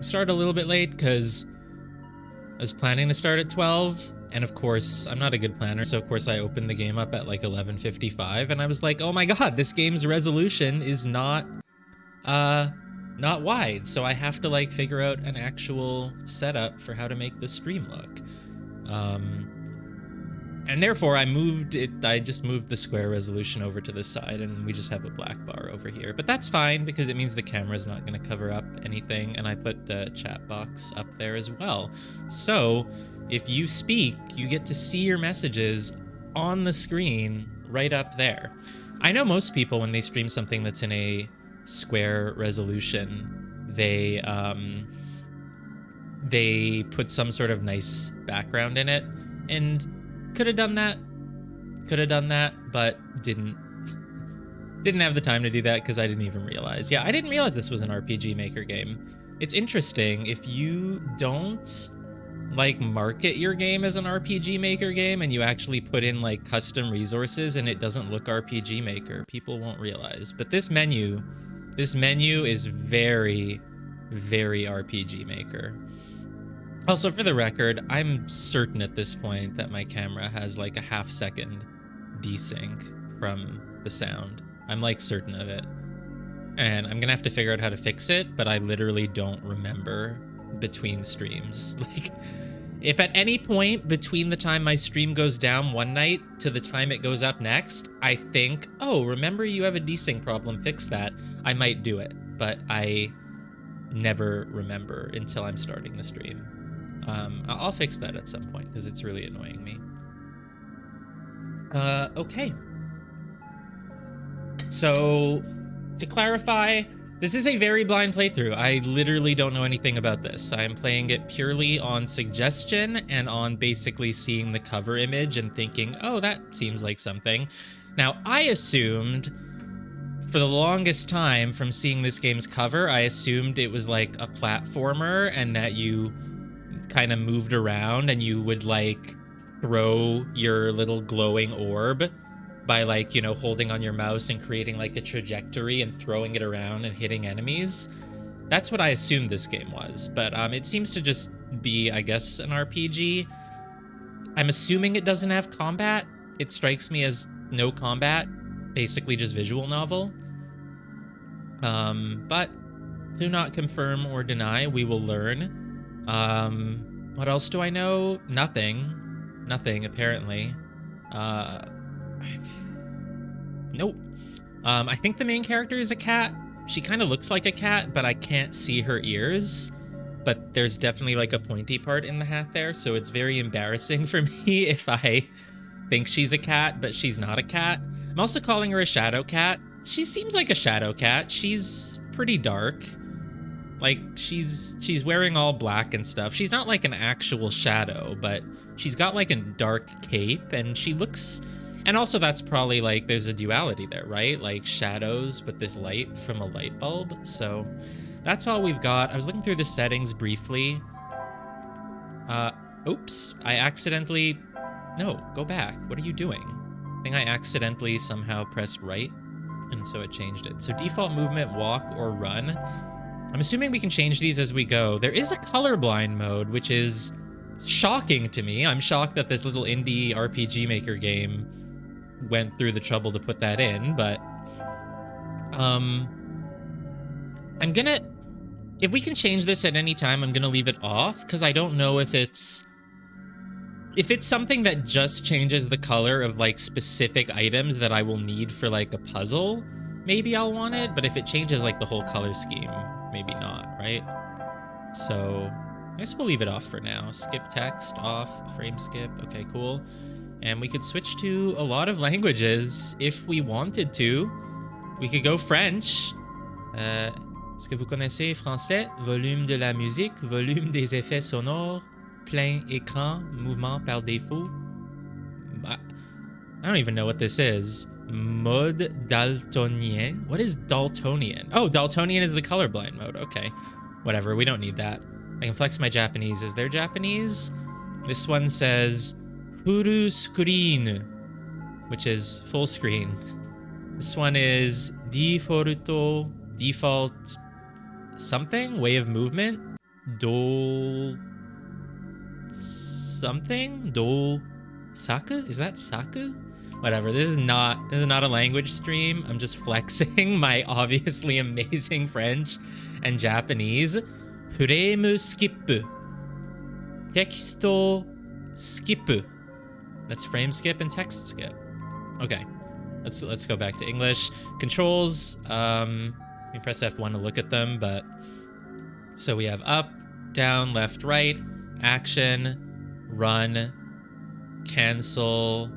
started a little bit late because I was planning to start at 12, and of course, I'm not a good planner, so of course I opened the game up at like 11:55, and I was like, oh my god, this game's resolution is not wide, so I have to like figure out an actual setup for how to make the stream look. And therefore I just moved the square resolution over to the side, and we just have a black bar over here. But that's fine because it means the camera's not going to cover up anything, and I put the chat box up there as well. So if you speak, you get to see your messages on the screen right up there. I know most people, when they stream something that's in a square resolution, they put some sort of nice background in it, and could have done that, but didn't have the time to do that because I didn't even realize. Yeah, I didn't realize this was an RPG Maker game. It's interesting, if you don't like market your game as an RPG Maker game and you actually put in like custom resources and it doesn't look RPG Maker, people won't realize. But this menu is very, very RPG Maker. Also, for the record, I'm certain at this point that my camera has like a half-second desync from the sound. I'm like certain of it. And I'm gonna have to figure out how to fix it, but I literally don't remember between streams. Like, if at any point between the time my stream goes down one night to the time it goes up next, I think, oh, remember you have a desync problem, fix that, I might do it. But I never remember until I'm starting the stream. I'll fix that at some point because it's really annoying me. Okay. So, to clarify, this is a very blind playthrough. I literally don't know anything about this. I'm playing it purely on suggestion and on basically seeing the cover image and thinking, oh, that seems like something. Now, I assumed, for the longest time from seeing this game's cover, I assumed it was like a platformer and that you kind of moved around and you would like throw your little glowing orb by like, you know, holding on your mouse and creating like a trajectory and throwing it around and hitting enemies. That's what I assumed this game was, but it seems to just be, I guess, an RPG. I'm assuming it doesn't have combat. It strikes me as no combat, basically just visual novel. But do not confirm or deny, we will learn. What else do I know? Nothing, apparently. Nope. I think the main character is a cat. She kind of looks like a cat, but I can't see her ears. But there's definitely like a pointy part in the hat there, so it's very embarrassing for me if I think she's a cat, but she's not a cat. I'm also calling her a shadow cat. She seems like a shadow cat. She's pretty dark. Like, she's wearing all black and stuff. She's not like an actual shadow, but she's got like a dark cape, and she looks... And also that's probably like, there's a duality there, right? Like shadows, but this light from a light bulb. So that's all we've got. I was looking through the settings briefly. Oops, I accidentally... No, go back. What are you doing? I think I accidentally somehow pressed right, and so it changed it. So default movement, walk or run. I'm assuming we can change these as we go. There is a colorblind mode, which is shocking to me. I'm shocked that this little indie RPG Maker game went through the trouble to put that in, but I'm gonna... If we can change this at any time, I'm gonna leave it off, because I don't know if it's... If it's something that just changes the color of, like, specific items that I will need for, like, a puzzle, maybe I'll want it, but if it changes, like, the whole color scheme, maybe not, right? So, I guess we'll leave it off for now. Skip text, off, frame skip, okay, cool. And we could switch to a lot of languages if we wanted to. We could go French. Est-ce que vous connaissez français? Volume de la musique, volume des effets sonores, plein écran, mouvement par défaut. I don't even know what this is. Mode daltonien. What is daltonian? Oh, daltonian is the colorblind mode. Okay, whatever. We don't need that. I can flex my Japanese. Is there Japanese? This one says Furu screen, which is full screen. This one is default something, way of movement. Dol something? Dol Saku? Is that Saku? Whatever. This is not a language stream. I'm just flexing my obviously amazing French and Japanese. Frame skip. Texto skip. That's frame skip and text skip. Okay. Let's go back to English. Controls. Let me press F1 to look at them, but so we have up, down, left, right, action, run, cancel,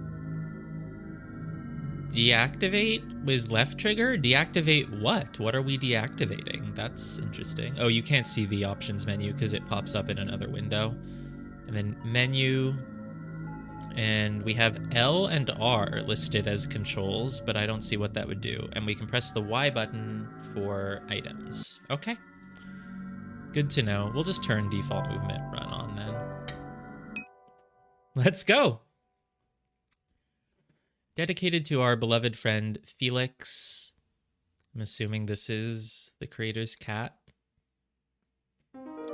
deactivate was left trigger. Deactivate what? What are we deactivating? That's interesting. Oh, you can't see the options menu because it pops up in another window. And then menu, and we have L and R listed as controls, but I don't see what that would do. And we can press the Y button for items. Okay. Good to know. We'll just turn default movement run on then. Let's go. Dedicated to our beloved friend Felix. I'm assuming this is the creator's cat.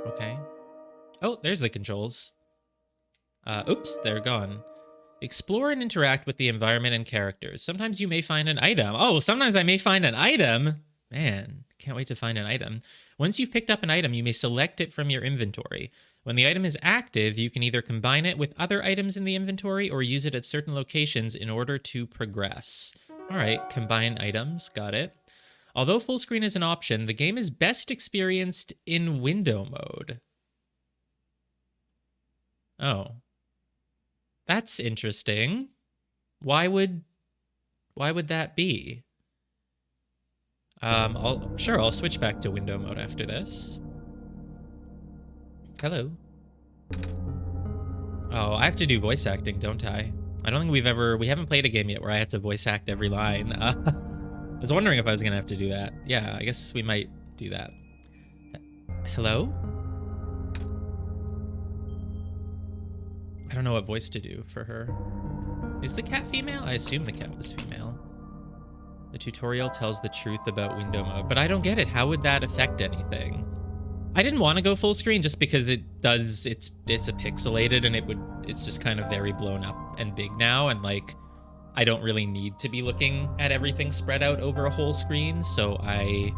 Okay. Oh, there's the controls. Oops, they're gone. Explore and interact with the environment and characters. Sometimes you may find an item. Oh, sometimes I may find an item. Man, can't wait to find an item. Once you've picked up an item, you may select it from your inventory. When the item is active, you can either combine it with other items in the inventory or use it at certain locations in order to progress. All right, combine items, got it. Although full screen is an option, the game is best experienced in window mode. Oh. That's interesting. Why would that be? I'll switch back to window mode after this. Hello. Oh, I have to do voice acting, don't I? I don't think we haven't played a game yet where I have to voice act every line. I was wondering if I was gonna have to do that. Yeah, I guess we might do that. Hello? I don't know what voice to do for her. Is the cat female? I assume the cat was female. The tutorial tells the truth about window mode, but I don't get it. How would that affect anything? I didn't want to go full screen just because it's a pixelated and it's just kind of very blown up and big now, and like I don't really need to be looking at everything spread out over a whole screen, so I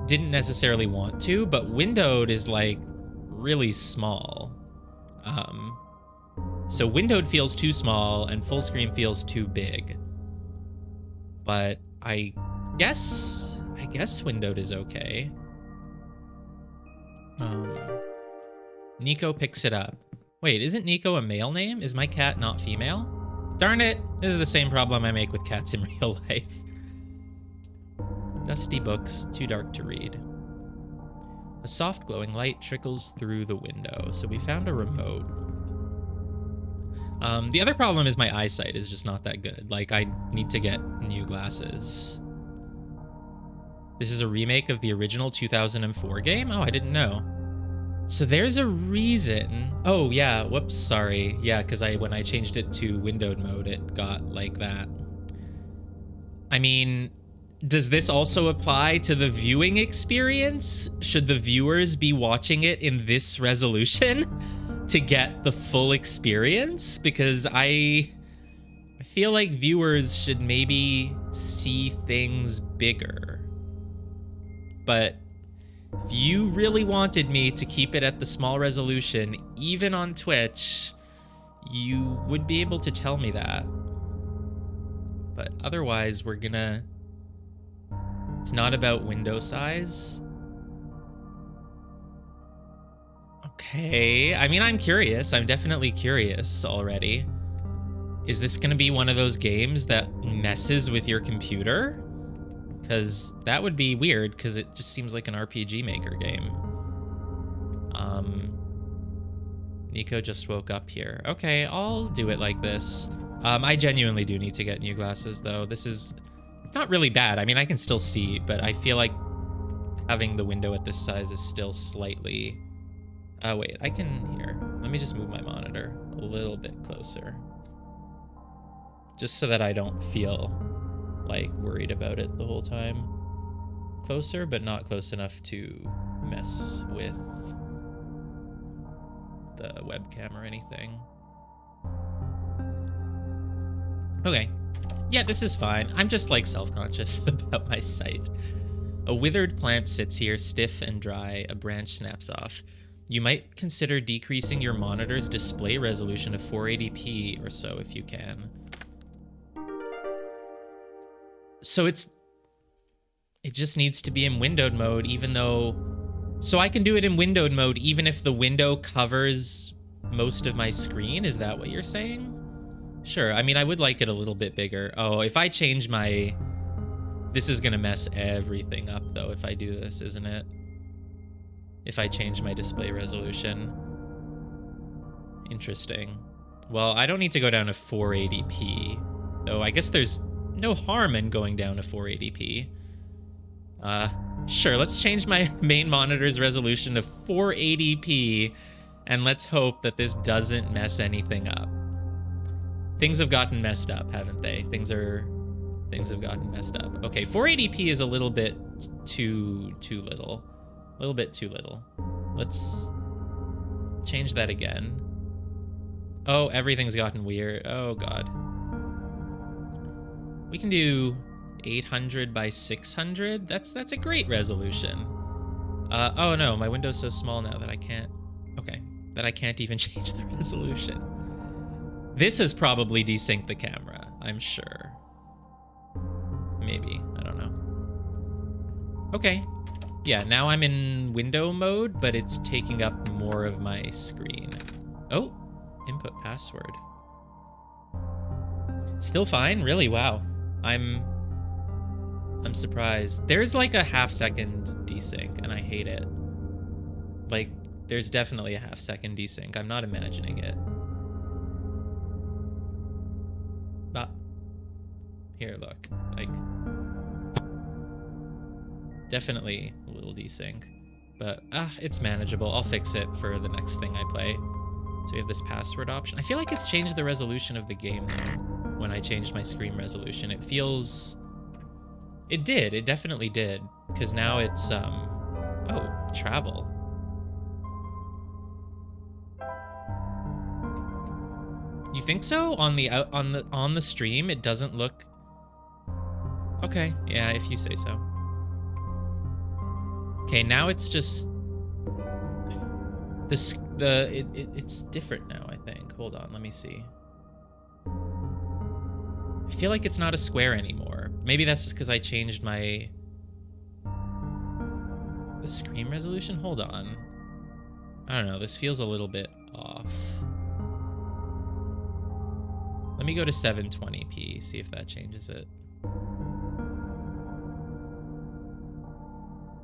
didn't necessarily want to, but windowed is like really small. So windowed feels too small and full screen feels too big. But I guess windowed is okay. Nico picks it up. Wait, isn't Nico a male name? Is my cat not female? Darn it! This is the same problem I make with cats in real life. Dusty books, too dark to read. A soft glowing light trickles through the window, so we found a remote. The other problem is my eyesight is just not that good. Like, I need to get new glasses. This is a remake of the original 2004 game? Oh, I didn't know. So there's a reason. Oh, yeah, whoops, sorry. Yeah, because when I changed it to windowed mode, it got like that. I mean, does this also apply to the viewing experience? Should the viewers be watching it in this resolution to get the full experience? Because I feel like viewers should maybe see things bigger. But if you really wanted me to keep it at the small resolution, even on Twitch, you would be able to tell me that. But otherwise, it's not about window size. Okay, I mean, I'm curious. I'm definitely curious already. Is this gonna be one of those games that messes with your computer? Because that would be weird, because it just seems like an RPG Maker game. Nico just woke up here. Okay, I'll do it like this. I genuinely do need to get new glasses, though. This is not really bad. I mean, I can still see, but I feel like having the window at this size is still slightly... wait, I can hear. Let me just move my monitor a little bit closer. Just so that I don't feel like worried about it the whole time. Closer, but not close enough to mess with the webcam or anything. Okay. Yeah, this is fine. I'm just like self-conscious about my sight. A withered plant sits here, stiff and dry. A branch snaps off. You might consider decreasing your monitor's display resolution to 480p or so if you can. So it just needs to be in windowed mode, even though... So I can do it in windowed mode even if the window covers most of my screen? Is that what you're saying? Sure, I mean, I would like it a little bit bigger. Oh, if I change my... This is gonna mess everything up, though, if I do this, isn't it? If I change my display resolution. Interesting. Well, I don't need to go down to 480p, though I guess there's no harm in going down to 480p. Sure, let's change my main monitor's resolution to 480p, and let's hope that this doesn't mess anything up. Things have gotten messed up, haven't they? Things have gotten messed up. Okay, 480p is a little bit too little. A little bit too little. Let's change that again. Oh, everything's gotten weird. Oh, God. We can do 800 by 600. That's a great resolution. Oh, no, my window's so small now that I can't... Okay, that I can't even change the resolution. This has probably desynced the camera, I'm sure. Maybe, I don't know. Okay. Yeah, now I'm in window mode, but it's taking up more of my screen. Oh, input password. Still fine? Really? Wow. I'm surprised. There's like a half-second desync, and I hate it. Like, there's definitely a half-second desync. I'm not imagining it. But here, look. Like, definitely a little desync, but it's manageable. I'll fix it for the next thing I play. So we have this password option. I feel like it's changed the resolution of the game though. When I changed my screen resolution, it feels... It did. It definitely did. Because now it's oh, travel. You think so? On the stream, it doesn't look... Okay, yeah, if you say so. Okay, now it's just it's different now, I think. Hold on, let me see. I feel like it's not a square anymore. Maybe that's just because I changed the screen resolution. Hold on. I don't know, this feels a little bit off. Let me go to 720p, see if that changes it.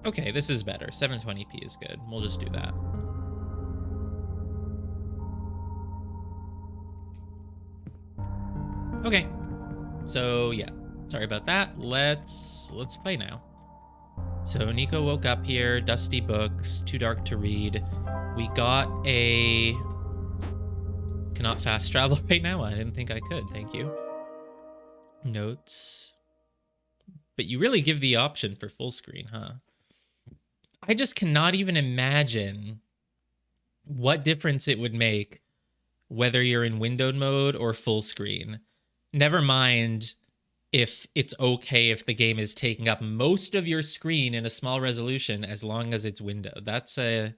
Okay, this is better. 720p is good. We'll just do that. Okay. So, yeah. Sorry about that. Let's play now. So, Nico woke up here. Dusty books. Too dark to read. We got a... Cannot fast travel right now. I didn't think I could. Thank you. Notes. But you really give the option for full screen, huh? I just cannot even imagine what difference it would make whether you're in windowed mode or full screen. Never mind if it's okay if the game is taking up most of your screen in a small resolution as long as it's windowed. That's a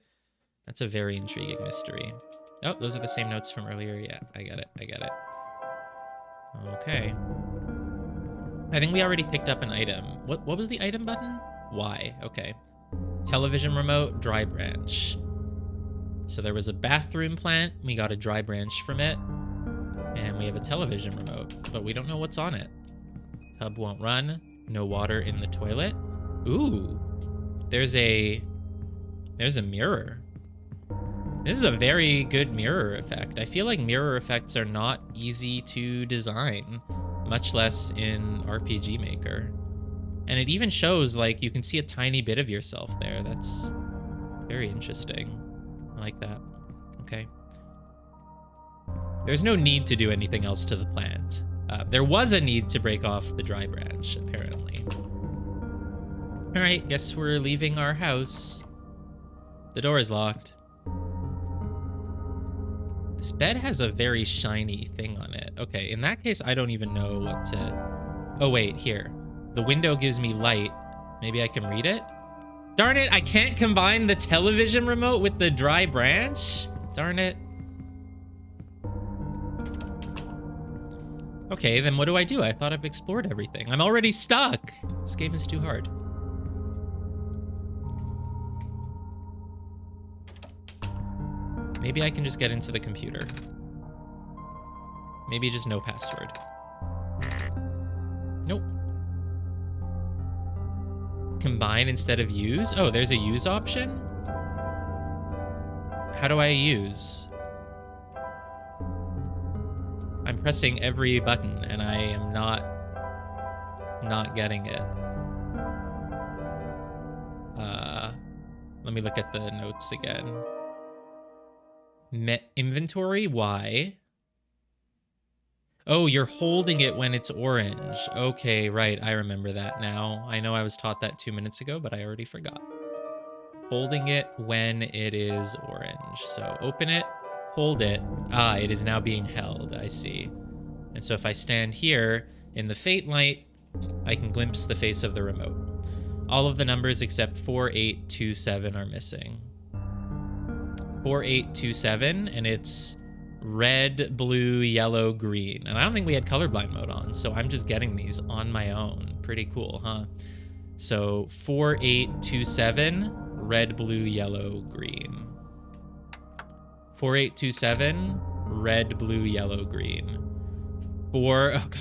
very intriguing mystery. Oh, those are the same notes from earlier. Yeah, I get it. Okay. I think we already picked up an item. What was the item button? Y. Okay. Television remote, dry branch. So there was a bathroom plant. We got a dry branch from it. And we have a television remote, but we don't know what's on it. Tub won't run. No water in the toilet. Ooh. There's a mirror. This is a very good mirror effect. I feel like mirror effects are not easy to design, much less in RPG Maker. And it even shows, like, you can see a tiny bit of yourself there. That's very interesting. I like that. Okay. There's no need to do anything else to the plant. There was a need to break off the dry branch, apparently. All right, guess we're leaving our house. The door is locked. This bed has a very shiny thing on it. Okay, in that case, I don't even know what to... Oh, wait, here. The window gives me light. Maybe I can read it? Darn it, I can't combine the television remote with the dry branch? Darn it. Okay, then what do I do? I thought I've explored everything. I'm already stuck. This game is too hard. Maybe I can just get into the computer. Maybe just no password. Nope. Combine instead of use? Oh, there's a use option? How do I use? I'm pressing every button and I am not getting it. Let me look at the notes again. Inventory, why? Oh, you're holding it when it's orange. Okay, right, I remember that now. I know I was taught that 2 minutes ago, but I already forgot. Holding it when it is orange. So open it, hold it. Ah, it is now being held, I see. And so if I stand here in the faint light, I can glimpse the face of the remote. All of the numbers except 4827 are missing. 4827, and it's red, blue, yellow, green. And I don't think we had colorblind mode on, so I'm just getting these on my own. Pretty cool, huh? So 4827, red, blue, yellow, green. 4827, red, blue, yellow, green. Oh God,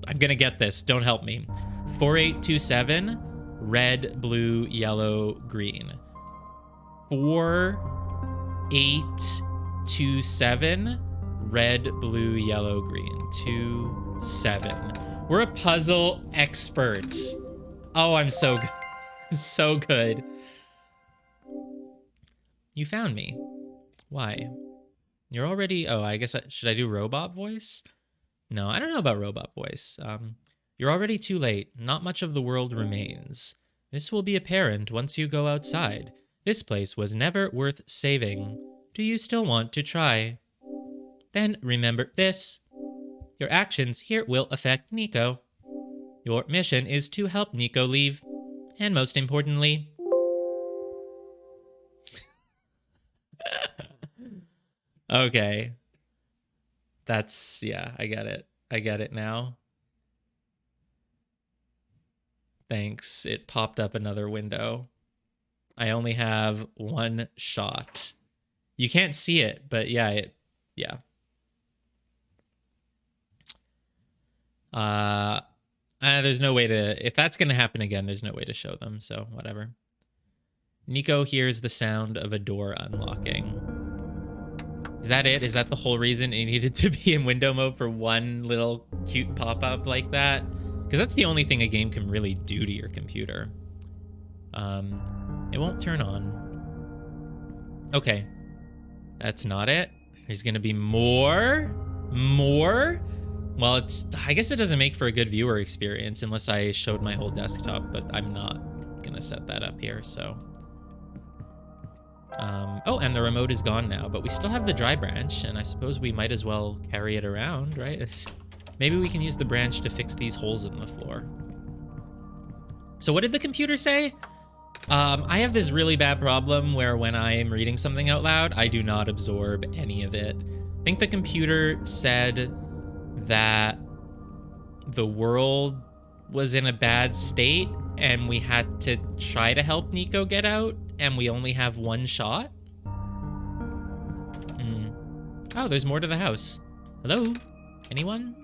I'm gonna get this. Don't help me. 4827, red, blue, yellow, green. 4827, red, blue, yellow, green. 27. We're a puzzle expert. Oh, I'm so good. I'm so good. You found me. Why? You're already... Oh, I guess should I do robot voice? No, I don't know about robot voice. You're already too late. Not much of the world remains. This will be apparent once you go outside. This place was never worth saving. Do you still want to try? Then remember this. Your actions here will affect Nico. Your mission is to help Nico leave. And most importantly... Okay. That's... Yeah, I get it. I get it now. Thanks. It popped up another window. I only have one shot. You can't see it, but yeah, yeah. There's no way to... If that's going to happen again, there's no way to show them, so whatever. Nico hears the sound of a door unlocking. Is that it? Is that the whole reason it needed to be in window mode for one little cute pop-up like that? Because that's the only thing a game can really do to your computer. It won't turn on. Okay. That's not it. There's going to be more? More? Well, I guess it doesn't make for a good viewer experience unless I showed my whole desktop, but I'm not going to set that up here, so... Oh, and the remote is gone now, but we still have the dry branch, and I suppose we might as well carry it around, right? Maybe we can use the branch to fix these holes in the floor. So what did the computer say? I have this really bad problem where when I am reading something out loud, I do not absorb any of it. I think the computer said that the world was in a bad state and we had to try to help Nico get out, and we only have one shot. Oh, there's more to the house. Hello? Anyone?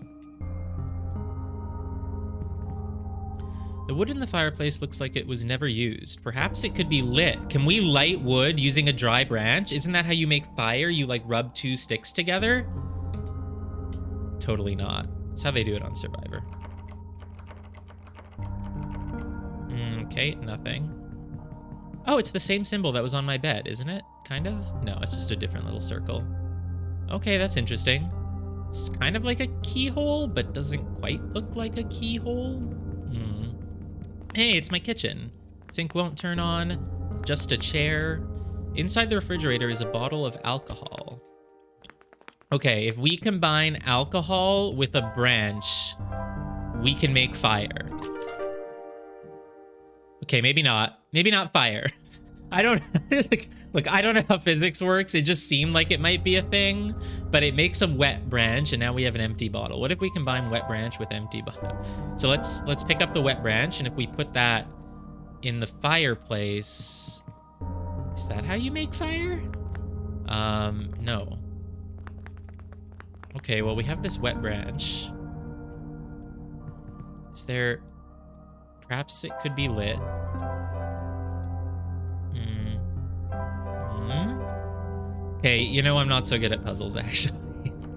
The wood in the fireplace looks like it was never used. Perhaps it could be lit. Can we light wood using a dry branch? Isn't that how you make fire? You like rub two sticks together? Totally not. That's how they do it on Survivor. Okay, nothing. Oh, it's the same symbol that was on my bed, isn't it? Kind of? No, it's just a different little circle. Okay, that's interesting. It's kind of like a keyhole, but doesn't quite look like a keyhole. Hey, it's my kitchen. Sink won't turn on. Just a chair. Inside the refrigerator is a bottle of alcohol. Okay, if we combine alcohol with a branch, we can make fire. Okay, maybe not. Maybe not fire. I don't... Look, I don't know how physics works. It just seemed like it might be a thing, but it makes a wet branch, and now we have an empty bottle. What if we combine wet branch with empty bottle? So let's pick up the wet branch, and if we put that in the fireplace... Is that how you make fire? No. Okay, well, we have this wet branch. Is there... Perhaps it could be lit. Okay, you know, I'm not so good at puzzles, actually.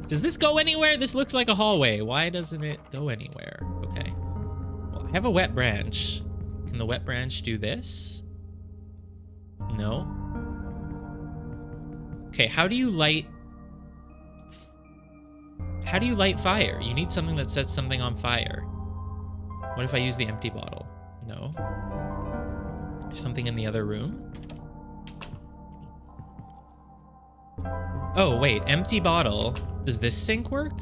Does this go anywhere? This looks like a hallway. Why doesn't it go anywhere? Okay. Well, I have a wet branch. Can the wet branch do this? No. Okay, how do you light... How do you light fire? You need something that sets something on fire. What if I use the empty bottle? No. There's something in the other room? Oh, wait. Empty bottle. Does this sink work?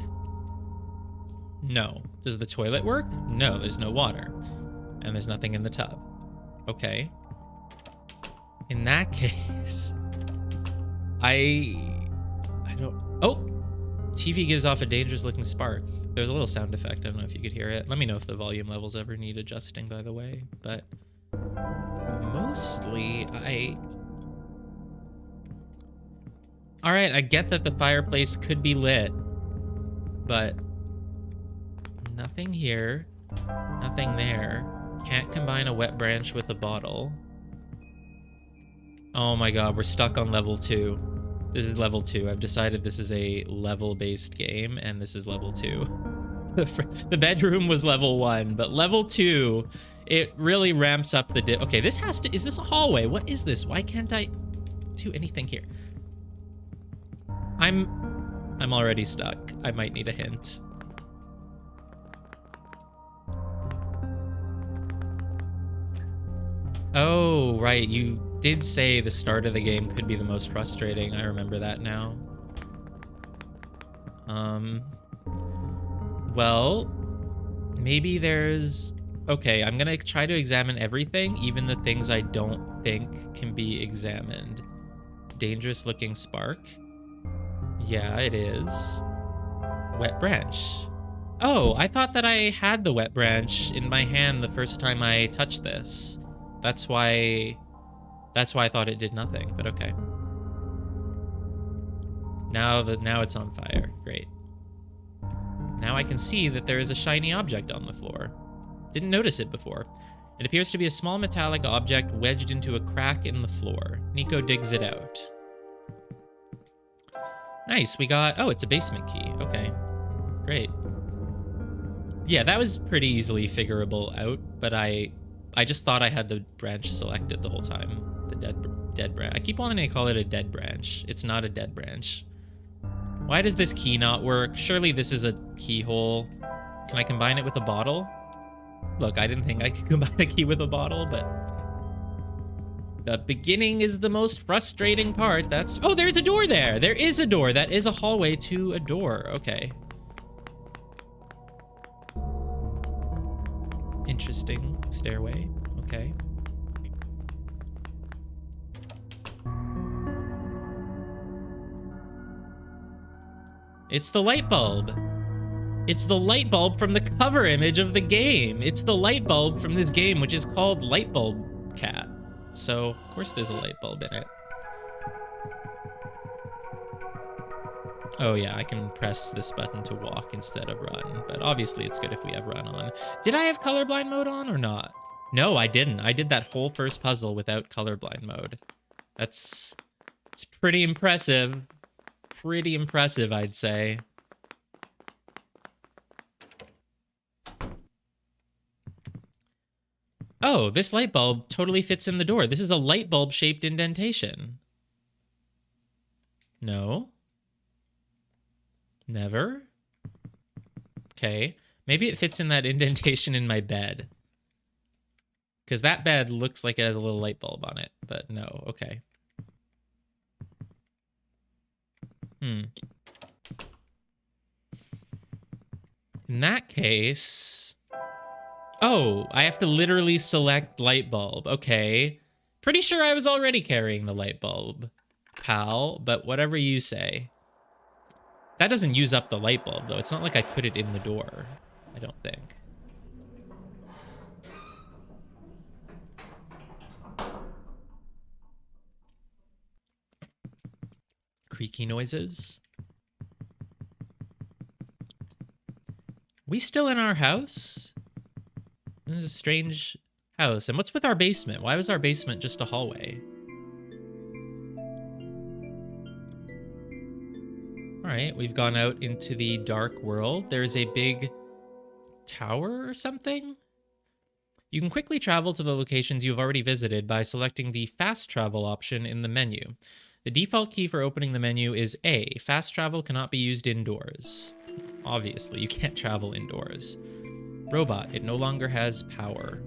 No. Does the toilet work? No, there's no water. And there's nothing in the tub. Okay. In that case... I don't... Oh! TV gives off a dangerous-looking spark. There's a little sound effect. I don't know if you could hear it. Let me know if the volume levels ever need adjusting, by the way. But... mostly, Alright, I get that the fireplace could be lit, but nothing here, nothing there. Can't combine a wet branch with a bottle. Oh my god, we're stuck on level 2. This is level 2. I've decided this is a level-based game, and this is level 2. The bedroom was level 1, but level 2, it really ramps up the okay, this has to... Is this a hallway? What is this? Why can't I do anything here? I'm already stuck. I might need a hint. Oh, right. You did say the start of the game could be the most frustrating. I remember that now. Well, maybe there's... Okay, I'm gonna try to examine everything, even the things I don't think can be examined. Dangerous looking spark. Yeah, it is. Wet branch. Oh, I thought that I had the wet branch in my hand the first time I touched this. That's why I thought it did nothing, but okay. Now it's on fire. Great. Now I can see that there is a shiny object on the floor. Didn't notice it before. It appears to be a small metallic object wedged into a crack in the floor. Nico digs it out. Nice, we got... Oh, it's a basement key. Okay. Great. Yeah, that was pretty easily figurable out, but I just thought I had the branch selected the whole time. The dead branch. I keep wanting to call it a dead branch. It's not a dead branch. Why does this key not work? Surely this is a keyhole. Can I combine it with a bottle? Look, I didn't think I could combine a key with a bottle, but... The beginning is the most frustrating part. That's... Oh, there's a door there! There is a door! That is a hallway to a door. Okay. Interesting stairway. Okay. It's the light bulb. It's the light bulb from the cover image of the game. It's the light bulb from this game, which is called Light Bulb Cat. So, of course there's a light bulb in it. Oh yeah, I can press this button to walk instead of run, but obviously it's good if we have run on. Did I have colorblind mode on or not? No, I didn't. I did that whole first puzzle without colorblind mode. It's pretty impressive. Pretty impressive, I'd say. Oh, this light bulb totally fits in the door. This is a light bulb shaped indentation. No. Never. Okay. Maybe it fits in that indentation in my bed. Because that bed looks like it has a little light bulb on it, but no. Okay. In that case... Oh, I have to literally select light bulb. Okay. Pretty sure I was already carrying the light bulb, pal, but whatever you say. That doesn't use up the light bulb, though. It's not like I put it in the door, I don't think. Creaky noises. We still in our house? This is a strange house. And what's with our basement? Why was our basement just a hallway? All right, we've gone out into the dark world. There's a big tower or something? You can quickly travel to the locations you've already visited by selecting the fast travel option in the menu. The default key for opening the menu is A. Fast travel cannot be used indoors. Obviously, you can't travel indoors. Robot, it no longer has power.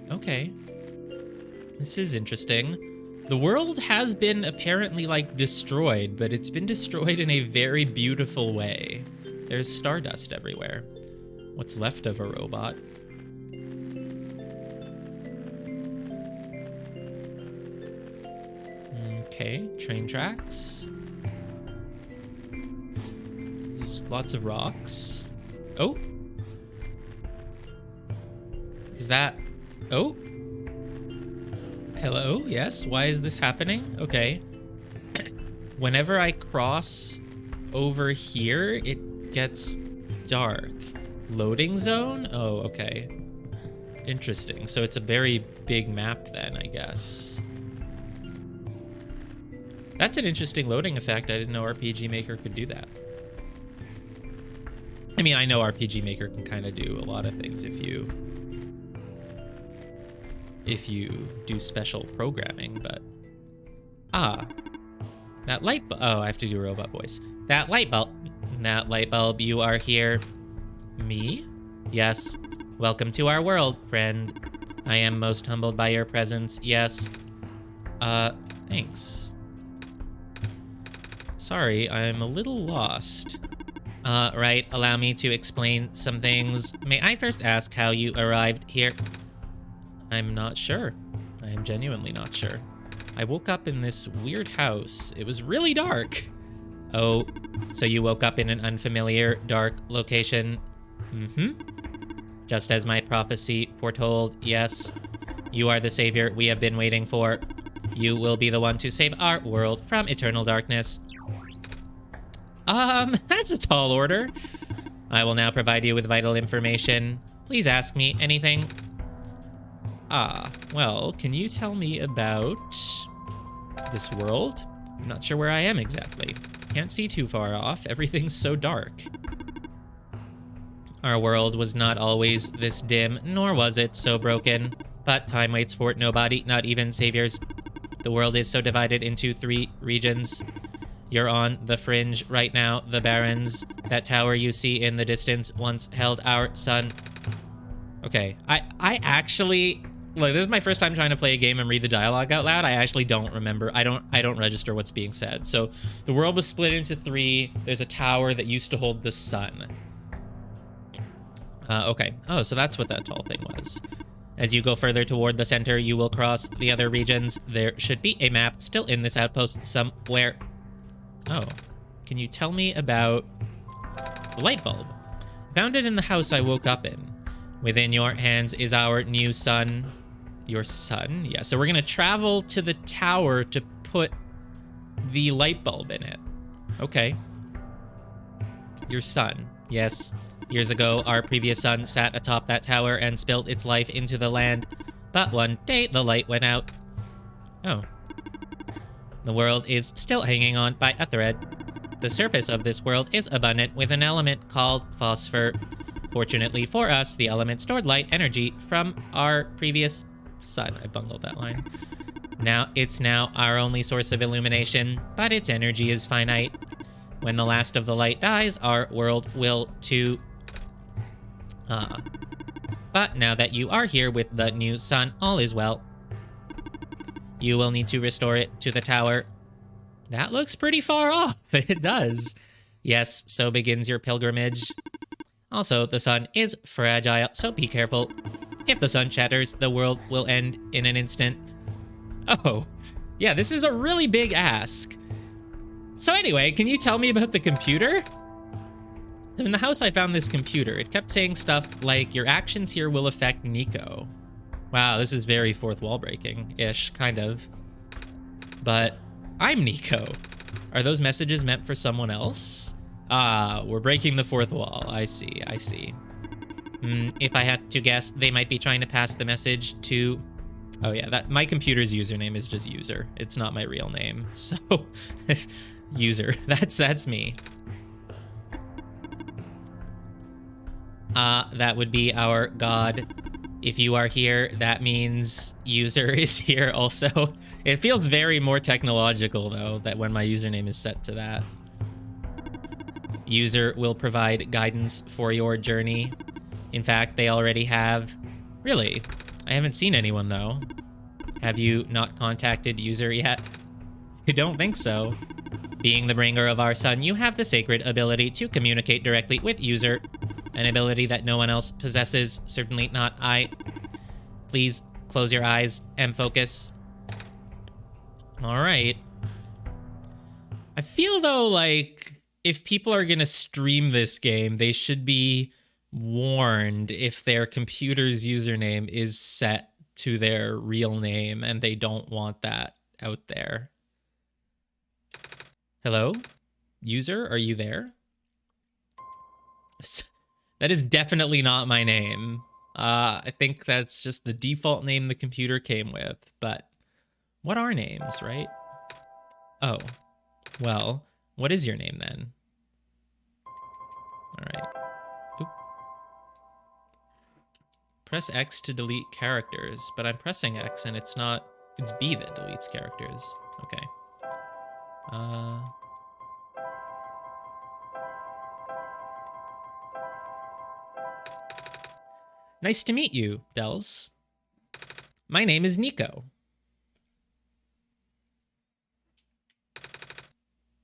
Okay. This is interesting. The world has been apparently, like, destroyed, but it's been destroyed in a very beautiful way. There's stardust everywhere. What's left of a robot? Okay, train tracks. There's lots of rocks. Oh! Is that... Oh! Hello? Yes? Why is this happening? Okay. Whenever I cross over here, it gets dark. Loading zone? Oh, okay. Interesting. So it's a very big map then, I guess. That's an interesting loading effect. I didn't know RPG Maker could do that. I mean, I know RPG Maker can kind of do a lot of things if you do special programming, but... Ah. That light bulb... Oh, I have to do a robot voice. That light bulb, you are here. Me? Yes. Welcome to our world, friend. I am most humbled by your presence. Yes. Thanks. Sorry, I'm a little lost. Right, allow me to explain some things. May I first ask how you arrived here? I'm not sure. I am genuinely not sure. I woke up in this weird house. It was really dark. Oh, so you woke up in an unfamiliar, dark location? Mm-hmm. Just as my prophecy foretold, yes. You are the savior we have been waiting for. You will be the one to save our world from eternal darkness. That's a tall order. I will now provide you with vital information. Please ask me anything. Well, can you tell me about this world? I'm not sure where I am exactly. Can't see too far off. Everything's so dark. Our world was not always this dim, nor was it so broken. But time waits for nobody, not even saviors. The world is so divided into 3 regions. You're on the fringe right now, the Barrens. That tower you see in the distance once held our sun. Okay, I actually... Look, this is my first time trying to play a game and read the dialogue out loud. I actually don't remember. I don't register what's being said. So, the world was split into 3. There's a tower that used to hold the sun. Okay. Oh, so that's what that tall thing was. As you go further toward the center, you will cross the other regions. There should be a map still in this outpost somewhere. Oh. Can you tell me about the light bulb? Found it in the house I woke up in. Within your hands is our new sun. Your sun? Yeah, so we're going to travel to the tower to put the light bulb in it. Okay. Your sun. Yes. Years ago, our previous sun sat atop that tower and spilled its life into the land. But one day, the light went out. Oh. The world is still hanging on by a thread. The surface of this world is abundant with an element called phosphor. Fortunately for us, the element stored light energy from our previous sun. I bungled that line. It's now our only source of illumination, but its energy is finite. When the last of the light dies, our world will too. But now that you are here with the new sun, all is well. You will need to restore it to the tower. That looks pretty far off. It does. Yes, so begins your pilgrimage. Also, the sun is fragile, so be careful. If the sun shatters, the world will end in an instant. Oh, yeah, this is a really big ask. So anyway, can you tell me about the computer? So in the house, I found this computer. It kept saying stuff like, your actions here will affect Nico. Wow, this is very fourth wall breaking-ish, kind of. But I'm Nico. Are those messages meant for someone else? Ah, we're breaking the fourth wall. I see, I see. If I had to guess, they might be trying to pass the message to... Oh yeah, that my computer's username is just user. It's not my real name. So, user, that's me. That would be our god. If you are here, that means user is here also. It feels very more technological though, that when my username is set to that. User will provide guidance for your journey. In fact, they already have. Really? I haven't seen anyone though. Have you not contacted user yet? I don't think so. Being the bringer of our sun, you have the sacred ability to communicate directly with user. An ability that no one else possesses, certainly not I. Please close your eyes and focus. All right. I feel though like if people are gonna stream this game, they should be warned if their computer's username is set to their real name and they don't want that out there. Hello? User, are you there? That is definitely not my name. I think that's just the default name the computer came with, but what are names, right? Oh, well, what is your name then? All right. Oop. Press X to delete characters, but I'm pressing X and it's not, it's B that deletes characters. Okay. Nice to meet you, Dels. My name is Nico.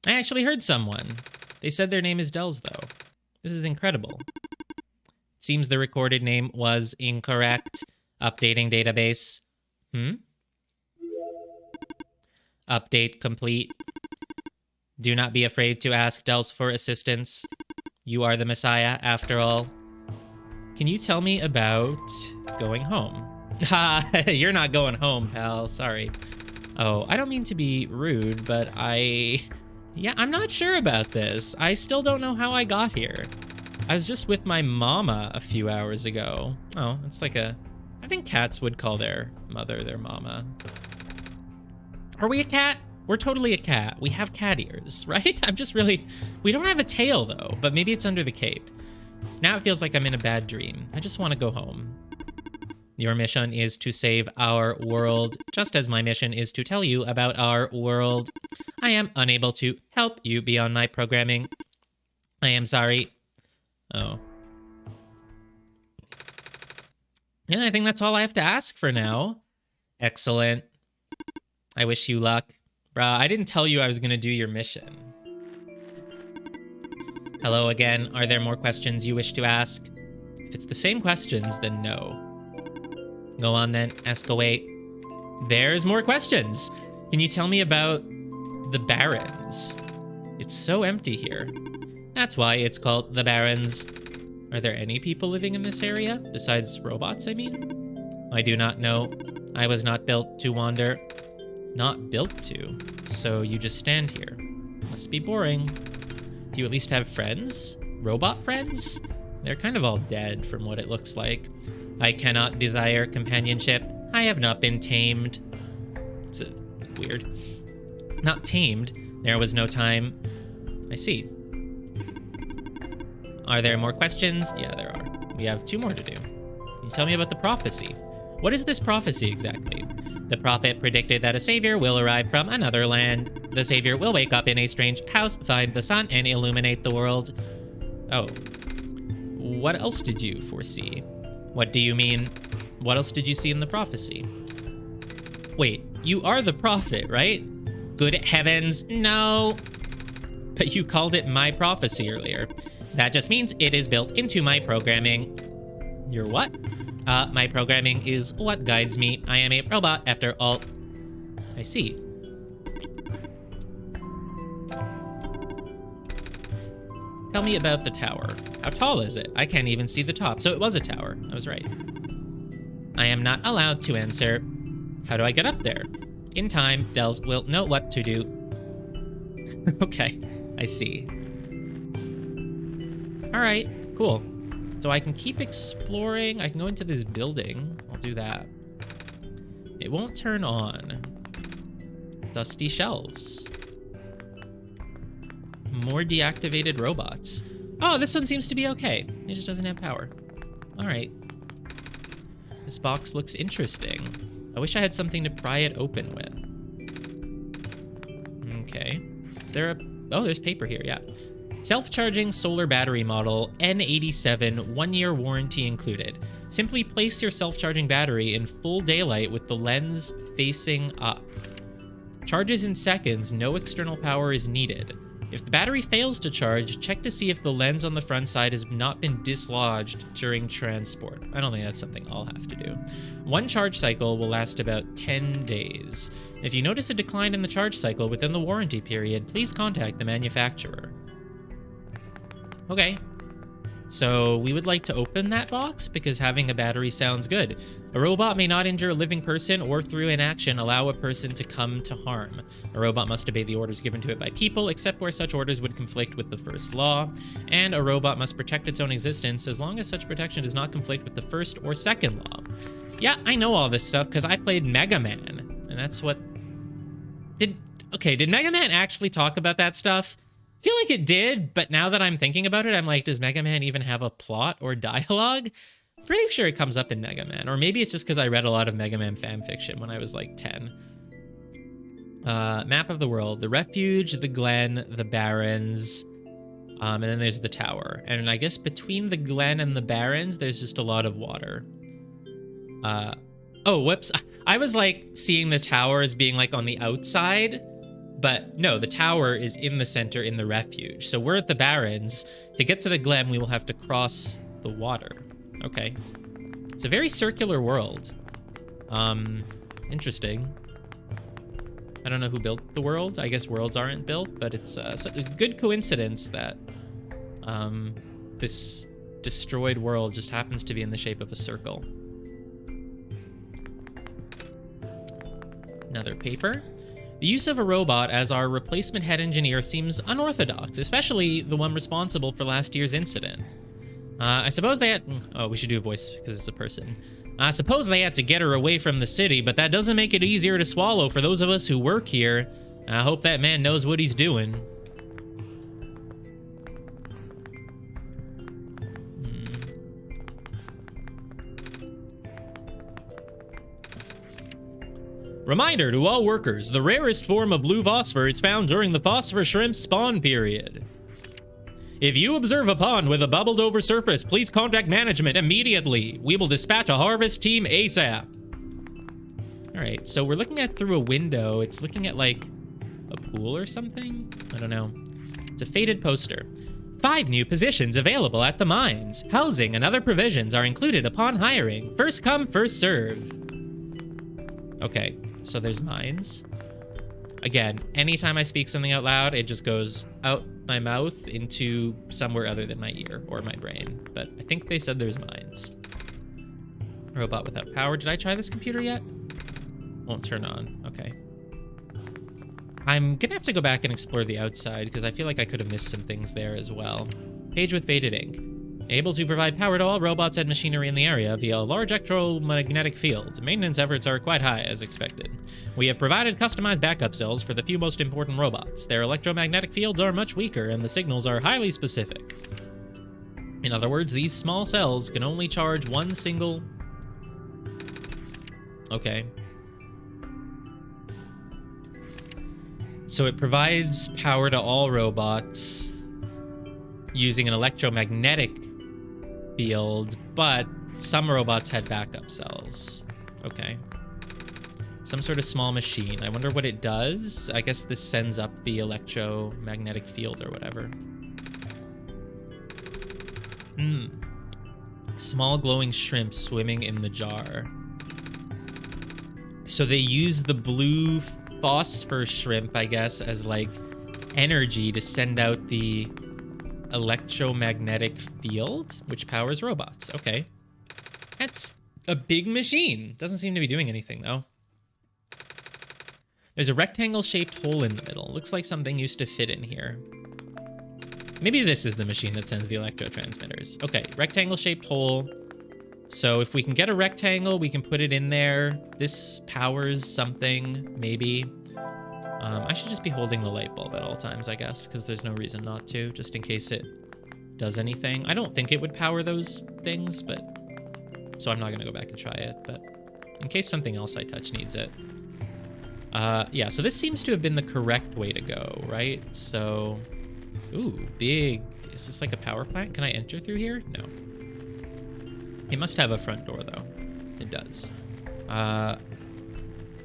I actually heard someone. They said their name is Dels, though. This is incredible. Seems the recorded name was incorrect. Updating database. Update complete. Do not be afraid to ask Dels for assistance. You are the Messiah, after all. Can you tell me about going home? Ha, you're not going home, pal. Sorry. Oh, I don't mean to be rude, but yeah, I'm not sure about this. I still don't know how I got here. I was just with my mama a few hours ago. Oh, it's like I think cats would call their mother their mama. Are we a cat? We're totally a cat. We have cat ears, right? We don't have a tail though, but maybe it's under the cape. Now it feels like I'm in a bad dream. I just want to go home. Your mission is to save our world, just as my mission is to tell you about our world. I am unable to help you beyond my programming. I am sorry. Oh. Yeah, I think that's all I have to ask for now. Excellent. I wish you luck. Bruh, I didn't tell you I was gonna do your mission. Hello again. Are there more questions you wish to ask? If it's the same questions, then no. Go on then, ask away. There's more questions. Can you tell me about the Barrens? It's so empty here. That's why it's called the Barrens. Are there any people living in this area? Besides robots, I mean? I do not know. I was not built to wander. Not built to? So you just stand here. Must be boring. Do you at least have friends? Robot friends? They're kind of all dead from what it looks like. I cannot desire companionship. I have not been tamed. It's weird. Not tamed. There was no time. I see. Are there more questions? Yeah, there are. We have 2 more to do. Can you tell me about the prophecy? What is this prophecy exactly? The prophet predicted that a savior will arrive from another land. The savior will wake up in a strange house, find the sun, and illuminate the world. Oh. What else did you foresee? What do you mean? What else did you see in the prophecy? Wait, you are the prophet, right? Good heavens, no. But you called it my prophecy earlier. That just means it is built into my programming. Your what? My programming is what guides me. I am a robot after all. I see. Tell me about the tower. How tall is it? I can't even see the top, so it was a tower. I was right. I am not allowed to answer. How do I get up there? In time, Dells will know what to do. Okay, I see. All right, cool. So I can keep exploring. I can go into this building. I'll do that. It won't turn on. Dusty shelves. More deactivated robots. Oh, this one seems to be okay. It just doesn't have power. All right. This box looks interesting. I wish I had something to pry it open with. Okay. Is there a... Oh, there's paper here, yeah. Self-charging solar battery model N87, 1-year warranty included. Simply place your self-charging battery in full daylight with the lens facing up. Charges in seconds, no external power is needed. If the battery fails to charge, check to see if the lens on the front side has not been dislodged during transport. I don't think that's something I'll have to do. One charge cycle will last about 10 days. If you notice a decline in the charge cycle within the warranty period, please contact the manufacturer. Okay. So we would like to open that box because having a battery sounds good. A robot may not injure a living person or through inaction allow a person to come to harm. A robot must obey the orders given to it by people, except where such orders would conflict with the first law. And a robot must protect its own existence as long as such protection does not conflict with the first or second law. Yeah, I know all this stuff because I played Mega Man. And that's what... Did Mega Man actually talk about that stuff? I feel like it did, but now that I'm thinking about it, I'm like, does Mega Man even have a plot or dialogue? Pretty sure it comes up in Mega Man, or maybe it's just because I read a lot of Mega Man fan fiction when I was like 10. Map of the world, the refuge, the glen, the barrens, and then there's the tower. And I guess between the glen and the barrens, there's just a lot of water. Oh, whoops. I was like seeing the tower as being like on the outside. But no, the tower is in the center in the refuge. So we're at the barrens. To get to the glen, we will have to cross the water. Okay. It's a very circular world. Interesting. I don't know who built the world. I guess worlds aren't built, but it's a good coincidence that this destroyed world just happens to be in the shape of a circle. Another paper. The use of a robot as our replacement head engineer seems unorthodox, especially the one responsible for last year's incident. I suppose they had... Oh, we should do a voice because it's a person. I suppose they had to get her away from the city, but that doesn't make it easier to swallow for those of us who work here. I hope that man knows what he's doing. Reminder to all workers, the rarest form of blue phosphor is found during the phosphor shrimp spawn period. If you observe a pond with a bubbled over surface, please contact management immediately. We will dispatch a harvest team ASAP. All right, so we're looking at through a window. It's looking at like a pool or something? I don't know. It's a faded poster. 5 new positions available at the mines. Housing and other provisions are included upon hiring. First come, first serve. Okay. So there's mines. Again, anytime I speak something out loud, it just goes out my mouth into somewhere other than my ear or my brain. But I think they said there's mines. Robot without power. Did I try this computer yet? Won't turn on. Okay. I'm gonna have to go back and explore the outside because I feel like I could have missed some things there as well. Page with faded ink. Able to provide power to all robots and machinery in the area via a large electromagnetic field. Maintenance efforts are quite high, as expected. We have provided customized backup cells for the few most important robots. Their electromagnetic fields are much weaker, and the signals are highly specific. In other words, these small cells can only charge one single... Okay. So it provides power to all robots using an electromagnetic field, but some robots had backup cells. Okay. Some sort of small machine. I wonder what it does. I guess this sends up the electromagnetic field or whatever. Small glowing shrimp swimming in the jar. So they use the blue phosphor shrimp, I guess, as like energy to send out the electromagnetic field, which powers robots. Okay. That's a big machine. Doesn't seem to be doing anything, though. There's a rectangle-shaped hole in the middle. Looks like something used to fit in here. Maybe this is the machine that sends the electrotransmitters. Okay, rectangle-shaped hole. So if we can get a rectangle, we can put it in there. This powers something, maybe. I should just be holding the light bulb at all times, I guess, because there's no reason not to, just in case it does anything. I don't think it would power those things, but... So I'm not going to go back and try it, but in case something else I touch needs it. Yeah, so this seems to have been the correct way to go, right? So... Ooh, big. Is this like a power plant? Can I enter through here? No. It must have a front door, though. It does.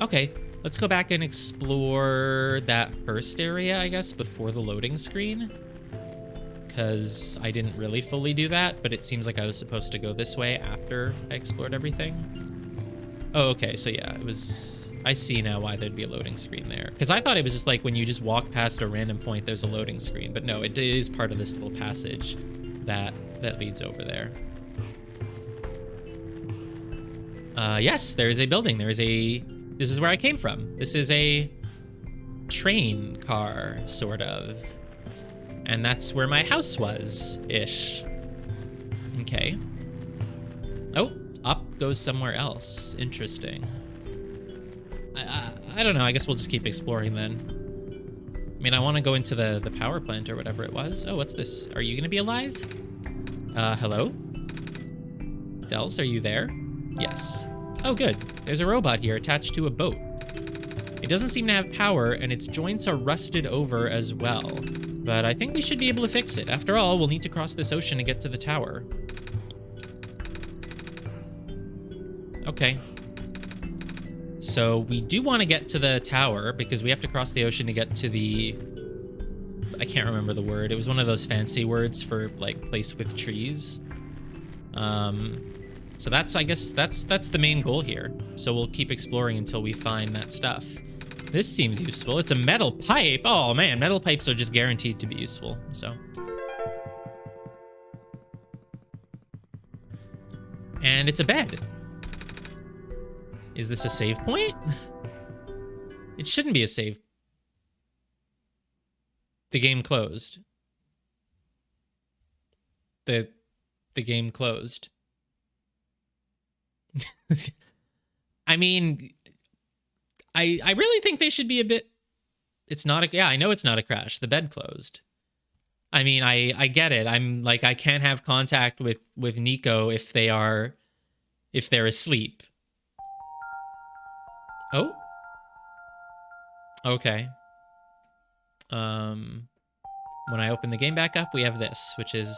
Okay, let's go back and explore that first area, I guess, before the loading screen. Because I didn't really fully do that, but it seems like I was supposed to go this way after I explored everything. Oh, okay, so yeah, it was... I see now why there'd be a loading screen there. Because I thought it was just like when you just walk past a random point, there's a loading screen. But no, it is part of this little passage that leads over there. Yes, there is a building. There is a... This is where I came from. This is a train car, sort of. And that's where my house was-ish. Okay. Oh, up goes somewhere else. Interesting. I don't know. I guess we'll just keep exploring then. I mean, I want to go into the power plant or whatever it was. Oh, what's this? Are you going to be alive? Hello? Dels, are you there? Yes. Oh, good. There's a robot here attached to a boat. It doesn't seem to have power, and its joints are rusted over as well. But I think we should be able to fix it. After all, we'll need to cross this ocean to get to the tower. Okay. So we do want to get to the tower because we have to cross the ocean to get to the... I can't remember the word. It was one of those fancy words for, like, place with trees. So that's, I guess, that's the main goal here. So we'll keep exploring until we find that stuff. This seems useful. It's a metal pipe. Oh, man, metal pipes are just guaranteed to be useful, so... And it's a bed. Is this a save point? It shouldn't be a save. The game closed. The game closed. I mean, I really think they should be a bit... It's not a... Yeah, I know it's not a crash. The bed closed. I mean, I get it. I'm like, I can't have contact with Nico if they're asleep. Oh. Okay. When I open the game back up, we have this, which is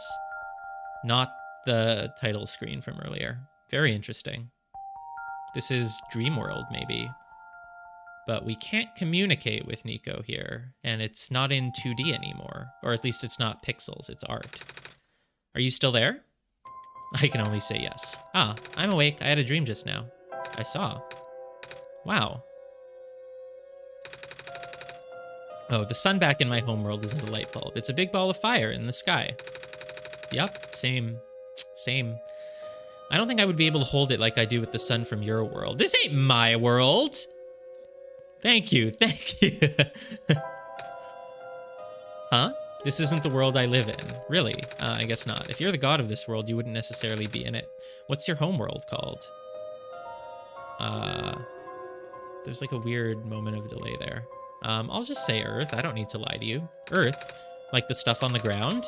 not the title screen from earlier. Very interesting. This is Dream World, maybe. But we can't communicate with Nico here, and it's not in 2D anymore. Or at least it's not pixels, it's art. Are you still there? I can only say yes. Ah, I'm awake. I had a dream just now. I saw. Wow. Oh, the sun back in my homeworld isn't a light bulb. It's a big ball of fire in the sky. Yep, same. I don't think I would be able to hold it like I do with the sun from your world. This ain't my world! Thank you. Huh? This isn't the world I live in. Really? I guess not. If you're the god of this world, you wouldn't necessarily be in it. What's your homeworld called? There's like a weird moment of delay there. I'll just say Earth. I don't need to lie to you. Earth? Like the stuff on the ground?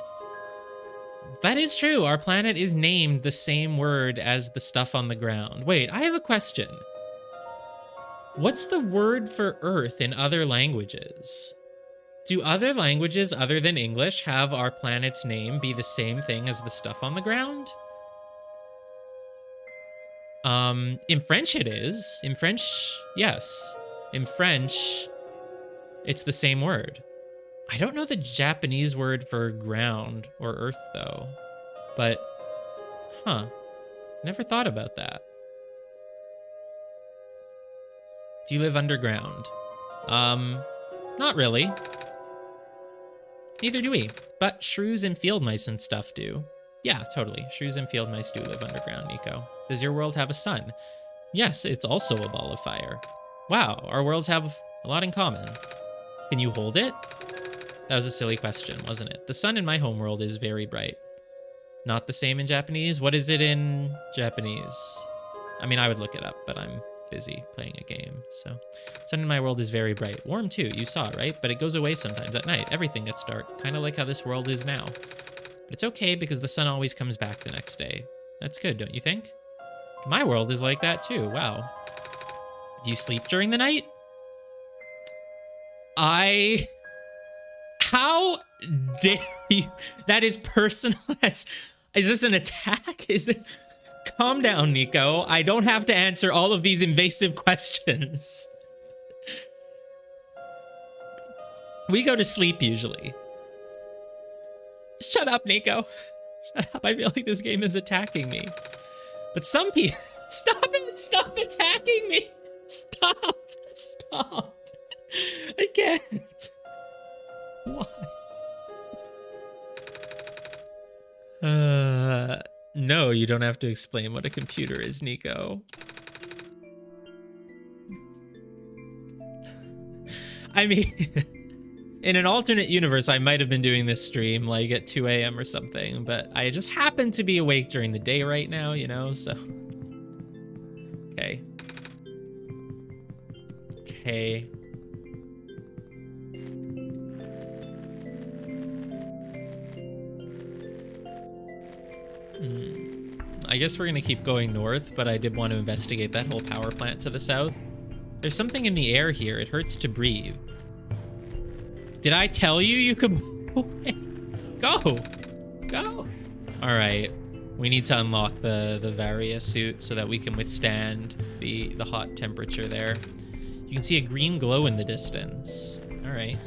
That is true. Our planet is named the same word as the stuff on the ground. Wait, I have a question. What's the word for Earth in other languages? Do other languages other than English have our planet's name be the same thing as the stuff on the ground? In French it is. In French, yes. In French, it's the same word. I don't know the Japanese word for ground or earth though, but, never thought about that. Do you live underground? Not really. Neither do we, but shrews and field mice and stuff do. Yeah, totally. Shrews and field mice do live underground, Nico. Does your world have a sun? Yes, it's also a ball of fire. Wow, our worlds have a lot in common. Can you hold it? That was a silly question, wasn't it? The sun in my homeworld is very bright. Not the same in Japanese? What is it in Japanese? I mean, I would look it up, but I'm busy playing a game, so. Sun in my world is very bright. Warm too, you saw, right? But it goes away sometimes at night. Everything gets dark, kind of like how this world is now. But it's okay because the sun always comes back the next day. That's good, don't you think? My world is like that too, wow. Do you sleep during the night? How dare you? That is personal. Is this an attack? Calm down, Nico. I don't have to answer all of these invasive questions. We go to sleep usually. Shut up, Nico. Shut up. I feel like this game is attacking me. But some people... Stop it! Stop attacking me! Stop! Stop! I can't. Why? No, you don't have to explain what a computer is, Nico. I mean, in an alternate universe, I might have been doing this stream like at 2 a.m. or something, but I just happen to be awake during the day right now, you know, so. Okay. Okay. I guess we're gonna keep going north, but I did want to investigate that whole power plant to the south. There's something in the air here. It hurts to breathe. Did I tell you you could... Go! Go! Alright. We need to unlock the Varia suit so that we can withstand the hot temperature there. You can see a green glow in the distance. Alright.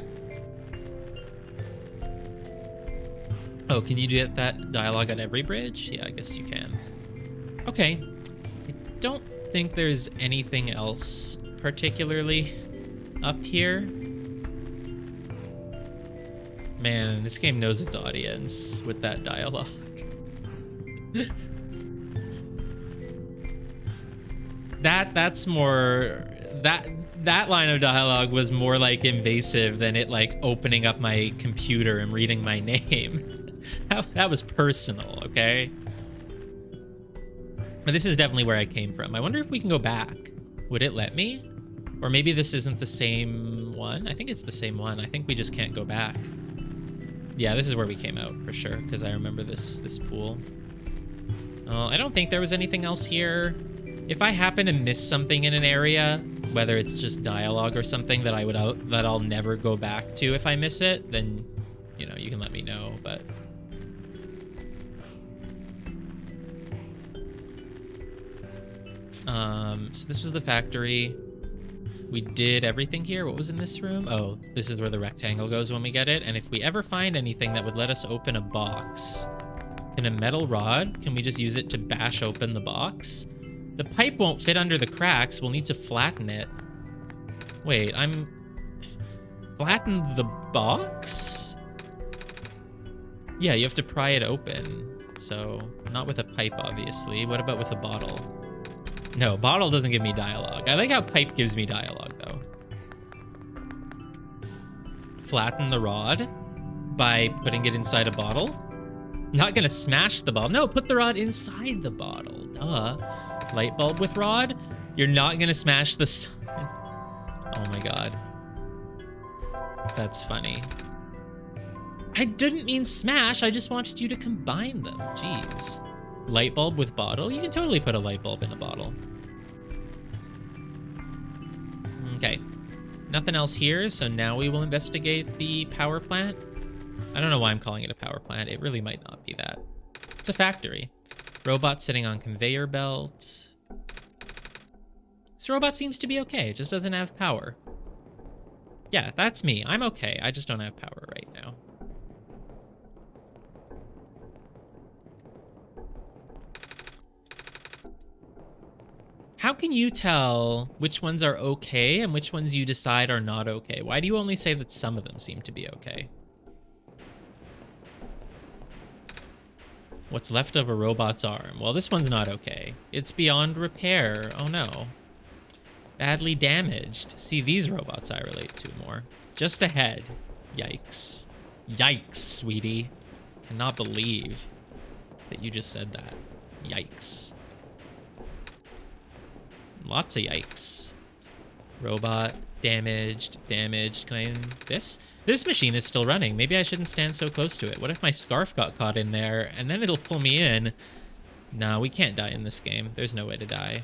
Oh, can you do that dialogue on every bridge? Yeah, I guess you can. Okay. I don't think there's anything else particularly up here. Man, this game knows its audience with that dialogue. That's more... That line of dialogue was more like invasive than it like opening up my computer and reading my name. That was personal, okay? But this is definitely where I came from. I wonder if we can go back. Would it let me? Or maybe this isn't the same one? I think it's the same one. I think we just can't go back. Yeah, this is where we came out for sure, because I remember this pool. I don't think there was anything else here. If I happen to miss something in an area, whether it's just dialogue or something that I'll never go back to if I miss it, then, you know, you can let me know, but... So this was the factory. We did everything here. What was in this room? Oh, this is where the rectangle goes when we get it. And if we ever find anything that would let us open a box, can a metal rod, can we just use it to bash open the box? The pipe won't fit under the cracks. We'll need to flatten it. Wait, flatten the box? Yeah, you have to pry it open. So, not with a pipe, obviously. What about with a bottle? No, bottle doesn't give me dialogue. I like how pipe gives me dialogue, though. Flatten the rod by putting it inside a bottle? Not gonna smash the bottle. No, put the rod inside the bottle. Duh. Light bulb with rod? You're not gonna smash the sign. Oh my god. That's funny. I didn't mean smash. I just wanted you to combine them. Jeez. Light bulb with bottle? You can totally put a light bulb in a bottle. Okay. Nothing else here, so now we will investigate the power plant. I don't know why I'm calling it a power plant. It really might not be that. It's a factory. Robot sitting on conveyor belt. This robot seems to be okay. It just doesn't have power. Yeah, that's me. I'm okay. I just don't have power right now. How can you tell which ones are okay and which ones you decide are not okay? Why do you only say that some of them seem to be okay? What's left of a robot's arm? Well, this one's not okay. It's beyond repair. Oh no. Badly damaged. See, these robots I relate to more. Just ahead. Yikes. Yikes, sweetie. Cannot believe that you just said that. Yikes. Lots of yikes. Robot, damaged. Can I... This machine is still running. Maybe I shouldn't stand so close to it. What if my scarf got caught in there and then it'll pull me in? Nah, we can't die in this game. There's no way to die.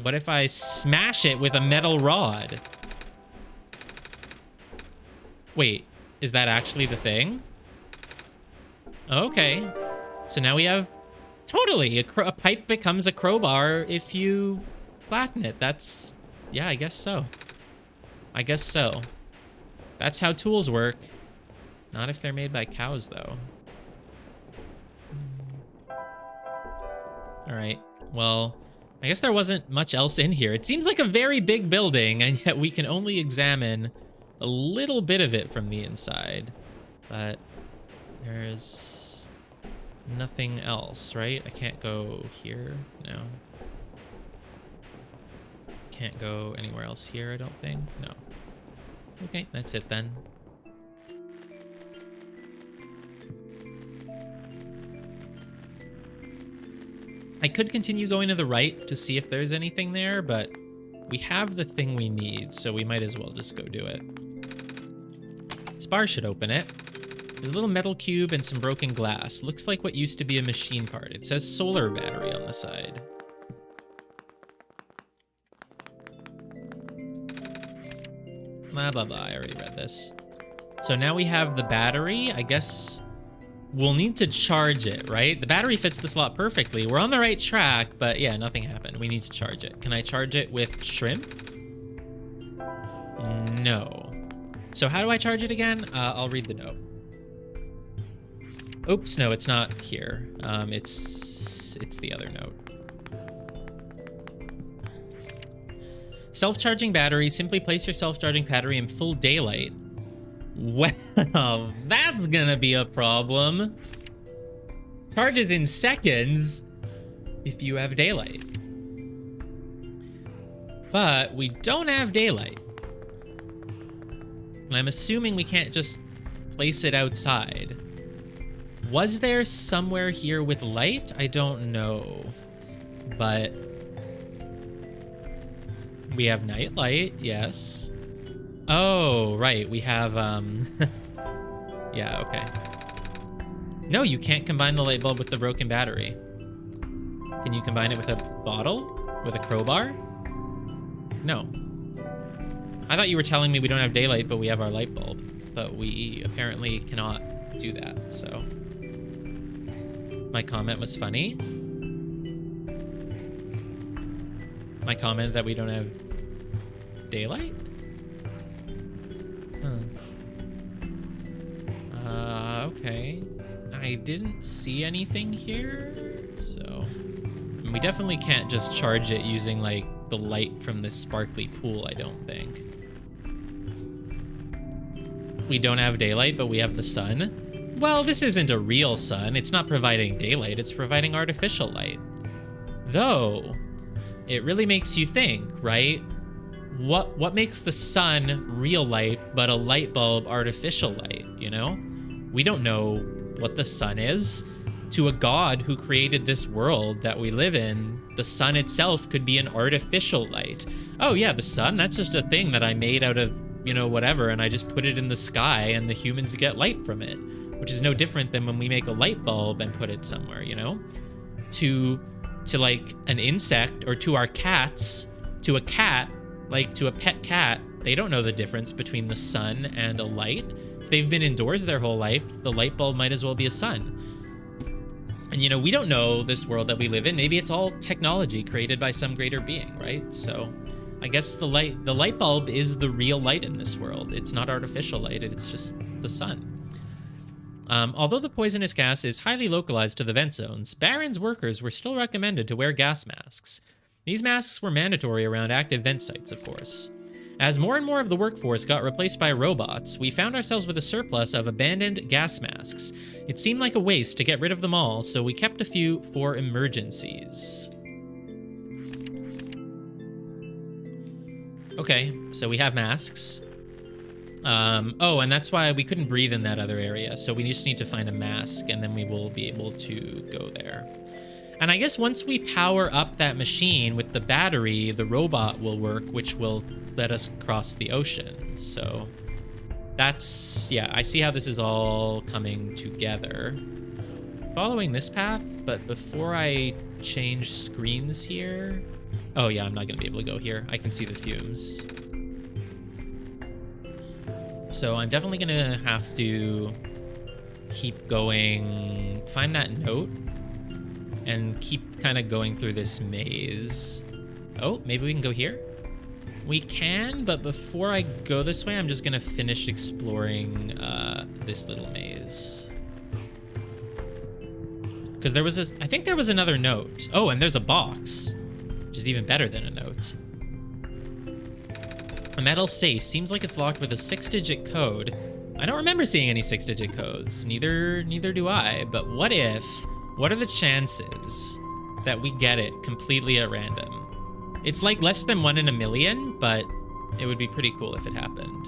What if I smash it with a metal rod? Wait, is that actually the thing? Okay. So now we have... Totally, a pipe becomes a crowbar if you flatten it. That's... Yeah, I guess so. I guess so. That's how tools work. Not if they're made by cows, though. Alright, well, I guess there wasn't much else in here. It seems like a very big building, and yet we can only examine a little bit of it from the inside. But there's... nothing else, right? I can't go here. No. Can't go anywhere else here, I don't think. No. Okay, that's it then. I could continue going to the right to see if there's anything there, but we have the thing we need, so we might as well just go do it. This bar should open it. There's a little metal cube and some broken glass. Looks like what used to be a machine part. It says solar battery on the side. Blah, blah, blah. I already read this. So now we have the battery. I guess we'll need to charge it, right? The battery fits the slot perfectly. We're on the right track, but yeah, nothing happened. We need to charge it. Can I charge it with shrimp? No. So how do I charge it again? I'll read the note. Oops, no, it's not here. It's the other note. Self-charging battery. Simply place your self-charging battery in full daylight. Well, that's gonna be a problem. Charges in seconds if you have daylight. But we don't have daylight. And I'm assuming we can't just place it outside. Was there somewhere here with light? I don't know. But we have night light, yes. Oh, right. We have, yeah, okay. No, you can't combine the light bulb with the broken battery. Can you combine it with a bottle? With a crowbar? No. I thought you were telling me we don't have daylight, but we have our light bulb. But we apparently cannot do that, so. My comment was funny. My comment that we don't have daylight? Okay. I didn't see anything here, so. And we definitely can't just charge it using, like, the light from this sparkly pool, I don't think. We don't have daylight, but we have the sun. Well, this isn't a real sun. It's not providing daylight. It's providing artificial light. Though, it really makes you think, right? What makes the sun real light, but a light bulb artificial light, you know? We don't know what the sun is. To a god who created this world that we live in, the sun itself could be an artificial light. Oh yeah, the sun, that's just a thing that I made out of, you know, whatever, and I just put it in the sky and the humans get light from it, which is no different than when we make a light bulb and put it somewhere, you know? To like an insect, or to our cats, to a cat, like to a pet cat, they don't know the difference between the sun and a light. If they've been indoors their whole life, the light bulb might as well be a sun. And, you know, we don't know this world that we live in. Maybe it's all technology created by some greater being, right? So I guess the light bulb is the real light in this world. It's not artificial light. It's just the sun. Although the poisonous gas is highly localized to the vent zones, Baron's workers were still recommended to wear gas masks. These masks were mandatory around active vent sites, of course. As more and more of the workforce got replaced by robots, we found ourselves with a surplus of abandoned gas masks. It seemed like a waste to get rid of them all, so we kept a few for emergencies. Okay, so we have masks. Oh, and that's why we couldn't breathe in that other area, so we just need to find a mask, and then we will be able to go there. And I guess once we power up that machine with the battery, the robot will work, which will let us cross the ocean. So that's, yeah, I see how this is all coming together. Following this path, but before I change screens here... Oh yeah, I'm not gonna be able to go here. I can see the fumes. So I'm definitely gonna have to keep going, find that note, and keep kind of going through this maze. Oh, maybe we can go here? We can, but before I go this way, I'm just gonna finish exploring this little maze. Because there was this, I think there was another note. Oh, and there's a box, which is even better than a note. A metal safe seems like it's locked with a 6-digit code. I don't remember seeing any 6-digit codes. Neither do I. But what if? What are the chances that we get it completely at random? It's like less than 1 in a million, but it would be pretty cool if it happened.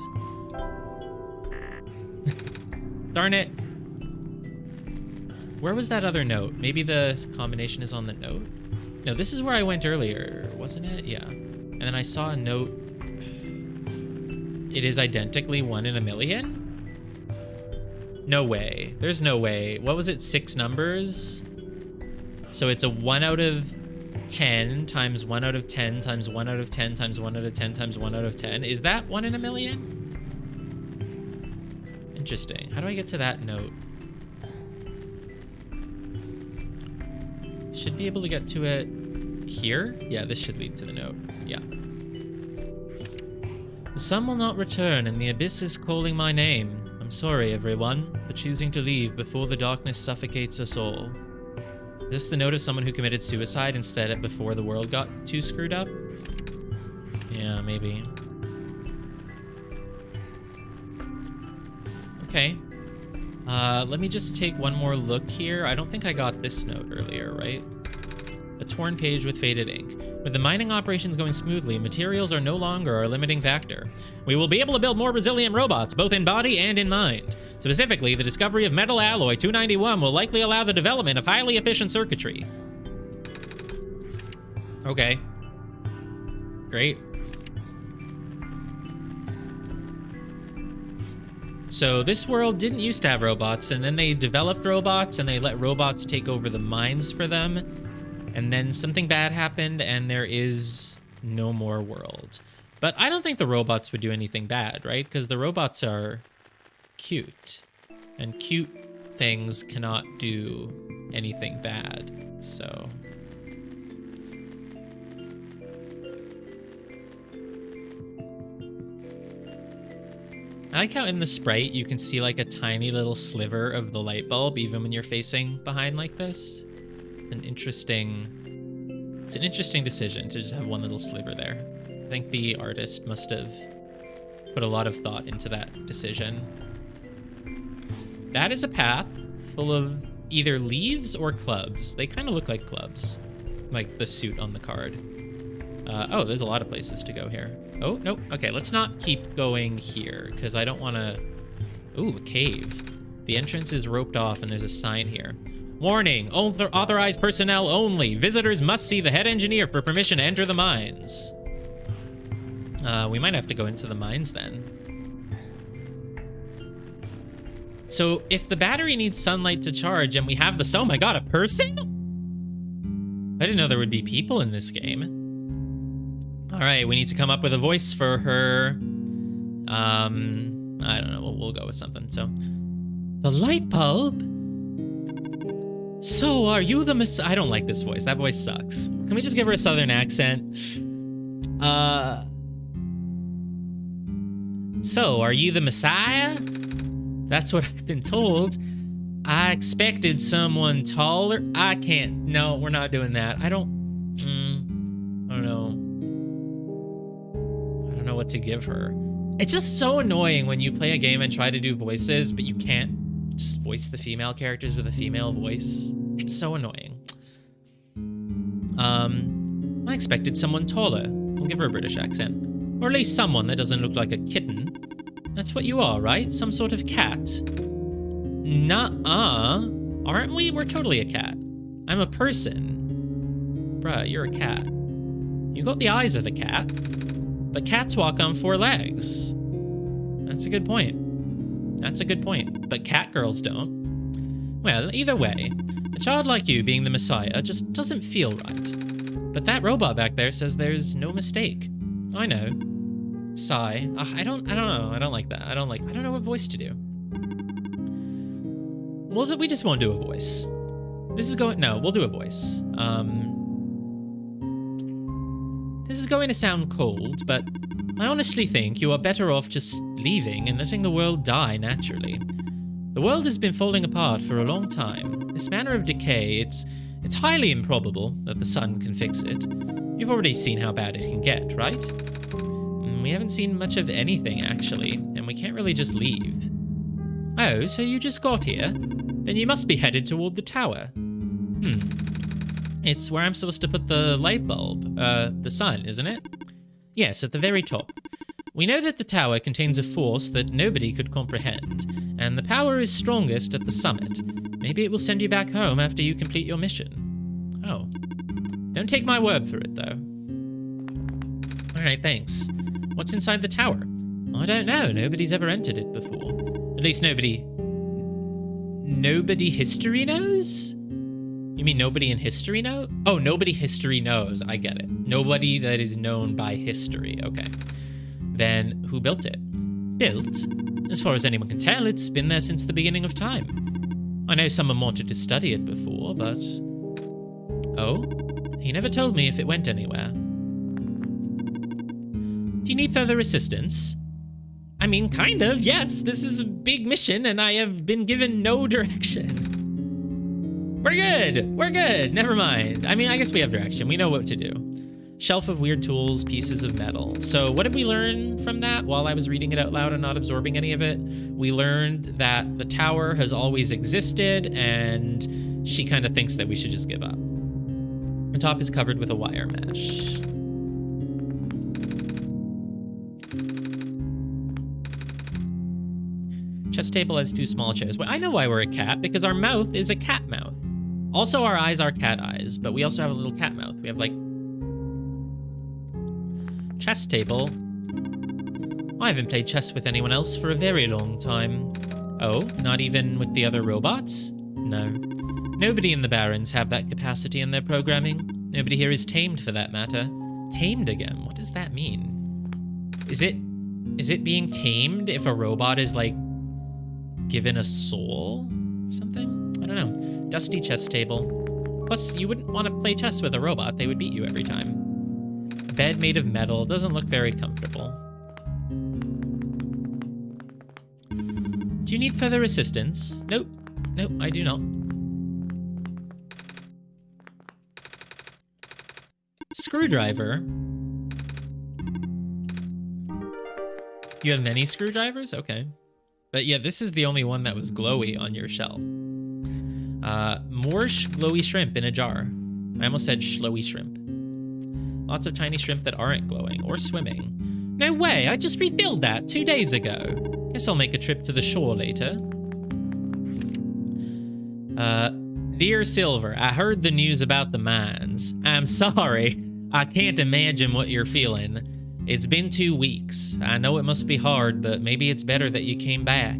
Darn it. Where was that other note? Maybe the combination is on the note? No, this is where I went earlier, wasn't it? Yeah. And then I saw a note. It is identically 1 in a million? No way. There's no way. What was it? 6 numbers? So it's a 1 out of 10 times 1 out of 10 times 1 out of 10 times 1 out of 10 times 1 out of 10. Is that 1 in a million? Interesting. How do I get to that note? Should be able to get to it here? Yeah, this should lead to the note. Yeah. The sun will not return, and the abyss is calling my name. I'm sorry, everyone, for choosing to leave before the darkness suffocates us all. Is this the note of someone who committed suicide instead before the world got too screwed up? Yeah, maybe. Okay. Let me just take one more look here. I don't think I got this note earlier, right? A torn page with faded ink. With the mining operations going smoothly, materials are no longer our limiting factor. We will be able to build more resilient robots, both in body and in mind. Specifically, the discovery of metal alloy 291 will likely allow the development of highly efficient circuitry. Okay. Great. So this world didn't used to have robots, and then they developed robots, and they let robots take over the mines for them. And then something bad happened, and there is no more world. But I don't think the robots would do anything bad, right? Because the robots are cute. And cute things cannot do anything bad. So... I like how in the sprite you can see like a tiny little sliver of the light bulb even when you're facing behind like this. It's an interesting decision to just have one little sliver there. I think the artist must have put a lot of thought into that decision. That is a path full of either leaves or clubs. They kind of look like clubs, like the suit on the card. Oh, there's a lot of places to go here. Oh, nope. Okay, let's not keep going here, because I don't want to... Ooh, a cave. The entrance is roped off, and there's a sign here. Warning, authorized personnel only. Visitors must see the head engineer for permission to enter the mines. We might have to go into the mines, then. So, if the battery needs sunlight to charge, and we have the... Oh my god, a person? I didn't know there would be people in this game. All right, we need to come up with a voice for her. I don't know. We'll go with something. So, the light bulb. So, are you the Messiah? I don't like this voice. That voice sucks. Can we just give her a southern accent? So, are you the Messiah? That's what I've been told. I expected someone taller. I can't. No, we're not doing that. I don't know. I don't know what to give her. It's just so annoying when you play a game and try to do voices, but you can't just voice the female characters with a female voice. It's so annoying. I expected someone taller. We'll give her a British accent. Or at least someone that doesn't look like a kitten. That's what you are, right? Some sort of cat. Nuh-uh. Aren't we? We're totally a cat. I'm a person. Bruh, you're a cat. You got the eyes of a cat, but cats walk on 4 legs. That's a good point. That's a good point. But cat girls don't. Well, either way, a child like you being the Messiah just doesn't feel right. But that robot back there says there's no mistake. I know. Sigh. I don't know. I don't like that. I don't know what voice to do. Well, we just won't do a voice. No, we'll do a voice. This is going to sound cold, but I honestly think you are better off just leaving and letting the world die naturally. The world has been falling apart for a long time. This manner of decay, it's highly improbable that the sun can fix it. You've already seen how bad it can get, right? We haven't seen much of anything, actually, and we can't really just leave. Oh, so you just got here? Then you must be headed toward the tower. It's where I'm supposed to put the light bulb, the sun, isn't it? Yes, at the very top. We know that the tower contains a force that nobody could comprehend, and the power is strongest at the summit. Maybe it will send you back home after you complete your mission. Oh. Don't take my word for it, though. Alright, thanks. What's inside the tower? I don't know. Nobody's ever entered it before. At least nobody history knows? You mean nobody in history knows? Oh, nobody history knows. I get it. Nobody that is known by history. Okay. Then who built it? Built? As far as anyone can tell, it's been there since the beginning of time. I know someone wanted to study it before, but... Oh? He never told me if it went anywhere. Do you need further assistance? I mean, kind of, yes. This is a big mission, and I have been given no direction. We're good! We're good! Never mind. I mean, I guess we have direction. We know what to do. Shelf of weird tools, pieces of metal. So what did we learn from that while I was reading it out loud and not absorbing any of it? We learned that the tower has always existed, and she kind of thinks that we should just give up. The top is covered with a wire mesh. Chest table has 2 small chairs. Well, I know why we're a cat, because our mouth is a cat mouth. Also, our eyes are cat eyes, but we also have a little cat mouth. We have, like... Chess table. I haven't played chess with anyone else for a very long time. Oh, not even with the other robots? No. Nobody in the Barrens have that capacity in their programming. Nobody here is tamed, for that matter. Tamed again? What does that mean? Is it being tamed if a robot is, like, given a soul or something? I don't know. Dusty chess table. Plus, you wouldn't want to play chess with a robot. They would beat you every time. A bed made of metal. Doesn't look very comfortable. Do you need further assistance? Nope. Nope, I do not. Screwdriver. You have many screwdrivers? Okay. But yeah, this is the only one that was glowy on your shelf. More glowy shrimp in a jar. I almost said shlowy shrimp. Lots of tiny shrimp that aren't glowing or swimming. No way, I just refilled that 2 days ago. Guess I'll make a trip to the shore later. Dear Silver, I heard the news about the mines. I'm sorry. I can't imagine what you're feeling. It's been 2 weeks. I know it must be hard, but maybe it's better that you came back.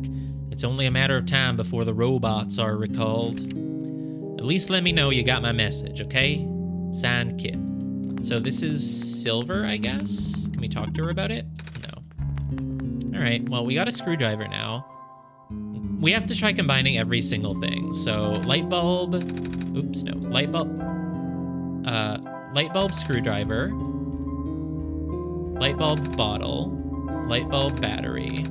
It's only a matter of time before the robots are recalled. At least let me know you got my message, okay? Signed, Kit. So this is Silver, I guess? Can we talk to her about it? No. Alright, well, we got a screwdriver now. we have to try combining every single thing. So light bulb, oops, no, light bulb, screwdriver, light bulb bottle, light bulb battery,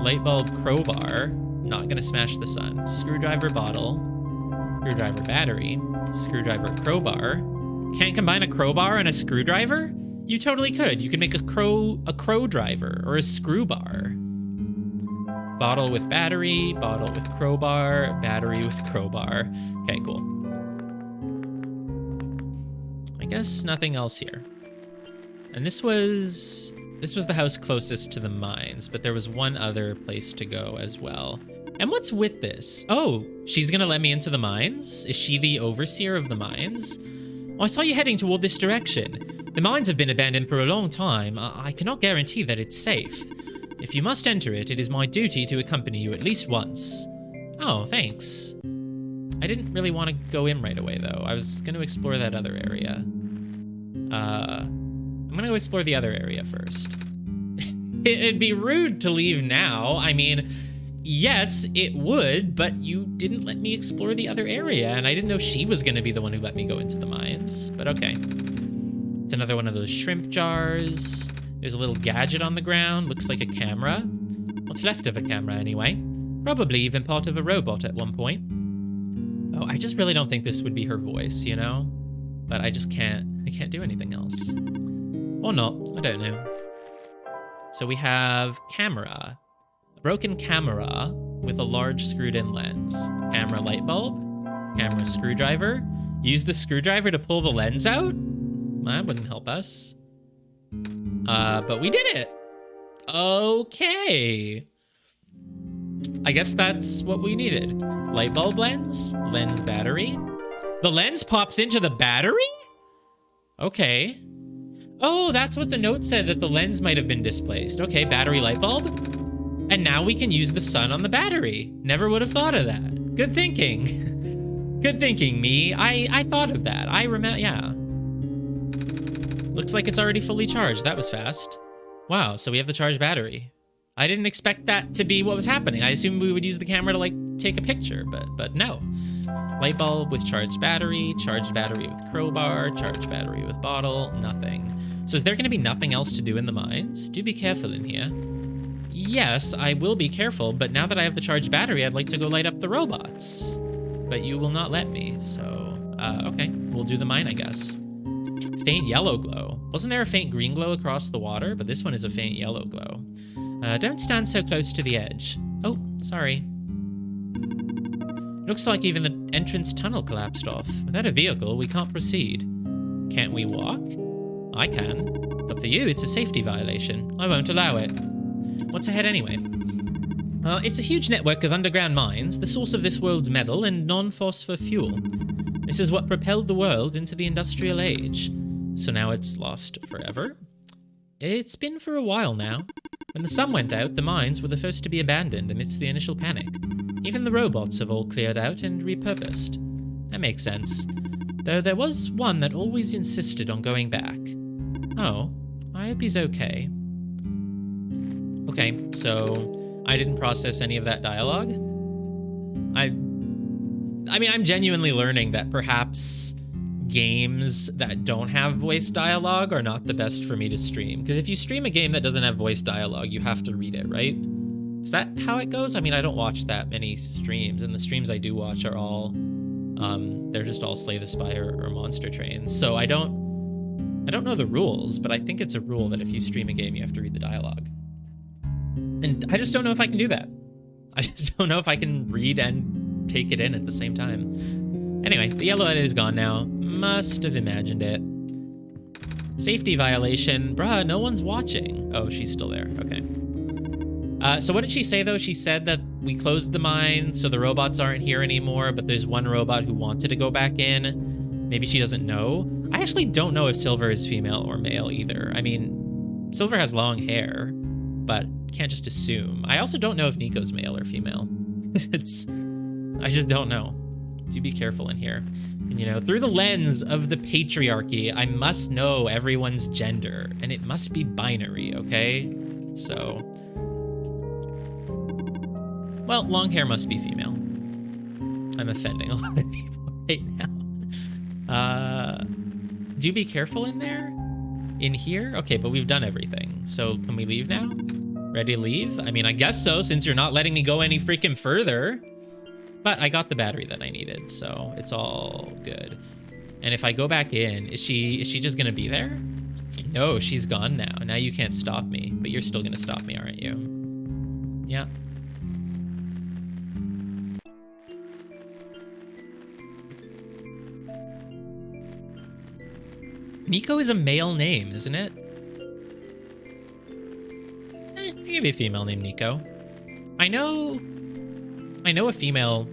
light bulb crowbar, not gonna smash the sun, screwdriver bottle, screwdriver battery, screwdriver crowbar. Can't combine a crowbar and a screwdriver? You totally could. You could make a crow driver or a screw bar. Bottle with battery, bottle with crowbar, battery with crowbar. Okay, cool. I guess nothing else here. And this was the house closest to the mines, but there was one other place to go as well. And what's with this? Oh, she's gonna let me into the mines? Is she the overseer of the mines? Oh, I saw you heading toward this direction. The mines have been abandoned for a long time. I cannot guarantee that it's safe. If you must enter it, it is my duty to accompany you at least once. Oh, thanks. I didn't really want to go in right away, though. I was going to explore that other area. I'm going to go explore the other area first. It'd be rude to leave now. I mean, yes, it would, but you didn't let me explore the other area, and I didn't know she was going to be the one who let me go into the mines. But okay. It's another one of those shrimp jars. There's a little gadget on the ground. Looks like a camera. What's left of a camera, anyway. Probably even part of a robot at one point. Oh, I just really don't think this would be her voice, you know? But I just can't. I can't do anything else. Or not. I don't know. So we have camera. A broken camera with a large screwed-in lens. Camera light bulb. Camera screwdriver. Use the screwdriver to pull the lens out? That wouldn't help us. But we did it. Okay. I guess that's what we needed. Light bulb lens, lens battery. The lens pops into the battery? Okay. Oh, that's what the note said, that the lens might have been displaced. Okay, battery light bulb. And now we can use the sun on the battery. Never would have thought of that. Good thinking. Good thinking, me. I thought of that. I remember, yeah. Looks like it's already fully charged. That was fast. Wow, so we have the charged battery. I didn't expect that to be what was happening. I assumed we would use the camera to, like, take a picture, but no. Light bulb with charged battery with crowbar, charged battery with bottle, nothing. So is there going to be nothing else to do in the mines? Do be careful in here. Yes, I will be careful, but now that I have the charged battery, I'd like to go light up the robots. But you will not let me, so, okay. We'll do the mine, I guess. Faint yellow glow. Wasn't there a faint green glow across the water? But this one is a faint yellow glow. Don't stand so close to the edge. Oh, sorry. Looks like even the entrance tunnel collapsed off. Without a vehicle, we can't proceed. Can't we walk? I can. But for you, it's a safety violation. I won't allow it. What's ahead anyway? It's a huge network of underground mines, the source of this world's metal and non-phosphor fuel. This is what propelled the world into the industrial age. So now it's lost forever? It's been for a while now. When the sun went out, the mines were the first to be abandoned amidst the initial panic. Even the robots have all cleared out and repurposed. That makes sense. Though there was one that always insisted on going back. Oh, I hope he's okay. Okay, so I didn't process any of that dialogue. I mean, I'm genuinely learning that perhaps games that don't have voice dialogue are not the best for me to stream. Because if you stream a game that doesn't have voice dialogue, you have to read it, right? Is that how it goes? I mean, I don't watch that many streams, and the streams I do watch are all, they're just all Slay the Spire or Monster Train. So I don't know the rules, but I think it's a rule that if you stream a game, you have to read the dialogue. And I just don't know if I can do that. I just don't know if I can read and take it in at the same time. Anyway, the yellow light is gone now. Must have imagined it. Safety violation. Bruh, no one's watching. Oh, she's still there. Okay. So what did she say, though? She said that we closed the mine, so the robots aren't here anymore, but there's one robot who wanted to go back in. Maybe she doesn't know. I actually don't know if Silver is female or male either. I mean, Silver has long hair, but can't just assume. I also don't know if Nico's male or female. I just don't know. Do be careful in here. And, you know, through the lens of the patriarchy, I must know everyone's gender, and it must be binary, okay? So, Well, long hair must be female. I'm offending a lot of people right now. Do be careful in there? In here? Okay, but we've done everything. So can we leave now? Ready to leave? I mean, I guess so, since you're not letting me go any freaking further. But I got the battery that I needed, so it's all good. And if I go back in, is she just gonna be there? No, she's gone now. Now you can't stop me, but you're still gonna stop me, aren't you? Yeah. Nico is a male name, isn't it? It could be a female named Nico. I know a female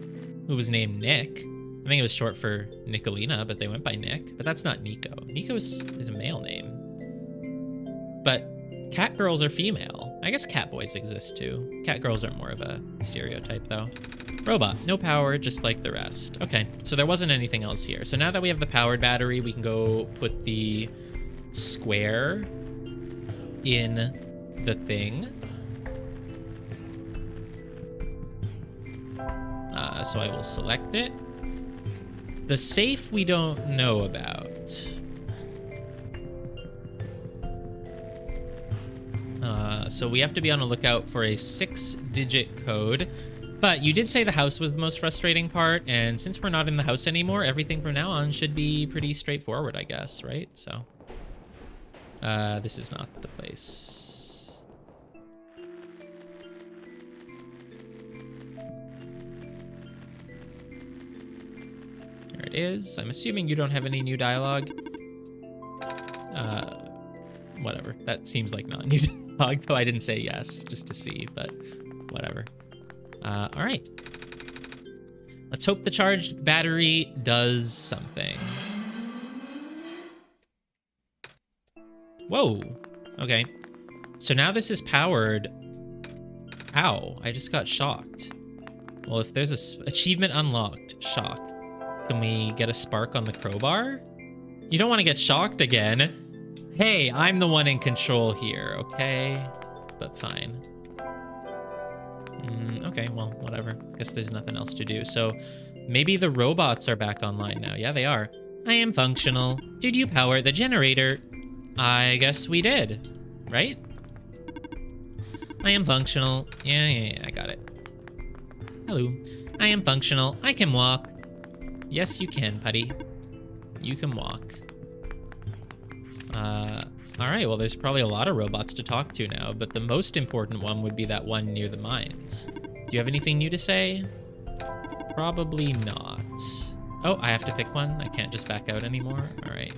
who was named Nick. I think it was short for Nicolina, but they went by Nick. But that's not Nico. Nico is a male name. But cat girls are female. I guess cat boys exist too. Cat girls are more of a stereotype though. Robot, no power, just like the rest. Okay, so there wasn't anything else here. So now that we have the powered battery, we can go put the square in the thing. So I will select it. The safe we don't know about. So we have to be on the lookout for a 6-digit code. But you did say the house was the most frustrating part, and since we're not in the house anymore, everything from now on should be pretty straightforward, I guess, right? So, this is not the place. There it is. I'm assuming you don't have any new dialogue. Whatever. That seems like not new dialogue, though I didn't say yes, just to see, but whatever. All right. Let's hope the charged battery does something. Whoa. Okay. So now this is powered. Ow, I just got shocked. Well, if there's a achievement unlocked, shock. Can we get a spark on the crowbar? You don't want to get shocked again. Hey, I'm the one in control here, okay? But fine. Okay, well, whatever. Guess there's nothing else to do. So maybe the robots are back online now. Yeah, they are. I am functional. Did you power the generator? I guess we did, right? I am functional. Yeah, I got it. Hello. I am functional. I can walk. Yes, you can, Putty. You can walk. All right, well, there's probably a lot of robots to talk to now, but the most important one would be that one near the mines. Do you have anything new to say? Probably not. Oh, I have to pick one? I can't just back out anymore? All right,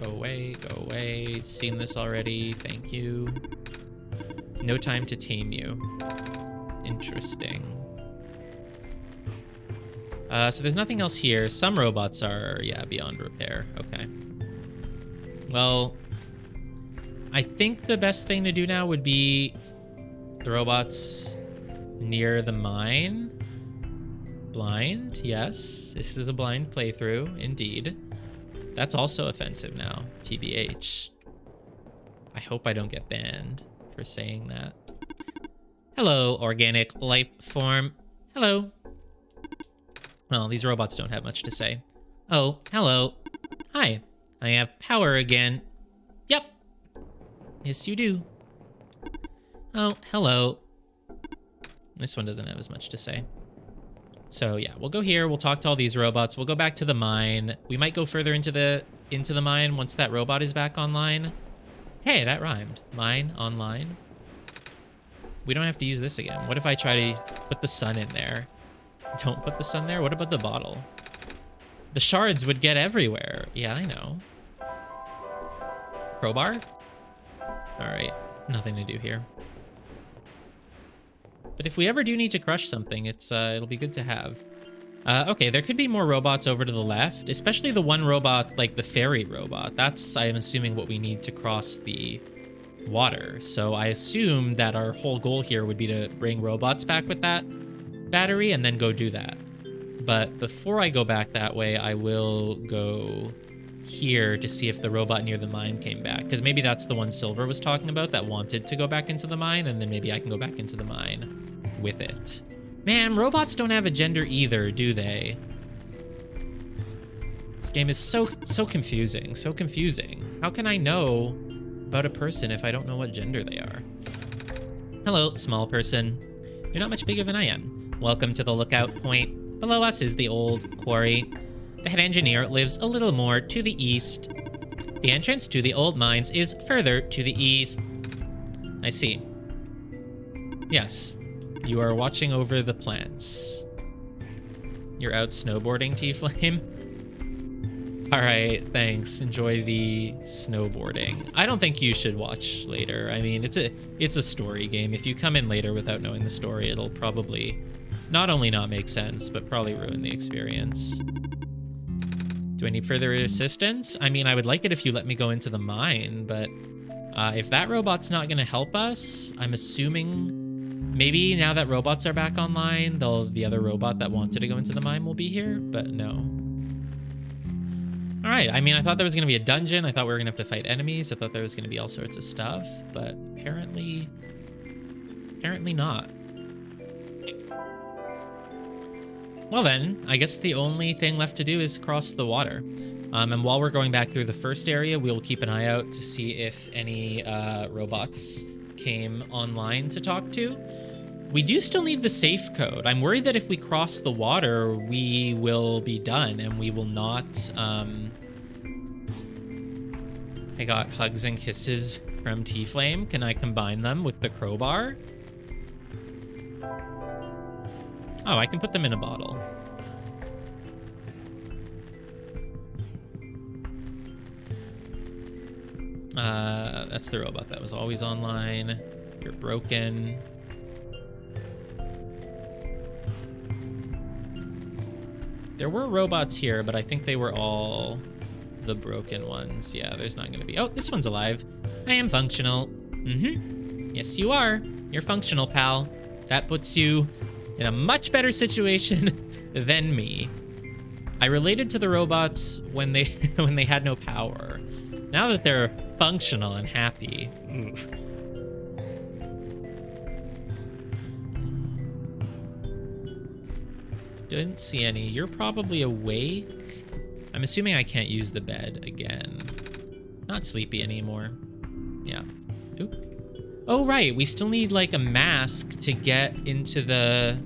go away, go away. Seen this already, thank you. No time to tame you. Interesting. So there's nothing else here. Some robots are, yeah, beyond repair. Okay. Well, I think the best thing to do now would be the robots near the mine. Blind, yes. This is a blind playthrough, indeed. That's also offensive now, TBH. I hope I don't get banned for saying that. Hello, organic life form. Hello. Well, these robots don't have much to say. Oh, hello. Hi. I have power again. Yep. Yes, you do. Oh, hello. This one doesn't have as much to say. So yeah, we'll go here. We'll talk to all these robots. We'll go back to the mine. We might go further into the mine once that robot is back online. Hey, that rhymed. Mine online. We don't have to use this again. What if I try to put the sun in there? Don't put the sun there. What about the bottle? The shards would get everywhere. Yeah, I know. Crowbar? All right, nothing to do here. But if we ever do need to crush something, it'll be good to have. Okay, there could be more robots over to the left, especially the one robot, like the ferry robot. That's, I'm assuming, what we need to cross the water. So I assume that our whole goal here would be to bring robots back with that battery and then go do that. But before I go back that way, I will go here to see if the robot near the mine came back, because maybe that's the one Silver was talking about that wanted to go back into the mine, and then maybe I can go back into the mine with it. Man, robots don't have a gender either, do they? This game is so confusing, so confusing. How can I know about a person if I don't know what gender they are? Hello, small person. You're not much bigger than I am. Welcome to the lookout point. Below us is the old quarry. The head engineer lives a little more to the east. The entrance to the old mines is further to the east. I see. Yes, you are watching over the plants. You're out snowboarding, T-Flame? All right, thanks. Enjoy the snowboarding. I don't think you should watch later. I mean, it's a story game. If you come in later without knowing the story, it'll probably not only not make sense, but probably ruin the experience. Do I need further assistance? I mean, I would like it if you let me go into the mine, but if that robot's not going to help us, I'm assuming maybe now that robots are back online, the other robot that wanted to go into the mine will be here, but no. All right, I mean, I thought there was going to be a dungeon. I thought we were going to have to fight enemies. I thought there was going to be all sorts of stuff, but apparently not. Well then, I guess the only thing left to do is cross the water. And while we're going back through the first area, we'll keep an eye out to see if any robots came online to talk to. We do still need the safe code. I'm worried that if we cross the water, we will be done and we will not... I got hugs and kisses from T-Flame. Can I combine them with the crowbar? Oh, I can put them in a bottle. That's the robot that was always online. You're broken. There were robots here, but I think they were all the broken ones. Yeah, there's not going to be... Oh, this one's alive. I am functional. Mm-hmm. Yes, you are. You're functional, pal. That puts you in a much better situation than me. I related to the robots when they had no power. Now that they're functional and happy. Oof. Didn't see any. You're probably awake. I'm assuming I can't use the bed again. Not sleepy anymore. Yeah. Oop. Oh, right. We still need, like, a mask to get into the...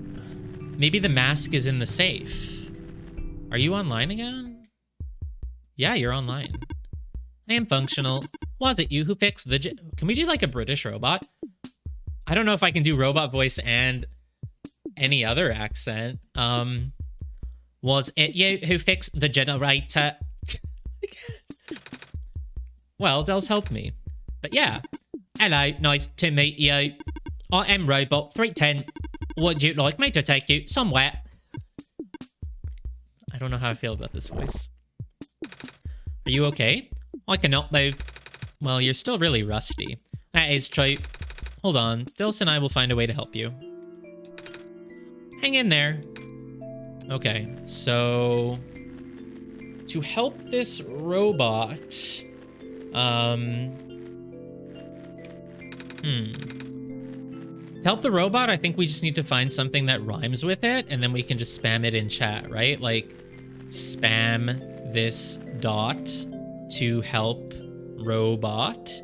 Maybe the mask is in the safe. Are you online again? Yeah, you're online. I am functional. Was it you who fixed the... Can we do, like, a British robot? I don't know if I can do robot voice and any other accent. Was it you who fixed the generator? Well, Dell's helped me. But yeah. Hello, nice to meet you. I am Robot 310. Would you like me to take you somewhere? I don't know how I feel about this voice. Are you okay? I cannot move. Well, you're still really rusty. That is true. Hold on. Dills and I will find a way to help you. Hang in there. Okay, so... To help this robot... To help the robot, I think we just need to find something that rhymes with it, and then we can just spam it in chat, right? Like, spam this dot to help robot.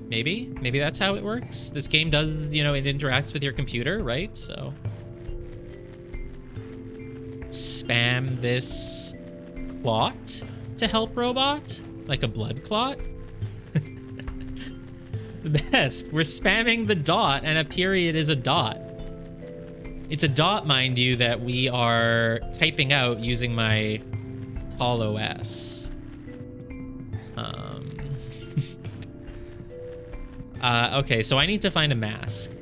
Maybe that's how it works. This game does, you know, it interacts with your computer, right? So spam this clot to help robot, like a blood clot. It's the best. We're spamming the dot, and a period is a dot. It's a dot, mind you, that we are typing out using my tall OS. Okay, so I need to find a mask.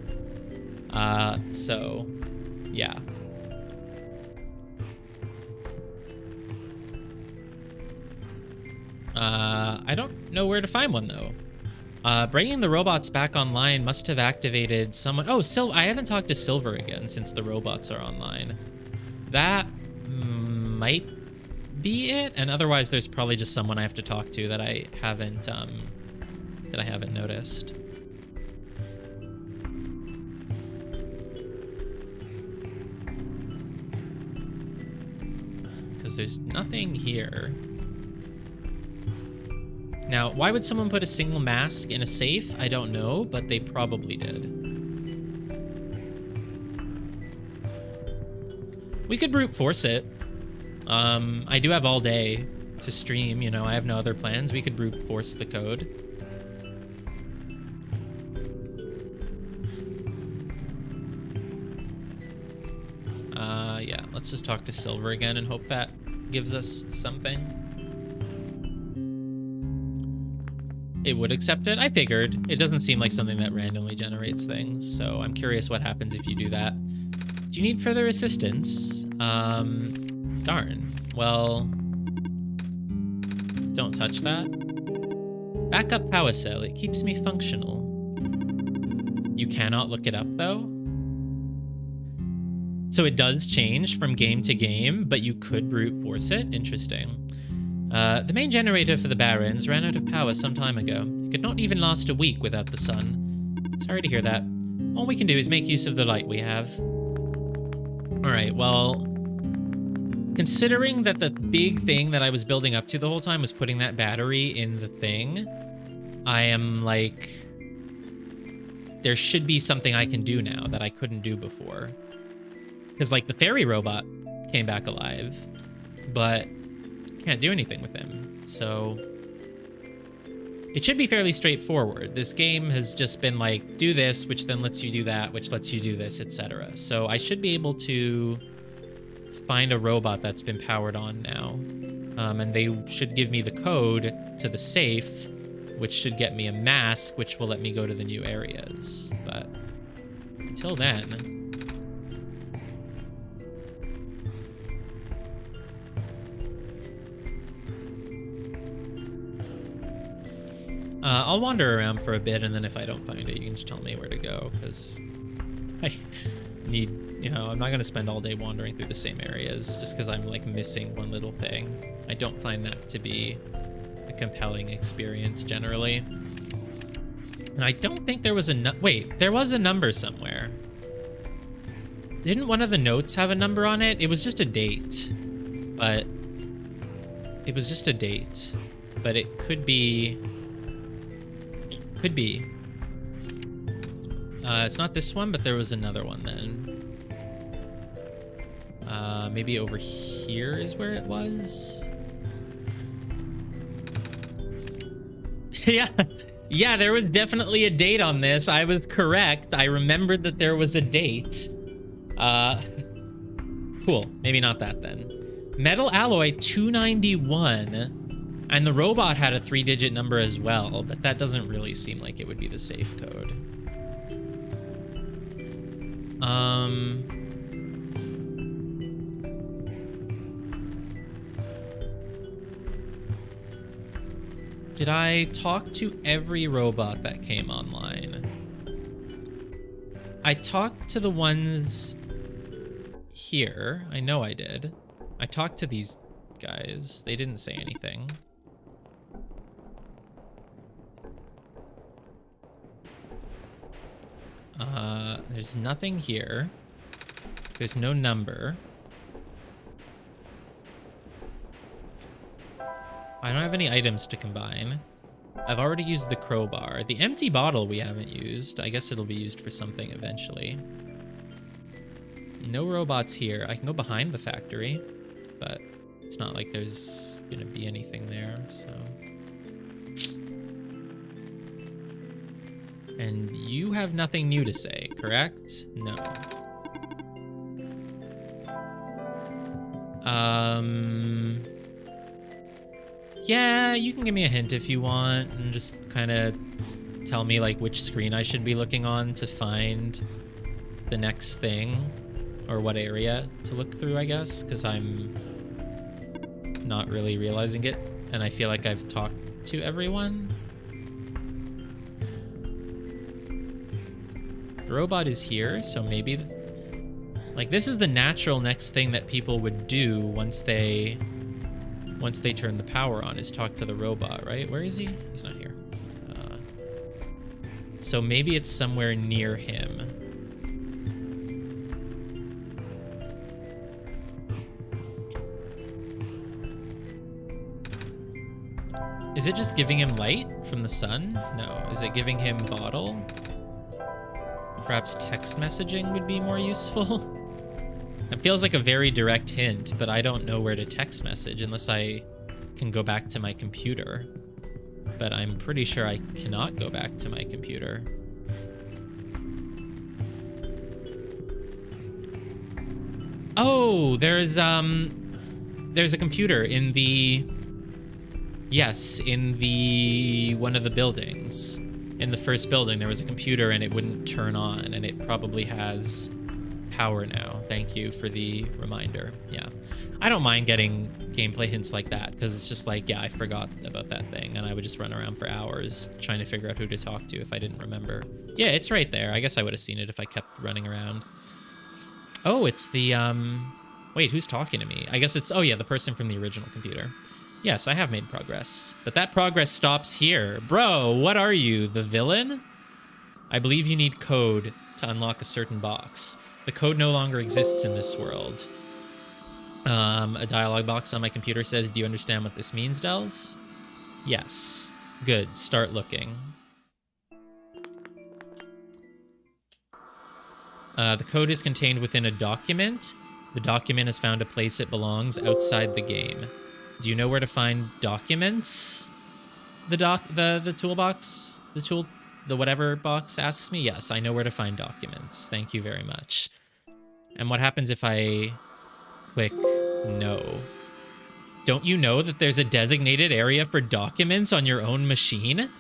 So, yeah. I don't know where to find one, though. Bringing the robots back online must have activated someone... Oh, I haven't talked to Silver again since the robots are online. That might be it, and otherwise there's probably just someone I have to talk to that I haven't noticed. because there's nothing here. Now, why would someone put a single mask in a safe? I don't know, but they probably did. We could brute force it. I do have all day to stream, you know, I have no other plans. We could brute force the code. Yeah, let's just talk to Silver again and hope that gives us something. It would accept it. I figured. It doesn't seem like something that randomly generates things, so I'm curious what happens if you do that. Do you need further assistance? Darn. Well, don't touch that. Backup power cell. It keeps me functional. You cannot look it up, though? So it does change from game to game, but you could brute force it? Interesting. The main generator for the Barrens ran out of power some time ago. It could not even last a week without the sun. Sorry to hear that. All we can do is make use of the light we have. Alright, well, considering that the big thing that I was building up to the whole time was putting that battery in the thing, I am like, there should be something I can do now that I couldn't do before. Because, like, the fairy robot came back alive, but can't do anything with him. So it should be fairly straightforward. This game has just been like, do this, which then lets you do that, which lets you do this, etc. So I should be able to find a robot that's been powered on now. And they should give me the code to the safe, which should get me a mask, which will let me go to the new areas. But until then... I'll wander around for a bit, and then if I don't find it, you can just tell me where to go, because I need, you know, I'm not going to spend all day wandering through the same areas just because I'm, like, missing one little thing. I don't find that to be a compelling experience, generally. And I don't think there was a... Wait, there was a number somewhere. Didn't one of the notes have a number on it? It was just a date. But... It was just a date. But it could be... Could be. It's not this one, but there was another one then. Maybe over here is where it was? Yeah. Yeah, there was definitely a date on this. I was correct. I remembered that there was a date. Cool. Maybe not that then. Metal alloy 291. And the robot had a 3-digit number as well, but that doesn't really seem like it would be the safe code. Did I talk to every robot that came online? I talked to the ones here. I know I did. I talked to these guys. They didn't say anything. There's nothing here. There's no number. I don't have any items to combine. I've already used the crowbar. The empty bottle we haven't used. I guess it'll be used for something eventually. No robots here. I can go behind the factory, but it's not like there's gonna be anything there, so... And you have nothing new to say, correct? No. Yeah, you can give me a hint if you want, and just kind of tell me, like, which screen I should be looking on to find the next thing, or what area to look through, I guess, because I'm not really realizing it, and I feel like I've talked to everyone. The robot is here, so maybe... Like, this is the natural next thing that people would do once they turn the power on, is talk to the robot, right? Where is he? He's not here. So maybe it's somewhere near him. Is it just giving him light from the sun? No. Is it giving him bottle? Perhaps text messaging would be more useful? It feels like a very direct hint, but I don't know where to text message unless I can go back to my computer. But I'm pretty sure I cannot go back to my computer. Oh, there's a computer in the... Yes, in the... one of the buildings. In the first building, there was a computer and it wouldn't turn on, and it probably has power now. Thank you for the reminder. Yeah. I don't mind getting gameplay hints like that, because it's just like, yeah, I forgot about that thing, and I would just run around for hours trying to figure out who to talk to if I didn't remember. Yeah, it's right there. I guess I would have seen it if I kept running around. Oh, it's the, wait, who's talking to me? I guess it's, oh yeah, the person from the original computer. Yes, I have made progress, but that progress stops here. Bro, what are you, the villain? I believe you need code to unlock a certain box. The code no longer exists in this world. A dialogue box on my computer says, do you understand what this means, Dells? Yes. Good, start looking. The code is contained within a document. The document has found a place it belongs outside the game. Do you know where to find documents? The toolbox? The whatever box asks me? Yes, I know where to find documents. Thank you very much. And what happens if I click no? Don't you know that there's a designated area for documents on your own machine?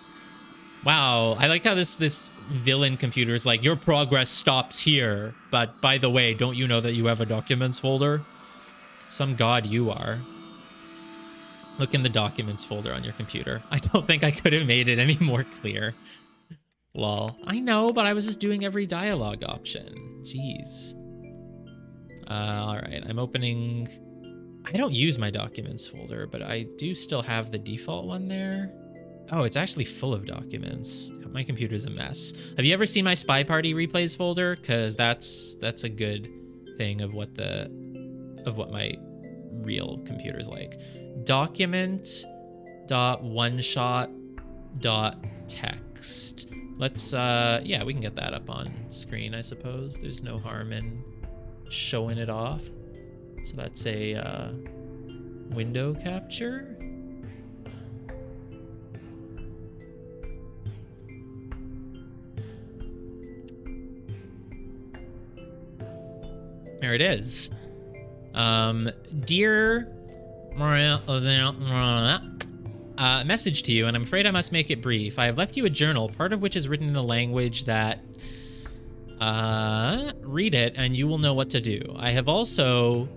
Wow, I like how this villain computer is like, your progress stops here. But by the way, don't you know that you have a documents folder? Some god you are. Look in the documents folder on your computer. I don't think I could have made it any more clear. Lol. I know, but I was just doing every dialogue option. Jeez. Alright, I'm opening... I don't use my documents folder, but I do still have the default one there. Oh, it's actually full of documents. My computer's a mess. Have you ever seen my Spy Party replays folder? Because that's a good thing of what my real computer's like. Document.oneshot.text. Let's yeah, we can get that up on screen, I suppose. There's no harm in showing it off. So that's a window capture. There it is. Dear message to you, and I'm afraid I must make it brief. I have left you a journal, part of which is written in a language that read it and you will know what to do. I have also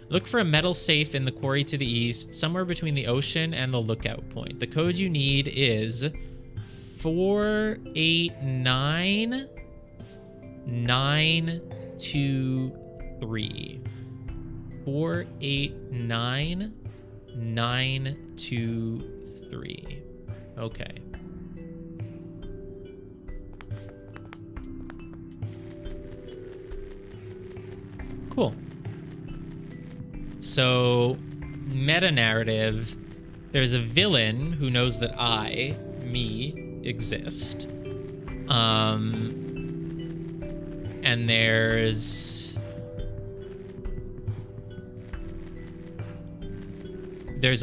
look for a metal safe in the quarry to the east, somewhere between the ocean and the lookout point. The code you need is 489923. 489923. Okay. Cool. So, meta narrative. There's a villain who knows that me, exist. And there's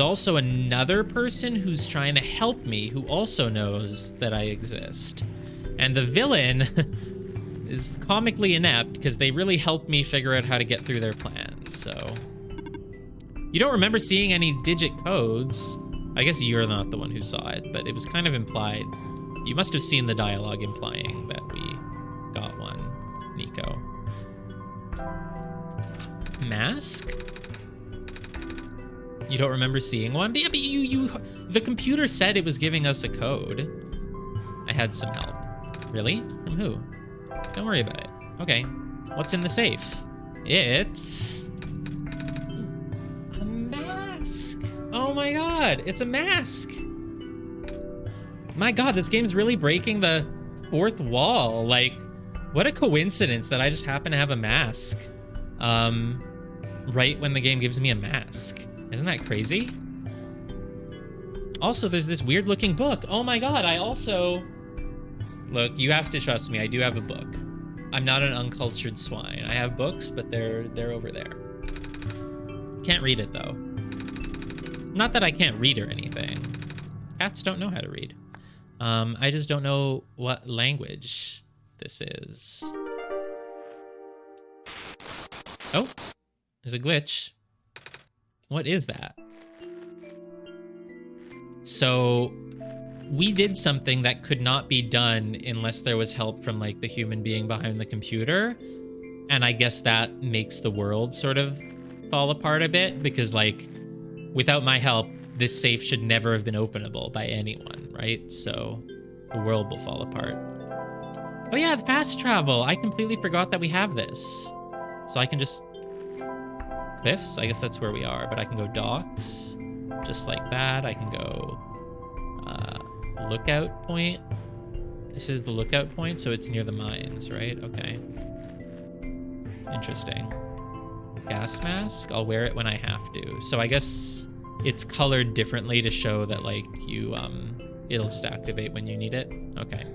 also another person who's trying to help me who also knows that I exist. And the villain is comically inept because they really helped me figure out how to get through their plans, so... You don't remember seeing any digit codes. I guess you're not the one who saw it, but it was kind of implied. You must have seen the dialogue implying that we got one, Nico. Mask? You don't remember seeing one? But yeah, but the computer said it was giving us a code. I had some help. Really? From who? Don't worry about it. Okay. What's in the safe? It's... a mask. Oh my god, it's a mask. My god, this game's really breaking the fourth wall. Like, what a coincidence that I just happen to have a mask. Right when the game gives me a mask. Isn't that crazy? Also, there's this weird looking book. Oh my god, I also... Look, you have to trust me, I do have a book. I'm not an uncultured swine. I have books, but they're over there. Can't read it, though. Not that I can't read or anything. Cats don't know how to read. I just don't know what language this is. Oh, there's a glitch. What is that? So we did something that could not be done unless there was help from like the human being behind the computer. And I guess that makes the world sort of fall apart a bit because like without my help, this safe should never have been openable by anyone, right? So the world will fall apart. Oh yeah, fast travel. I completely forgot that we have this. So I can just... Cliffs? I guess that's where we are, but I can go docks. Just like that. I can go lookout point. This is the lookout point, so it's near the mines, right? Okay. Interesting. Gas mask? I'll wear it when I have to. So I guess it's colored differently to show that like you it'll just activate when you need it. Okay.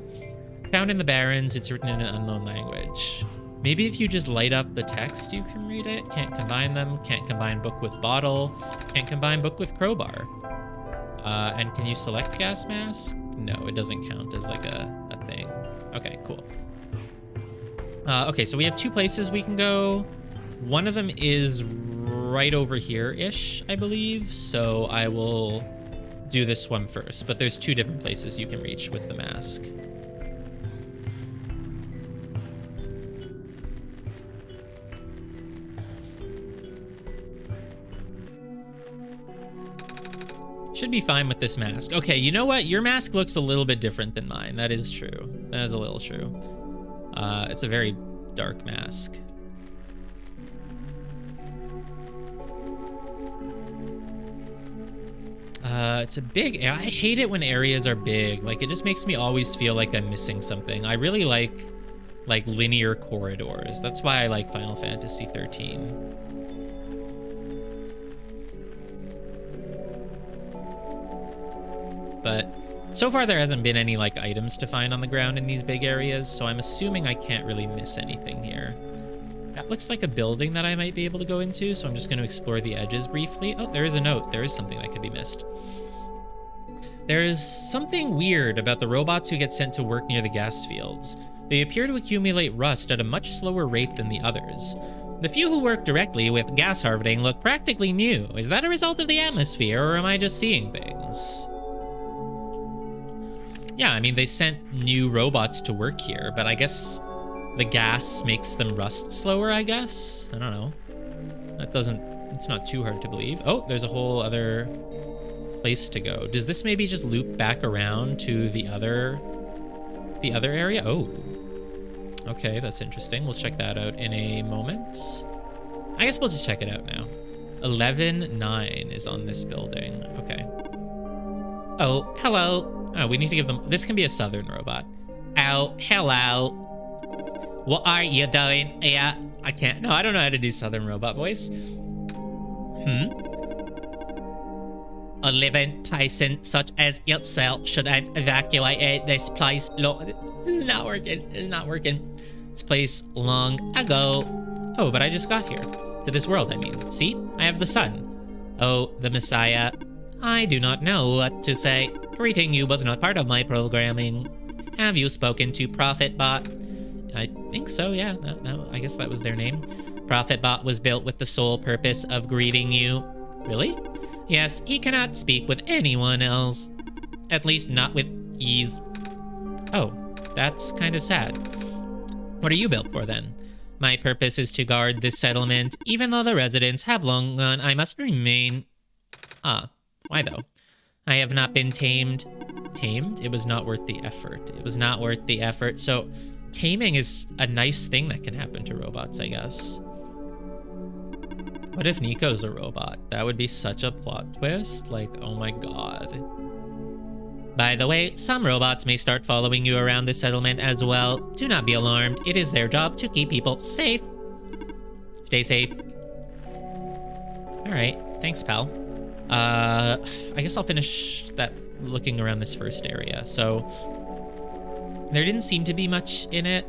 Found in the Barrens, it's written in an unknown language. Maybe if you just light up the text, you can read it. Can't combine them. Can't combine book with bottle. Can't combine book with crowbar. And can you select gas mask? No, it doesn't count as like a thing. Okay, cool. Okay, so we have two places we can go. One of them is right over here-ish, I believe. So I will do this one first. But there's two different places you can reach with the mask. Should be fine with this mask. Okay, you know what? Your mask looks a little bit different than mine. That is true. That is a little true. It's a very dark mask. It's a big... I hate it when areas are big. Like, it just makes me always feel like I'm missing something. I really like linear corridors. That's why I like Final Fantasy 13. But so far there hasn't been any like items to find on the ground in these big areas, so I'm assuming I can't really miss anything here. That looks like a building that I might be able to go into, so I'm just going to explore the edges briefly. Oh, there is a note. There is something that could be missed. There is something weird about the robots who get sent to work near the gas fields. They appear to accumulate rust at a much slower rate than the others. The few who work directly with gas harvesting look practically new. Is that a result of the atmosphere, or am I just seeing things? Yeah, I mean, they sent new robots to work here, but I guess the gas makes them rust slower, I guess? I don't know. That doesn't... It's not too hard to believe. Oh, there's a whole other place to go. Does this maybe just loop back around to the other area? Oh. Okay, that's interesting. We'll check that out in a moment. I guess we'll just check it out now. 11-9 is on this building. Okay. Oh, hello. Oh, we need to give them... This can be a southern robot. Oh, hello. What are you doing? Yeah, I can't... No, I don't know how to do southern robot voice. A living person such as yourself should have evacuated this place. Look, this is not working. This is not working. This place long ago. Oh, but I just got here. To this world, I mean. See? I have the sun. Oh, the Messiah. I do not know what to say. Greeting you was not part of my programming. Have you spoken to ProfitBot? I think so, yeah. I guess that was their name. ProfitBot was built with the sole purpose of greeting you. Really? Yes, he cannot speak with anyone else. At least not with ease. Oh, that's kind of sad. What are you built for then? My purpose is to guard this settlement. Even though the residents have long gone, I must remain... Ah. Why though? I have not been tamed. Tamed? It was not worth the effort. It was not worth the effort. So taming is a nice thing that can happen to robots, I guess. What if Nico's a robot? That would be such a plot twist. Like, oh my god. By the way, some robots may start following you around the settlement as well. Do not be alarmed. It is their job to keep people safe. Stay safe. All right. Thanks, pal. I guess I'll finish that looking around this first area. So there didn't seem to be much in it.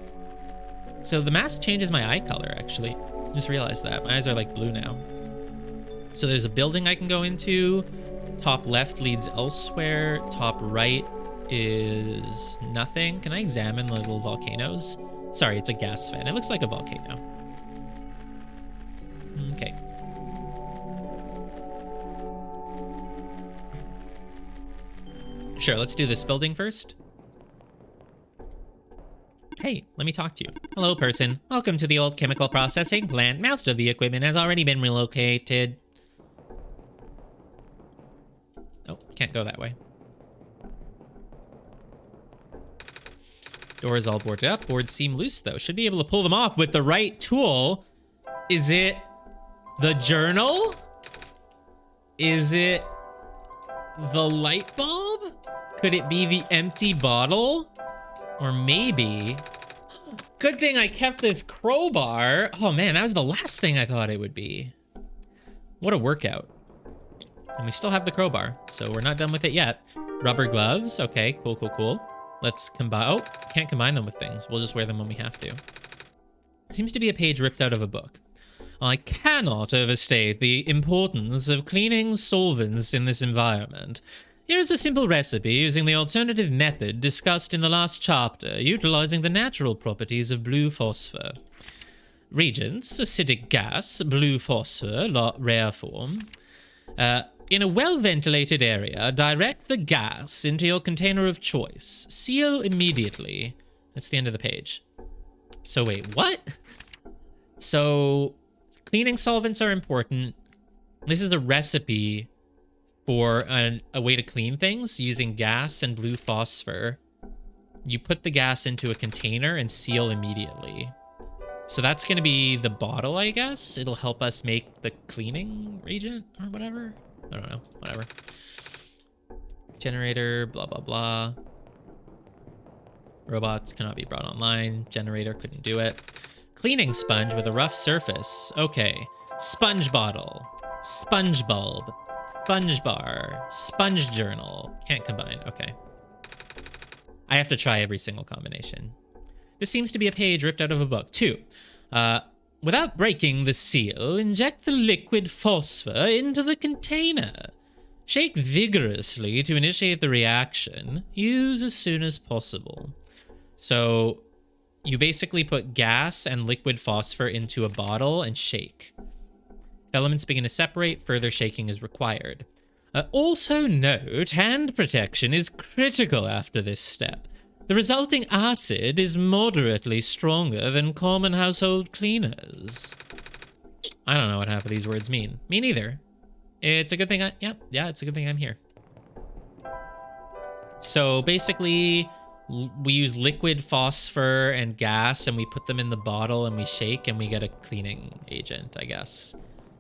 So the mask changes my eye color, actually. Just realized that. My eyes are like blue now. So there's a building I can go into. Top left leads elsewhere. Top right is nothing. Can I examine the little volcanoes? Sorry, it's a gas fan. It looks like a volcano. Okay. Sure, let's do this building first. Hey, let me talk to you. Hello, person. Welcome to the old chemical processing plant. Most of the equipment has already been relocated. Oh, can't go that way. Doors all boarded up. Boards seem loose, though. Should be able to pull them off with the right tool. Is it the journal? Is it the light bulb? Could it be the empty bottle? Or maybe... Good thing I kept this crowbar. Oh man, that was the last thing I thought it would be. What a workout. And we still have the crowbar, so we're not done with it yet. Rubber gloves. Okay, cool, cool, cool. Let's combine... Oh, can't combine them with things. We'll just wear them when we have to. Seems to be a page ripped out of a book. I cannot overstate the importance of cleaning solvents in this environment. Here is a simple recipe using the alternative method discussed in the last chapter, utilizing the natural properties of blue phosphor. Reagents, acidic gas, blue phosphor, rare form. In a well-ventilated area, direct the gas into your container of choice. Seal immediately. That's the end of the page. So wait, what? So, cleaning solvents are important. This is a recipe for a way to clean things using gas and blue phosphor. You put the gas into a container and seal immediately. So that's going to be the bottle, I guess. It'll help us make the cleaning reagent or whatever. I don't know. Whatever. Generator, blah, blah, blah. Robots cannot be brought online. Generator couldn't do it. Cleaning sponge with a rough surface. Okay. Sponge bottle. Sponge bulb. Sponge bar. Sponge journal. Can't combine. Okay. I have to try every single combination. This seems to be a page ripped out of a book. 2. Without breaking the seal, inject the liquid phosphor into the container. Shake vigorously to initiate the reaction. Use as soon as possible. So you basically put gas and liquid phosphor into a bottle and shake. If elements begin to separate, further shaking is required. Also note, hand protection is critical after this step. The resulting acid is moderately stronger than common household cleaners. I don't know what half of these words mean. Me neither. It's a good thing yeah, it's a good thing I'm here. So basically, we use liquid phosphor and gas and we put them in the bottle and we shake and we get a cleaning agent, I guess.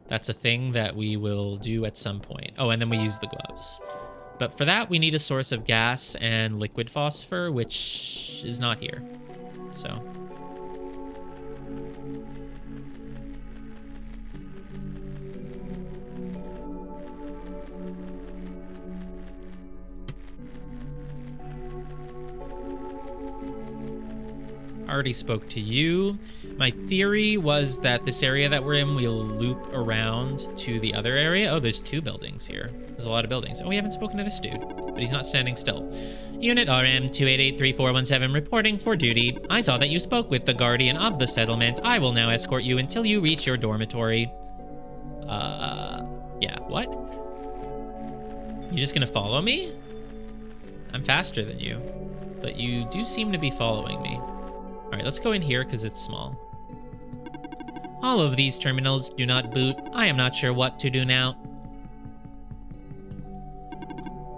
That's a thing that we will do at some point. Oh, and then we use the gloves. But for that, we need a source of gas and liquid phosphor, which is not here. So. Already spoke to you. My theory was that this area that we're in, we'll loop around to the other area. Oh, there's 2 buildings here. There's a lot of buildings. Oh, we haven't spoken to this dude, but he's not standing still. Unit RM-288-3417 reporting for duty. I saw that you spoke with the guardian of the settlement. I will now escort you until you reach your dormitory. Yeah, what? You just gonna follow me? I'm faster than you, but you do seem to be following me. All right, let's go in here because it's small. All of these terminals do not boot. I am not sure what to do now.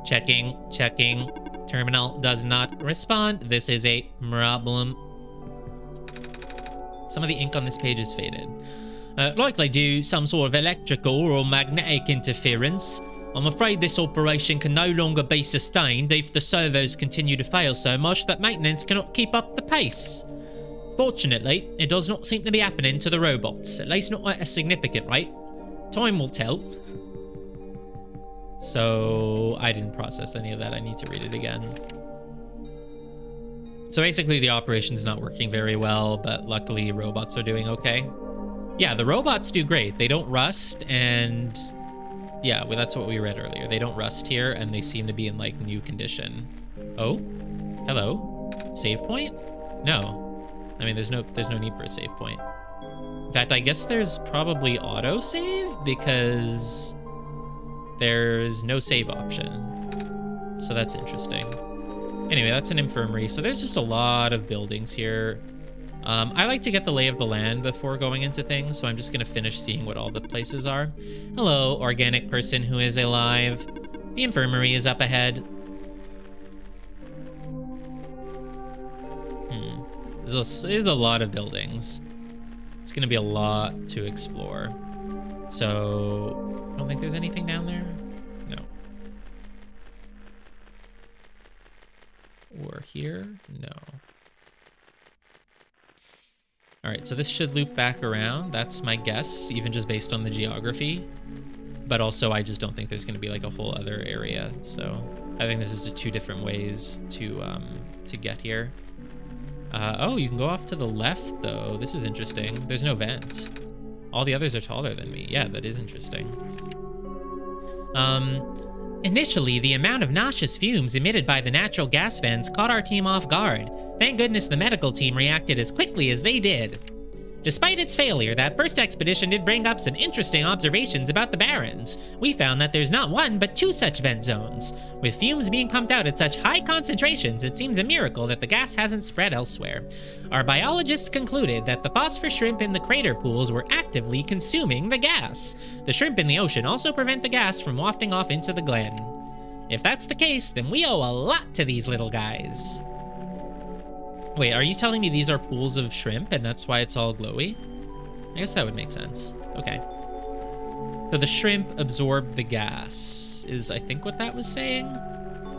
Checking, checking. Terminal does not respond. This is a problem. Some of the ink on this page is faded. Likely due some sort of electrical or magnetic interference. I'm afraid this operation can no longer be sustained if the servos continue to fail so much that maintenance cannot keep up the pace. Fortunately, it does not seem to be happening to the robots, at least not at a significant rate. Time will tell. So I didn't process any of that. I need to read it again. So basically the operation's not working very well, but luckily robots are doing okay. Yeah, the robots do great. They don't rust, and yeah, well, that's what we read earlier. They don't rust here, and they seem to be in like new condition. Oh, hello. Save point? No. I mean, there's no need for a save point. In fact, I guess there's probably auto save because there's no save option. So that's interesting. Anyway, that's an infirmary. So there's just a lot of buildings here. I like to get the lay of the land before going into things, so I'm just going to finish seeing what all the places are. Hello, organic person who is alive. The infirmary is up ahead. There's a lot of buildings. It's going to be a lot to explore. So, I don't think there's anything down there. No. Or here? No. All right, so this should loop back around. That's my guess, even just based on the geography. But also, I just don't think there's going to be like a whole other area. So, I think this is just two different ways to get here. Oh, you can go off to the left, though. This is interesting. There's no vent. All the others are taller than me. Yeah, that is interesting. Initially, the amount of nauseous fumes emitted by the natural gas vents caught our team off guard. Thank goodness the medical team reacted as quickly as they did. Despite its failure, that first expedition did bring up some interesting observations about the Barrens. We found that there's not one, but two such vent zones. With fumes being pumped out at such high concentrations, it seems a miracle that the gas hasn't spread elsewhere. Our biologists concluded that the phosphor shrimp in the crater pools were actively consuming the gas. The shrimp in the ocean also prevent the gas from wafting off into the glen. If that's the case, then we owe a lot to these little guys. Wait, are you telling me these are pools of shrimp and that's why it's all glowy? I guess that would make sense. Okay. So the shrimp absorbed the gas, is I think what that was saying.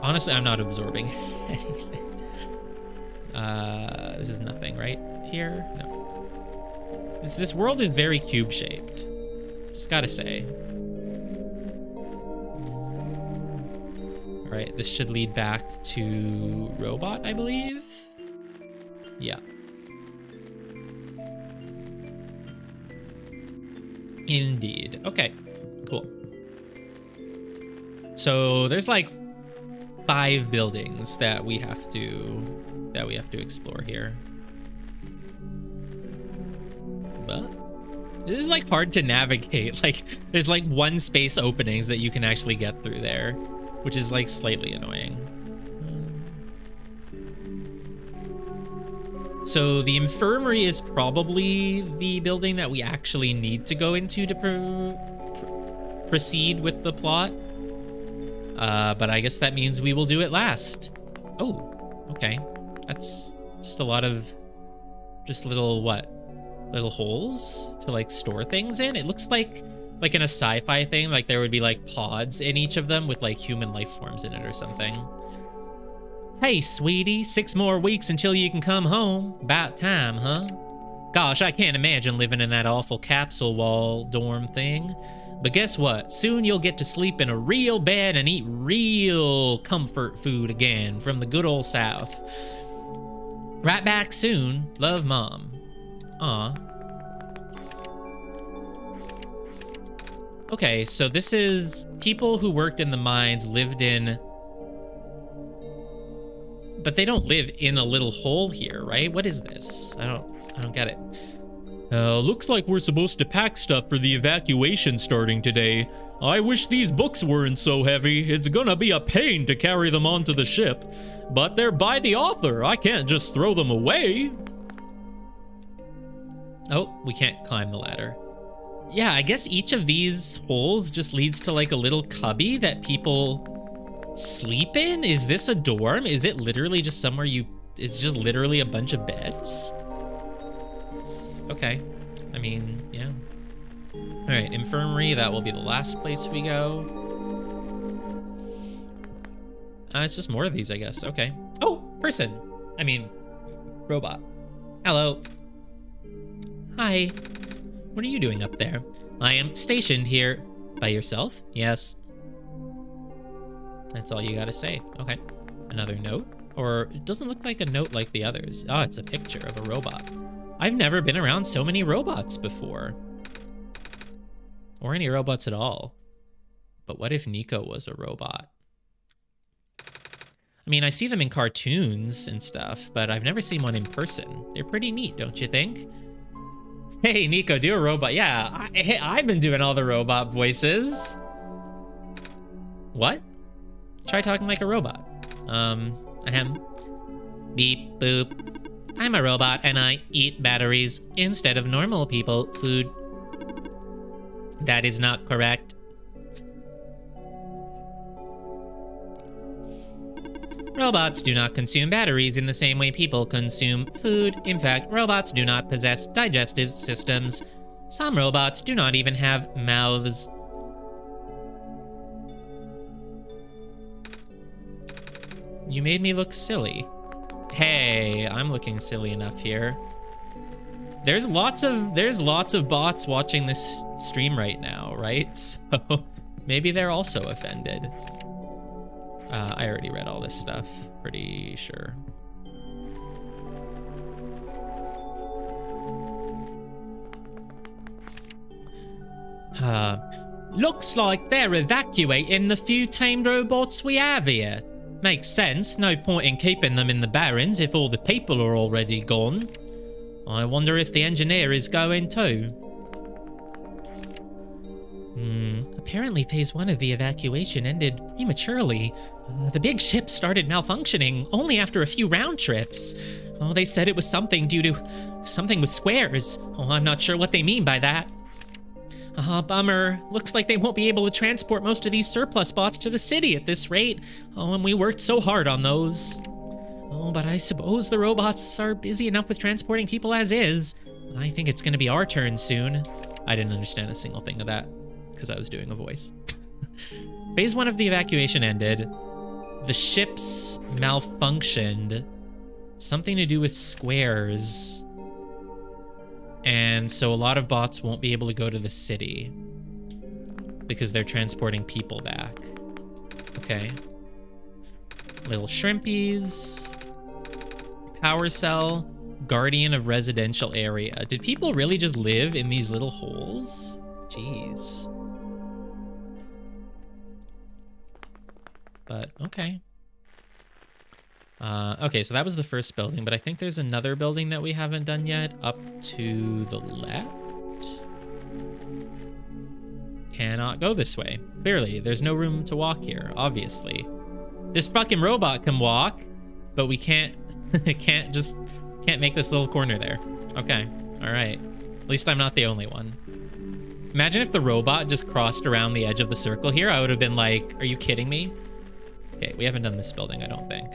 Honestly, I'm not absorbing anything. This is nothing right here? No. This world is very cube-shaped. Just gotta say. All right, this should lead back to Robot, I believe. Yeah. Indeed. Okay, cool. So there's like 5 buildings that we have to explore here. But this is like hard to navigate. Like there's like 1 space openings that you can actually get through there, which is like slightly annoying. So the infirmary is probably the building that we actually need to go into to proceed with the plot. But I guess that means we will do it last. Oh, okay. That's just a lot of just little holes to like store things in. It looks like in a sci-fi thing, like there would be like pods in each of them with like human life forms in it or something. Hey, sweetie, 6 more weeks until you can come home. About time, huh? Gosh, I can't imagine living in that awful capsule wall dorm thing. But guess what? Soon you'll get to sleep in a real bed and eat real comfort food again from the good old South. Right back soon. Love, Mom. Aw. Okay, so this is people who worked in the mines lived in... But they don't live in a little hole here, right? What is this? I don't get it. Looks like we're supposed to pack stuff for the evacuation starting today. I wish these books weren't so heavy. It's gonna be a pain to carry them onto the ship. But they're by the author. I can't just throw them away. Oh, we can't climb the ladder. Yeah, I guess each of these holes just leads to like a little cubby that people sleep in? Is this a dorm? Is it literally just somewhere it's just literally a bunch of beds? Okay. I mean, yeah. All right, infirmary, that will be the last place we go. It's just more of these, I guess. Okay. Oh, person. I mean, robot. Hello. Hi. What are you doing up there? I am stationed here. By yourself? Yes. That's all you gotta say. Okay. Another note? Or it doesn't look like a note like the others. Oh, it's a picture of a robot. I've never been around so many robots before. Or any robots at all. But what if Nico was a robot? I mean, I see them in cartoons and stuff, but I've never seen one in person. They're pretty neat, don't you think? Hey, Nico, do a robot. Yeah, I've been doing all the robot voices. What? Try talking like a robot. Ahem. Beep, boop. I'm a robot and I eat batteries instead of normal people food. That is not correct. Robots do not consume batteries in the same way people consume food. In fact, robots do not possess digestive systems. Some robots do not even have mouths. You made me look silly. Hey, I'm looking silly enough here. There's lots of bots watching this stream right now, right? So maybe they're also offended. I already read all this stuff, pretty sure. Looks like they're evacuating the few tamed robots we have here. Makes sense, no point in keeping them in the Barrens if all the people are already gone. I wonder if the engineer is going too. Apparently phase 1 of the evacuation ended prematurely. The big ship started malfunctioning only after a few round trips. Oh, they said it was something due to something with squares. Oh, I'm not sure what they mean by that. Bummer. Looks like they won't be able to transport most of these surplus bots to the city at this rate. Oh, and we worked so hard on those. Oh, but I suppose the robots are busy enough with transporting people as is. I think it's gonna be our turn soon. I didn't understand a single thing of that because I was doing a voice. Phase 1 of the evacuation ended. The ships malfunctioned. Something to do with squares. And so a lot of bots won't be able to go to the city because they're transporting people back. Okay. Little shrimpies. Power cell. Guardian of residential area. Did people really just live in these little holes? Jeez. But okay. Okay, so that was the first building, but I think there's another building that we haven't done yet up to the left. Cannot go this way. Clearly, there's no room to walk here, obviously. This fucking robot can walk, but we can't, can't make this little corner there. Okay, all right. At least I'm not the only one. Imagine if the robot just crossed around the edge of the circle here. I would have been like, are you kidding me? Okay, we haven't done this building, I don't think.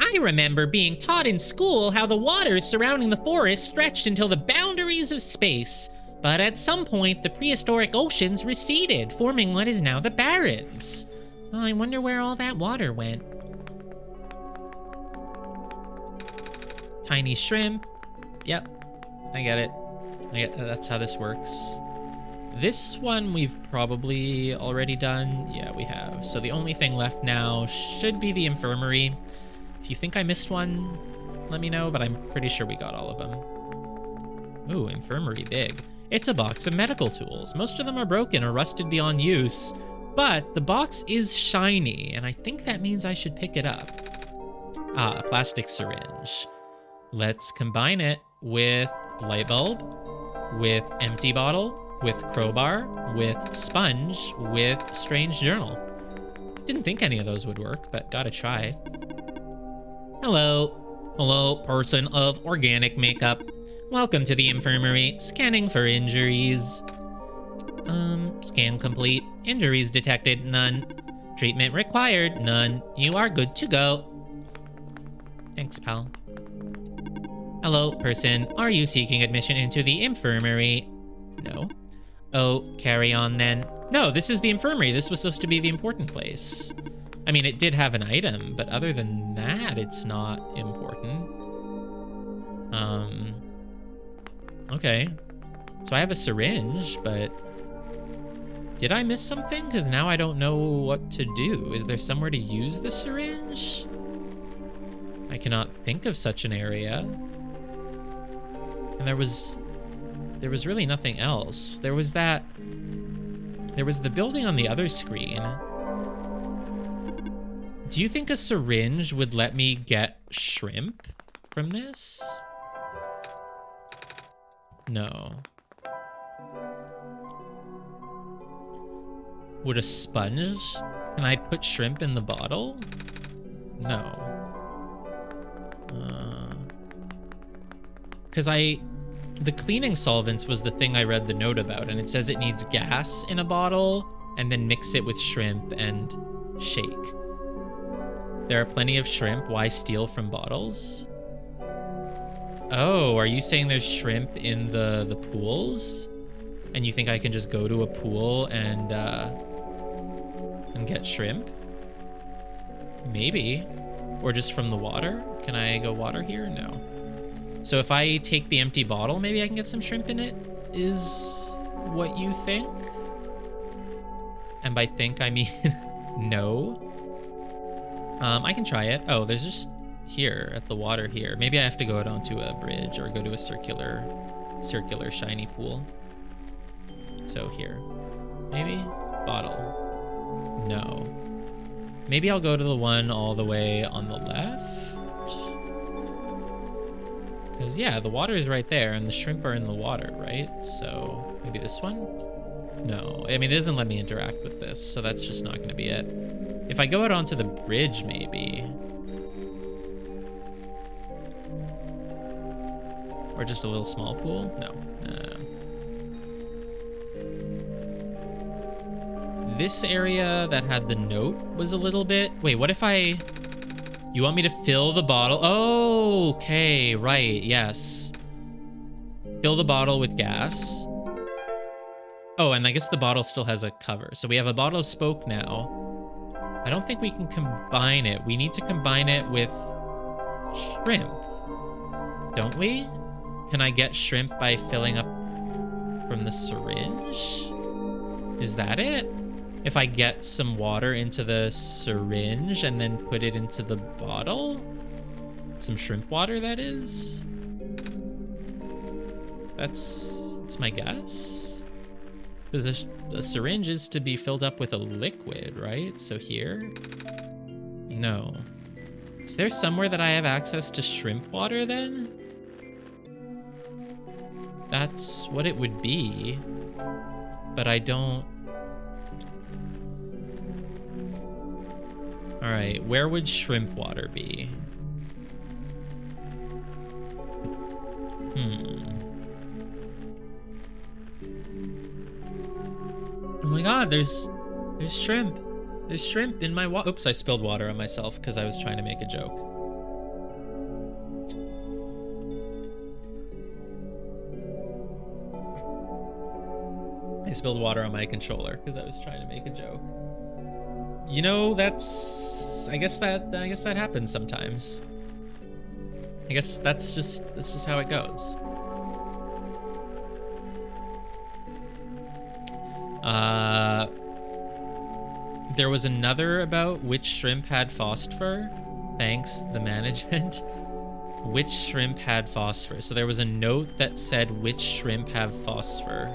I remember being taught in school how the waters surrounding the forest stretched until the boundaries of space. But at some point, the prehistoric oceans receded, forming what is now the Barrens. Oh, I wonder where all that water went. Tiny shrimp. Yep, I get it. That's how this works. This one we've probably already done. Yeah, we have. So the only thing left now should be the infirmary. If you think I missed one, let me know, but I'm pretty sure we got all of them. Ooh, infirmary big. It's a box of medical tools. Most of them are broken or rusted beyond use, but the box is shiny, and I think that means I should pick it up. Ah, a plastic syringe. Let's combine it with light bulb, with empty bottle, with crowbar, with sponge, with strange journal. Didn't think any of those would work, but gotta try. Hello. Hello, person of organic makeup. Welcome to the infirmary. Scanning for injuries. Scan complete. Injuries detected, none. Treatment required, none. You are good to go. Thanks, pal. Hello, person. Are you seeking admission into the infirmary? No. Oh, carry on then. No, this is the infirmary. This was supposed to be the important place. I mean, it did have an item, but other than that, it's not important. Okay. So I have a syringe, but Did I miss something? Because now I don't know what to do. Is there somewhere to use the syringe? I cannot think of such an area. And there was really nothing else. There was the building on the other screen. Do you think a syringe would let me get shrimp from this? No. Would a sponge? Can I put shrimp in the bottle? No. Because the cleaning solvents was the thing I read the note about, and it says it needs gas in a bottle and then mix it with shrimp and shake. There are plenty of shrimp. Why steal from bottles? Oh, are you saying there's shrimp in the pools? And you think I can just go to a pool and get shrimp? Maybe. Or just from the water? Can I go water here? No. So if I take the empty bottle, maybe I can get some shrimp in it, is what you think? And by think, I mean no. I can try it. Oh, there's just here at the water here. Maybe I have to go out onto a bridge or go to a circular shiny pool. So here, maybe bottle. No. Maybe I'll go to the one all the way on the left. Because, yeah, the water is right there, and the shrimp are in the water, right? So, maybe this one? No. I mean, it doesn't let me interact with this, so that's just not going to be it. If I go out onto the bridge, maybe. Or just a little small pool? No. This area that had the note was a little bit... Wait, what if I... You want me to fill the bottle? Oh, okay, right, yes. Fill the bottle with gas. Oh, and I guess the bottle still has a cover. So we have a bottle of Spoke now. I don't think we can combine it. We need to combine it with shrimp, don't we? Can I get shrimp by filling up from the syringe? Is that it? If I get some water into the syringe and then put it into the bottle? Some shrimp water, that is? That's my guess. Because the syringe is to be filled up with a liquid, right? So here? No. Is there somewhere that I have access to shrimp water then? That's what it would be. But I don't... All right, where would shrimp water be? Oh my god, there's shrimp. There's shrimp in my water. Oops, I spilled water on myself because I was trying to make a joke. I spilled water on my controller because I was trying to make a joke. You know, I guess that happens sometimes. I guess that's just how it goes. There was another about which shrimp had phosphor. Thanks, the management. Which shrimp had phosphor? So there was a note that said which shrimp have phosphor.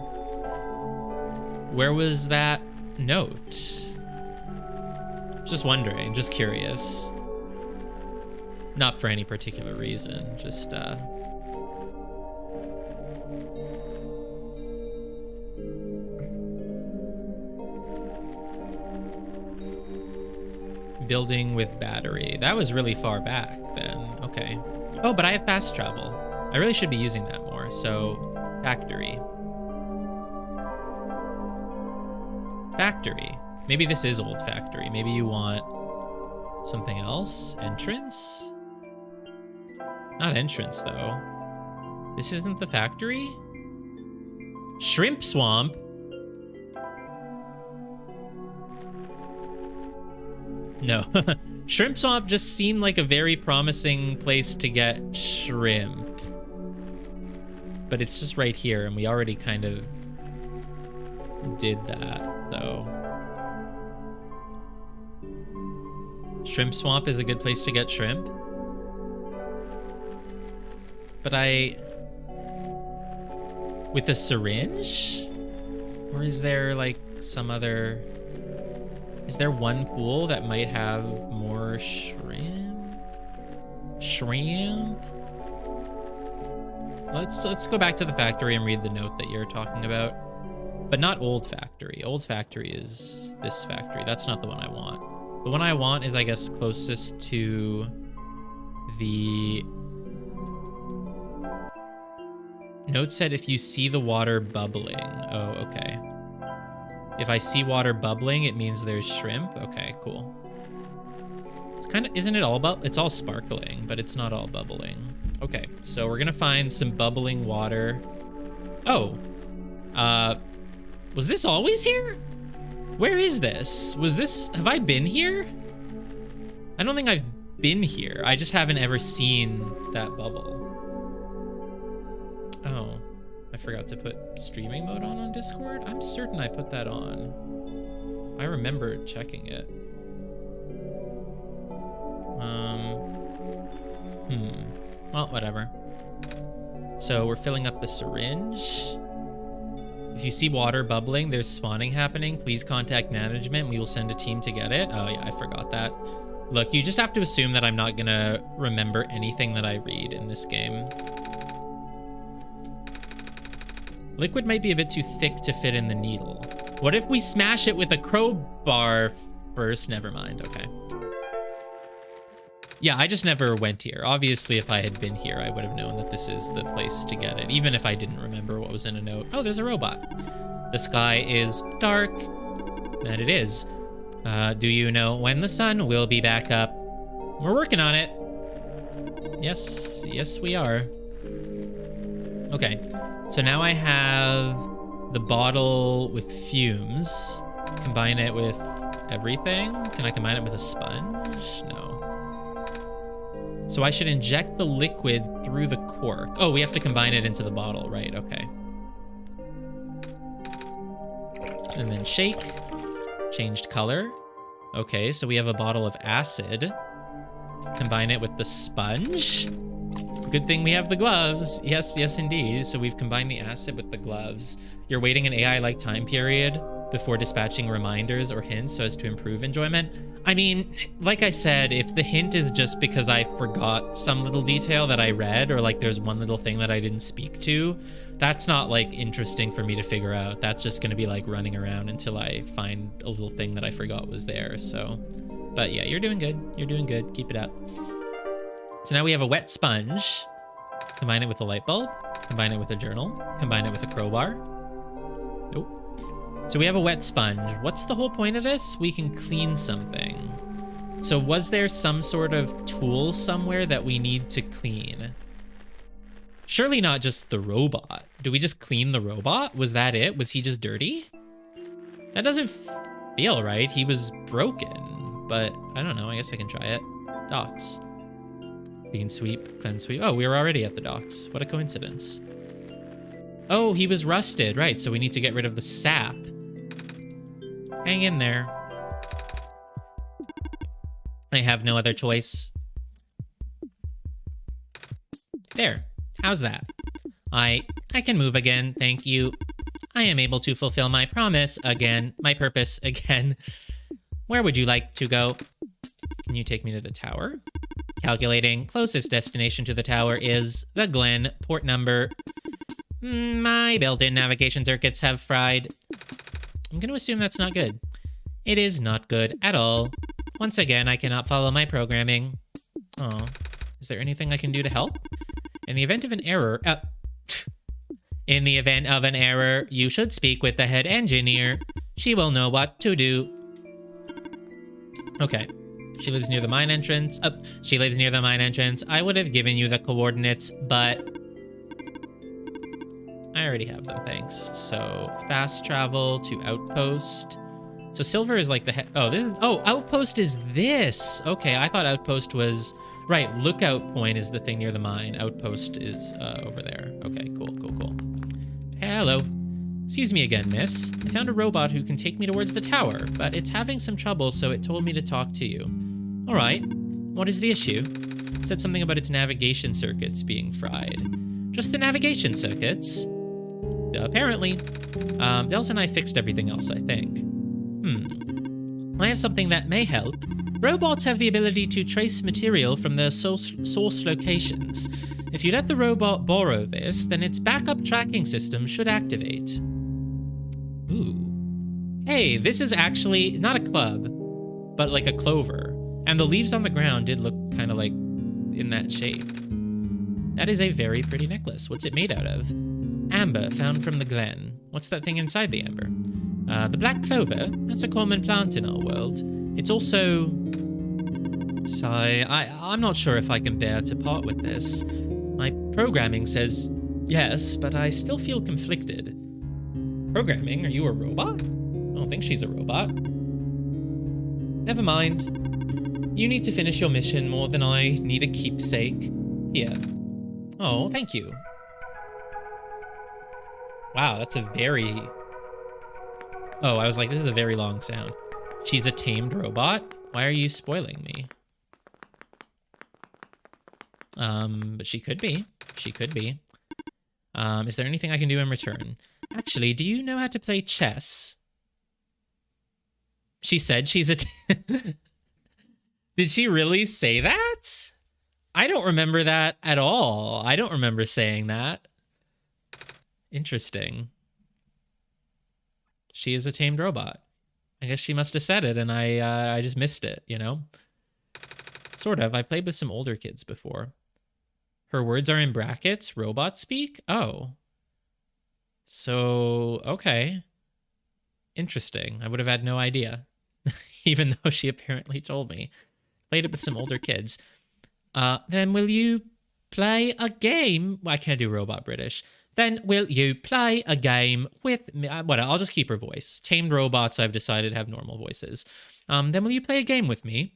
Where was that note? Just wondering, just curious. Not for any particular reason, just building with battery. That was really far back then. Okay. Oh, but I have fast travel. I really should be using that more. So, factory. Factory. Maybe this is old factory. Maybe you want something else? Entrance? Not entrance, though. This isn't the factory? Shrimp swamp? No. Shrimp swamp just seemed like a very promising place to get shrimp. But it's just right here, and we already kind of did that. So Shrimp Swamp is a good place to get shrimp. But with a syringe? Or is there like some other... Is there one pool that might have more shrimp? Shrimp? Let's go back to the factory and read the note that you're talking about. But not Old Factory. Old Factory is this factory. That's not the one I want. The one I want is, I guess, closest to the... Note said if you see the water bubbling. Oh, okay. If I see water bubbling, it means there's shrimp. Okay, cool. It's kind of, isn't it all it's all sparkling, but it's not all bubbling. Okay, so we're gonna find some bubbling water. Oh, was this always here? Where is this? Have I been here? I don't think I've been here. I just haven't ever seen that bubble. Oh, I forgot to put streaming mode on Discord. I'm certain I put that on. I remember checking it. Well, whatever. So we're filling up the syringe. If you see water bubbling, there's spawning happening. Please contact management. We will send a team to get it. Oh yeah, I forgot that. Look, you just have to assume that I'm not gonna remember anything that I read in this game. Liquid might be a bit too thick to fit in the needle. What if we smash it with a crowbar first? Never mind, okay. Yeah, I just never went here. Obviously, if I had been here, I would have known that this is the place to get it, even if I didn't remember what was in a note. Oh, there's a robot. The sky is dark. That it is. Do you know when the sun will be back up? We're working on it. Yes, we are. Okay, so now I have the bottle with fumes. Combine it with everything. Can I combine it with a sponge? No. So I should inject the liquid through the cork. Oh, we have to combine it into the bottle, right? Okay. And then shake. Changed color. Okay, so we have a bottle of acid. Combine it with the sponge. Good thing we have the gloves. Yes, indeed. So we've combined the acid with the gloves. You're waiting an AI-like time period before dispatching reminders or hints so as to improve enjoyment. I mean, like I said, if the hint is just because I forgot some little detail that I read, or like there's one little thing that I didn't speak to, that's not like interesting for me to figure out. That's just gonna be like running around until I find a little thing that I forgot was there, so. But yeah, you're doing good. You're doing good. Keep it up. So now we have a wet sponge. Combine it with a light bulb. Combine it with a journal. Combine it with a crowbar. Nope. So we have a wet sponge. What's the whole point of this? We can clean something. So was there some sort of tool somewhere that we need to clean? Surely not just the robot. Do we just clean the robot? Was that it? Was he just dirty? That doesn't feel right. He was broken, but I don't know. I guess I can try it. Docks. Clean sweep, cleanse sweep. Oh, we were already at the docks. What a coincidence. Oh, he was rusted. Right, so we need to get rid of the sap. Hang in there. I have no other choice. There. How's that? I can move again, thank you. I am able to fulfill my promise again, my purpose again. Where would you like to go? Can you take me to the tower? Calculating. Closest destination to the tower is the Glen. Port number. My built-in navigation circuits have fried. I'm going to assume that's not good. It is not good at all. Once again, I cannot follow my programming. Oh, is there anything I can do to help? In the event of an error... In the event of an error, you should speak with the head engineer. She will know what to do. Okay. She lives near the mine entrance. She lives near the mine entrance. I would have given you the coordinates, but... I already have them, thanks. So, fast travel to outpost. So silver is like the head... Oh, this is... Oh, outpost is this! Okay, I thought outpost was... Right, lookout point is the thing near the mine. Outpost is over there. Okay, cool. Hello. Excuse me again, miss. I found a robot who can take me towards the tower, but it's having some trouble, so it told me to talk to you. All right. What is the issue? It said something about its navigation circuits being fried. Just the navigation circuits? Apparently. Dels and I fixed everything else, I think. I have something that may help. Robots have the ability to trace material from their source locations. If you let the robot borrow this, then its backup tracking system should activate. Ooh. Hey, this is actually not a club, but like a clover. And the leaves on the ground did look kind of like in that shape. That is a very pretty necklace. What's it made out of? Amber, found from the glen. What's that thing inside the amber? The black clover. That's a common plant in our world. It's also... Sigh, I'm not sure if I can bear to part with this. My programming says yes, but I still feel conflicted. Programming? Are you a robot? I don't think she's a robot. Never mind. You need to finish your mission more than I need a keepsake. Here. Oh, thank you. Wow, that's a very... Oh, I was like, this is a very long sound. She's a tamed robot? Why are you spoiling me? But she could be. She could be. Is there anything I can do in return? Actually, do you know how to play chess? She said she's a... Did she really say that? I don't remember that at all. I don't remember saying that. Interesting. She is a tamed robot. I guess she must have said it and I just missed it, you know? Sort of. I played with some older kids before. Her words are in brackets? Robot speak? Oh. So, okay. Interesting. I would have had no idea. Even though she apparently told me. Played it with some older kids. Then will you play a game? Well, I can't do robot British. Then will you play a game with me? Whatever, I'll just keep her voice. Tamed robots, I've decided, have normal voices. Then will you play a game with me?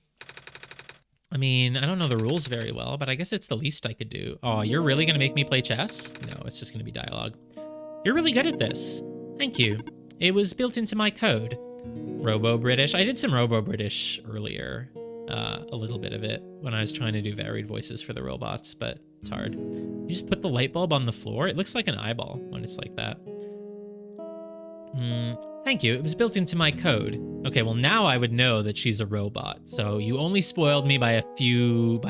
I mean, I don't know the rules very well, but I guess it's the least I could do. Oh, you're really going to make me play chess? No, it's just going to be dialogue. You're really good at this. Thank you. It was built into my code. Robo-British. I did some Robo-British earlier. A little bit of it when I was trying to do varied voices for the robots, but it's hard. You just put the light bulb on the floor. It looks like an eyeball when it's like that. Thank you. It was built into my code. Okay, well now I would know that she's a robot. So you only spoiled me by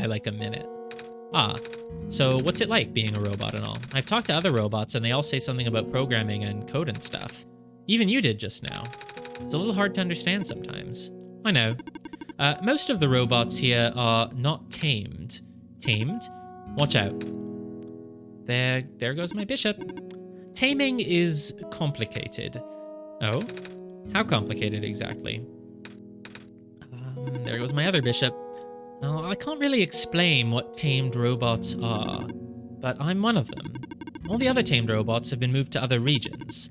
like a minute. Ah, so what's it like being a robot and all? I've talked to other robots and they all say something about programming and code and stuff. Even you did just now. It's a little hard to understand sometimes. I know. Most of the robots here are not tamed. Tamed? Watch out. There goes my bishop. Taming is complicated. Oh? How complicated exactly? There goes my other bishop. Oh, I can't really explain what tamed robots are, but I'm one of them. All the other tamed robots have been moved to other regions.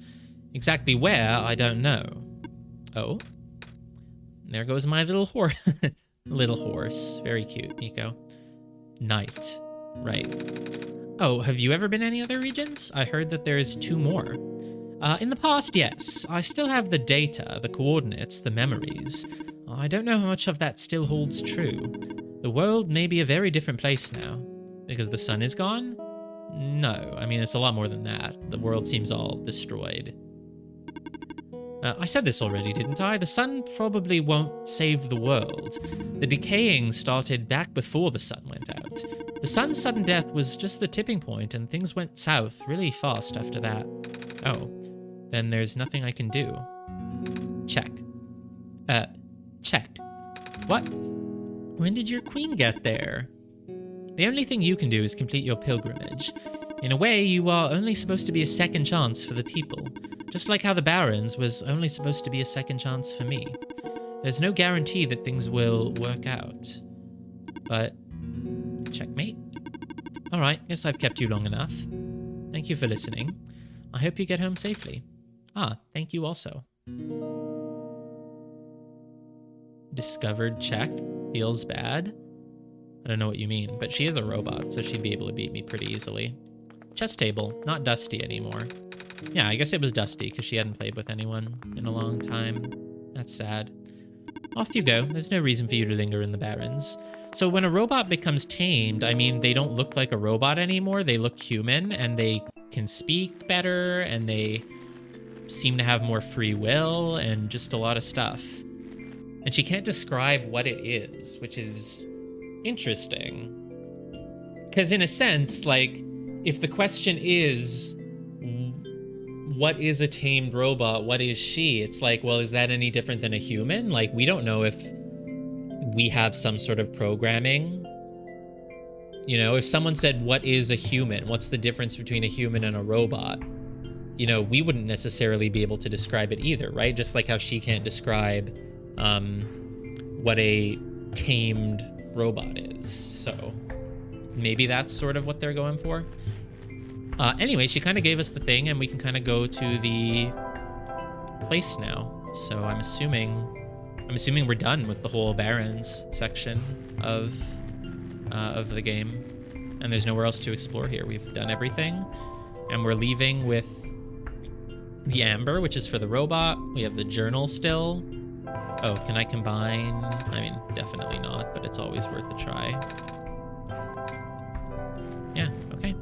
Exactly where, I don't know. Oh? There goes my little horse. Little horse. Very cute, Nico. Knight. Right. Oh, have you ever been any other regions? I heard that there's 2 more. In the past, yes. I still have the data, the coordinates, the memories. I don't know how much of that still holds true. The world may be a very different place now. Because the sun is gone? No, I mean, it's a lot more than that. The world seems all destroyed. I said this already, didn't I? The sun probably won't save the world. The decaying started back before the sun went out. The sun's sudden death was just the tipping point, and things went south really fast after that. Oh, then there's nothing I can do. Check. Checked. What? When did your queen get there? The only thing you can do is complete your pilgrimage. In a way, you are only supposed to be a second chance for the people. Just like how the Barons was only supposed to be a second chance for me. There's no guarantee that things will work out. But... checkmate. Alright, guess I've kept you long enough. Thank you for listening. I hope you get home safely. Ah, thank you also. Discovered check? Feels bad? I don't know what you mean, but she is a robot, so she'd be able to beat me pretty easily. Chess table, not dusty anymore. Yeah, I guess it was Dusty because she hadn't played with anyone in a long time. That's sad. Off you go. There's no reason for you to linger in the Barrens. So when a robot becomes tamed, I mean, they don't look like a robot anymore. They look human, and they can speak better, and they seem to have more free will, and just a lot of stuff. And she can't describe what it is, which is interesting. Because in a sense, like, if the question is, what is a tamed robot? What is she? It's like, well, is that any different than a human? Like, we don't know if we have some sort of programming. You know, if someone said, what is a human? What's the difference between a human and a robot? You know, we wouldn't necessarily be able to describe it either, right? Just like how she can't describe what a tamed robot is. So maybe that's sort of what they're going for. Anyway, she kind of gave us the thing, and we can kind of go to the place now. So I'm assuming we're done with the whole Barrens section of the game, and there's nowhere else to explore here. We've done everything, and we're leaving with the amber, which is for the robot. We have the journal still. Oh, can I combine? I mean, definitely not, but it's always worth a try. Yeah, okay.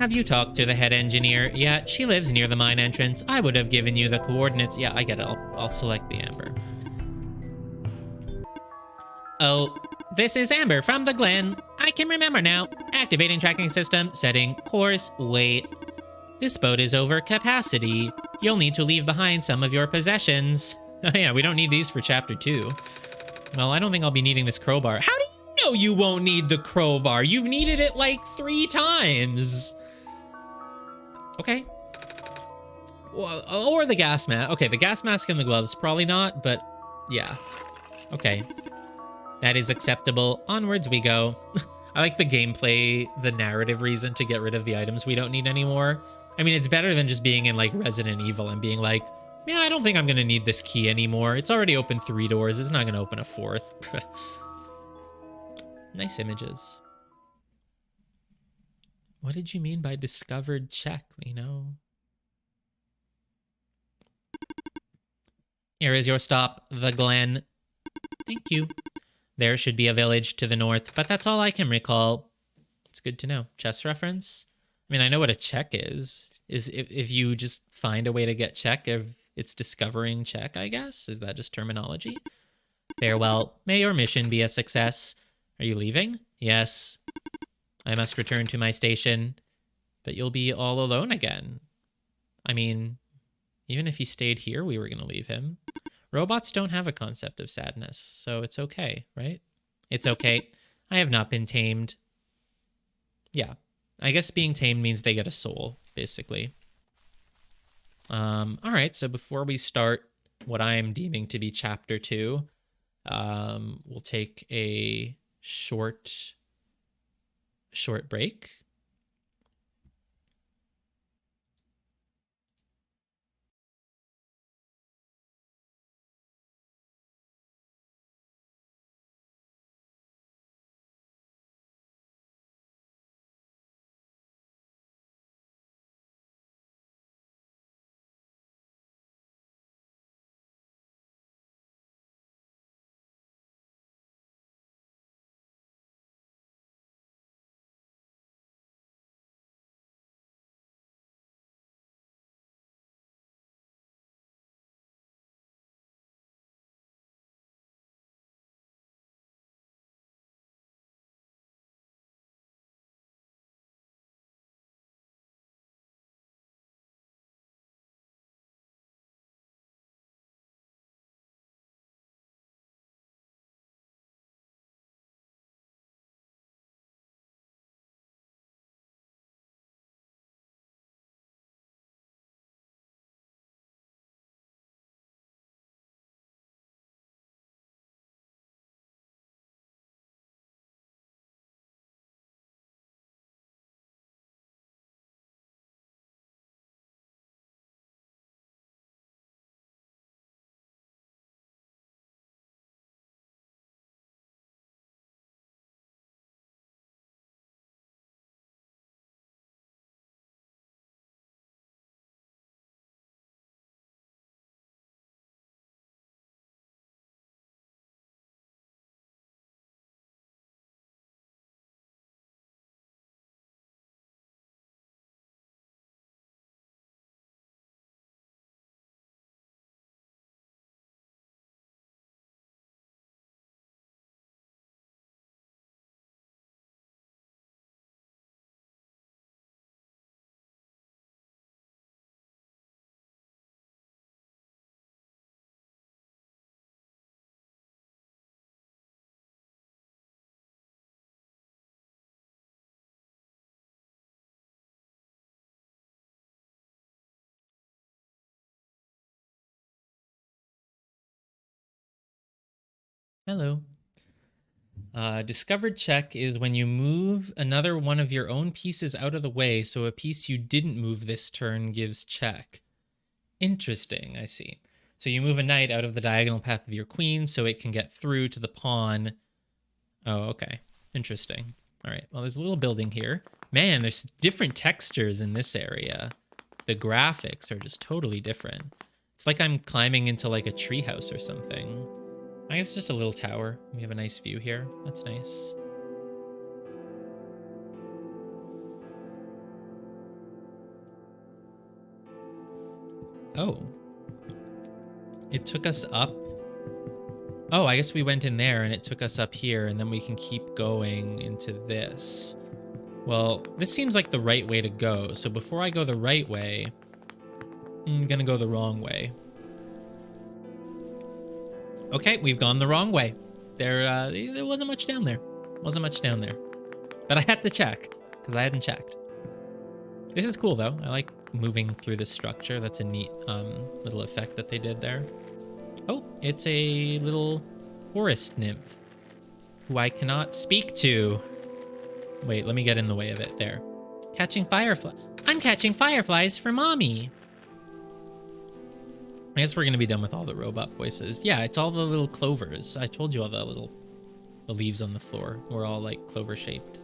Have you talked to the head engineer? Yeah, she lives near the mine entrance. I would have given you the coordinates. Yeah, I get it. I'll select the amber. Oh, this is Amber from the Glen. I can remember now. Activating tracking system, setting course, wait. This boat is over capacity. You'll need to leave behind some of your possessions. Oh yeah, we don't need these for chapter 2. Well, I don't think I'll be needing this crowbar. How do you know you won't need the crowbar? You've needed it like 3 times. Okay. Or the gas mask. Okay, the gas mask and the gloves, probably not, but yeah. Okay. That is acceptable. Onwards we go. I like the gameplay, the narrative reason to get rid of the items we don't need anymore. I mean, it's better than just being in like Resident Evil and being like, yeah, I don't think I'm going to need this key anymore. It's already opened 3 doors. It's not going to open a 4th. Nice images. What did you mean by discovered check, Lino? Here is your stop, the Glen. Thank you. There should be a village to the north, but that's all I can recall. It's good to know. Chess reference? I mean, I know what a check is. Is if you just find a way to get check, if it's discovering check, I guess? Is that just terminology? Farewell. May your mission be a success. Are you leaving? Yes. I must return to my station. But you'll be all alone again. I mean, even if he stayed here, we were going to leave him. Robots don't have a concept of sadness, so it's okay, right? It's okay. I have not been tamed. Yeah. I guess being tamed means they get a soul, basically. All right, so before we start what I am deeming to be chapter 2, we'll take a short break. Hello. Discovered check is when you move another one of your own pieces out of the way, so a piece you didn't move this turn gives check. Interesting, I see. So you move a knight out of the diagonal path of your queen so it can get through to the pawn. Oh, okay. Interesting. All right, well, there's a little building here. Man, there's different textures in this area. The graphics are just totally different. It's like I'm climbing into like a treehouse or something. I guess it's just a little tower. We have a nice view here. That's nice. Oh. It took us up. Oh, I guess we went in there and it took us up here, and then we can keep going into this. Well, this seems like the right way to go. So before I go the right way, I'm gonna go the wrong way. Okay, we've gone the wrong way. There wasn't much down there. Wasn't much down there. But I had to check, because I hadn't checked. This is cool, though. I like moving through this structure. That's a neat little effect that they did there. Oh, it's a little forest nymph who I cannot speak to. Wait, let me get in the way of it. There. Catching firefly. I'm catching fireflies for mommy. I guess we're going to be done with all the robot voices. Yeah, it's all the little clovers. I told you all the leaves on the floor were all like clover shaped.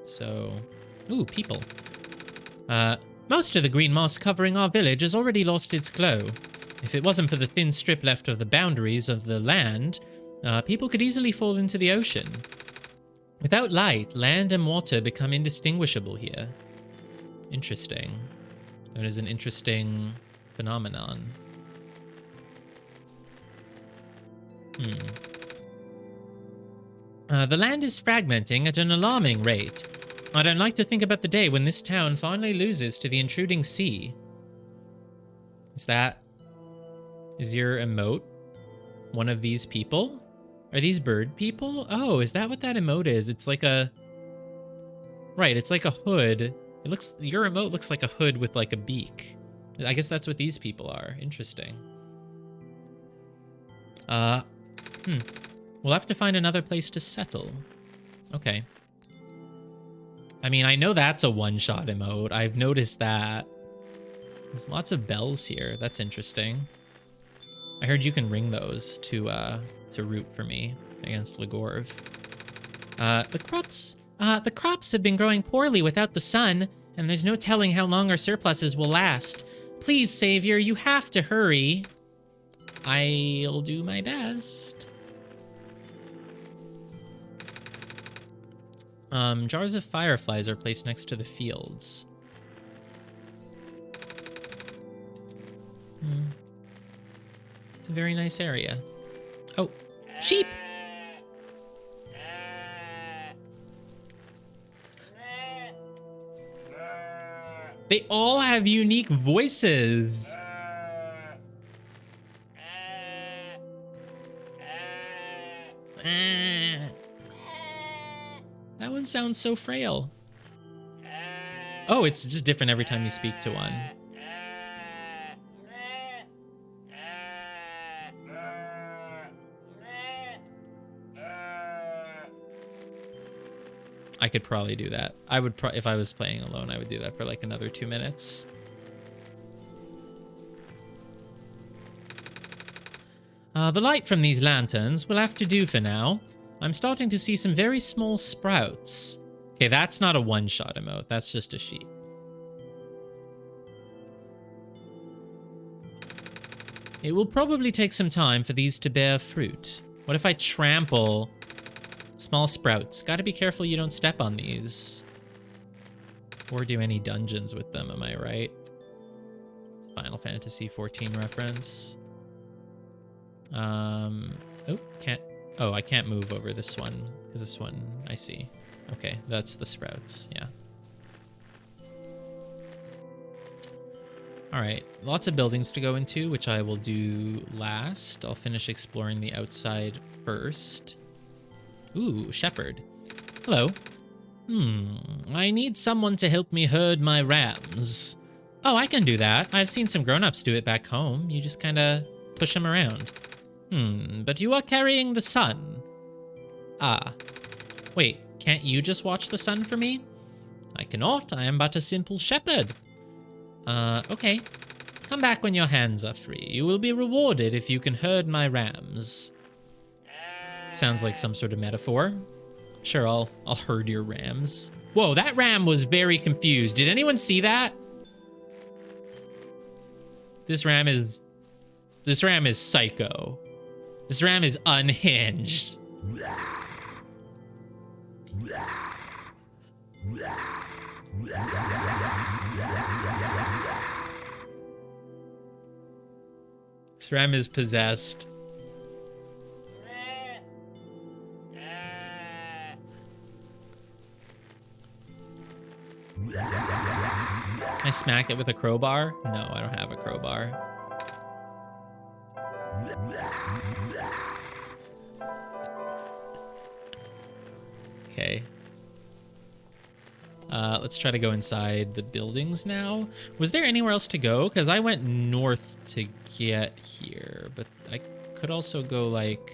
So, ooh, people. Most of the green moss covering our village has already lost its glow. If it wasn't for the thin strip left of the boundaries of the land, people could easily fall into the ocean. Without light, land and water become indistinguishable here. Interesting. That is an interesting phenomenon. The land is fragmenting at an alarming rate. I don't like to think about the day when this town finally loses to the intruding sea. Is your emote one of these people? Are these bird people? Oh, is that what that emote is? It's like a... Right, it's like a hood. Your emote looks like a hood with like a beak. I guess that's what these people are. Interesting. We'll have to find another place to settle. Okay. I mean, I know that's a one-shot emote. I've noticed that. There's lots of bells here. That's interesting. I heard you can ring those to root for me against Legorv. The crops have been growing poorly without the sun, and there's no telling how long our surpluses will last. Please, Savior, you have to hurry. I'll do my best. Jars of fireflies are placed next to the fields. It's a very nice area. Oh, sheep! They all have unique voices. That one sounds so frail. Oh, it's just different every time you speak to one. I could probably do that. I would if I was playing alone, I would do that for like another 2 minutes. The light from these lanterns will have to do for now. I'm starting to see some very small sprouts. Okay, that's not a one-shot emote. That's just a sheep. It will probably take some time for these to bear fruit. What if I trample small sprouts? Gotta be careful you don't step on these. Or do any dungeons with them, am I right? It's a Final Fantasy XIV reference. Oh, can't... Oh, I can't move over this one, because this one, I see. Okay, that's the sprouts, yeah. Alright, lots of buildings to go into, which I will do last. I'll finish exploring the outside first. Ooh, shepherd. Hello. I need someone to help me herd my rams. Oh, I can do that. I've seen some grown-ups do it back home. You just kind of push them around. But you are carrying the sun. Ah. Wait, can't you just watch the sun for me? I cannot. I am but a simple shepherd. Okay. Come back when your hands are free. You will be rewarded if you can herd my rams. Sounds like some sort of metaphor. Sure, I'll herd your rams. Whoa, that ram was very confused. Did anyone see that? This ram is psycho. This ram is unhinged. This ram is possessed. Can I smack it with a crowbar? No, I don't have a crowbar. Okay. Let's try to go inside the buildings now. Was there anywhere else to go? Because I went north to get here, but I could also go, like,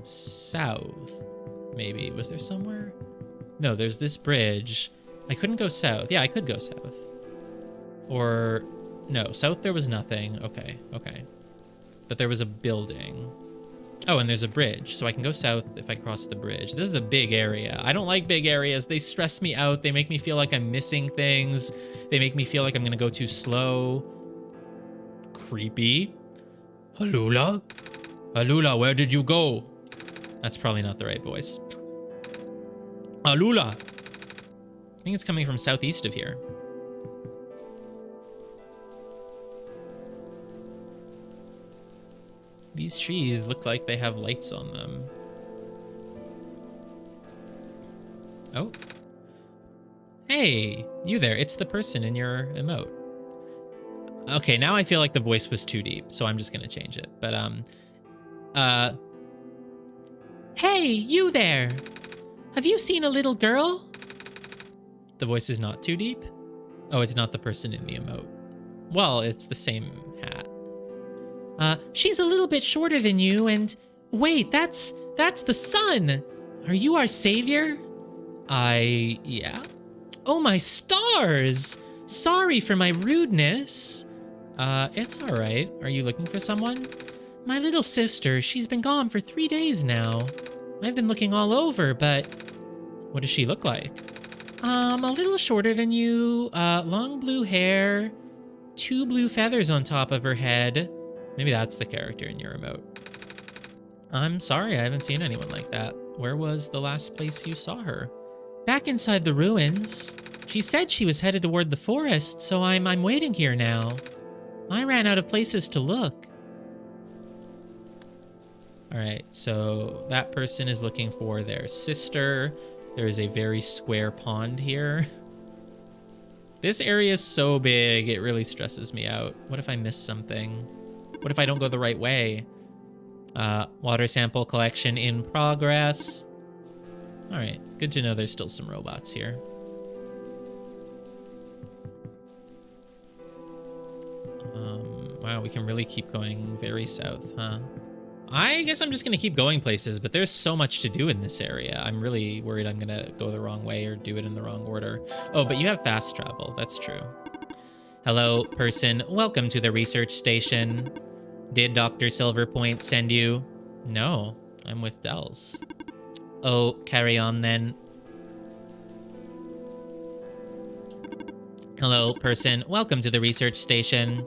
south, maybe. Was there somewhere? No, there's this bridge. I couldn't go south. Yeah, I could go south. Or, no, south there was nothing. Okay, okay. But there was a building. Oh, and there's a bridge, so I can go south if I cross the bridge. This is a big area. I don't like big areas. They stress me out. They make me feel like I'm missing things. They make me feel like I'm gonna go too slow. Creepy. Alula? Alula, where did you go? That's probably not the right voice. Alula! I think it's coming from southeast of here. These trees look like they have lights on them. Oh. Hey, you there. It's the person in your emote. Okay, now I feel like the voice was too deep, so I'm just gonna change it. But, hey, you there. Have you seen a little girl? The voice is not too deep? Oh, it's not the person in the emote. Well, it's the same hat. She's a little bit shorter than you, and wait, that's the sun. Are you our savior? Yeah. Oh, my stars. Sorry for my rudeness. It's all right. Are you looking for someone? My little sister, she's been gone for 3 days now. I've been looking all over, but what does she look like? A little shorter than you, long blue hair, 2 blue feathers on top of her head. Maybe that's the character in your remote. I'm sorry, I haven't seen anyone like that. Where was the last place you saw her? Back inside the ruins. She said she was headed toward the forest, so I'm waiting here now. I ran out of places to look. All right, so that person is looking for their sister. There is a very square pond here. This area is so big, it really stresses me out. What if I miss something? What if I don't go the right way? Water sample collection in progress. All right, good to know there's still some robots here. Wow, we can really keep going very south, huh? I guess I'm just gonna keep going places, but there's so much to do in this area. I'm really worried I'm gonna go the wrong way or do it in the wrong order. Oh, but you have fast travel, that's true. Hello, person, welcome to the research station. Did Dr. Silverpoint send you? No, I'm with Dells. Oh, carry on then. Hello, person, welcome to the research station.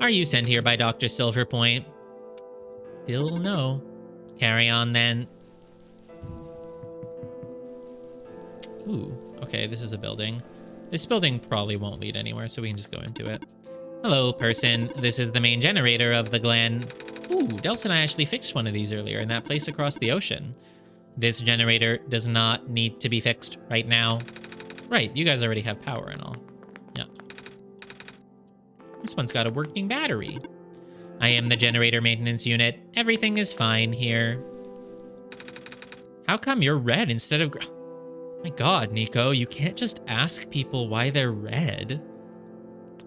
Are you sent here by Dr. Silverpoint? Still no. Carry on then. Ooh, okay, this is a building. This building probably won't lead anywhere, so we can just go into it. Hello, person. This is the main generator of the Glen. Ooh, Dels and I actually fixed one of these earlier in that place across the ocean. This generator does not need to be fixed right now. Right, you guys already have power and all. Yeah. This one's got a working battery. I am the generator maintenance unit. Everything is fine here. How come you're red instead of... My God, Nico, you can't just ask people why they're red.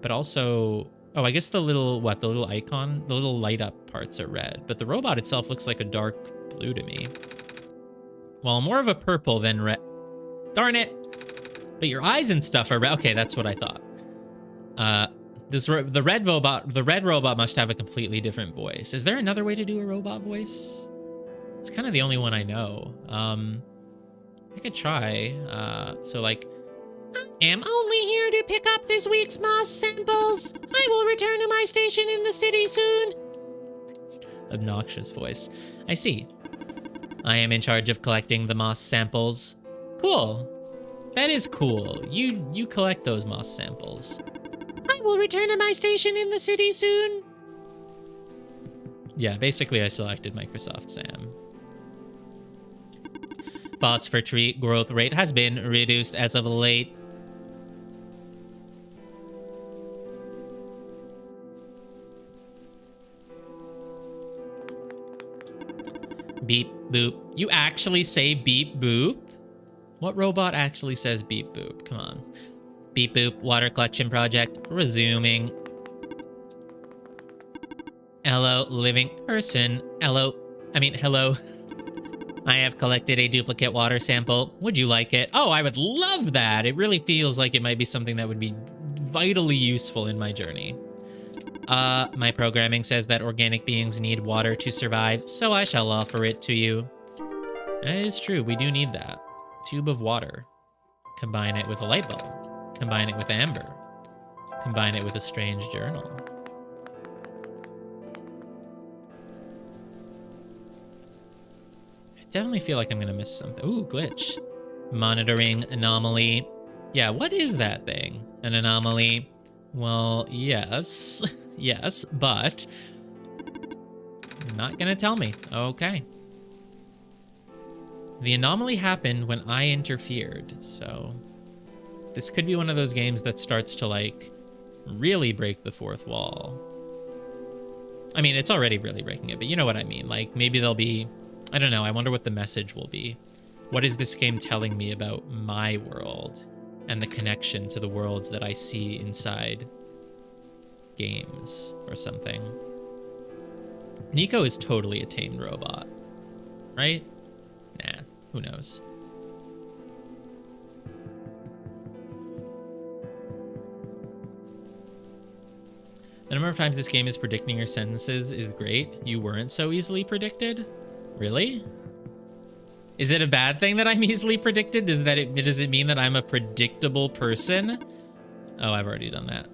But also, oh, I guess the little, the little icon, the little light up parts are red, but the robot itself looks like a dark blue to me. Well, more of a purple than red. Darn it. But your eyes and stuff are red. Okay, that's what I thought. The red robot must have a completely different voice. Is there another way to do a robot voice? It's kind of the only one I know. I could try. So like, I am only here to pick up this week's moss samples. I will return to my station in the city soon. Obnoxious voice. I see. I am in charge of collecting the moss samples. Cool. That is cool. You collect those moss samples. I will return to my station in the city soon. Yeah, basically I selected Microsoft Sam. Phosphor tree growth rate has been reduced as of late. Beep boop. You actually say beep boop? What robot actually says beep boop? Come on. Beep boop. Water collection project resuming. Hello, living person. Hello. I have collected a duplicate water sample. Would you like it? Oh, I would love that. It really feels like it might be something that would be vitally useful in my journey. My programming says that organic beings need water to survive, so I shall offer it to you. That is true. We do need that. Tube of water. Combine it with a light bulb. Combine it with amber. Combine it with a strange journal. I definitely feel like I'm gonna miss something. Ooh, glitch. Monitoring anomaly. Yeah, what is that thing? An anomaly? Well, yes. Yes, but not gonna tell me. Okay. The anomaly happened when I interfered, so this could be one of those games that starts to, like, really break the fourth wall. I mean, it's already really breaking it, but you know what I mean. Like, maybe there'll be, I don't know, I wonder what the message will be. What is this game telling me about my world and the connection to the worlds that I see inside games or something? Nico is totally a tamed robot, right? Nah, who knows? The number of times this game is predicting your sentences is great. You weren't so easily predicted? Really? Is it a bad thing that I'm easily predicted? Does it mean that I'm a predictable person? Oh, I've already done that.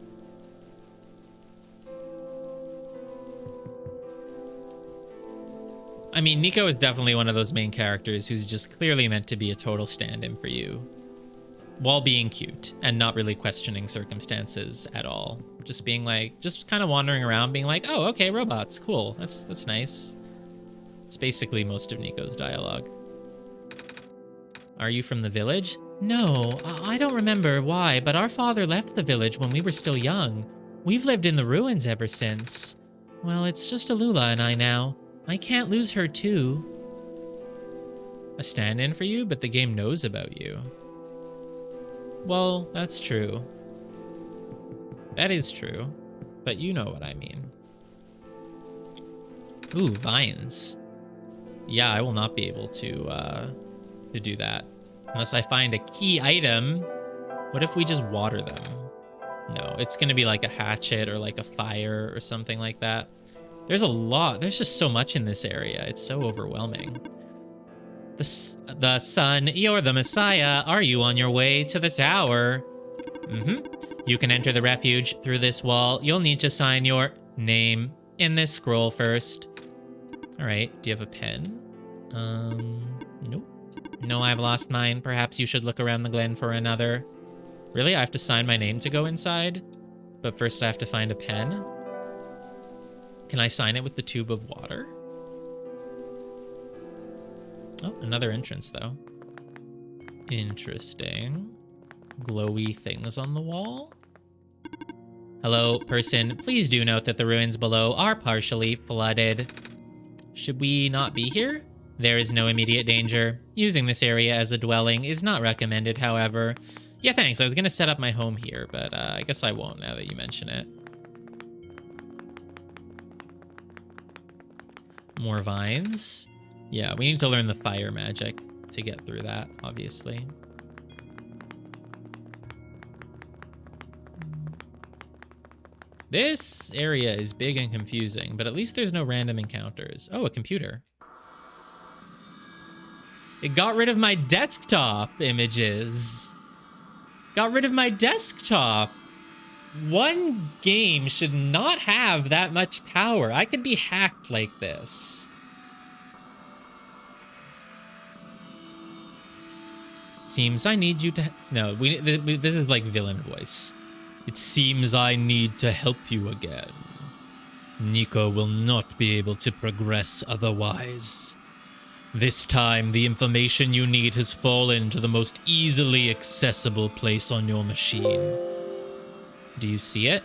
I mean, Nico is definitely one of those main characters who's just clearly meant to be a total stand-in for you, while being cute and not really questioning circumstances at all. Just being like, just kind of wandering around being like, oh, okay, robots, cool. That's nice. It's basically most of Nico's dialogue. Are you from the village? No, I don't remember why, but our father left the village when we were still young. We've lived in the ruins ever since. Well, it's just Alula and I now. I can't lose her too. A stand-in for you, but the game knows about you. Well, that's true. That is true, but you know what I mean. Ooh, vines. Yeah, I will not be able to do that unless I find a key item. What if we just water them? No, it's gonna be like a hatchet or like a fire or something like that. There's a lot. There's just so much in this area. It's so overwhelming. The sun, you're the Messiah. Are you on your way to the tower? You can enter the refuge through this wall. You'll need to sign your name in this scroll first. All right. Do you have a pen? Nope. No, I've lost mine. Perhaps you should look around the glen for another. Really? I have to sign my name to go inside? But first I have to find a pen? Can I sign it with the tube of water? Oh, another entrance, though. Interesting. Glowy things on the wall? Hello, person. Please do note that the ruins below are partially flooded. Should we not be here? There is no immediate danger. Using this area as a dwelling is not recommended, however. Yeah, thanks. I was going to set up my home here, but I guess I won't now that you mention it. More vines. Yeah, we need to learn the fire magic to get through that, obviously. This area is big and confusing, but at least there's no random encounters. Oh, a computer. It got rid of my desktop images. Got rid of my desktop. One game should not have that much power. I could be hacked like this. Seems I need you to... No, this is like villain voice. It seems I need to help you again. Nico will not be able to progress otherwise. This time, the information you need has fallen to the most easily accessible place on your machine. Do you see it?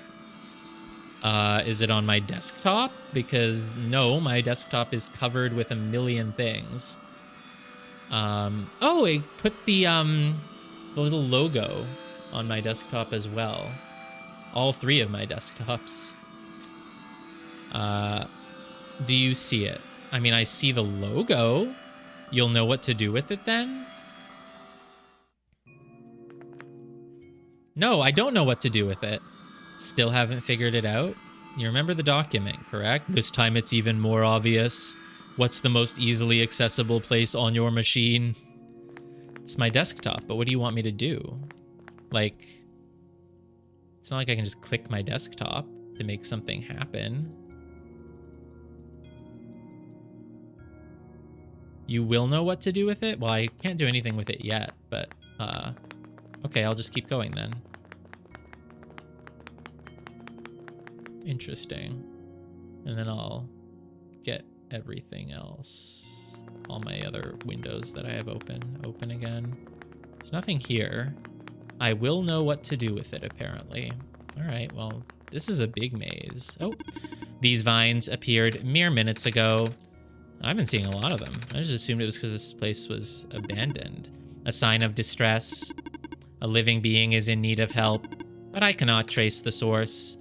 Is it on my desktop? Because no, my desktop is covered with a million things. Oh, it put the little logo on my desktop as well. All three of my desktops. Do you see it? I mean, I see the logo. You'll know what to do with it then? No, I don't know what to do with it. Still haven't figured it out. You remember the document, correct? This time it's even more obvious. What's the most easily accessible place on your machine? It's my desktop, but what do you want me to do? Like, it's not like I can just click my desktop to make something happen. You will know what to do with it? Well, I can't do anything with it yet, but, okay, I'll just keep going then. Interesting. And then I'll get everything else. All my other windows that I have open again. There's nothing here. I will know what to do with it, apparently. All right, well, this is a big maze. Oh, these vines appeared mere minutes ago. I've been seeing a lot of them. I just assumed it was because this place was abandoned. A sign of distress. A living being is in need of help, but I cannot trace the source.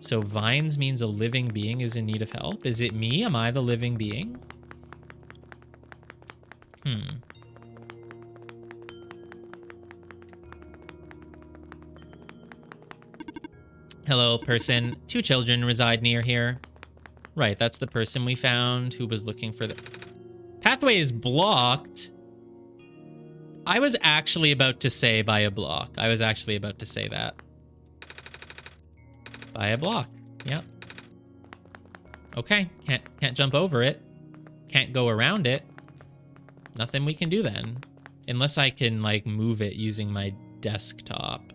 So vines means a living being is in need of help? Is it me? Am I the living being? Hello, person. 2 children reside near here. Right, that's the person we found who was looking for the... Pathway is blocked. I was actually about to say by a block. I was actually about to say that. By a block. Yep. Okay, can't jump over it. Can't go around it. Nothing we can do then. Unless I can, like, move it using my desktop.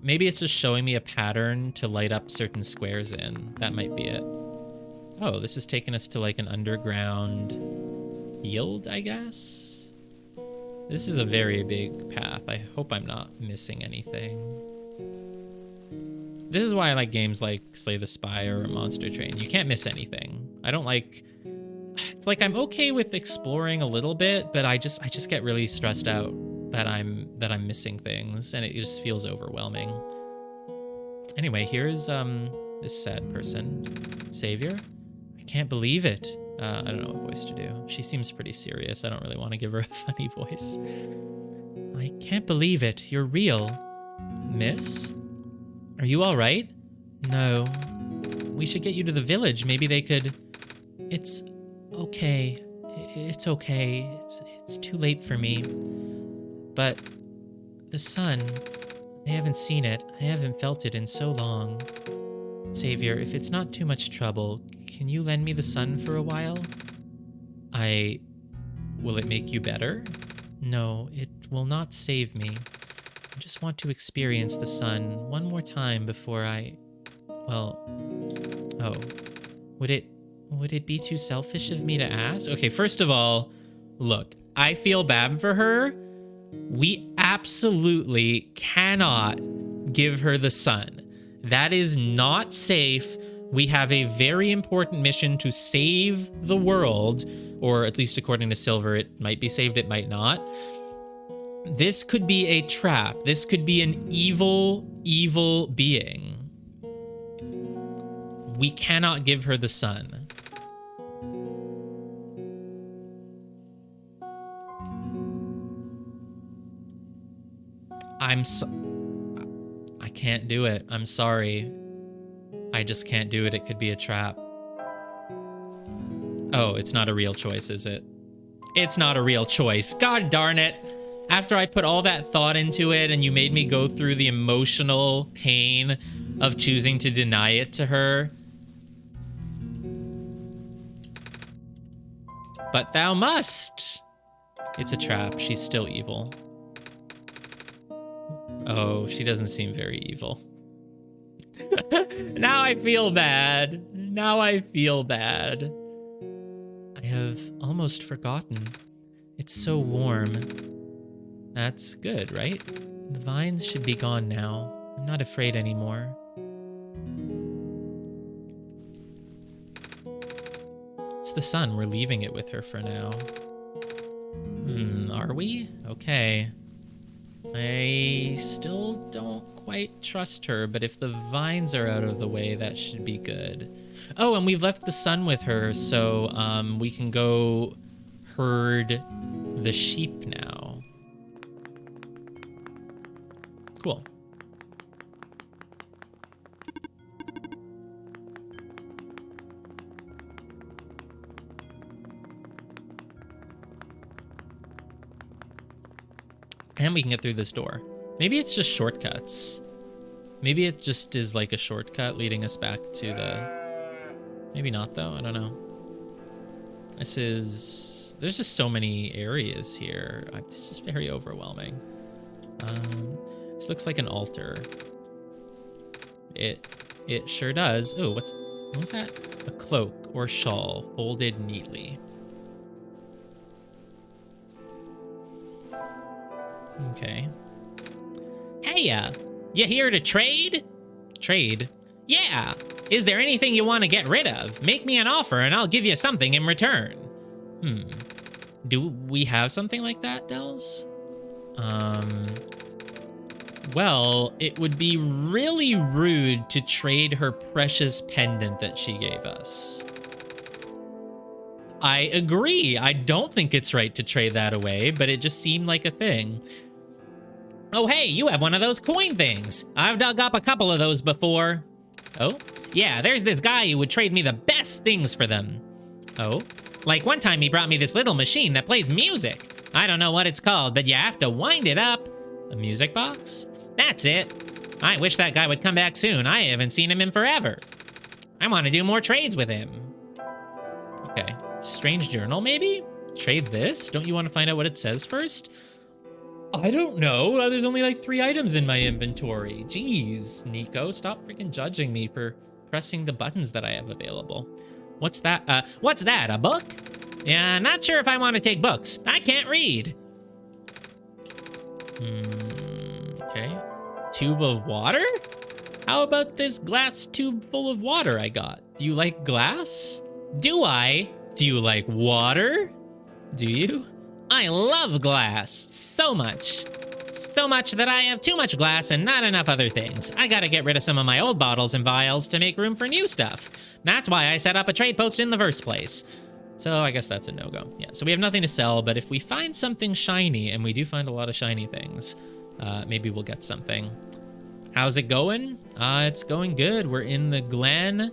Maybe it's just showing me a pattern to light up certain squares in. That might be it. Oh, this is taking us to, like, an underground field, I guess? This is a very big path. I hope I'm not missing anything. This is why I like games like Slay the Spire or Monster Train. You can't miss anything. I don't like... It's like I'm okay with exploring a little bit, but I just get really stressed out that I'm missing things, and it just feels overwhelming. Anyway, here's this sad person. Savior? I can't believe it. I don't know what voice to do. She seems pretty serious. I don't really want to give her a funny voice. I can't believe it. You're real. Miss? Are you all right? No. We should get you to the village. Maybe they could... It's okay. It's okay. It's too late for me. But the sun, I haven't seen it. I haven't felt it in so long. Savior, if it's not too much trouble, can you lend me the sun for a while? Will it make you better? No, it will not save me. I just want to experience the sun one more time before well, oh, would it be too selfish of me to ask? Okay, first of all, look, I feel bad for her. We absolutely cannot give her the sun. That is not safe We have a very important mission to save the world, or at least according to Silver, it might be saved, it might not. This could be a trap. This could be an evil, evil being. We cannot give her the sun. I can't do it. I'm sorry. I just can't do it. It could be a trap. Oh, it's not a real choice, is it? It's not a real choice. God darn it. After I put all that thought into it and you made me go through the emotional pain of choosing to deny it to her. But thou must. It's a trap. She's still evil. Oh, she doesn't seem very evil. Now I feel bad. Now I feel bad. I have almost forgotten. It's so warm. That's good, right? The vines should be gone now. I'm not afraid anymore. It's the sun. We're leaving it with her for now. Are we? Okay. I still don't quite trust her, but if the vines are out of the way, that should be good. Oh, and we've left the sun with her, so we can go herd the sheep now. Cool. And we can get through this door. Maybe it's just shortcuts. Maybe it just is like a shortcut leading us back to the... Maybe not, though. I don't know. This is... There's just so many areas here. It's just very overwhelming. This looks like an altar. It sure does. Oh, what's that? A cloak or shawl folded neatly. Okay. Hey, you here to trade? Trade? Yeah. Is there anything you want to get rid of? Make me an offer and I'll give you something in return. Do we have something like that, Dells? Well, it would be really rude to trade her precious pendant that she gave us. I agree. I don't think it's right to trade that away, but it just seemed like a thing. Oh, hey, you have one of those coin things. I've dug up a couple of those before. Oh? Yeah, there's this guy who would trade me the best things for them. Oh? Like one time he brought me this little machine that plays music. I don't know what it's called, but you have to wind it up. A music box? That's it. I wish that guy would come back soon. I haven't seen him in forever. I want to do more trades with him. Okay. Strange journal, maybe? Trade this? Don't you want to find out what it says first? I don't know. There's only like 3 items in my inventory. Jeez, Nico, stop freaking judging me for pressing the buttons that I have available. What's that? What's that? A book? Yeah, not sure if I want to take books. I can't read. Okay. Tube of water? How about this glass tube full of water I got? Do you like glass? Do I? Do you like water? Do you? I love glass so much. So much that I have too much glass and not enough other things. I gotta get rid of some of my old bottles and vials to make room for new stuff. That's why I set up a trade post in the first place. So I guess that's a no-go. Yeah, so we have nothing to sell, but if we find something shiny, and we do find a lot of shiny things, maybe we'll get something. How's it going? It's going good. We're in the Glen.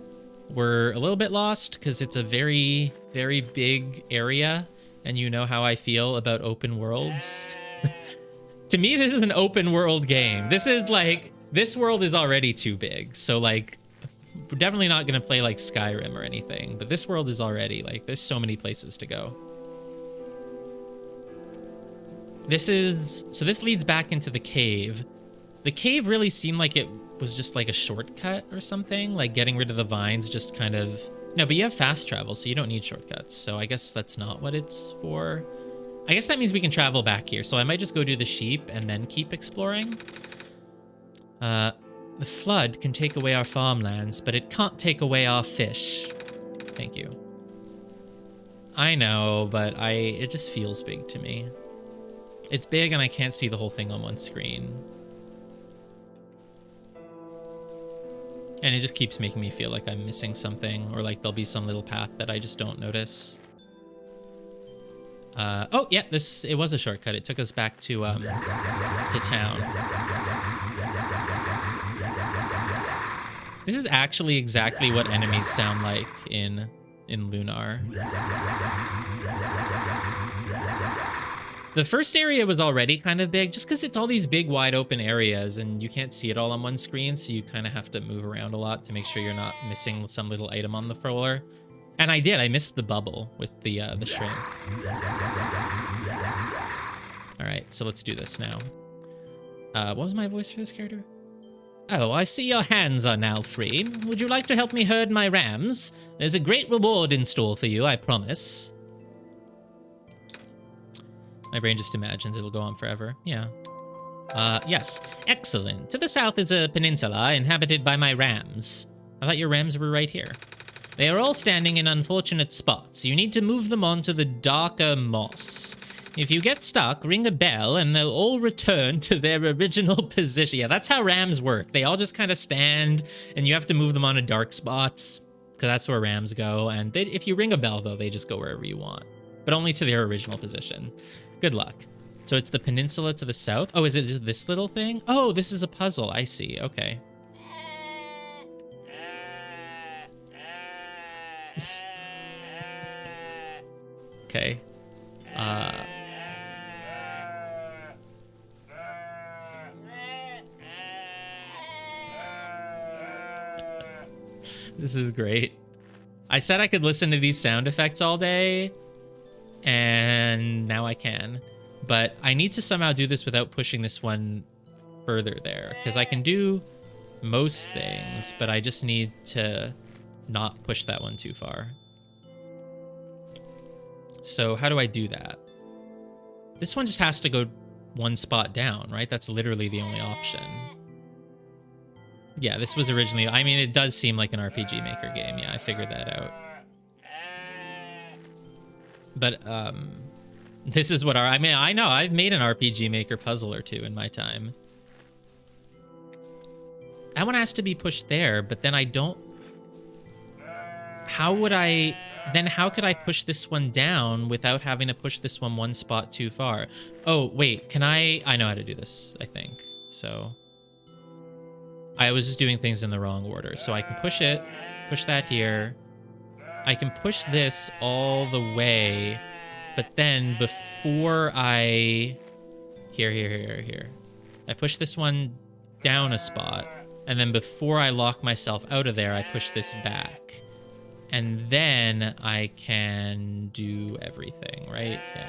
We're a little bit lost because it's a very, very big area. And you know how I feel about open worlds. To me, this is an open world game. This is like, this world is already too big. So like, we're definitely not going to play like Skyrim or anything. But this world is already like, there's so many places to go. So this leads back into the cave. The cave really seemed like it was just like a shortcut or something. Like getting rid of the vines just kind of... No, but you have fast travel, so you don't need shortcuts. So I guess that's not what it's for. I guess that means we can travel back here. So I might just go do the sheep and then keep exploring. The flood can take away our farmlands, but it can't take away our fish. Thank you. I know, but it just feels big to me. It's big and I can't see the whole thing on one screen. And it just keeps making me feel like I'm missing something, or like there'll be some little path that I just don't notice. Oh yeah, it was a shortcut. It took us back to town. This is actually exactly what enemies sound like in Lunar. The first area was already kind of big, just because it's all these big, wide open areas, and you can't see it all on one screen, so you kind of have to move around a lot to make sure you're not missing some little item on the floor. And I did. I missed the bubble with the shrimp. All right, so let's do this now. What was my voice for this character? Oh, I see your hands are now free. Would you like to help me herd my rams? There's a great reward in store for you, I promise. My brain just imagines it'll go on forever. Yeah. Yes. Excellent. To the south is a peninsula inhabited by my rams. I thought your rams were right here. They are all standing in unfortunate spots. You need to move them onto the darker moss. If you get stuck, ring a bell and they'll all return to their original position. Yeah, that's how rams work. They all just kind of stand and you have to move them onto dark spots because that's where rams go. And if you ring a bell, though, they just go wherever you want, but only to their original position. Good luck. So it's the peninsula to the south. Oh, is it this little thing? Oh, this is a puzzle. I see. Okay. Okay. This is great. I said I could listen to these sound effects all day, and now I can. But I need to somehow do this without pushing this one further there, because I can do most things, but I just need to not push that one too far. So how do I do that? This one just has to go one spot down, right? That's literally the only option. Yeah, this was originally... I mean, it does seem like an RPG Maker game. Yeah, I figured that out. But, this is what I mean, I know, I've made an RPG Maker puzzle or two in my time. That one has to be pushed there, but then I don't... How would I... Then how could I push this one down without having to push this one spot too far? Oh, wait, can I know how to do this, I think. So I was just doing things in the wrong order. So I can push it, push that here. I can push this all the way, but then before I... Here. I push this one down a spot, and then before I lock myself out of there, I push this back. And then I can do everything, right? Yeah.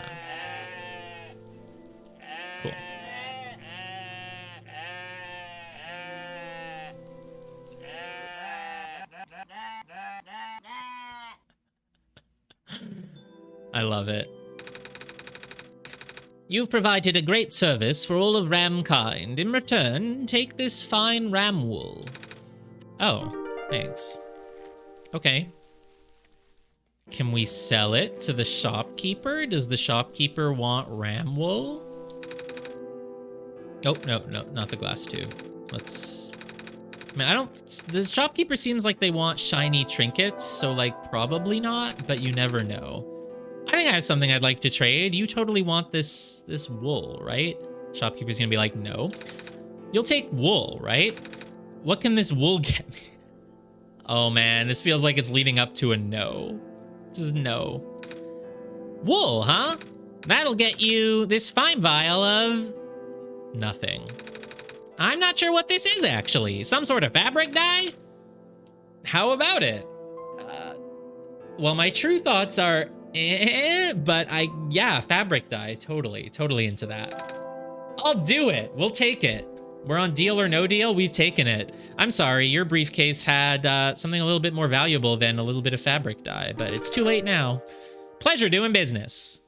Cool. I love it. You've provided a great service for all of Ramkind. In return, take this fine ram wool. Oh, thanks. Okay. Can we sell it to the shopkeeper? Does the shopkeeper want ram wool? Oh, no, not the glass tube. Let's... I mean, the shopkeeper seems like they want shiny trinkets, so, like, probably not, but you never know. I think I have something I'd like to trade. You totally want this wool, right? Shopkeeper's gonna be like, no. You'll take wool, right? What can this wool get me? Oh, man, this feels like it's leading up to a no. Just no. Wool, huh? That'll get you this fine vial of... nothing. I'm not sure what this is, actually. Some sort of fabric dye? How about it? Well, my true thoughts are, but yeah, fabric dye. Totally into that. I'll do it. We'll take it. We're on Deal or No Deal. We've taken it. I'm sorry, your briefcase had something a little bit more valuable than a little bit of fabric dye, but it's too late now. Pleasure doing business.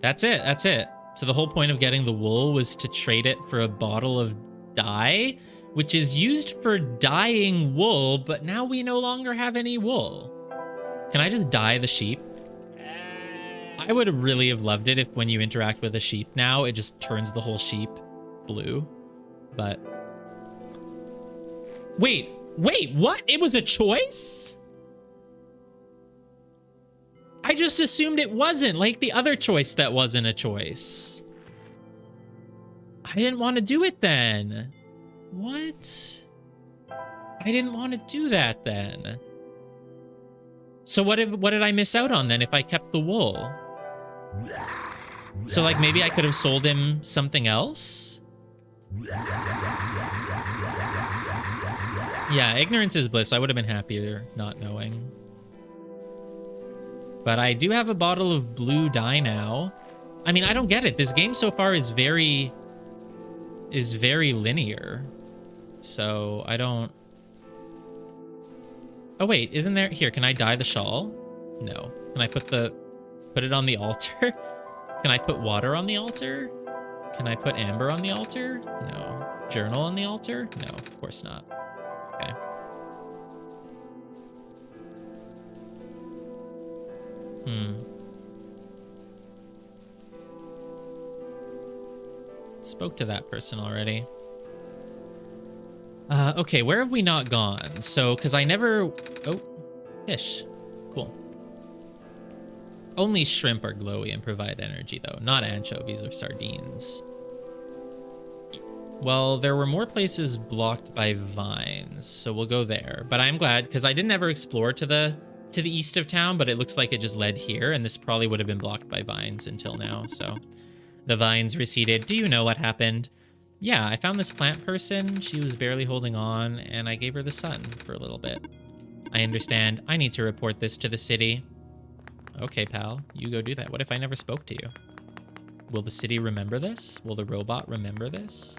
That's it. So the whole point of getting the wool was to trade it for a bottle of dye, which is used for dyeing wool, but now we no longer have any wool. Can I just dye the sheep? I would really have loved it if when you interact with a sheep now, it just turns the whole sheep blue. But wait, what? It was a choice? I just assumed it wasn't, like the other choice that wasn't a choice. I didn't want to do it then. What? I didn't want to do that then. So what did I miss out on then if I kept the wool? So like maybe I could have sold him something else? Yeah, ignorance is bliss. I would have been happier not knowing. But I do have a bottle of blue dye now. I mean, I don't get it. This game so far is very linear. So I don't... Oh wait, isn't there... Here, can I dye the shawl? No. Can I put it on the altar? Can I put water on the altar? Can I put amber on the altar? No. Journal on the altar? No, of course not. Okay. Spoke to that person already. Okay, where have we not gone? So, because I never... Oh, fish. Cool. Only shrimp are glowy and provide energy, though. Not anchovies or sardines. Well, there were more places blocked by vines, so we'll go there. But I'm glad, because I didn't ever explore to the east of town, but it looks like it just led here, and this probably would have been blocked by vines until now, so... The vines receded. Do you know what happened? Yeah, I found this plant person. She was barely holding on, and I gave her the sun for a little bit. I understand. I need to report this to the city. Okay, pal. You go do that. What if I never spoke to you? Will the city remember this? Will the robot remember this?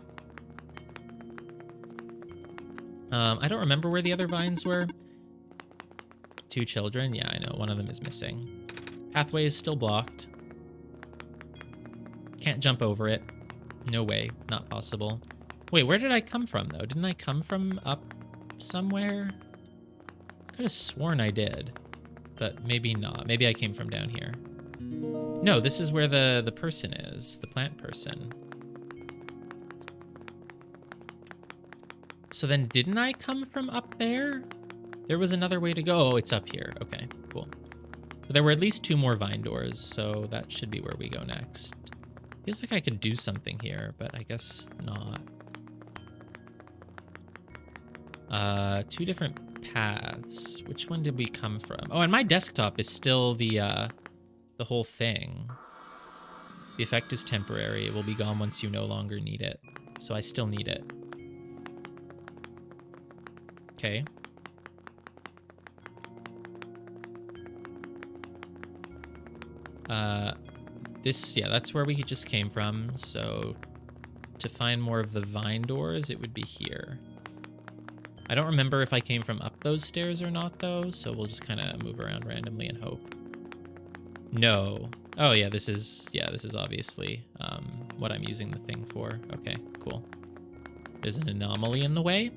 I don't remember where the other vines were. 2 children. Yeah, I know. One of them is missing. Pathway is still blocked. Can't jump over it. No way. Not possible. Wait, where did I come from, though? Didn't I come from up somewhere? Could have sworn I did. But maybe not. Maybe I came from down here. No, this is where the person is. The plant person. So then didn't I come from up there? There was another way to go. Oh, it's up here. Okay, cool. So there were at least 2 more vine doors, so that should be where we go next. Feels like I could do something here, but I guess not. 2 different paths. Which one did we come from? Oh, and my desktop is still the whole thing. The effect is temporary. It will be gone once you no longer need it. So I still need it. Okay. Yeah, that's where we just came from. So to find more of the vine doors, it would be here. I don't remember if I came from up those stairs or not, though, so we'll just kind of move around randomly and hope. No. Oh, yeah, this is obviously what I'm using the thing for. Okay, cool. There's an anomaly in the way?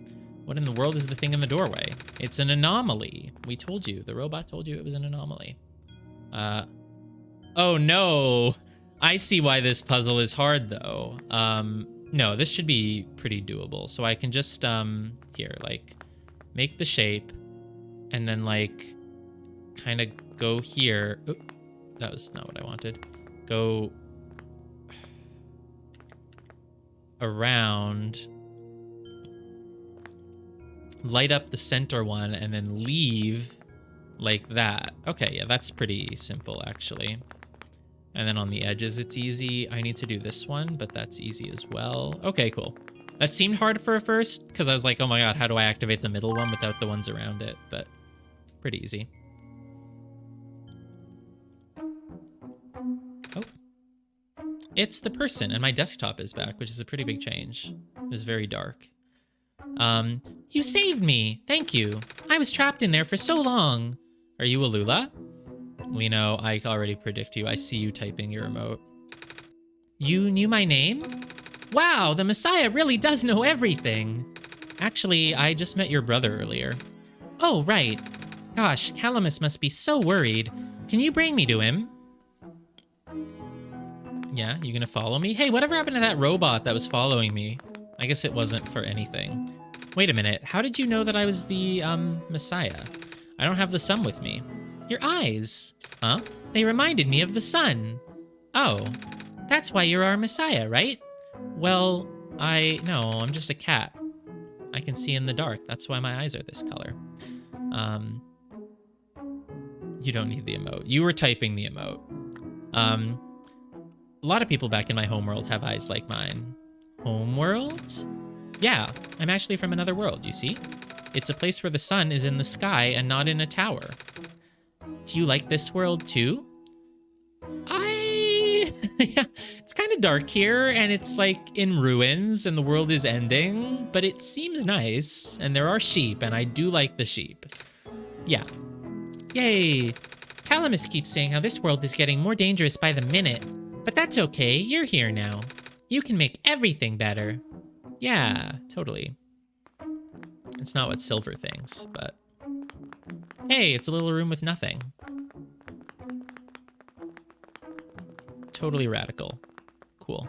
What in the world is the thing in the doorway? It's an anomaly. We told you. The robot told you it was an anomaly. Oh, no. I see why this puzzle is hard, though. No, this should be pretty doable. So I can just, here, like, make the shape and then, like, kind of go here. Oop, that was not what I wanted. Go around, light up the center one, and then leave like that. Okay, yeah, that's pretty simple, actually. And then on the edges, it's easy. I need to do this one, but that's easy as well. Okay, cool. That seemed hard for a first, because I was like, oh my god, how do I activate the middle one without the ones around it? But pretty easy. Oh. It's the person, and my desktop is back, which is a pretty big change. It was very dark. You saved me. Thank you. I was trapped in there for so long. Are you Alula? Lino, I already predict you. I see you typing your remote. You knew my name? Wow, the Messiah really does know everything. Actually, I just met your brother earlier. Oh, right. Gosh, Calamus must be so worried. Can you bring me to him? Yeah, you gonna follow me? Hey, whatever happened to that robot that was following me? I guess it wasn't for anything. Wait a minute, how did you know that I was the, Messiah? I don't have the sun with me. Your eyes. Huh? They reminded me of the sun. Oh, that's why you're our Messiah, right? Well, no, I'm just a cat. I can see in the dark. That's why my eyes are this color. You don't need the emote. You were typing the emote. A lot of people back in my homeworld have eyes like mine. Homeworld? Yeah, I'm actually from another world, you see? It's a place where the sun is in the sky and not in a tower. Do you like this world too? Yeah, it's kind of dark here, and it's like in ruins, and the world is ending, but it seems nice, and there are sheep, and I do like the sheep. Yeah. Yay! Calamus keeps saying how this world is getting more dangerous by the minute, but that's okay, you're here now. You can make everything better. Yeah, totally. It's not what Silver thinks, but... Hey, it's a little room with nothing. Totally radical. Cool.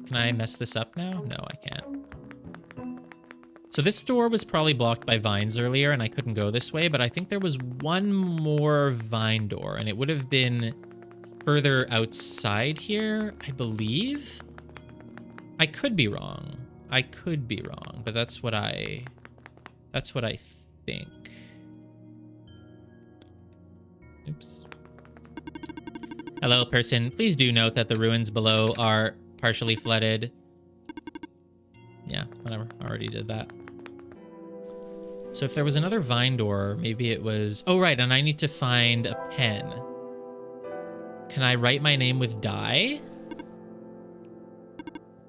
Can I mess this up now? No, I can't. So this door was probably blocked by vines earlier, and I couldn't go this way, but I think there was one more vine door, and it would have been further outside here, I believe? I could be wrong. I could be wrong, but that's what I think. Oops. Hello, person. Please do note that the ruins below are partially flooded. Yeah, whatever. I already did that. So if there was another vine door, maybe it was... Oh, right, and I need to find a pen. Can I write my name with dye?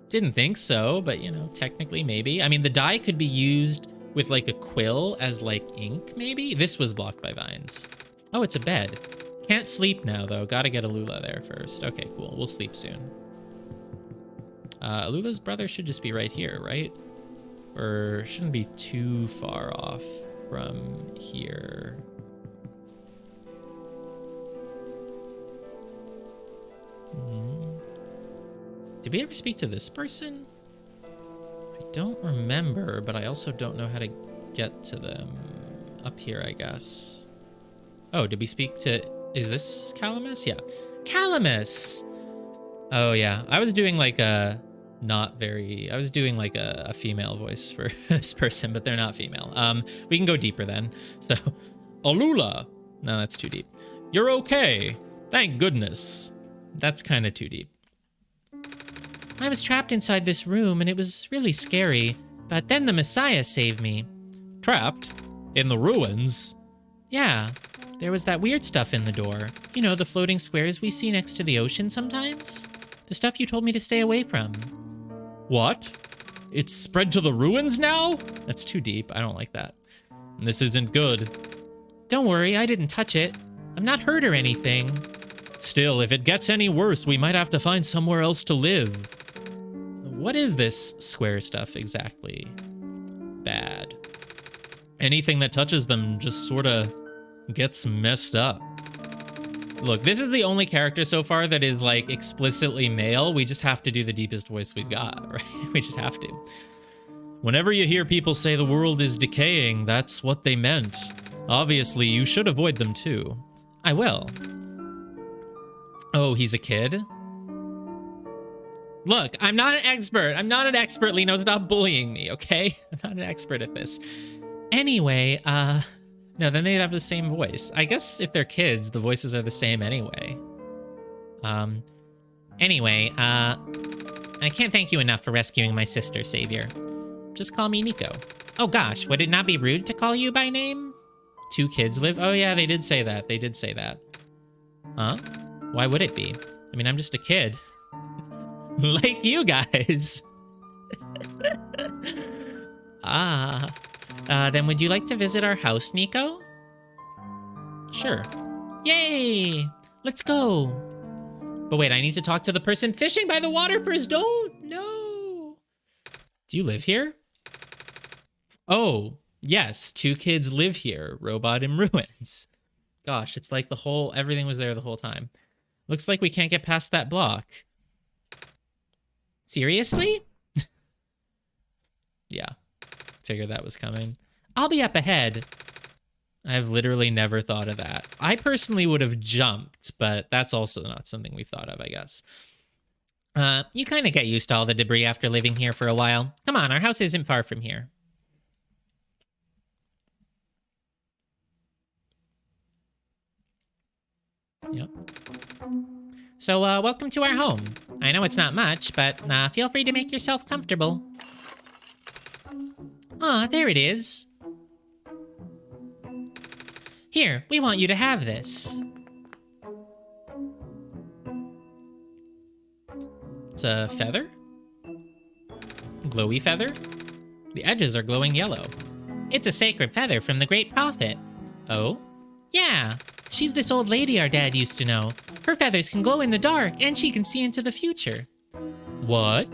Didn't think so, but, you know, technically maybe. I mean, the dye could be used with, like, a quill as, like, ink, maybe? This was blocked by vines. Oh, it's a bed. Can't sleep now, though. Gotta get Alula there first. Okay, cool. We'll sleep soon. Alula's brother should just be right here, right? Or shouldn't be too far off from here. Did we ever speak to this person? I don't remember, but I also don't know how to get to them. Up here, I guess. Oh, did we speak to... Is this Calamus? Yeah. Calamus! Oh, yeah. I was doing like a... I was doing like a female voice for this person, but they're not female. We can go deeper then. So, Alula. No, that's too deep. You're okay. Thank goodness. That's kind of too deep. I was trapped inside this room and it was really scary, but then the Messiah saved me. Trapped? In the ruins? Yeah. There was that weird stuff in the door. You know, the floating squares we see next to the ocean sometimes? The stuff you told me to stay away from. What? It's spread to the ruins now? That's too deep. I don't like that. This isn't good. Don't worry, I didn't touch it. I'm not hurt or anything. Still, if it gets any worse, we might have to find somewhere else to live. What is this square stuff exactly? Bad. Anything that touches them just sort of gets messed up. Look, this is the only character so far that is, like, explicitly male. We just have to do the deepest voice we've got, right? We just have to. Whenever you hear people say the world is decaying, that's what they meant. Obviously, you should avoid them too. I will. Oh, he's a kid? Look, I'm not an expert. I'm not an expert, Lino. Stop bullying me, okay? I'm not an expert at this. Anyway, no, then they'd have the same voice. I guess if they're kids, the voices are the same anyway. Anyway, I can't thank you enough for rescuing my sister, Savior. Just call me Nico. Oh gosh, would it not be rude to call you by name? 2 kids live? Oh yeah, they did say that. They did say that. Huh? Why would it be? I mean, I'm just a kid. Like you guys. Then would you like to visit our house, Nico? Sure. Yay! Let's go! But wait, I need to talk to the person fishing by the water first. Don't. No. Do you live here? Oh, yes. 2 kids live here. Robot in ruins. Gosh, it's like everything was there the whole time. Looks like we can't get past that block. Seriously? Yeah. Figured that was coming. I'll be up ahead. I've literally never thought of that. I personally would have jumped, but that's also not something we've thought of, I guess. You kind of get used to all the debris after living here for a while. Come on, our house isn't far from here. Yep. So, welcome to our home. I know it's not much, but feel free to make yourself comfortable. Aw, there it is. Here, we want you to have this. It's a feather? Glowy feather? The edges are glowing yellow. It's a sacred feather from the Great Prophet. Oh? Yeah, she's this old lady our dad used to know. Her feathers can glow in the dark, and she can see into the future. What?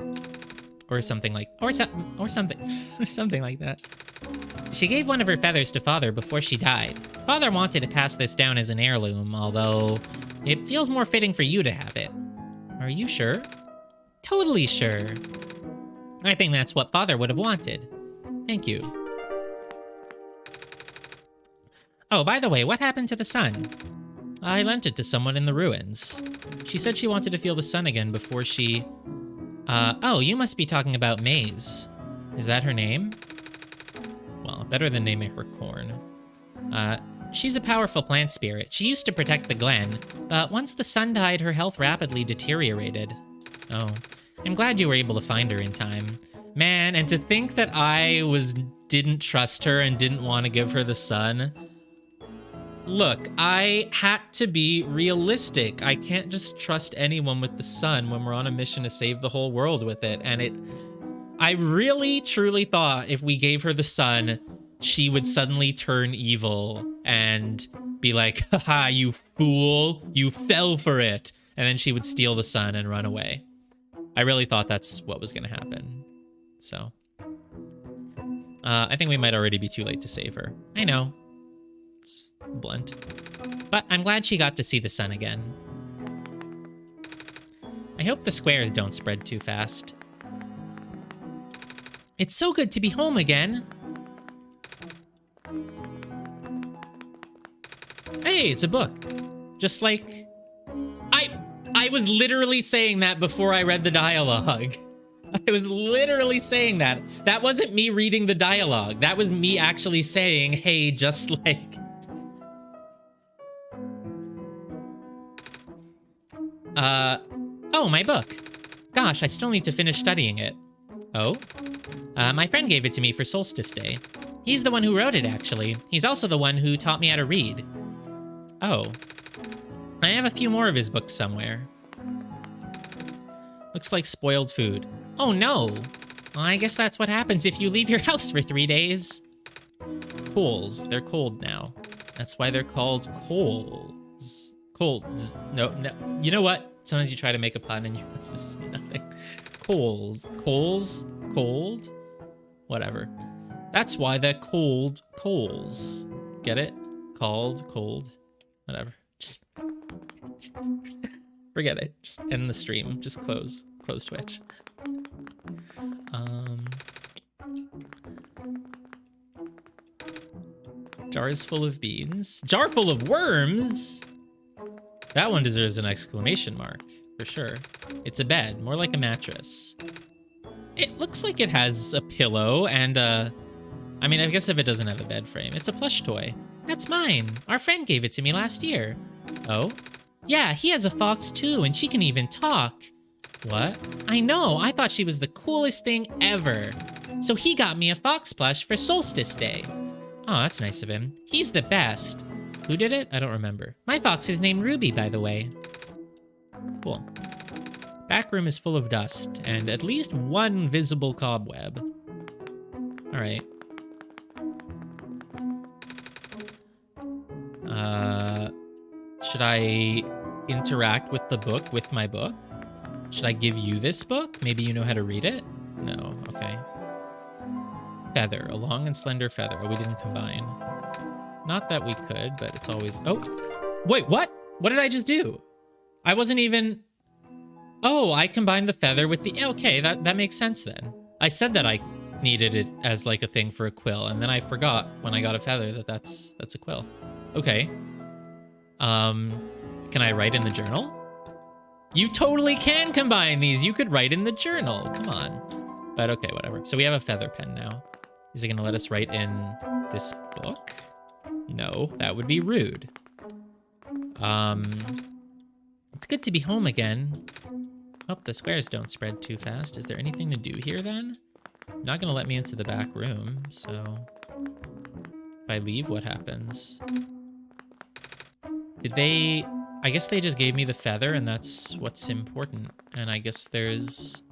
Or something like, or something like that. She gave one of her feathers to Father before she died. Father wanted to pass this down as an heirloom, although it feels more fitting for you to have it. Are you sure? Totally sure. I think that's what Father would have wanted. Thank you. Oh, by the way, what happened to the sun? I lent it to someone in the ruins. She said she wanted to feel the sun again before she... oh, you must be talking about Maze. Is that her name? Well, better than naming her Corn. She's a powerful plant spirit. She used to protect the Glen, but once the sun died, her health rapidly deteriorated. Oh, I'm glad you were able to find her in time. Man, and to think that I didn't trust her and didn't want to give her the sun. Look, I had to be realistic. I can't just trust anyone with the sun when we're on a mission to save the whole world with it. And I really, truly thought if we gave her the sun, she would suddenly turn evil and be like, haha, you fool, you fell for it. And then she would steal the sun and run away. I really thought that's what was going to happen. So, I think we might already be too late to save her. I know. It's blunt. But I'm glad she got to see the sun again. I hope the squares don't spread too fast. It's so good to be home again. Hey, it's a book. Just like... I was literally saying that before I read the dialogue. I was literally saying that. That wasn't me reading the dialogue. That was me actually saying, hey, just like... Oh, my book. Gosh, I still need to finish studying it. Oh? My friend gave it to me for Solstice Day. He's the one who wrote it, actually. He's also the one who taught me how to read. Oh. I have a few more of his books somewhere. Looks like spoiled food. Oh no! Well, I guess that's what happens if you leave your house for 3 days. Coals. They're cold now. That's why they're called coals. Colds. No. You know what? Sometimes you try to make a pun and it's just nothing. Coals. Coals? Cold? Whatever. That's why they're called coals. Get it? Called, cold. Whatever. Just... forget it. Just end the stream. Just close Twitch. Jars full of beans. Jar full of worms? That one deserves an exclamation mark, for sure. It's a bed, more like a mattress. It looks like it has a pillow and I mean, I guess if it doesn't have a bed frame, it's a plush toy. That's mine. Our friend gave it to me last year. Oh? Yeah, he has a fox too, and she can even talk. What? I know, I thought she was the coolest thing ever. So he got me a fox plush for Solstice Day. Oh, that's nice of him. He's the best. Who did it? I don't remember. My fox is named Ruby, by the way. Cool. Back room is full of dust, and at least one visible cobweb. Alright. Should I interact with the book with my book? Should I give you this book? Maybe you know how to read it? No, okay. Feather, a long and slender feather. Oh, we didn't combine. Not that we could, but it's always... Oh, wait, what? What did I just do? I wasn't even... Oh, I combined the feather with the... Okay, that makes sense then. I said that I needed it as like a thing for a quill, and then I forgot when I got a feather that's a quill. Okay. Can I write in the journal? You totally can combine these. You could write in the journal. Come on. But okay, whatever. So we have a feather pen now. Is it going to let us write in this book? No, that would be rude. It's good to be home again. Hope the squares don't spread too fast. Is there anything to do here then? Not going to let me into the back room, so... If I leave, what happens? Did they... I guess they just gave me the feather, and that's what's important. And I guess there's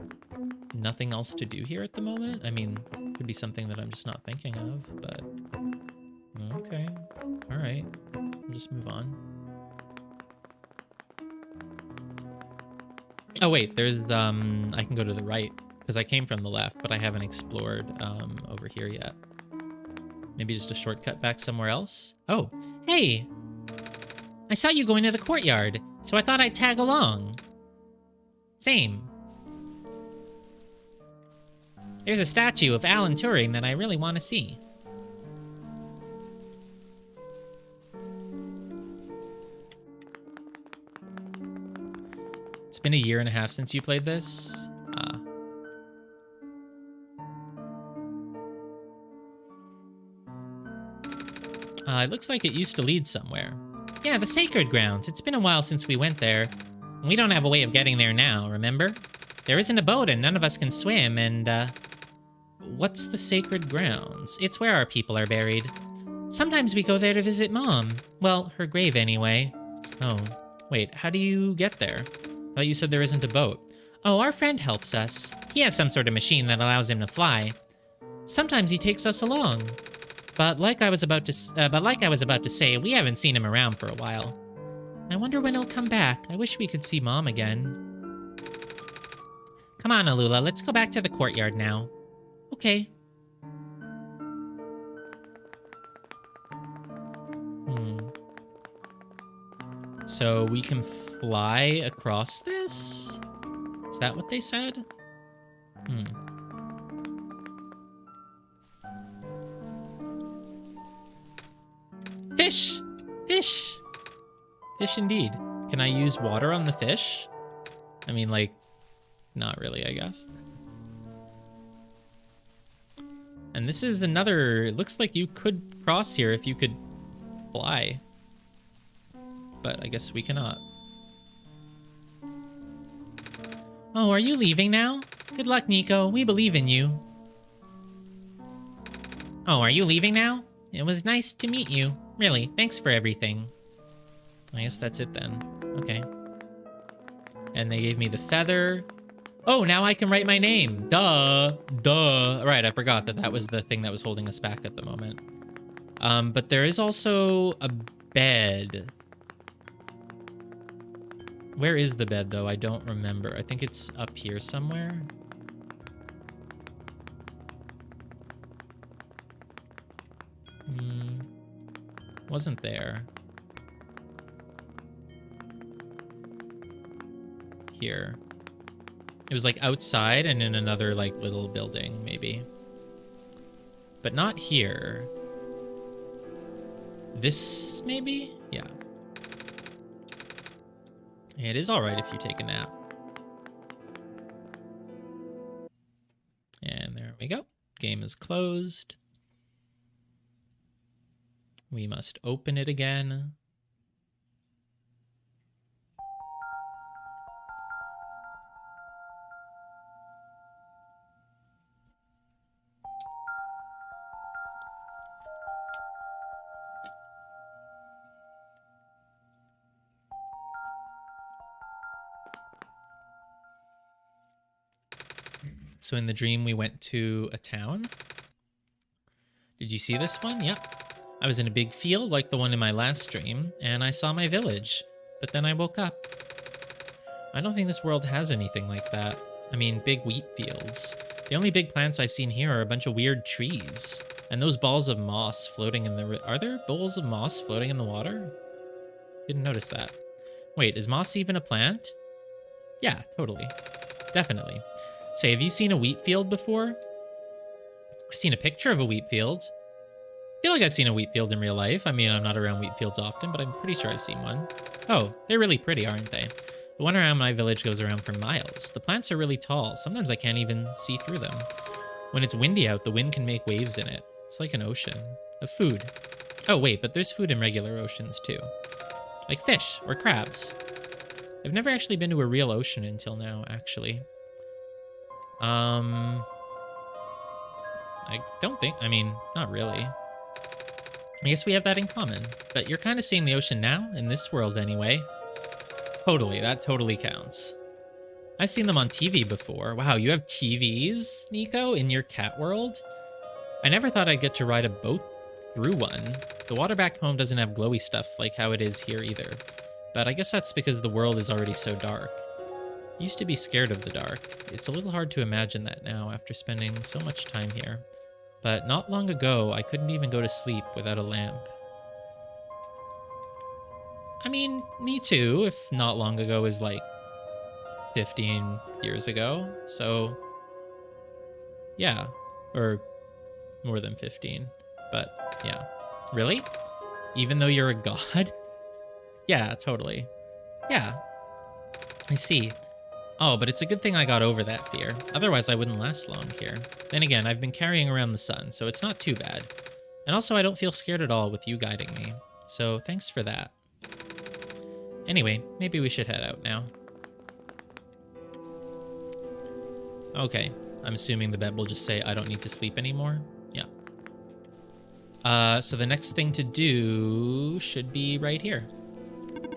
nothing else to do here at the moment. I mean, it could be something that I'm just not thinking of, but... Okay. All right. I'll just move on. Oh, wait. There's, I can go to the right, because I came from the left, but I haven't explored over here yet. Maybe just a shortcut back somewhere else? Oh, hey! I saw you going to the courtyard, so I thought I'd tag along. Same. There's a statue of Alan Turing that I really want to see. It's been a year and a half since you played this. It looks like it used to lead somewhere. Yeah, the Sacred Grounds. It's been a while since we went there. We don't have a way of getting there now, remember? There isn't a boat and none of us can swim, and, what's the Sacred Grounds? It's where our people are buried. Sometimes we go there to visit Mom. Well, her grave anyway. Oh, wait, how do you get there? I thought you said there isn't a boat. Oh, our friend helps us. He has some sort of machine that allows him to fly. Sometimes he takes us along. But like I was about to say, we haven't seen him around for a while. I wonder when he'll come back. I wish we could see Mom again. Come on, Alula, let's go back to the courtyard now. Okay. So we can fly across this? Is that what they said? Fish! Fish! Fish indeed. Can I use water on the fish? I mean, like, not really, I guess. And this is another... It looks like you could cross here if you could fly. But I guess we cannot. Oh, are you leaving now? Good luck, Nico. We believe in you. Oh, are you leaving now? It was nice to meet you. Really, thanks for everything. I guess that's it then. Okay. And they gave me the feather. Oh, now I can write my name. Duh. Duh. Right, I forgot that that was the thing that was holding us back at the moment. But there is also a bed. Where is the bed, though? I don't remember. I think it's up here somewhere. Wasn't there. Here. It was like outside and in another like little building, maybe. But not here. This, maybe? Yeah. It is alright if you take a nap. And there we go. Game is closed. We must open it again. So in the dream, we went to a town. Did you see this one? Yep. I was in a big field like the one in my last dream, and I saw my village. but then I woke up. I don't think this world has anything like that. I mean, big wheat fields. The only big plants I've seen here are a bunch of weird trees. And those balls of moss floating in the... Are there balls of moss floating in the water? Didn't notice that. Wait, is moss even a plant? Yeah, totally. Definitely. Say, have you seen a wheat field before? I've seen a picture of a wheat field. I feel like I've seen a wheat field in real life. I mean, I'm not around wheat fields often, but I'm pretty sure I've seen one. Oh, they're really pretty, aren't they? The one around my village goes around for miles. The plants are really tall. Sometimes I can't even see through them. When it's windy out, the wind can make waves in it. It's like an ocean of food. Oh, wait, but there's food in regular oceans, too. Like fish or crabs. I've never actually been to a real ocean until now, actually. I don't think... I mean, not really. I guess we have that in common. But you're kind of seeing the ocean now, in this world anyway. Totally, that totally counts. I've seen them on TV before. Wow, you have TVs, Nico, in your cat world? I never thought I'd get to ride a boat through one. The water back home doesn't have glowy stuff like how it is here either. But I guess that's because the world is already so dark. I used to be scared of the dark. It's a little hard to imagine that now after spending so much time here. But not long ago, I couldn't even go to sleep without a lamp. I mean, me too, if not long ago is like 15 years ago. So, yeah. Or more than 15. But, yeah. Really? Even though you're a god? Yeah, totally. Yeah. I see. Oh, but it's a good thing I got over that fear. Otherwise, I wouldn't last long here. Then again, I've been carrying around the sun, so it's not too bad. And also, I don't feel scared at all with you guiding me. So, thanks for that. Anyway, maybe we should head out now. Okay. I'm assuming the bed will just say I don't need to sleep anymore. Yeah. So the next thing to do should be right here.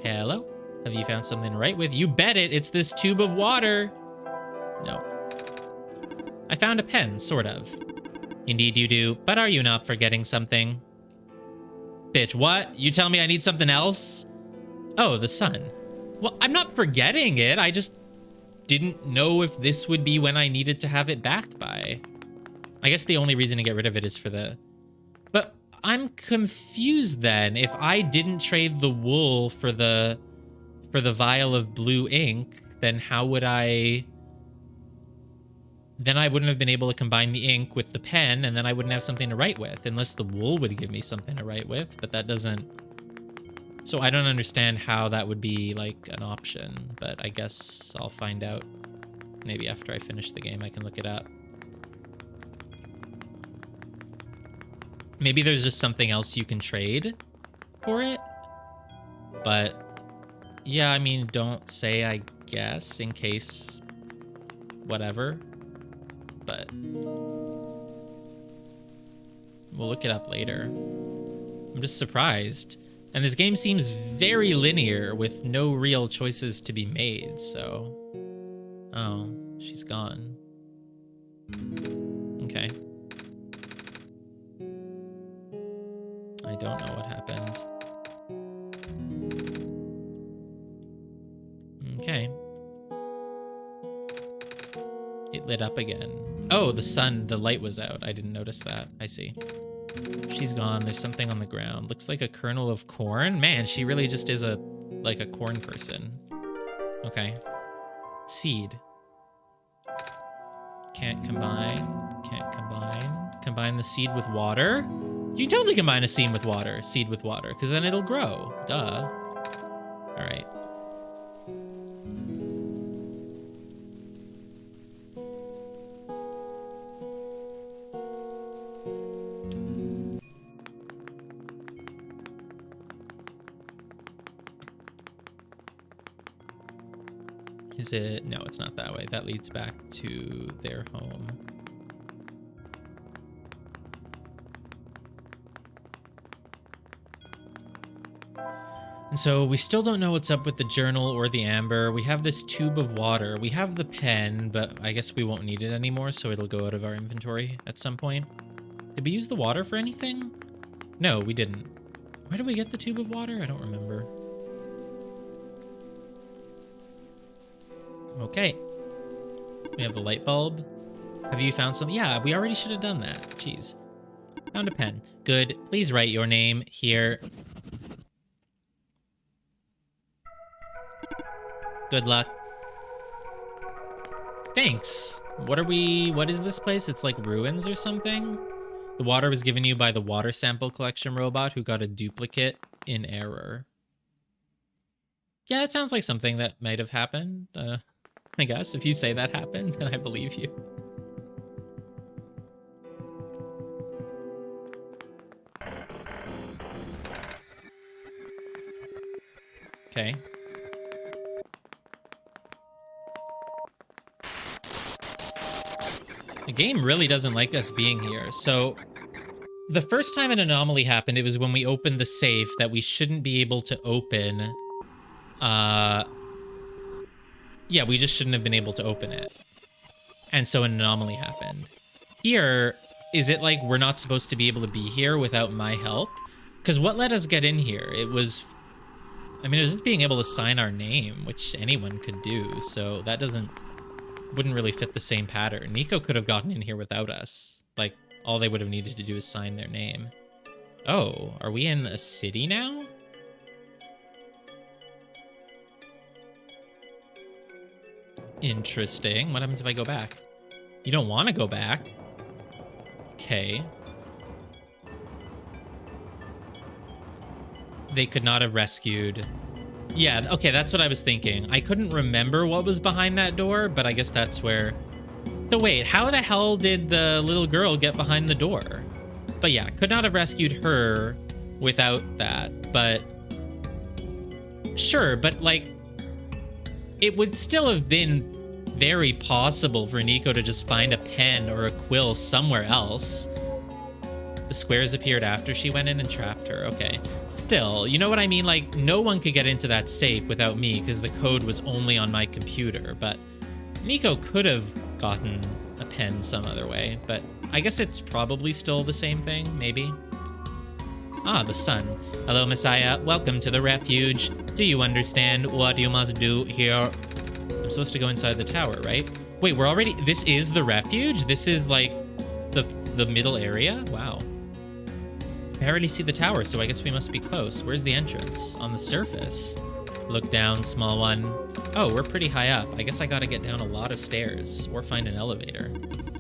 Hello? Have you found something to write with? You bet it! It's this tube of water! No. I found a pen, sort of. Indeed you do, but are you not forgetting something? Bitch, what? You tell me I need something else? Oh, the sun. Well, I'm not forgetting it. I just didn't know if this would be when I needed to have it back by. I guess the only reason to get rid of it is for the... But I'm confused then. If I didn't trade the wool for the vial of blue ink, then how would I... Then I wouldn't have been able to combine the ink with the pen, and then I wouldn't have something to write with, unless the wool would give me something to write with, but that doesn't... So I don't understand how that would be, like, an option, but I guess I'll find out. Maybe after I finish the game, I can look it up. Maybe there's just something else you can trade for it, but... Yeah, I mean, don't say I guess, in case... whatever. But... we'll look it up later. I'm just surprised. And this game seems very linear with no real choices to be made, so... Oh, she's gone. Okay. I don't know what happened. Okay. It lit up again. Oh, the sun, the light was out. I didn't notice that. I see. She's gone. There's something on the ground. Looks like a kernel of corn. Man, she really just is like a corn person. Okay. Seed. Can't combine. Can't combine. Combine the seed with water. You can totally combine a seed with water, because then it'll grow. Duh. All right. Is it? No, it's not that way. That leads back to their home. And so we still don't know what's up with the journal or the amber. We have this tube of water. We have the pen, but I guess we won't need it anymore, so it'll go out of our inventory at some point. Did we use the water for anything? No, we didn't. Where did we get the tube of water? I don't remember. Okay. We have the light bulb. Have you found something? Yeah, we already should have done that. Jeez. Found a pen. Good. Please write your name here. Good luck. Thanks. What is this place? It's like ruins or something? The water was given you by the water sample collection robot who got a duplicate in error. Yeah, it sounds like something that might have happened. I guess if you say that happened, then I believe you. Okay. The game really doesn't like us being here. So the first time an anomaly happened, it was when we opened the safe that we shouldn't be able to open. Yeah, we just shouldn't have been able to open it. And so an anomaly happened. Here, is it like we're not supposed to be able to be here without my help? Because what let us get in here? It was... I mean, it was just being able to sign our name, which anyone could do. So that wouldn't really fit the same pattern. Nico could have gotten in here without us. Like, all they would have needed to do is sign their name. Oh, are we in a city now? Interesting. What happens if I go back? You don't want to go back. Okay. They could not have rescued... Yeah, okay, that's what I was thinking. I couldn't remember what was behind that door, but I guess that's where... So wait, how the hell did the little girl get behind the door? But yeah, could not have rescued her without that, but... Sure, but like... It would still have been very possible for Nico to just find a pen or a quill somewhere else. The squares appeared after she went in and trapped her. Okay. Still, you know what I mean? Like, no one could get into that safe without me because the code was only on my computer. But Nico could have gotten a pen some other way. But I guess it's probably still the same thing, maybe. Ah, the sun. Hello, Messiah. Welcome to the refuge. Do you understand what you must do here? I'm supposed to go inside the tower, right? Wait, we're already... This is the refuge? This is, like, the middle area? Wow. I already see the tower, so I guess we must be close. Where's the entrance? On the surface. Look down, small one. Oh, we're pretty high up. I guess I gotta get down a lot of stairs or find an elevator.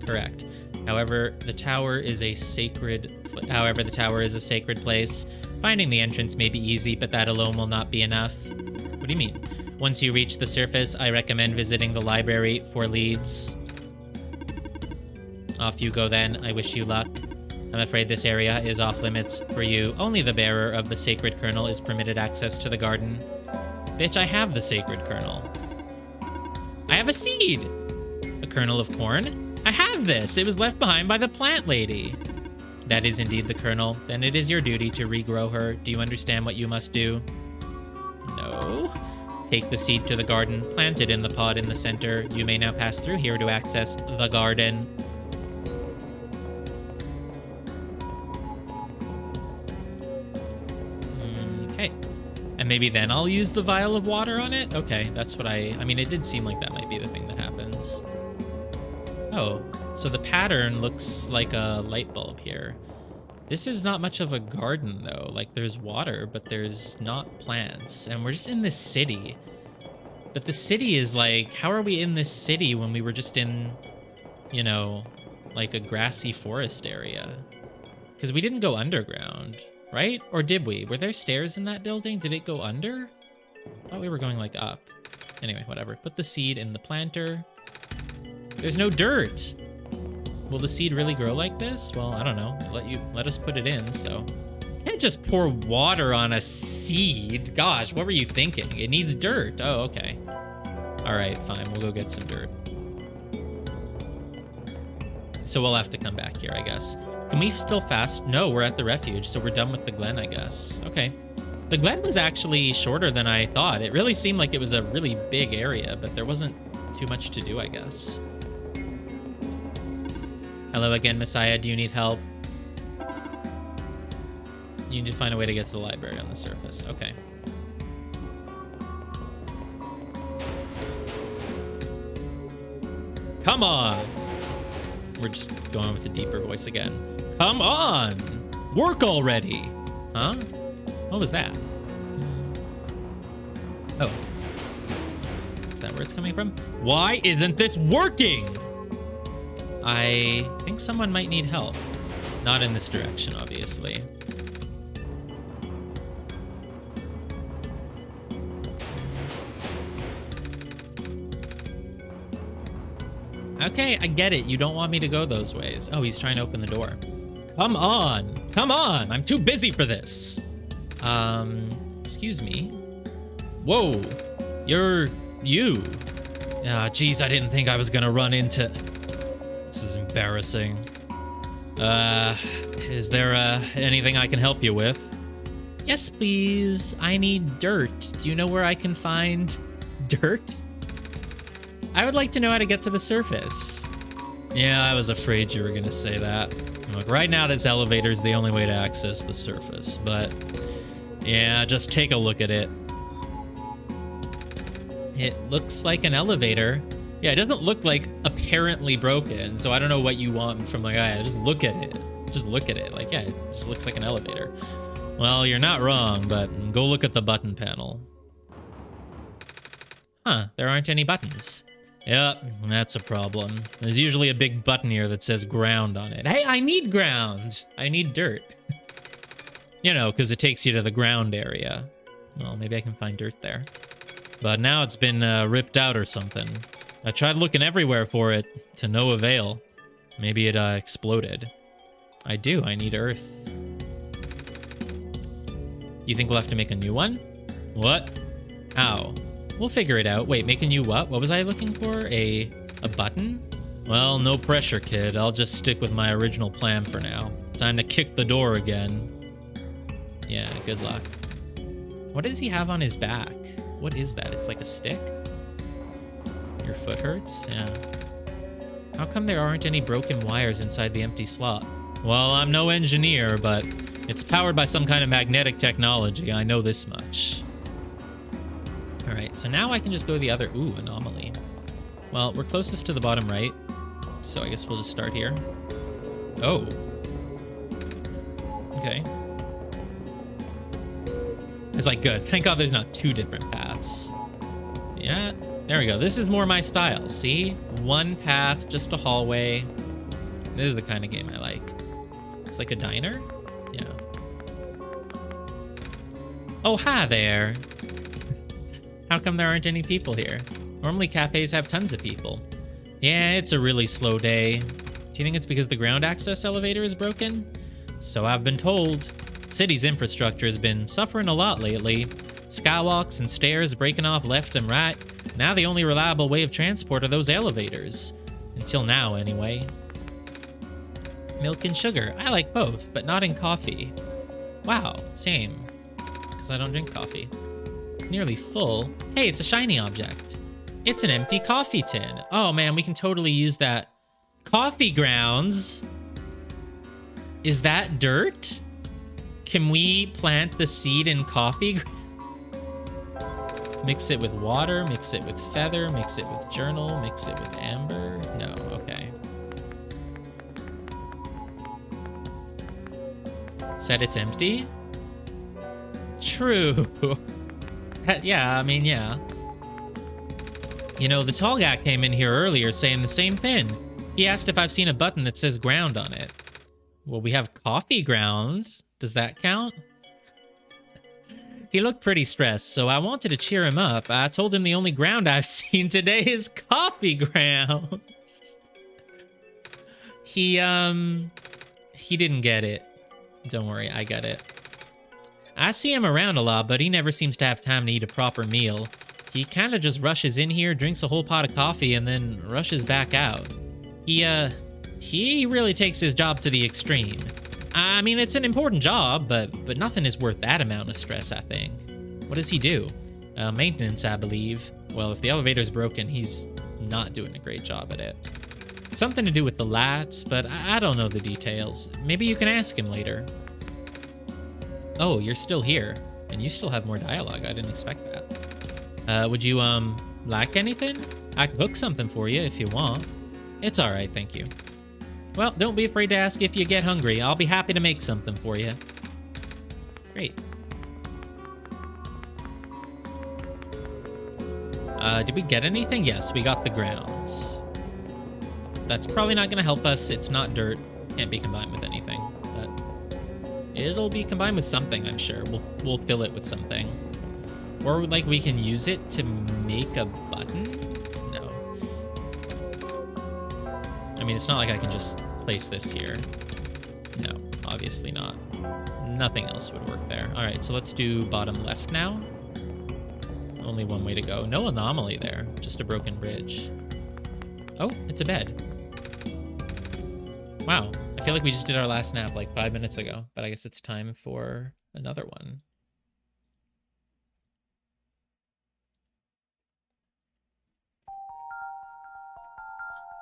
Correct. However, the tower is a sacred place. Finding the entrance may be easy, but that alone will not be enough. What do you mean? Once you reach the surface, I recommend visiting the library for leads. Off you go then. I wish you luck. I'm afraid this area is off limits for you. Only the bearer of the sacred kernel is permitted access to the garden. Bitch, I have the sacred kernel. I have a seed! A kernel of corn? I have this! It was left behind by the plant lady. That is indeed the kernel. Then it is your duty to regrow her. Do you understand what you must do? No. Take the seed to the garden, plant it in the pod in the center. You may now pass through here to access the garden. Okay. And maybe then I'll use the vial of water on it? Okay, that's what I mean, it did seem like that might be the thing that happens. Oh, so the pattern looks like a light bulb here. This is not much of a garden, though. Like, there's water, but there's not plants. And we're just in this city. But the city is like, how are we in this city when we were just in, you know, like a grassy forest area? Because we didn't go underground, right? Or did we? Were there stairs in that building? Did it go under? I thought we were going, like, up. Anyway, whatever. Put the seed in the planter. There's no dirt. Will the seed really grow like this? Well, I don't know. Let us put it in, so. Can't just pour water on a seed. Gosh, what were you thinking? It needs dirt. Oh, okay. All right, fine. We'll go get some dirt. So we'll have to come back here, I guess. Can we still fast? No, we're at the refuge, so we're done with the Glen, I guess. Okay. The Glen was actually shorter than I thought. It really seemed like it was a really big area, but there wasn't too much to do, I guess. Hello again, Messiah. Do you need help? You need to find a way to get to the library on the surface. Okay. Come on. We're just going with a deeper voice again. Come on. Work already. Huh? What was that? Oh. Is that where it's coming from? Why isn't this working? I think someone might need help. Not in this direction, obviously. Okay, I get it. You don't want me to go those ways. Oh, he's trying to open the door. Come on. Come on. I'm too busy for this. Excuse me. Whoa. You're you. Ah, geez, I didn't think I was gonna run into... This is embarrassing. Is there, anything I can help you with? Yes, please. I need dirt. Do you know where I can find dirt? I would like to know how to get to the surface. Yeah, I was afraid you were gonna say that. Look, right now this elevator is the only way to access the surface, but yeah, just take a look at it. It looks like an elevator. Yeah, it doesn't look like apparently broken, so I don't know what you want from like, yeah, just look at it. Just look at it. Like, yeah, it just looks like an elevator. Well, you're not wrong, but go look at the button panel. Huh, there aren't any buttons. Yep, that's a problem. There's usually a big button here that says ground on it. Hey, I need ground. I need dirt. You know, because it takes you to the ground area. Well, maybe I can find dirt there. But now it's been ripped out or something. I tried looking everywhere for it, to no avail. Maybe it exploded. I do, I need earth. You think we'll have to make a new one? What? How? We'll figure it out. Wait, make a new what? What was I looking for? A button? Well, no pressure, kid. I'll just stick with my original plan for now. Time to kick the door again. Yeah, good luck. What does he have on his back? What is that? It's like a stick? Your foot hurts? Yeah. How come there aren't any broken wires inside the empty slot? Well, I'm no engineer, but it's powered by some kind of magnetic technology. I know this much. All right, so now I can just go the other... Ooh, anomaly. Well, we're closest to the bottom right, so I guess we'll just start here. Oh. Okay. It's like, good. Thank God there's not two different paths. Yeah, there we go. This is more my style, see? One path, just a hallway. This is the kind of game I like. It's like a diner? Yeah. Oh, hi there. How come there aren't any people here? Normally cafes have tons of people. Yeah, it's a really slow day. Do you think it's because the ground access elevator is broken? So I've been told. City's infrastructure has been suffering a lot lately. Skywalks and stairs breaking off left and right. Now the only reliable way of transport are those elevators. Until now, anyway. Milk and sugar. I like both, but not in coffee. Wow, same. Because I don't drink coffee. It's nearly full. Hey, it's a shiny object. It's an empty coffee tin. Oh man, we can totally use that. Coffee grounds? Is that dirt? Can we plant the seed in coffee grounds? Mix it with water, mix it with feather, mix it with journal, mix it with amber? No, okay. Said it's empty? True. Yeah, I mean, yeah. You know, the tall guy came in here earlier saying the same thing. He asked if I've seen a button that says ground on it. Well, we have coffee ground. Does that count? He looked pretty stressed, so I wanted to cheer him up. I told him the only ground I've seen today is coffee grounds. He didn't get it. Don't worry, I get it. I see him around a lot, but he never seems to have time to eat a proper meal. He kind of just rushes in here, drinks a whole pot of coffee, and then rushes back out. He really takes his job to the extreme. I mean, it's an important job, but nothing is worth that amount of stress, I think. What does he do? Maintenance, I believe. Well, if the elevator's broken, he's not doing a great job at it. Something to do with the lights, but I don't know the details. Maybe you can ask him later. Oh, you're still here, and you still have more dialogue. I didn't expect that. Would you, like anything? I can cook something for you if you want. It's all right, thank you. Well, don't be afraid to ask if you get hungry. I'll be happy to make something for you. Great. Did we get anything? Yes, we got the grounds. That's probably not going to help us. It's not dirt. Can't be combined with anything. But it'll be combined with something, I'm sure. We'll fill it with something. Or, like, we can use it to make a button? No. I mean, it's not like I can just place this here. No, obviously not. Nothing else would work there. All right, so let's do bottom left now. Only one way to go. No anomaly there, just a broken bridge. Oh, it's a bed. Wow, I feel like we just did our last nap like 5 minutes ago, but I guess it's time for another one.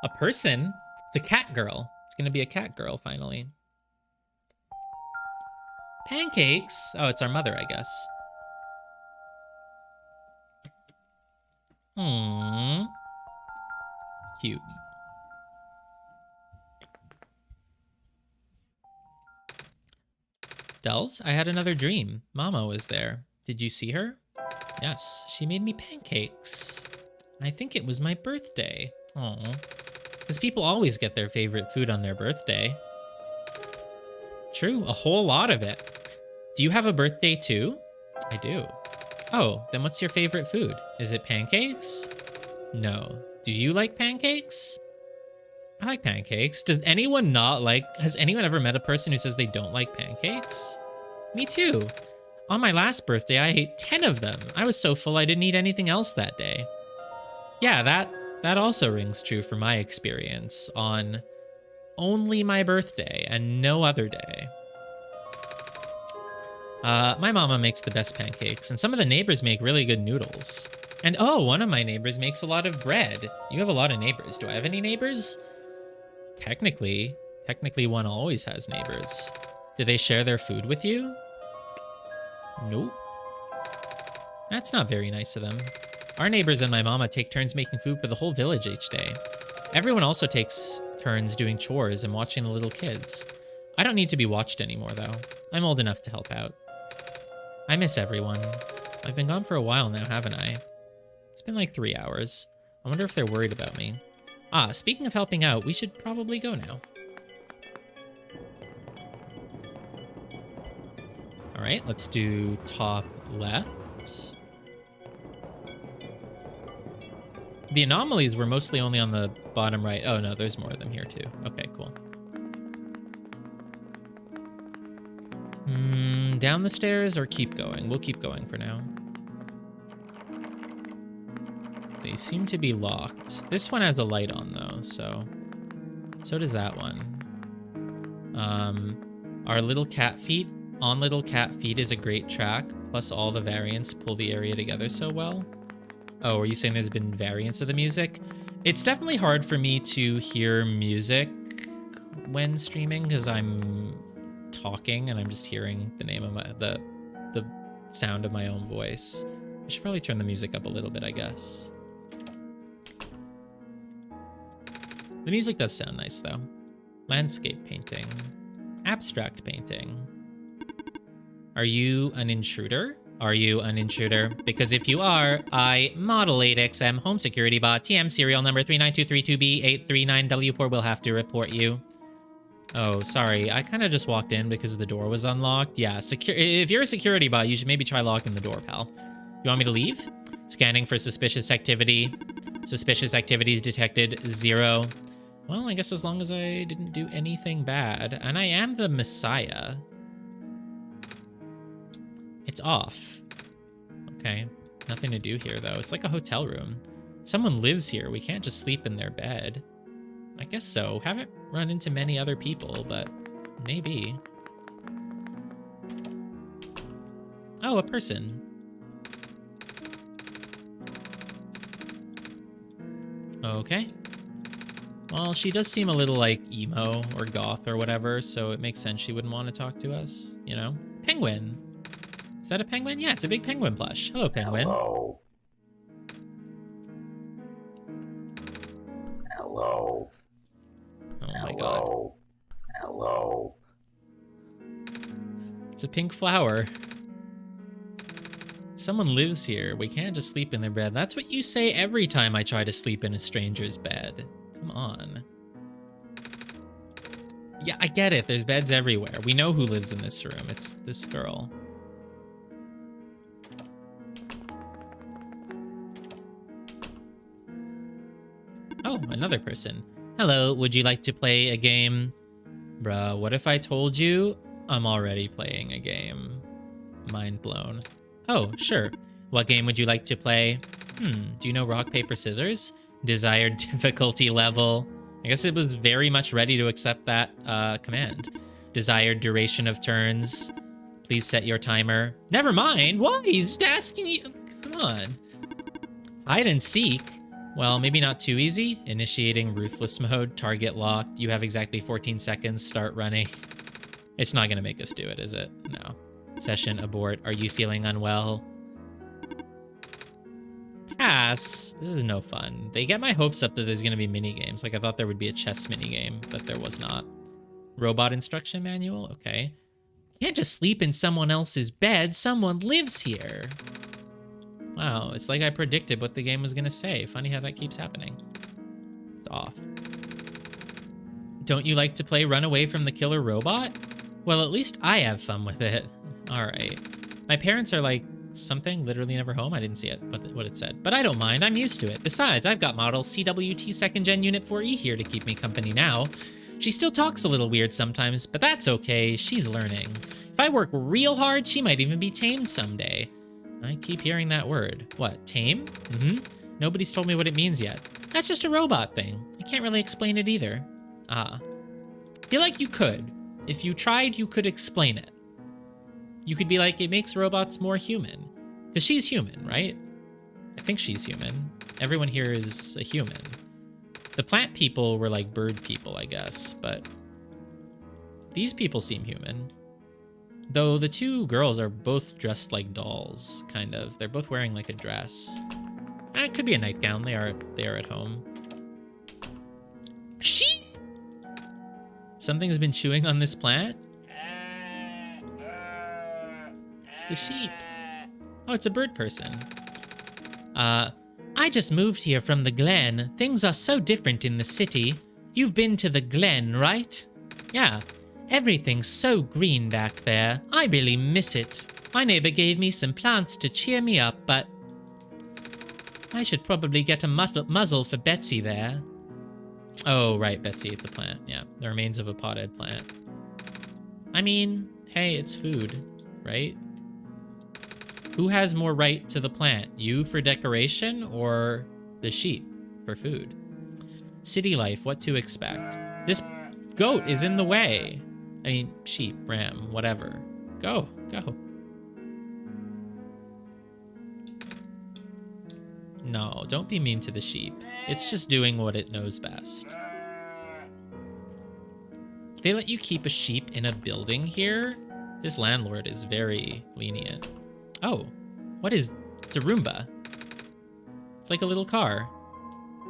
A person? It's a cat girl. It's gonna be a cat girl, finally. Pancakes? Oh, it's our mother, I guess. Hmm. Cute. Dells, I had another dream. Mama was there. Did you see her? Yes, she made me pancakes. I think it was my birthday. Oh, because people always get their favorite food on their birthday. True, a whole lot of it. Do you have a birthday too? I do. Oh, then what's your favorite food? Is it pancakes? No. Do you like pancakes? I like pancakes. Does anyone not like... Has anyone ever met a person who says they don't like pancakes? Me too. On my last birthday, I ate 10 of them. I was so full I didn't eat anything else that day. Yeah, that also rings true for my experience on only my birthday and no other day. My mama makes the best pancakes, and some of the neighbors make really good noodles. And oh, one of my neighbors makes a lot of bread. You have a lot of neighbors. Do I have any neighbors? Technically one always has neighbors. Do they share their food with you? Nope. That's not very nice of them. Our neighbors and my mama take turns making food for the whole village each day. Everyone also takes turns doing chores and watching the little kids. I don't need to be watched anymore, though. I'm old enough to help out. I miss everyone. I've been gone for a while now, haven't I? It's been like 3 hours. I wonder if they're worried about me. Ah, speaking of helping out, we should probably go now. All right, let's do top left. The anomalies were mostly only on the bottom right. Oh, no, there's more of them here, too. Okay, cool. Down the stairs or keep going? We'll keep going for now. They seem to be locked. This one has a light on, though, so does that one. Our Little Cat Feet. On Little Cat Feet is a great track, plus all the variants pull the area together so well. Oh, are you saying there's been variants of the music? It's definitely hard for me to hear music when streaming because I'm talking and I'm just hearing the name of the sound of my own voice. I should probably turn the music up a little bit, I guess. The music does sound nice, though. Landscape painting. Abstract painting. Are you an intruder? Are you an intruder? Because if you are, I, Model 8XM, Home Security Bot, TM serial number 39232B839W4 will have to report you. Oh, sorry. I kind of just walked in because the door was unlocked. Yeah, if you're a security bot, you should maybe try locking the door, pal. You want me to leave? Scanning for suspicious activity. Suspicious activities detected, 0. Well, I guess as long as I didn't do anything bad. And I am the Messiah. It's off. Okay. Nothing to do here, though. It's like a hotel room. Someone lives here. We can't just sleep in their bed. I guess so. Haven't run into many other people, but maybe. Oh, a person. Okay. Well, she does seem a little like emo or goth or whatever, so it makes sense she wouldn't want to talk to us, you know? Penguin. Is that a penguin? Yeah, it's a big penguin plush. Hello, penguin. Hello. Hello. Oh my god. Hello. Hello. It's a pink flower. Someone lives here. We can't just sleep in their bed. That's what you say every time I try to sleep in a stranger's bed. Come on. Yeah, I get it. There's beds everywhere. We know who lives in this room. It's this girl. Oh, another person. Hello, would you like to play a game? Bruh, what if I told you I'm already playing a game? Mind blown. Oh, sure. What game would you like to play? Do you know rock, paper, scissors? Desired difficulty level. I guess it was very much ready to accept that command. Desired duration of turns. Please set your timer. Never mind. Why? He's just asking you. Come on. Hide and seek. Well, maybe not too easy. Initiating ruthless mode. Target locked. You have exactly 14 seconds. Start running. It's not going to make us do it, is it? No. Session abort. Are you feeling unwell? Pass. This is no fun. They get my hopes up that there's going to be mini games. Like, I thought there would be a chess mini game, but there was not. Robot instruction manual? Okay. Can't just sleep in someone else's bed. Someone lives here. Wow, it's like I predicted what the game was going to say. Funny how that keeps happening. It's off. Don't you like to play Run Away from the Killer Robot? Well, at least I have fun with it. All right. My parents are like something, literally never home. I didn't see it, what it said. But I don't mind. I'm used to it. Besides, I've got model CWT 2nd Gen Unit 4E here to keep me company now. She still talks a little weird sometimes, but that's okay. She's learning. If I work real hard, she might even be tamed someday. I keep hearing that word. What, tame? Nobody's told me what it means yet. That's just a robot thing. I can't really explain it either. Ah. Feel like you could. If you tried, you could explain it. You could be like, it makes robots more human. Because she's human, right? I think she's human. Everyone here is a human. The plant people were like bird people, I guess, but these people seem human. Though the two girls are both dressed like dolls, kind of. They're both wearing like a dress. It could be a nightgown. They are at home. Sheep! Something's been chewing on this plant? It's the sheep. Oh, it's a bird person. I just moved here from the Glen. Things are so different in the city. You've been to the Glen, right? Yeah. Everything's so green back there. I really miss it. My neighbor gave me some plants to cheer me up, but I should probably get a muzzle for Betsy there. Oh, right, Betsy ate the plant. Yeah, the remains of a potted plant. I mean, hey, it's food, right? Who has more right to the plant? You for decoration or the sheep for food? City life, what to expect? This goat is in the way. I mean, sheep, ram, whatever. Go, go. No, don't be mean to the sheep. It's just doing what it knows best. They let you keep a sheep in a building here? This landlord is very lenient. Oh, what is... It's a Roomba. It's like a little car.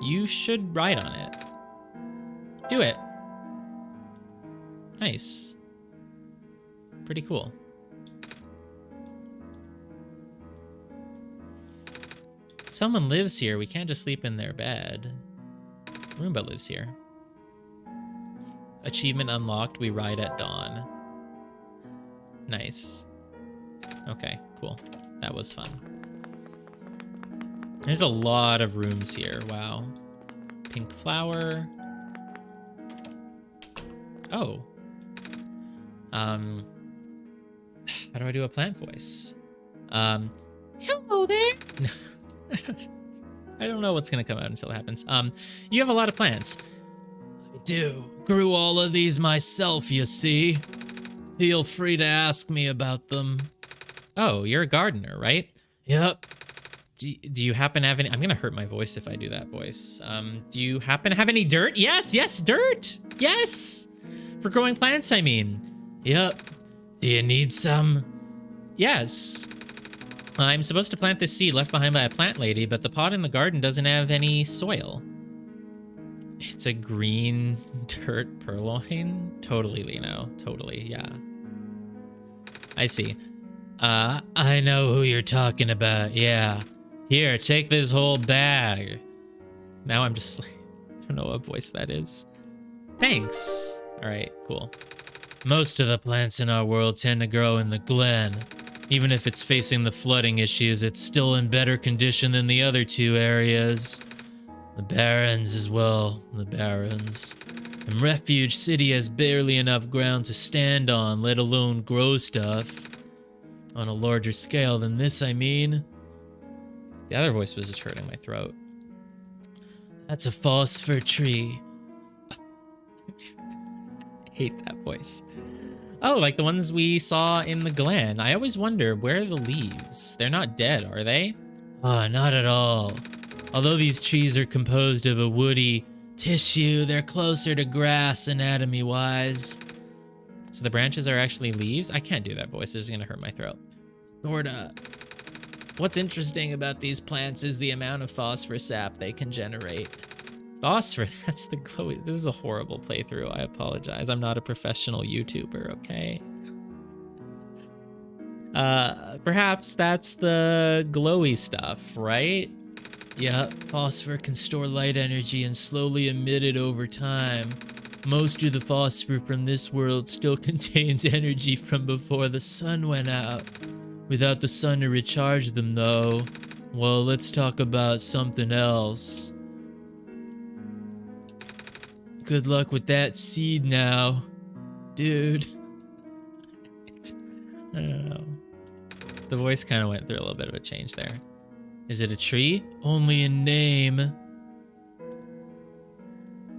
You should ride on it. Do it. Nice. Pretty cool. Someone lives here. We can't just sleep in their bed. Roomba lives here. Achievement unlocked. We ride at dawn. Nice. Okay, cool. That was fun. There's a lot of rooms here. Wow. Pink flower. Oh. How do I do a plant voice? Hello there. I don't know what's gonna come out until it happens. You have a lot of plants. I do. Grew all of these myself, you see. Feel free to ask me about them. Oh, you're a gardener, right? Yep. Do you happen to have any... I'm gonna hurt my voice if I do that voice. Do you happen to have any dirt? Yes, yes, dirt! Yes! For growing plants, I mean. Yep. Do you need some? Yes. I'm supposed to plant this seed left behind by a plant lady, but the pot in the garden doesn't have any soil. It's a green dirt purloin? Totally, Lino. Totally, yeah. I see. I know who you're talking about, yeah. Here, take this whole bag. Now I'm just like, I don't know what voice that is. Thanks. Alright, cool. Most of the plants in our world tend to grow in the glen. Even if it's facing the flooding issues, it's still in better condition than the other two areas. The Barrens as well, the Barrens. And Refuge City has barely enough ground to stand on, let alone grow stuff. On a larger scale than this, I mean. The other voice was just hurting my throat. That's a phosphor tree. I hate that voice. Oh, like the ones we saw in the glen. I always wonder, where are the leaves? They're not dead, are they? Ah, not at all. Although these trees are composed of a woody tissue, they're closer to grass anatomy-wise. So the branches are actually leaves? I can't do that voice. It's gonna hurt my throat. Sorta. What's interesting about these plants is the amount of phosphor sap they can generate. Phosphor, that's the glowy. This is a horrible playthrough. I apologize. I'm not a professional YouTuber, okay? Perhaps that's the glowy stuff, right? Yeah, phosphor can store light energy and slowly emit it over time. Most of the phosphor from this world still contains energy from before the sun went out. Without the sun to recharge them, though, well, let's talk about something else. Good luck with that seed now, dude. I don't know. The voice kind of went through a little bit of a change there. Is it a tree? Only in name.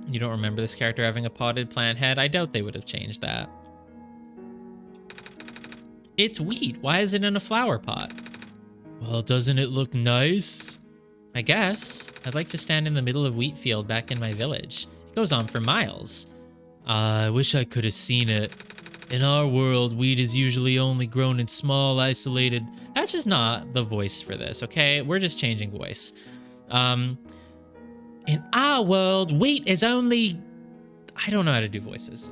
You don't remember this character having a potted plant head? I doubt they would have changed that. It's wheat. Why is it in a flower pot? Well, doesn't it look nice? I guess. I'd like to stand in the middle of wheat field back in my village. It goes on for miles. I wish I could have seen it. In our world, wheat is usually only grown in small, isolated... That's just not the voice for this, okay? We're just changing voice. In our world, wheat is only... I don't know how to do voices.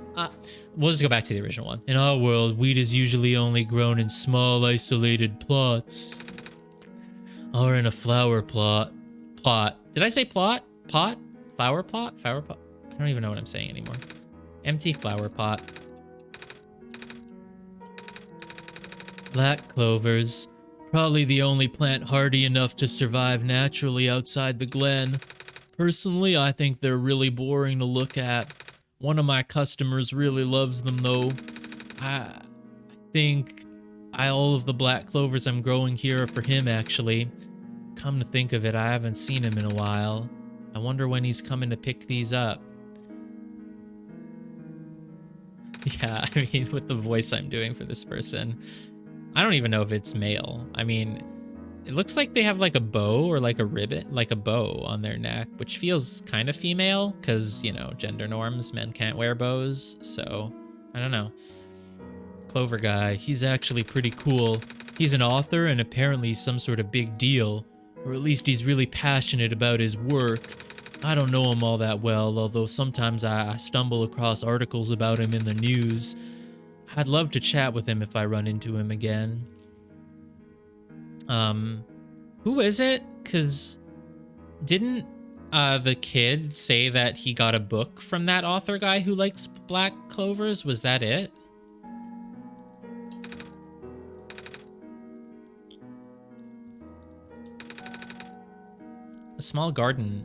We'll just go back to the original one. In our world, wheat is usually only grown in small, isolated plots. Or in a flower plot. Plot. Did I say plot? Pot? Flower plot? Flower pot? I don't even know what I'm saying anymore. Empty flower pot. Black clovers. Probably the only plant hardy enough to survive naturally outside the glen. Personally, I think they're really boring to look at. One of my customers really loves them, though. I think all of the black clovers I'm growing here are for him, actually. Come to think of it, I haven't seen him in a while. I wonder when he's coming to pick these up. Yeah, I mean, with the voice I'm doing for this person, I don't even know if it's male. I mean, it looks like they have like a bow or like a ribbon, like a bow on their neck, which feels kind of female because, you know, gender norms, men can't wear bows. So, I don't know. Clover guy, he's actually pretty cool. He's an author and apparently some sort of big deal, or at least he's really passionate about his work. I don't know him all that well, although sometimes I stumble across articles about him in the news. I'd love to chat with him if I run into him again. Who is it? Because didn't the kid say that he got a book from that author guy who likes black clovers? Was that it? A small garden.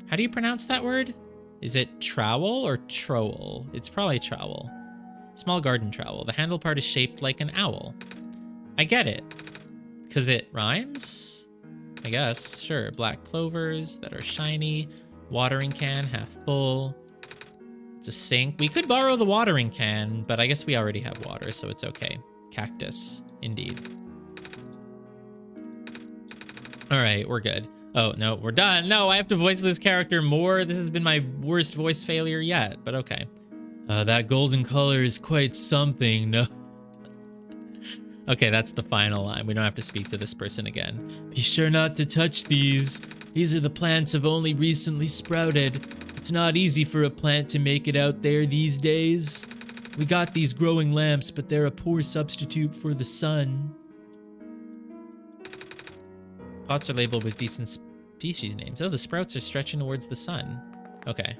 How do you pronounce that word? Is it trowel or trowel? It's probably trowel. Small garden trowel. The handle part is shaped like an owl. I get it. Because it rhymes? I guess. Sure. Black clovers that are shiny. Watering can, half full. It's a sink. We could borrow the watering can, but I guess we already have water, so it's okay. Cactus. Indeed. Alright, we're good. Oh, no, we're done. No, I have to voice this character more. This has been my worst voice failure yet, but okay. That golden color is quite something, no? Okay, that's the final line. We don't have to speak to this person again. Be sure not to touch these. These are the plants have only recently sprouted. It's not easy for a plant to make it out there these days. We got these growing lamps, but they're a poor substitute for the sun. Pots are labeled with decent species names. Oh, the sprouts are stretching towards the sun. Okay.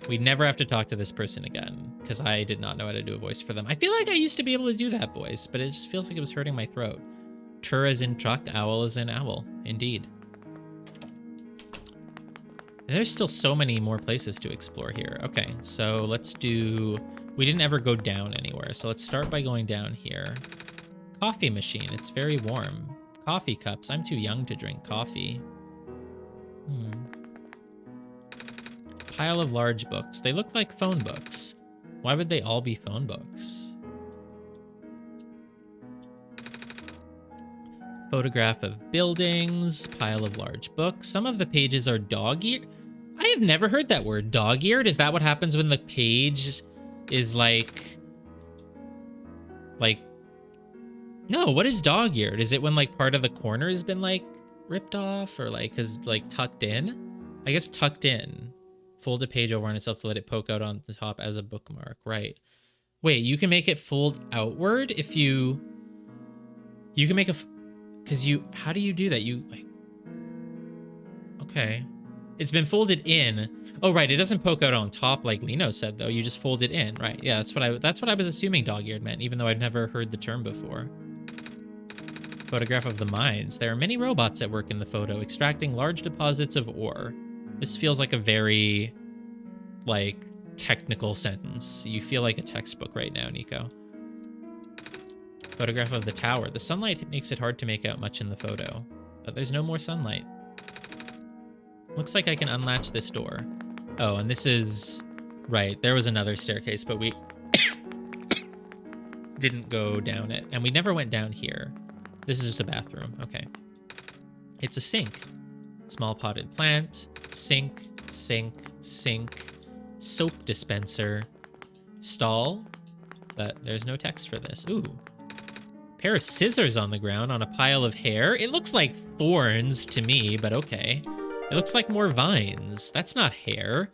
We never have to talk to this person again, because I did not know how to do a voice for them. I feel like I used to be able to do that voice, but it just feels like it was hurting my throat. Tur is in truck, owl is in owl. Indeed. And there's still so many more places to explore here. Okay, so let's do... We didn't ever go down anywhere, so let's start by going down here. Coffee machine, it's very warm. Coffee cups, I'm too young to drink coffee. Pile of large books. They look like phone books. Why would they all be phone books? Photograph of buildings. Pile of large books. Some of the pages are dog-eared. I have never heard that word. Dog-eared? Is that what happens when the page is like... No, what is dog-eared? Is it when like part of the corner has been like ripped off or like has like tucked in? I guess tucked in. Fold a page over on itself to let it poke out on the top as a bookmark. Right. Wait, you can make it fold outward if you... You can make a... Because you... How do you do that? You like... Okay. It's been folded in. Oh, right. It doesn't poke out on top like Lino said, though. You just fold it in. Right. Yeah, that's what I was assuming dog-eared meant, even though I'd never heard the term before. Photograph of the mines. There are many robots at work in the photo, extracting large deposits of ore. This feels like a very, like, technical sentence. You feel like a textbook right now, Nico. Photograph of the tower. The sunlight makes it hard to make out much in the photo, but there's no more sunlight. Looks like I can unlatch this door. Oh, and this is... Right, there was another staircase, but we didn't go down it. And we never went down here. This is just a bathroom. Okay. It's a sink. Small potted plant. Sink, sink, sink. Soap dispenser. Stall. But there's no text for this. Ooh. Pair of scissors on the ground on a pile of hair. It looks like thorns to me, but okay. It looks like more vines. That's not hair.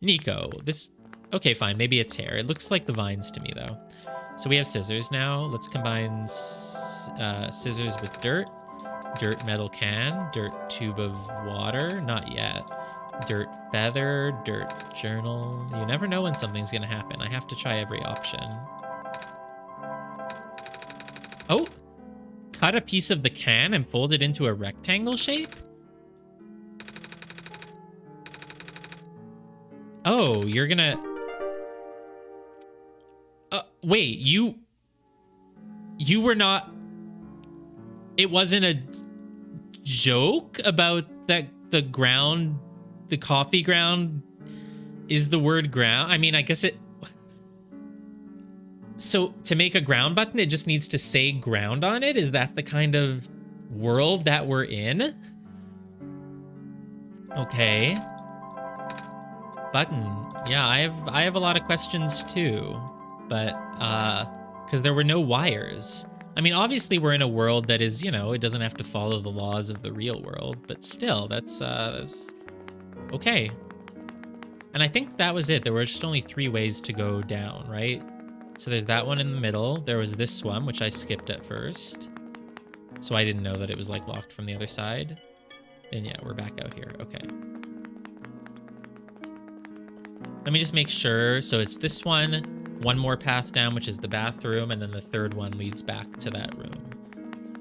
Nico, this... Okay, fine. Maybe it's hair. It looks like the vines to me, though. So we have scissors now. Let's combine scissors with dirt. Dirt metal can. Dirt tube of water. Not yet. Dirt feather. Dirt journal. You never know when something's going to happen. I have to try every option. Oh! Cut a piece of the can and fold it into a rectangle shape? Oh, you're gonna... wait, you were not... It wasn't a joke about that the ground, the coffee ground is the word ground? I mean, I guess it... So, to make a ground button, it just needs to say ground on it? Is that the kind of world that we're in? Okay. Button. Yeah, I have a lot of questions too, but because there were no wires. I mean, obviously we're in a world that is, you know, it doesn't have to follow the laws of the real world, but still, that's okay. And I think that was it. There were just only 3 ways to go down, right? So there's that one in the middle. There was this one, which I skipped at first, so I didn't know that it was like locked from the other side. And yeah, we're back out here. Okay. Let me just make sure. So it's this one more path down, which is the bathroom, and then the third one leads back to that room.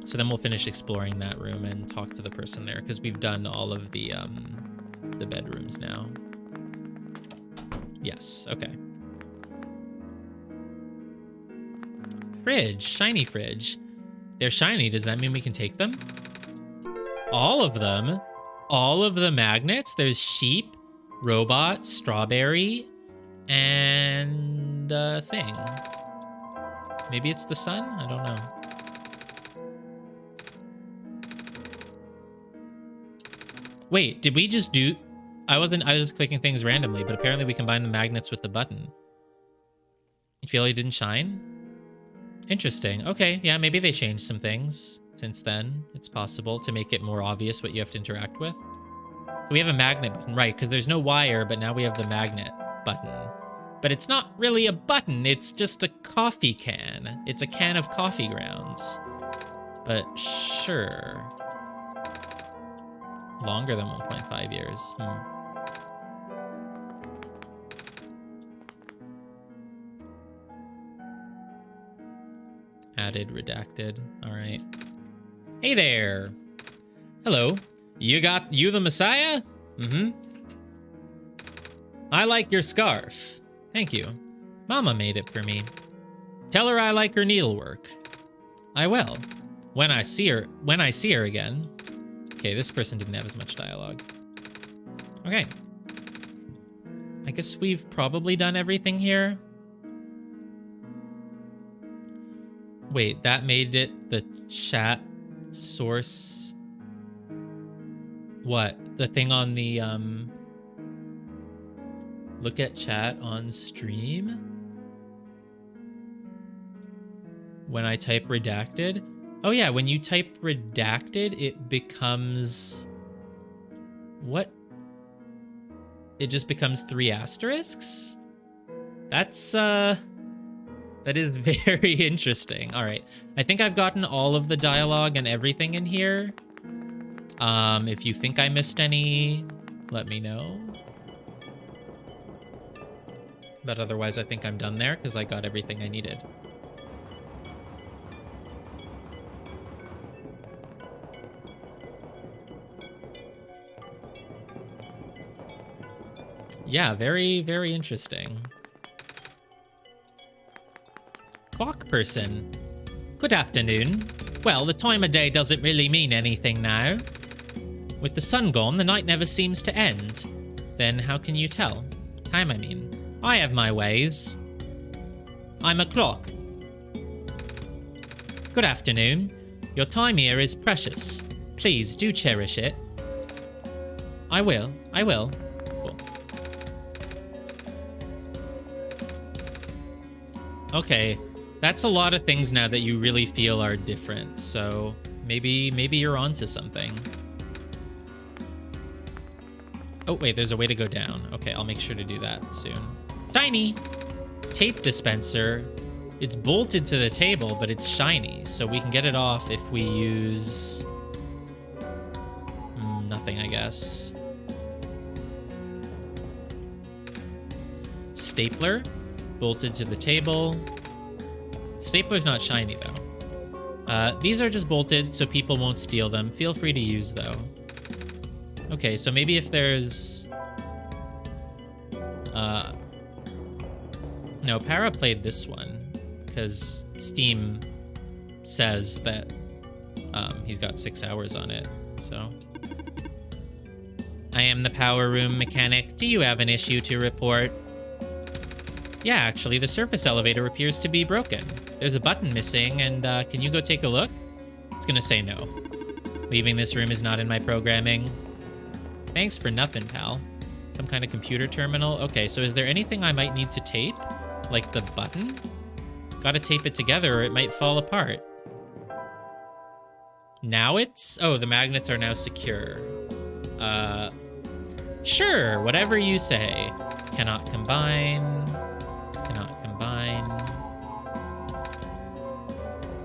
So then we'll finish exploring that room and talk to the person there, because we've done all of the bedrooms now. Yes, okay. Fridge, shiny fridge. They're shiny, does that mean we can take them? All of them? All of the magnets? There's sheep, robot, strawberry, and a thing. Maybe it's the sun? I don't know. Wait, did we just do... I was just clicking things randomly, but apparently we combined the magnets with the button. You feel it didn't shine? Interesting. Okay, yeah, maybe they changed some things since then. It's possible to make it more obvious what you have to interact with. So we have a magnet button, right, because there's no wire, but now we have the magnet button. But it's not really a button, it's just a coffee can. It's a can of coffee grounds. But sure. Longer than 1.5 years. Added, redacted. All right. Hey there. Hello. You the Messiah? Mm-hmm. I like your scarf. Thank you. Mama made it for me. Tell her I like her needlework. I will. When I see her again. Okay, this person didn't have as much dialogue. Okay. I guess we've probably done everything here. Wait, that made it the chat source. What? The thing on the, look at chat on stream? When I type redacted? Oh yeah, when you type redacted, it becomes... What? It just becomes 3 asterisks? That's, that is very interesting. All right. I think I've gotten all of the dialogue and everything in here. If you think I missed any, let me know. But otherwise, I think I'm done there because I got everything I needed. Yeah, very, very interesting. Clock person. Good afternoon. Well, the time of day doesn't really mean anything now. With the sun gone, the night never seems to end. Then how can you tell? Time, I mean. I have my ways. I'm a clock. Good afternoon. Your time here is precious. Please do cherish it. I will. I will. Cool. Okay. That's a lot of things now that you really feel are different, so maybe you're onto something. Oh, wait, there's a way to go down. Okay, I'll make sure to do that soon. Shiny! Tape dispenser. It's bolted to the table, but it's shiny, so we can get it off if we use... nothing, I guess. Stapler. Bolted to the table. Stapler's not shiny, though. These are just bolted, so people won't steal them. Feel free to use, though. Okay, so maybe if there's... No, Para played this one, because Steam says that he's got 6 hours on it, so... I am the power room mechanic. Do you have an issue to report? Yeah, actually, the surface elevator appears to be broken. There's a button missing, and can you go take a look? It's gonna say no. Leaving this room is not in my programming. Thanks for nothing, pal. Some kind of computer terminal? Okay, so is there anything I might need to tape? Like the button? Gotta tape it together or it might fall apart. Now it's... Oh, the magnets are now secure. Sure, whatever you say. Cannot combine... Cannot combine.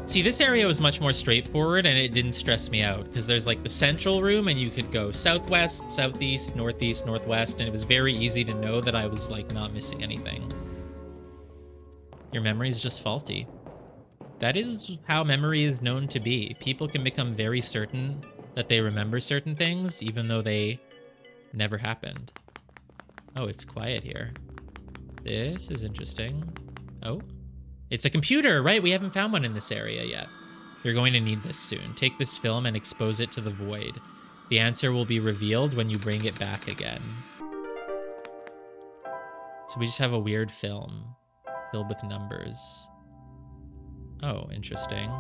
See, this area was much more straightforward and it didn't stress me out because there's like the central room and you could go southwest, southeast, northeast, northwest, and it was very easy to know that I was like not missing anything. Your memory is just faulty. That is how memory is known to be. People can become very certain that they remember certain things even though they never happened. Oh, it's quiet here. This is interesting. Oh, it's a computer, right? We haven't found one in this area yet. You're going to need this soon. Take this film and expose it to the void. The answer will be revealed when you bring it back again. So we just have a weird film filled with numbers. Oh, interesting.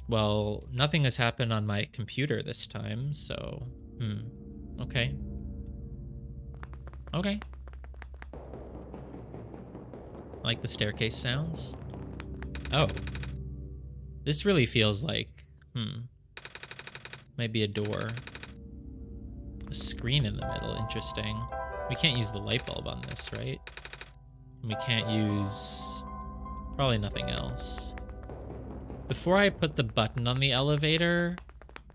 Well, nothing has happened on my computer this time, so... Okay. Okay. I like the staircase sounds. Oh. This really feels like... Might be a door. A screen in the middle, interesting. We can't use the light bulb on this, right? We can't use... probably nothing else. Before I put the button on the elevator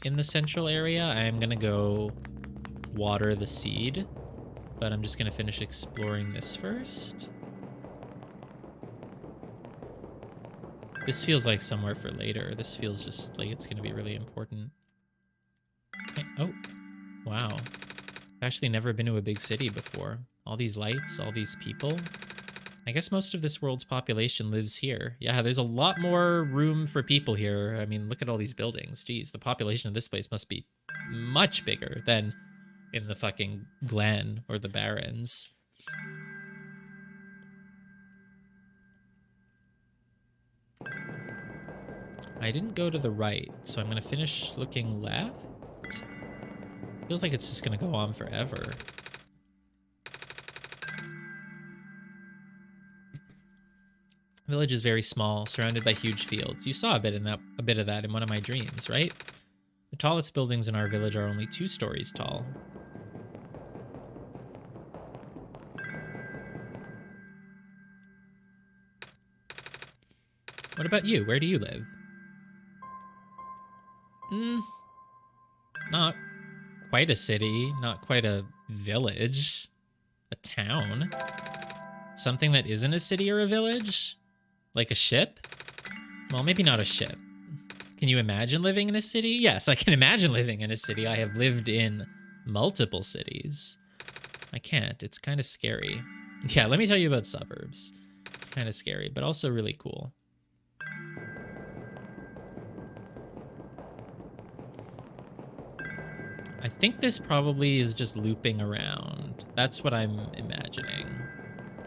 in the central area, I am gonna go water the seed. But I'm just gonna finish exploring this first. This feels like somewhere for later. This feels just like it's gonna be really important. Okay. Oh, wow. I've actually never been to a big city before. All these lights, all these people. I guess most of this world's population lives here. Yeah, there's a lot more room for people here. I mean, look at all these buildings. Jeez, the population of this place must be much bigger than in the fucking Glen or the Barrens. I didn't go to the right, so I'm gonna finish looking left. Feels like it's just gonna go on forever. Village is very small, surrounded by huge fields. You saw a bit of that in one of my dreams, right? The tallest buildings in our village are only 2 stories tall. What about you? Where do you live? Not quite a city, not quite a village. A town. Something that isn't a city or a village? Like a ship? Well, maybe not a ship. Can you imagine living in a city? Yes, I can imagine living in a city. I have lived in multiple cities. I can't. It's kind of scary. Yeah, let me tell you about suburbs. It's kind of scary, but also really cool. I think this probably is just looping around. That's what I'm imagining.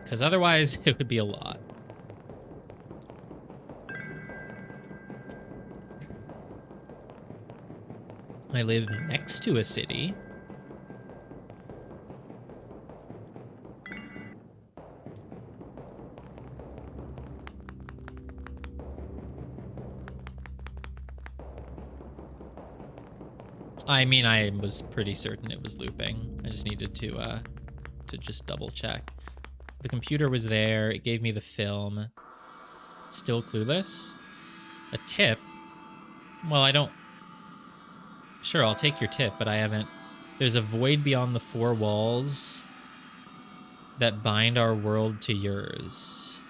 Because otherwise, it would be a lot. I live next to a city. I mean, I was pretty certain it was looping. I just needed to just double check. The computer was there. It gave me the film. Still clueless? A tip? Well, I don't... Sure, I'll take your tip, but I haven't... There's a void beyond the 4 walls that bind our world to yours.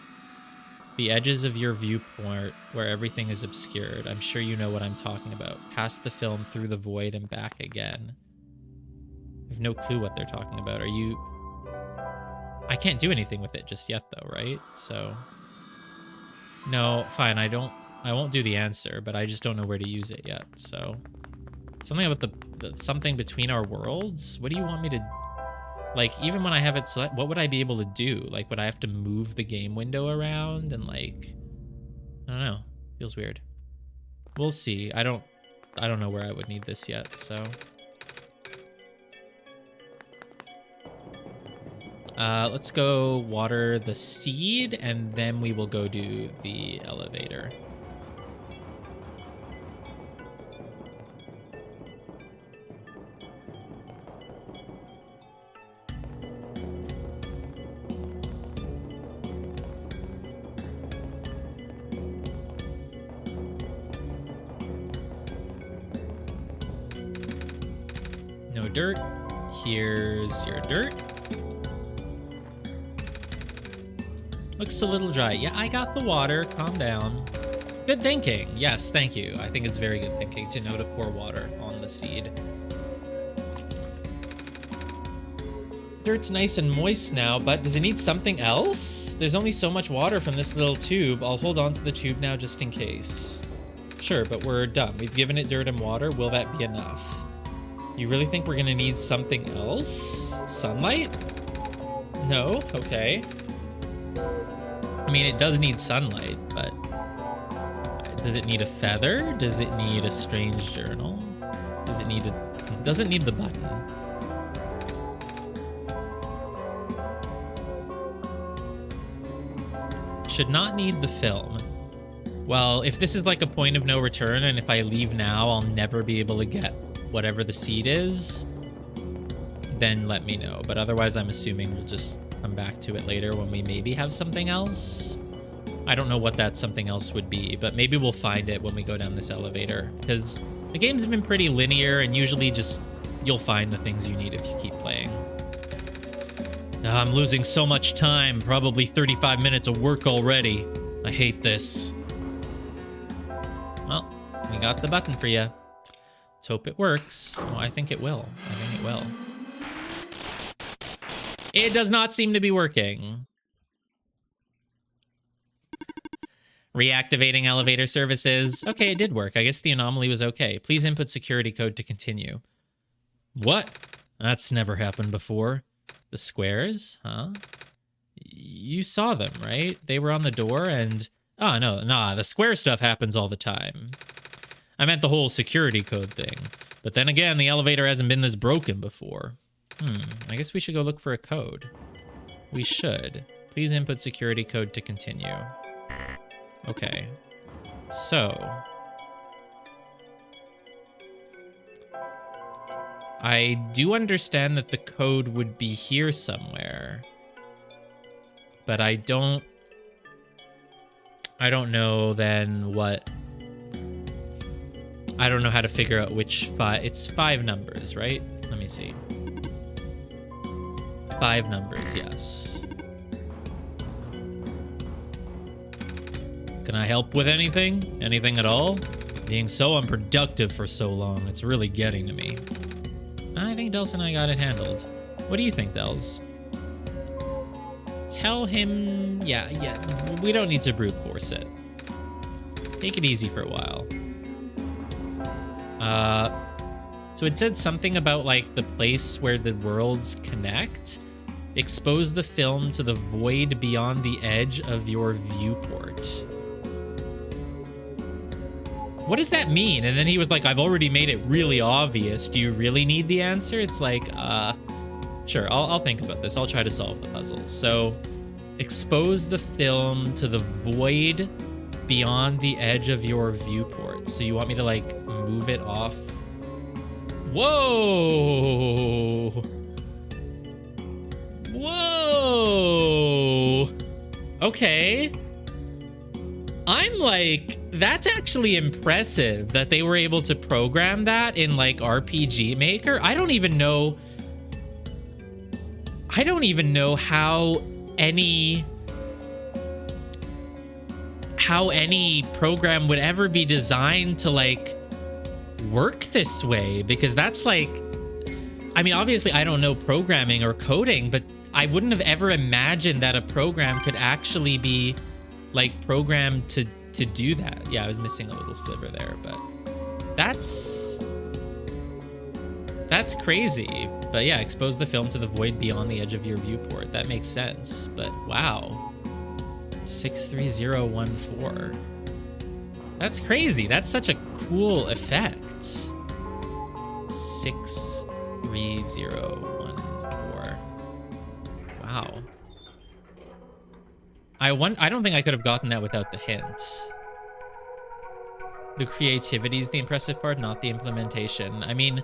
The edges of your viewport where everything is obscured. I'm sure you know what I'm talking about. Past the film, through the void, and back again. I have no clue what they're talking about. Are you... I can't do anything with it just yet, though, right? So... No, fine, I won't do the answer, but I just don't know where to use it yet, so... Something about the something between our worlds? What do you want me to... Like, even when I have it select, what would I be able to do? Like, would I have to move the game window around and, like... I don't know. Feels weird. We'll see. I don't know where I would need this yet, so... Let's go water the seed, and then we will go do the elevator. No dirt. Here's your dirt. Looks a little dry. Yeah, I got the water. Calm down. Good thinking. Yes, thank you. I think it's very good thinking to know to pour water on the seed. Dirt's nice and moist now, but does it need something else? There's only so much water from this little tube. I'll hold on to the tube now just in case. Sure, but we're done. We've given it dirt and water. Will that be enough? You really think we're gonna need something else? Sunlight? No? Okay. I mean, it does need sunlight, but does it need a feather? Does it need a strange journal? Does it need a... Doesn't need the button. Should not need the film. Well, if this is like a point of no return, and if I leave now, I'll never be able to get whatever the seed is, then let me know. But otherwise, I'm assuming we'll just come back to it later when we maybe have something else. I don't know what that something else would be, but maybe we'll find it when we go down this elevator, because the game's been pretty linear, and usually just you'll find the things you need if you keep playing. I'm losing so much time, probably 35 minutes of work already. I hate this. Well, we got the button for you. Let's hope it works. Oh, I think it will. I think it will. It does not seem to be working. Reactivating elevator services. Okay, it did work. I guess the anomaly was okay. Please input security code to continue. What? That's never happened before. The squares? Huh? You saw them, right? They were on the door and... Oh, no, nah, the square stuff happens all the time. I meant the whole security code thing. But then again, the elevator hasn't been this broken before. I guess we should go look for a code. We should. Please input security code to continue. Okay. So... I do understand that the code would be here somewhere. But I don't know then what... I don't know how to figure out which five... It's 5 numbers, right? Let me see. 5 numbers, yes. Can I help with anything? Anything at all? Being so unproductive for so long, it's really getting to me. I think Dels and I got it handled. What do you think, Dels? Tell him... Yeah, we don't need to brute force it. Take it easy for a while. So it said something about, like, the place where the worlds connect. Expose the film to the void beyond the edge of your viewport. What does that mean? And then he was like, I've already made it really obvious. Do you really need the answer? It's like, sure, I'll think about this. I'll try to solve the puzzle. So, expose the film to the void beyond the edge of your viewport. So you want me to, like, move it off? Whoa! Whoa! Okay. I'm like, that's actually impressive that they were able to program that in, like, RPG Maker. I don't even know how any program would ever be designed to, like, work this way, because that's like, I mean, obviously I don't know programming or coding, but I wouldn't have ever imagined that a program could actually be, like, programmed to do that. Yeah, I was missing a little sliver there, but that's crazy. But yeah, expose the film to the void beyond the edge of your viewport. That makes sense, but wow. 63014. That's crazy. That's such a cool effect. 63014. Wow. I don't think I could have gotten that without the hint. The creativity is the impressive part, not the implementation. I mean,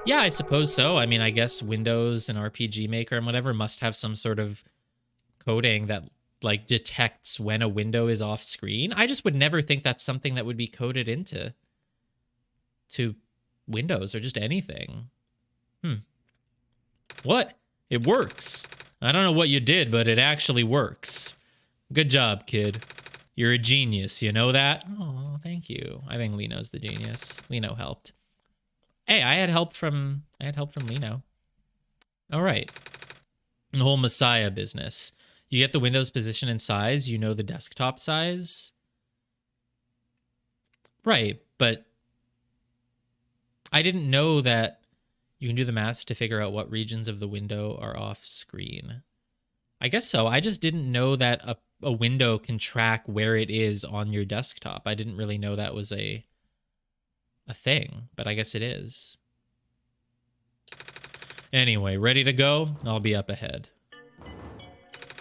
yeah, I suppose so. I mean, I guess Windows and RPG Maker and whatever must have some sort of coding that, like, detects when a window is off screen. I just would never think that's something that would be coded into Windows or just anything. What? It works. I don't know what you did, but it actually works. Good job, kid. You're a genius, you know that? Oh, thank you. I think Lino's the genius. Lino helped. Hey, I had help from Lino. All right. The whole Messiah business. You get the Windows position and size, you know the desktop size. Right, but I didn't know that you can do the maths to figure out what regions of the window are off screen. I guess so. I just didn't know that a window can track where it is on your desktop. I didn't really know that was a thing, but I guess it is. Anyway, ready to go? I'll be up ahead.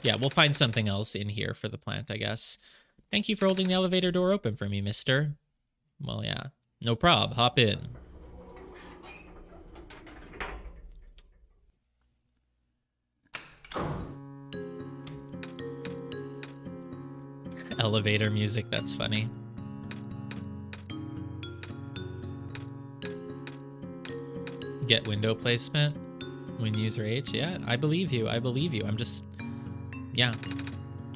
Yeah, we'll find something else in here for the plant, I guess. Thank you for holding the elevator door open for me, mister. Well, yeah. No prob. Hop in. Elevator music, that's funny. Get window placement when user H. Yeah, I believe you. I believe you. I'm just, yeah,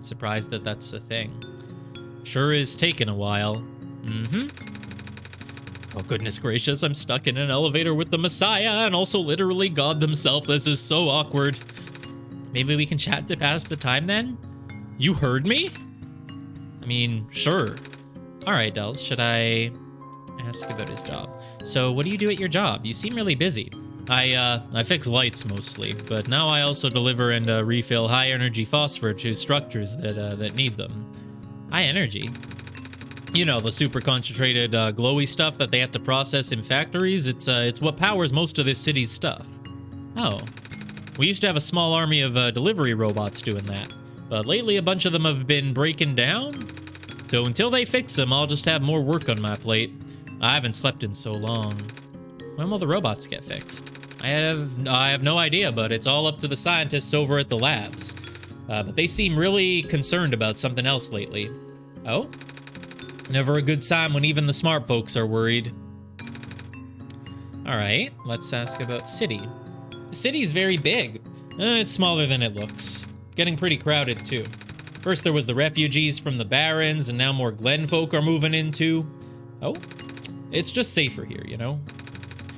surprised that that's a thing. Sure is taking a while. Mm-hmm. Oh, goodness gracious, I'm stuck in an elevator with the Messiah and also literally God himself. This is so awkward. Maybe we can chat to pass the time then? You heard me? I mean, sure. All right, Dels, should I ask about his job? So what do you do at your job? You seem really busy. I fix lights mostly, but now I also deliver and refill high energy phosphor to structures that need them. High energy? You know, the super concentrated glowy stuff that they have to process in factories. It's what powers most of this city's stuff. Oh. We used to have a small army of delivery robots doing that, but lately a bunch of them have been breaking down. So until they fix them, I'll just have more work on my plate. I haven't slept in so long. When will the robots get fixed? I have no idea, but it's all up to the scientists over at the labs. But they seem really concerned about something else lately. Oh? Never a good sign when even the smart folks are worried. All right, let's ask about city. The city is very big. It's smaller than it looks. Getting pretty crowded, too. First there was the refugees from the Barrens, and now more Glen folk are moving in, too. Oh? It's just safer here, you know?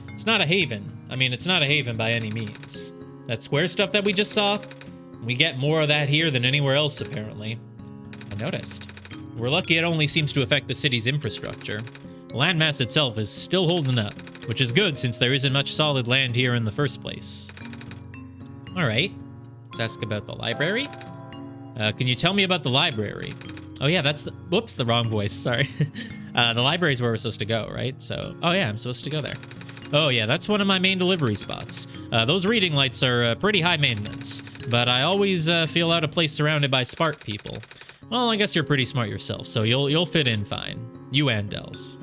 It's not a haven. I mean, it's not a haven by any means. That square stuff that we just saw, we get more of that here than anywhere else, apparently. I noticed. We're lucky it only seems to affect the city's infrastructure. The landmass itself is still holding up, which is good since there isn't much solid land here in the first place. Alright, let's ask about the library. Can you tell me about the library? Oh yeah, that's the... Whoops, the wrong voice, sorry. The library is where we're supposed to go, right? So, oh yeah, I'm supposed to go there. Oh yeah, that's one of my main delivery spots. Those reading lights are pretty high maintenance, but I always feel out of place surrounded by smart people. Well, I guess you're pretty smart yourself, so you'll fit in fine. You and Dels.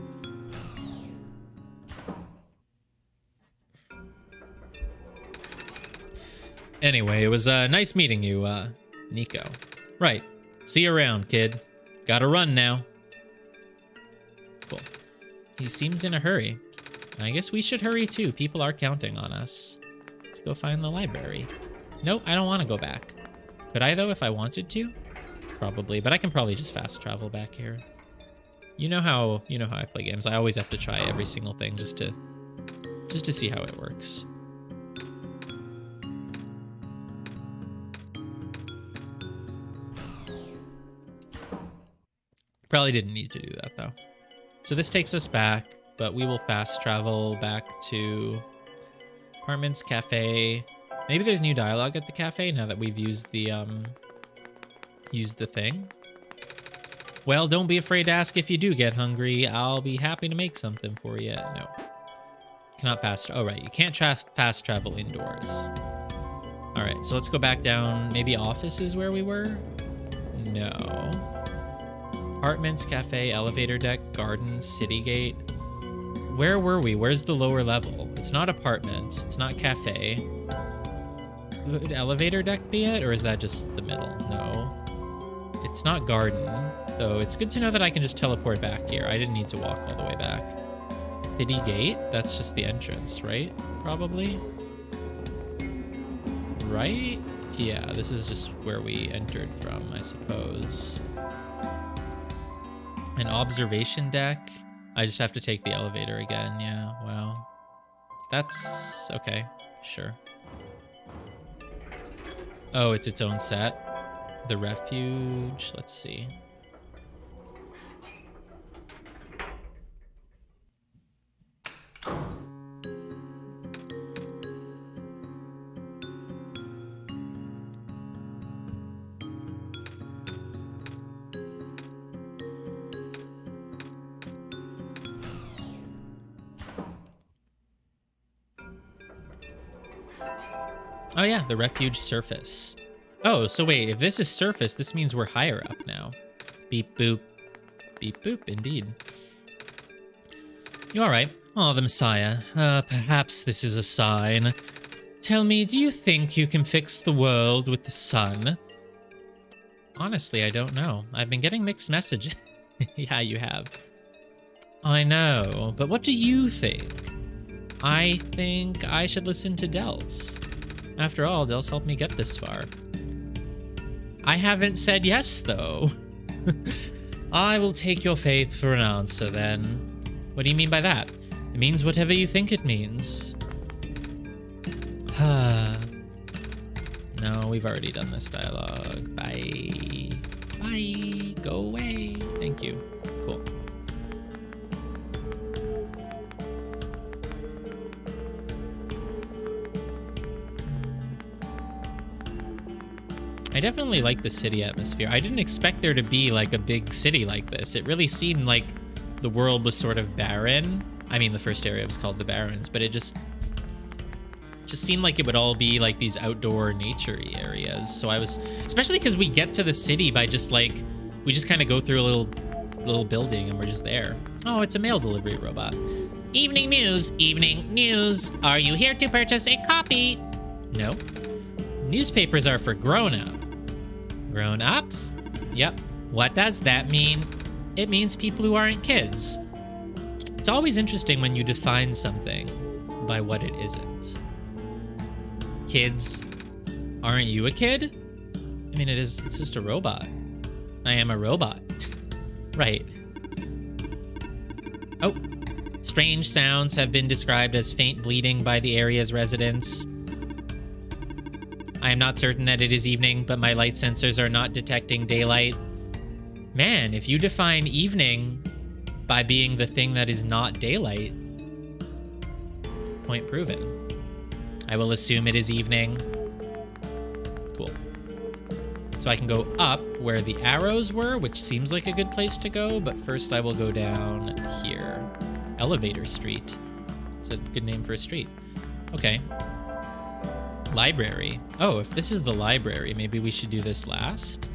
Anyway, it was nice meeting you, Nico. Right. See you around, kid. Gotta run now. Cool. He seems in a hurry. I guess we should hurry too. People are counting on us. Let's go find the library. Nope, I don't want to go back. Could I, though, if I wanted to? Probably, but I can probably just fast travel back here. You know how I play games. I always have to try every single thing just to see how it works. Probably didn't need to do that though. So this takes us back, but we will fast travel back to Apartments Cafe. Maybe there's new dialogue at the cafe now that we've used the thing. Well, don't be afraid to ask if you do get hungry. I'll be happy to make something for you. No. Cannot fast... Oh, right. You can't fast travel indoors. All right, so let's go back down. Maybe office is where we were? No. Apartments, cafe, elevator deck, garden, city gate. Where were we? Where's the lower level? It's not apartments. It's not cafe. Would elevator deck be it? Or is that just the middle? No. It's not garden, though. It's good to know that I can just teleport back here. I didn't need to walk all the way back. City gate? That's just the entrance, right? Probably. Right? Yeah, this is just where we entered from, I suppose. An observation deck? I just have to take the elevator again. Yeah, wow. That's... okay, sure. Oh, it's its own set. The refuge. Let's see. Oh yeah, the refuge surface. Oh, so wait, if this is surface, this means we're higher up now. Beep boop. Beep boop, indeed. You alright? Oh, the Messiah. Perhaps this is a sign. Tell me, do you think you can fix the world with the sun? Honestly, I don't know. I've been getting mixed messages. Yeah, you have. I know, but what do you think? I think I should listen to Dels. After all, Dels helped me get this far. I haven't said yes, though. I will take your faith for an answer, then. What do you mean by that? It means whatever you think it means. No, we've already done this dialogue. Bye. Bye. Go away. Thank you. Cool. I definitely like the city atmosphere. I didn't expect there to be like a big city like this. It really seemed like the world was sort of barren. I mean, the first area was called the Barrens, but it just seemed like it would all be like these outdoor nature-y areas. So I was, especially because we get to the city by just like, we just kind of go through a little building and we're just there. Oh, it's a mail delivery robot. Evening news, evening news. Are you here to purchase a copy? No. Newspapers are for grown-up. Grown-ups? Yep. What does that mean? It means people who aren't kids. It's always interesting when you define something by what it isn't. Kids, aren't you a kid? I mean, it's just a robot. I am a robot. Right. Oh. Strange sounds have been described as faint bleeding by the area's residents. I am not certain that it is evening, but my light sensors are not detecting daylight. Man, if you define evening by being the thing that is not daylight, point proven. I will assume it is evening. Cool. So I can go up where the arrows were, which seems like a good place to go, but first I will go down here. Elevator Street. It's a good name for a street. Okay. Library. Oh, if this is the library, maybe we should do this last?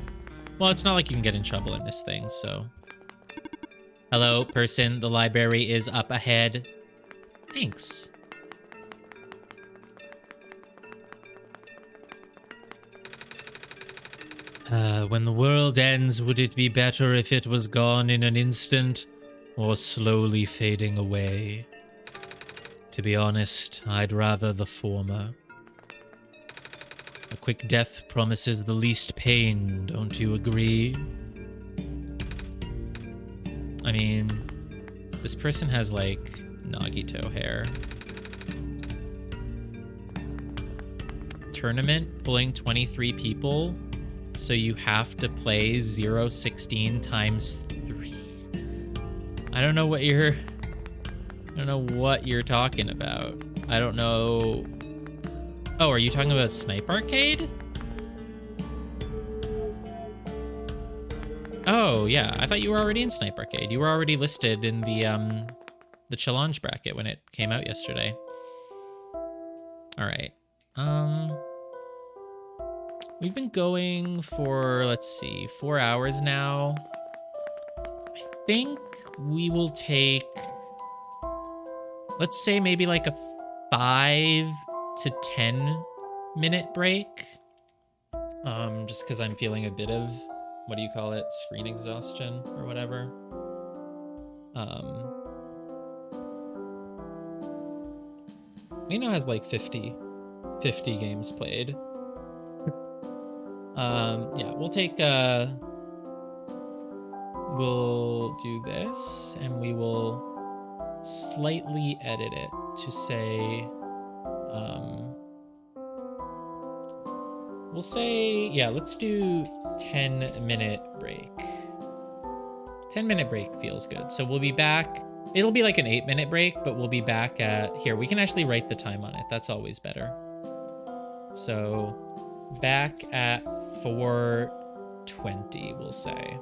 Well, it's not like you can get in trouble and miss things, so... Hello, person. The library is up ahead. Thanks. When the world ends, would it be better if it was gone in an instant or slowly fading away? To be honest, I'd rather the former. A quick death promises the least pain, don't you agree? I mean, this person has, like, Nagito hair. Tournament, pulling 23 people, so you have to play 016 times 3. I don't know what you're talking about. I don't know... Oh, are you talking about Snipe Arcade? Oh, yeah. I thought you were already in Snipe Arcade. You were already listed in the challenge bracket when it came out yesterday. All right. We've been going for, let's see, 4 hours now. I think we will take, let's say maybe like a 5 to 10 minute break. Just because I'm feeling a bit of, what do you call it? Screen exhaustion or whatever. Lino has like 50 games played. Yeah, we'll take, we'll do this and we will slightly edit it to say, we'll say, yeah, let's do 10-minute break. 10-minute break feels good. So we'll be back. It'll be like an 8-minute break, but we'll be back at, here, we can actually write the time on it. That's always better. So back at 4:20, we'll say.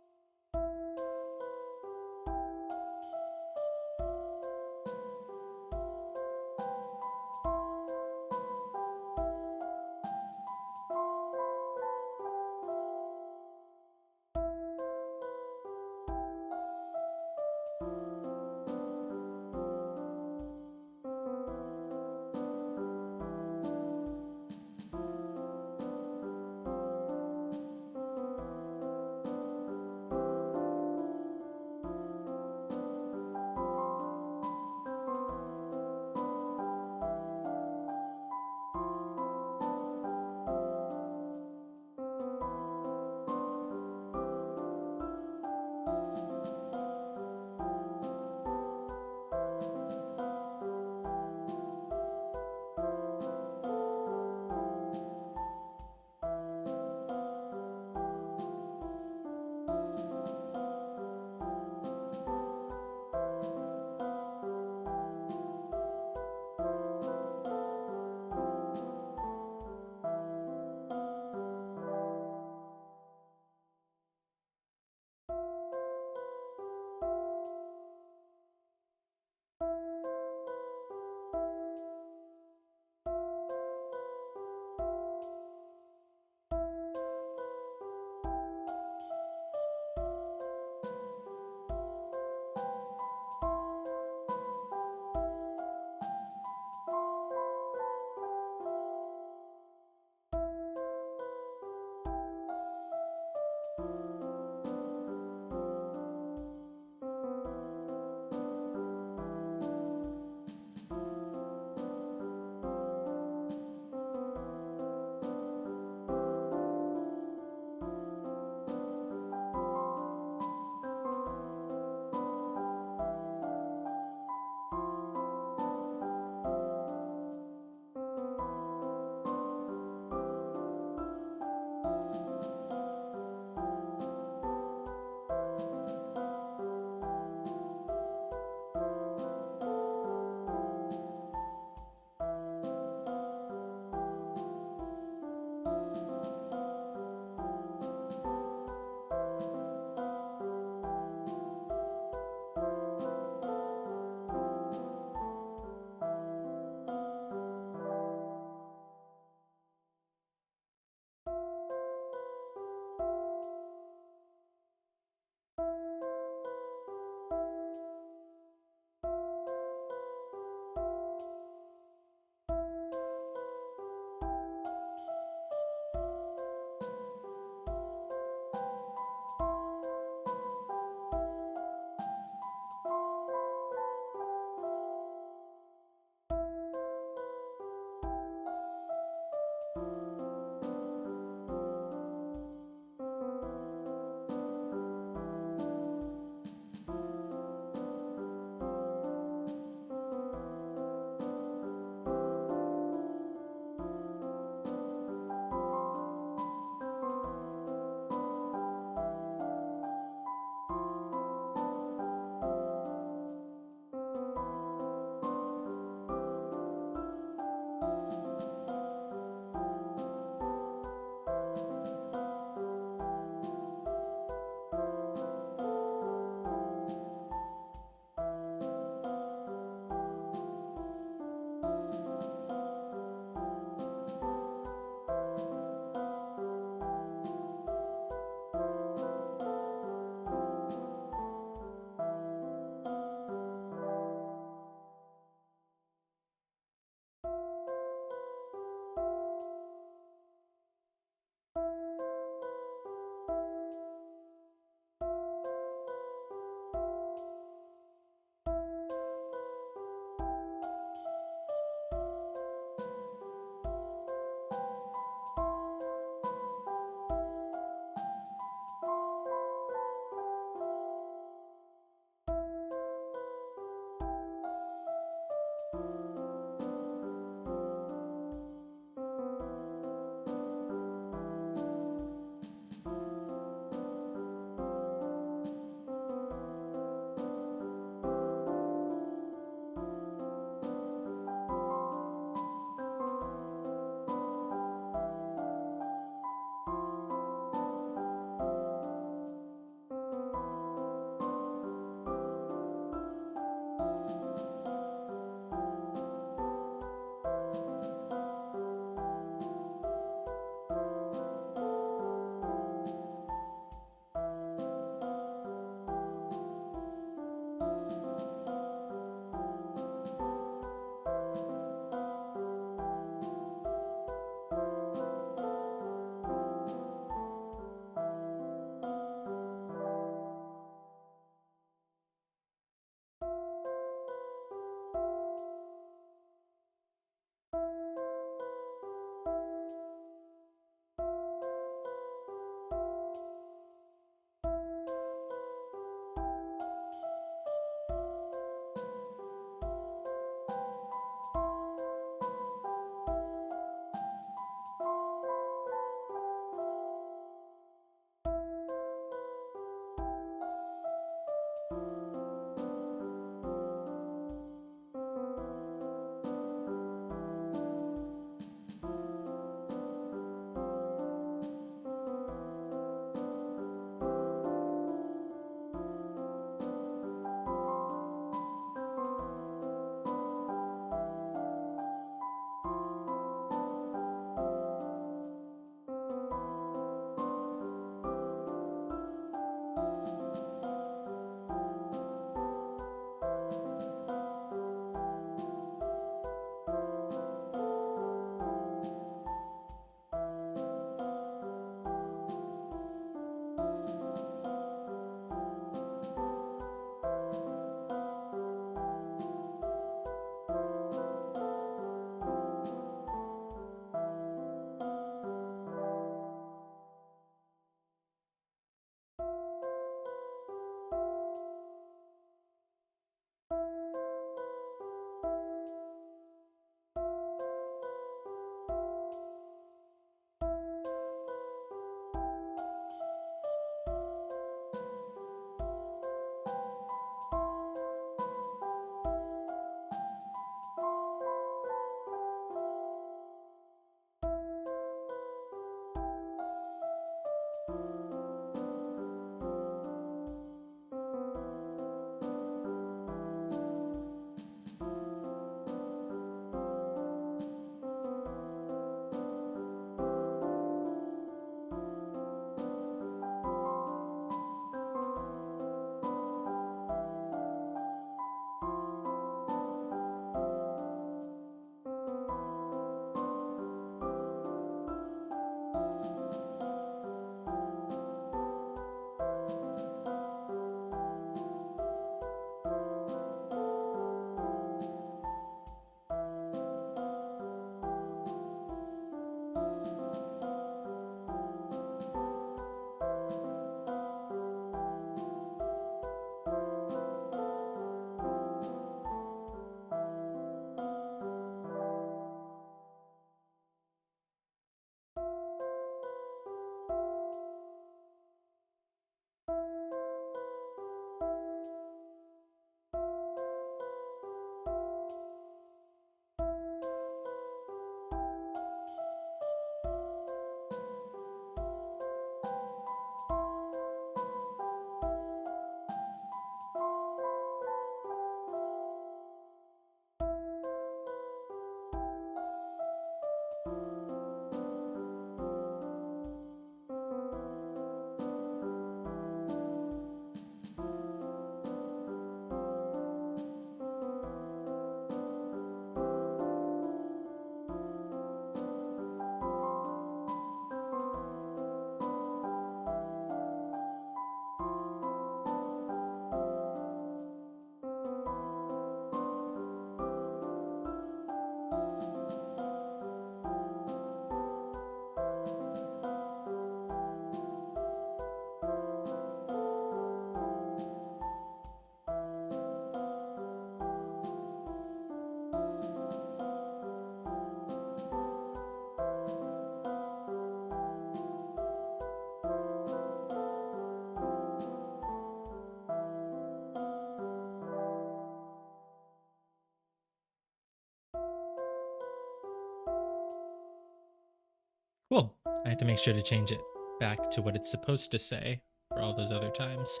Cool. I had to make sure to change it back to what it's supposed to say for all those other times.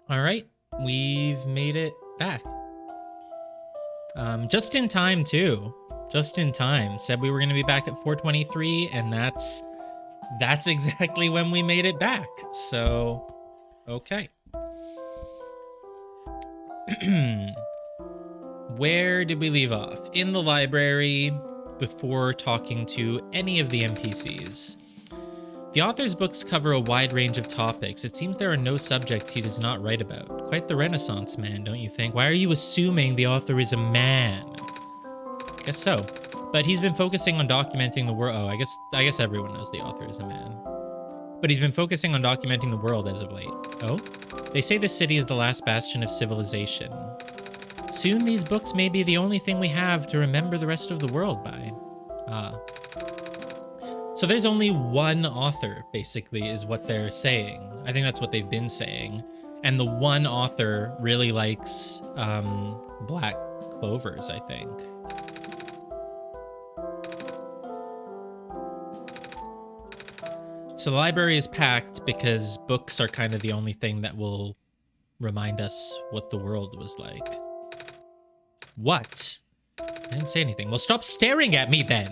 All right, we've made it back. Just in time too. Just in time. Said we were going to be back at 4:23, and that's exactly when we made it back. So, okay. Where did we leave off? In the library before talking to any of the NPCs. The author's books cover a wide range of topics. It seems there are no subjects he does not write about. Quite the Renaissance man, don't you think? Why are you assuming the author is a man? Guess so. But he's been focusing on documenting the world. Oh, I guess everyone knows the author is a man. But he's been focusing on documenting the world as of late. Oh? They say this city is the last bastion of civilization. Soon these books may be the only thing we have to remember the rest of the world by. Ah. So there's only one author, basically, is what they're saying. I think that's what they've been saying. And the one author really likes black clovers, I think. So the library is packed because books are kind of the only thing that will remind us what the world was like. What? I didn't say anything. Well, stop staring at me then.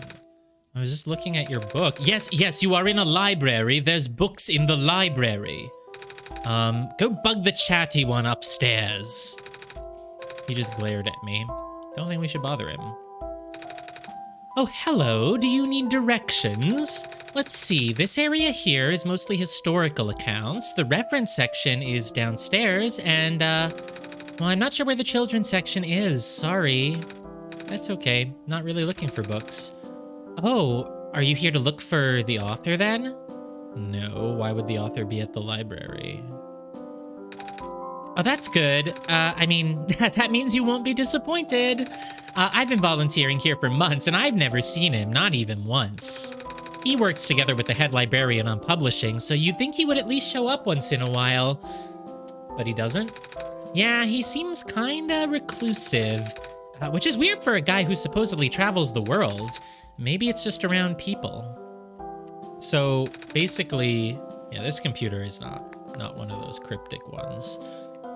I was just looking at your book. Yes, you are in a library. There's books in the library. Go bug the chatty one upstairs. He just glared at me. Don't think we should bother him. Oh, hello. Do you need directions? Let's see. This area here is mostly historical accounts. The reference section is downstairs, and, well, I'm not sure where the children's section is. Sorry. That's okay. Not really looking for books. Oh, are you here to look for the author then? No, why would the author be at the library? Oh, that's good. I mean, that means you won't be disappointed. I've been volunteering here for months, and I've never seen him, not even once. He works together with the head librarian on publishing, so you'd think he would at least show up once in a while. But he doesn't? Yeah, he seems kinda reclusive, which is weird for a guy who supposedly travels the world. Maybe it's just around people. So basically, yeah, this computer is not one of those cryptic ones.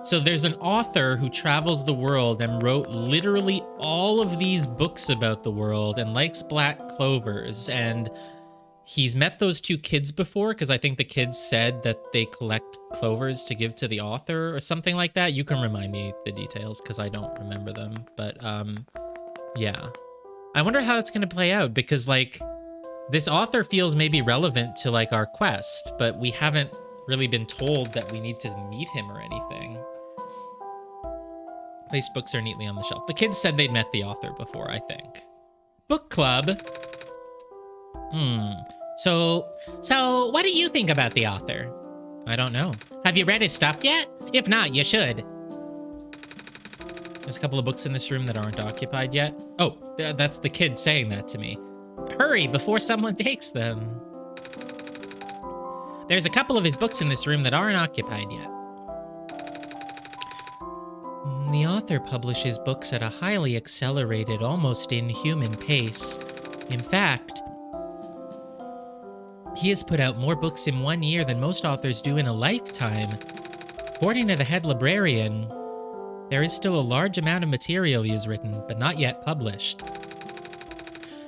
So there's an author who travels the world and wrote literally all of these books about the world and likes black clovers. And he's met those two kids before, because I think the kids said that they collect clovers to give to the author or something like that. You can remind me the details because I don't remember them. But yeah. I wonder how it's going to play out, because like this author feels maybe relevant to like our quest, but we haven't really been told that we need to meet him or anything. Place books are neatly on the shelf. The kids said they'd met the author before, I think. Book club. So what do you think about the author? I don't know. Have you read his stuff yet? If not, you should. There's a couple of books in this room that aren't occupied yet. Oh, that's the kid saying that to me. Hurry before someone takes them. There's a couple of his books in this room that aren't occupied yet. The author publishes books at a highly accelerated, almost inhuman pace. In fact, he has put out more books in 1 year than most authors do in a lifetime. According to the head librarian, there is still a large amount of material he has written, but not yet published.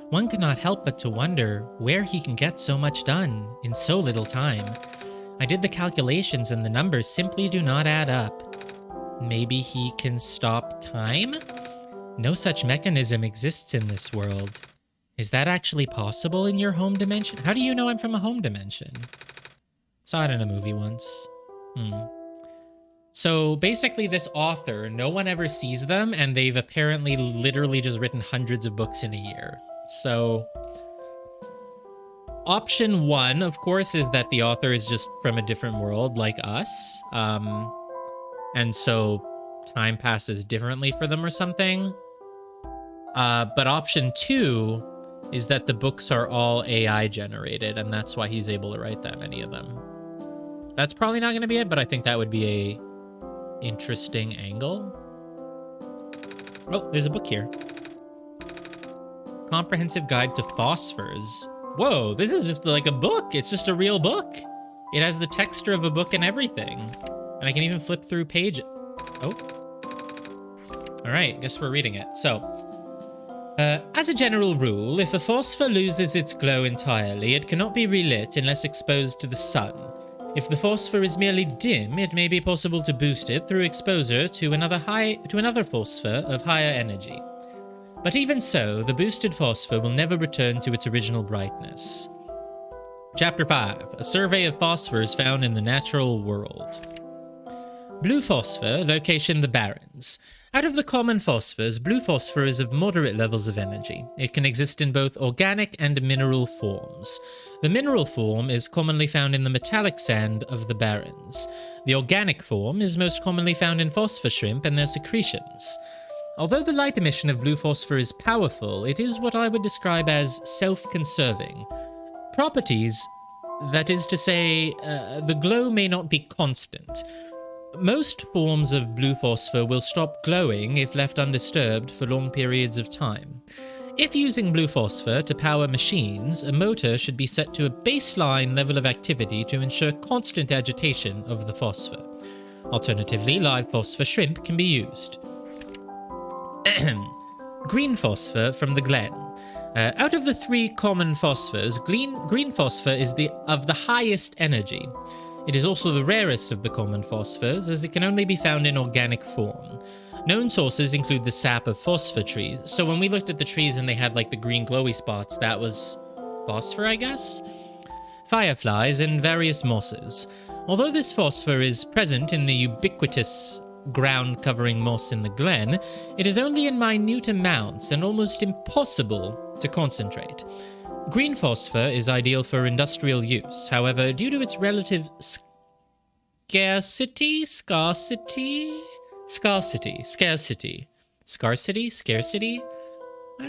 One cannot help but to wonder where he can get so much done in so little time. I did the calculations and the numbers simply do not add up. Maybe he can stop time? No such mechanism exists in this world. Is that actually possible in your home dimension? How do you know I'm from a home dimension? Saw it in a movie once. So basically this author, no one ever sees them, and they've apparently literally just written hundreds of books in a year. So option one, of course, is that the author is just from a different world like us. And so time passes differently for them or something. But option two is that the books are all AI generated, and that's why he's able to write that many of them. That's probably not going to be it, but I think that would be a interesting angle. Oh, there's a book here. Comprehensive Guide to Phosphors. Whoa, this is just like a book. It's just a real book. It has the texture of a book and everything. And I can even flip through pages. Oh. All right, guess we're reading it. So, as a general rule, if a phosphor loses its glow entirely, it cannot be relit unless exposed to the sun. If the phosphor is merely dim, it may be possible to boost it through exposure to another phosphor of higher energy. But even so, the boosted phosphor will never return to its original brightness. Chapter 5. A survey of phosphors found in the natural world. Blue phosphor, location the Barrens. Out of the common phosphors, blue phosphor is of moderate levels of energy. It can exist in both organic and mineral forms. The mineral form is commonly found in the metallic sand of the Barrens. The organic form is most commonly found in phosphor shrimp and their secretions. Although the light emission of blue phosphor is powerful, it is what I would describe as self-conserving. Properties, that is to say, the glow may not be constant. Most forms of blue phosphor will stop glowing if left undisturbed for long periods of time. If using blue phosphor to power machines, a motor should be set to a baseline level of activity to ensure constant agitation of the phosphor. Alternatively, live phosphor shrimp can be used. Green phosphor from the glen. Out of the three common phosphors, green phosphor is of the highest energy. It is also the rarest of the common phosphors, as it can only be found in organic form. Known sources include the sap of phosphor trees. So when we looked at the trees and they had like the green glowy spots, that was phosphor, I guess? Fireflies and various mosses. Although this phosphor is present in the ubiquitous ground-covering moss in the glen, it is only in minute amounts and almost impossible to concentrate. Green phosphor is ideal for industrial use. However, due to its relative scarcity, I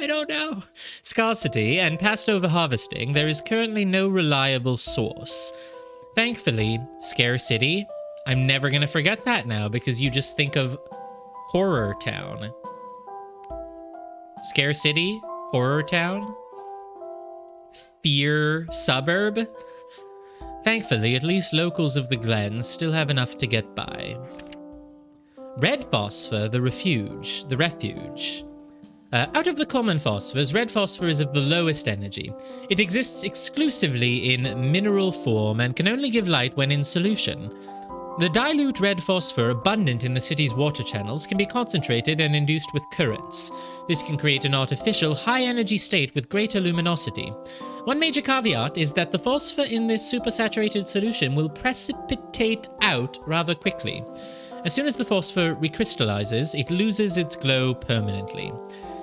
don't know. Scarcity and passed over harvesting, there is currently no reliable source. Thankfully, scarcity, I'm never going to forget that now because you just think of Horror Town. Scarcity, Horror Town, Fear Suburb. Thankfully, at least locals of the glen still have enough to get by. Red phosphor, the refuge. Out of the common phosphors, red phosphor is of the lowest energy. It exists exclusively in mineral form and can only give light when in solution. The dilute red phosphor abundant in the city's water channels can be concentrated and induced with currents. This can create an artificial, high-energy state with greater luminosity. One major caveat is that the phosphor in this supersaturated solution will precipitate out rather quickly. As soon as the phosphor recrystallizes, it loses its glow permanently.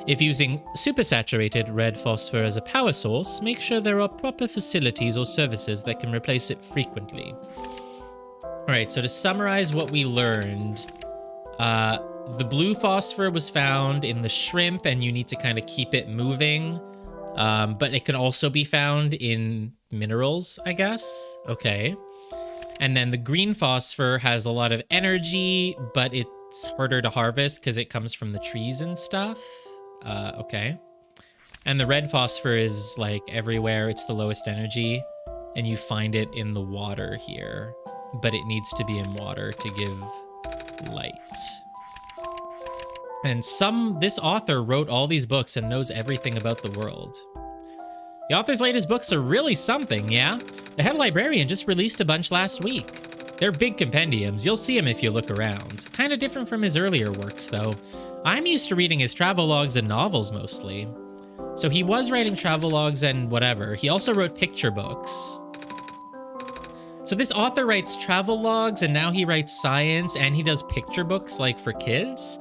If using supersaturated red phosphor as a power source, make sure there are proper facilities or services that can replace it frequently. Alright, so to summarize what we learned, the blue phosphor was found in the shrimp and you need to kind of keep it moving, but it can also be found in minerals, I guess. Okay. And then the green phosphor has a lot of energy, but it's harder to harvest because it comes from the trees and stuff. Okay. And the red phosphor is like everywhere. It's the lowest energy, and you find it in the water here, but it needs to be in water to give light. And this author wrote all these books and knows everything about the world. The author's latest books are really something, yeah? The head librarian just released a bunch last week. They're big compendiums. You'll see them if you look around. Kind of different from his earlier works, though. I'm used to reading his travelogues and novels mostly. So he was writing travelogues and whatever. He also wrote picture books. So this author writes travelogues and now he writes science and he does picture books like for kids.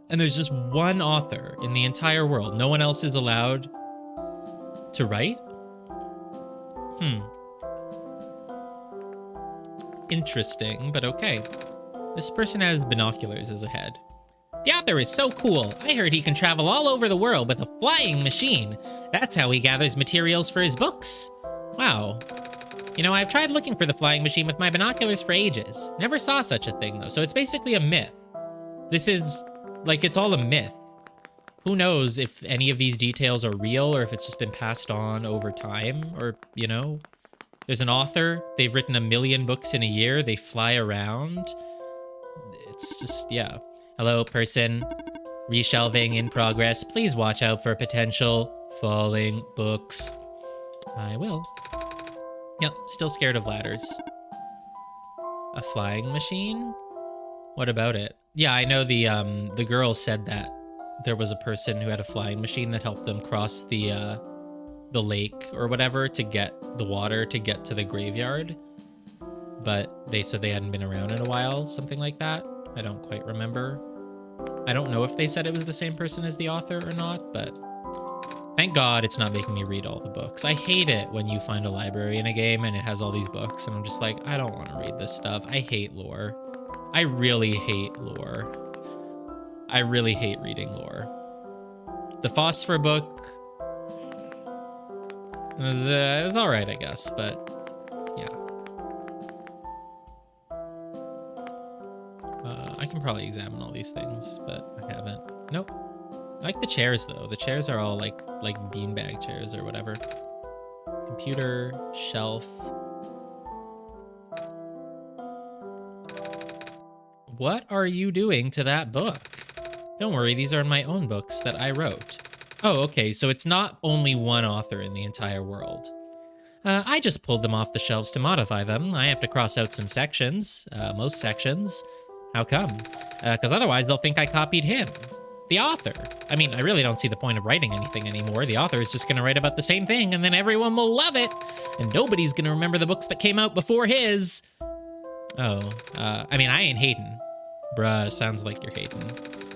And there's just one author in the entire world. No one else is allowed to write? Interesting, but okay. This person has binoculars as a head. The author is so cool. I heard he can travel all over the world with a flying machine. That's how he gathers materials for his books. Wow. You know, I've tried looking for the flying machine with my binoculars for ages. Never saw such a thing, though, so it's basically a myth. This is, like, it's all a myth. who knows if any of these details are real or if it's just been passed on over time, or, you know, there's an author, they've written 1 million books in a year, they fly around. It's just, yeah. Hello, person. Reshelving in progress. Please watch out for potential falling books. I will. Yep, still scared of ladders. A flying machine? What about it? Yeah, I know the girl said that there was a person who had a flying machine that helped them cross the lake or whatever to get the water to get to the graveyard. But they said they hadn't been around in a while, something like that. I don't quite remember. I don't know if they said it was the same person as the author or not, but thank God it's not making me read all the books. I hate it when you find a library in a game and it has all these books, and I'm just like, I don't want to read this stuff. I hate lore. I really hate lore. I really hate reading lore. The Phosphor book was all right, I guess, but yeah. I can probably examine all these things, but I haven't. Nope. I like the chairs, though. The chairs are all like beanbag chairs or whatever. Computer, shelf. What are you doing to that book? Don't worry, these are my own books that I wrote. Oh, okay, so it's not only one author in the entire world. I just pulled them off the shelves to modify them. I have to cross out some sections, most sections. How come? Because otherwise they'll think I copied him, the author. I mean, I really don't see the point of writing anything anymore. The author is just going to write about the same thing, and then everyone will love it, and nobody's going to remember the books that came out before his. Oh, I mean, I ain't hating. Bruh, sounds like you're hating.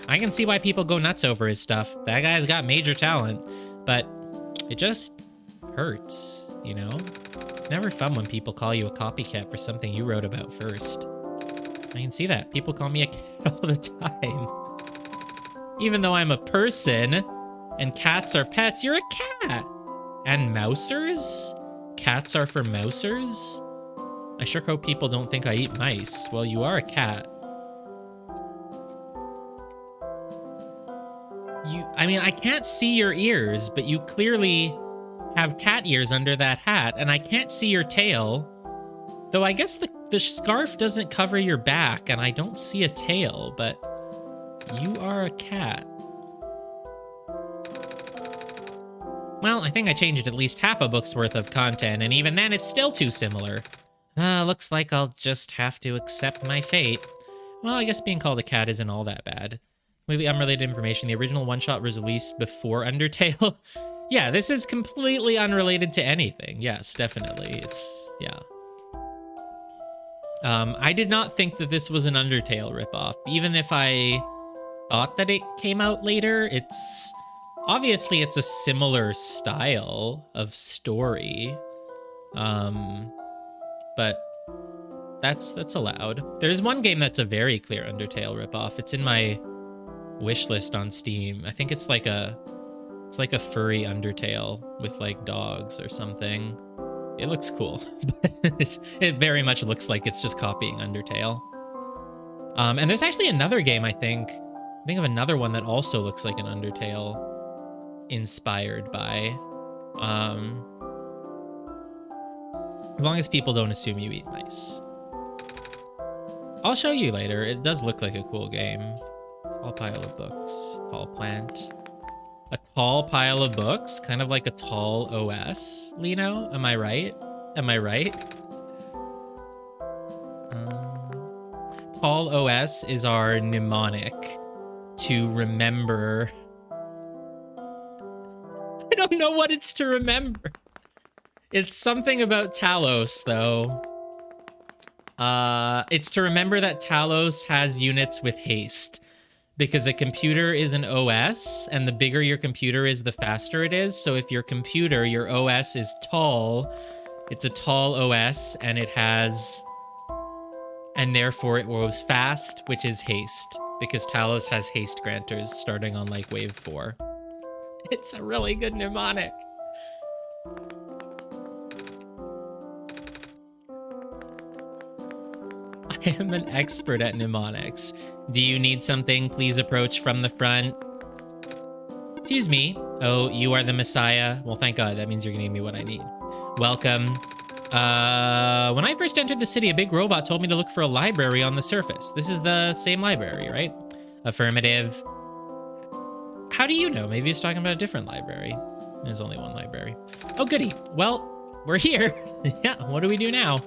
I can see why people go nuts over his stuff. That guy's got major talent, but it just hurts, you know? It's never fun when people call you a copycat for something you wrote about first. I can see that. People call me a cat all the time. Even though I'm a person and cats are pets, you're a cat. And mousers? Cats are for mousers? I sure hope people don't think I eat mice. Well, you are a cat. I mean, I can't see your ears, but you clearly have cat ears under that hat, and I can't see your tail. Though I guess the scarf doesn't cover your back, and I don't see a tail, but you are a cat. Well, I think I changed at least half a book's worth of content, and even then it's still too similar. Looks like I'll just have to accept my fate. Well, I guess being called a cat isn't all that bad. Completely unrelated information. The original one-shot was released before Undertale. Yeah, this is completely unrelated to anything. Yes, definitely. It's, yeah. I did not think that this was an Undertale ripoff. Even if I thought that it came out later, obviously it's a similar style of story. But that's allowed. There's one game that's a very clear Undertale ripoff. It's in my wish list on Steam. I think it's like a furry Undertale with like dogs or something. It looks cool. It very much looks like it's just copying Undertale. And there's actually another game, I think of another one that also looks like an Undertale inspired by. As long as people don't assume you eat mice. I'll show you later. It does look like a cool game. Tall pile of books. Tall plant. A tall pile of books? Kind of like a tall OS, Lino? Am I right? Am I right? Tall OS is our mnemonic to remember. I don't know what it's to remember. It's something about Talos, though. It's to remember that Talos has units with haste. Because a computer is an OS, and the bigger your computer is, the faster it is. So if your OS is tall, it's a tall OS, and therefore it moves fast, which is haste. Because Talos has haste granters starting on like wave 4. It's a really good mnemonic. I am an expert at mnemonics. Do you need something? Please approach from the front. Excuse me. Oh, you are the Messiah. Well, thank God. That means you're gonna give me what I need. Welcome. When I first entered the city, a big robot told me to look for a library on the surface. This is the same library, right? Affirmative. How do you know? Maybe he's talking about a different library. There's only one library. Oh, goody. Well, we're here. Yeah, what do we do now?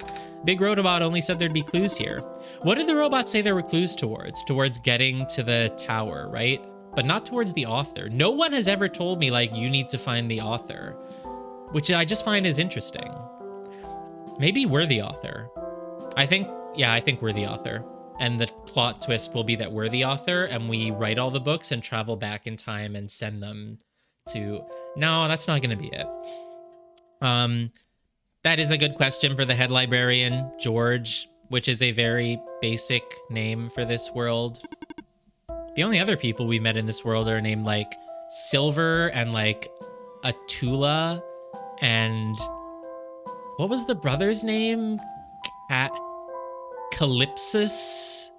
Big robot only said there'd be clues here. What did the robot say there were clues towards? Towards getting to the tower, right? But not towards the author. No one has ever told me, like, you need to find the author, which I just find is interesting. Maybe we're the author. I think we're the author. And the plot twist will be that we're the author and we write all the books and travel back in time and send them to... No, that's not going to be it. That is a good question for the head librarian, George, which is a very basic name for this world. The only other people we met in this world are named like Silver and like Atula and what was the brother's name? Calypsis?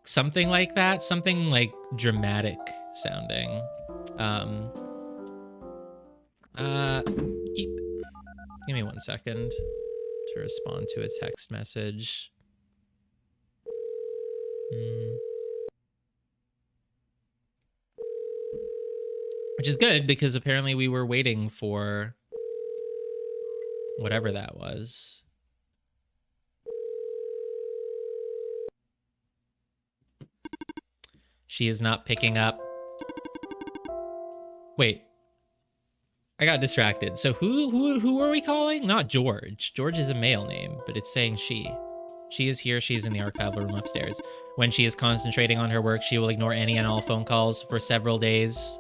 Something like that. Something like dramatic sounding. Give me 1 second to respond to a text message. Which is good because apparently we were waiting for whatever that was. She is not picking up. Wait. I got distracted. So who are we calling? Not George. George is a male name, but it's saying she. She is here. She's in the archival room upstairs. When she is concentrating on her work, she will ignore any and all phone calls for several days.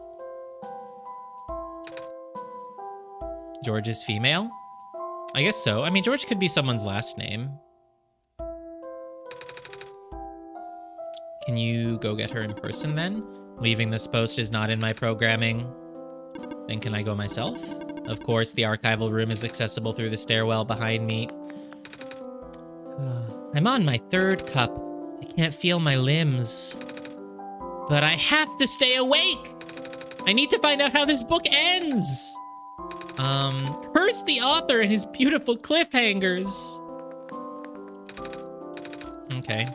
George is female? I guess so. I mean, George could be someone's last name. Can you go get her in person then? Leaving this post is not in my programming. Then can I go myself? Of course, the archival room is accessible through the stairwell behind me. I'm on my 3rd cup. I can't feel my limbs. But I have to stay awake! I need to find out how this book ends! Curse the author and his beautiful cliffhangers! Okay.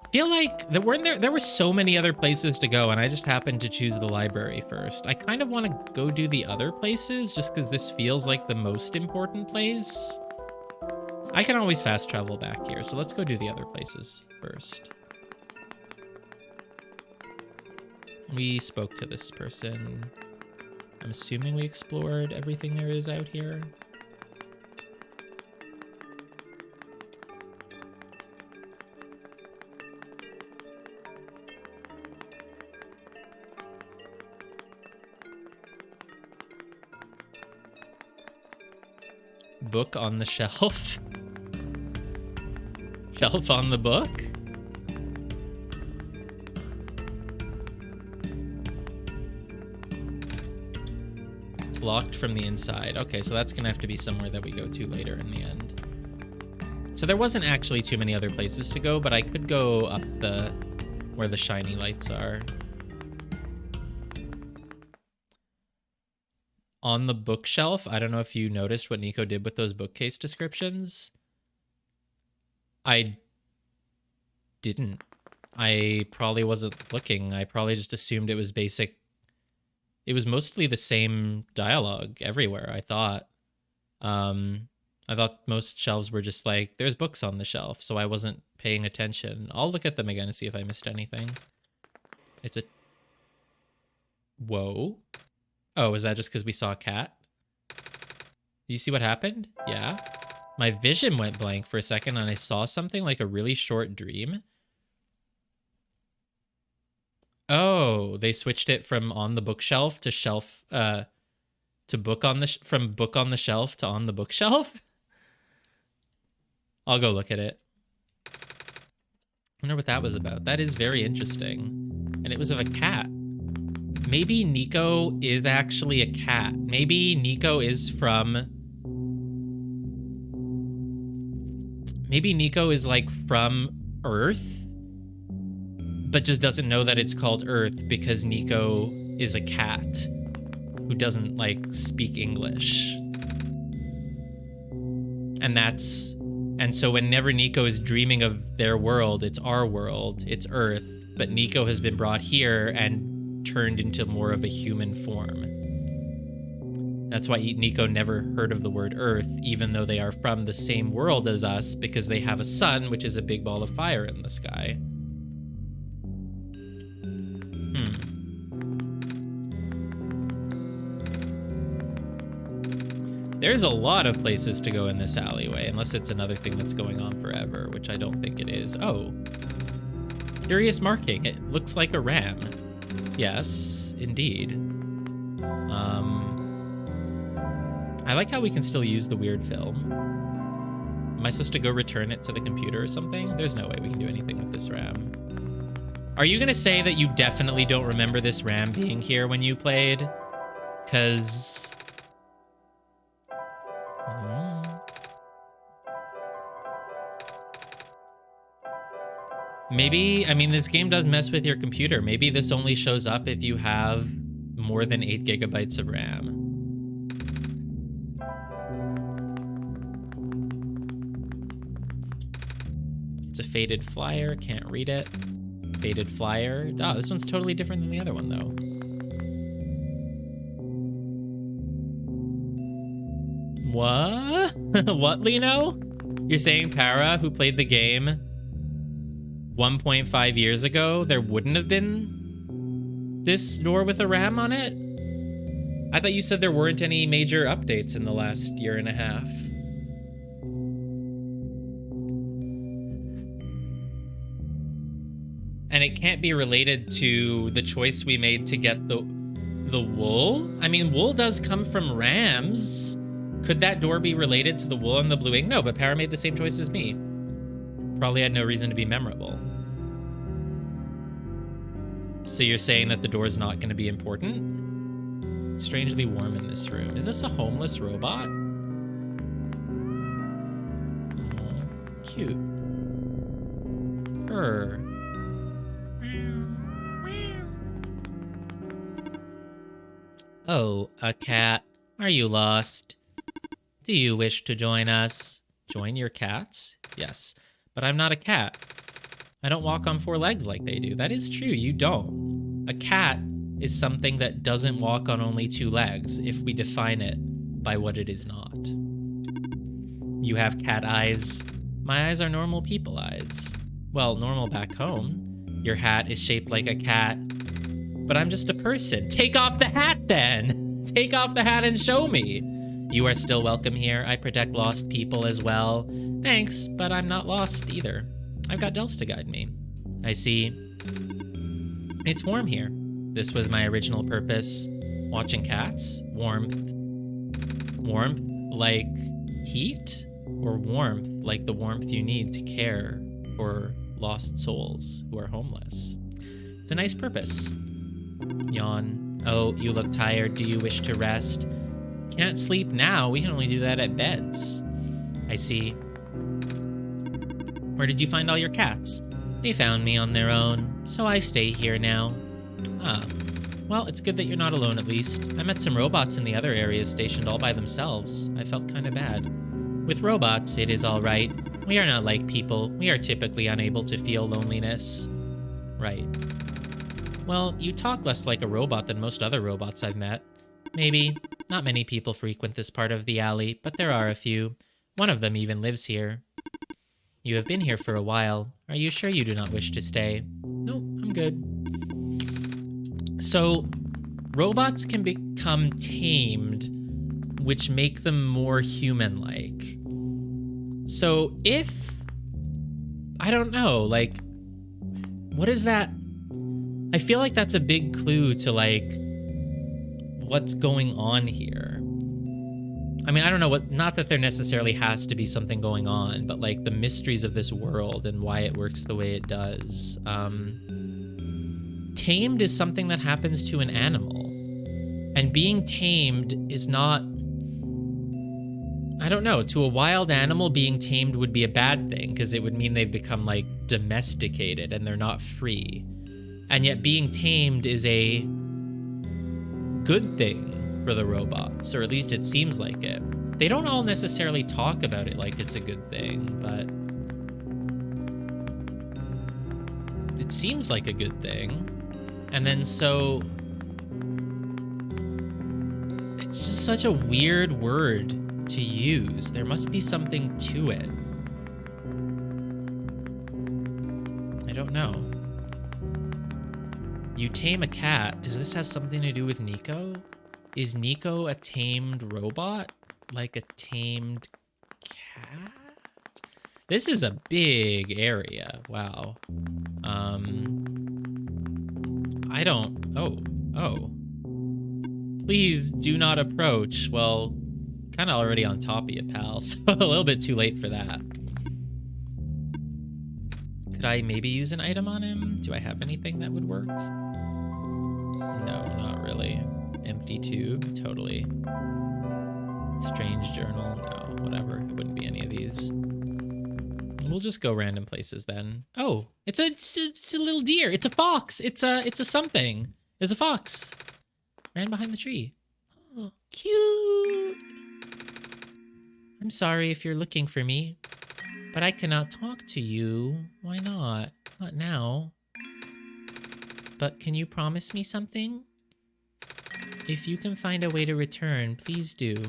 I feel like there were so many other places to go and I just happened to choose the library first. I kind of want to go do the other places just because this feels like the most important place. I can always fast travel back here, so let's go do the other places first. We spoke to this person. I'm assuming we explored everything there is out here. Book on the shelf. Shelf on the book? It's locked from the inside. Okay, so that's gonna have to be somewhere that we go to later in the end. So there wasn't actually too many other places to go, but I could go up where the shiny lights are. On the bookshelf, I don't know if you noticed what Nico did with those bookcase descriptions. I didn't. I probably wasn't looking. I probably just assumed it was basic. It was mostly the same dialogue everywhere, I thought. I thought most shelves were just like, there's books on the shelf, so I wasn't paying attention. I'll look at them again to see if I missed anything. It's a... Whoa. Oh, is that just because we saw a cat? You see what happened? Yeah. My vision went blank for a second and I saw something like a really short dream. Oh, they switched it from on the bookshelf to shelf, to book on the, from book on the shelf to on the bookshelf. I'll go look at it. I wonder what that was about. That is very interesting. And it was of a cat. Maybe Nico is actually a cat. Maybe Nico is from Maybe Nico is like from Earth, but just doesn't know that it's called Earth because Nico is a cat who doesn't like speak English. And so whenever Nico is dreaming of their world, it's our world, it's Earth, but Nico has been brought here and turned into more of a human form. That's why Nico never heard of the word Earth, even though they are from the same world as us, because they have a sun, which is a big ball of fire in the sky. There's a lot of places to go in this alleyway, unless it's another thing that's going on forever, which I don't think it is. Oh. Curious marking. It looks like a ram. Yes, indeed. I like how we can still use the weird film. Am I supposed to go return it to the computer or something? There's no way we can do anything with this ram. Are you gonna say that you definitely don't remember this ram being here when you played? 'Cause... Maybe, I mean, this game does mess with your computer. Maybe this only shows up if you have more than 8 gigabytes of RAM. It's a faded flyer, can't read it. Faded flyer. Oh, this one's totally different than the other one, though. What? What, Lino? You're saying Para, who played the game 1.5 years ago, there wouldn't have been this door with a RAM on it? I thought you said there weren't any major updates in the last year and a half. And it can't be related to the choice we made to get the wool? I mean, wool does come from rams. Could that door be related to the wool and the blue ink? No, but Para made the same choice as me. Probably had no reason to be memorable. So you're saying that the door's not going to be important? It's strangely warm in this room. Is this a homeless robot? Oh, cute. Purr. Oh, a cat. Are you lost? Do you wish to join us? Join your cats? Yes. But I'm not a cat. I don't walk on 4 legs like they do. That is true, you don't. A cat is something that doesn't walk on only 2 legs if we define it by what it is not. You have cat eyes. My eyes are normal people eyes. Well, normal back home. Your hat is shaped like a cat. But I'm just a person. Take off the hat then! Take off the hat and show me! You are still welcome here. I protect lost people as well. Thanks, but I'm not lost either. I've got Dels to guide me. I see. It's warm here. This was my original purpose. Watching cats? Warmth. Warmth like heat? Or warmth like the warmth you need to care for lost souls who are homeless? It's a nice purpose. Yawn. Oh, you look tired. Do you wish to rest? Can't sleep now. We can only do that at beds. I see. Where did you find all your cats? They found me on their own, so I stay here now. Ah. Well, it's good that you're not alone at least. I met some robots in the other areas stationed all by themselves. I felt kind of bad. With robots, it is all right. We are not like people. We are typically unable to feel loneliness. Right. Well, you talk less like a robot than most other robots I've met. Maybe. Not many people frequent this part of the alley, but there are a few. One of them even lives here. You have been here for a while. Are you sure you do not wish to stay? Nope, I'm good. So, robots can become tamed, which make them more human-like. So if... I don't know, like... What is that? I feel like that's a big clue to, like, what's going on here. I mean, I don't know what, not that there necessarily has to be something going on, but like the mysteries of this world and why it works the way it does. Tamed is something that happens to an animal. And being tamed is not, I I don't know. To a wild animal, being tamed would be a bad thing because it would mean they've become like domesticated and they're not free. And yet being tamed is a good thing for the robots, or at least it seems like it. They don't all necessarily talk about it like it's a good thing, but it seems like a good thing. And then so it's just such a weird word to use. There must be something to it. I don't know. You tame a cat. Does this have something to do with Nico? Is Nico a tamed robot? Like a tamed cat? This is a big area. Wow. I don't... Oh. Please do not approach. Well, kind of already on top of you, pal. So a little bit too late for that. Could I maybe use an item on him? Do I have anything that would work? No, not really. Empty tube, totally. Strange journal, no, whatever. It wouldn't be any of these. We'll just go random places then. Oh, it's a little deer. It's a fox. It's a something. There's a fox. Ran behind the tree. Oh, cute. I'm sorry if you're looking for me, but I cannot talk to you. Why not? Not now. But can you promise me something? If you can find a way to return, please do.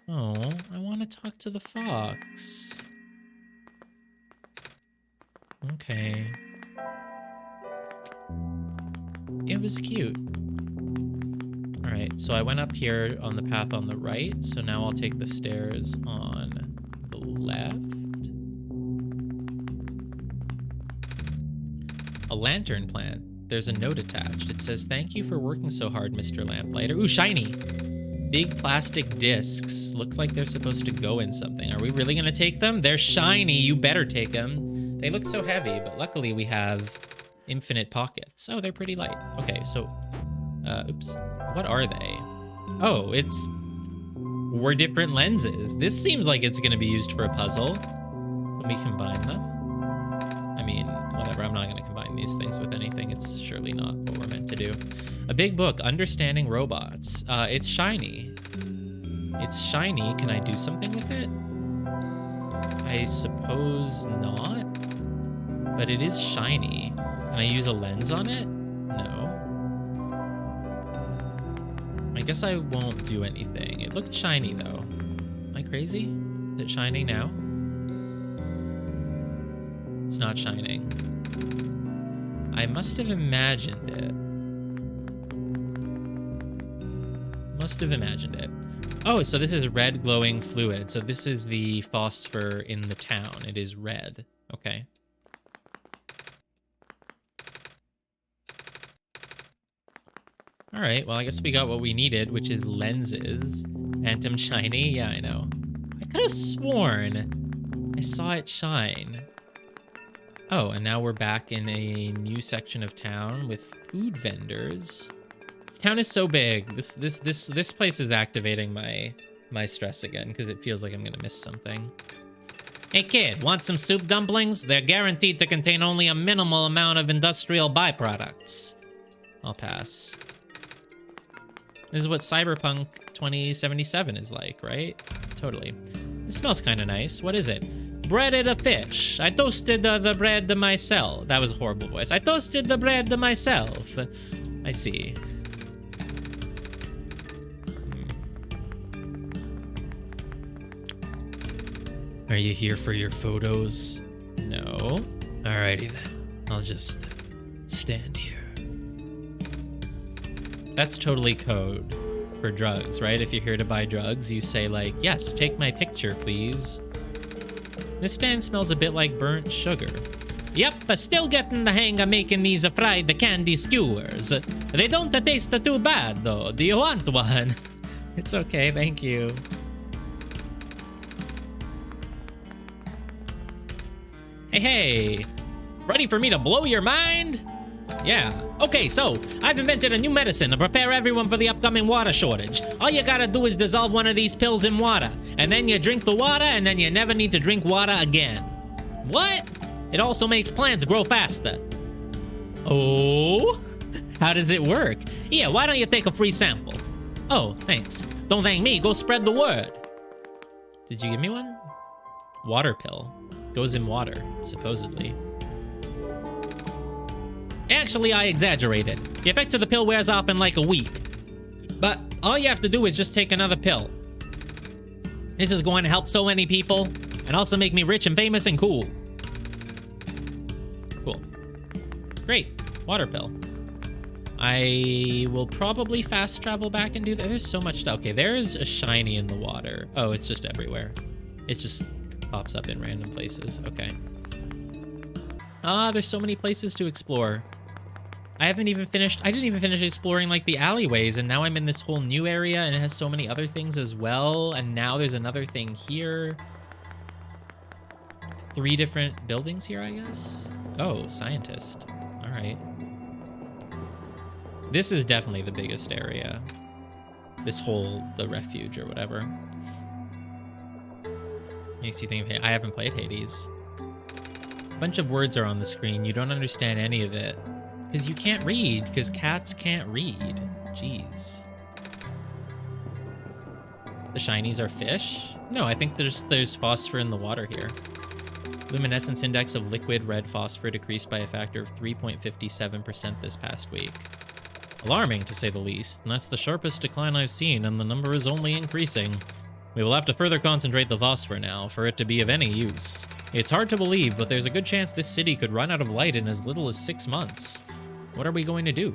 Oh, I want to talk to the fox. Okay. It was cute. Alright, so I went up here on the path on the right, so now I'll take the stairs on the left. A lantern plant. There's a note attached. It says, "Thank you for working so hard, Mr. Lamplighter." Ooh, shiny. Big plastic discs. Look like they're supposed to go in something. Are we really gonna take them? They're shiny. You better take them. They look so heavy, but luckily we have infinite pockets. Oh, they're pretty light. Okay, so, oops. What are they? Oh, it's 4 different lenses. This seems like it's gonna be used for a puzzle. Can we combine them? I mean, whatever. I'm not gonna combine these things with anything. It's surely not what we're meant to do. A big book, Understanding Robots. It's shiny. It's shiny. Can I do something with it? I suppose not. But it is shiny. Can I use a lens on it? No. I guess I won't do anything. It looked shiny, though. Am I crazy? Is it shining now? It's not shining. I must have imagined it. Must have imagined it. Oh, so this is red glowing fluid. So this is the phosphor in the town. It is red. Okay. All right, well, I guess we got what we needed, which is lenses. Phantom shiny? Yeah, I know. I could have sworn I saw it shine. Oh, and now we're back in a new section of town with food vendors. This town is so big. This place is activating my stress again because it feels like I'm gonna miss something. Hey kid, want some soup dumplings? They're guaranteed to contain only a minimal amount of industrial byproducts. I'll pass. This is what Cyberpunk 2077 is like, right? Totally. This smells kind of nice. What is it? Breaded a fish. I toasted the bread myself. That was a horrible voice. I toasted the bread myself. I see. Are you here for your photos? No. Alrighty then. I'll just stand here. That's totally code for drugs, right? If you're here to buy drugs, you say like, yes, take my picture, please. This stand smells a bit like burnt sugar. Yep, still getting the hang of making these fried candy skewers. They don't taste too bad, though. Do you want one? It's okay, thank you. Hey, hey. Ready for me to blow your mind? Yeah. Okay, so I've invented a new medicine to prepare everyone for the upcoming water shortage. All you gotta do is dissolve one of these pills in water, and then you drink the water, and then you never need to drink water again. What? It also makes plants grow faster. Oh? How does it work? Yeah, why don't you take a free sample? Oh, thanks. Don't thank me, go spread the word. Did you give me one? Water pill. Goes in water, supposedly. Actually, I exaggerated. The effects of the pill wears off in like a week. But all you have to do is just take another pill. This is going to help so many people, and also make me rich and famous and cool. Cool. Great. Water pill. I will probably fast travel back and do that. There's so much stuff. Okay, there's a shiny in the water. Oh, it's just everywhere. It just pops up in random places. Okay. There's so many places to explore. I didn't even finish exploring like the alleyways, and now I'm in this whole new area, and it has so many other things as well, and now there's another thing here. 3 different buildings here, I guess? Oh, scientist. All right. This is definitely the biggest area. This whole, the refuge or whatever. Makes you think of, I haven't played Hades. A bunch of words are on the screen. You don't understand any of it. Because you can't read, because cats can't read. Jeez. The shinies are fish? No, I think there's phosphor in the water here. Luminescence index of liquid red phosphor decreased by a factor of 3.57% this past week. Alarming, to say the least, and that's the sharpest decline I've seen, and the number is only increasing. We will have to further concentrate the phosphor now, for it to be of any use. It's hard to believe, but there's a good chance this city could run out of light in as little as 6 months. What are we going to do?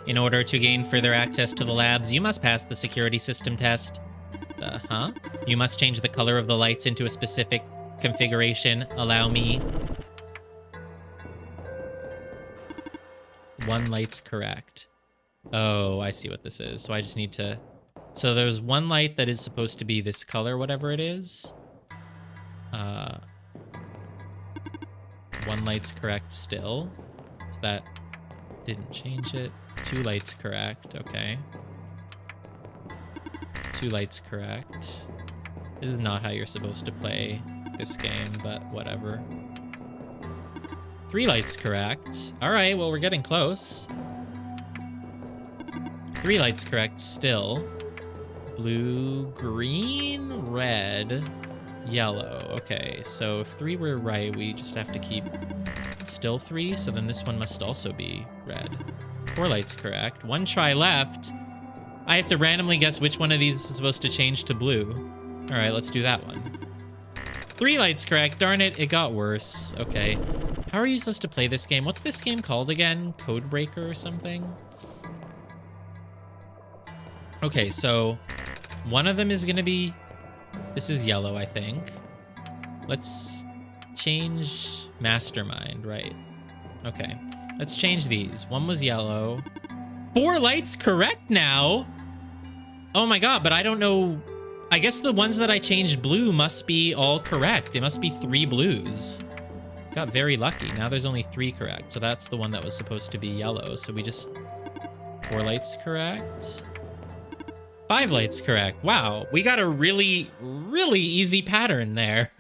In order to gain further access to the labs, you must pass the security system test. Huh? You must change the color of the lights into a specific configuration. Allow me. 1 light's correct. Oh, I see what this is. So I just need to... So there's 1 light that is supposed to be this color, whatever it is. 1 light's correct still. So that didn't change it. 2 lights correct. Okay. 2 lights correct. This is not how you're supposed to play this game, but whatever. 3 lights correct. All right, well, we're getting close. 3 lights correct still. Blue, green, red, yellow. Okay, so if 3 were right, we just have to keep still 3. So then this one must also be red. 4 lights correct. 1 try left. I have to randomly guess which one of these is supposed to change to blue. All right, let's do that one. 3 lights correct. Darn it, it got worse. Okay. How are you supposed to play this game? What's this game called again? Codebreaker or something? Okay, so one of them is going to be... This is yellow, I think. Let's change Mastermind, right? Okay. Let's change these. 1 was yellow. 4 lights correct now? Oh my god, but I don't know... I guess the ones that I changed blue must be all correct. It must be 3 blues. Got very lucky. Now there's only 3 correct. So that's the one that was supposed to be yellow. So we just... 4 lights correct. 5 lights correct. Wow. We got a really, really easy pattern there.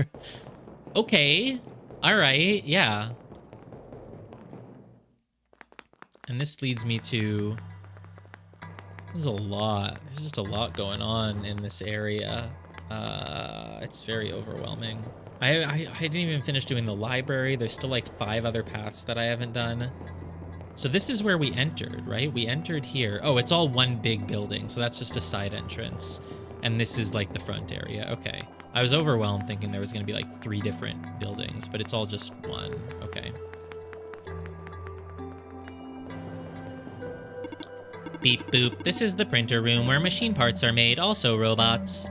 Okay. All right. Yeah. And this leads me to... There's a lot. There's just a lot going on in this area. It's very overwhelming. I didn't even finish doing the library. There's still like 5 other paths that I haven't done. So this is where we entered, right? We entered here. Oh, it's all one big building, so that's just a side entrance. And this is like the front area. Okay. I was overwhelmed thinking there was going to be like 3 different buildings, but it's all just one. Okay. Beep boop. This is the printer room where machine parts are made, also robots.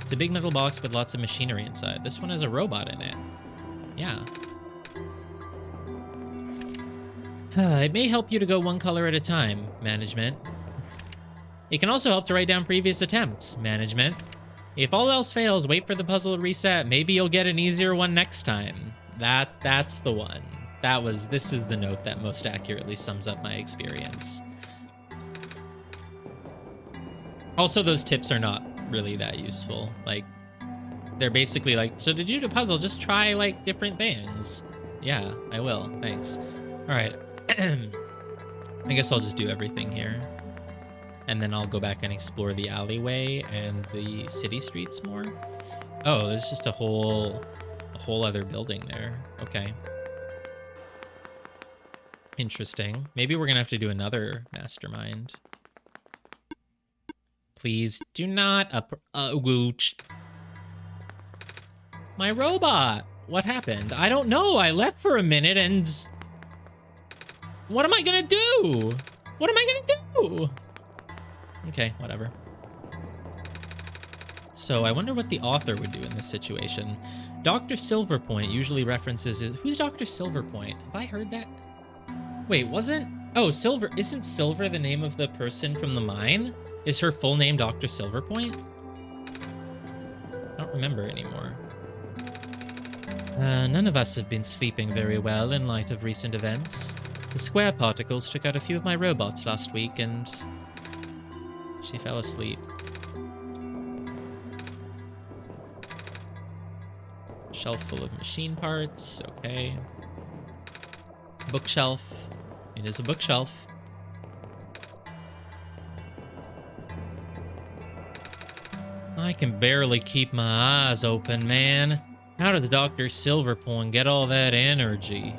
It's a big metal box with lots of machinery inside. This one has a robot in it. Yeah. It may help you to go 1 color at a time, management. It can also help to write down previous attempts. Management. If all else fails, wait for the puzzle to reset. Maybe you'll get an easier one next time. That's the one. This is the note that most accurately sums up my experience. Also, those tips are not really that useful. Like, they're basically like, so to do the puzzle, just try, like, different things. Yeah, I will. Thanks. All right. I guess I'll just do everything here. And then I'll go back and explore the alleyway and the city streets more. Oh, there's just a whole other building there. Okay. Interesting. Maybe we're gonna have to do another mastermind. Please do not my robot. What happened? I don't know. I left for a minute and what am I gonna do? What am I gonna do? Okay, whatever. So I wonder what the author would do in this situation. Dr. Silverpoint usually references who's Dr. Silverpoint? Have I heard that? Wait, isn't Silver the name of the person from the mine? Is her full name Dr. Silverpoint? I don't remember anymore. None of us have been sleeping very well in light of recent events. The square particles took out a few of my robots last week and she fell asleep. Shelf full of machine parts, okay. Bookshelf. It is a bookshelf. I can barely keep my eyes open, man. How did the Dr. Silverpoint get all that energy?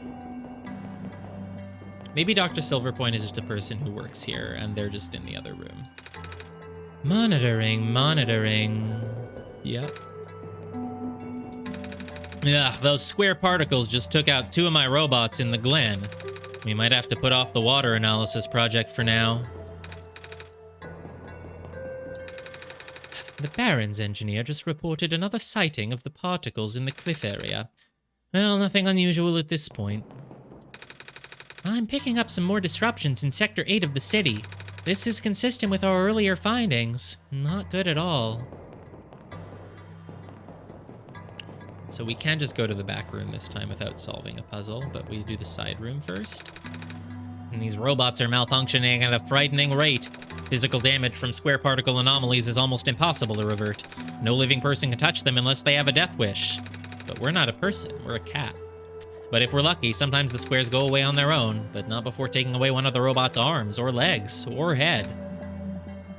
Maybe Dr. Silverpoint is just a person who works here, and they're just in the other room. Monitoring. Yep. Yeah, those square particles just took out 2 of my robots in the Glen. We might have to put off the water analysis project for now. The Baron's engineer just reported another sighting of the particles in the cliff area. Well, nothing unusual at this point. I'm picking up some more disruptions in Sector 8 of the city. This is consistent with our earlier findings. Not good at all. So we can just go to the back room this time without solving a puzzle, but we do the side room first. And these robots are malfunctioning at a frightening rate. Physical damage from square particle anomalies is almost impossible to revert. No living person can touch them unless they have a death wish. But we're not a person, we're a cat. But if we're lucky, sometimes the squares go away on their own, but not before taking away one of the robot's arms, or legs, or head.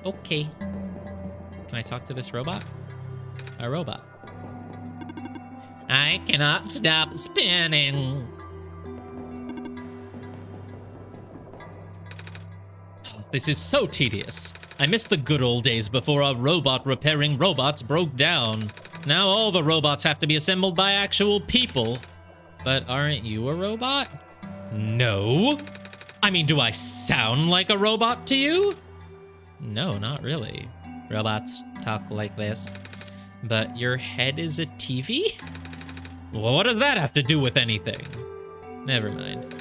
Okay. Can I talk to this robot? A robot. I cannot stop spinning. This is so tedious. I miss the good old days before our robot repairing robots broke down. Now all the robots have to be assembled by actual people. But aren't you a robot? No. I mean, do I sound like a robot to you? No, not really. Robots talk like this. But your head is a TV? Well, what does that have to do with anything? Never mind.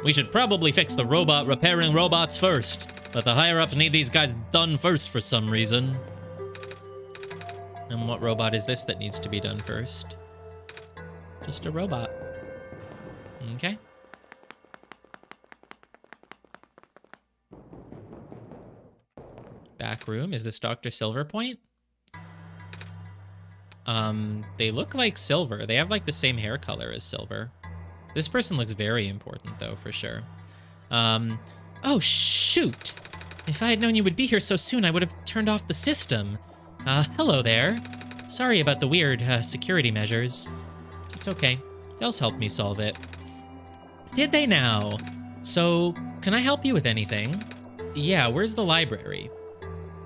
We should probably fix the robot repairing robots first. But the higher-ups need these guys done first for some reason. And what robot is this that needs to be done first? Just a robot. Okay. Back room. Is this Dr. Silverpoint? They look like Silver. They have like the same hair color as Silver. This person looks very important though, for sure. Oh shoot! If I had known you would be here so soon, I would have turned off the system. Hello there. Sorry about the weird, security measures. It's okay. They'll help me solve it. Did they now? So, can I help you with anything? Yeah, where's the library?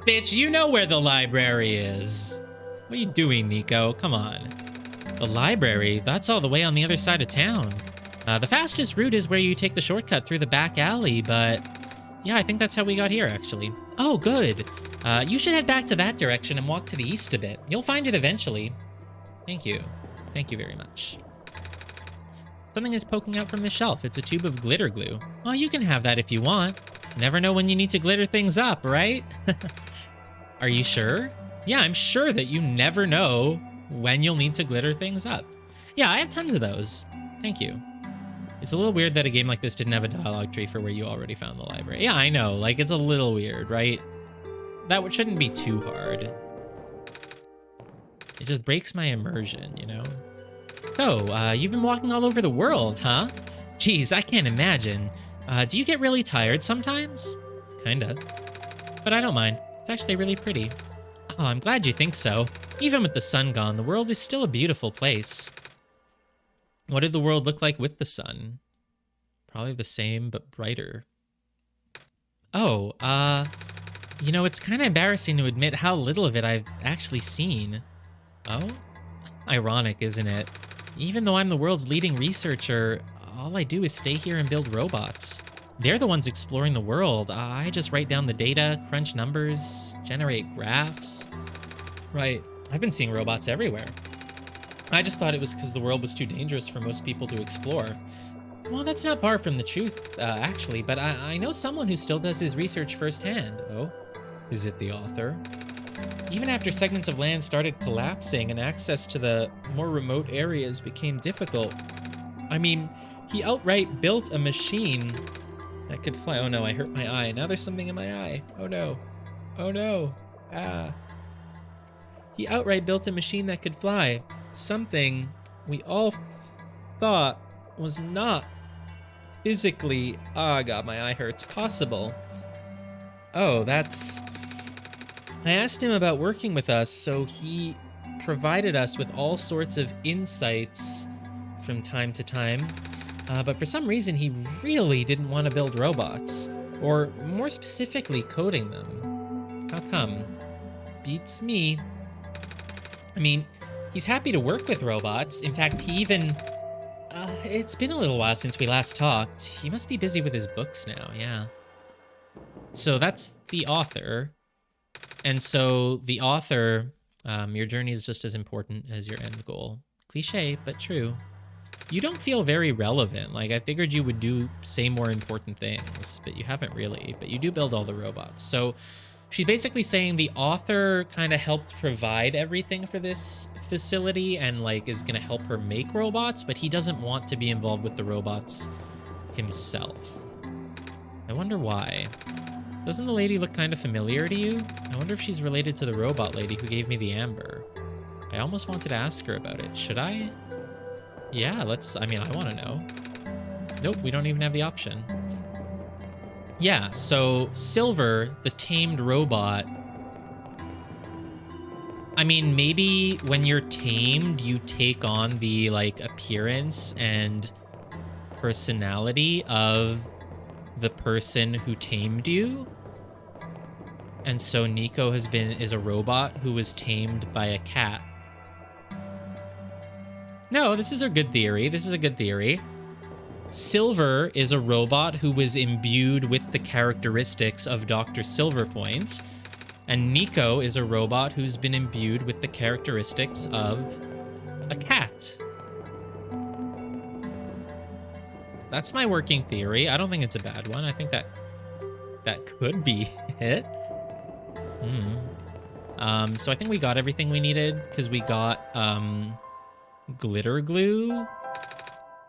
Bitch, you know where the library is. What are you doing, Nico? Come on. The library? That's all the way on the other side of town. The fastest route is where you take the shortcut through the back alley, but... yeah, I think that's how we got here, actually. Oh, good. You should head back to that direction and walk to the east a bit. You'll find it eventually. Thank you. Thank you very much. Something is poking out from the shelf. It's a tube of glitter glue. Oh, you can have that if you want. Never know when you need to glitter things up, right? Are you sure? Yeah, I'm sure that you never know when you'll need to glitter things up. Yeah, I have tons of those. Thank you. It's a little weird that a game like this didn't have a dialogue tree for where you already found the library. Yeah, I know. Like, it's a little weird, right? That shouldn't be too hard. It just breaks my immersion, you know? So, you've been walking all over the world, huh? Geez, I can't imagine. Do you get really tired sometimes? Kinda. But I don't mind. It's actually really pretty. Oh, I'm glad you think so. Even with the sun gone, the world is still a beautiful place. What did the world look like with the sun? Probably the same, but brighter. Oh, you know, it's kind of embarrassing to admit how little of it I've actually seen. Oh? Ironic, isn't it? Even though I'm the world's leading researcher, all I do is stay here and build robots. They're the ones exploring the world. I just write down the data, crunch numbers, generate graphs. Right. I've been seeing robots everywhere. I just thought it was because the world was too dangerous for most people to explore. Well, that's not far from the truth, actually, but I know someone who still does his research firsthand. Oh? Is it the author? Even after segments of land started collapsing and access to the more remote areas became difficult. I mean, he outright built a machine that could fly. Oh no, I hurt my eye. Now there's something in my eye. Oh no. Oh no. Ah. He outright built a machine that could fly. Something we all thought was not physically, oh god, my eye hurts, possible. Oh, that's... I asked him about working with us, so he provided us with all sorts of insights from time to time. But for some reason, he really didn't want to build robots, or more specifically, coding them. How come? Beats me. I mean, he's happy to work with robots. In fact, he even... it's been a little while since we last talked. He must be busy with his books now, yeah. So that's the author. And so the author, your journey is just as important as your end goal. Cliche, but true. You don't feel very relevant. Like, I figured you would say more important things, but you haven't really. But you do build all the robots. So she's basically saying the author kind of helped provide everything for this facility and, like, is going to help her make robots, but he doesn't want to be involved with the robots himself. I wonder why. Doesn't the lady look kind of familiar to you? I wonder if she's related to the robot lady who gave me the amber. I almost wanted to ask her about it. Should I? Yeah, I mean, I want to know. Nope, we don't even have the option. Yeah, so Silver, the tamed robot. I mean, maybe when you're tamed, you take on the, like, appearance and personality of the person who tamed you. And so Nico is a robot who was tamed by a cat. No, this is a good theory. This is a good theory. Silver is a robot who was imbued with the characteristics of Dr. Silverpoint. And Nico is a robot who's been imbued with the characteristics of a cat. That's my working theory. I don't think it's a bad one. I think that could be it. So I think we got everything we needed because we got glitter glue.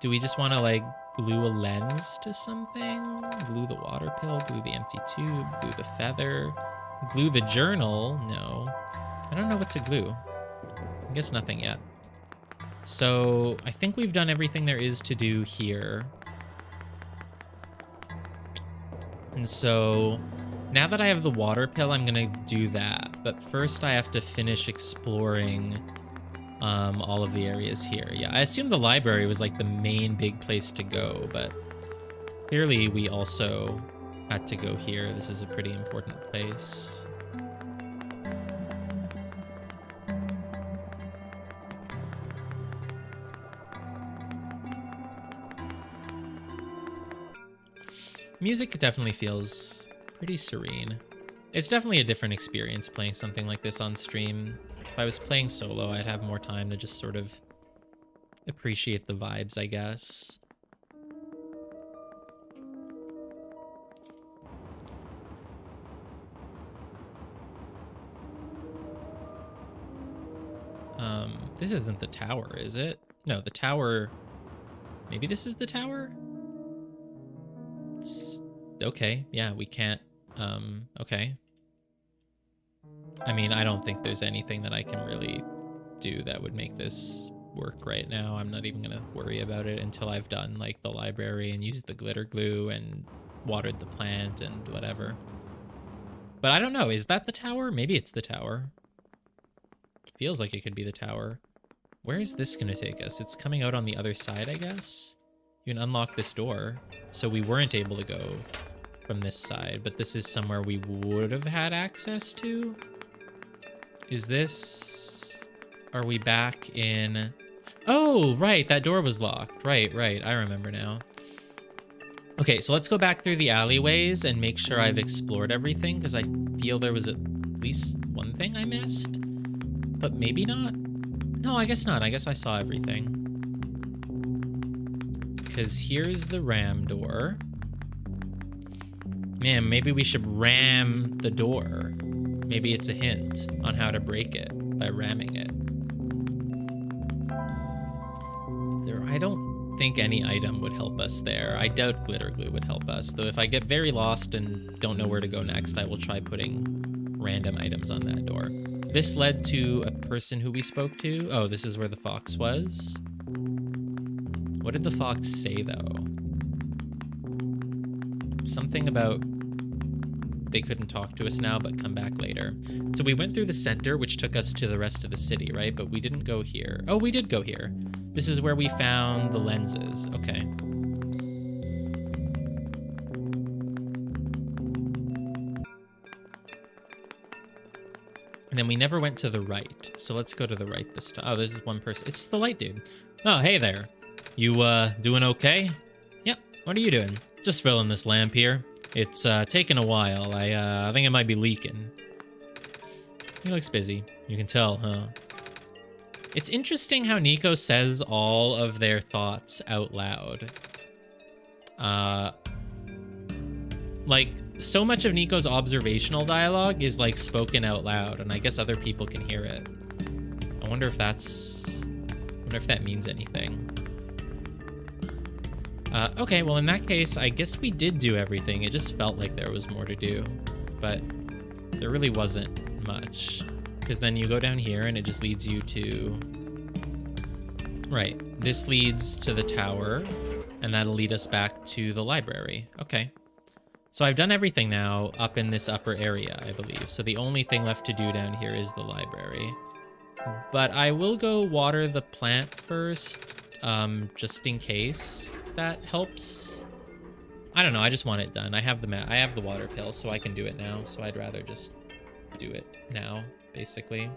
Do we just want to, like, glue a lens to something? Glue the water pill, glue the empty tube, glue the feather, glue the journal? No. I don't know what to glue. I guess nothing yet. So I think we've done everything there is to do here. And so now that I have the water pill, I'm going to do that. But first I have to finish exploring all of the areas here. Yeah, I assume the library was, like, the main big place to go, but clearly we also had to go here. This is a pretty important place. Music definitely feels pretty serene. It's definitely a different experience playing something like this on stream. If I was playing solo, I'd have more time to just sort of appreciate the vibes, I guess. This isn't the tower, is it? No, the tower... Maybe this is the tower? It's... Okay, yeah, we can't... Okay. I mean, I don't think there's anything that I can really do that would make this work right now. I'm not even gonna worry about it until I've done, like, the library and used the glitter glue and watered the plant and whatever. But I don't know, is that the tower? Maybe it's the tower. Feels like it could be the tower. Where is this gonna take us? It's coming out on the other side, I guess? You can unlock this door. So we weren't able to go from this side, but this is somewhere we would have had access to? Is this... Are we back in... Oh, right, that door was locked. Right, I remember now. Okay, so let's go back through the alleyways and make sure I've explored everything, because I feel there was at least one thing I missed. But maybe not? No, I guess not. I guess I saw everything. Because here's the ram door. Man, maybe we should ram the door. Maybe it's a hint on how to break it by ramming it. I don't think any item would help us there. I doubt glitter glue would help us, though if I get very lost and don't know where to go next, I will try putting random items on that door. This led to a person who we spoke to. Oh, this is where the fox was. What did the fox say, though? Something about they couldn't talk to us now, but come back later. So we went through the center, which took us to the rest of the city, right? But we didn't go here. Oh, we did go here. This is where we found the lenses. Okay. And then we never went to the right. So let's go to the right this time. Oh, there's one person. It's the light dude. Oh, hey there. You, doing okay? Yep. What are you doing? Just filling this lamp here. It's, taking a while. I think it might be leaking. He looks busy. You can tell, huh? It's interesting how Nico says all of their thoughts out loud. Like, so much of Nico's observational dialogue is, like, spoken out loud, and I guess other people can hear it. I wonder if that's... I wonder if that means anything. Okay, well, in that case, I guess we did do everything. It just felt like there was more to do, but there really wasn't much. Because then you go down here, and it just leads you to... Right, this leads to the tower, and that'll lead us back to the library. Okay. So I've done everything now up in this upper area, I believe. So the only thing left to do down here is the library. But I will go water the plant first, just in case that helps. I don't know, I just want it done. I have the water pill, so I can do it now. So I'd rather just do it now, basically.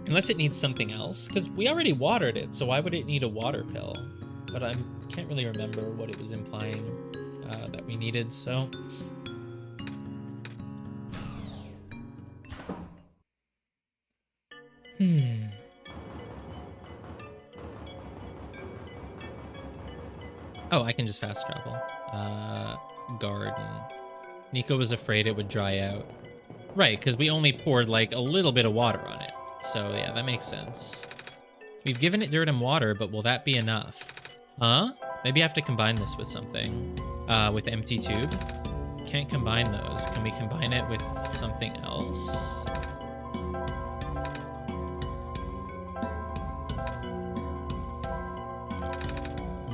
Unless it needs something else, because we already watered it, so why would it need a water pill? But I can't really remember what it was implying that we needed, so... Oh, I can just fast travel. Garden. Nico was afraid it would dry out. Right, because we only poured, like, a little bit of water on it. So, yeah, that makes sense. We've given it dirt and water, but will that be enough? Huh? Maybe I have to combine this with something. With empty tube? Can't combine those. Can we combine it with something else?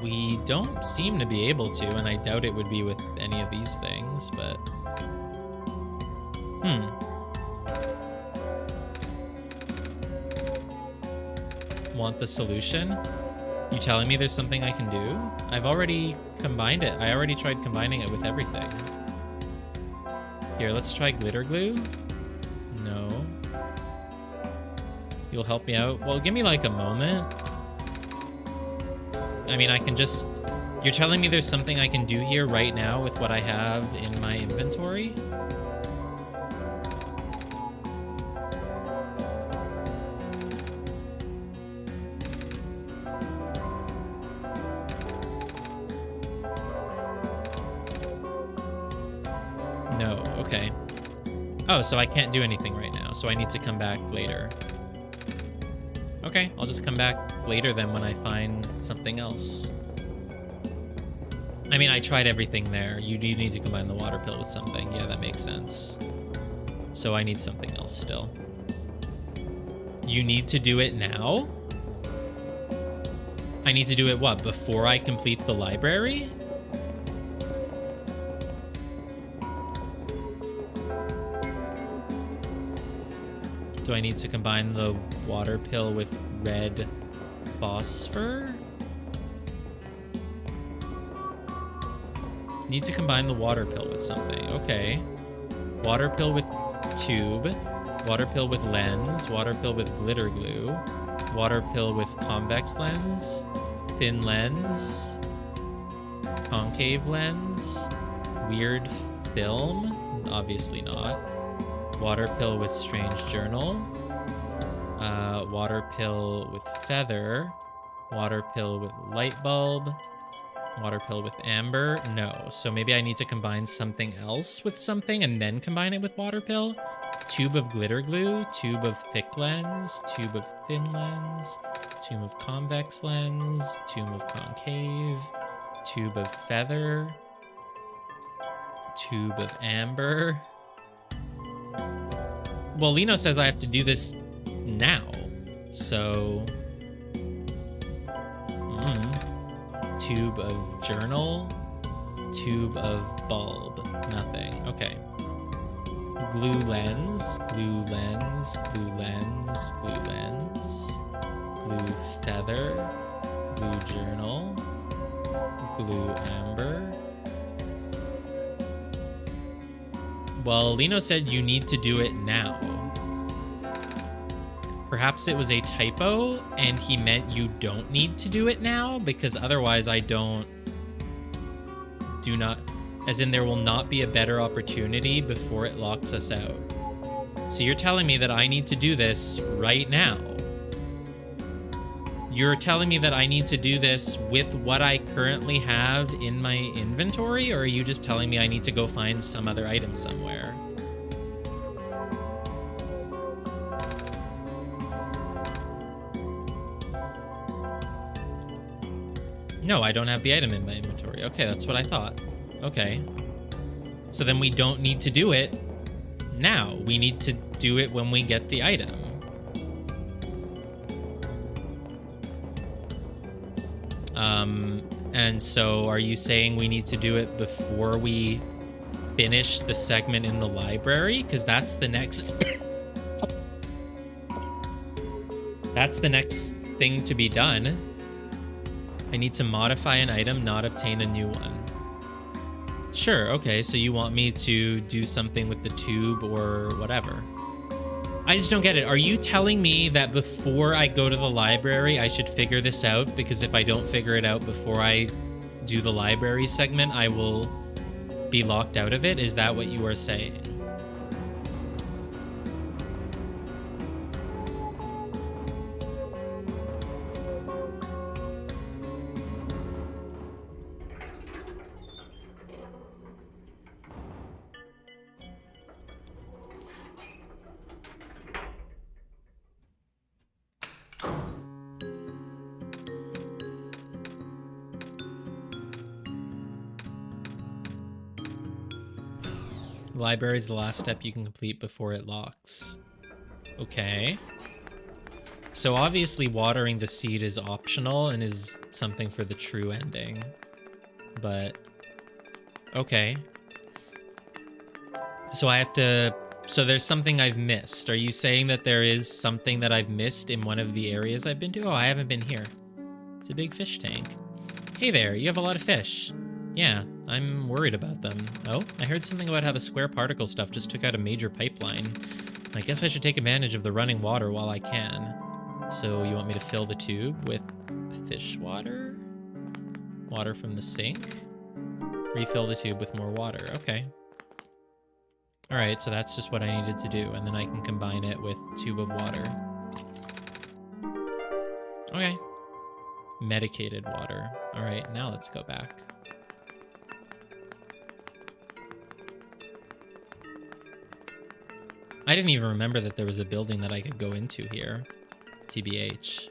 We don't seem to be able to, and I doubt it would be with any of these things, but... Want the solution? You telling me there's something I can do? I've already combined it. I already tried combining it with everything. Here, let's try glitter glue. No. You'll help me out? Well, give me like a moment. I mean, I can just... You're telling me there's something I can do here right now with what I have in my inventory? No, okay. Oh, so I can't do anything right now, so I need to come back later. Okay, I'll just come back later then when I find something else. I mean, I tried everything there. You do need to combine the water pill with something. Yeah, that makes sense. So I need something else still. You need to do it now? I need to do it, what, before I complete the library? Do I need to combine the water pill with red phosphor? Need to combine the water pill with something. Okay. Water pill with tube. Water pill with lens. Water pill with glitter glue. Water pill with convex lens. Thin lens. Concave lens. Weird film. Obviously not. Water pill with strange journal. Water pill with feather. Water pill with light bulb. Water pill with amber. No. So maybe I need to combine something else with something and then combine it with water pill. Tube of glitter glue. Tube of thick lens. Tube of thin lens. Tube of convex lens. Tube of concave. Tube of feather. Tube of amber. Well, Lino says I have to do this now. So... Tube of journal. Tube of bulb. Nothing. Okay. Glue lens. Glue lens. Glue lens. Glue lens. Glue feather. Glue journal. Glue amber. Well, Lino said you need to do it now. Perhaps it was a typo and he meant you don't need to do it now, because otherwise I do not, as in there will not be a better opportunity before it locks us out. So you're telling me that I need to do this right now. You're telling me that I need to do this with what I currently have in my inventory, or are you just telling me I need to go find some other item somewhere? No, I don't have the item in my inventory. Okay, that's what I thought. Okay. So then we don't need to do it now. We need to do it when we get the item. And so are you saying we need to do it before we finish the segment in the library? Because that's the next... That's the next thing to be done. I need to modify an item, not obtain a new one. Sure, okay, so you want me to do something with the tube or whatever. I just don't get it. Are you telling me that before I go to the library, I should figure this out? Because if I don't figure it out before I do the library segment, I will be locked out of it? Is that what you are saying? Library is the last step you can complete before it locks. Okay. So obviously watering the seed is optional and is something for the true ending. But, okay. So I have to... So there's something I've missed. Are you saying that there is something that I've missed in one of the areas I've been to? Oh, I haven't been here. It's a big fish tank. Hey there, you have a lot of fish. Yeah, I'm worried about them. Oh, I heard something about how the square particle stuff just took out a major pipeline. I guess I should take advantage of the running water while I can. So you want me to fill the tube with fish water? Water from the sink? Refill the tube with more water. Okay. All right, so that's just what I needed to do, and then I can combine it with tube of water. Okay. Medicated water. All right, now let's go back. I didn't even remember that there was a building that I could go into here. TBH.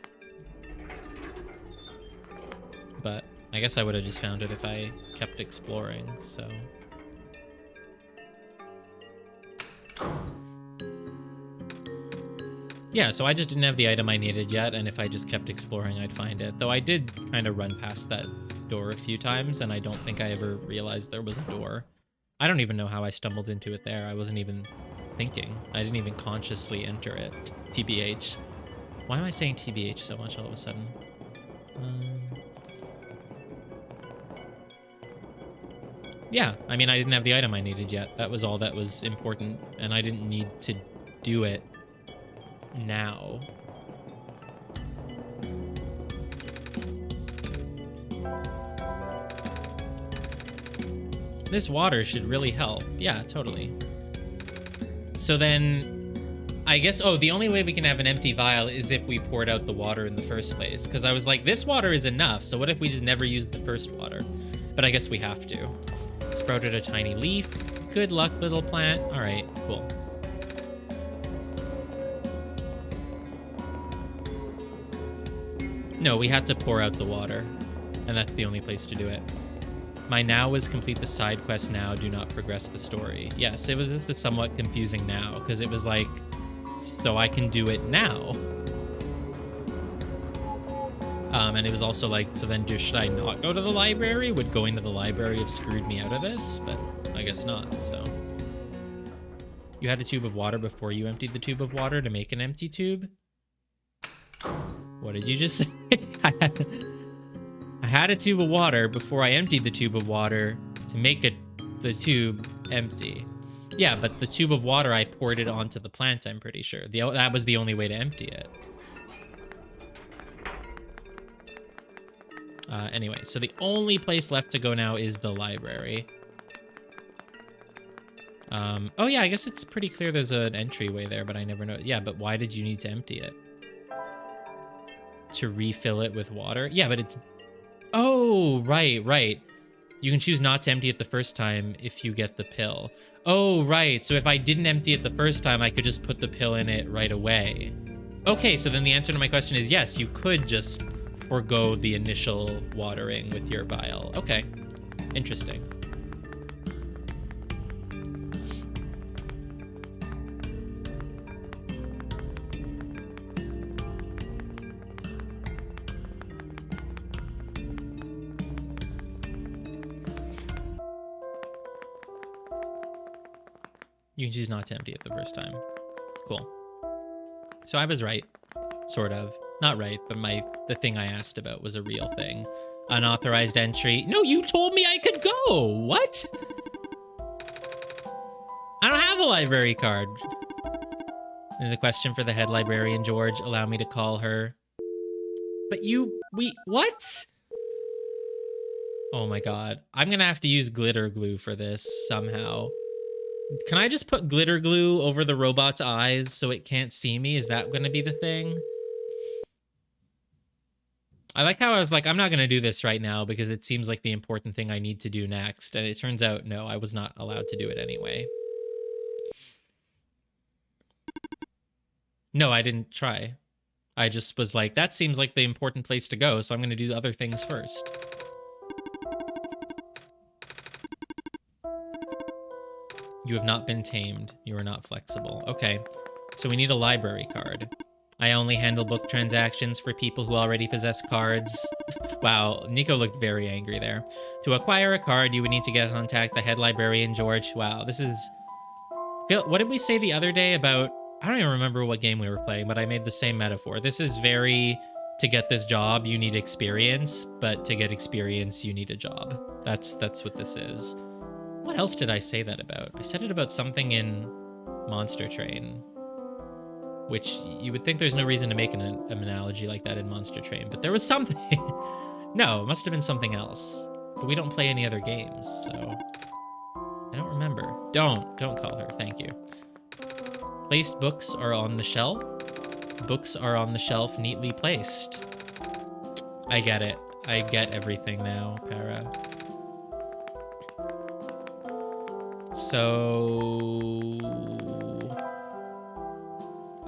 But I guess I would have just found it if I kept exploring, so... Yeah, so I just didn't have the item I needed yet, and if I just kept exploring, I'd find it. Though I did kind of run past that door a few times, and I don't think I ever realized there was a door. I don't even know how I stumbled into it there. I wasn't even thinking. I didn't even consciously enter it. TBH. Why am I saying TBH so much all of a sudden? Yeah, I mean, I didn't have the item I needed yet. That was all that was important, and I didn't need to do it now. This water should really help. Yeah, totally. So then, I guess, oh, the only way we can have an empty vial is if we poured out the water in the first place. Because I was like, this water is enough, so what if we just never used the first water? But I guess we have to. Sprouted a tiny leaf. Good luck, little plant. All right, cool. No, we had to pour out the water, and that's the only place to do it. My now was complete the side quest now, do not progress the story. Yes, it was somewhat confusing now, because it was like, so I can do it now. And it was also like, so then just should I not go to the library? Would going to the library have screwed me out of this? But I guess not, so. You had a tube of water before you emptied the tube of water to make an empty tube? What did you just say? I had a tube of water before I emptied the tube of water to make the tube empty. Yeah, but the tube of water, I poured it onto the plant, I'm pretty sure. That was the only way to empty it. Anyway, so the only place left to go now is the library. Oh yeah, I guess it's pretty clear there's an entryway there, but I never know. Yeah, but why did you need to empty it? To refill it with water? Yeah, but it's... Oh, right. You can choose not to empty it the first time if you get the pill. Oh, right. So if I didn't empty it the first time, I could just put the pill in it right away. Okay, so then the answer to my question is yes, you could just forego the initial watering with your vial. Okay, interesting. You can choose not to empty it the first time. Cool. So I was right, sort of. Not right, but the thing I asked about was a real thing. Unauthorized entry. No, you told me I could go. What? I don't have a library card. There's a question for the head librarian, George. Allow me to call her. But what? Oh my god. I'm gonna have to use glitter glue for this somehow. Can I just put glitter glue over the robot's eyes so it can't see me? Is that gonna be the thing? I like how I was like, I'm not gonna do this right now because it seems like the important thing I need to do next. And it turns out, no, I was not allowed to do it anyway. No, I didn't try. I just was like, that seems like the important place to go, so I'm gonna do other things first. You have not been tamed. You are not flexible. Okay, so we need a library card. I only handle book transactions for people who already possess cards. Wow, Nico looked very angry there. To acquire a card, you would need to contact the head librarian, George. Wow, this is... What did we say the other day about... I don't even remember what game we were playing, but I made the same metaphor. This is very... To get this job, you need experience, but to get experience, you need a job. That's what this is. What else did I say that about? I said it about something in Monster Train, which you would think there's no reason to make an analogy like that in Monster Train, but there was something. No, it must have been something else. But we don't play any other games, so I don't remember. Don't call her. Thank you. Placed books are on the shelf. Books are on the shelf, neatly placed. I get it. I get everything now, Para. So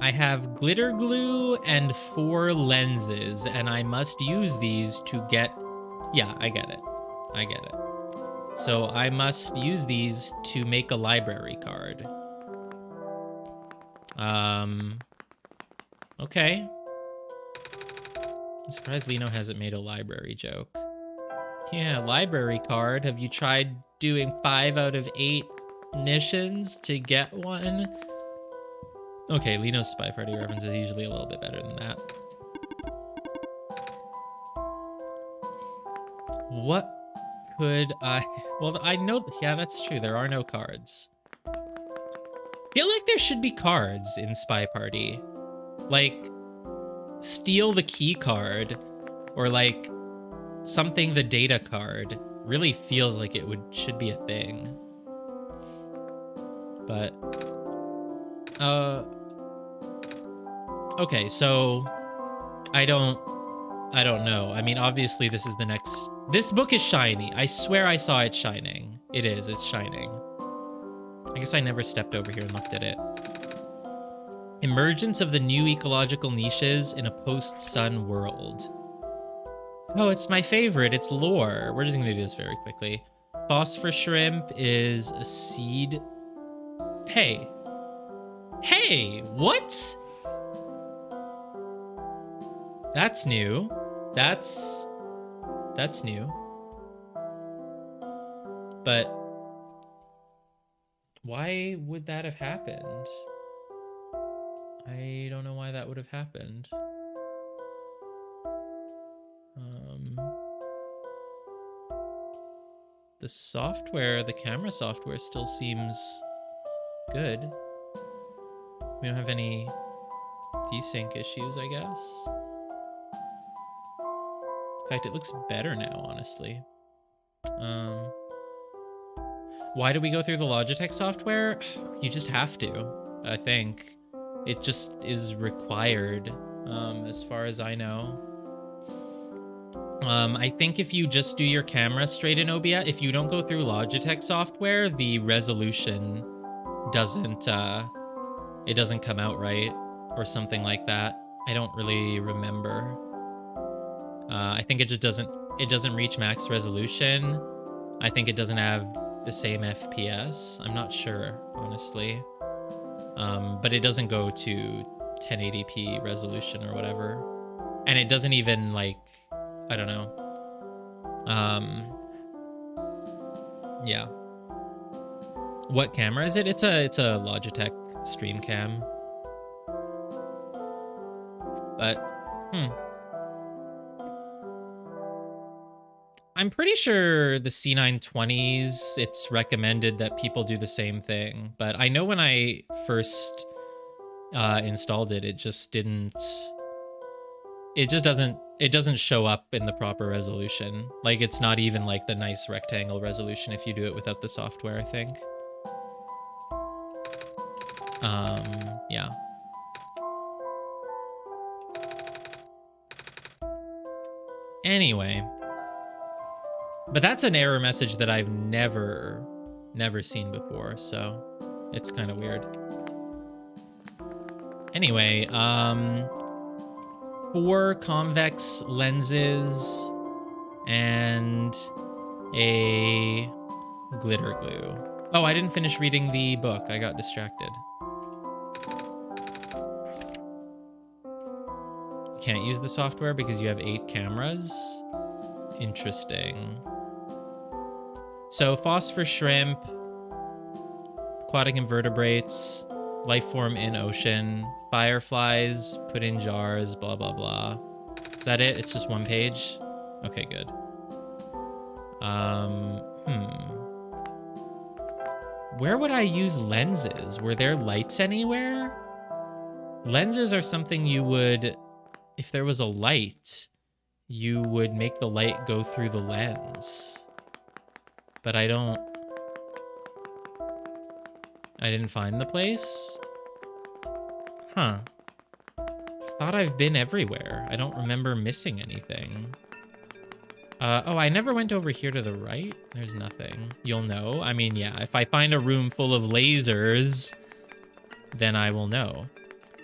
I have glitter glue and 4 lenses, and I must use these to get... Yeah, I get it. I get it. So I must use these to make a library card. Okay. I'm surprised Lino hasn't made a library joke. Yeah, library card. Have you tried doing 5 out of 8 missions to get one? Okay, Lino's Spy Party reference is usually a little bit better than that. What could I... Well, I know... Yeah, that's true. There are no cards. Feel like there should be cards in Spy Party. Like, steal the key card, or like something the data card. Really feels like it should be a thing. But okay, so I don't know. I mean, obviously this is the next... This book is shiny. I swear I saw it shining. It is, it's shining. I guess I never stepped over here and looked at it. Emergence of the new ecological niches in a post-sun world. Oh, it's my favorite. It's lore. We're just gonna do this very quickly. Phosphor shrimp is a seed. Hey. Hey, what? That's new. That's new. But why would that have happened? I don't know why that would have happened. The software, the camera software still seems good. We don't have any desync issues, I guess. In fact, it looks better now, honestly. Why do we go through the Logitech software? You just have to, I think. It just is required, as far as I know. I think if you just do your camera straight in OBS, if you don't go through Logitech software, the resolution doesn't, it doesn't come out right or something like that. I don't really remember. I think it just doesn't reach max resolution. I think it doesn't have the same FPS. I'm not sure, honestly. But it doesn't go to 1080p resolution or whatever. And it doesn't even, like, I don't know. Yeah. What camera is it? It's a Logitech stream cam. But, I'm pretty sure the C920s, it's recommended that people do the same thing. But I know when I first installed it, it just didn't... It just doesn't show up in the proper resolution. Like, it's not even like the nice rectangle resolution if you do it without the software, I think. Yeah. Anyway. But that's an error message that I've never seen before, so it's kind of weird. Anyway, 4 convex lenses and a glitter glue. Oh, I didn't finish reading the book. I got distracted. You can't use the software because you have 8 cameras? Interesting. So, phosphor shrimp, aquatic invertebrates, life form in ocean, fireflies, put in jars, blah, blah, blah. Is that it? It's just one page? Okay, good. Where would I use lenses? Were there lights anywhere? Lenses are something you would, if there was a light, you would make the light go through the lens. But I didn't find the place? Huh. I thought I've been everywhere. I don't remember missing anything. Oh, I never went over here to the right. There's nothing. You'll know. I mean, yeah, if I find a room full of lasers, then I will know.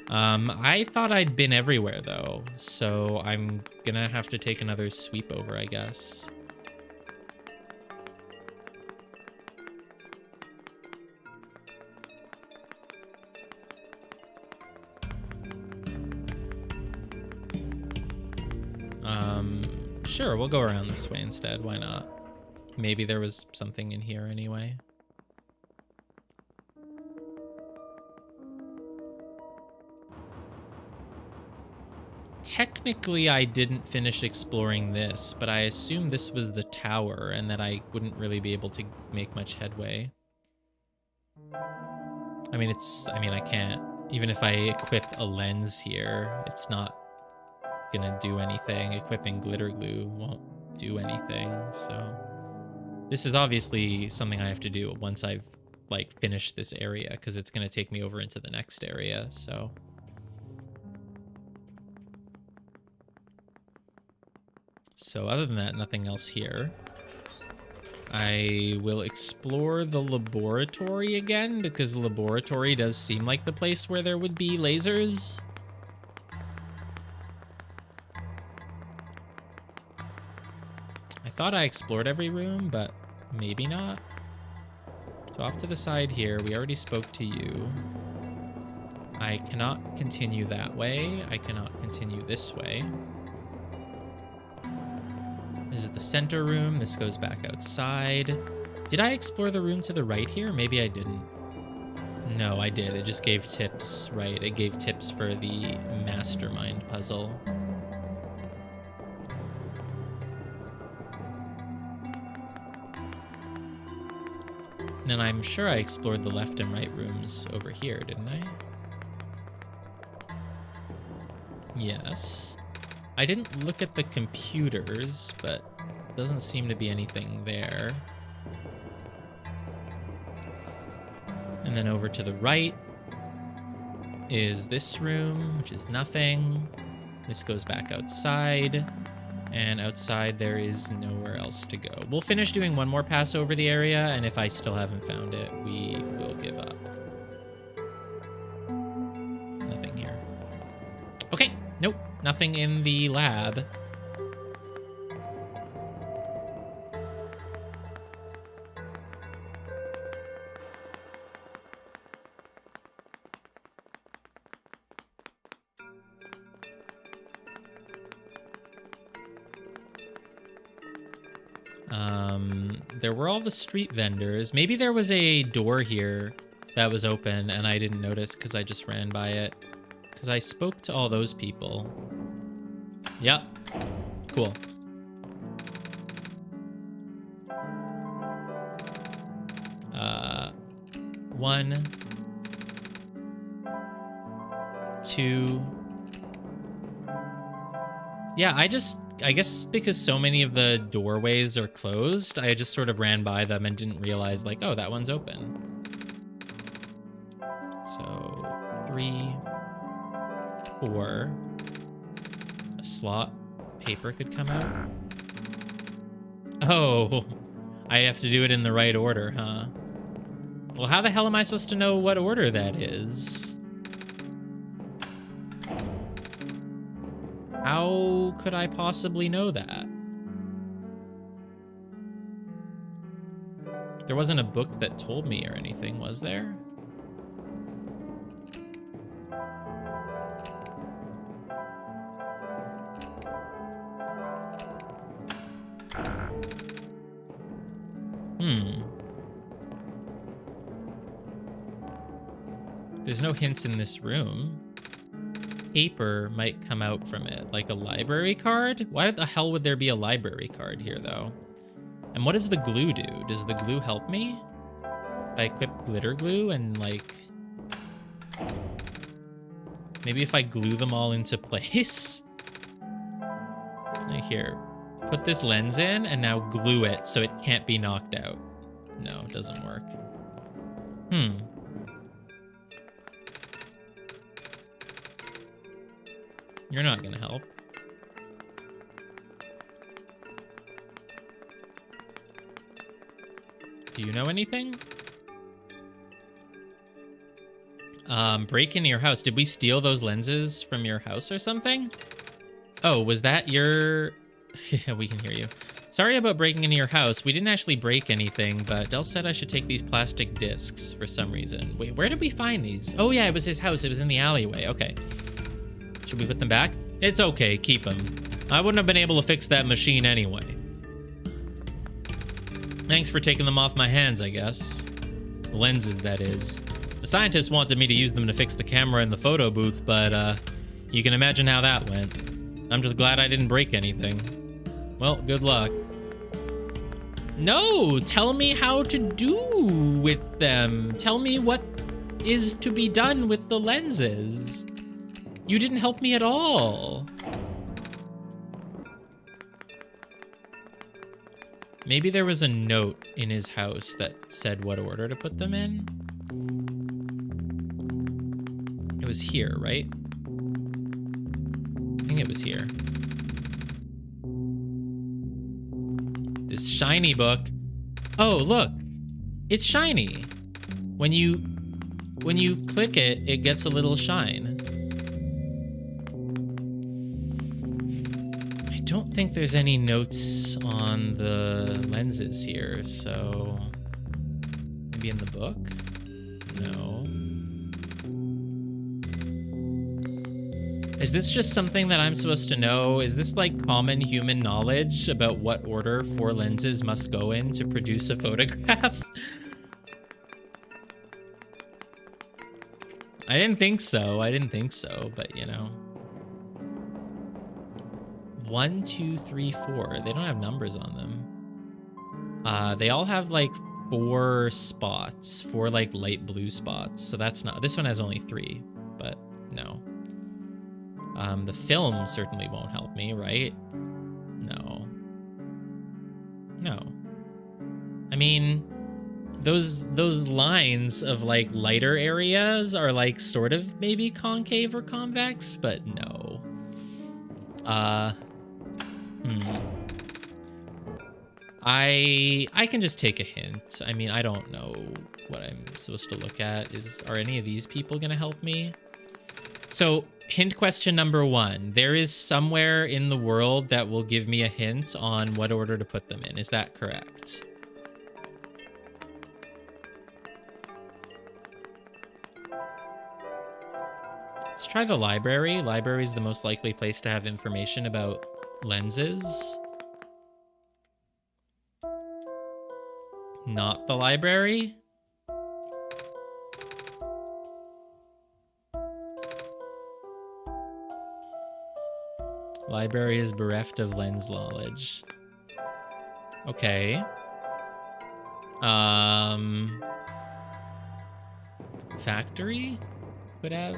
I thought I'd been everywhere though, so I'm gonna have to take another sweep over, I guess. Sure, we'll go around this way instead. Why not? Maybe there was something in here anyway. Technically, I didn't finish exploring this, but I assume this was the tower and that I wouldn't really be able to make much headway. I mean, I can't. Even if I equip a lens here, it's not gonna do anything. Equipping glitter glue won't do anything, so this is obviously something I have to do once I've like finished this area, because it's gonna take me over into the next area. So other than that, nothing else here. I will explore the laboratory again, because the laboratory does seem like the place where there would be lasers. I thought I explored every room, but maybe not. So off to the side here, we already spoke to you. I cannot continue that way. I cannot continue this way. This is the center room. This goes back outside. Did I explore the room to the right here? Maybe I didn't. No, I did. It just gave tips, right? It gave tips for the mastermind puzzle. And I'm sure I explored the left and right rooms over here, didn't I? Yes. I didn't look at the computers, but doesn't seem to be anything there. And then over to the right is this room, which is nothing. This goes back outside. And outside there is nowhere else to go. We'll finish doing one more pass over the area, and if I still haven't found it, we will give up. Nothing here. Okay, nope, nothing in the lab. There were all the street vendors. Maybe there was a door here that was open and I didn't notice because I just ran by it. Because I spoke to all those people. Yep. Cool. One. Two. Yeah, I guess because so many of the doorways are closed, I just sort of ran by them and didn't realize, like, oh, that one's open. So, 3, 4. A slot paper could come out. Oh, I have to do it in the right order, huh? Well, how the hell am I supposed to know what order that is? How could I possibly know that? There wasn't a book that told me or anything, was there? There's no hints in this room. Paper might come out from it, like a library card? Why the hell would there be a library card here, though? And what does the glue do? Does the glue help me? If I equip glitter glue and, like... Maybe if I glue them all into place? Like, here. Put this lens in and now glue it so it can't be knocked out. No, it doesn't work. You're not gonna help. Do you know anything? Break into your house. Did we steal those lenses from your house or something? Oh, was that your... Yeah, we can hear you. Sorry about breaking into your house. We didn't actually break anything, but Del said I should take these plastic discs for some reason. Wait, where did we find these? Oh yeah, it was his house. It was in the alleyway. Okay. Should we put them back? It's okay, keep them. I wouldn't have been able to fix that machine anyway. Thanks for taking them off my hands, I guess. The lenses, that is. The scientists wanted me to use them to fix the camera in the photo booth, but you can imagine how that went. I'm just glad I didn't break anything. Well, good luck. No, tell me how to do with them. Tell me what is to be done with the lenses. You didn't help me at all. Maybe there was a note in his house that said what order to put them in. It was here, right? I think it was here. This shiny book. Oh, look. It's shiny. When you click it, it gets a little shine. I don't think there's any notes on the lenses here, so maybe in the book? No. Is this just something that I'm supposed to know? Is this like common human knowledge about what order 4 lenses must go in to produce a photograph? I didn't think so. I didn't think so, but you know. 1, 2, 3, 4. They don't have numbers on them. They all have like 4 spots, 4 like light blue spots. So that's not, this one has only 3, but no. The film certainly won't help me, right? No. No. I mean, those lines of like lighter areas are like sort of maybe concave or convex, but no. I can just take a hint. I mean, I don't know what I'm supposed to look at. Are any of these people gonna help me? So, hint question number 1. There is somewhere in the world that will give me a hint on what order to put them in. Is that correct? Let's try the library. Library is the most likely place to have information about lenses. Not the library? Library is bereft of lens knowledge. Okay. Factory would have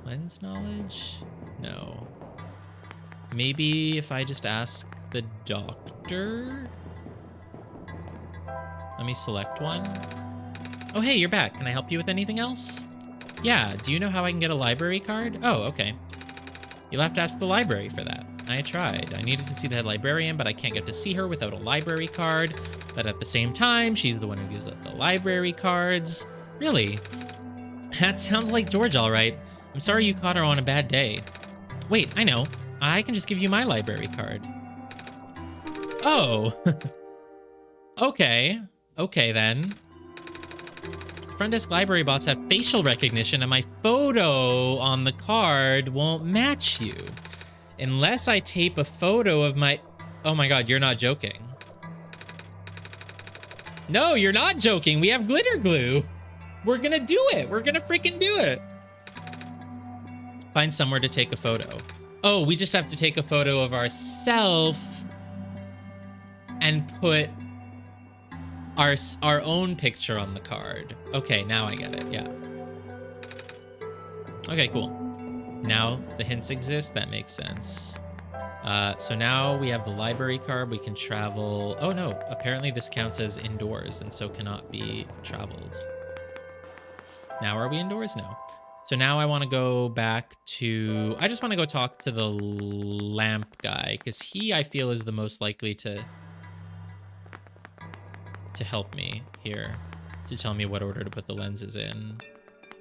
lens knowledge? No. Maybe if I just ask the doctor? Let me select one. Oh, hey, you're back. Can I help you with anything else? Yeah, do you know how I can get a library card? Oh, okay. You'll have to ask the library for that. I tried. I needed to see the head librarian, but I can't get to see her without a library card. But at the same time, she's the one who gives out the library cards. Really? That sounds like George, all right. I'm sorry you caught her on a bad day. Wait, I know. I can just give you my library card. Oh. Okay. Okay, then. Front desk library bots have facial recognition, and my photo on the card won't match you. Unless I tape a photo of my... Oh my god, you're not joking. No, you're not joking. We have glitter glue. We're gonna do it. We're gonna freaking do it. Find somewhere to take a photo. Oh, we just have to take a photo of ourselves and put our own picture on the card. Okay, now I get it. Yeah. Okay, cool. Now the hints exist. That makes sense. So now we have the library card. We can travel. Oh no, apparently this counts as indoors and so cannot be traveled. Now are we indoors? No. So now I want to go back to... I just want to go talk to the lamp guy because he, I feel, is the most likely to help me here, to tell me what order to put the lenses in.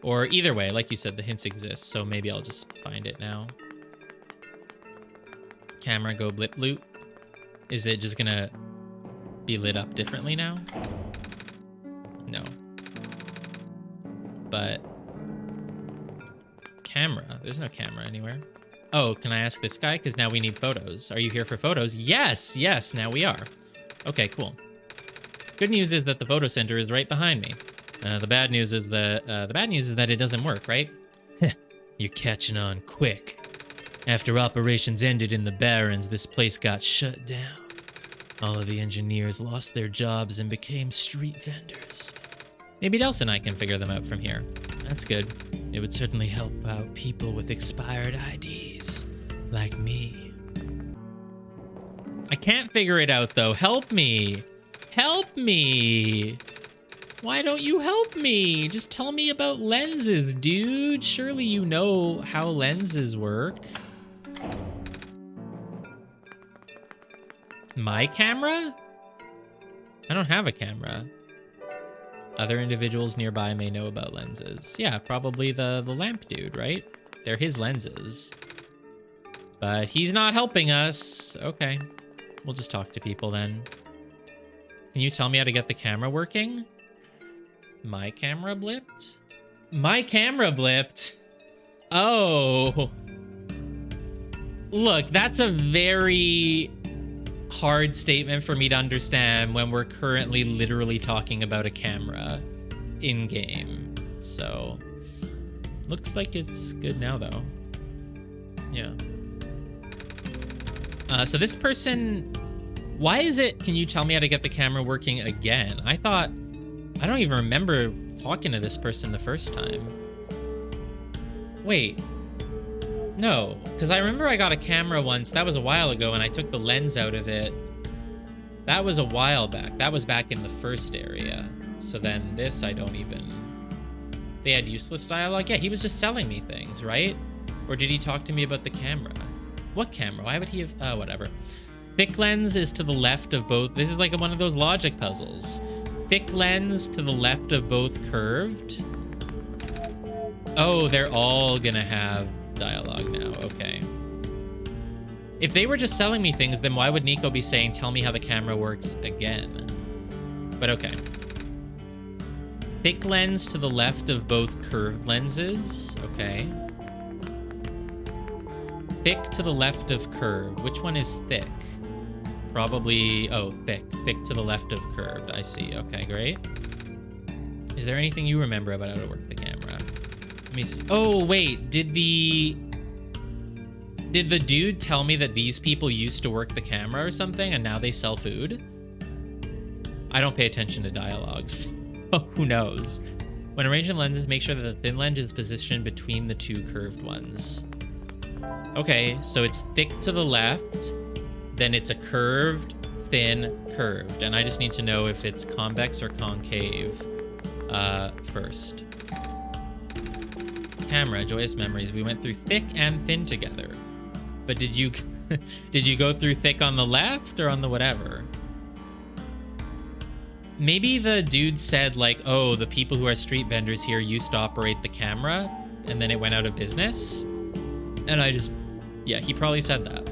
Or either way, like you said, the hints exist, so maybe I'll just find it now. Camera go blip loop. Is it just gonna be lit up differently now? No. But camera, there's no camera anywhere. Oh, can I ask this guy? Because now we need photos. Are you here for photos? Yes, yes, now we are. Okay, cool. Good news is that the photo center is right behind me. The bad news is that it doesn't work, right? You're catching on quick. After operations ended in the Barrens, this place got shut down. All of the engineers lost their jobs and became street vendors. Maybe Delsa and I can figure them out from here. That's good. It would certainly help out people with expired IDs, like me. I can't figure it out, though. Help me. Help me. Why don't you help me? Just tell me about lenses, dude. Surely you know how lenses work. My camera? I don't have a camera. Other individuals nearby may know about lenses. Yeah, probably the lamp dude, right? They're his lenses. But he's not helping us. Okay. We'll just talk to people then. Can you tell me how to get the camera working? My camera blipped? My camera blipped? Oh. Look, that's a very hard statement for me to understand when we're currently literally talking about a camera in-game. So, looks like it's good now, though. Yeah. So this person... Why is it... Can you tell me how to get the camera working again? I thought... I don't even remember talking to this person the first time. Wait. No, because I remember I got a camera once. That was a while ago, and I took the lens out of it. That was a while back. That was back in the first area. So then this, I don't even... They had useless dialogue? Yeah, he was just selling me things, right? Or did he talk to me about the camera? What camera? Why would he have... whatever. Thick lens is to the left of both... This is like one of those logic puzzles. Thick lens to the left of both curved. Oh, they're all gonna have dialogue now. Okay. If they were just selling me things, then why would Nico be saying, tell me how the camera works again? But okay. Thick lens to the left of both curved lenses. Okay. Thick to the left of curved. Which one is thick? Probably... Oh, thick. Thick to the left of curved. I see. Okay, great. Is there anything you remember about how to work the camera? Let me see. Oh, wait. Did the dude tell me that these people used to work the camera or something and now they sell food? I don't pay attention to dialogues. Oh, who knows? When arranging lenses, make sure that the thin lens is positioned between the two curved ones. Okay, so it's thick to the left, then it's a curved, thin, curved. And I just need to know if it's convex or concave first. Camera, joyous memories. We went through thick and thin together. But did you did you go through thick on the left or on the whatever? Maybe the dude said like, oh, the people who are street vendors here used to operate the camera and then it went out of business. And I just, yeah, he probably said that.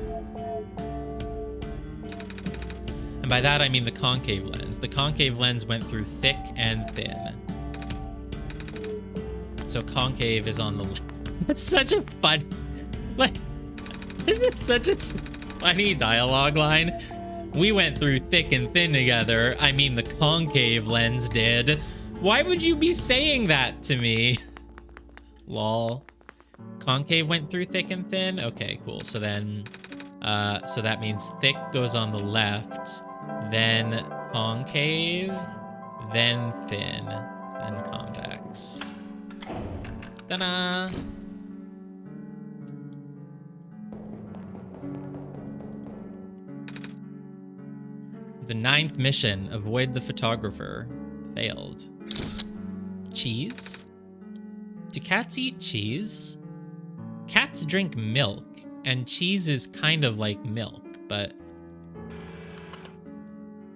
And by that, I mean the concave lens. The concave lens went through thick and thin. So concave is on the left. That's such a fun, like, isn't it such a funny dialogue line? We went through thick and thin together. I mean, the concave lens did. Why would you be saying that to me? Lol. Concave went through thick and thin? Okay, cool. So then, so that means thick goes on the left, then concave, then thin, then convex. Ta-da! The 9th mission, avoid the photographer, failed. Cheese? Do cats eat cheese? Cats drink milk, and cheese is kind of like milk, but...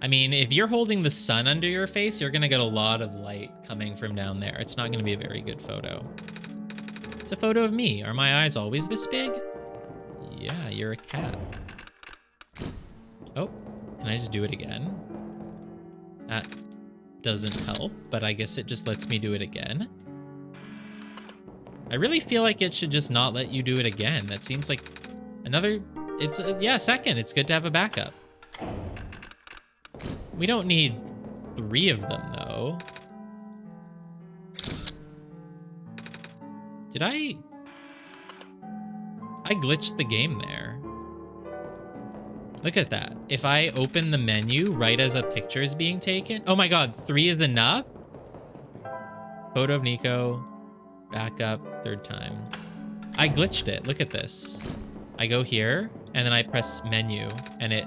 I mean, if you're holding the sun under your face, you're gonna get a lot of light coming from down there. It's not gonna be a very good photo. It's a photo of me. Are my eyes always this big? Yeah, you're a cat. Oh, can I just do it again? That doesn't help, but I guess it just lets me do it again. I really feel like it should just not let you do it again. That seems like another... It's, yeah, second. It's good to have a backup. We don't need 3 of them, though. Did I glitched the game there. Look at that. If I open the menu right as a picture is being taken... Oh my god, 3 is enough? Photo of Nico. Backup, 3rd time. I glitched it. Look at this. I go here, and then I press menu, and it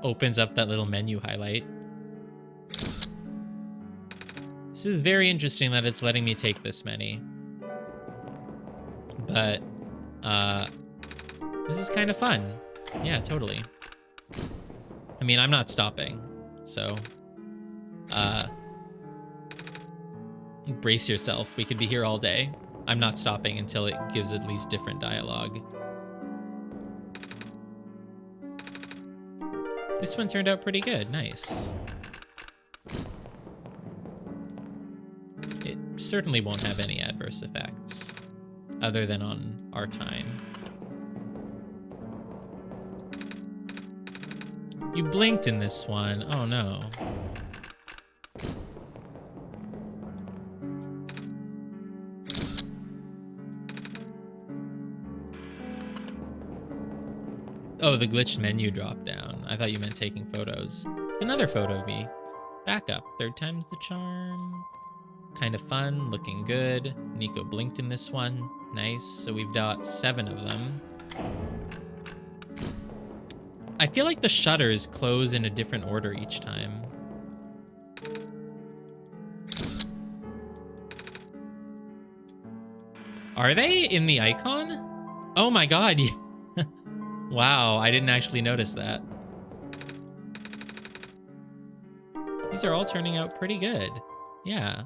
opens up that little menu highlight. This is very interesting that it's letting me take this many. But, this is kind of fun. Yeah, totally. I mean, I'm not stopping, so, brace yourself. We could be here all day. I'm not stopping until it gives at least different dialogue. This one turned out pretty good. Nice. It certainly won't have any adverse effects other than on our time. You blinked in this one. Oh no. Oh, the glitched menu dropped down. I thought you meant taking photos. Another photo of me. Backup. 3rd time's the charm. Kind of fun. Looking good. Nico blinked in this one. Nice. So we've got 7 of them. I feel like the shutters close in a different order each time. Are they in the icon? Oh my god. Wow, I didn't actually notice that. These are all turning out pretty good. Yeah.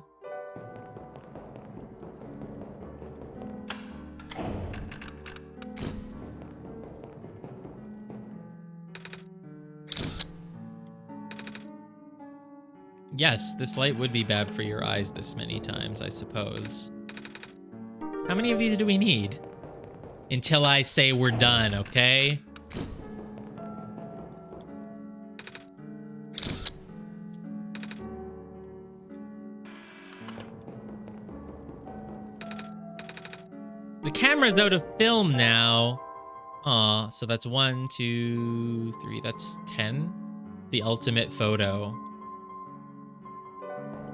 Yes, this light would be bad for your eyes this many times, I suppose. How many of these do we need? Until I say we're done, okay? The camera's out of film now. Aw, so that's 1, 2, 3, that's 10. The ultimate photo.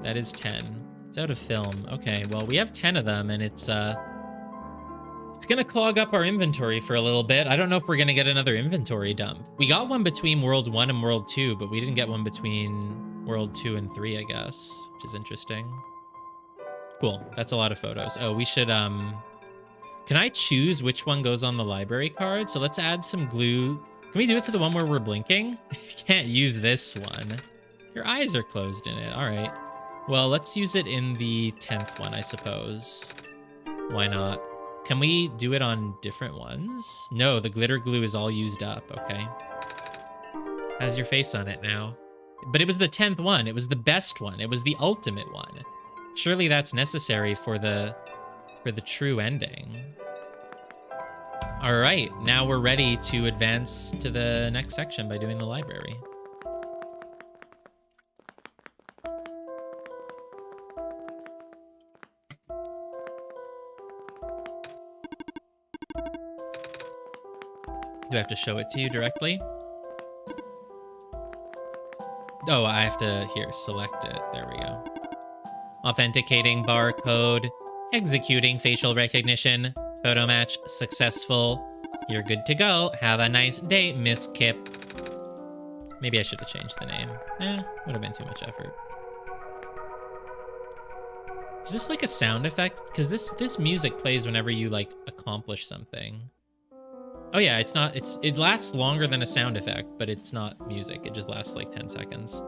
That is 10. It's out of film. Okay, well, we have 10 of them, and it's gonna clog up our inventory for a little bit. I don't know if we're gonna get another inventory dump. We got one between World 1 and World 2, but we didn't get one between World 2 and 3, I guess, which is interesting. Cool, that's a lot of photos. Oh, we should, can I choose which one goes on the library card? So let's add some glue. Can we do it to the one where we're blinking? Can't use this one. Your eyes are closed in it, all right. Well, let's use it in the 10th one, I suppose. Why not? Can we do it on different ones? No, the glitter glue is all used up, okay. Has your face on it now. But it was the 10th one. It was the best one. It was the ultimate one. Surely that's necessary for the true ending. All right, now we're ready to advance to the next section by doing the library. Do I have to show it to you directly? Oh, I have to, here, select it. There we go. Authenticating barcode, executing facial recognition, photo match successful. You're good to go. Have a nice day, Miss Kip. Maybe I should have changed the name. Would have been too much effort. Is this like a sound effect? Because this music plays whenever you like accomplish something. Oh yeah, it lasts longer than a sound effect, but it's not music. It just lasts like 10 seconds.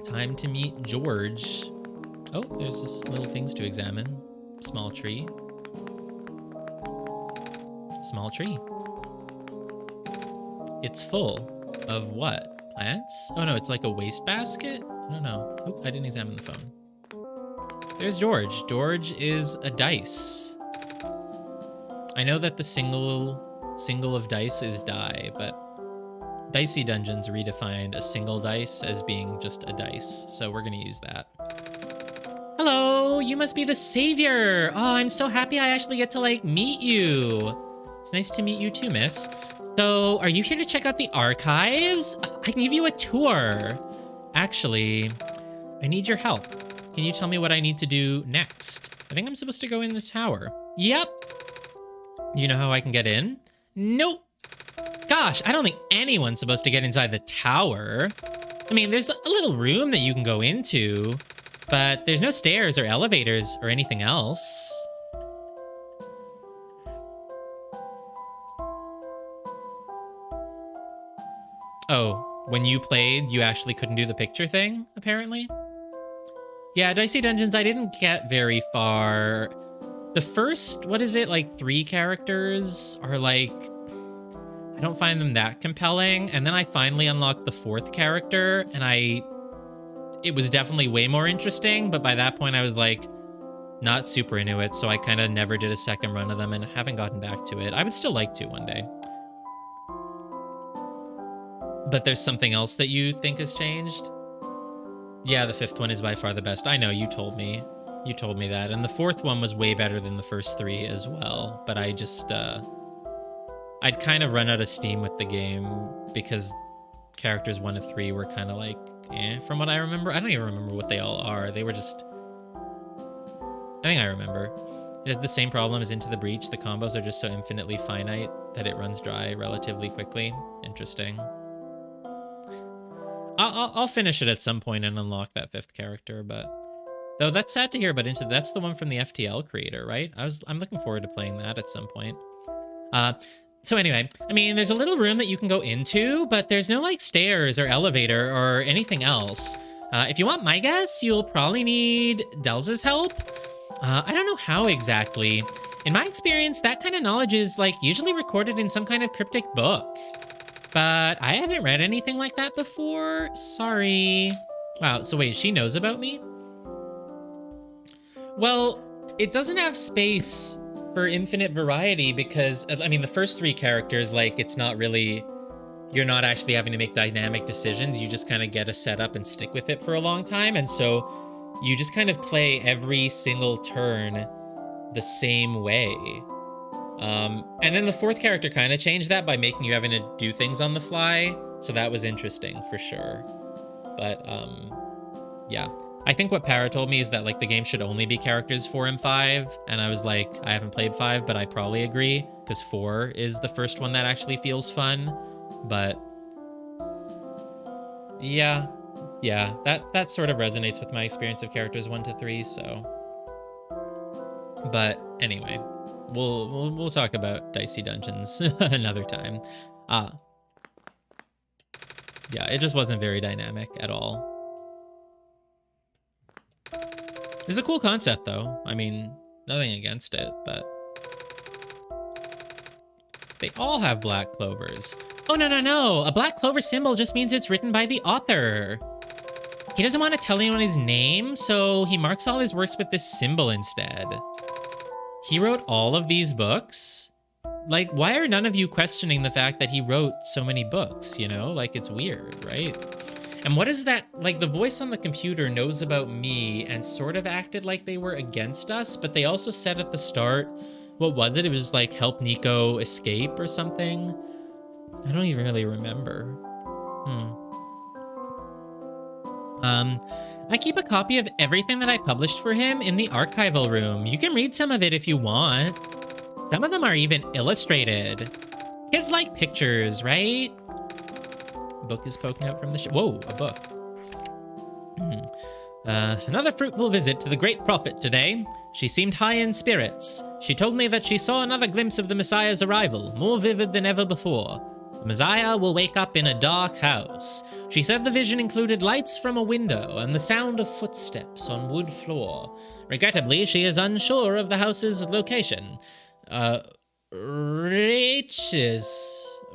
Time to meet George. Oh, there's just little things to examine. Small tree. Small tree. It's full of what? Plants? Oh no, it's like a wastebasket? I don't know. Oop, I didn't examine the phone. There's George. George is a dice. I know that the single of dice is die, but Dicey Dungeons redefined a single dice as being just a dice, so we're gonna use that. Hello, you must be the savior. Oh, I'm so happy I actually get to like meet you. It's nice to meet you too, miss. So, are you here to check out the archives? I can give you a tour. Actually, I need your help. Can you tell me what I need to do next? I think I'm supposed to go in the tower. Yep. You know how I can get in? Nope. Gosh, I don't think anyone's supposed to get inside the tower. I mean, there's a little room that you can go into, but there's no stairs or elevators or anything else. Oh, when you played, you actually couldn't do the picture thing, apparently? Yeah, Dicey Dungeons, I didn't get very far. The first, what is it, like 3 characters are like, I don't find them that compelling. And then I finally unlocked the 4th character and it was definitely way more interesting. But by that point I was like not super into it. So I kind of never did a second run of them and haven't gotten back to it. I would still like to one day. But there's something else that you think has changed? Yeah, the 5th one is by far the best. I know, you told me. You told me that. And the 4th one was way better than the first 3 as well. But I just, I'd kind of run out of steam with the game because characters 1 to 3 were kind of like, from what I remember. I don't even remember what they all are. They were just, I think I remember. It has the same problem as Into the Breach. The combos are just so infinitely finite that it runs dry relatively quickly. Interesting. I'll finish it at some point and unlock that 5th character, but though that's sad to hear. But that's the one from the FTL creator, right? I'm looking forward to playing that at some point. So anyway, I mean, there's a little room that you can go into, but there's no like stairs or elevator or anything else. If you want my guess, you'll probably need Delza's help. I don't know how exactly. In my experience, that kind of knowledge is like usually recorded in some kind of cryptic book. But I haven't read anything like that before. Sorry. Wow, so wait, she knows about me? Well, it doesn't have space for infinite variety because, I mean, the first 3 characters, like, it's not really, you're not actually having to make dynamic decisions. You just kind of get a setup and stick with it for a long time. And so you just kind of play every single turn the same way. And then the 4th character kind of changed that by making you having to do things on the fly. So that was interesting for sure. But, yeah. I think what Para told me is that like the game should only be characters 4 and 5. And I was like, I haven't played 5, but I probably agree because 4 is the first one that actually feels fun. But yeah, that sort of resonates with my experience of characters 1 to 3. So, but anyway, we'll talk about Dicey Dungeons another time. Yeah, it just wasn't very dynamic at all. It's a cool concept, though. I mean, nothing against it, but they all have black clovers. Oh, no. A black clover symbol just means it's written by the author. He doesn't want to tell anyone his name, so he marks all his works with this symbol instead. He wrote all of these books? Like, why are none of you questioning the fact that he wrote so many books, you know? Like, it's weird, right? And what is that? Like, the voice on the computer knows about me and sort of acted like they were against us, but they also said at the start, what was it? It was like, help Nico escape or something. I don't even really remember. I keep a copy of everything that I published for him in the archival room. You can read some of it if you want. Some of them are even illustrated. Kids like pictures, right? Book is poking out from the whoa, a book. Another fruitful visit to the great prophet today. She seemed high in spirits. She told me that she saw another glimpse of the Messiah's arrival, more vivid than ever before. The Messiah will wake up in a dark house. She said the vision included lights from a window and the sound of footsteps on wood floor. Regrettably, she is unsure of the house's location.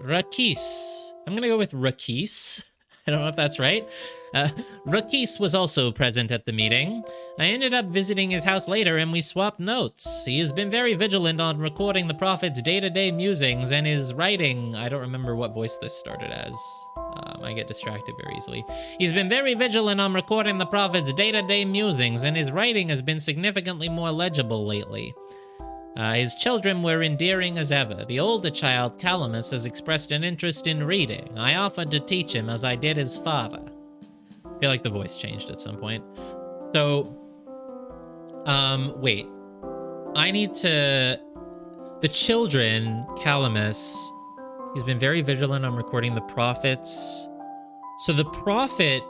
Rakis. I'm gonna go with Rakis. I don't know if that's right. Rakis was also present at the meeting. I ended up visiting his house later and we swapped notes. He has been very vigilant on recording the prophet's day-to-day musings and his writing. I don't remember what voice this started as. I get distracted very easily. He's been very vigilant on recording the prophet's day-to-day musings and his writing has been significantly more legible lately. His children were endearing as ever. The older child, Calamus, has expressed an interest in reading. I offered to teach him as I did his father. I feel like the voice changed at some point. So, wait. I need to... The children, Calamus, he's been very vigilant on recording the prophets. So the prophet,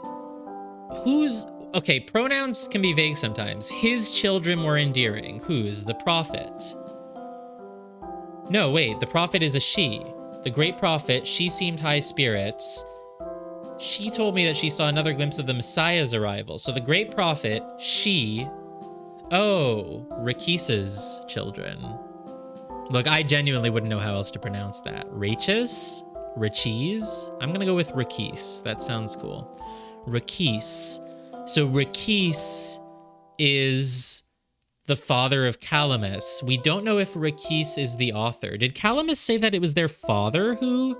who's... Okay, pronouns can be vague sometimes. His children were endearing. Whose? The prophet. No, wait, the prophet is a she. The great prophet, she seemed high spirits. She told me that she saw another glimpse of the Messiah's arrival. So the great prophet, she... Oh, Rakis's children. Look, I genuinely wouldn't know how else to pronounce that. Rachis? Rachis? I'm gonna go with Rakis. That sounds cool. Rakis. So Rakis is the father of Calamus. We don't know if Rakis is the author. Did Calamus say that it was their father who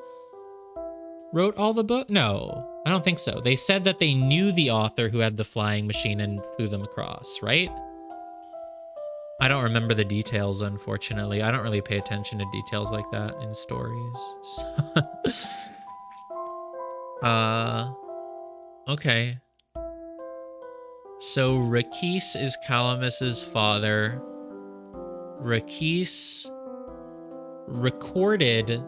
wrote all the book? No, I don't think so. They said that they knew the author who had the flying machine and flew them across, right? I don't remember the details, unfortunately. I don't really pay attention to details like that in stories. Okay. So Rakis is Calamus's father. Rakis recorded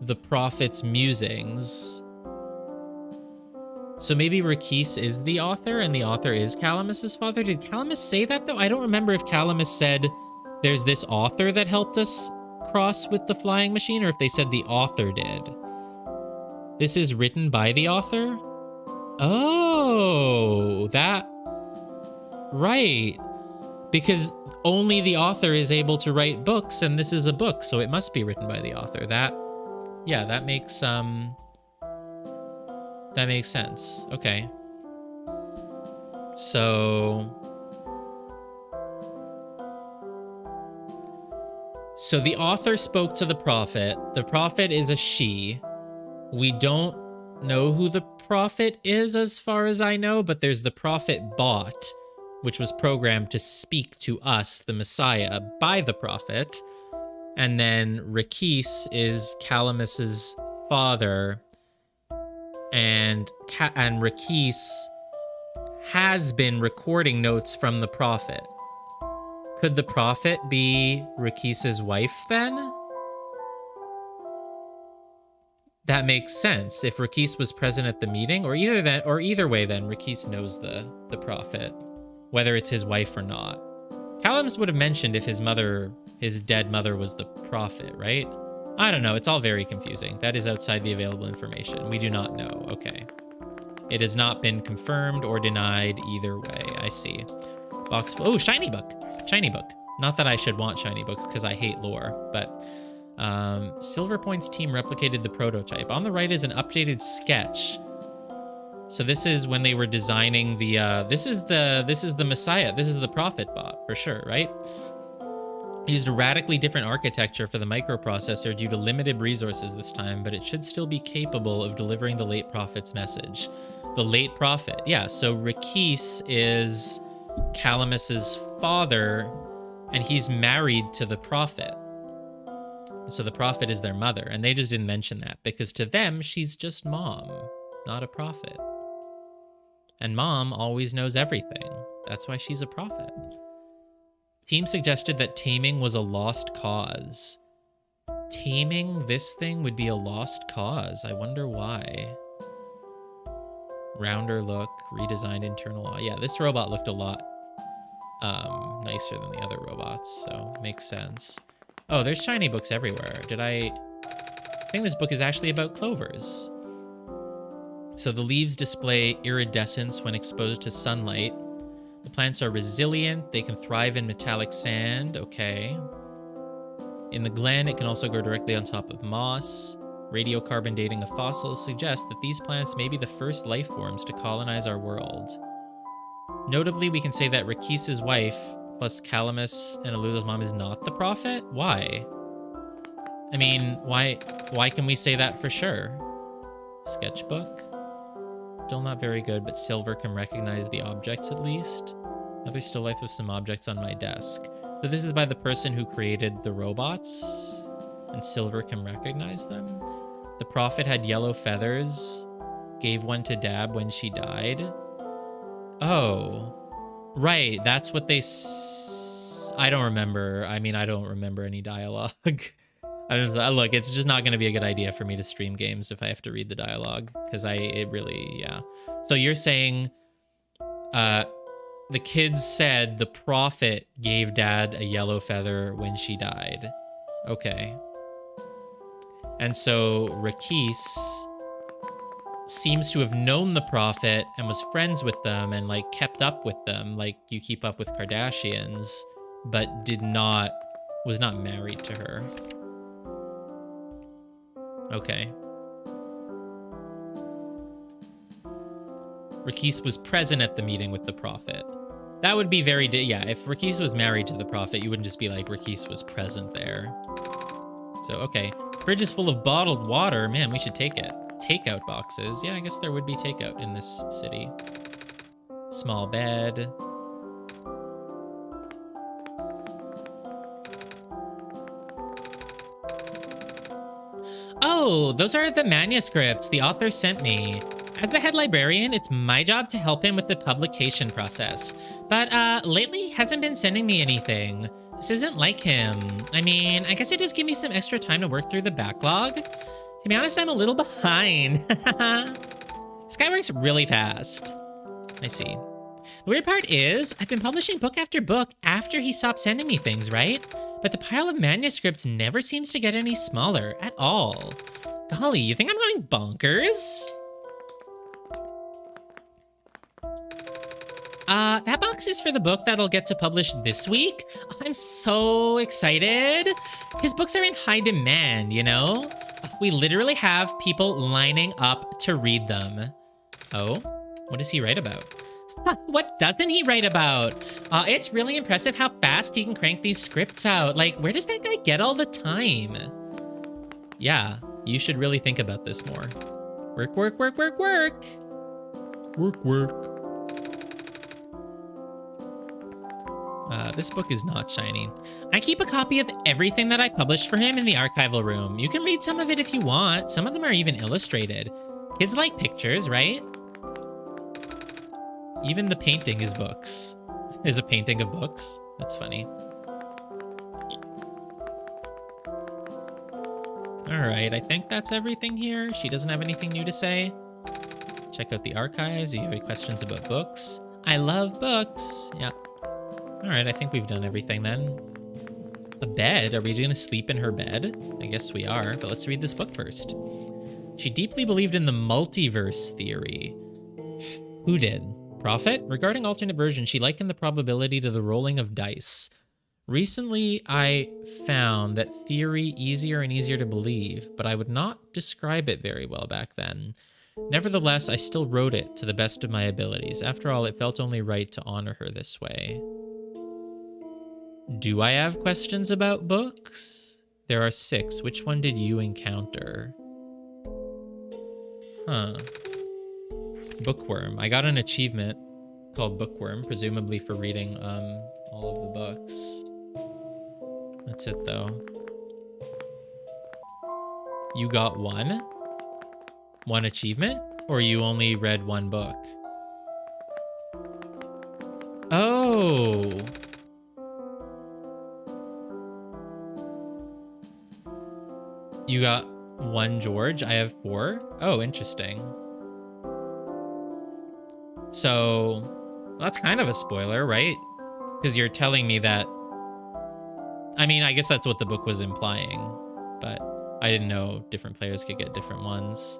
the prophet's musings. So maybe Rakis is the author and the author is Calamus's father? Did Calamus say that though? I don't remember if Calamus said there's this author that helped us cross with the flying machine or if they said the author did. This is written by the author? Oh, that... Right. Because only the author is able to write books, and this is a book, so it must be written by the author. Yeah, that makes sense. Okay. So the author spoke to the prophet. The prophet is a she. We don't know who the prophet is as far as I know, but there's the prophet bot, which was programmed to speak to us, the Messiah, by the prophet. And then Rakis is Calamus's father, and Rakis has been recording notes from the prophet. Could the prophet be Rakis's wife then? That makes sense. If Rakis was present at the meeting, or either way, then Rakis knows the prophet, whether it's his wife or not. Calamus would have mentioned if his dead mother was the prophet, right? I don't know. It's all very confusing. That is outside the available information. We do not know. Okay. It has not been confirmed or denied either way. I see. Oh, shiny book. Shiny book. Not that I should want shiny books because I hate lore, but Silverpoint's team replicated the prototype. On the right is an updated sketch. So this is when they were designing the this is the Messiah. This is the prophet bot for sure, right? Used a radically different architecture for the microprocessor due to limited resources this time, but it should still be capable of delivering the late prophet's message. The late prophet. Yeah, so Rakis is Calamus's father, and he's married to the prophet. So the prophet is their mother, and they just didn't mention that because to them, she's just mom, not a prophet. And mom always knows everything. That's why she's a prophet. Team suggested that taming was a lost cause. Taming this thing would be a lost cause. I wonder why. Rounder look, redesigned internal. Yeah, this robot looked a lot nicer than the other robots, so makes sense. Oh, there's shiny books everywhere. I think this book is actually about clovers. So the leaves display iridescence when exposed to sunlight. The plants are resilient. They can thrive in metallic sand. Okay. In the glen, it can also grow directly on top of moss. Radiocarbon dating of fossils suggests that these plants may be the first life forms to colonize our world. Notably, we can say that Rakis's wife, plus Calamus and Alula's mom, is not the prophet. Why? I mean, why can we say that for sure? Sketchbook? Still not very good, but Silver can recognize the objects at least. Another still life of some objects on my desk. So this is by the person who created the robots, and Silver can recognize them. The prophet had yellow feathers, gave one to Dab when she died. Oh, right. That's what they... I don't remember. I mean, I don't remember any dialogue. Look, it's just not going to be a good idea for me to stream games if I have to read the dialogue, because it really, yeah. So you're saying the kids said the prophet gave Dad a yellow feather when she died. Okay. And so Rakis seems to have known the prophet and was friends with them and like kept up with them like you keep up with Kardashians, but was not married to her. Okay. Rakis was present at the meeting with the prophet. That would be very... yeah, if Rakis was married to the prophet, you wouldn't just be like, Rakis was present there. So, okay. Fridge is full of bottled water. Man, we should take it. Takeout boxes. Yeah, I guess there would be takeout in this city. Small bed. Oh, those are the manuscripts the author sent me. As the head librarian, it's my job to help him with the publication process. But lately, he hasn't been sending me anything. This isn't like him. I mean, I guess it does give me some extra time to work through the backlog. To be honest, I'm a little behind. This guy works really fast. I see. The weird part is, I've been publishing book after book after he stopped sending me things, right? But the pile of manuscripts never seems to get any smaller at all. Golly, you think I'm going bonkers? That box is for the book that'll get to publish this week. Oh, I'm so excited. His books are in high demand, you know? We literally have people lining up to read them. Oh, what does he write about? What doesn't he write about? It's really impressive how fast he can crank these scripts out. Like, where does that guy get all the time? Yeah, you should really think about this more. Work, work, work, work, work. Work, work. This book is not shiny. I keep a copy of everything that I published for him in the archival room. You can read some of it if you want. Some of them are even illustrated. Kids like pictures, right? Even the painting is books. Is a painting of books. That's funny. All right, I think that's everything here. She doesn't have anything new to say. Check out the archives. Do you have any questions about books? I love books. Yeah. All right, I think we've done everything then. A bed? Are we going to sleep in her bed? I guess we are, but let's read this book first. She deeply believed in the multiverse theory. Who did? Prophet? Regarding alternate versions, she likened the probability to the rolling of dice. Recently, I found that theory easier and easier to believe, but I would not describe it very well back then. Nevertheless, I still wrote it to the best of my abilities. After all, it felt only right to honor her this way. Do I have questions about books? There are 6. Which one did you encounter? Huh. Bookworm. I got an achievement called Bookworm, presumably for reading all of the books. That's it, though. You got one? One achievement? Or you only read one book? Oh! You got one George? I have 4? Oh, interesting. So that's kind of a spoiler, right? Because you're telling me that. I mean, I guess that's what the book was implying, but I didn't know different players could get different ones.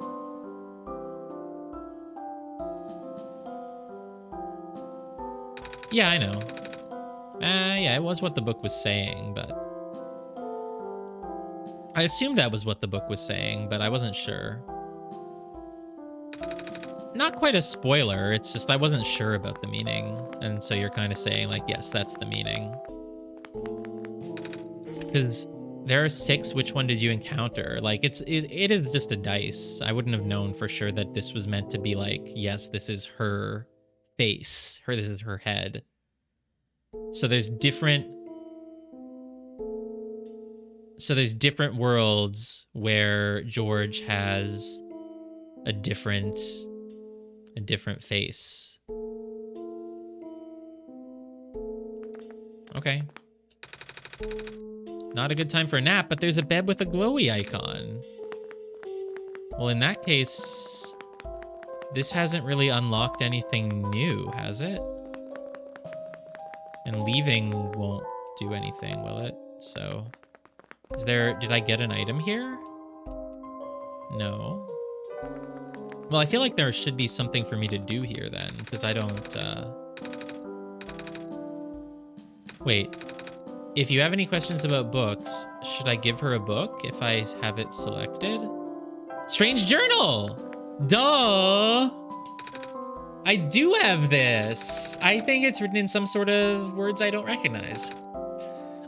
Yeah, I know. Yeah, it was what the book was saying, but I assumed that was what the book was saying, but I wasn't sure. Not quite a spoiler, it's just I wasn't sure about the meaning, and so you're kind of saying, like, yes, that's the meaning. Because there are 6, which one did you encounter? Like, it is just a dice. I wouldn't have known for sure that this was meant to be like, yes, this is her face, this is her head. So there's different worlds where George has a different face. Okay. Not a good time for a nap, but there's a bed with a glowy icon. Well, in that case, this hasn't really unlocked anything new, has it? And leaving won't do anything, will it? So, did I get an item here? No. Well, I feel like there should be something for me to do here then, because I don't, Wait. If you have any questions about books, should I give her a book if I have it selected? Strange Journal! Duh! I do have this. I think it's written in some sort of words I don't recognize.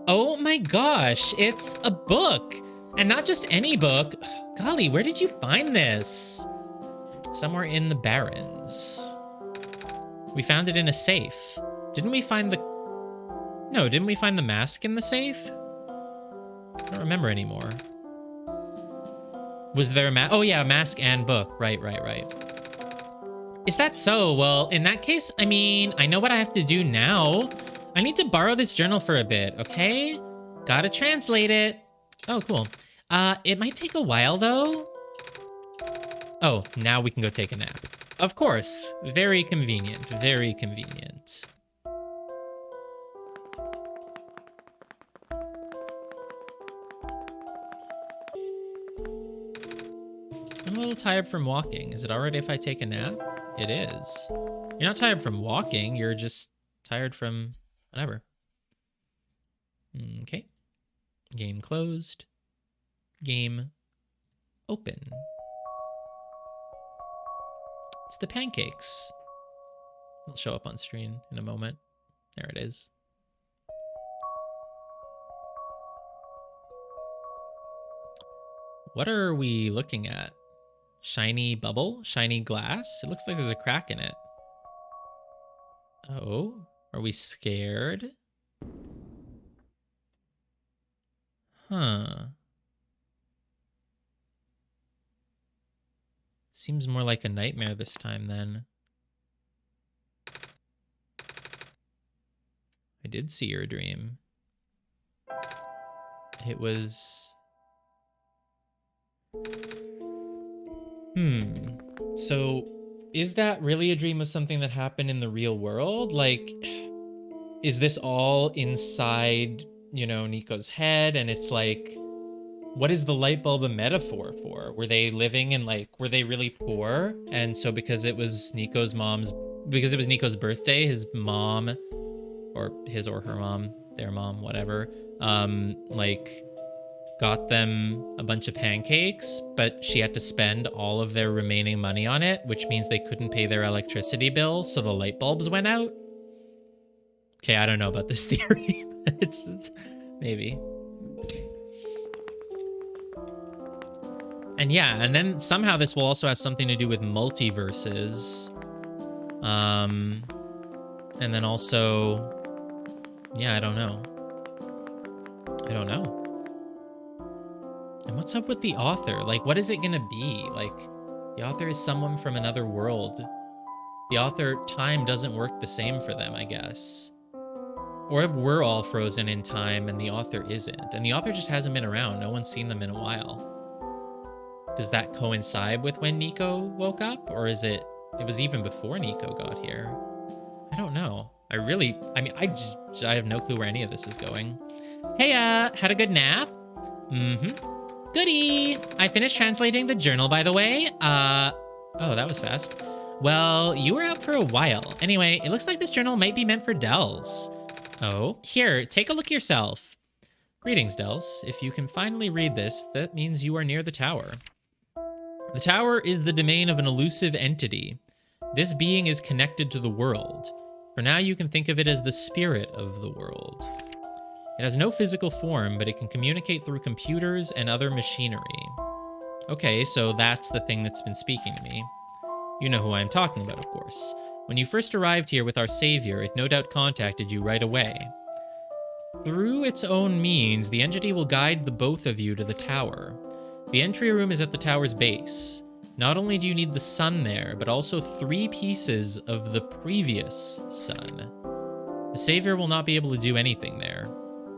Oh my gosh, it's a book. And not just any book. Golly, where did you find this? Somewhere in the Barrens. We found it in a safe. Didn't we find the... No, didn't we find the mask in the safe? I don't remember anymore. Was there a mask? Oh yeah, mask and book. Right. Is that so? Well, in that case, I mean, I know what I have to do now. I need to borrow this journal for a bit, okay? Gotta translate it. Oh, cool. It might take a while though. Oh, now we can go take a nap. Of course. Very convenient. Very convenient. I'm a little tired from walking. Is it alright if I take a nap? It is. You're not tired from walking. You're just tired from whatever. Okay. Game closed. Game open. It's the pancakes. It'll show up on screen in a moment. There it is. What are we looking at? Shiny bubble? Shiny glass? It looks like there's a crack in it. Oh, are we scared? Huh. Seems more like a nightmare this time then. I did see your dream. It was... So, is that really a dream of something that happened in the real world? Like, is this all inside, you know, Nico's head? And it's like, what is the light bulb a metaphor for? Were they living in, like, were they really poor? And so because it was Nico's birthday, his mom, or his or her mom, their mom, whatever, like, got them a bunch of pancakes, but she had to spend all of their remaining money on it, which means they couldn't pay their electricity bill, so the light bulbs went out. Okay, I don't know about this theory. it's maybe. And yeah, and then somehow this will also have something to do with multiverses. And then also, yeah, I don't know. And what's up with the author? Like, what is it gonna be? Like, the author is someone from another world. The author, time doesn't work the same for them, I guess. Or we're all frozen in time and the author isn't. And the author just hasn't been around. No one's seen them in a while. Does that coincide with when Nico woke up? Or is it it was even before Nico got here. I don't know. I have no clue where any of this is going. Hey, had a good nap? Mm-hmm. Goody! I finished translating the journal, by the way. Oh, that was fast. Well, you were out for a while. Anyway, it looks like this journal might be meant for Dells. Oh, here, take a look yourself. Greetings, Dells. If you can finally read this, that means you are near the tower. The tower is the domain of an elusive entity. This being is connected to the world. For now, you can think of it as the spirit of the world. It has no physical form, but it can communicate through computers and other machinery. Okay, so that's the thing that's been speaking to me. You know who I'm talking about, of course. When you first arrived here with our savior, it no doubt contacted you right away. Through its own means, the entity will guide the both of you to the tower. The entry room is at the tower's base. Not only do you need the sun there, but also 3 pieces of the previous sun. The savior will not be able to do anything there.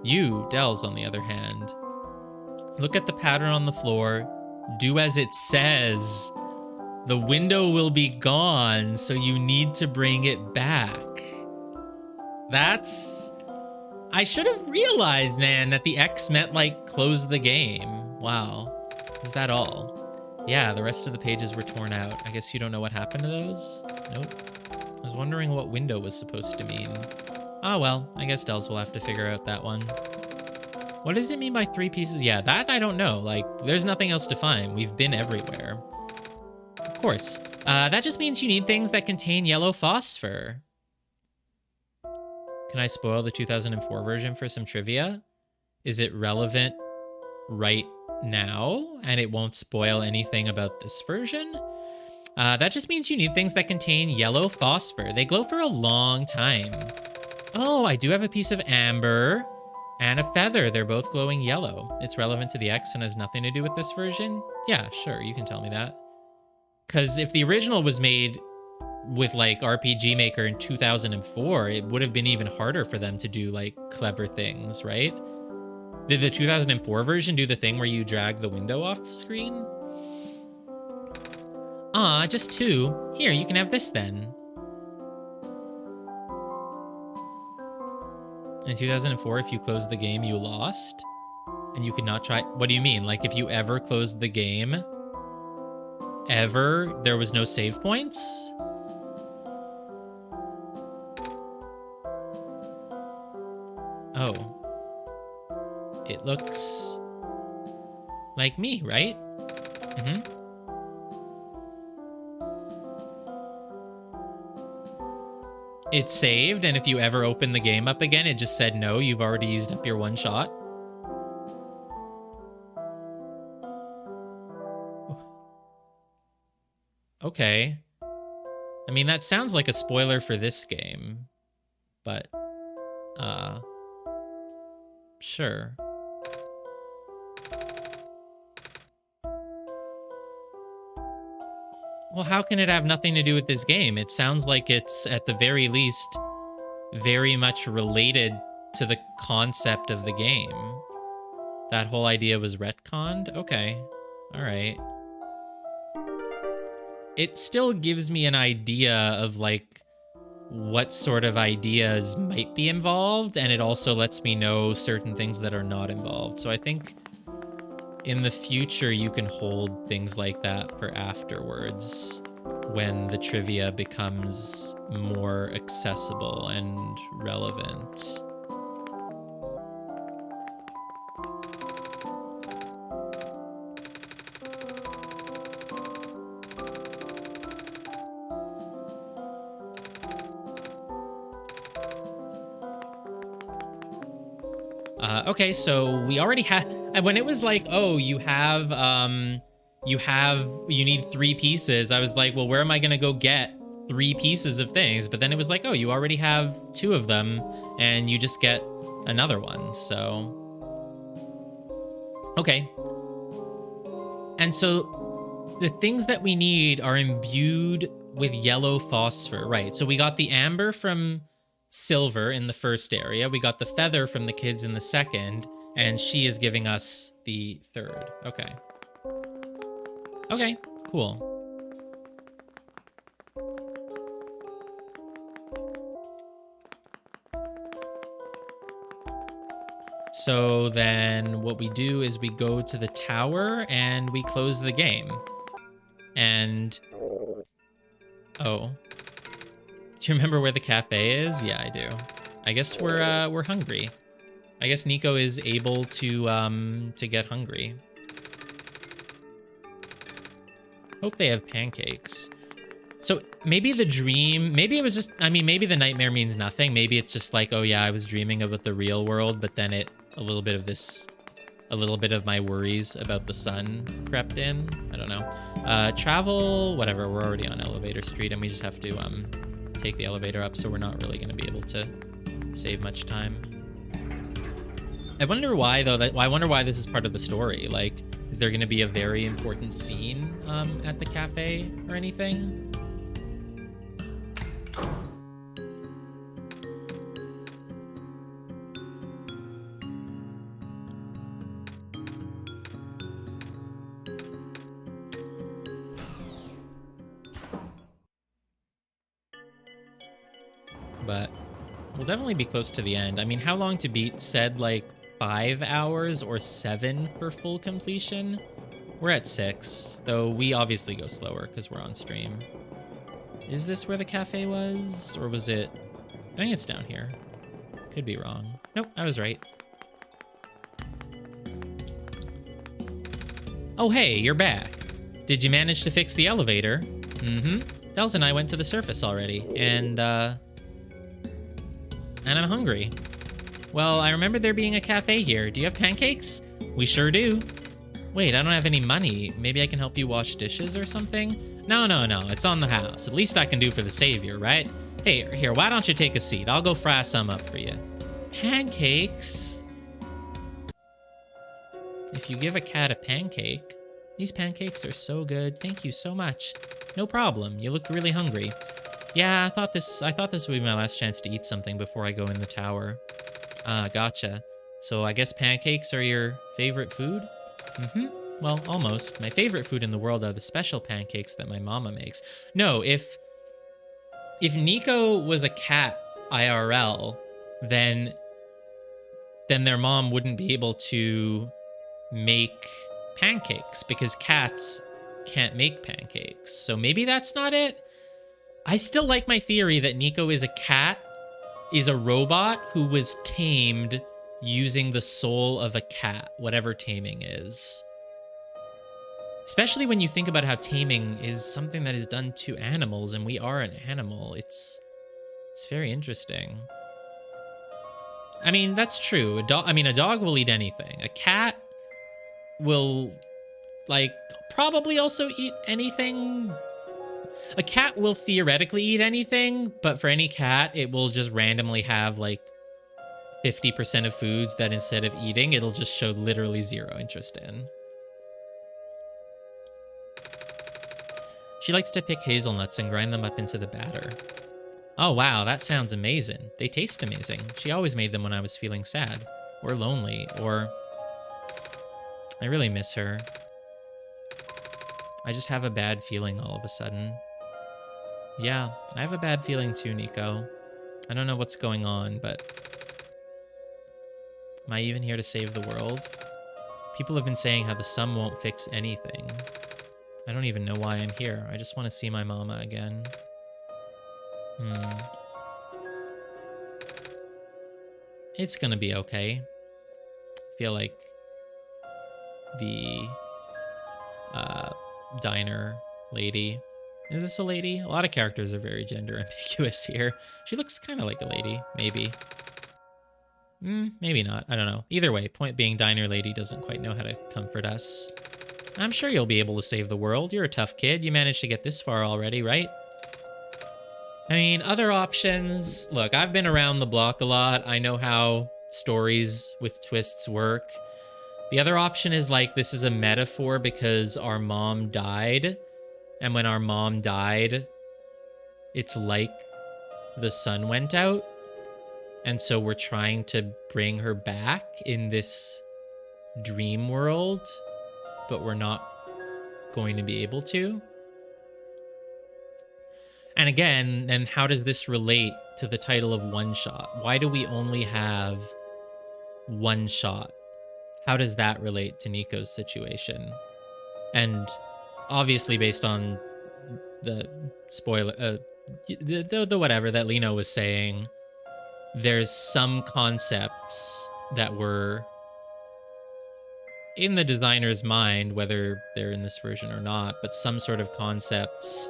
You, Dells, on the other hand, look at the pattern on the floor. Do as it says. The window will be gone, so you need to bring it back. I should have realized, man, that the X meant, like, close the game. Wow. Is that all? Yeah, the rest of the pages were torn out. I guess you don't know what happened to those? Nope. I was wondering what window was supposed to mean. Ah, well, I guess Dells will have to figure out that one. What does it mean by 3 pieces? Yeah, that I don't know. Like, there's nothing else to find. We've been everywhere. Of course. That just means you need things that contain yellow phosphor. Can I spoil the 2004 version for some trivia? Is it relevant right now? And it won't spoil anything about this version? That just means you need things that contain yellow phosphor. They glow for a long time. Oh, I do have a piece of amber and a feather. They're both glowing yellow. It's relevant to the X and has nothing to do with this version? Yeah, sure, you can tell me that. Because if the original was made with, like, RPG Maker in 2004, it would have been even harder for them to do, like, clever things, right? Did the 2004 version do the thing where you drag the window off the screen? Ah, just 2. Here, you can have this then. In 2004, if you closed the game, you lost? And you could not try... What do you mean? Like, if you ever closed the game... Ever? There was no save points? Oh. It looks... like me, right? Mm-hmm. It saved, and if you ever open the game up again, it just said, no, you've already used up your one shot. Okay. I mean, that sounds like a spoiler for this game, but, sure. Well, how can it have nothing to do with this game? It sounds like it's, at the very least, very much related to the concept of the game. That whole idea was retconned? Okay. All right. It still gives me an idea of, like, what sort of ideas might be involved, and it also lets me know certain things that are not involved. So I think in the future, you can hold things like that for afterwards when the trivia becomes more accessible and relevant. Okay, so we already have, when it was like, oh, you need 3 pieces, I was like, well, where am I gonna go get 3 pieces of things? But then it was like, oh, you already have 2 of them, and you just get another one, so. Okay. And so the things that we need are imbued with yellow phosphor, right? So we got the amber from Silver in the first area. We got the feather from the kids in the second, and she is giving us the third. Okay. Okay, cool. So then what we do is we go to the tower and we close the game. And... oh. Do you remember where the cafe is? Yeah, I do. I guess we're hungry. I guess Nico is able to get hungry. Hope they have pancakes. So maybe the dream, maybe it was just, I mean, maybe the nightmare means nothing. Maybe it's just like, oh yeah, I was dreaming about the real world, but then a little bit of my worries about the sun crept in. I don't know. Travel, whatever. We're already on Elevator Street and we just have to take the elevator up, so we're not really going to be able to save much time. I wonder why, though. I wonder why this is part of the story. Like, is there going to be a very important scene at the cafe or anything? But we'll definitely be close to the end. I mean, how long to beat said like 5 hours or 7 for full completion? We're at 6, though we obviously go slower because we're on stream. Is this where the cafe was? Or was it... I think it's down here. Could be wrong. Nope, I was right. Oh, hey, you're back. Did you manage to fix the elevator? Mm-hmm. Dels and I went to the surface already, and I'm hungry. Well, I remember there being a cafe here. Do you have pancakes? We sure do. Wait, I don't have any money. Maybe I can help you wash dishes or something? No, it's on the house. At least I can do for the savior, right? Hey, here, why don't you take a seat? I'll go fry some up for you. Pancakes? If you give a cat a pancake... These pancakes are so good. Thank you so much. No problem. You look really hungry. Yeah, I thought this would be my last chance to eat something before I go in the tower. Gotcha. So I guess pancakes are your favorite food? Mm-hmm. Well, almost. My favorite food in the world are the special pancakes that my mama makes. No, if Nico was a cat IRL, then their mom wouldn't be able to make pancakes because cats can't make pancakes. So maybe that's not it? I still like my theory that Nico is a robot who was tamed using the soul of a cat, whatever taming is. Especially when you think about how taming is something that is done to animals, and we are an animal. It's very interesting. I mean, that's true. A dog will eat anything. A cat will, like, probably also eat anything. A cat will theoretically eat anything, but for any cat, it will just randomly have, like, 50% of foods that instead of eating, it'll just show literally zero interest in. She likes to pick hazelnuts and grind them up into the batter. Oh, wow, that sounds amazing. They taste amazing. She always made them when I was feeling sad, or lonely, or... I really miss her. I just have a bad feeling all of a sudden. Yeah, I have a bad feeling too, Nico. I don't know what's going on, but... Am I even here to save the world? People have been saying how the sun won't fix anything. I don't even know why I'm here. I just want to see my mama again. It's gonna be okay. I feel like the diner lady. Is this a lady? A lot of characters are very gender ambiguous here. She looks kind of like a lady, maybe. Maybe not. I don't know. Either way, point being, diner lady doesn't quite know how to comfort us. I'm sure you'll be able to save the world. You're a tough kid. You managed to get this far already, right? I mean, other options... Look, I've been around the block a lot. I know how stories with twists work. The other option is, like, this is a metaphor because our mom died. And when our mom died, it's like the sun went out. And so we're trying to bring her back in this dream world, but we're not going to be able to. And again, then how does this relate to the title of OneShot? Why do we only have OneShot. How does that relate to Nico's situation? And obviously based on the spoiler, the whatever that Lino was saying, there's some concepts that were in the designer's mind, whether they're in this version or not, but some sort of concepts.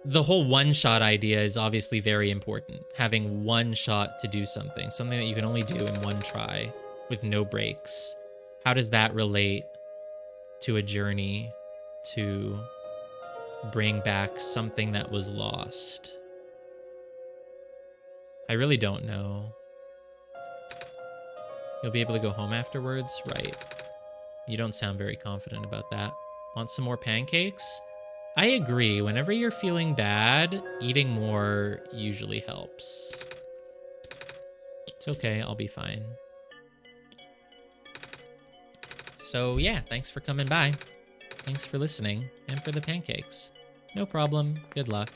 The whole one-shot idea is obviously very important. Having one shot to do something that you can only do in one try with no breaks. How does that relate to a journey to bring back something that was lost? I really don't know. You'll be able to go home afterwards? Right. You don't sound very confident about that. Want some more pancakes? I agree. Whenever you're feeling bad, eating more usually helps. It's okay. I'll be fine. So yeah, thanks for coming by. Thanks for listening and for the pancakes. No problem. Good luck.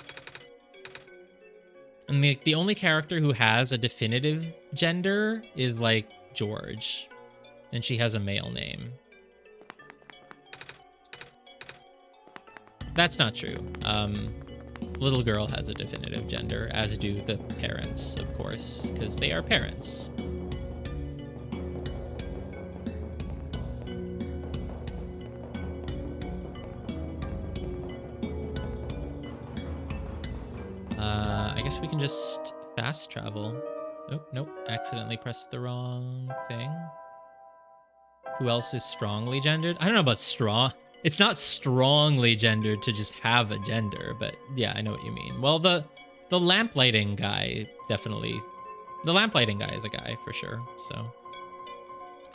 And the only character who has a definitive gender is like George, and she has a male name. That's not true. Little girl has a definitive gender, as do the parents, of course, because they are parents. I guess we can just fast travel. Oh, nope. Accidentally pressed the wrong thing. Who else is strongly gendered? I don't know about strong. It's not strongly gendered to just have a gender, but yeah, I know what you mean. Well, the lamplighting guy, definitely. The lamplighting guy is a guy, for sure, so.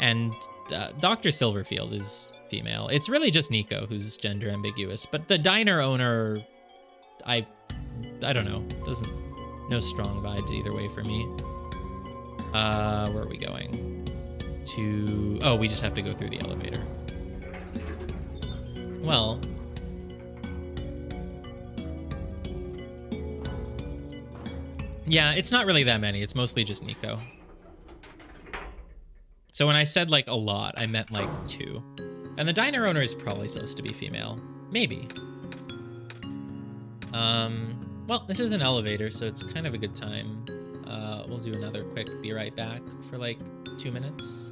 And Dr. Silverfield is female. It's really just Nico who's gender ambiguous, but the diner owner, I don't know. No strong vibes either way for me. Where are we going? Oh, we just have to go through the elevator. Well, yeah, it's not really that many. It's mostly just Nico. So when I said like a lot, I meant like 2. And the diner owner is probably supposed to be female. Maybe. Well, this is an elevator, so it's kind of a good time. We'll do another quick be right back for like 2 minutes.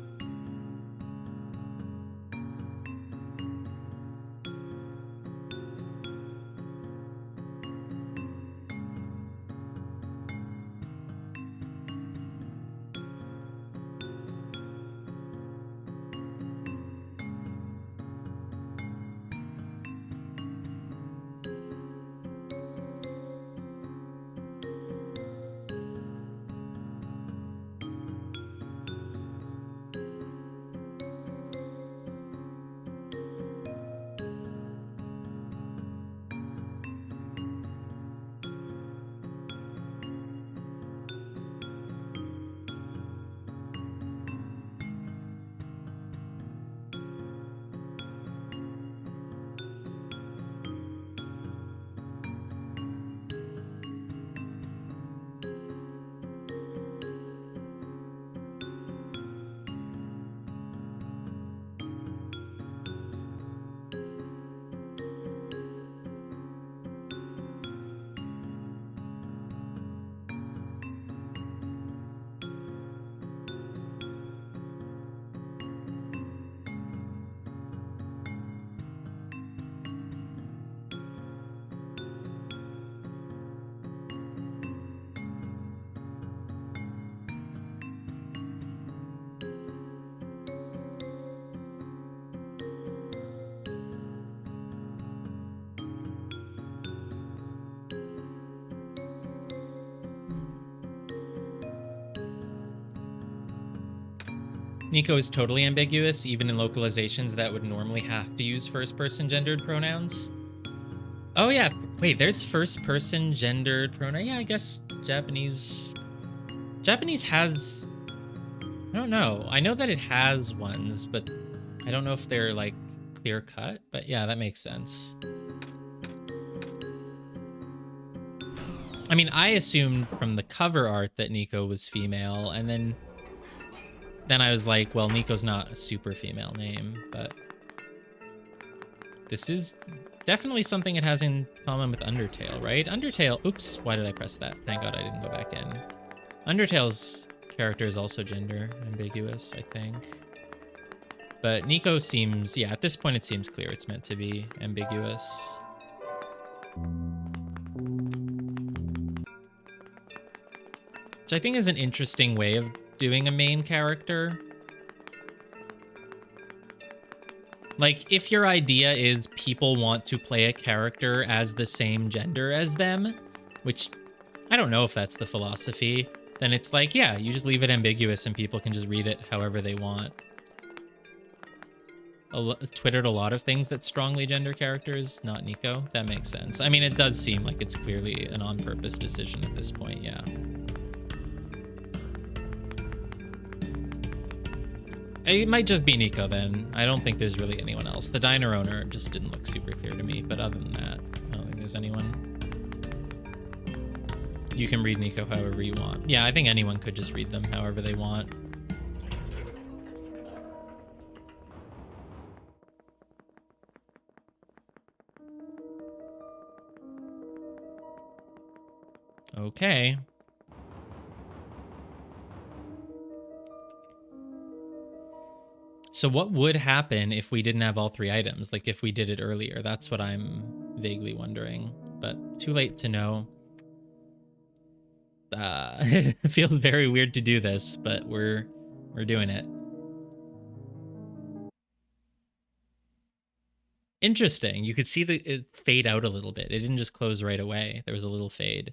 Nico is totally ambiguous, even in localizations that would normally have to use first-person gendered pronouns. Oh yeah, wait, there's first-person gendered pronoun. Yeah, I guess Japanese has, I don't know. I know that it has ones, but I don't know if they're like clear cut, but yeah, that makes sense. I mean, I assumed from the cover art that Nico was female, and then then I was like, well, Nico's not a super female name, but this is definitely something it has in common with Undertale, right? Undertale, oops, why did I press that? Thank God I didn't go back in. Undertale's character is also gender ambiguous, I think. But Nico seems, yeah, at this point it seems clear it's meant to be ambiguous. Which I think is an interesting way of doing a main character. Like, if your idea is people want to play a character as the same gender as them, which I don't know if that's the philosophy, then it's like, yeah, you just leave it ambiguous and people can just read it however they want. Twittered a lot of things that strongly gender characters, not Nico. That makes sense. I mean, it does seem like it's clearly an on-purpose decision at this point, yeah. It might just be Nico then. I don't think there's really anyone else. The diner owner just didn't look super clear to me, but other than that, I don't think there's anyone. You can read Nico however you want. Yeah, I think anyone could just read them however they want. Okay. So what would happen if we didn't have all three items? Like if we did it earlier? That's what I'm vaguely wondering. But too late to know. It feels very weird to do this, but we're doing it. Interesting. You could see it fade out a little bit. It didn't just close right away. There was a little fade.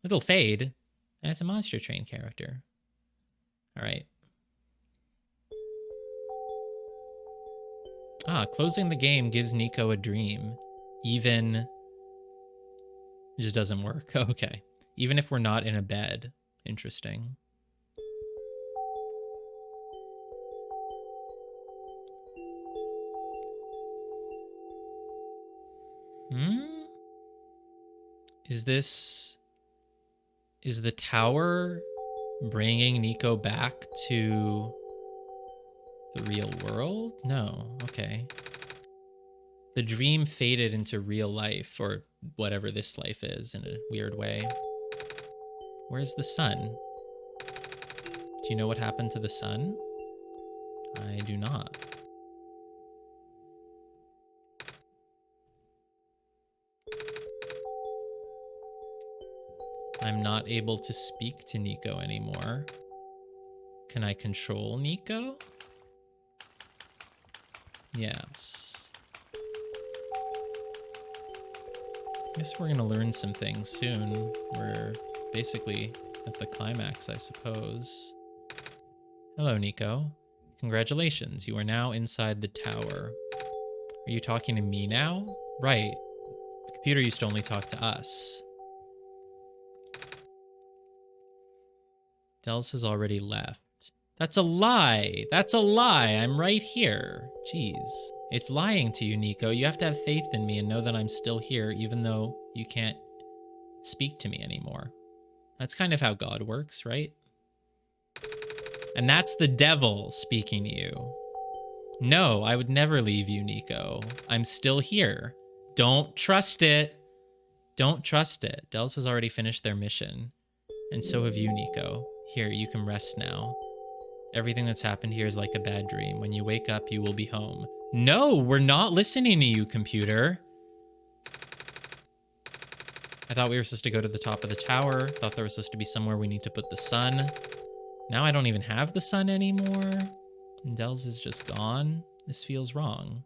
Little fade. That's a Monster Train character. All right. Ah, closing the game gives Nico a dream. Even... It just doesn't work. Okay. Even if we're not in a bed. Interesting. Is the tower bringing Nico back to the real world? No. Okay. The dream faded into real life, or whatever this life is, in a weird way. Where's the sun? Do you know what happened to the sun? I do not. I'm not able to speak to Nico anymore. Can I control Nico? Yes. I guess we're gonna learn some things soon. We're basically at the climax, I suppose. Hello, Nico. Congratulations, you are now inside the tower. Are you talking to me now? Right. The computer used to only talk to us. Dels has already left. That's a lie. That's a lie. I'm right here. Jeez. It's lying to you, Nico. You have to have faith in me and know that I'm still here, even though you can't speak to me anymore. That's kind of how God works, right? And that's the devil speaking to you. No, I would never leave you, Nico. I'm still here. Don't trust it. Don't trust it. Dels has already finished their mission. And so have you, Nico. Here, you can rest now. Everything that's happened here is like a bad dream. When you wake up, you will be home. No, we're not listening to you, computer. I thought we were supposed to go to the top of the tower. Thought there was supposed to be somewhere we need to put the sun. Now I don't even have the sun anymore. And Dels is just gone. This feels wrong.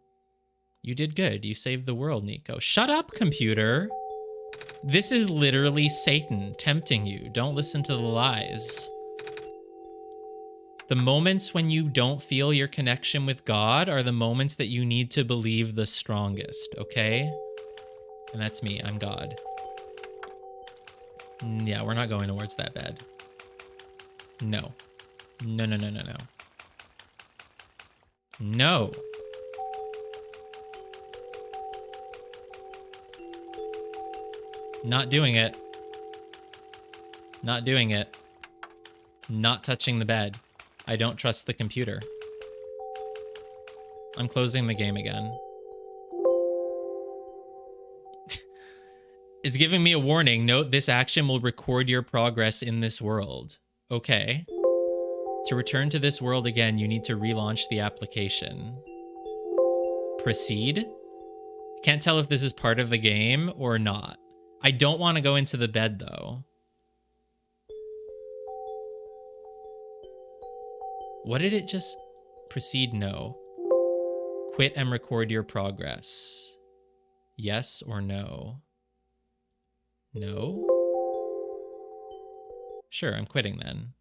You did good. You saved the world, Nico. Shut up, computer. This is literally Satan tempting you. Don't listen to the lies. The moments when you don't feel your connection with God are the moments that you need to believe the strongest, okay? And that's me. I'm God. Yeah, we're not going towards that bed. No. No, no, no, no, no. No. Not doing it. Not doing it. Not touching the bed. I don't trust the computer. I'm closing the game again. It's giving me a warning. Note, this action will record your progress in this world. Okay. To return to this world again, you need to relaunch the application. Proceed? Can't tell if this is part of the game or not. I don't want to go into the bed, though. What did it just... Proceed? No. Quit and record your progress. Yes or no? No? Sure, I'm quitting then.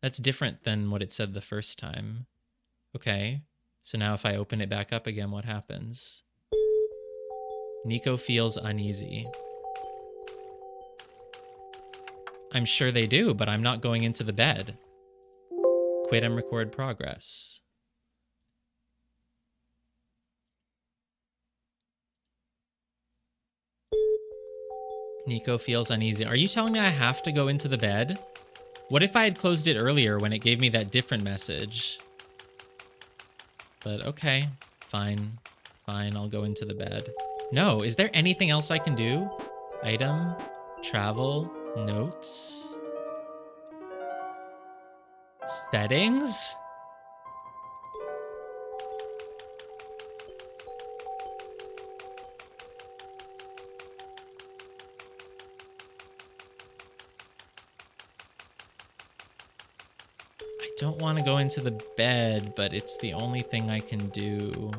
That's different than what it said the first time. Okay, so now if I open it back up again, what happens? Nico feels uneasy. I'm sure they do, but I'm not going into the bed. Quit and record progress. Nico feels uneasy. Are you telling me I have to go into the bed? What if I had closed it earlier when it gave me that different message? But okay, fine. Fine, I'll go into the bed. No, is there anything else I can do? Item, travel, notes, settings? I don't want to go into the bed, but it's the only thing I can do.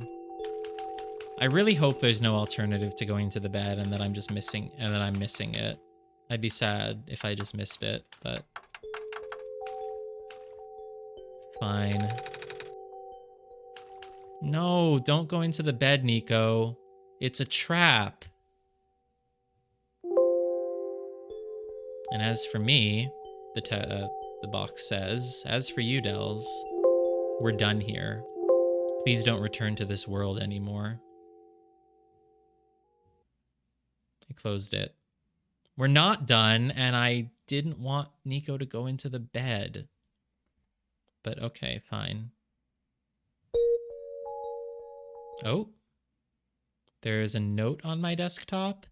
I really hope there's no alternative to going to the bed and that I'm just missing and that I'm missing it. I'd be sad if I just missed it, but fine. No, don't go into the bed, Nico. It's a trap. And as for me, the box says, as for you, Dells, we're done here. Please don't return to this world anymore. I closed it. We're not done, and I didn't want Nico to go into the bed. But okay, fine. Oh. There is a note on my desktop.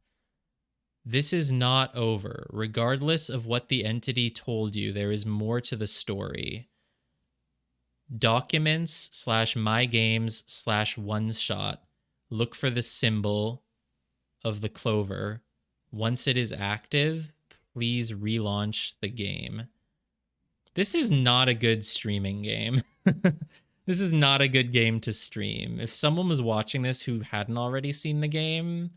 This is not over. Regardless of what the entity told you, there is more to the story. Documents/mygames/OneShot. Look for the symbol of the clover. Once it is active, please relaunch the game. This is not a good streaming game. This is not a good game to stream. If someone was watching this who hadn't already seen the game,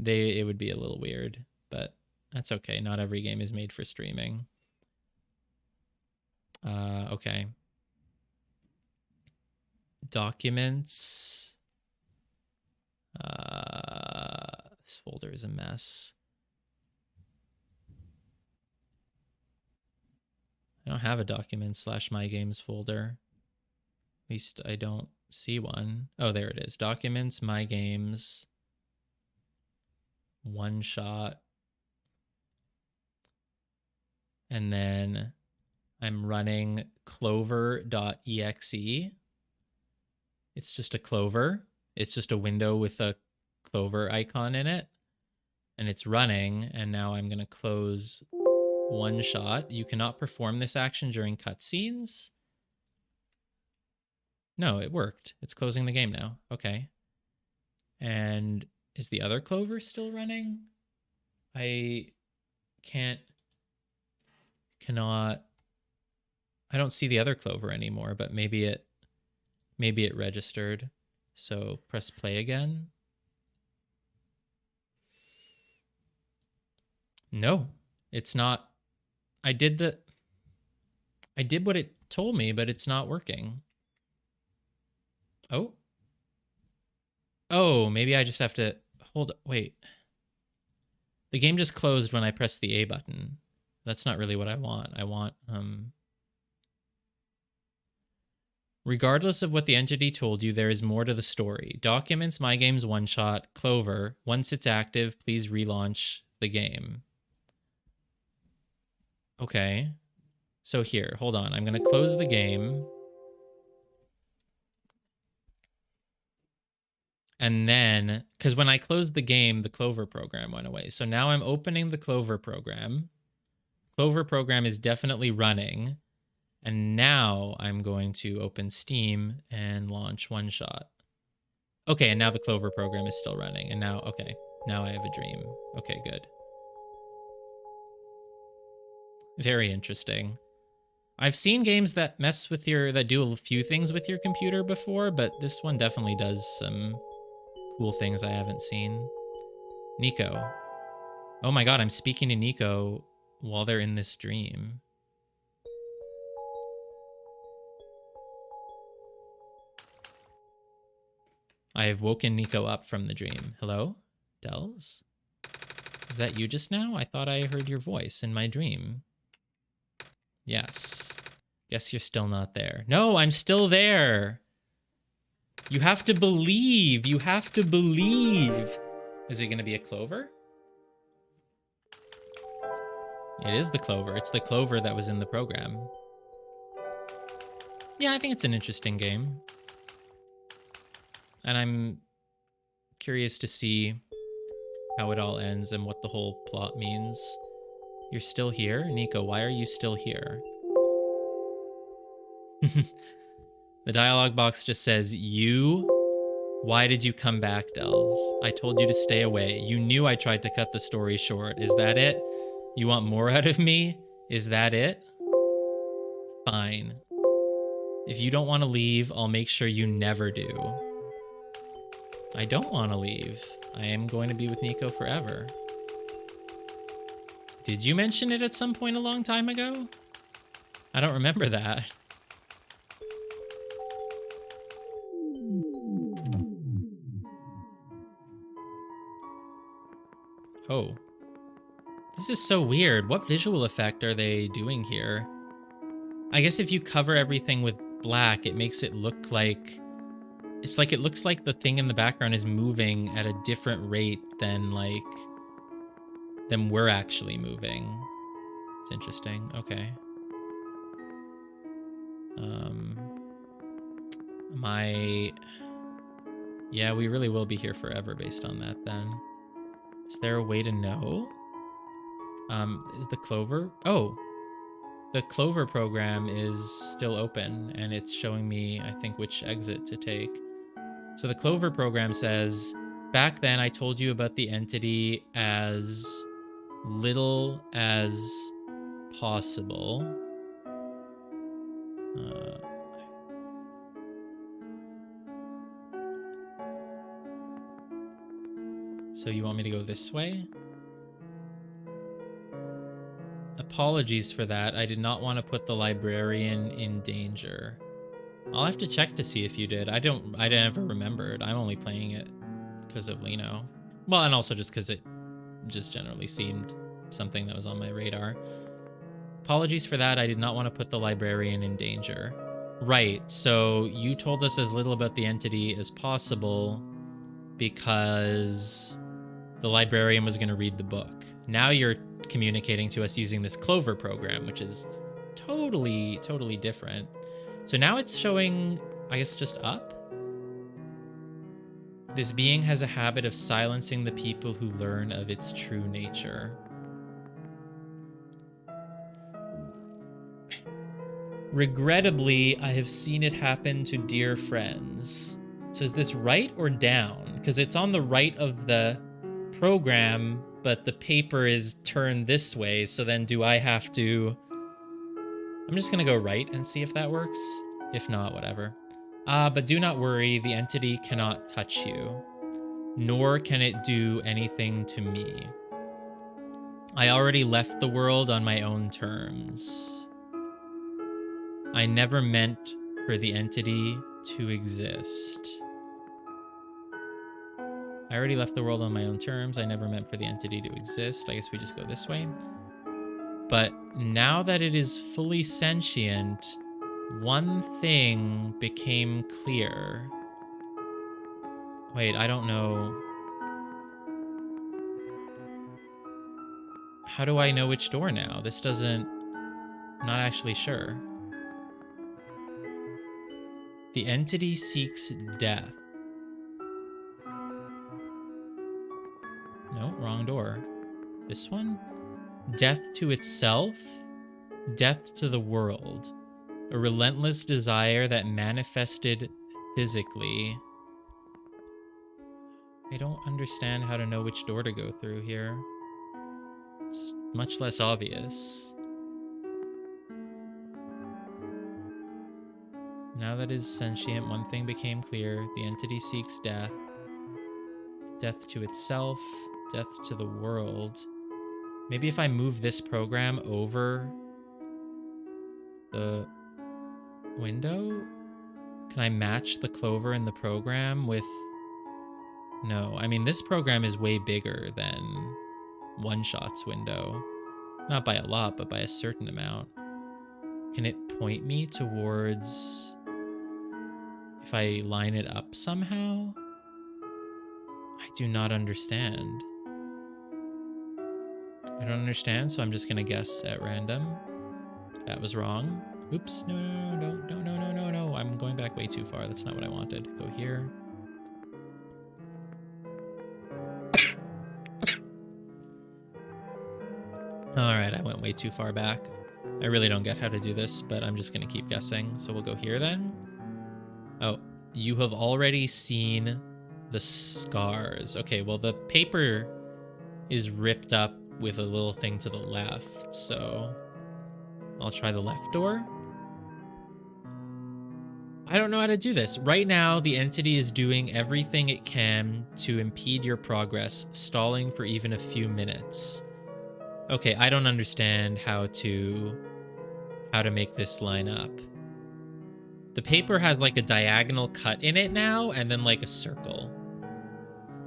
it would be a little weird, but that's okay. Not every game is made for streaming. Okay. Documents. This folder is a mess. I don't have a documents/mygames folder. At least I don't see one. Oh, there it is. Documents, my games, OneShot. And then I'm running clover.exe. It's just a clover. It's just a window with a clover icon in it. And it's running. And now I'm going to close OneShot. You cannot perform this action during cutscenes. No, it worked. It's closing the game now. Okay. And is the other clover still running? I cannot. I don't see the other clover anymore, but maybe it registered. So press play again. No, it's not. I did what it told me, but it's not working. Oh. Oh, maybe I just have to hold. Wait. The game just closed when I pressed the A button. That's not really what I want. I want, regardless of what the entity told you, there is more to the story. Documents, my games, OneShot, Clover. Once it's active, please relaunch the game. Okay. So here, hold on. I'm going to close the game. And then, because when I closed the game, the Clover program went away. So now I'm opening the Clover program. Clover program is definitely running. And now I'm going to open Steam and launch OneShot. Okay, and now the Clover program is still running. And now, okay, now I have a dream. Okay, good. Very interesting. I've seen games that mess with that do a few things with your computer before, but this one definitely does some cool things I haven't seen. Nico. Oh my god, I'm speaking to Nico while they're in this dream. I have woken Nico up from the dream. Hello? Dells? Is that you just now? I thought I heard your voice in my dream. Yes. Guess you're still not there. No, I'm still there. You have to believe. You have to believe. Is it going to be a Clover? It is the Clover. It's the Clover that was in the program. Yeah, I think it's an interesting game. And I'm curious to see how it all ends and what the whole plot means. You're still here? Nico, why are you still here? The dialogue box just says, you? Why did you come back, Dells? I told you to stay away. You knew I tried to cut the story short. Is that it? You want more out of me? Is that it? Fine. If you don't want to leave, I'll make sure you never do. I don't want to leave. I am going to be with Nico forever. Did you mention it at some point a long time ago? I don't remember that. Oh. This is so weird. What visual effect are they doing here? I guess if you cover everything with black, it makes it look like... It's like it looks like the thing in the background is moving at a different rate than we're actually moving. It's interesting. Okay. Yeah, we really will be here forever based on that then. Is there a way to know? Is the Clover? Oh, the Clover program is still open and it's showing me, I think, which exit to take. So the Clover program says, back then I told you about the entity as little as possible. So you want me to go this way? Apologies for that. I did not want to put the librarian in danger. I'll have to check to see if you did. I never remembered. I'm only playing it because of Lino. Well, and also just because it just generally seemed something that was on my radar. Apologies for that. I did not want to put the librarian in danger. Right, so you told us as little about the entity as possible because the librarian was going to read the book. Now you're communicating to us using this Clover program, which is totally, totally different. So now it's showing, I guess, just up. This being has a habit of silencing the people who learn of its true nature. Regrettably, I have seen it happen to dear friends. So is this right or down? Because it's on the right of the program, but the paper is turned this way. So then do I have to... I'm just going to go right and see if that works. If not, whatever. But do not worry, the entity cannot touch you, nor can it do anything to me. I already left the world on my own terms. I never meant for the entity to exist. I already left the world on my own terms. I never meant for the entity to exist. I guess we just go this way. But now that it is fully sentient, one thing became clear. Wait, I don't know. How do I know which door now? This doesn't... I'm not actually sure. The entity seeks death. No, wrong door. This one? Death to itself, death to the world. A relentless desire that manifested physically. I don't understand how to know which door to go through here. It's much less obvious. Now that is sentient, one thing became clear. The entity seeks death. Death to itself, death to the world. Maybe if I move this program over the window, can I match the clover in the program with... No, I mean, this program is way bigger than OneShot's window. Not by a lot, but by a certain amount. Can it point me towards... If I line it up somehow? I do not understand. I don't understand, so I'm just gonna guess at random. That was wrong. Oops, no. I'm going back way too far. That's not what I wanted. Go here. All right, I went way too far back. I really don't get how to do this, but I'm just gonna keep guessing. So we'll go here then. Oh, you have already seen the scars. Okay, well, the paper is ripped up with a little thing to the left, so I'll try the left door. I don't know how to do this. Right now, the entity is doing everything it can to impede your progress, stalling for even a few minutes. Okay, I don't understand how to make this line up. The paper has like a diagonal cut in it now, and then like a circle.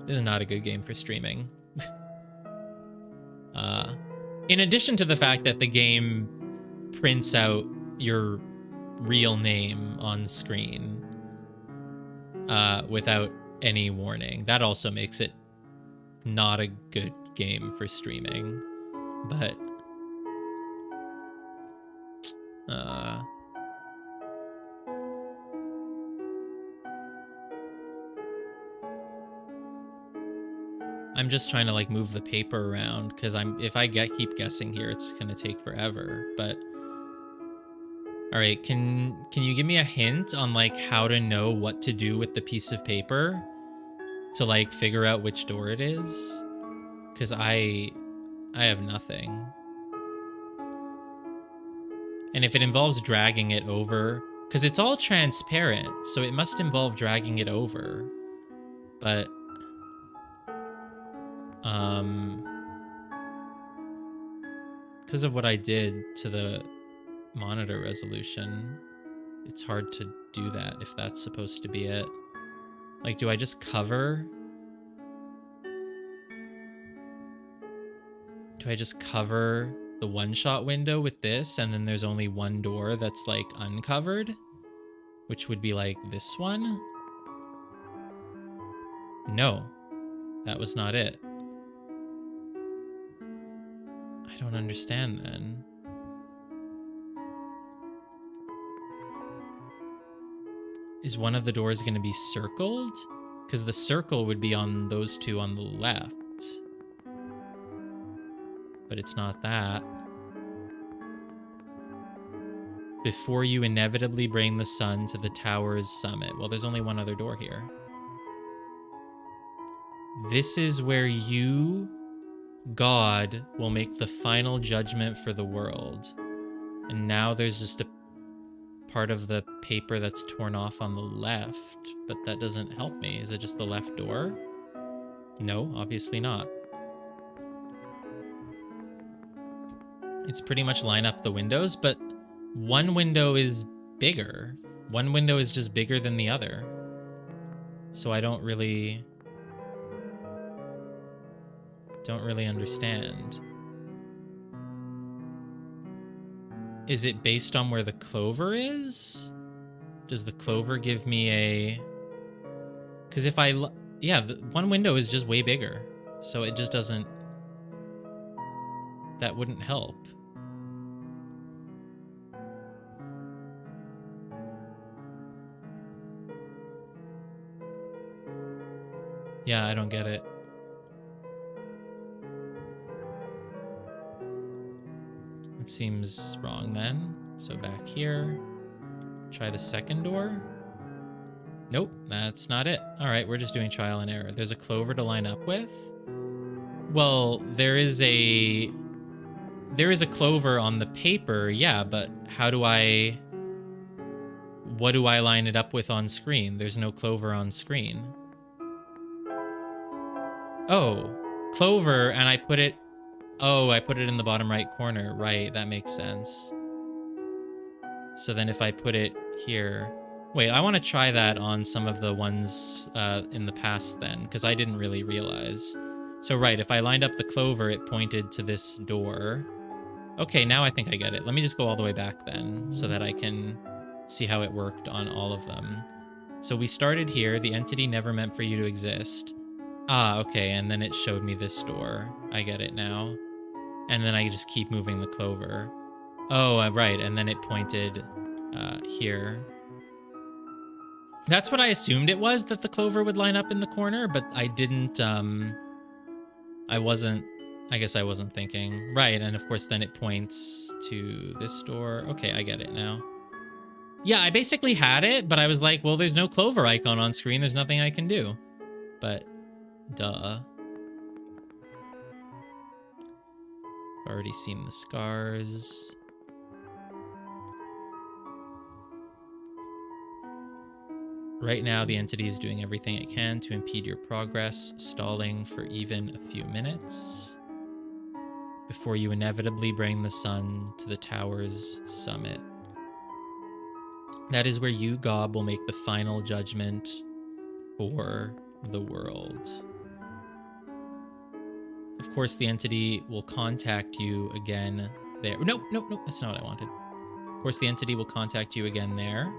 This is not a good game for streaming. In addition to the fact that the game prints out your real name on screen without any warning. That also makes it not a good game for streaming. But I'm just trying to like move the paper around because if I keep guessing here, it's gonna take forever. But all right, can you give me a hint on like how to know what to do with the piece of paper to like figure out which door it is? Because I have nothing. And if it involves dragging it over, because it's all transparent, so it must involve dragging it over. But because of what I did to the monitor resolution, it's hard to do that if that's supposed to be it. Like, do I just cover? Do I just cover the one-shot window with this, and then there's only one door that's like uncovered, which would be like this one? No, that was not it. I don't understand then. Is one of the doors going to be circled? Because the circle would be on those two on the left. But it's not that. Before you inevitably bring the sun to the tower's summit. Well, there's only one other door here. This is where you, God, will make the final judgment for the world. And now there's just a part of the paper that's torn off on the left, but that doesn't help me. Is it just the left door? No, obviously not. It's pretty much line up the windows, but one window is bigger. One window is just bigger than the other. So I don't really understand. Is it based on where the clover is? Does the clover give me a... Because if I... Yeah, one window is just way bigger. So it just doesn't... That wouldn't help. Yeah, I don't get it. It seems wrong then. So back here. Try the second door. Nope, that's not it. All right, we're just doing trial and error. There's a clover to line up with. Well, there is a clover on the paper, yeah, but what do I line it up with on screen? There's no clover on screen. Oh, clover, and I put it in the bottom right corner. Right, that makes sense. So then if I put it here, wait, I want to try that on some of the ones in the past then, because I didn't really realize. So right, if I lined up the clover, it pointed to this door. Okay, now I think I get it. Let me just go all the way back then so that I can see how it worked on all of them. So we started here. The entity never meant for you to exist. Ah, okay, and then it showed me this door. I get it now. And then I just keep moving the clover. Oh, right, and then it pointed here. That's what I assumed it was, that the clover would line up in the corner, but I didn't, I guess I wasn't thinking. Right, and of course then it points to this door. Okay, I get it now. Yeah, I basically had it, but I was like, well, there's no clover icon on screen. There's nothing I can do. But, duh. Already seen the scars. Right now, the entity is doing everything it can to impede your progress, stalling for even a few minutes before you inevitably bring the sun to the tower's summit. That is where you, Gob, will make the final judgment for the world. Of course, the entity will contact you again there. Nope, that's not what I wanted. Of course, the entity will contact you again there.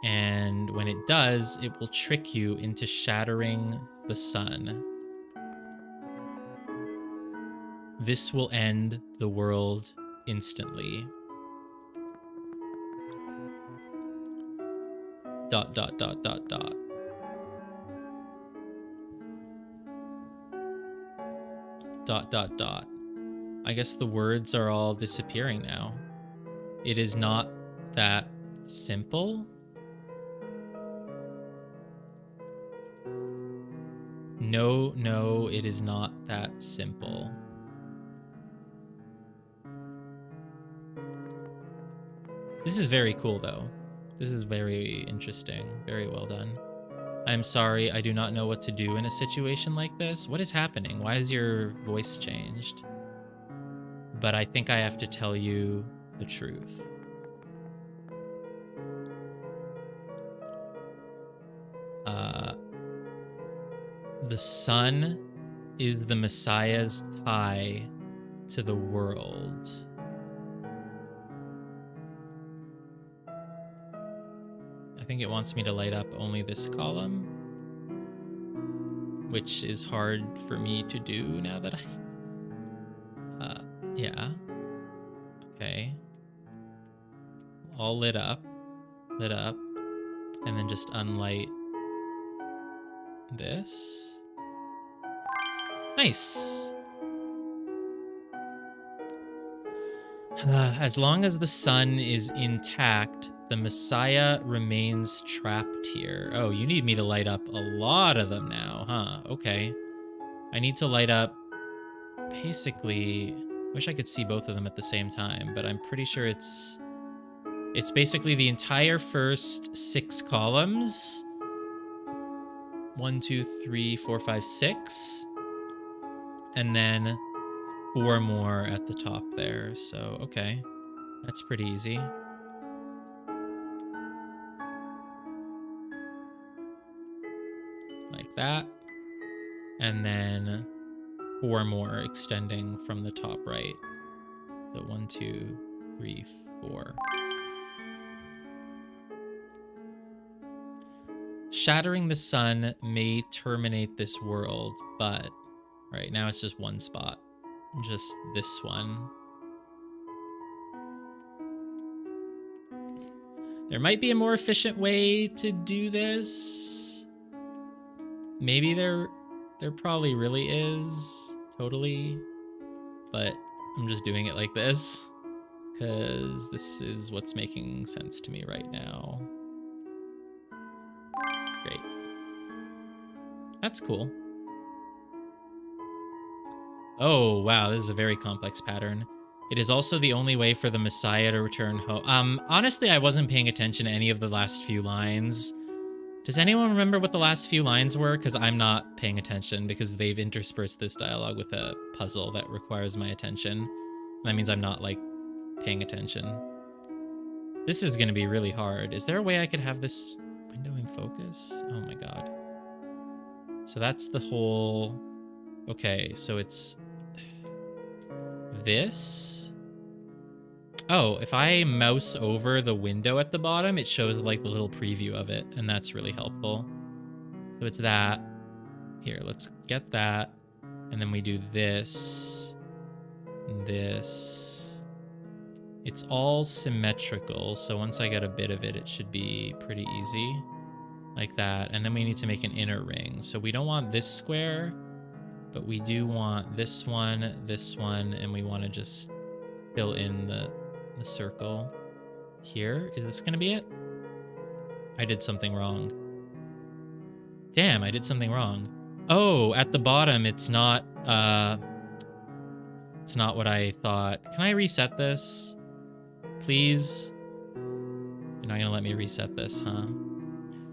And when it does, it will trick you into shattering the sun. This will end the world instantly. ... I guess the words are all disappearing now. It is not that simple. No, it is not that simple. This is very cool, though. This is very interesting. Very well done. I'm sorry, I do not know what to do in a situation like this. What is happening? Why has your voice changed? But I think I have to tell you the truth. The sun is the Messiah's tie to the world. I think it wants me to light up only this column, which is hard for me to do now that yeah. Okay. All lit up, and then just unlight this. Nice. As long as the sun is intact, the Messiah remains trapped here. Oh, you need me to light up a lot of them now, huh? Okay. I need to light up basically... Wish I could see both of them at the same time, but I'm pretty sure it's basically the entire first 6 columns. 1, 2, 3, 4, 5, 6. And then 4 more at the top there. So, okay. That's pretty easy. Like that. And then 4 more extending from the top right. So 1, 2, 3, 4. Shattering the sun may terminate this world, but right now it's just one spot. Just this one. There might be a more efficient way to do this. maybe there probably really is, totally, but I'm just doing it like this because this is what's making sense to me right now. Great. That's cool. Oh, wow, this is a very complex pattern. It is also the only way for the Messiah to return home. Honestly, I wasn't paying attention to any of the last few lines. Does anyone remember what the last few lines were? Because I'm not paying attention because they've interspersed this dialogue with a puzzle that requires my attention. That means I'm not, like, paying attention. This is going to be really hard. Is there a way I could have this window in focus? Oh my god. So that's the whole... Okay, so it's... this? Oh, if I mouse over the window at the bottom, it shows like the little preview of it, and that's really helpful. So it's that. Here, let's get that. And then we do this. This. It's all symmetrical, so once I get a bit of it, it should be pretty easy. Like that. And then we need to make an inner ring. So we don't want this square, but we do want this one, and we want to just fill in the circle here. Is this gonna be it? I did something wrong. Damn, I did something wrong. Oh, at the bottom, it's not what I thought. Can I reset this? Please? You're not gonna let me reset this, huh?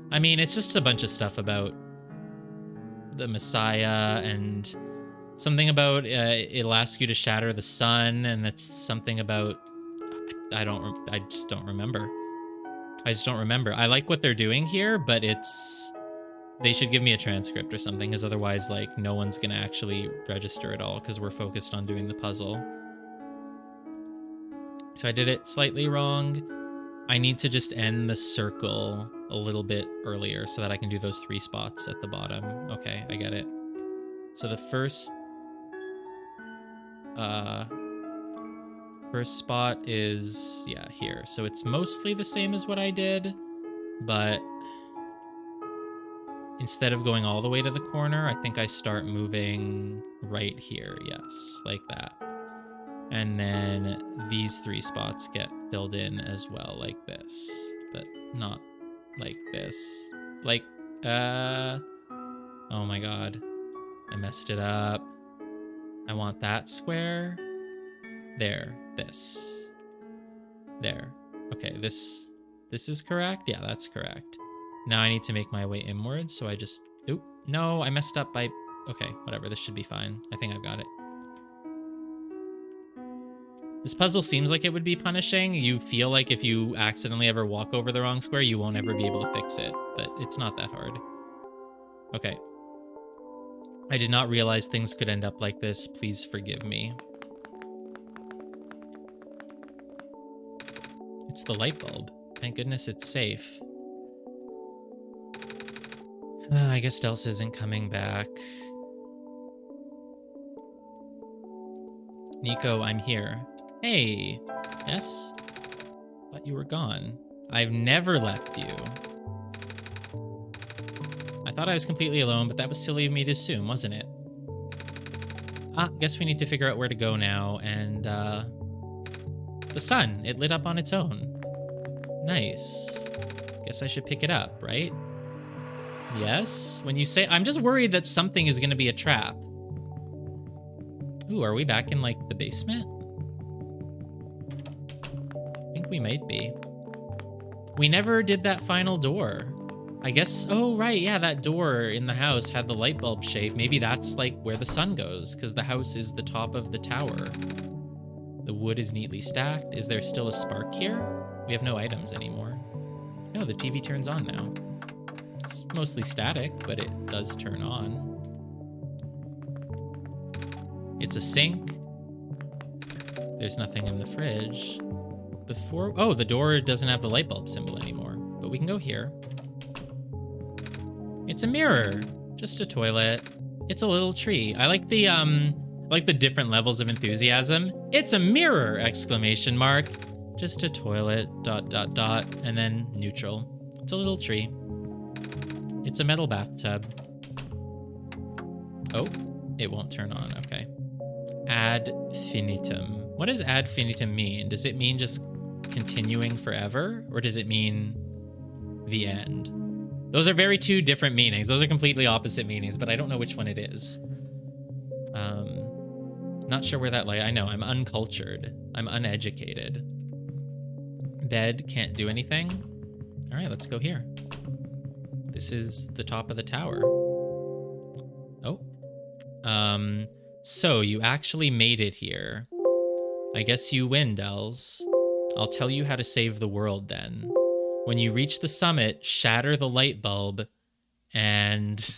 I mean, it's just a bunch of stuff about the Messiah and something about it'll ask you to shatter the sun, and that's something about I just don't remember. I like what they're doing here, but they should give me a transcript or something, because otherwise, like, no one's gonna actually register it all because we're focused on doing the puzzle. So I did it slightly wrong. I need to just end the circle a little bit earlier so that I can do those 3 spots at the bottom. Okay, I get it. So the first spot is, yeah, here. So it's mostly the same as what I did, but instead of going all the way to the corner, I think I start moving right here. Yes, like that. And then these 3 spots get filled in as well, like this, but not like this. Like, oh my god. I messed it up. I want that square. There. This. There. Okay, this is correct? Yeah, that's correct. Now I need to make my way inward, so I just... Oop. No, I messed up by... Okay, whatever. This should be fine. I think I've got it. This puzzle seems like it would be punishing. You feel like if you accidentally ever walk over the wrong square, you won't ever be able to fix it, but it's not that hard. Okay. I did not realize things could end up like this. Please forgive me. It's the light bulb. Thank goodness it's safe. I guess Delsa isn't coming back. Nico, I'm here. Hey. Yes? Thought you were gone. I've never left you. I thought I was completely alone, but that was silly of me to assume, wasn't it? Guess we need to figure out where to go now, and, the sun, it lit up on its own. Nice. Guess I should pick it up, right? Yes? When you say... I'm just worried that something is gonna be a trap. Ooh, are we back in, like, the basement? I think we might be. We never did that final door. I guess... Oh, right, yeah, that door in the house had the light bulb shape. Maybe that's, like, where the sun goes, because the house is the top of the tower. The wood is neatly stacked. Is there still a spark here? We have no items anymore. No, the TV turns on now. It's mostly static, but it does turn on. It's a sink. There's nothing in the fridge. Before... Oh, the door doesn't have the light bulb symbol anymore, but we can go here. It's a mirror. Just a toilet. It's a little tree. I like the different levels of enthusiasm. It's a mirror! Exclamation mark. Just a toilet, ... and then neutral. It's a little tree. It's a metal bathtub. Oh, it won't turn on. Okay. Ad finitum. What does ad finitum mean? Does it mean just continuing forever? Or does it mean the end? Those are very two different meanings. Those are completely opposite meanings, but I don't know which one it is. Not sure where that light. I know, I'm uncultured. I'm uneducated. Bed, can't do anything. All right, let's go here. This is the top of the tower. Oh. So you actually made it here. I guess you win, Dells. I'll tell you how to save the world then. When you reach the summit, shatter the light bulb and...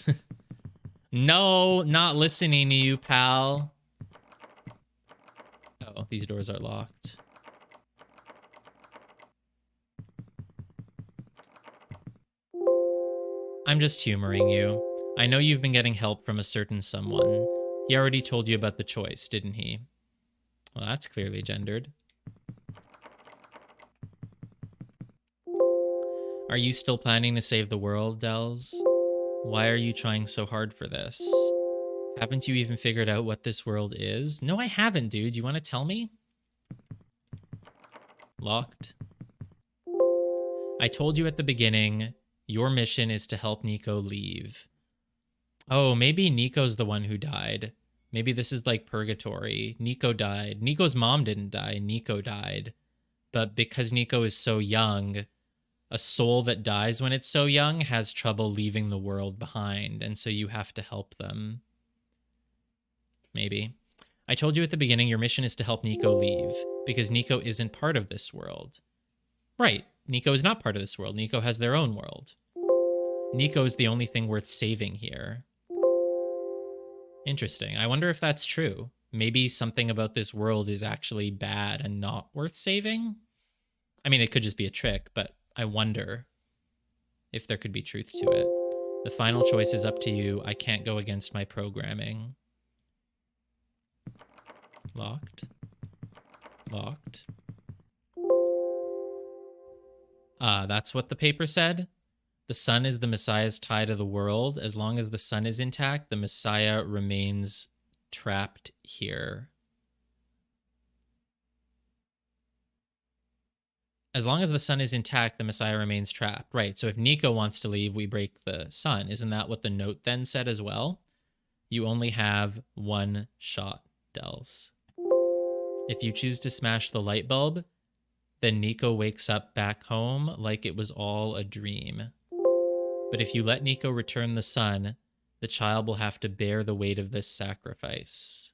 No, not listening to you, pal. Oh, these doors are locked. I'm just humoring you. I know you've been getting help from a certain someone. He already told you about the choice, didn't he? Well, that's clearly gendered. Are you still planning to save the world, Dells? Why are you trying so hard for this? Haven't you even figured out what this world is? No, I haven't, dude. You want to tell me? Locked. I told you at the beginning, your mission is to help Nico leave. Oh, maybe Nico's the one who died. Maybe this is like purgatory. Nico died. Nico's mom didn't die. Nico died. But because Nico is so young, a soul that dies when it's so young has trouble leaving the world behind, and so you have to help them. Maybe. I told you at the beginning your mission is to help Nico leave, because Nico isn't part of this world. Right. Nico is not part of this world. Nico has their own world. Nico is the only thing worth saving here. Interesting. I wonder if that's true. Maybe something about this world is actually bad and not worth saving? I mean, it could just be a trick, but I wonder if there could be truth to it. The final choice is up to you. I can't go against my programming. Locked. Locked. That's what the paper said. The sun is the Messiah's tie to the world. As long as the sun is intact, the Messiah remains trapped here. As long as the sun is intact, the Messiah remains trapped. Right, so if Nico wants to leave, we break the sun. Isn't that what the note then said as well? You only have one shot, Dells. If you choose to smash the light bulb, then Nico wakes up back home like it was all a dream. But if you let Nico return the sun, the child will have to bear the weight of this sacrifice.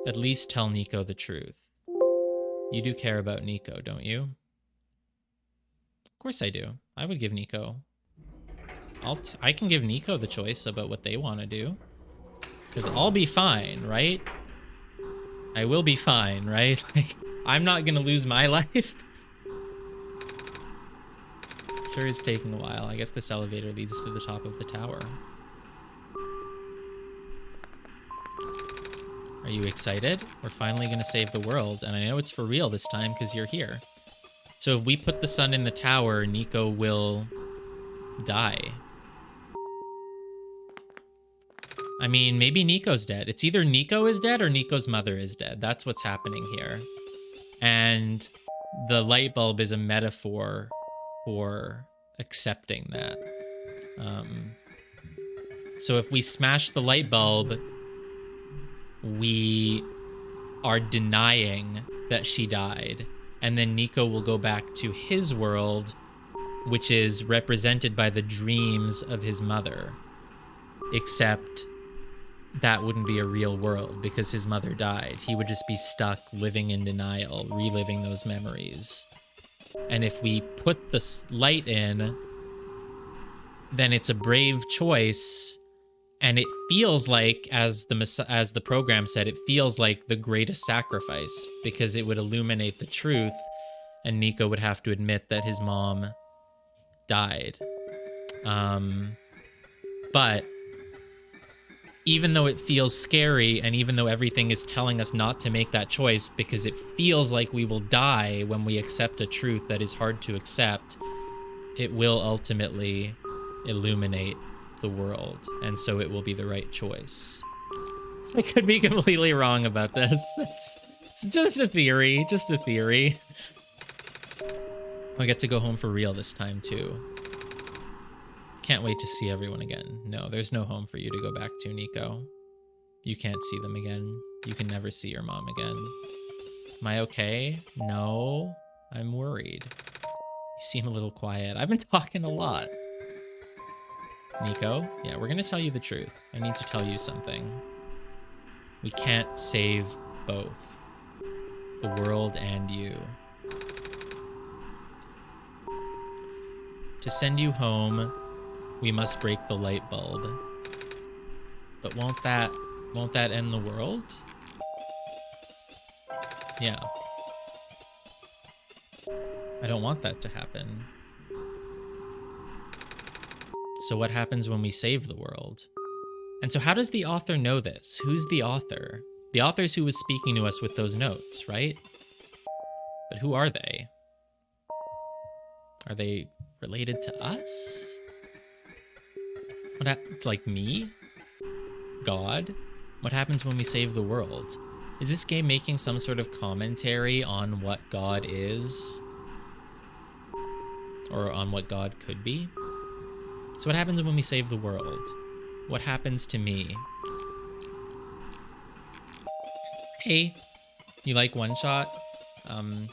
At least tell Nico the truth. You do care about Nico, don't you? Of course I do. I would give Nico... I can give Nico the choice about what they want to do. Because I'll be fine, right? I will be fine, right? Like, I'm not going to lose my life. Sure is taking a while. I guess this elevator leads to the top of the tower. Are you excited? We're finally going to save the world, and I know it's for real this time because you're here. So if we put the sun in the tower, Nico will die. I mean, maybe Nico's dead. It's either Nico is dead or Nico's mother is dead. That's what's happening here. And the light bulb is a metaphor for accepting that. So if we smash the light bulb, we are denying that she died. And then Nico will go back to his world, which is represented by the dreams of his mother. Except that wouldn't be a real world because his mother died. He would just be stuck living in denial, reliving those memories. And if we put the light in, then it's a brave choice. And it feels like, as the program said, it feels like the greatest sacrifice because it would illuminate the truth and Nico would have to admit that his mom died. But even though it feels scary and even though everything is telling us not to make that choice because it feels like we will die when we accept a truth that is hard to accept, it will ultimately illuminate the world, and so it will be the right choice. I could be completely wrong about this. It's just a theory, just a theory. I get to go home for real this time, too. Can't wait to see everyone again. No, there's no home for you to go back to, Nico. You can't see them again. You can never see your mom again. Am I okay? No, I'm worried. You seem a little quiet. I've been talking a lot. Nico, yeah, we're gonna tell you the truth. I need to tell you something. We can't save both. The world and you. To send you home, we must break the light bulb. But won't that end the world? Yeah. I don't want that to happen. So what happens when we save the world? And so how does the author know this? Who's the author? The author's who was speaking to us with those notes, right? But who are they? Are they related to us? Like me? God? What happens when we save the world? Is this game making some sort of commentary on what God is? Or on what God could be? So what happens when we save the world? What happens to me? Hey, you like OneShot? I'm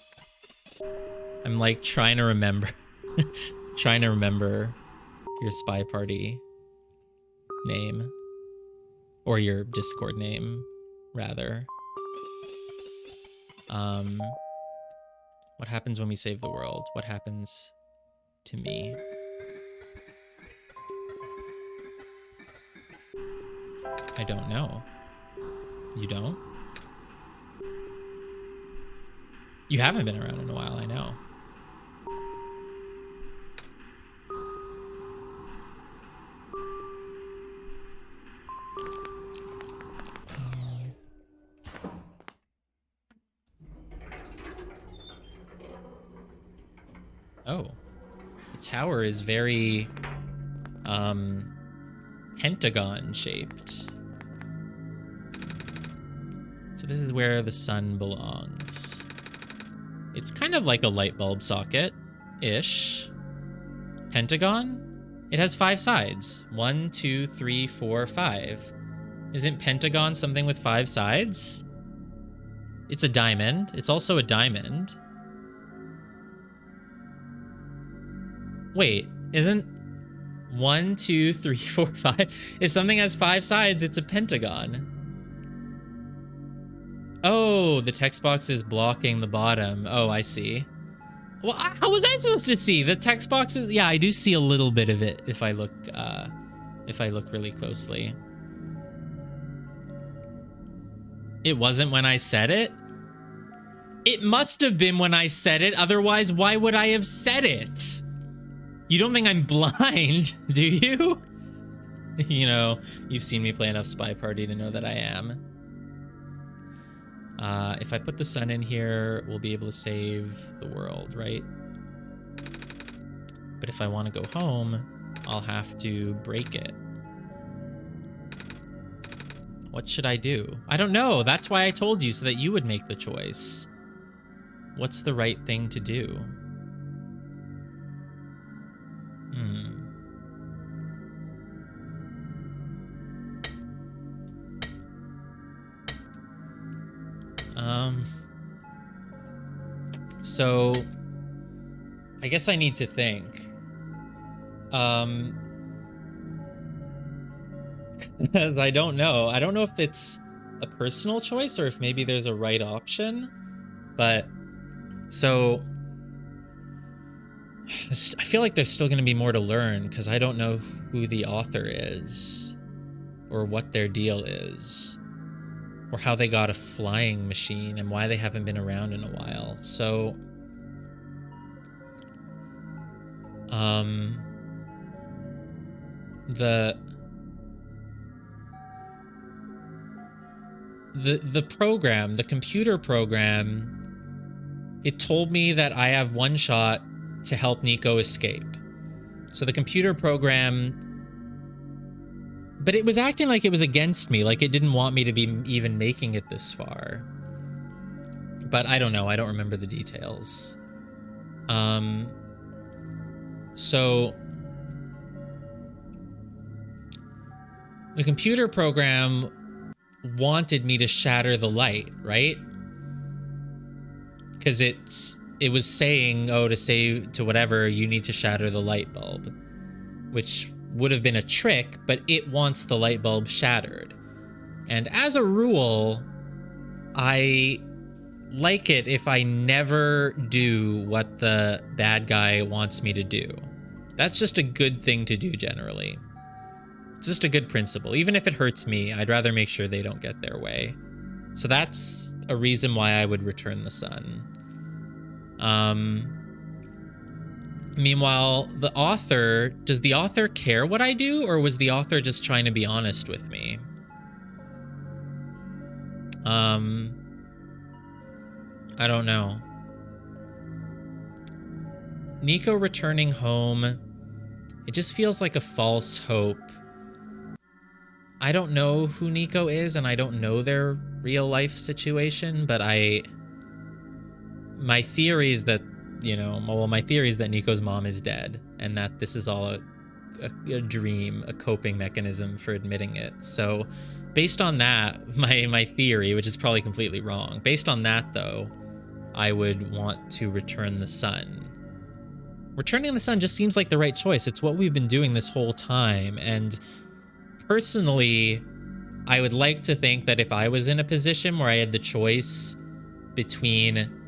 like trying to remember trying to remember your spy party name, or your Discord name rather. What happens when we save the world? What happens to me? I don't know. You don't? You haven't been around in a while, I know. Oh. The tower is very pentagon shaped. So this is where the sun belongs. It's kind of like a light bulb socket-ish. Pentagon? It has 5 sides. 1, 2, 3, 4, 5. Isn't pentagon something with 5 sides? It's a diamond. It's also a diamond. Wait, isn't 1, 2, 3, 4, 5? If something has 5 sides, it's a pentagon. Oh, the text box is blocking the bottom. Oh, I see. Well, how was I supposed to see? The text box is... Yeah, I do see a little bit of it if I look really closely. It wasn't when I said it? It must have been when I said it. Otherwise, why would I have said it? You don't think I'm blind, do you? You know, you've seen me play enough Spy Party to know that I am. If I put the sun in here, we'll be able to save the world, right? But if I want to go home, I'll have to break it. What should I do? I don't know. That's why I told you, so that you would make the choice. What's the right thing to do? So I guess I need to think. Because I don't know. I don't know if it's a personal choice or if maybe there's a right option. But so I feel like there's still going to be more to learn because I don't know who the author is or what their deal is or how they got a flying machine and why they haven't been around in a while. So the program, the computer program, it told me that I have OneShot to help Nico escape. So the computer program, but it was acting like it was against me, like it didn't want me to be even making it this far. But I don't know. I don't remember the details. So the computer program wanted me to shatter the light, right? Because it was saying, oh, to say to whatever, you need to shatter the light bulb, which would have been a trick, but it wants the light bulb shattered. And as a rule, I like it if I never do what the bad guy wants me to do. That's just a good thing to do generally. It's just a good principle. Even if it hurts me, I'd rather make sure they don't get their way. So that's a reason why I would return the sun. Meanwhile, the author, does the author care what I do, or was the author just trying to be honest with me? I don't know. Nico returning home, it just feels like a false hope. I don't know who Nico is, and I don't know their real life situation, but my theory is that, my theory is that Nico's mom is dead, and that this is all a dream, a coping mechanism for admitting it. So based on that, my theory, which is probably completely wrong, based on that though, I would want to return the sun. Returning the sun just seems like the right choice. It's what we've been doing this whole time, and personally, I would like to think that if I was in a position where I had the choice between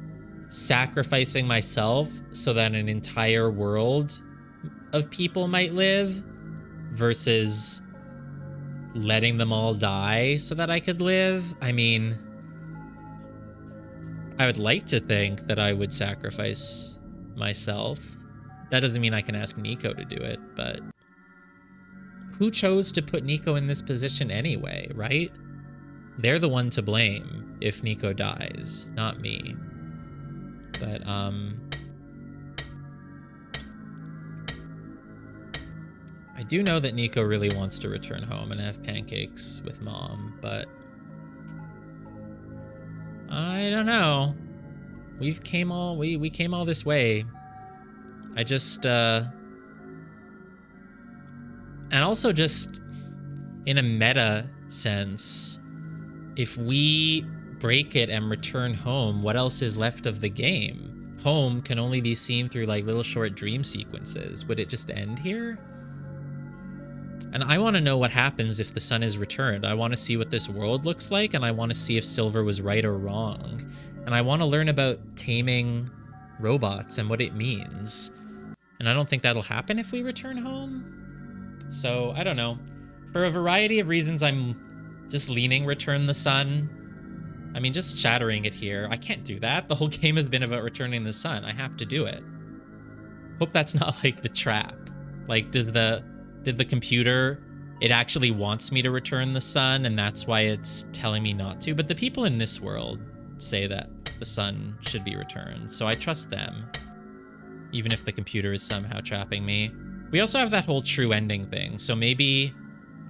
sacrificing myself so that an entire world of people might live versus letting them all die so that I could live, I mean, I would like to think that I would sacrifice myself. That doesn't mean I can ask Nico to do it, but who chose to put Nico in this position anyway, right? They're the one to blame if Nico dies, not me. But, I do know that Nico really wants to return home and have pancakes with Mom, but I don't know. We came all this way. I just, and also just in a meta sense, if we break it and return home, what else is left of the game? Home can only be seen through like little short dream sequences. Would it just end here? And I want to know what happens if the sun is returned. I want to see what this world looks like, and I want to see if Silver was right or wrong. And I want to learn about taming robots and what it means. And I don't think that'll happen if we return home. So, I don't know. For a variety of reasons, I'm just leaning return the sun. I mean, just shattering it here. I can't do that. The whole game has been about returning the sun. I have to do it. Hope that's not like the trap. Like, did the computer, it actually wants me to return the sun, and that's why it's telling me not to? But the people in this world say that the sun should be returned, so I trust them, even if the computer is somehow trapping me. We also have that whole true ending thing, so maybe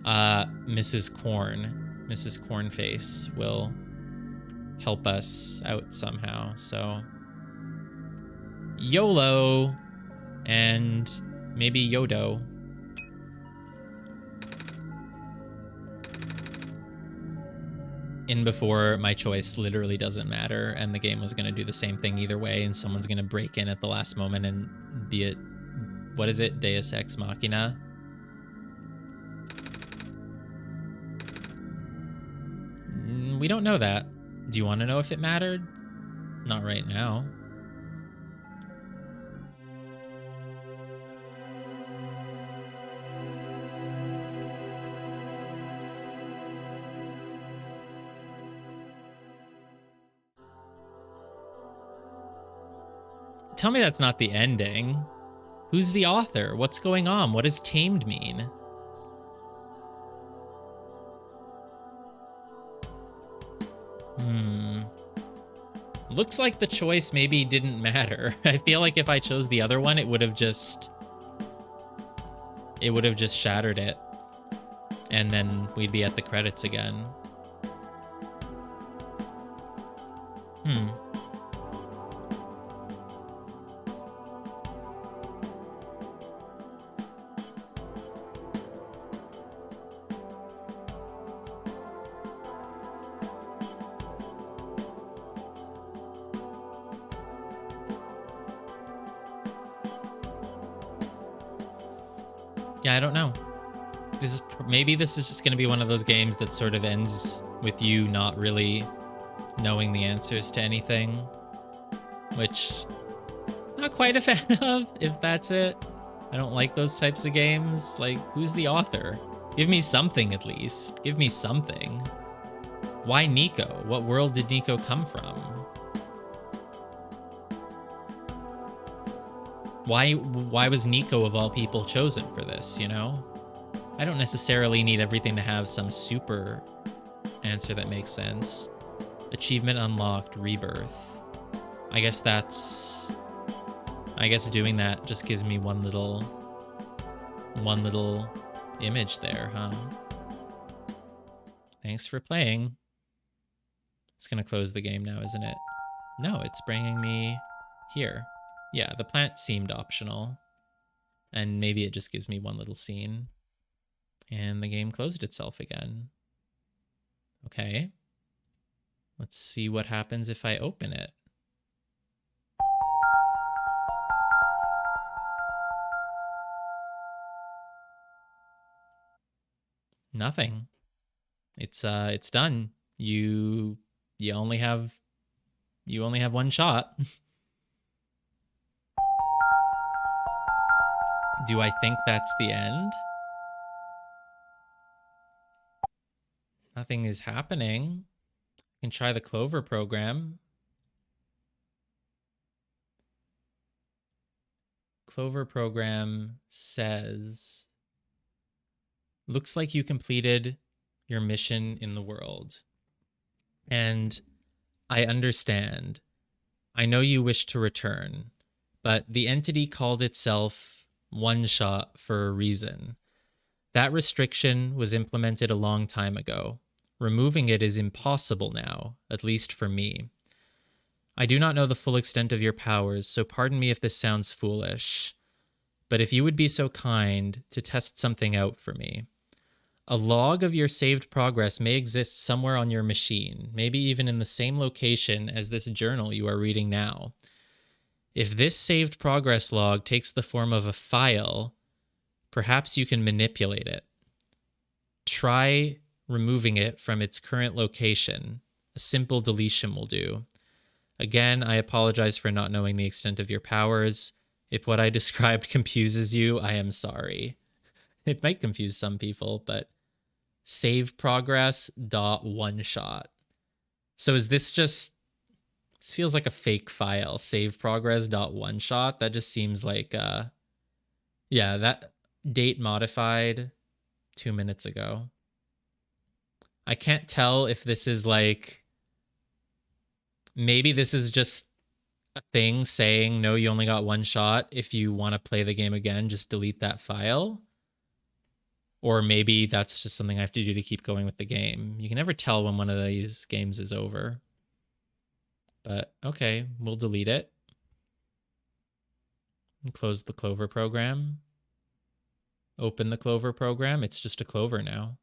Mrs. Cornface will help us out somehow. So YOLO and maybe Yodo. In before, my choice literally doesn't matter, and the game was going to do the same thing either way, and someone's going to break in at the last moment and be it, what is it, Deus Ex Machina? We don't know that. Do you want to know if it mattered? Not right now. Tell me that's not the ending. Who's the author? What's going on? What does tamed mean? Looks like the choice maybe didn't matter. I feel like if I chose the other one, it would have just it would have just shattered it. And then we'd be at the credits again. Hmm. Yeah, I don't know. Maybe this is just going to be one of those games that sort of ends with you not really knowing the answers to anything, which not quite a fan of, if that's it. I don't like those types of games. Like, who's the author? Give me something at least. Give me something. Why Nico? What world did Nico come from? Why was Nico of all people chosen for this, you know? I don't necessarily need everything to have some super answer that makes sense. Achievement unlocked, rebirth. I guess doing that just gives me one little image there, huh? Thanks for playing. It's gonna close the game now, isn't it? No, it's bringing me here. Yeah, the plant seemed optional. And maybe it just gives me one little scene. And the game closed itself again. Okay. Let's see what happens if I open it. Nothing. It's done. You only have one shot. Do I think that's the end? Nothing is happening. I can try the Clover program. Clover program says, looks like you completed your mission in the world. And I understand. I know you wish to return, but the entity called itself OneShot for a reason. That restriction was implemented a long time ago. Removing it is impossible now, at least for me. I do not know the full extent of your powers, so pardon me if this sounds foolish. But if you would be so kind to test something out for me. A log of your saved progress may exist somewhere on your machine, maybe even in the same location as this journal you are reading now. If this saved progress log takes the form of a file, perhaps you can manipulate it. Try removing it from its current location. A simple deletion will do. Again, I apologize for not knowing the extent of your powers. If what I described confuses you, I am sorry. It might confuse some people, but save progress dot one shot. So is this just, this feels like a fake file, save progress dot one shot. That just seems like yeah, that date modified 2 minutes ago. I can't tell if this is like, maybe this is just a thing saying, no, you only got one shot. If you want to play the game again, just delete that file. Or maybe that's just something I have to do to keep going with the game. You can never tell when one of these games is over. But okay, we'll delete it. And close the Clover program. Open the Clover program. It's just a Clover now.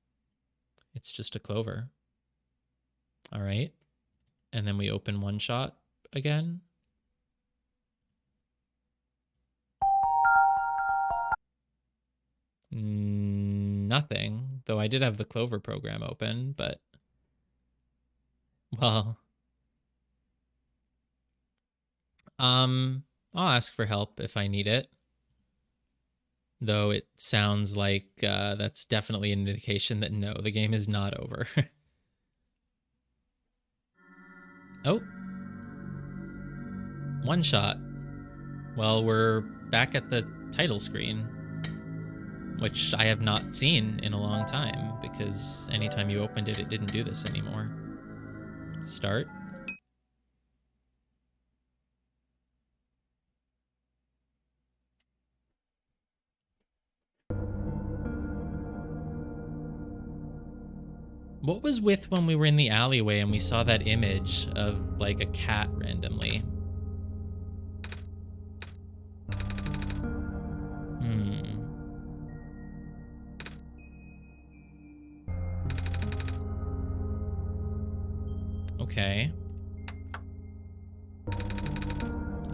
It's just a Clover. All right. And then we open OneShot again. Nothing, though I did have the Clover program open, but well, I'll ask for help if I need it. Though it sounds like that's definitely an indication that no, the game is not over. Oh, OneShot. Well, we're back at the title screen, which I have not seen in a long time because anytime you opened it, it didn't do this anymore. Start. What was with when we were in the alleyway and we saw that image of, like, a cat randomly? Okay.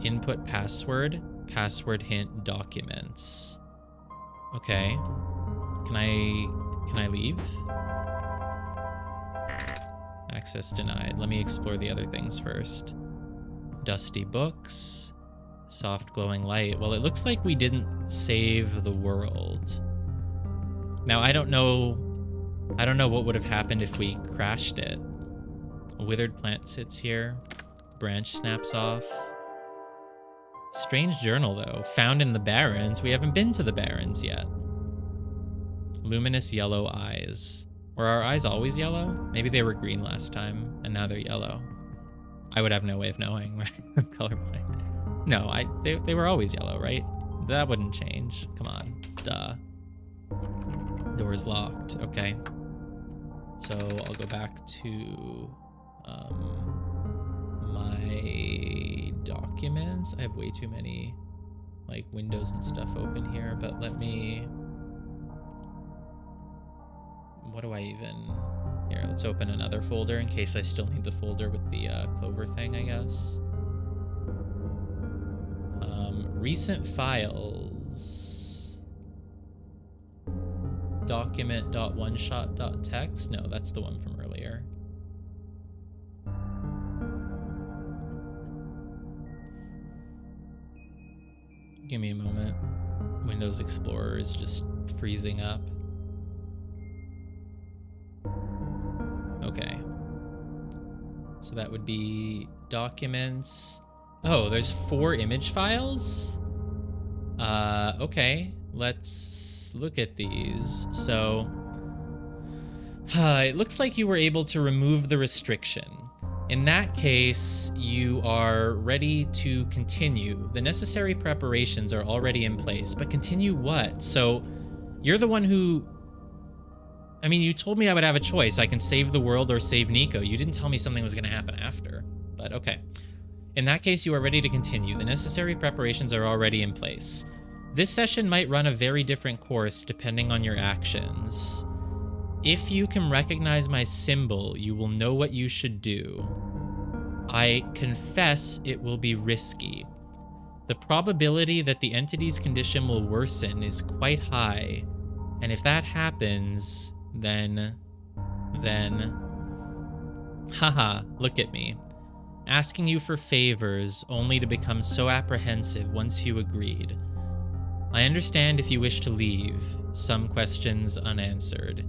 Input password, password hint documents. Okay. Can I leave? Access denied. Let me explore the other things first. Dusty books, soft glowing light. Well, it looks like we didn't save the world. Now, I don't know what would have happened if we crashed it. A withered plant sits here. Branch snaps off. Strange journal, though. Found in the Barrens. We haven't been to the Barrens yet. Luminous yellow eyes. Were our eyes always yellow? Maybe they were green last time, and now they're yellow. I would have no way of knowing, right? I'm colorblind. No, they were always yellow, right? That wouldn't change. Come on. Duh. Door's locked. Okay. So I'll go back to my documents. I have way too many like windows and stuff open here, but let me... What do I even... Here, let's open another folder in case I still need the folder with the clover thing, I guess. Recent files. Document.oneshot.txt. No, that's the one from earlier. Give me a moment. Windows Explorer is just freezing up. Okay. So that would be documents. Oh, there's 4 image files? Okay. Let's look at these. So, it looks like you were able to remove the restriction. In that case, you are ready to continue. The necessary preparations are already in place, but continue what? So, you're the one who... I mean, you told me I would have a choice. I can save the world or save Nico. You didn't tell me something was going to happen after, but okay. In that case, you are ready to continue. The necessary preparations are already in place. This session might run a very different course depending on your actions. If you can recognize my symbol, you will know what you should do. I confess it will be risky. The probability that the entity's condition will worsen is quite high, and if that happens, then, haha, look at me. Asking you for favors only to become so apprehensive once you agreed. I understand if you wish to leave, some questions unanswered.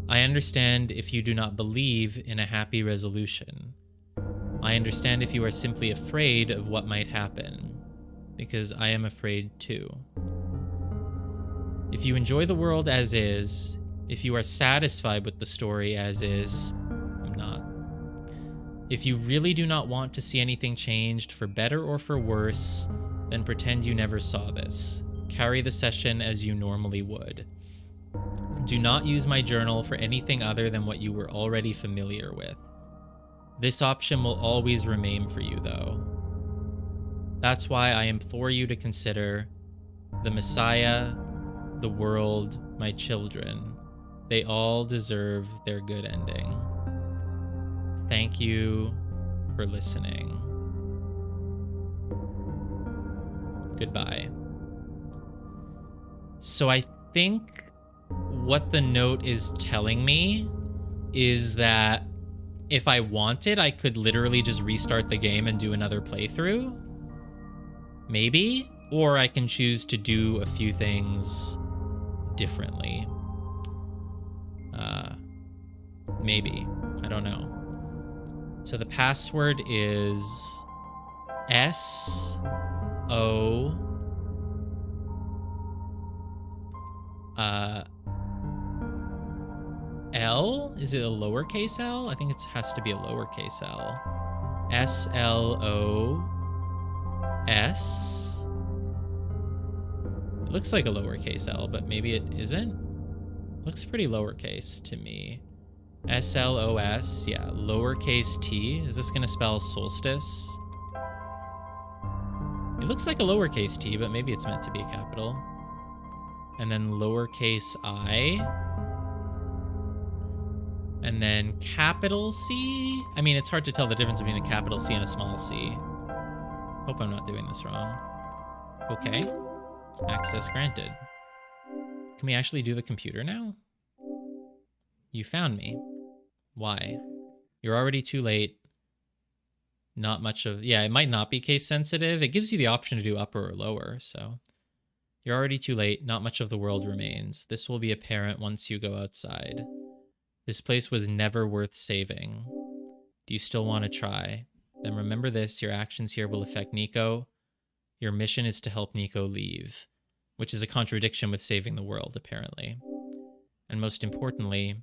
I understand if you do not believe in a happy resolution. I understand if you are simply afraid of what might happen, because I am afraid too. If you enjoy the world as is, if you are satisfied with the story as is, I'm not. If you really do not want to see anything changed for better or for worse, then pretend you never saw this. Carry the session as you normally would. Do not use my journal for anything other than what you were already familiar with. This option will always remain for you, though. That's why I implore you to consider the Messiah, the world, my children. They all deserve their good ending. Thank you for listening. Goodbye. So I think what the note is telling me is that if I wanted, I could literally just restart the game and do another playthrough. Maybe. Or I can choose to do a few things differently. Maybe. I don't know. So the password is S-O... L? Is it a lowercase L? I think it has to be a lowercase L. S-L-O-S. It looks like a lowercase L, but maybe it isn't. Looks pretty lowercase to me. SLOS, yeah, lowercase t. Is this going to spell solstice? It looks like a lowercase t, but maybe it's meant to be a capital. And then lowercase I. And then capital C. I mean, it's hard to tell the difference between a capital C and a small c. Hope I'm not doing this wrong. Okay. Access granted. Can we actually do the computer now? You found me. Why? You're already too late. Not much of... Yeah, it might not be case sensitive. It gives you the option to do upper or lower, so... You're already too late. Not much of the world remains. This will be apparent once you go outside. This place was never worth saving. Do you still want to try? Then remember this. Your actions here will affect Nico. Your mission is to help Nico leave, which is a contradiction with saving the world, apparently. And most importantly,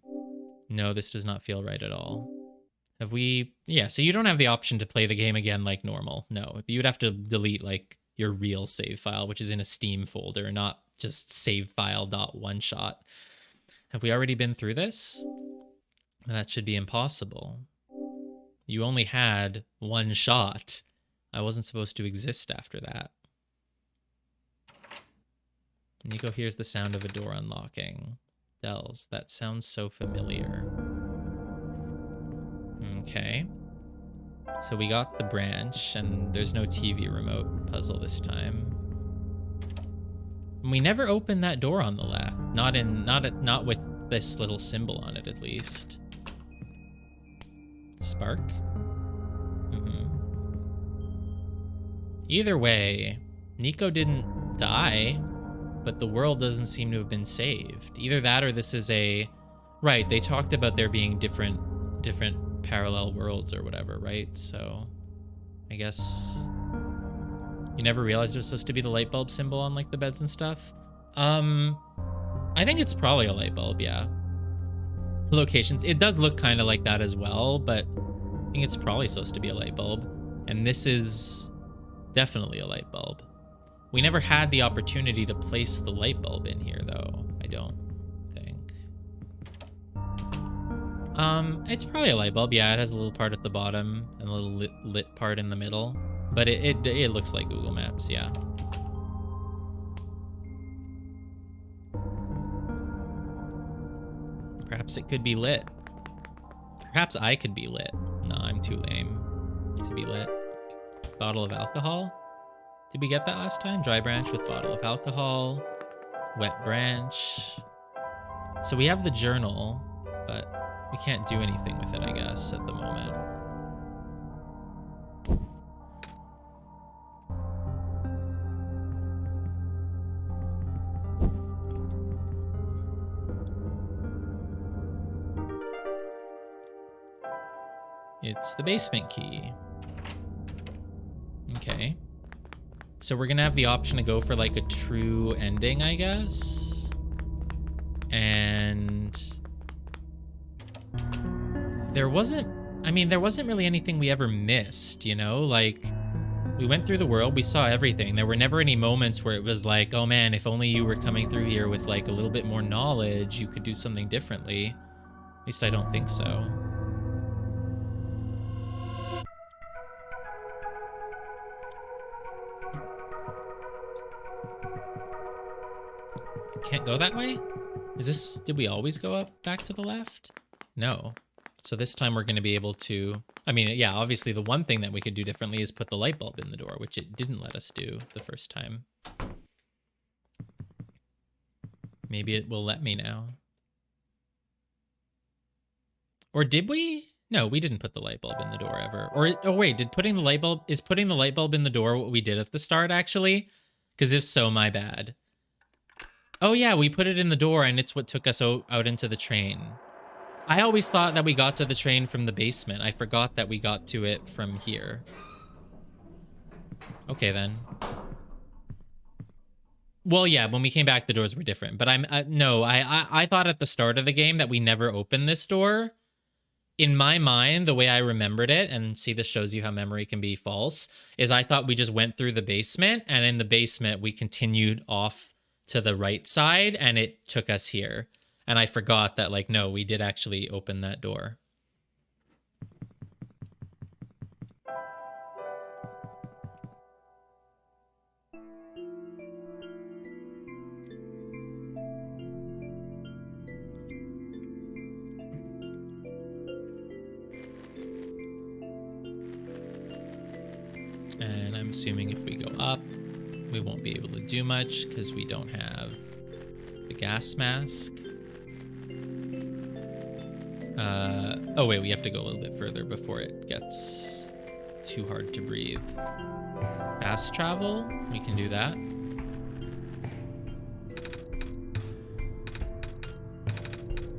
no, this does not feel right at all. Have we... Yeah, so you don't have the option to play the game again like normal. No, you'd have to delete, like, your real save file, which is in a Steam folder, not just savefile.oneshot. Have we already been through this? That should be impossible. You only had one shot. I wasn't supposed to exist after that. Nico hears the sound of a door unlocking. Dells, that sounds so familiar. Okay. So we got the branch, and there's no TV remote puzzle this time. And we never opened that door on the left. Not with this little symbol on it, at least. Spark? Either way, Nico didn't die, but the world doesn't seem to have been saved. Either that or this is a... Right, they talked about there being different parallel worlds or whatever, right? So I guess you never realized it was supposed to be the light bulb symbol on like the beds and stuff. I think it's probably a light bulb, yeah. Locations, it does look kind of like that as well, but I think it's probably supposed to be a light bulb. And this is definitely a light bulb. We never had the opportunity to place the light bulb in here though, I don't think. It's probably a light bulb. Yeah, it has a little part at the bottom and a little lit part in the middle. But it looks like Google Maps, yeah. Perhaps it could be lit. Perhaps I could be lit. No, I'm too lame to be lit. Bottle of alcohol? Did we get that last time? Dry branch with bottle of alcohol. Wet branch. So we have the journal, but we can't do anything with it, I guess, at the moment. It's the basement key. Okay. So we're gonna have the option to go for like a true ending, I guess. And there wasn't really anything we ever missed, you know? Like, we went through the world, we saw everything. There were never any moments where it was like, oh man, if only you were coming through here with like a little bit more knowledge, you could do something differently. At least I don't think so. Can't go that way? Did we always go up back to the left? No. So this time we're going to be able to, I mean, yeah, obviously the one thing that we could do differently is put the light bulb in the door, which it didn't let us do the first time. Maybe it will let me now. Or did we? No, we didn't put the light bulb in the door ever. Or, oh wait, is putting the light bulb in the door what we did at the start actually? Because if so, my bad. Oh yeah, we put it in the door and it's what took us out into the train. I always thought that we got to the train from the basement. I forgot that we got to it from here. Okay then. Well, yeah, when we came back, the doors were different. But I thought at the start of the game that we never opened this door. In my mind, the way I remembered it, and see, this shows you how memory can be false, is I thought we just went through the basement, and in the basement we continued off to the right side, and it took us here. And I forgot that, like, no, we did actually open that door. And I'm assuming if we go up, we won't be able to do much because we don't have the gas mask. Oh wait, we have to go a little bit further before it gets too hard to breathe. Fast travel, we can do that.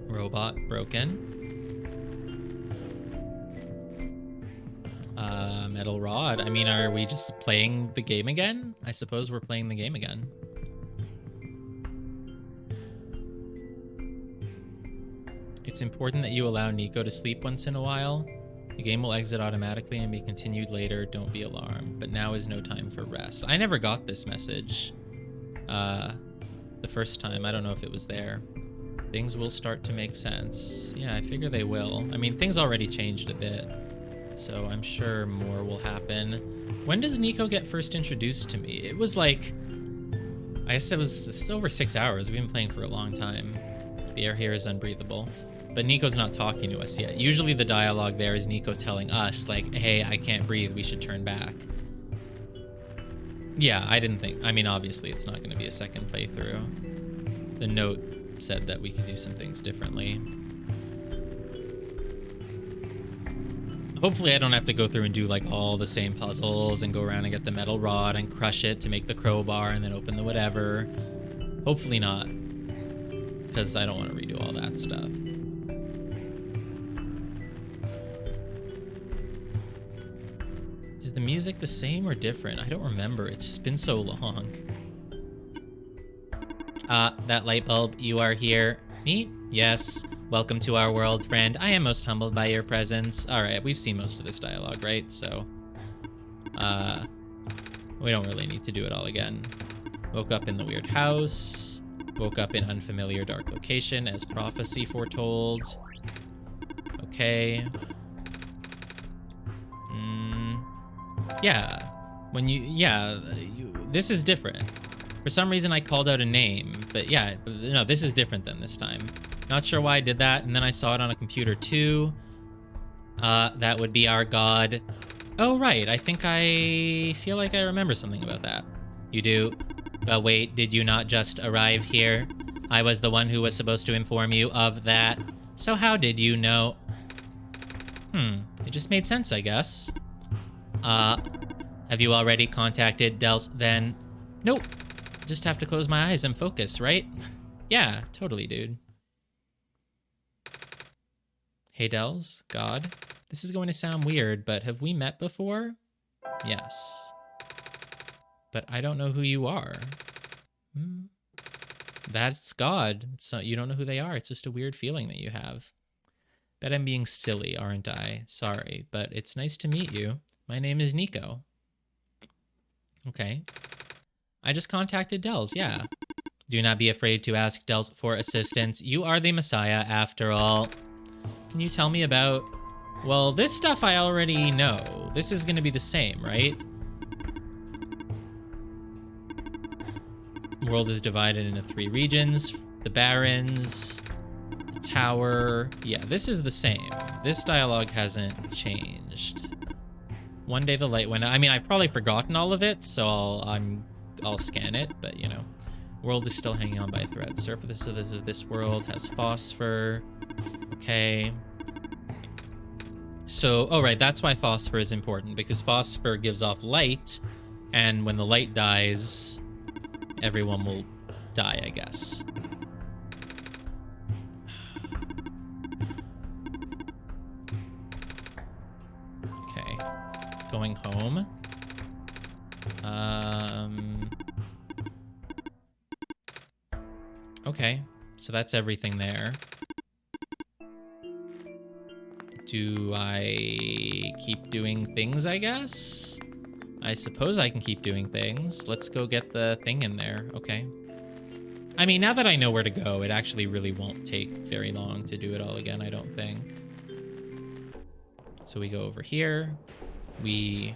Robot broken. Metal rod. I mean, are we just playing the game again? I suppose we're playing the game again. It's important that you allow Nico to sleep once in a while. The game will exit automatically and be continued later. Don't be alarmed. But now is no time for rest. I never got this message the first time. I don't know if it was there. Things will start to make sense. Yeah, I figure they will. I mean, things already changed a bit, so I'm sure more will happen. When does Nico get first introduced to me? It was like, I guess it's over 6 hours. We've been playing for a long time. The air here is unbreathable. But Nico's not talking to us yet. Usually the dialogue there is Nico telling us, like, hey, I can't breathe, we should turn back. Yeah, I didn't think, I mean, obviously it's not going to be a second playthrough. The note said that we could do some things differently. Hopefully I don't have to go through and do like all the same puzzles and go around and get the metal rod and crush it to make the crowbar and then open the whatever. Hopefully not, because I don't want to redo all that stuff. Is the music the same or different? I don't remember. It's just been so long. That light bulb, you are here. Me? Yes. Welcome to our world, friend. I am most humbled by your presence. Alright, we've seen most of this dialogue, right? So, we don't really need to do it all again. Woke up in the weird house. Woke up in unfamiliar dark location as prophecy foretold. Okay. Yeah. This is different. For some reason I called out a name, but yeah, no, this is different than this time. Not sure why I did that, and then I saw it on a computer too. That would be our god. Oh, right, I think I feel like I remember something about that. You do? But wait, did you not just arrive here? I was the one who was supposed to inform you of that. So how did you know? It just made sense, I guess. Have you already contacted Dels then? Nope. Just have to close my eyes and focus, right? Yeah, totally, dude. Hey, Dels, God. This is going to sound weird, but have we met before? Yes. But I don't know who you are. That's God. So you don't know who they are. It's just a weird feeling that you have. Bet I'm being silly, aren't I? Sorry, but it's nice to meet you. My name is Nico. Okay. I just contacted Dels, yeah. Do not be afraid to ask Dels for assistance. You are the Messiah, after all. Can you tell me about... Well, this stuff I already know. This is going to be the same, right? The world is divided into 3 regions. The Barrens, the Tower. Yeah, this is the same. This dialogue hasn't changed. One day the light went out. I mean, I've probably forgotten all of it, so I'll scan it, but you know. World is still hanging on by a thread. Surface of this world has phosphor. Okay. So, oh right, that's why phosphor is important, because phosphor gives off light, and when the light dies, everyone will die, I guess. Okay. Going home. Okay, so that's everything there. Do I keep doing things, I guess? I suppose I can keep doing things. Let's go get the thing in there. Okay. I mean, now that I know where to go, it actually really won't take very long to do it all again, I don't think. So we go over here. We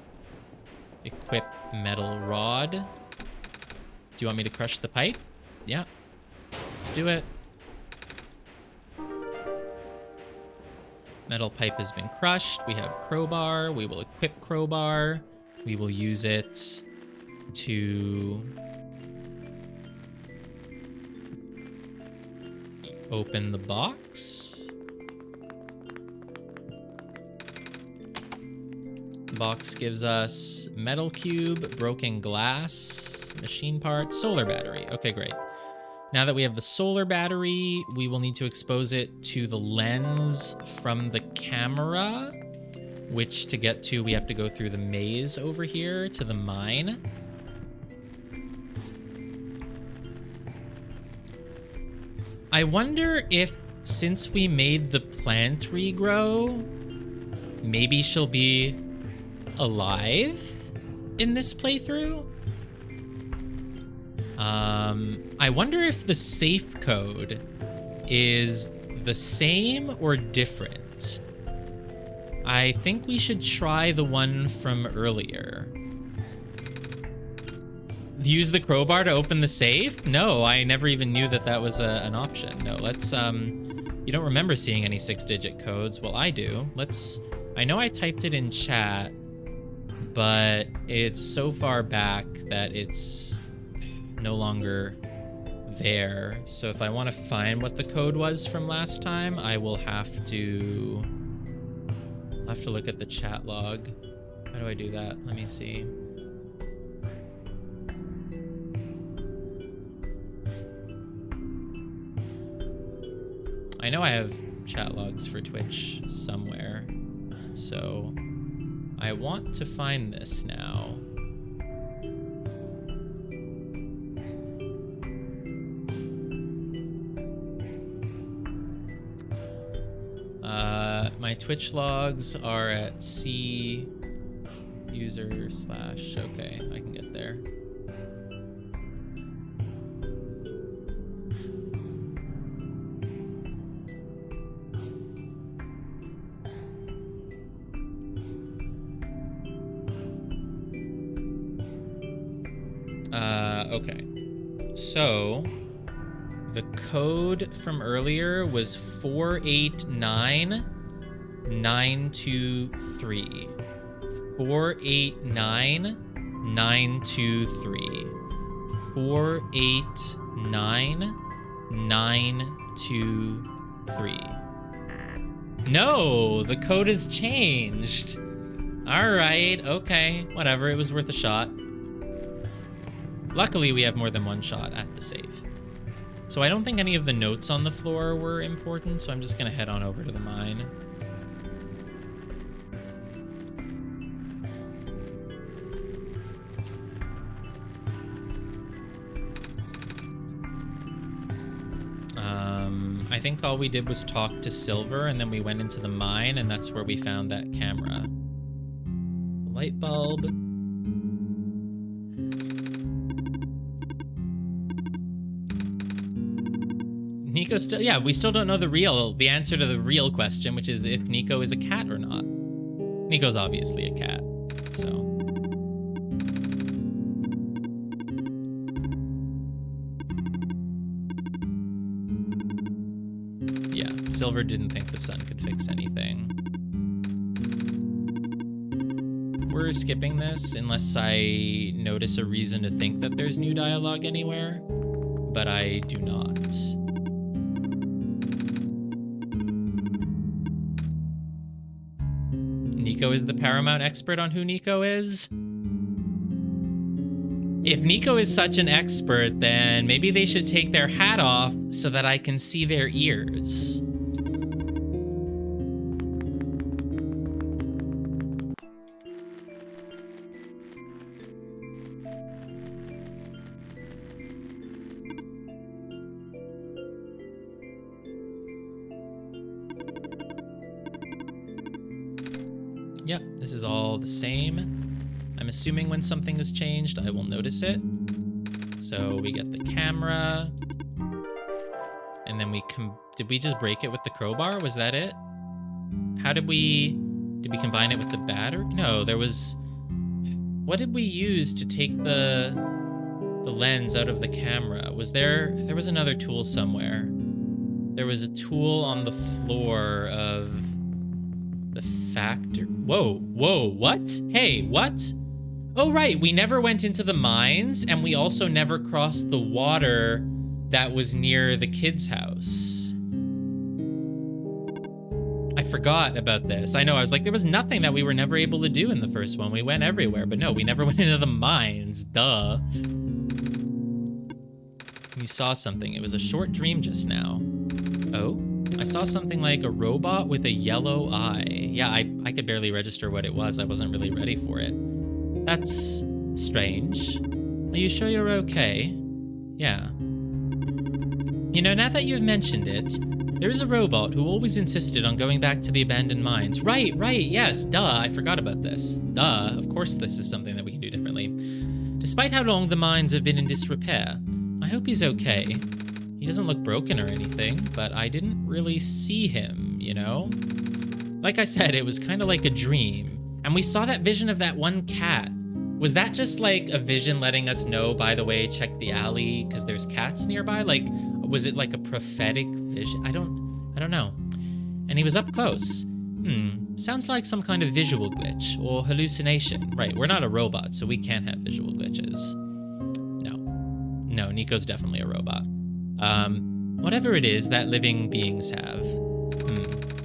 equip metal rod. Do you want me to crush the pipe? Yeah. Let's do it. Metal pipe has been crushed. We have crowbar. We will equip crowbar. We will use it to open the box. The box gives us metal cube, broken glass, machine parts, solar battery. Okay, great. Now that we have the solar battery, we will need to expose it to the lens from the camera, which to get to, we have to go through the maze over here to the mine. I wonder if, since we made the plant regrow, maybe she'll be alive in this playthrough? I wonder if the safe code is the same or different. I think we should try the one from earlier. Use the crowbar to open the safe? No, I never even knew that that was an option. No, let's, you don't remember seeing any 6-digit codes. Well, I do. I know I typed it in chat, but it's so far back that it's no longer there. So if I want to find what the code was from last time, I will have to look at the chat log. How do I do that? Let me see. I know I have chat logs for Twitch somewhere, so I want to find this now. My Twitch logs are at C user / okay, I can get there. Okay. So the code from earlier was 489923. 489923. 489923. No, the code has changed. All right, okay, whatever. It was worth a shot. Luckily, we have more than one shot at the safe. So I don't think any of the notes on the floor were important, so I'm just gonna head on over to the mine. I think all we did was talk to Silver, and then we went into the mine, and that's where we found that camera. Light bulb. Nico still, yeah, we still don't know the answer to the real question, which is if Nico is a cat or not. Nico's obviously a cat, so. Yeah, Silver didn't think the sun could fix anything. We're skipping this unless I notice a reason to think that there's new dialogue anywhere, but I do not. Nico is the paramount expert on who Nico is? If Nico is such an expert, then maybe they should take their hat off so that I can see their ears. Yep, this is all the same. I'm assuming when something has changed, I will notice it. So we get the camera, and then did we just break it with the crowbar? Was that it? How did we combine it with the battery? No, there was, what did we use to take the lens out of the camera? There was another tool somewhere. There was a tool on the floor of the factory. Whoa, what? Hey, what? Oh, right, we never went into the mines, and we also never crossed the water that was near the kid's house. I forgot about this. I know, I was like, there was nothing that we were never able to do in the first one. We went everywhere, but no, we never went into the mines. Duh. You saw something. It was a short dream just now. Oh? I saw something like a robot with a yellow eye. Yeah, I could barely register what it was. I wasn't really ready for it. That's strange. Are you sure you're okay? Yeah. You know, now that you've mentioned it, there is a robot who always insisted on going back to the abandoned mines. Right, yes, duh, I forgot about this. Duh, of course this is something that we can do differently. Despite how long the mines have been in disrepair, I hope he's okay. He doesn't look broken or anything, but I didn't really see him, you know? Like I said, it was kind of like a dream. And we saw that vision of that one cat. Was that just like a vision letting us know, by the way, check the alley because there's cats nearby? Like, was it like a prophetic vision? I don't know. And he was up close. Sounds like some kind of visual glitch or hallucination. Right, we're not a robot, so we can't have visual glitches. No, Nico's definitely a robot. Whatever it is that living beings have.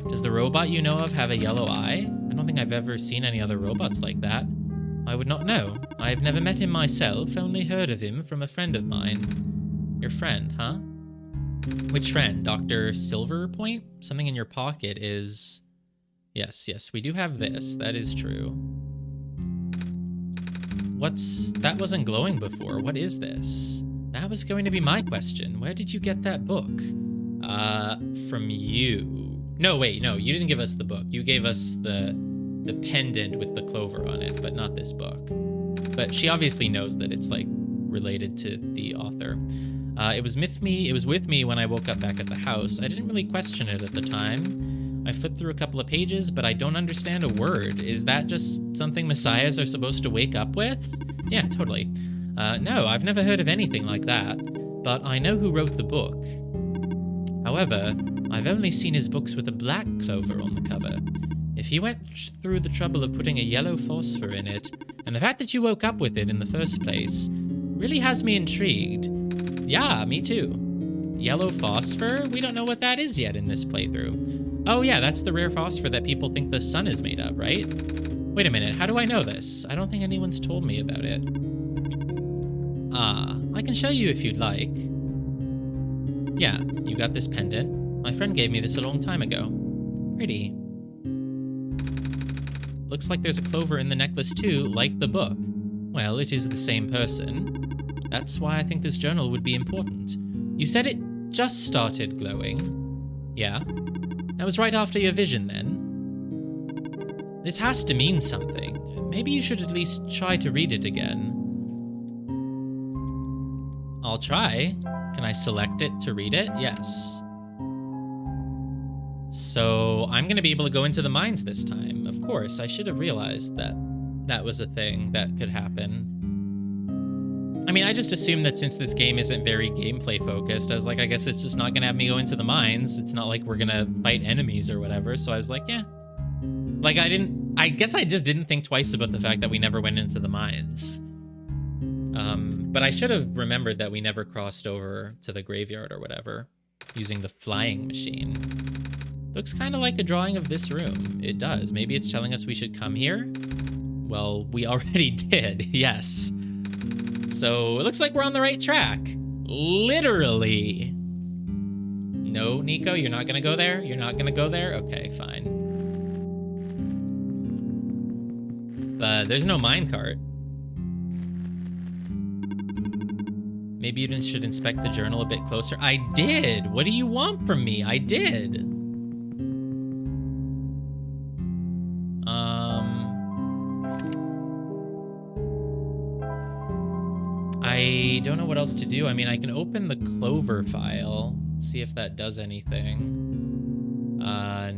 Does the robot you know of have a yellow eye? I don't think I've ever seen any other robots like that. I would not know. I've never met him myself, only heard of him from a friend of mine. Your friend, huh? Which friend? Dr. Silverpoint? Something in your pocket is... Yes, we do have this. That is true. That wasn't glowing before. What is this? That was going to be my question. Where did you get that book? From you. No, wait, no, you didn't give us the book. You gave us the pendant with the clover on it, but not this book. But she obviously knows that it's, like, related to the author. It was with me when I woke up back at the house. I didn't really question it at the time. I flipped through a couple of pages, but I don't understand a word. Is that just something messiahs are supposed to wake up with? Yeah, totally. No, I've never heard of anything like that, but I know who wrote the book. However, I've only seen his books with a black clover on the cover. If he went through the trouble of putting a yellow phosphor in it, and the fact that you woke up with it in the first place, really has me intrigued. Yeah, me too. Yellow phosphor? We don't know what that is yet in this playthrough. Oh yeah, that's the rare phosphor that people think the sun is made of, right? Wait a minute, how do I know this? I don't think anyone's told me about it. I can show you if you'd like. Yeah, you got this pendant. My friend gave me this a long time ago. Pretty. Looks like there's a clover in the necklace too, like the book. Well, it is the same person. That's why I think this journal would be important. You said it just started glowing. Yeah? That was right after your vision, then? This has to mean something. Maybe you should at least try to read it again. I'll try. Can I select it to read it? Yes. So I'm going to be able to go into the mines this time. Of course, I should have realized that that was a thing that could happen. I mean, I just assumed that since this game isn't very gameplay focused, I was like, I guess it's just not going to have me go into the mines. It's not like we're going to fight enemies or whatever. So I was like, yeah. Like, I guess I just didn't think twice about the fact that we never went into the mines. But I should have remembered that we never crossed over to the graveyard or whatever using the flying machine. Looks kind of like a drawing of this room. It does. Maybe it's telling us we should come here? Well, we already did, yes. So it looks like we're on the right track. Literally. No, Nico, you're not gonna go there? You're not gonna go there? Okay, fine. But there's no minecart. Maybe you should inspect the journal a bit closer. I did! What do you want from me? I did! I don't know what else to do. I mean, I can open the Clover file. See if that does anything.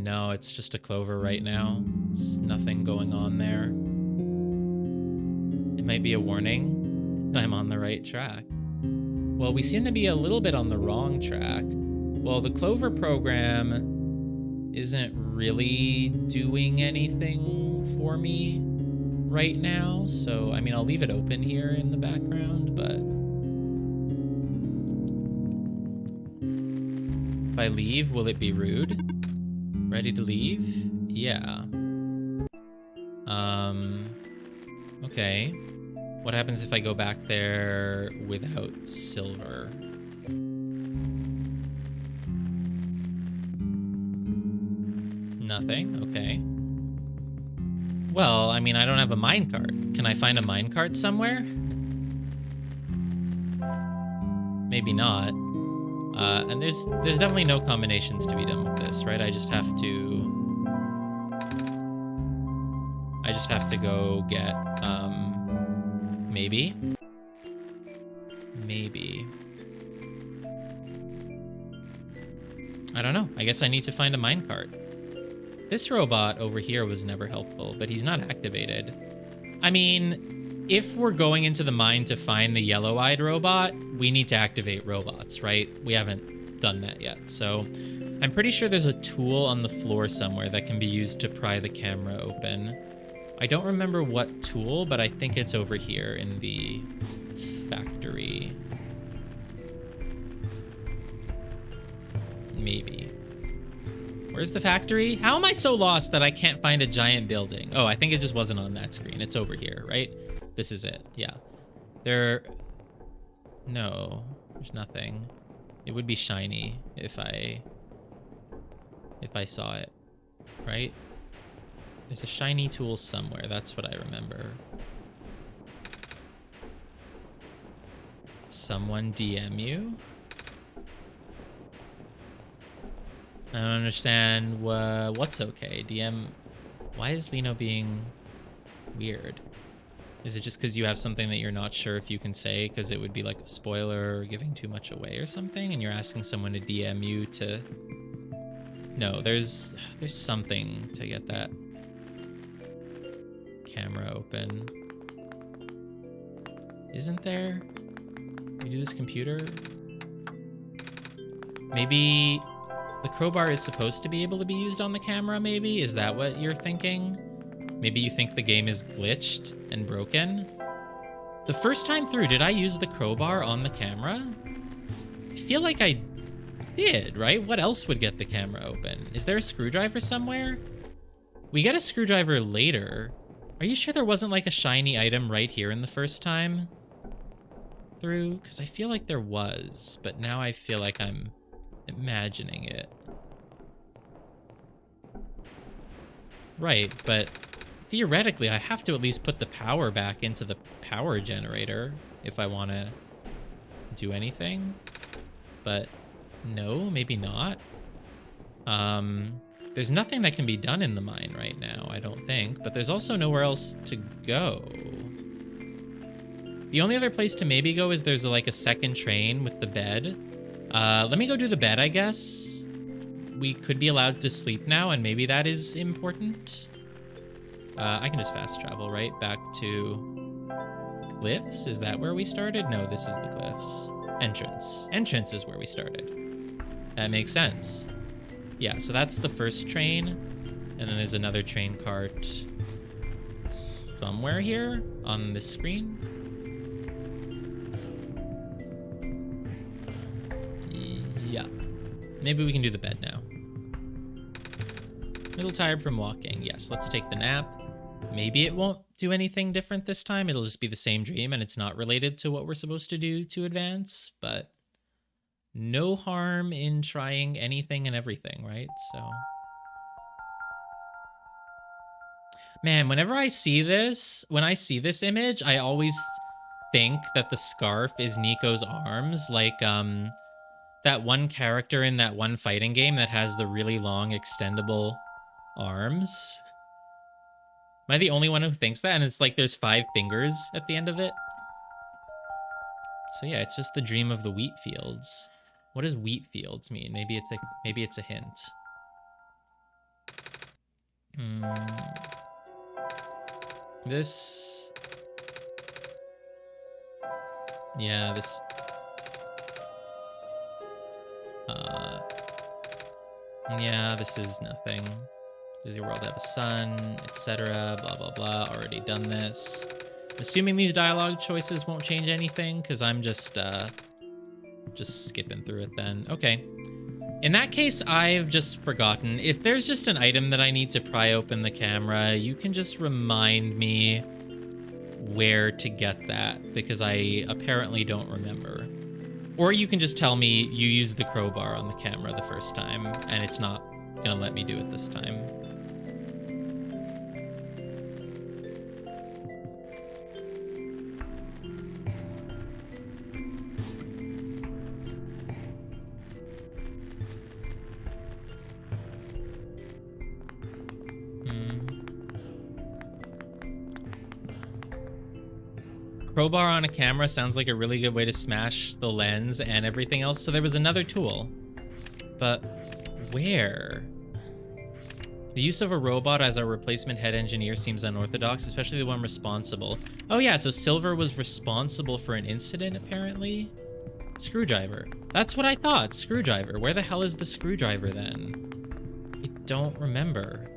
No, it's just a clover right now. There's nothing going on there. It might be a warning that I'm on the right track. Well, we seem to be a little bit on the wrong track. Well, the clover program isn't really doing anything for me right now. So, I mean, I'll leave it open here in the background, but if I leave, will it be rude? Ready to leave? Yeah. Okay. What happens if I go back there without silver? Nothing, okay. Well, I mean, I don't have a minecart. Can I find a minecart somewhere? Maybe not. And there's definitely no combinations to be done with this, right? I just have to go get, maybe. I don't know. I guess I need to find a minecart. This robot over here was never helpful, but he's not activated. I mean, if we're going into the mine to find the yellow-eyed robot, we need to activate robots, right? We haven't done that yet. So I'm pretty sure there's a tool on the floor somewhere that can be used to pry the camera open. I don't remember what tool, but I think it's over here in the factory. Maybe. Where's the factory? How am I so lost that I can't find a giant building? Oh, I think it just wasn't on that screen. It's over here, right? This is it. Yeah. No, there's nothing. It would be shiny if I saw it, right? There's a shiny tool somewhere. That's what I remember. Someone DM you? I don't understand what's okay. DM, why is Lino being weird? Is it just because you have something that you're not sure if you can say because it would be like a spoiler or giving too much away or something, and you're asking someone to DM you to... No, there's something to get that camera open. Isn't there? Can we do this computer? Maybe... The crowbar is supposed to be able to be used on the camera, maybe? Is that what you're thinking? Maybe you think the game is glitched and broken? The first time through, did I use the crowbar on the camera? I feel like I did, right? What else would get the camera open? Is there a screwdriver somewhere? We get a screwdriver later. Are you sure there wasn't like a shiny item right here in the first time through? Because I feel like there was, but now I feel like I'm imagining it. Right, but theoretically, I have to at least put the power back into the power generator if I want to do anything. But no, maybe not. There's nothing that can be done in the mine right now, I don't think, but there's also nowhere else to go. The only other place to maybe go is there's like a second train with the bed. Let me go do the bed, I guess. We could be allowed to sleep now, and maybe that is important. I can just fast travel, right? Back to cliffs? Is that where we started? No, this is the cliffs. Entrance. Entrance is where we started. That makes sense. Yeah, so that's the first train. And then there's another train cart somewhere here on this screen. Yeah. Maybe we can do the bed now. A little tired from walking. Yes, let's take the nap. Maybe it won't do anything different this time. It'll just be the same dream and it's not related to what we're supposed to do to advance, but no harm in trying anything and everything, right? So, man, whenever I see this, when I see this image, I always think that the scarf is Nico's arms, like that one character in that one fighting game that has the really long extendable arms. Am I the only one who thinks that? And it's like there's 5 fingers at the end of it. So yeah, it's just the dream of the wheat fields. What does wheat fields mean? Maybe it's a hint. This. Yeah, this. Yeah, this is nothing. Does your world have a sun, etc.? Blah blah blah. Already done this. Assuming these dialogue choices won't change anything, because I'm just skipping through it then. Okay. In that case, I've just forgotten. If there's just an item that I need to pry open the camera, you can just remind me where to get that, because I apparently don't remember. Or you can just tell me you used the crowbar on the camera the first time, and it's not gonna let me do it this time. Crowbar on a camera sounds like a really good way to smash the lens and everything else. So there was another tool. But where? The use of a robot as our replacement head engineer seems unorthodox, especially the one responsible. Oh yeah, so Silver was responsible for an incident, apparently? Screwdriver. That's what I thought, screwdriver. Where the hell is the screwdriver then? I don't remember.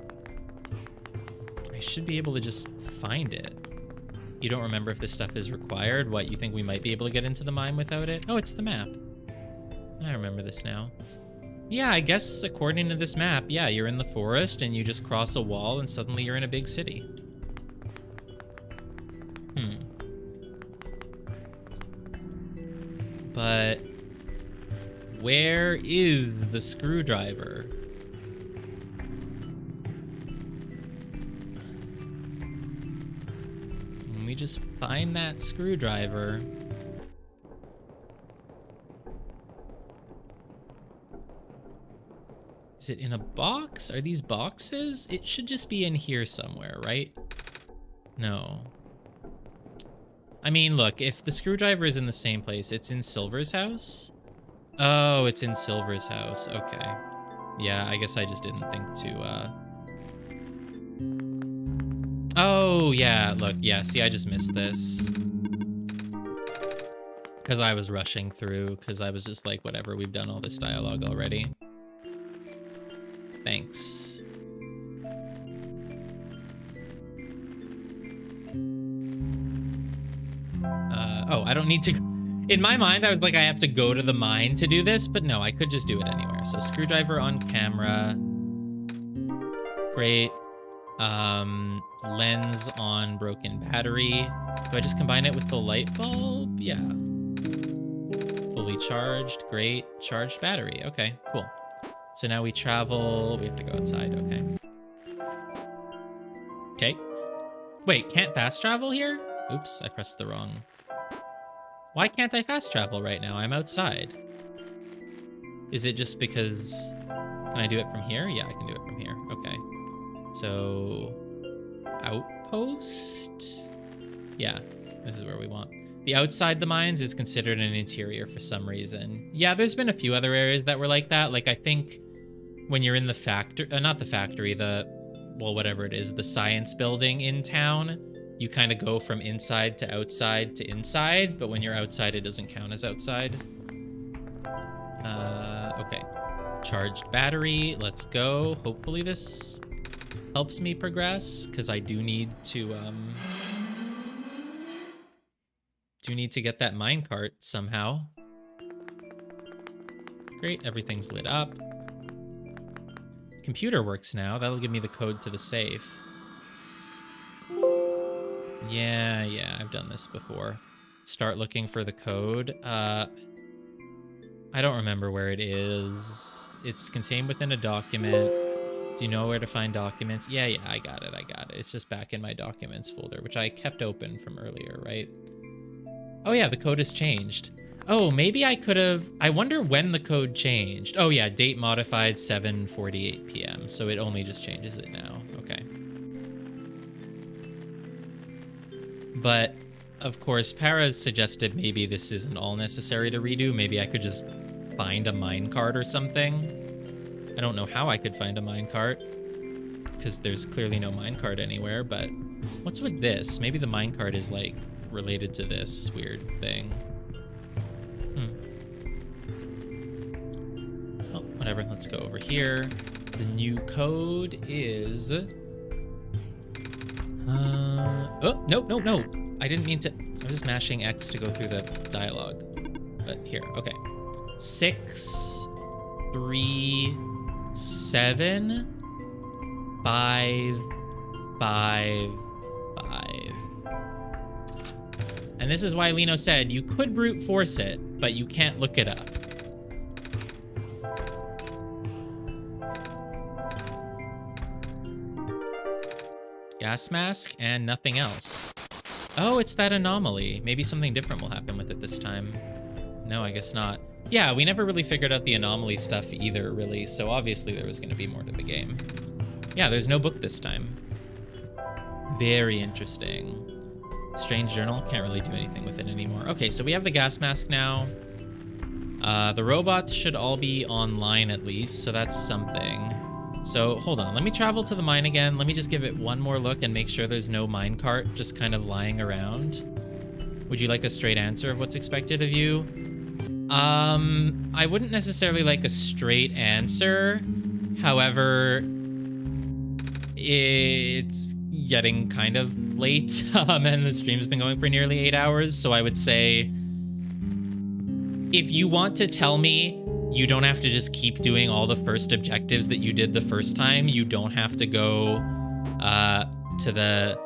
I should be able to just find it. You don't remember if this stuff is required? What, you think we might be able to get into the mine without it? Oh, it's the map. I remember this now. Yeah, I guess according to this map, yeah, you're in the forest and you just cross a wall and suddenly you're in a big city. But where is the screwdriver? We just find that screwdriver. Is it in a box? Are these boxes? It should just be in here somewhere, right? No. I mean, look, if the screwdriver is in the same place, it's in Silver's house? Oh, it's in Silver's house. Okay. Yeah, I guess I just didn't think to, Oh, yeah, look, yeah, see, I just missed this. Because I was rushing through, because I was just like, whatever, we've done all this dialogue already. Thanks. Oh, I don't need to... In my mind, I was like, I have to go to the mine to do this, but no, I could just do it anywhere. So, screwdriver on camera. Great. Lens on broken battery. Do I just combine it with the light bulb? Yeah. Fully charged. Great. Charged battery. Okay, cool. So now we travel. We have to go outside. Okay. Okay. Wait, can't fast travel here? Oops, I pressed the wrong. Why can't I fast travel right now? I'm outside. Is it just because... Can I do it from here? Yeah, I can do it from here. Okay. So... Outpost? Yeah, this is where we want. The outside the mines is considered an interior for some reason. Yeah, there's been a few other areas that were like that. Like, I think when you're in the factory... not the factory, the... Well, whatever it is, the science building in town, you kind of go from inside to outside to inside, but when you're outside, it doesn't count as outside. Okay. Charged battery. Let's go. Hopefully this helps me progress, because I do need to get that minecart somehow. Great, everything's lit up. Computer works now. That'll give me the code to the safe. Yeah, I've done this before. Start looking for the code. I don't remember where it is. It's contained within a document. Do you know where to find documents? Yeah, I got it. It's just back in my documents folder, which I kept open from earlier, right? Oh yeah, the code has changed. Oh, maybe I could have... I wonder when the code changed. Oh yeah, date modified 7:48 p.m. So it only just changes it now. Okay. But, of course, Para's suggested maybe this isn't all necessary to redo. Maybe I could just find a minecart or something. I don't know how I could find a minecart, because there's clearly no minecart anywhere, but what's with this? Maybe the minecart is, like, related to this weird thing. Well, whatever, let's go over here. The new code is... oh, no. I didn't mean to... I was just mashing X to go through the dialogue. But here, okay. 6, 3, 7, 5, 5, 5. And this is why Lino said you could brute force it, but you can't look it up. Gas mask and nothing else. Oh, it's that anomaly. Maybe something different will happen with it this time. No, I guess not. Yeah, we never really figured out the anomaly stuff either, really, so obviously there was going to be more to the game. Yeah, there's no book this time. Very interesting. Strange journal, can't really do anything with it anymore. Okay, so we have the gas mask now. The robots should all be online at least, so that's something. So, hold on, let me travel to the mine again. Let me just give it one more look and make sure there's no minecart just kind of lying around. Would you like a straight answer of what's expected of you? I wouldn't necessarily like a straight answer. However, it's getting kind of late, and the stream's been going for nearly 8 hours, so I would say if you want to tell me you don't have to just keep doing all the first objectives that you did the first time, you don't have to go to the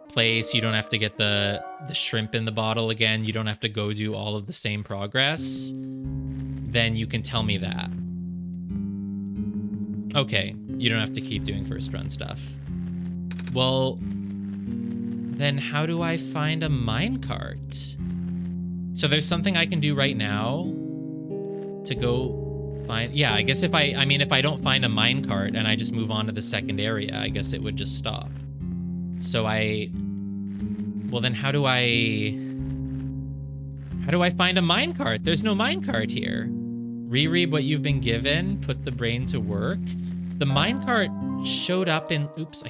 place, you don't have to get the shrimp in the bottle again, you don't have to go do all of the same progress, then you can tell me that. Okay, you don't have to keep doing first run stuff. Well, then how do I find a minecart? So there's something I can do right now to go find... Yeah, I guess if I don't find a minecart and I just move on to the second area, I guess it would just stop. So well, then how do I find a minecart? There's no minecart here. Reread what you've been given, put the brain to work. The minecart showed up in... Oops,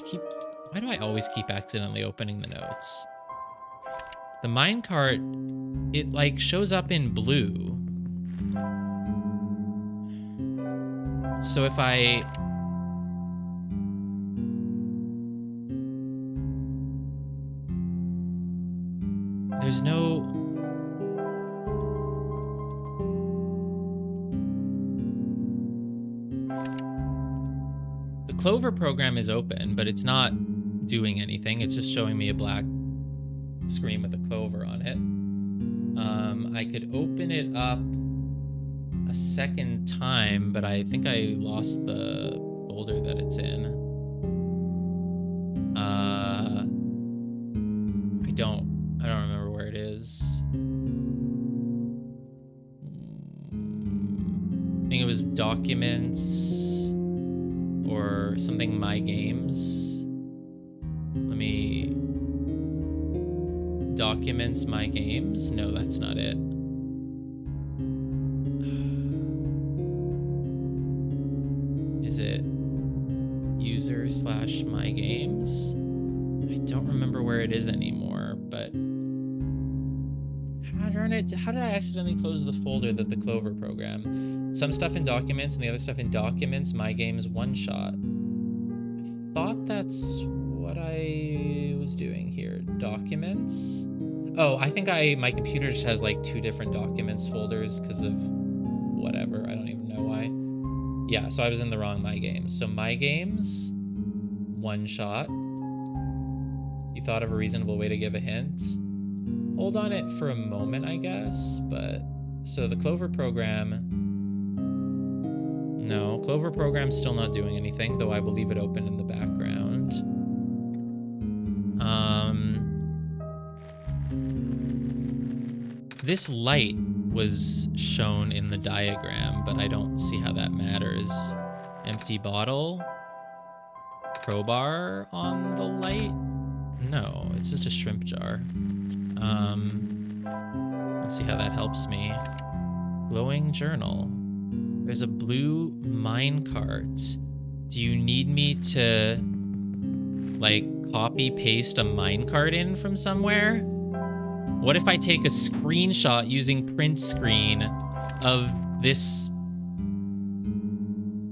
why do I always keep accidentally opening the notes? The minecart, it like shows up in blue. So if there's no... The Clover program is open, but it's not doing anything. It's just showing me a black screen with a clover on it. I could open it up a second time, but I think I lost the folder that it's in. I don't remember where it is. I think it was documents or something, my games. Let me... Documents, my games? No, that's not it. Is it user/my games? I don't remember where it is anymore, but how did I accidentally close the folder that the Clover program? Some stuff in documents and the other stuff in documents, my games, OneShot. I thought that's what I was doing here. Documents. Oh, I think my computer just has like 2 different documents folders because of whatever. I don't even know why. Yeah, so I was in the wrong my games. So my games, OneShot. You thought of a reasonable way to give a hint? Hold on it for a moment, I guess. But so the Clover program. No, Clover program's still not doing anything, though I will leave it open in the background. This light was shown in the diagram, but I don't see how that matters. Empty bottle. Crowbar on the light? No, it's just a shrimp jar. Let's see how that helps me. Glowing journal. There's a blue minecart. Do you need me to, like, copy paste a minecart in from somewhere? What if I take a screenshot using print screen of this?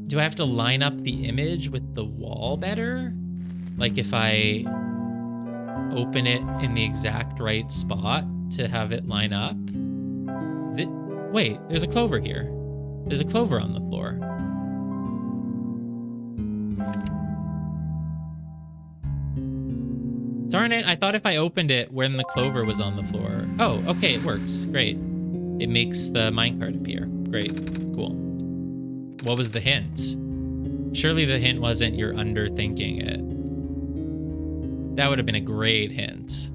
Do I have to line up the image with the wall better? Like if I open it in the exact right spot to have it line up? Wait, there's a clover here. There's a clover on the floor. Darn it, I thought if I opened it when the clover was on the floor. Oh, okay, it works. Great. It makes the minecart appear. Great. Cool. What was the hint? Surely the hint wasn't you're underthinking it. That would have been a great hint.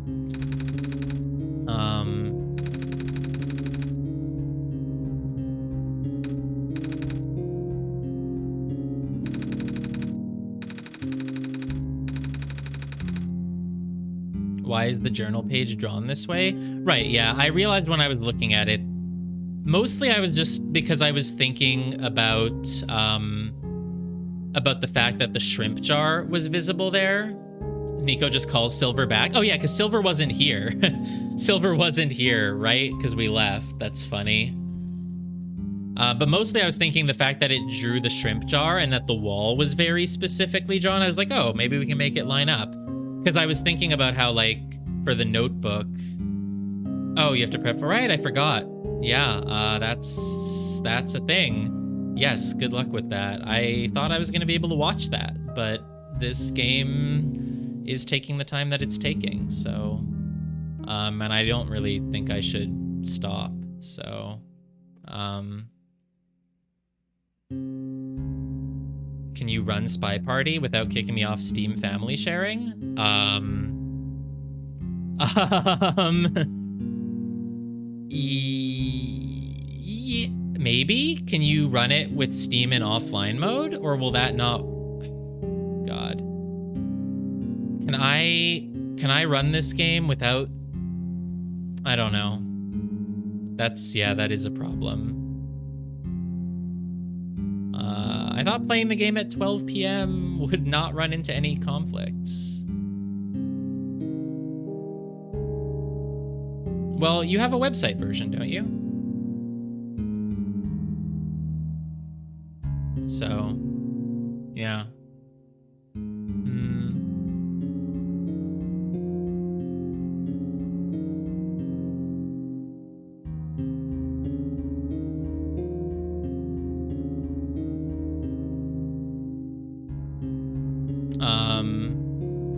Why is the journal page drawn this way? Right, yeah, I realized when I was looking at it, mostly I was just because I was thinking about the fact that the shrimp jar was visible there. Nico just calls Silver back. Oh yeah, because Silver wasn't here. Silver wasn't here, right? Because we left. That's funny. But mostly I was thinking the fact that it drew the shrimp jar and that the wall was very specifically drawn. I was like, oh, maybe we can make it line up. Because I was thinking about how, like, for the notebook... Oh, you have to prep for... Right, I forgot. Yeah, that's a thing. Yes, good luck with that. I thought I was going to be able to watch that, but this game is taking the time that it's taking, so... and I don't really think I should stop, so... Can you run Spy Party without kicking me off Steam family sharing? Maybe? Can you run it with Steam in offline mode? Or will that not... God. Can I run this game without... I don't know. Yeah, that is a problem. I thought playing the game at 12 p.m. would not run into any conflicts. Well, you have a website version, don't you? So, yeah.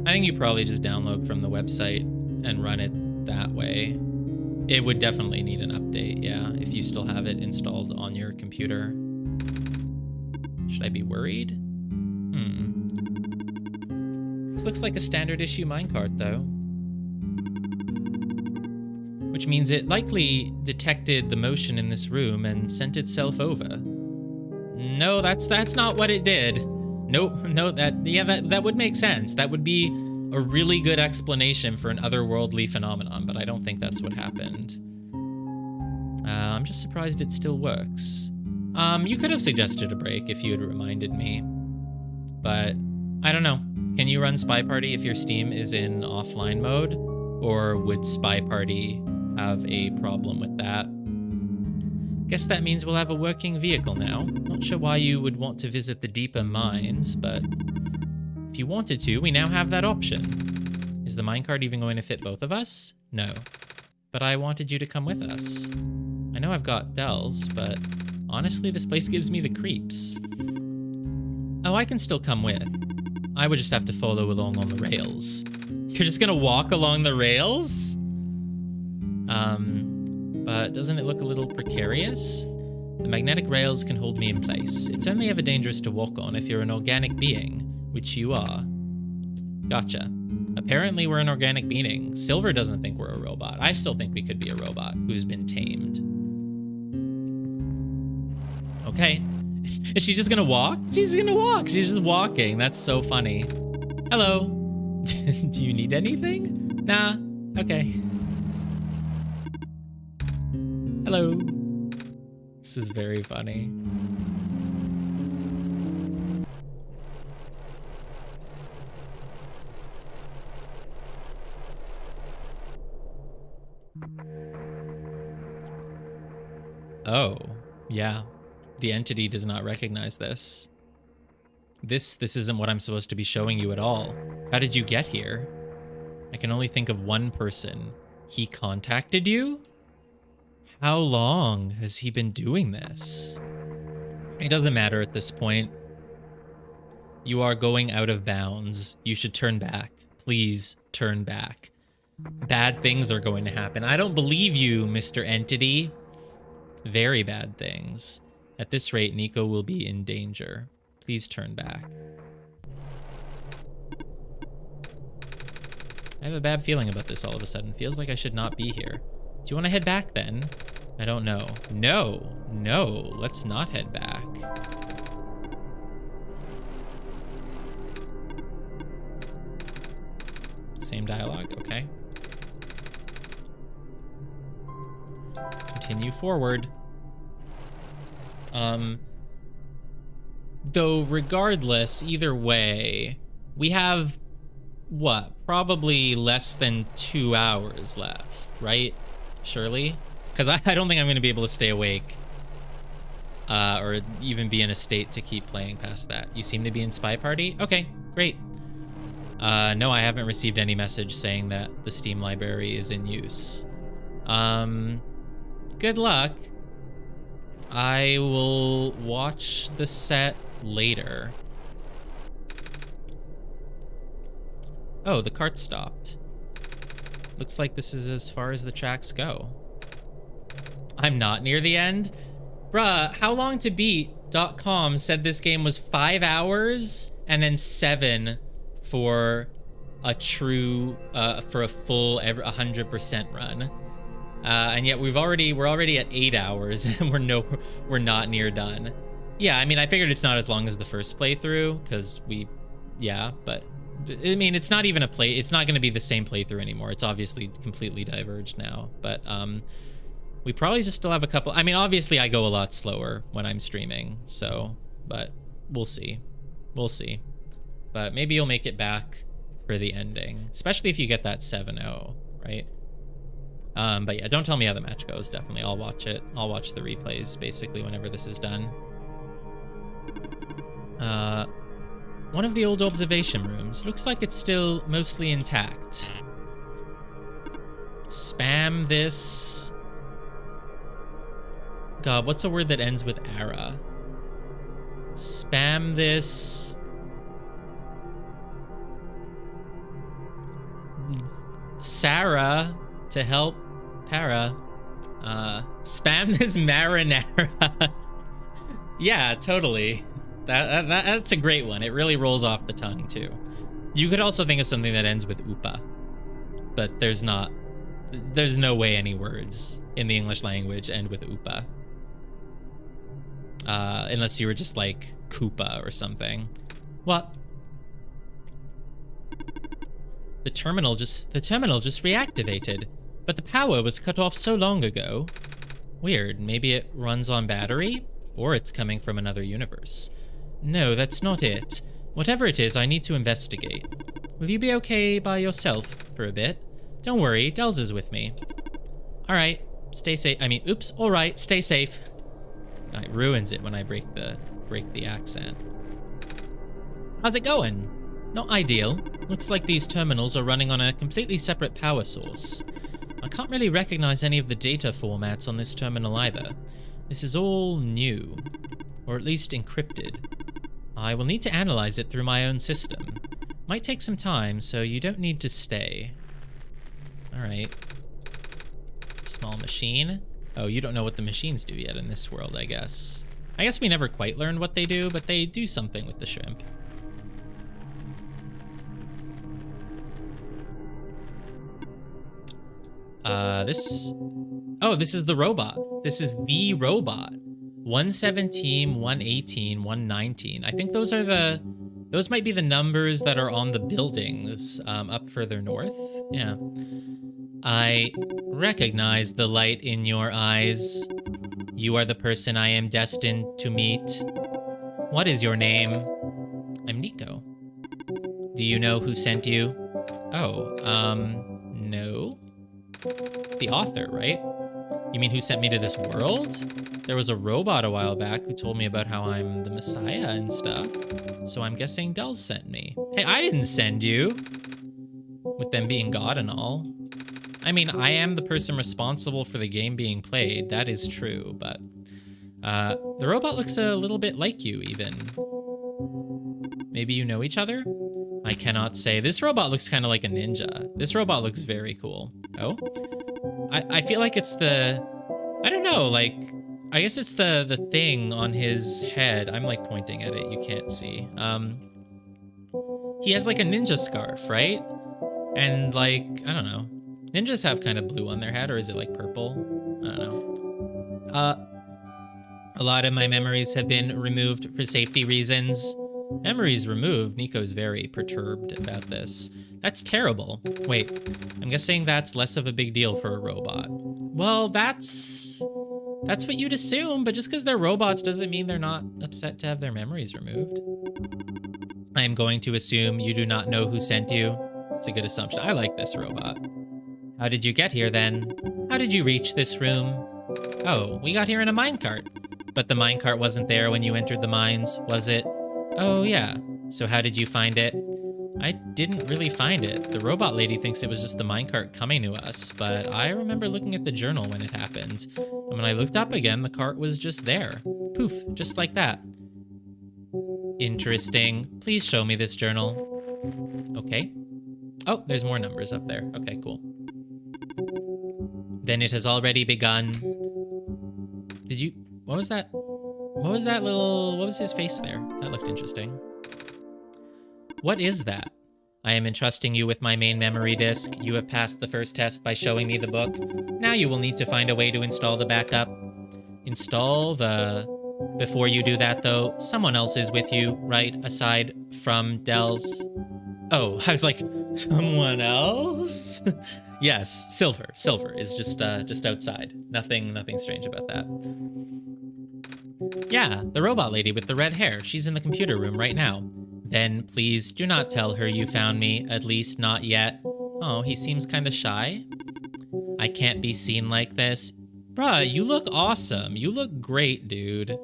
I think you probably just download from the website and run it that way. It would definitely need an update, yeah, if you still have it installed on your computer. Should I be worried? This looks like a standard issue minecart, though. Which means it likely detected the motion in this room and sent itself over. No, that's not what it did. Nope, no, that would make sense. That would be a really good explanation for an otherworldly phenomenon, but I don't think that's what happened. I'm just surprised it still works. You could have suggested a break if you had reminded me, but I don't know. Can you run Spy Party if your Steam is in offline mode, or would Spy Party have a problem with that? Guess that means we'll have a working vehicle now. Not sure why you would want to visit the deeper mines, but if you wanted to, we now have that option. Is the minecart even going to fit both of us? No. But I wanted you to come with us. I know I've got Dells, but honestly, this place gives me the creeps. Oh, I can still come with. I would just have to follow along on the rails. You're just gonna walk along the rails? But doesn't it look a little precarious? The magnetic rails can hold me in place. It's only ever dangerous to walk on if you're an organic being, which you are. Gotcha. Apparently we're an organic being. Silver doesn't think we're a robot. I still think we could be a robot who's been tamed. Okay. Is she just gonna walk? She's gonna walk. She's just walking. That's so funny. Hello. Do you need anything? Nah. Okay. Hello. This is very funny. Oh, yeah. The entity does not recognize this. This isn't what I'm supposed to be showing you at all. How did you get here? I can only think of one person. He contacted you? How long has he been doing this? It doesn't matter at this point. You are going out of bounds. You should turn back. Please turn back. Bad things are going to happen. I don't believe you, Mr. Entity. Very bad things. At this rate, Nico will be in danger. Please turn back. I have a bad feeling about this all of a sudden. Feels like I should not be here. Do you want to head back then? I don't know. No, no, let's not head back. Same dialogue, okay. Continue forward. Though regardless, either way, we have, what, probably less than 2 hours left, right? Surely? Because I don't think I'm going to be able to stay awake. Or even be in a state to keep playing past that. You seem to be in Spy Party? Okay, great. No, I haven't received any message saying that the Steam library is in use. Good luck. I will watch the set later. Oh, the cart stopped. Looks like this is as far as the tracks go. I'm not near the end? Bruh, howlongtobeat.com said this game was 5 hours and then 7 for a true, for a full 100% run. And yet we're already at 8 hours and we're not near done. Yeah, I mean, I figured it's not as long as the first playthrough because but I mean, it's not even it's not going to be the same playthrough anymore. It's obviously completely diverged now, but we probably just still have a couple. I mean, obviously I go a lot slower when I'm streaming, so, but we'll see. We'll see. But maybe you'll make it back for the ending, especially if you get that 7-0, right? But yeah, don't tell me how the match goes, definitely. I'll watch it. I'll watch the replays, basically, whenever this is done. One of the old observation rooms. Looks like it's still mostly intact. Spam this. God, what's a word that ends with ara? Spam this. Sarah to help Para. Spam this marinara. Yeah, totally. That's a great one. It really rolls off the tongue too. You could also think of something that ends with upa, but there's no way any words in the English language end with upa. Unless you were just like Koopa or something. What? The terminal just reactivated, but the power was cut off so long ago. Weird, maybe it runs on battery? Or it's coming from another universe. No, that's not it. Whatever it is, I need to investigate. Will you be okay by yourself for a bit? Don't worry, Dels is with me. Alright, stay safe. I mean, oops, alright, stay safe. It ruins it when I break the accent. How's it going? Not ideal. Looks like these terminals are running on a completely separate power source. I can't really recognize any of the data formats on this terminal either. This is all new, or at least encrypted. I will need to analyze it through my own system. Might take some time, so you don't need to stay. Alright. Small machine. Oh, you don't know what the machines do yet in this world, I guess. I guess we never quite learned what they do, but they do something with the shrimp. This is the robot. This is the robot. 117, 118, 119. I think those might be the numbers that are on the buildings up further north. Yeah. I recognize the light in your eyes. You are the person I am destined to meet. What is your name? I'm Nico. Do you know who sent you? Oh, no. The author, right? You mean who sent me to this world? There was a robot a while back who told me about how I'm the Messiah and stuff. So I'm guessing Dell sent me. Hey, I didn't send you. With them being God and all. I mean, I am the person responsible for the game being played. That is true, but the robot looks a little bit like you, even. Maybe you know each other? I cannot say. This robot looks kind of like a ninja. This robot looks very cool. Oh? I feel like it's the... I don't know, like... I guess it's the thing on his head. I'm, like, pointing at it. You can't see. He has, like, a ninja scarf, right? And, like, I don't know. Ninjas have kind of blue on their head, or is it, like, purple? I don't know. A lot of my memories have been removed for safety reasons. Memories removed? Nico's very perturbed about this. That's terrible. Wait, I'm guessing that's less of a big deal for a robot. Well, that's what you'd assume, but just because they're robots doesn't mean they're not upset to have their memories removed. I am going to assume you do not know who sent you. It's a good assumption. I like this robot. How did you get here then? How did you reach this room? Oh, we got here in a minecart. But the minecart wasn't there when you entered the mines, was it? Oh, yeah. So how did you find it? I didn't really find it. The robot lady thinks it was just the minecart coming to us, but I remember looking at the journal when it happened. And when I looked up again, the cart was just there. Poof, just like that. Interesting. Please show me this journal. Okay. Oh, there's more numbers up there. Okay, cool. Then it has already begun. Did you... What was that? What was that little... What was his face there? That looked interesting. What is that? I am entrusting you with my main memory disk. You have passed the first test by showing me the book. Now you will need to find a way to install the backup. Install the... Before you do that, though, someone else is with you, right? Aside from Dell's... Oh, I was like, someone else? Yes, Silver. Silver is just outside. Nothing strange about that. Yeah, the robot lady with the red hair. She's in the computer room right now. Then please do not tell her you found me, at least not yet. Oh, he seems kind of shy. I can't be seen like this. Bruh, you look awesome. You look great, dude.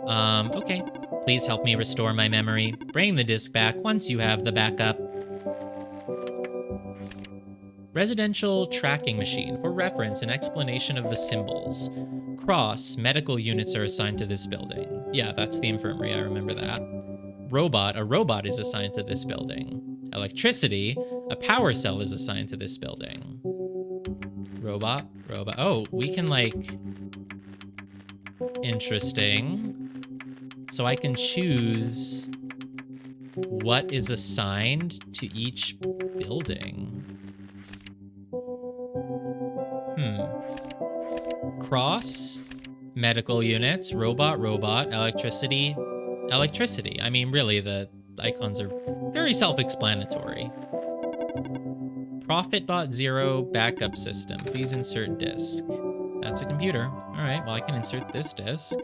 Okay. Please help me restore my memory. Bring the disk back once you have the backup. Residential tracking machine. For reference, an explanation of the symbols. Cross. Medical units are assigned to this building. Yeah, that's the infirmary. I remember that. Robot. A robot is assigned to this building. Electricity. A power cell is assigned to this building. Robot. Robot. Oh, we can, like... Interesting. So I can choose what is assigned to each building. Cross, medical units, robot, robot, electricity, electricity. I mean, really, the icons are very self-explanatory. Profitbot 0 backup system. Please insert disk. That's a computer. All right, well, I can insert this disk.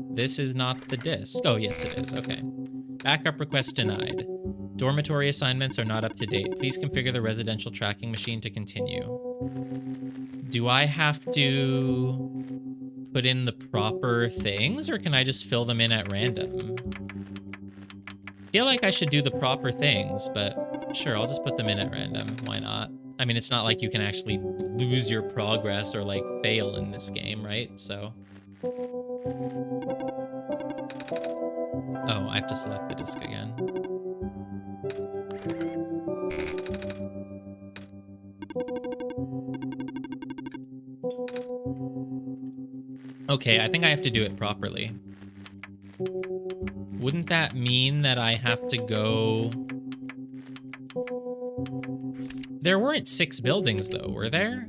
This is not the disk. Oh, yes, it is. Okay. Backup request denied. Dormitory assignments are not up to date. Please configure the residential tracking machine to continue. Do I have to put in the proper things, or can I just fill them in at random? I feel like I should do the proper things, but sure, I'll just put them in at random. Why not? I mean, it's not like you can actually lose your progress or, like, fail in this game, right? So... Oh, I have to select the disk again. Okay, I think I have to do it properly. Wouldn't that mean that I have to go... There weren't 6 buildings, though, were there?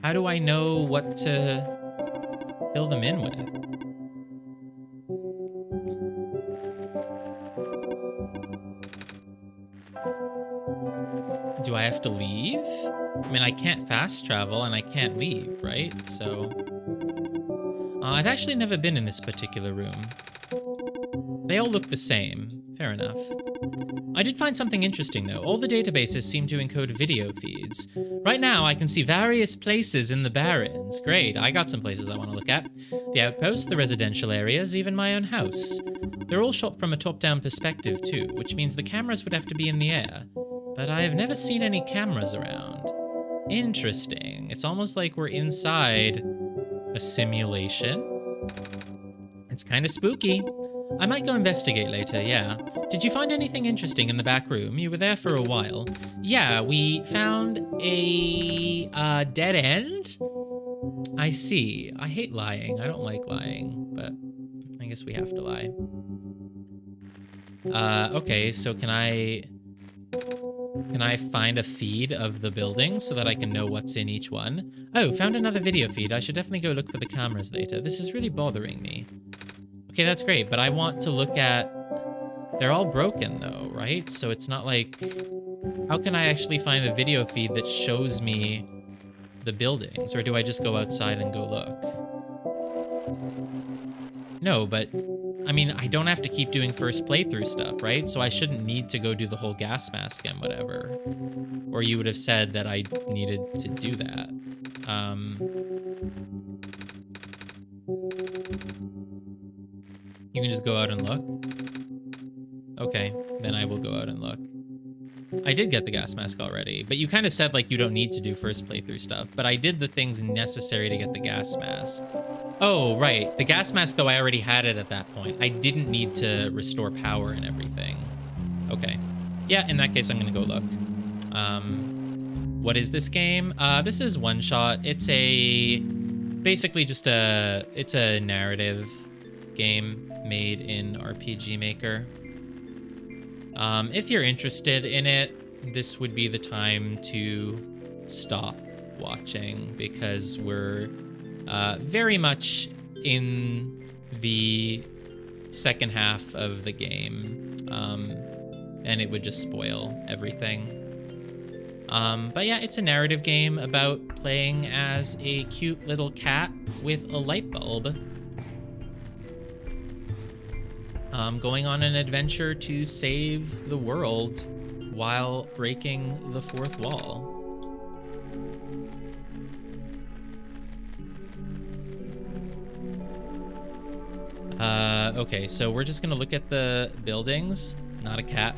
How do I know what to fill them in with? Do I have to leave? I mean, I can't fast travel and I can't leave, right? So... I've actually never been in this particular room. They all look the same. Fair enough. I did find something interesting, though. All the databases seem to encode video feeds. Right now, I can see various places in the Barrens. Great, I got some places I want to look at. The outpost, the residential areas, even my own house. They're all shot from a top-down perspective, too, which means the cameras would have to be in the air. But I have never seen any cameras around. Interesting. It's almost like we're inside a simulation. It's kind of spooky. I might go investigate later, yeah. Did you find anything interesting in the back room? You were there for a while. Yeah, we found a dead end? I see. I hate lying. I don't like lying, but I guess we have to lie. Okay, so can I find a feed of the building so that I can know what's in each one? Oh, found another video feed. I should definitely go look for the cameras later. This is really bothering me. Okay, that's great, but I want to look at... They're all broken, though, right? So it's not like... How can I actually find the video feed that shows me the buildings? Or do I just go outside and go look? No, but... I mean, I don't have to keep doing first playthrough stuff, right? So I shouldn't need to go do the whole gas mask and whatever. Or you would have said that I needed to do that. You can just go out and look? Okay, then I will go out and look. I did get the gas mask already, but you kind of said, like, you don't need to do first playthrough stuff, but I did the things necessary to get the gas mask. Oh, right. The gas mask, though, I already had it at that point. I didn't need to restore power and everything. Okay. Yeah, in that case, I'm gonna go look. What is this game? This is OneShot. It's basically just it's a narrative game made in RPG Maker. If you're interested in it, this would be the time to stop watching because we're very much in the second half of the game, and it would just spoil everything. But yeah, it's a narrative game about playing as a cute little cat with a light bulb. Going on an adventure to save the world while breaking the fourth wall. Okay, so we're just gonna look at the buildings. Not a cat.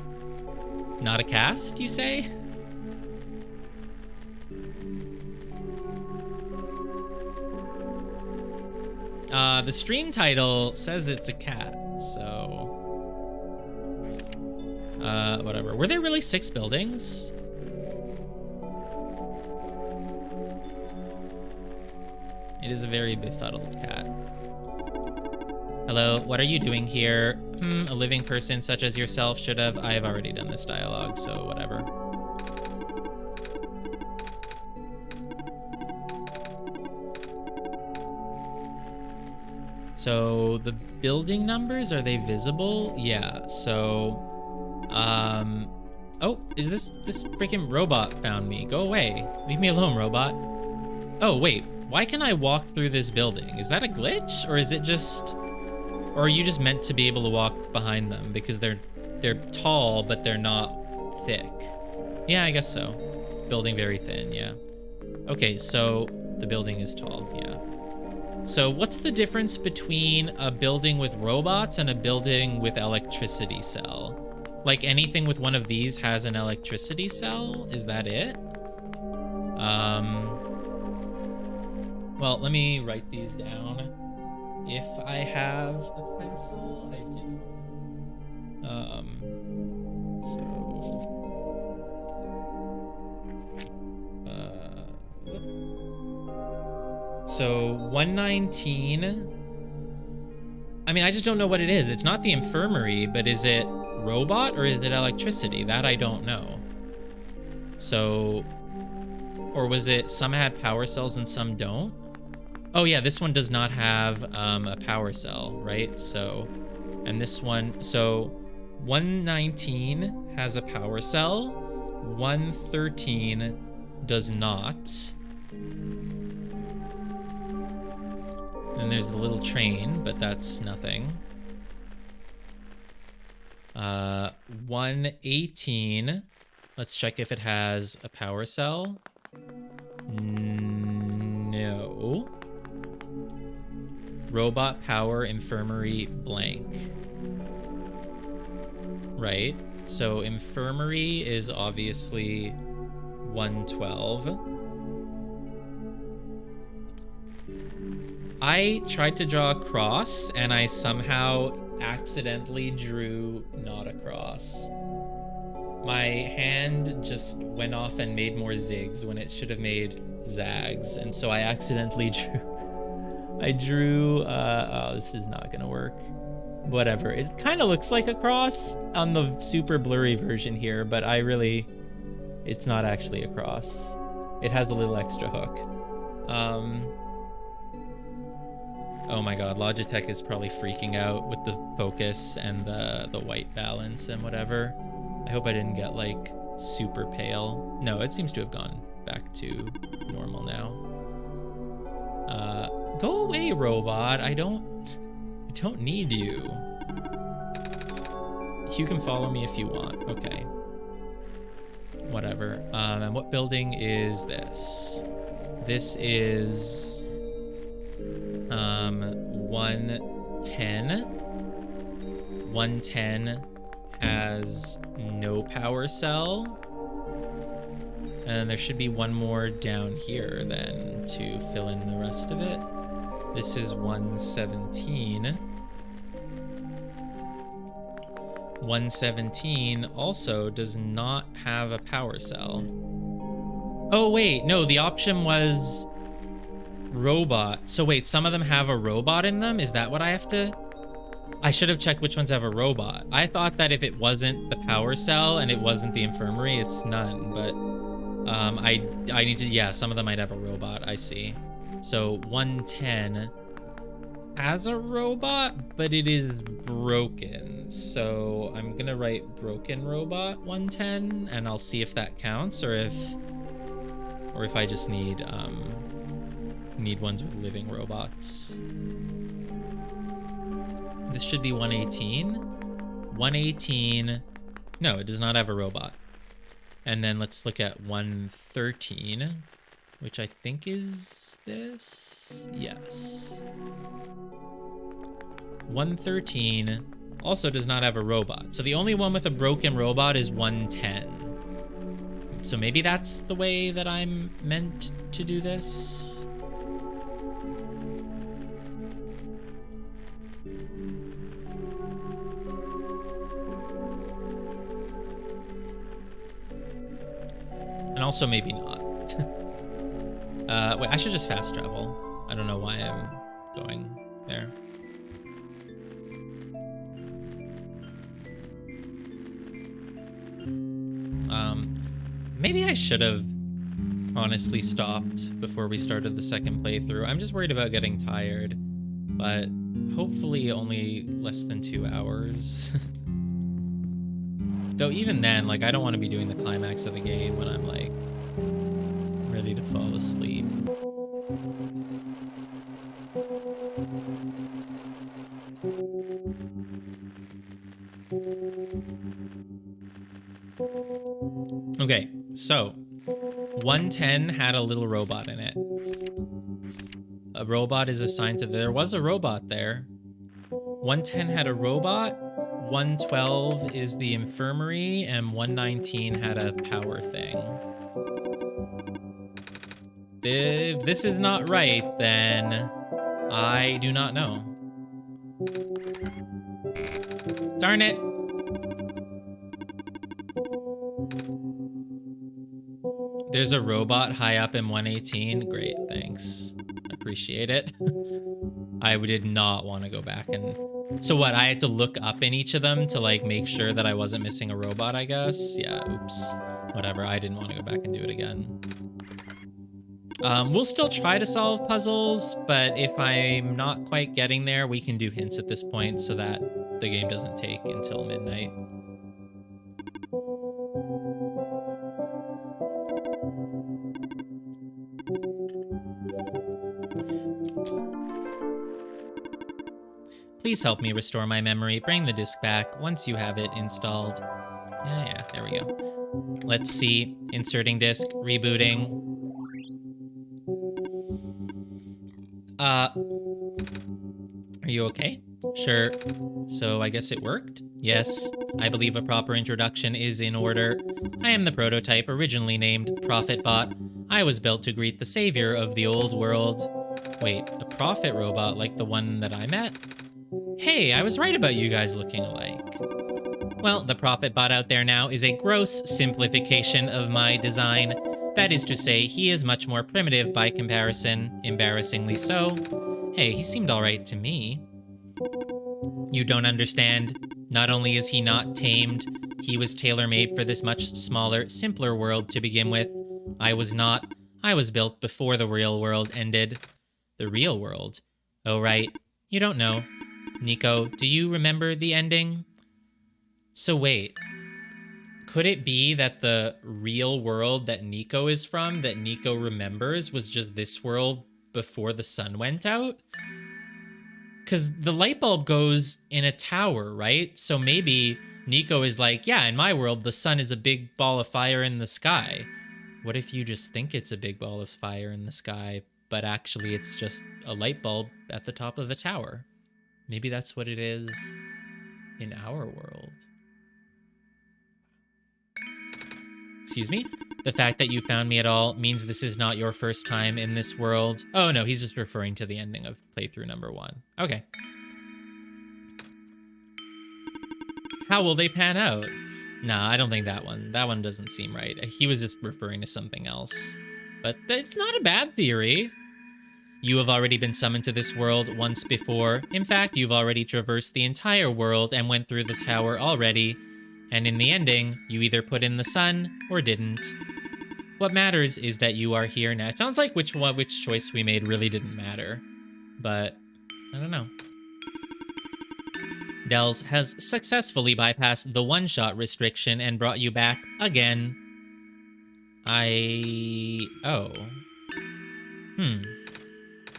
Not a cast, you say? The stream title says it's a cat, so... whatever. Were there really 6 buildings? It is a very befuddled cat. Hello, what are you doing here? A living person such as yourself should have... I have already done this dialogue, so whatever. So the building numbers, are they visible? Yeah, so... Oh, is this freaking robot found me? Go away. Leave me alone, robot. Oh, wait. Why can I walk through this building? Is that a glitch? Or is it just... Or are you just meant to be able to walk behind them? Because they're tall, but they're not thick. Yeah, I guess so. Building very thin, yeah. Okay, so the building is tall, yeah. So what's the difference between a building with robots and a building with electricity cell? Like anything with one of these has an electricity cell? Is that it? Well, let me write these down. If I have a pencil, I do. So 119. I mean, I just don't know what it is. It's not the infirmary, but is it robot or is it electricity? That I don't know. So, or was it some had power cells and some don't? Oh yeah, this one does not have a power cell, right? So, and this one, so 119 has a power cell, 113 does not. Then there's the little train, but that's nothing. 118. Let's check if it has a power cell. No. Robot power infirmary blank. Right. So infirmary is obviously 112. I tried to draw a cross and I somehow accidentally drew not a cross. My hand just went off and made more zigs when it should have made zags, and so I accidentally drew oh, this is not gonna work. Whatever, it kind of looks like a cross on the super blurry version here, but it's not actually a cross. It has a little extra hook. Oh my god, Logitech is probably freaking out with the focus and the white balance and whatever. I hope I didn't get like super pale. No, it seems to have gone back to normal now. Go away, robot. I don't need you. You can follow me if you want. Okay. Whatever. And what building is this? This is 110. 110 has no power cell. And there should be one more down here then to fill in the rest of it. This is 117. 117 also does not have a power cell. Oh wait, no, the option was robot. So wait, some of them have a robot in them? Is that what I have to? I should have checked which ones have a robot. I thought that if it wasn't the power cell and it wasn't the infirmary, it's none, but I need to, yeah, some of them might have a robot, I see. So 110 has a robot, but it is broken. So I'm gonna write broken robot 110 and I'll see if that counts or if I just need ones with living robots. This should be 118. 118, no, it does not have a robot. And then let's look at 113, which I think is this. Yes. 113 also does not have a robot. So the only one with a broken robot is 110. So maybe that's the way that I'm meant to do this. And also maybe not. Wait, I should just fast travel. I don't know why I'm going there. Maybe I should have honestly stopped before we started the second playthrough. I'm just worried about getting tired, but hopefully only less than 2 hours. Though even then, like, I don't want to be doing the climax of the game when I'm like ready to fall asleep. Okay, so 110 had a little robot in it. A robot is assigned to, there was a robot there. 110 had a robot, 112 is the infirmary, and 119 had a power thing. If this is not right, then I do not know. Darn it! There's a robot high up in 118. Great, thanks. Appreciate it. I did not want to go back and... So what, I had to look up in each of them to like make sure that I wasn't missing a robot, I guess? Yeah, oops. Whatever, I didn't want to go back and do it again. We'll still try to solve puzzles, but if I'm not quite getting there, we can do hints at this point so that the game doesn't take until midnight. Please help me restore my memory. Bring the disk back once you have it installed. Yeah, there we go. Let's see. Inserting disk, rebooting. Are you okay? Sure. So I guess it worked? Yes. I believe a proper introduction is in order. I am the prototype originally named ProfitBot. I was built to greet the savior of the old world. Wait, a profit robot like the one that I met? Hey, I was right about you guys looking alike. Well, the ProfitBot out there now is a gross simplification of my design. That is to say, he is much more primitive by comparison, embarrassingly so. Hey, he seemed alright to me. You don't understand. Not only is he not tamed, he was tailor-made for this much smaller, simpler world to begin with. I was not. I was built before the real world ended. The real world? Oh, right. You don't know. Nico, do you remember the ending? So wait. Could it be that the real world that Nico is from, that Nico remembers, was just this world before the sun went out? Because the light bulb goes in a tower, right? So maybe Nico is like, yeah, in my world, the sun is a big ball of fire in the sky. What if you just think it's a big ball of fire in the sky, but actually it's just a light bulb at the top of a tower? Maybe that's what it is in our world. Excuse me? The fact that you found me at all means this is not your first time in this world. Oh no, he's just referring to the ending of playthrough number 1. Okay. How will they pan out? Nah, I don't think that one doesn't seem right. He was just referring to something else. But it's not a bad theory. You have already been summoned to this world once before. In fact, you've already traversed the entire world and went through the tower already. And in the ending, you either put in the sun or didn't. What matters is that you are here now. It sounds like which choice we made really didn't matter. But, I don't know. Dells has successfully bypassed the one-shot restriction and brought you back again. Oh.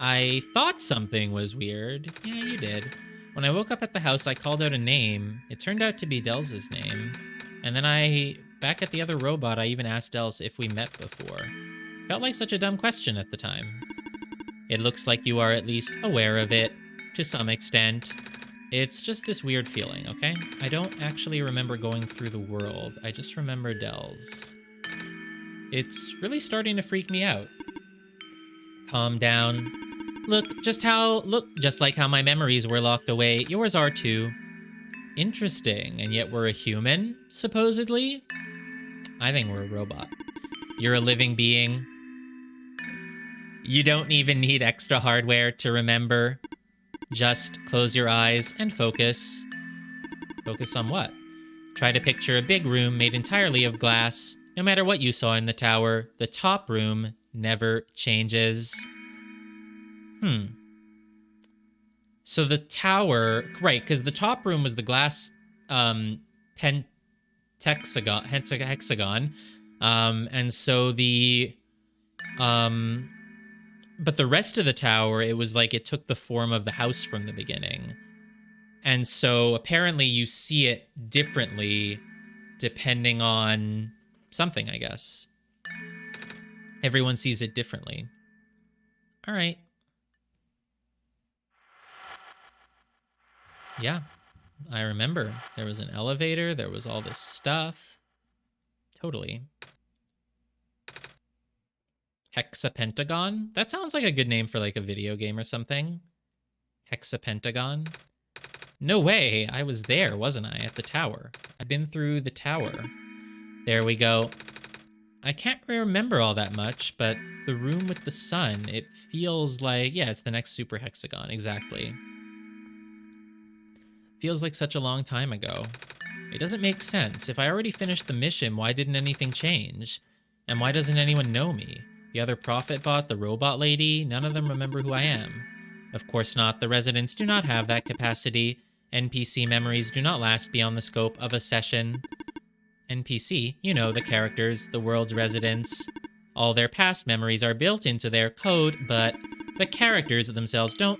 I thought something was weird. Yeah, you did. When I woke up at the house, I called out a name. It turned out to be Dells' name. And then back at the other robot, I even asked Dells if we met before. Felt like such a dumb question at the time. It looks like you are at least aware of it, to some extent. It's just this weird feeling, okay? I don't actually remember going through the world. I just remember Dells. It's really starting to freak me out. Calm down. Look just like how my memories were locked away, yours are too. Interesting, and yet we're a human, supposedly? I think we're a robot. You're a living being. You don't even need extra hardware to remember. Just close your eyes and focus. Focus on what? Try to picture a big room made entirely of glass. No matter what you saw in the tower, the top room never changes. So the tower, right, because the top room was the glass hexagon. And so but the rest of the tower, it was like it took the form of the house from the beginning. And so apparently you see it differently depending on something, I guess. Everyone sees it differently. All right. Yeah, I remember. There was an elevator. There was all this stuff. Totally. Hexapentagon? That sounds like a good name for like a video game or something. Hexapentagon? No way. I was there, wasn't I? At the tower. I've been through the tower. There we go. I can't remember all that much, but the room with the sun, it feels like, yeah, it's the next super hexagon. Exactly. Feels like such a long time ago. It doesn't make sense. If I already finished the mission, why didn't anything change? And why doesn't anyone know me? The other prophet bot, the robot lady, none of them remember who I am. Of course not. The residents do not have that capacity. NPC memories do not last beyond the scope of a session. NPC, you know, the characters, the world's residents. All their past memories are built into their code, but the characters themselves don't.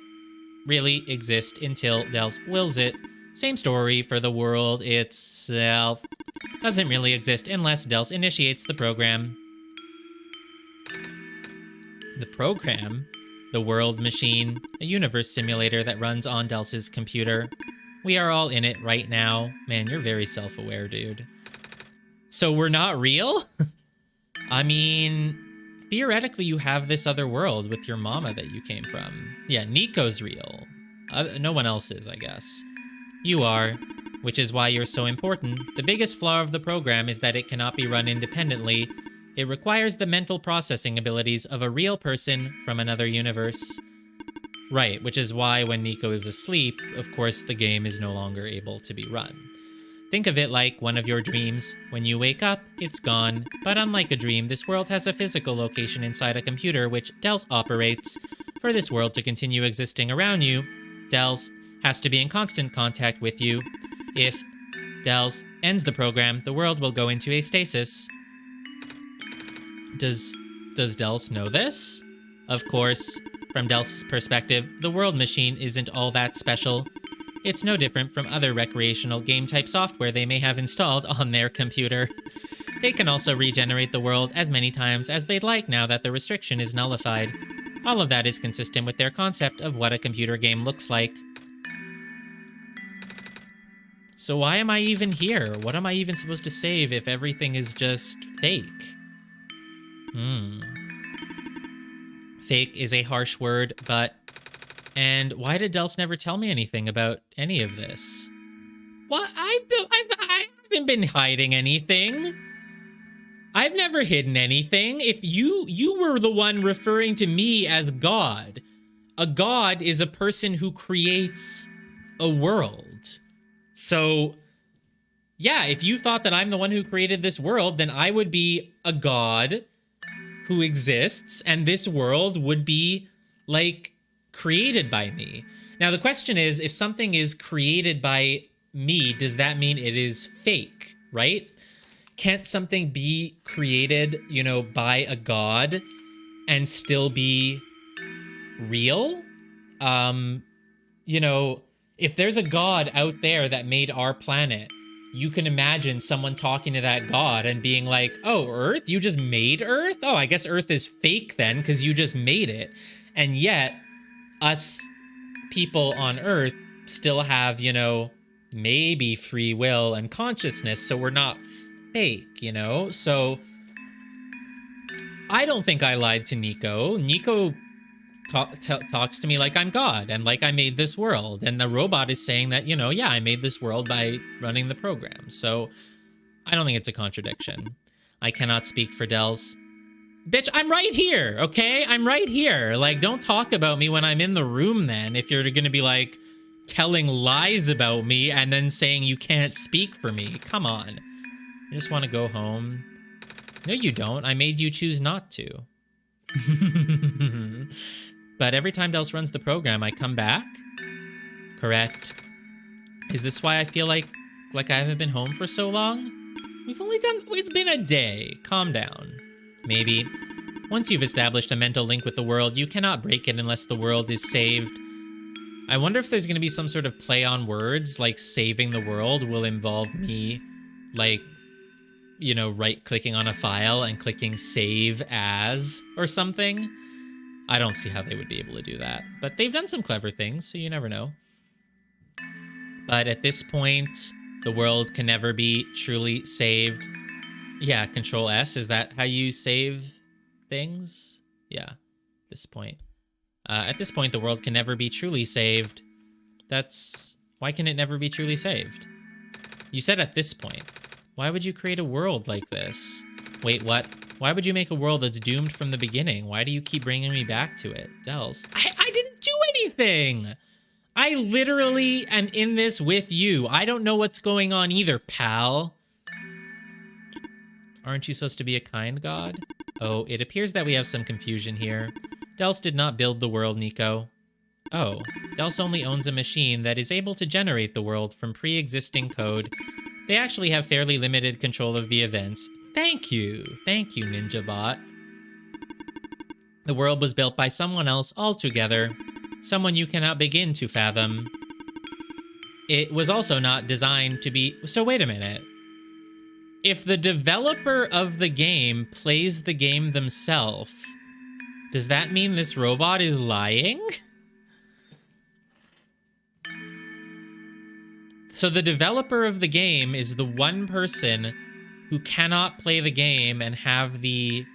really exist until Dels wills it. Same story for the world itself. Doesn't really exist unless Dels initiates the program. The program? The world machine, a universe simulator that runs on Dels's computer. We are all in it right now. Man, you're very self-aware, dude. So we're not real? I mean, theoretically, you have this other world with your mama that you came from. Yeah, Nico's real. No one else is, I guess. You are, which is why you're so important. The biggest flaw of the program is that it cannot be run independently. It requires the mental processing abilities of a real person from another universe. Right, which is why when Nico is asleep, of course, the game is no longer able to be run. Think of it like one of your dreams. When you wake up, it's gone. But unlike a dream, this world has a physical location inside a computer which Dels operates. For this world to continue existing around you, Dels has to be in constant contact with you. If Dels ends the program, the world will go into a stasis. Does Dels know this? Of course, from Dels' perspective, the world machine isn't all that special. It's no different from other recreational game-type software they may have installed on their computer. They can also regenerate the world as many times as they'd like now that the restriction is nullified. All of that is consistent with their concept of what a computer game looks like. So why am I even here? What am I even supposed to save if everything is just fake? Fake is a harsh word, but... And why did Dels never tell me anything about any of this? Well, I haven't been hiding anything. I've never hidden anything. If you were the one referring to me as God. A god is a person who creates a world. So, yeah, if you thought that I'm the one who created this world, then I would be a god who exists, and this world would be, like, created by me. Now, the question is, if something is created by me, does that mean it is fake, right? Can't something be created, you know, by a god and still be real? You know, if there's a god out there that made our planet, you can imagine someone talking to that god and being like, oh, Earth? You just made Earth? Oh, I guess Earth is fake then because you just made it. And yet, us people on Earth still have, you know, maybe free will and consciousness, so we're not fake, you know? So, I don't think I lied to Nico. Nico talks to me like I'm God and like I made this world. And the robot is saying that, you know, yeah, I made this world by running the program. So I don't think it's a contradiction. I cannot speak for Dels. Bitch, I'm right here, okay? I'm right here. Like, don't talk about me when I'm in the room then, if you're gonna be, like, telling lies about me and then saying you can't speak for me. Come on. I just want to go home. No, you don't. I made you choose not to. But every time Dels runs the program, I come back? Correct. Is this why I feel like I haven't been home for so long? We've only done... It's been a day. Calm down. Maybe. Once you've established a mental link with the world, you cannot break it unless the world is saved. I wonder if there's going to be some sort of play on words, like saving the world will involve me, like, you know, right-clicking on a file and clicking save as or something. I don't see how they would be able to do that. But they've done some clever things, so you never know. But at this point, the world can never be truly saved. Yeah, Control S, is that how you save things? Yeah, at this point. At this point, the world can never be truly saved. That's... Why can it never be truly saved? You said at this point. Why would you create a world like this? Wait, what? Why would you make a world that's doomed from the beginning? Why do you keep bringing me back to it? Dels. I didn't do anything! I literally am in this with you. I don't know what's going on either, pal. Aren't you supposed to be a kind god? Oh, it appears that we have some confusion here. Dels did not build the world, Nico. Oh, Dels only owns a machine that is able to generate the world from pre-existing code. They actually have fairly limited control of the events. Thank you, NinjaBot. The world was built by someone else altogether. someone you cannot begin to fathom. It was also not designed to be... So wait a minute. If the developer of the game plays the game themselves, does that mean this robot is lying? So the developer of the game is the one person who cannot play the game and have the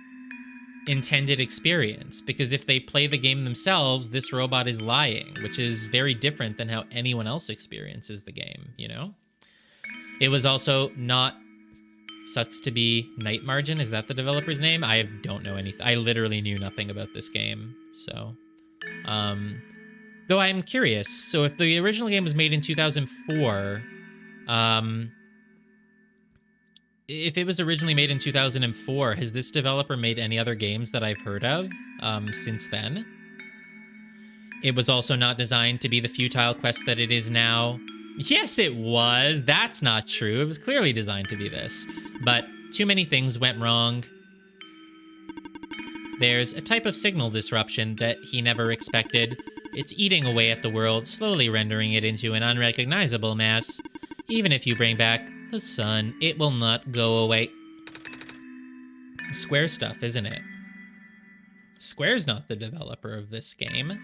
intended experience. Because if they play the game themselves, this robot is lying, which is very different than how anyone else experiences the game, you know? It was also not... Sucks to be Night Margin. Is that the developer's name? I don't know anything. I literally knew nothing about this game. So, though I'm curious. So if the original game was made in 2004, if it was originally made in 2004, has this developer made any other games that I've heard of since then? It was also not designed to be the futile quest that it is now. Yes, it was. That's not true. It was clearly designed to be this. But too many things went wrong. There's a type of signal disruption that he never expected. It's eating away at the world, slowly rendering it into an unrecognizable mass. Even if you bring back the sun, it will not go away. Square stuff, isn't it? Square's not the developer of this game.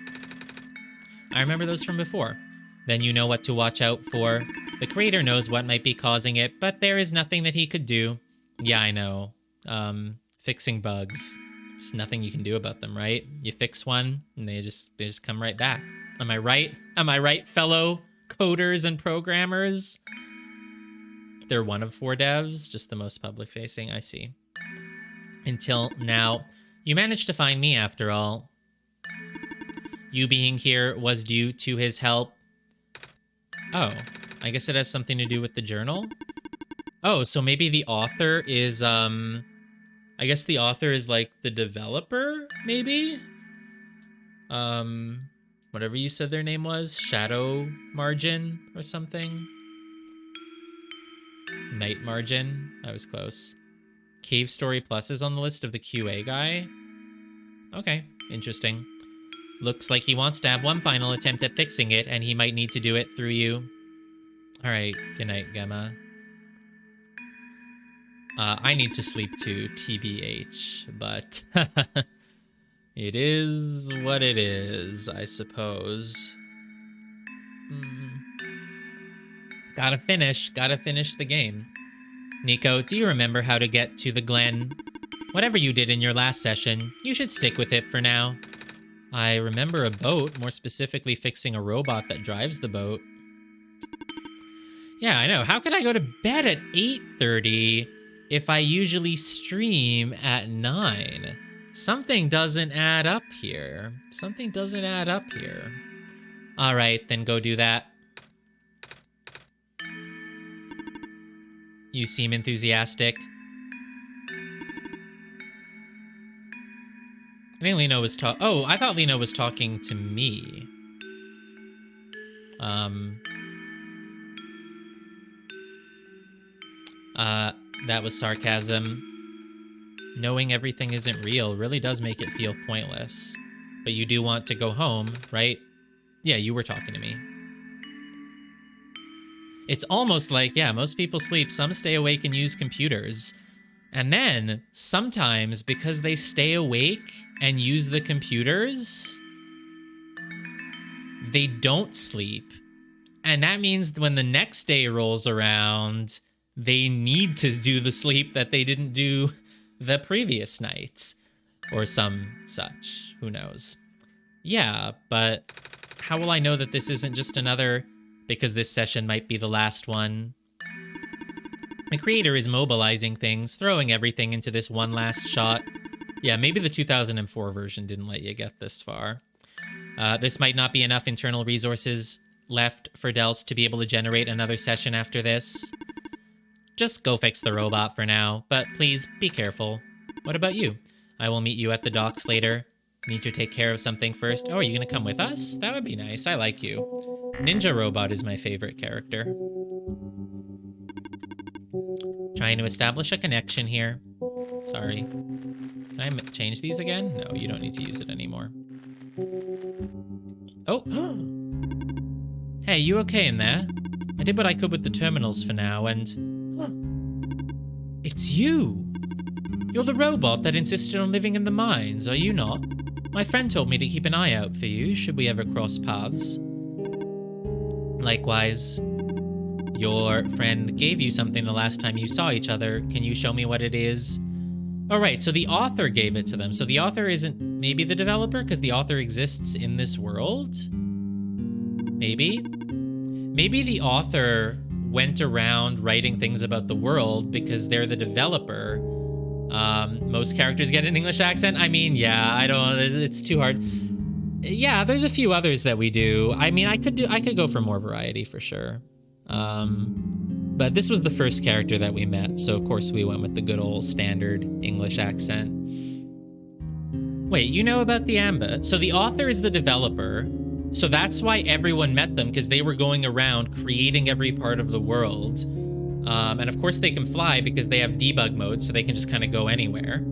I remember those from before. Then you know what to watch out for. The creator knows what might be causing it, but there is nothing that he could do. Yeah, I know. Fixing bugs. There's nothing you can do about them, right? You fix one, and they just come right back. Am I right? Am I right, fellow coders and programmers? They're one of 4 devs, just the most public-facing, I see. Until now, you managed to find me after all. You being here was due to his help. Oh, I guess it has something to do with the journal? Oh, so maybe the author is, I guess the author is like the developer, maybe? Whatever you said their name was, Shadow Margin or something? Night Margin, I was close. Cave Story Plus is on the list of the QA guy. Okay, interesting. Looks like he wants to have one final attempt at fixing it, and he might need to do it through you. Alright, good night, Gemma. I need to sleep too, TBH, but it is what it is, I suppose. Gotta finish the game. Nico, do you remember how to get to the Glen? Whatever you did in your last session, you should stick with it for now. I remember a boat, more specifically fixing a robot that drives the boat. Yeah, I know. How could I go to bed at 8:30 if I usually stream at 9? Something doesn't add up here. Something doesn't add up here. All right, then go do that. You seem enthusiastic. I think Lino was Oh, I thought Lino was talking to me. That was sarcasm. Knowing everything isn't real really does make it feel pointless. But you do want to go home, right? Yeah, you were talking to me. It's almost like, yeah, most people sleep, some stay awake and use computers. And then, sometimes, because they stay awake and use the computers, they don't sleep. And that means when the next day rolls around, they need to do the sleep that they didn't do the previous night. Or some such. Who knows? Yeah, but how will I know that this isn't just another... Because this session might be the last one. The creator is mobilizing things, throwing everything into this one last shot. Yeah, maybe the 2004 version didn't let you get this far. This might not be enough internal resources left for Dels to be able to generate another session after this. Just go fix the robot for now, but please be careful. What about you? I will meet you at the docks later. Need to take care of something first. Oh, are you gonna come with us? That would be nice. I like you. Ninja Robot is my favorite character. Trying to establish a connection here. Sorry. Can I change these again? No, you don't need to use it anymore. Oh. Hey, you okay in there? I did what I could with the terminals for now, and... It's you! You're the robot that insisted on living in the mines, are you not? My friend told me to keep an eye out for you, should we ever cross paths. Likewise, your friend gave you something the last time you saw each other. Can you show me what it is? All right, so the author gave it to them. So the author isn't maybe the developer, because the author exists in this world? Maybe? Maybe the author went around writing things about the world because they're the developer. Most characters get an English accent. I mean, yeah, I don't, it's too hard. Yeah, there's a few others that we do. I mean, I could go for more variety for sure. But this was the first character that we met, so of course we went with the good old standard English accent. Wait, you know about the Amber? So the author is the developer, so that's why everyone met them, because they were going around creating every part of the world. And of course they can fly because they have debug mode, so they can just kind of go anywhere.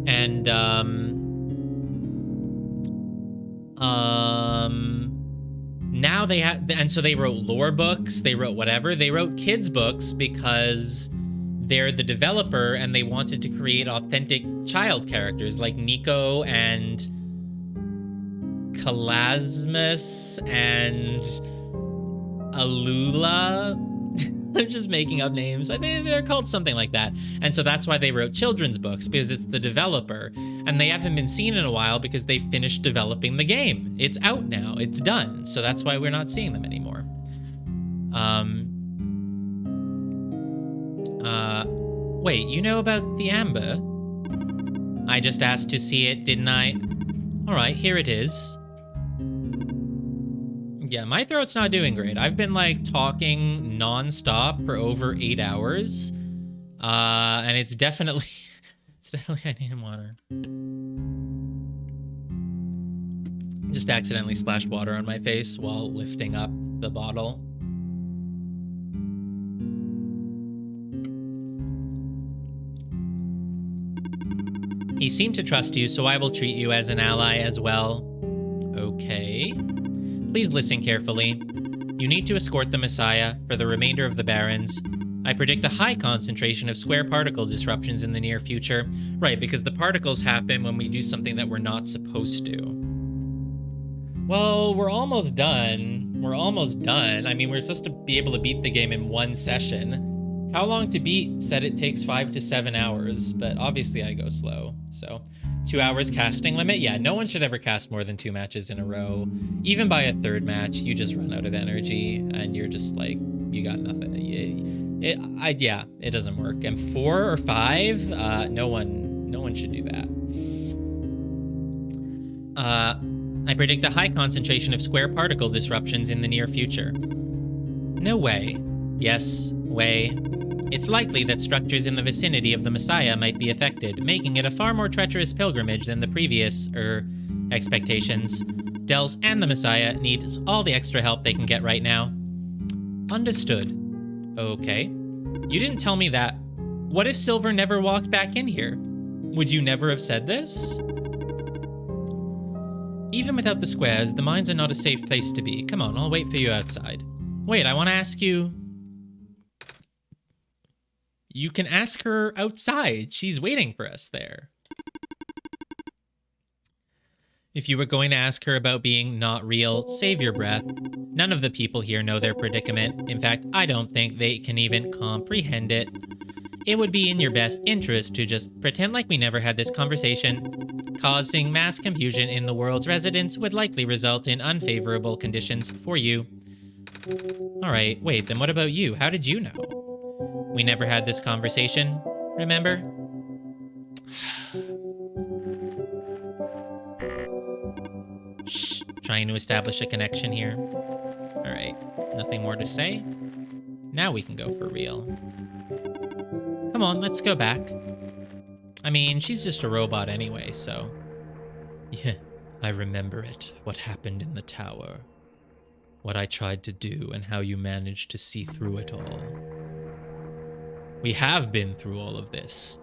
And, now they have, and so they wrote lore books, they wrote whatever. They wrote kids books because they're the developer and they wanted to create authentic child characters like Nico and Kalasmus and Alula. I'm just making up names. I think they're called something like that. And so that's why they wrote children's books, because it's the developer. And they haven't been seen in a while because they finished developing the game. It's out now. It's done. So that's why we're not seeing them anymore. Wait, you know about the Amber? I just asked to see it, didn't I? All right, here it is. Yeah, my throat's not doing great. I've been like talking non-stop for over 8 hours. And it's definitely I need water. Just accidentally splashed water on my face while lifting up the bottle. He seemed to trust you, so I will treat you as an ally as well. Okay. Please listen carefully. You need to escort the Messiah for the remainder of the Barons. I predict a high concentration of square particle disruptions in the near future. Right, because the particles happen when we do something that we're not supposed to. Well, we're almost done. We're almost done. I mean, we're supposed to be able to beat the game in one session. How long to beat? Said it takes 5 to 7 hours, but obviously I go slow, so... 2 hours casting limit? Yeah, no one should ever cast more than 2 matches in a row. Even by a third match, you just run out of energy, and you're just like, you got nothing. Yeah, it doesn't work. And 4 or 5, no one should do that. I predict a high concentration of square particle disruptions in the near future. No way. Yes, way. It's likely that structures in the vicinity of the Messiah might be affected, making it a far more treacherous pilgrimage than the previous, expectations. Dells and the Messiah need all the extra help they can get right now. Understood. Okay. You didn't tell me that. What if Silver never walked back in here? Would you never have said this? Even without the squares, the mines are not a safe place to be. Come on, I'll wait for you outside. Wait, I want to ask you... You can ask her outside. She's waiting for us there. If you were going to ask her about being not real, save your breath. None of the people here know their predicament. In fact, I don't think they can even comprehend it. It would be in your best interest to just pretend like we never had this conversation. Causing mass confusion in the world's residents would likely result in unfavorable conditions for you. Alright, wait, then what about you? How did you know? We never had this conversation, remember? Shh, trying to establish a connection here. Alright, nothing more to say. Now we can go for real. Come on, let's go back. I mean, she's just a robot anyway, so... Yeah, I remember it. What happened in the tower. What I tried to do and how you managed to see through it all. We have been through all of this.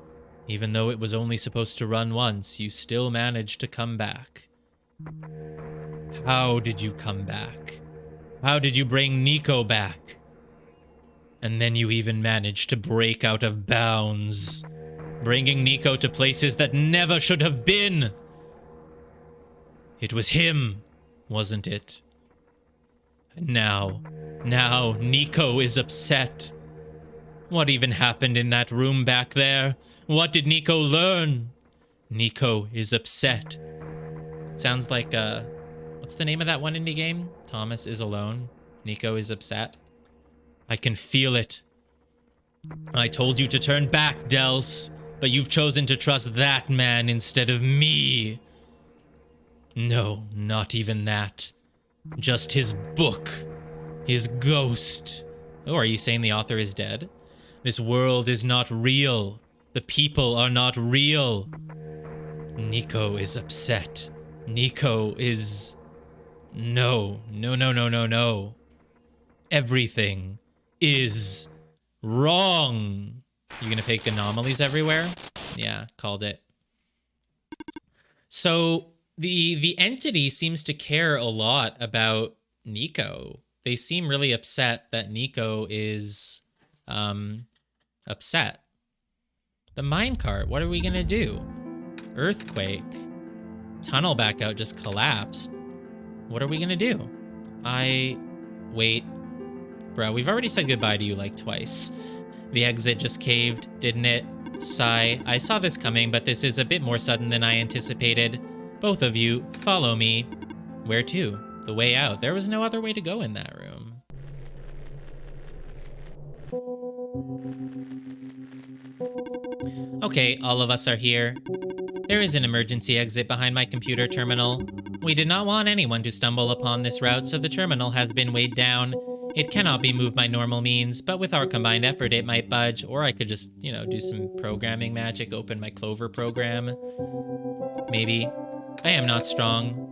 Even though it was only supposed to run once, you still managed to come back. How did you come back? How did you bring Nico back? And then you even managed to break out of bounds, bringing Nico to places that never should have been. It was him, wasn't it? And now Nico is upset. What even happened in that room back there? What did Nico learn? Nico is upset. Sounds like, what's the name of that one indie game? Thomas is alone. Nico is upset. I can feel it. I told you to turn back, Dels, but you've chosen to trust that man instead of me. No, not even that. Just his book. His ghost. Oh, are you saying the author is dead? This world is not real. The people are not real. Nico is upset. Nico is... No. Everything is wrong. You gonna pick anomalies everywhere? Yeah, called it. So the entity seems to care a lot about Nico. They seem really upset that Nico is upset. The minecart, what are we gonna do? Earthquake. Tunnel back out just collapsed. What are we gonna do? Wait. Bro, we've already said goodbye to you like twice. The exit just caved, didn't it? Sigh. I saw this coming, but this is a bit more sudden than I anticipated. Both of you, follow me. Where to? The way out. There was no other way to go in that room. Okay, all of us are here. There is an emergency exit behind my computer terminal. We did not want anyone to stumble upon this route, so the terminal has been weighed down. It cannot be moved by normal means, but with our combined effort, it might budge, or I could just, you know, do some programming magic, open my Clover program. Maybe. I am not strong.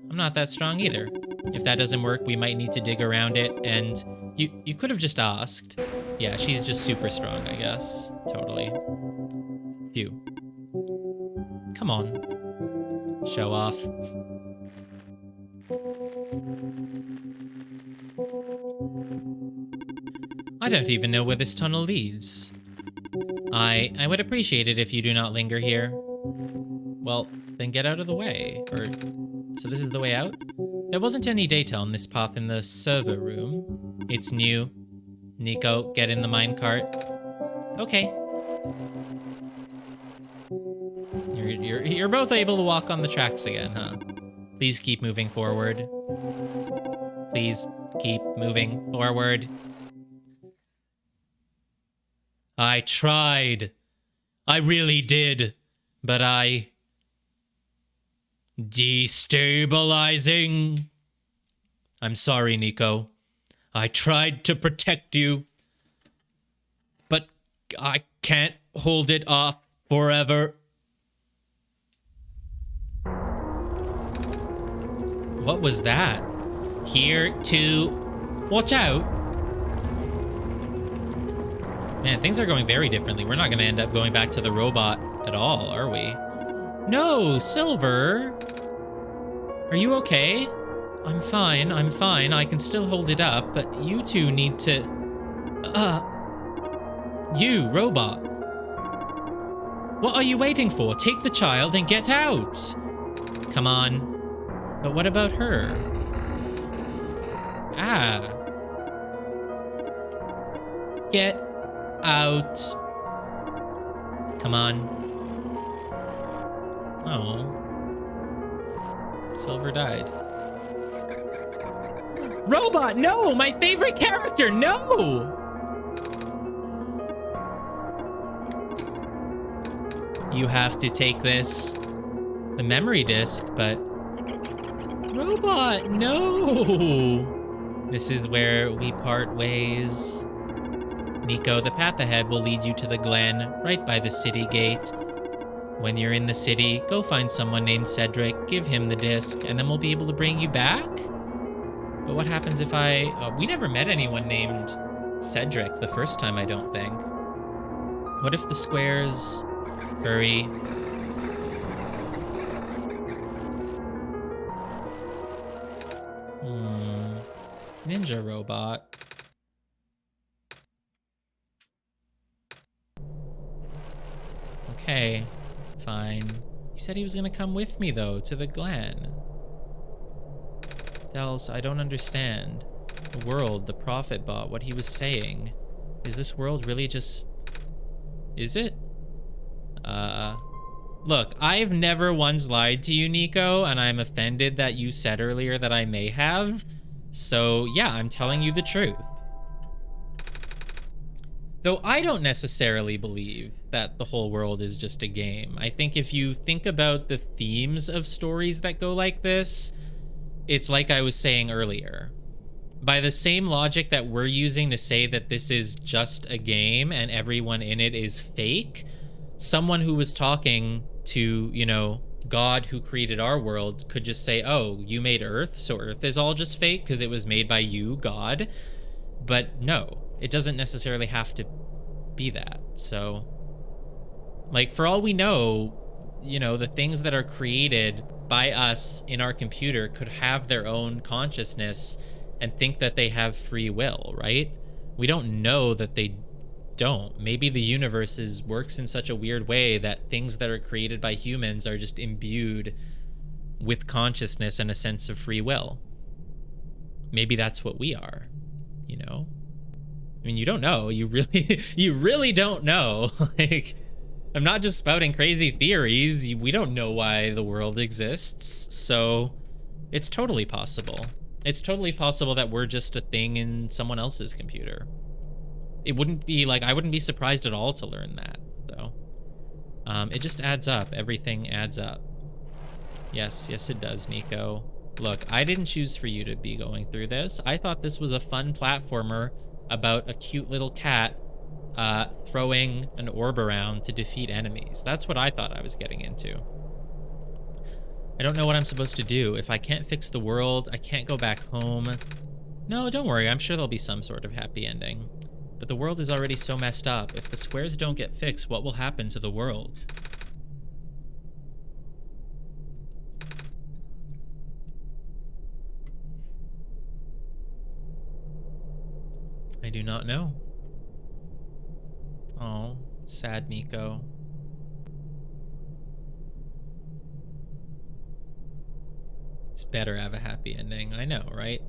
I'm not that strong either. If that doesn't work, we might need to dig around it, and you could have just asked. Yeah, she's just super strong, I guess. Totally. Phew. Come on. Show off. I don't even know where this tunnel leads. I would appreciate it if you do not linger here. Well, then get out of the way. So this is the way out? There wasn't any data on this path in the server room. It's new. Nico, get in the minecart. Okay. You're both able to walk on the tracks again, huh? Please keep moving forward. Please keep moving forward. I tried. I really did. But destabilizing. I'm sorry, Nico. I tried to protect you. But I can't hold it off forever. What was that? Here to... Watch out! Man, things are going very differently. We're not going to end up going back to the robot at all, are we? No, Silver! Are you okay? I'm fine, I can still hold it up, but you two need to... You, robot. What are you waiting for? Take the child and get out! Come on. But what about her? Ah. Get out. Come on. Oh. Silver died. Robot, no! My favorite character, no! You have to take this. The memory disk, but... Robot, no! This is where we part ways. Nico, the path ahead will lead you to the glen, right by the city gate. When you're in the city, go find someone named Cedric, give him the disc, and then we'll be able to bring you back? But what happens if we never met anyone named Cedric the first time, I don't think. What if the squares... Hurry. Ninja robot. Okay, fine. He said he was gonna come with me, though, to the Glen. Dels, I don't understand. The world, the prophet bot, what he was saying. Is this world really just... Is it? Look, I've never once lied to you, Nico, and I'm offended that you said earlier that I may have. So, yeah, I'm telling you the truth. Though I don't necessarily believe that the whole world is just a game. I think if you think about the themes of stories that go like this, it's like I was saying earlier. By the same logic that we're using to say that this is just a game and everyone in it is fake, someone who was talking to, you know, God who created our world could just say, oh, you made Earth, so Earth is all just fake because it was made by you, God. But no, it doesn't necessarily have to be that. So, like, for all we know, you know, the things that are created by us in our computer could have their own consciousness and think that they have free will, right? We don't know that they don't. Maybe the universe works in such a weird way that things that are created by humans are just imbued with consciousness and a sense of free will. Maybe that's what we are, you know? I mean, you don't know. You really don't know. Like, I'm not just spouting crazy theories. We don't know why the world exists. So it's totally possible. It's totally possible that we're just a thing in someone else's computer. It wouldn't be like, I wouldn't be surprised at all to learn that. So it just adds up. Everything adds up. Yes, it does, Nico. Look, I didn't choose for you to be going through this. I thought this was a fun platformer about a cute little cat throwing an orb around to defeat enemies. That's what I thought I was getting into. I don't know what I'm supposed to do. If I can't fix the world, I can't go back home. No, don't worry. I'm sure there'll be some sort of happy ending. But the world is already so messed up. If the squares don't get fixed, what will happen to the world? I do not know. Oh, sad Nico. It's better have a happy ending. I know, right?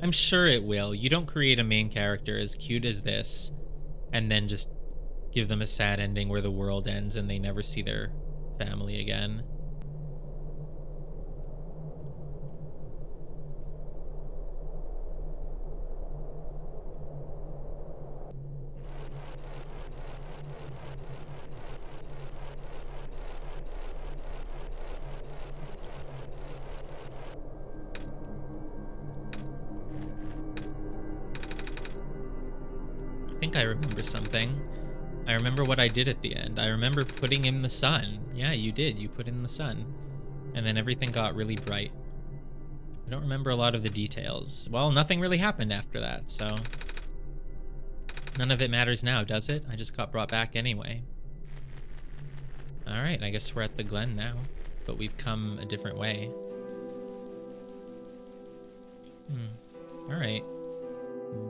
I'm sure it will. You don't create a main character as cute as this and then just give them a sad ending where the world ends and they never see their family again. I think I remember something. I remember what I did at the end. I remember putting in the sun. Yeah, you did. You put in the sun. And then everything got really bright. I don't remember a lot of the details. Well, nothing really happened after that, so... None of it matters now, does it? I just got brought back anyway. Alright, I guess we're at the Glen now. But we've come a different way. Alright.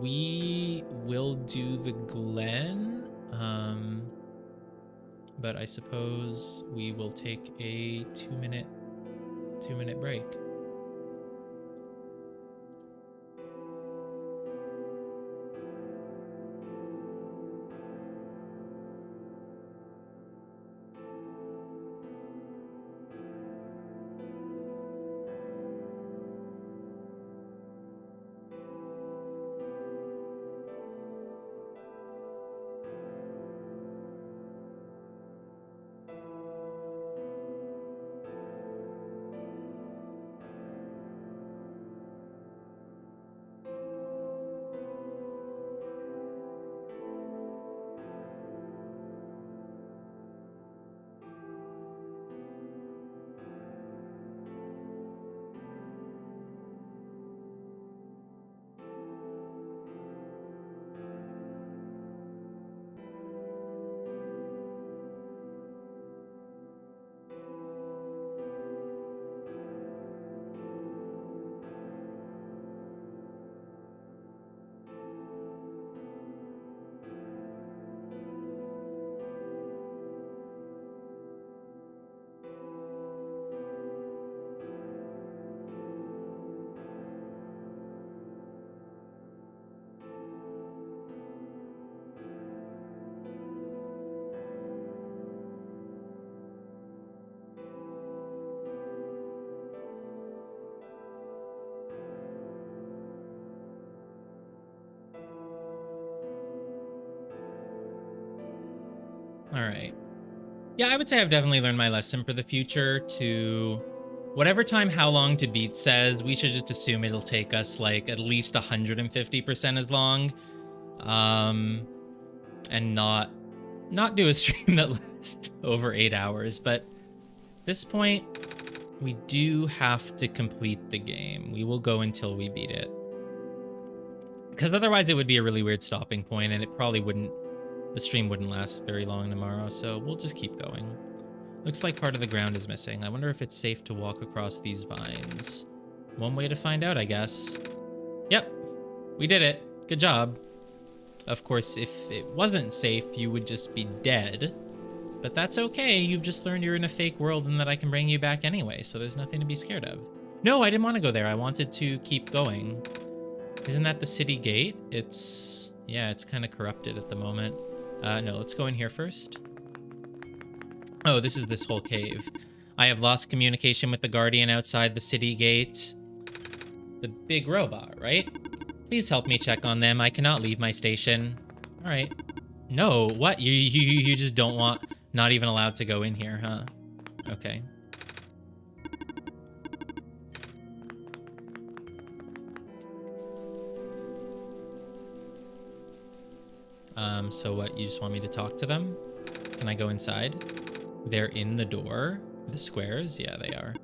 We will do the Glen. But I suppose we will take a 2-minute break. All right. Yeah, I would say I've definitely learned my lesson for the future to whatever time How Long to Beat says, we should just assume it'll take us like at least 150% as long. And not do a stream that lasts over 8 hours. But at this point, we do have to complete the game. We will go until we beat it. Because otherwise it would be a really weird stopping point, and it probably wouldn't, the stream wouldn't last very long tomorrow, so we'll just keep going. Looks like part of the ground is missing. I wonder if it's safe to walk across these vines. One way to find out, I guess. Yep, we did it. Good job. Of course, if it wasn't safe, you would just be dead. But that's okay. You've just learned you're in a fake world and that I can bring you back anyway, so there's nothing to be scared of. No, I didn't want to go there. I wanted to keep going. Isn't that the city gate? It's... yeah, it's kind of corrupted at the moment. No, let's go in here first. Oh, this is this whole cave. I have lost communication with the guardian outside the city gate. The big robot, right? Please help me check on them. I cannot leave my station. All right. No, what? You just don't want... not even allowed to go in here, huh? Okay. So what, you just want me to talk to them? Can I go inside? They're in the door? The squares? Yeah, they are.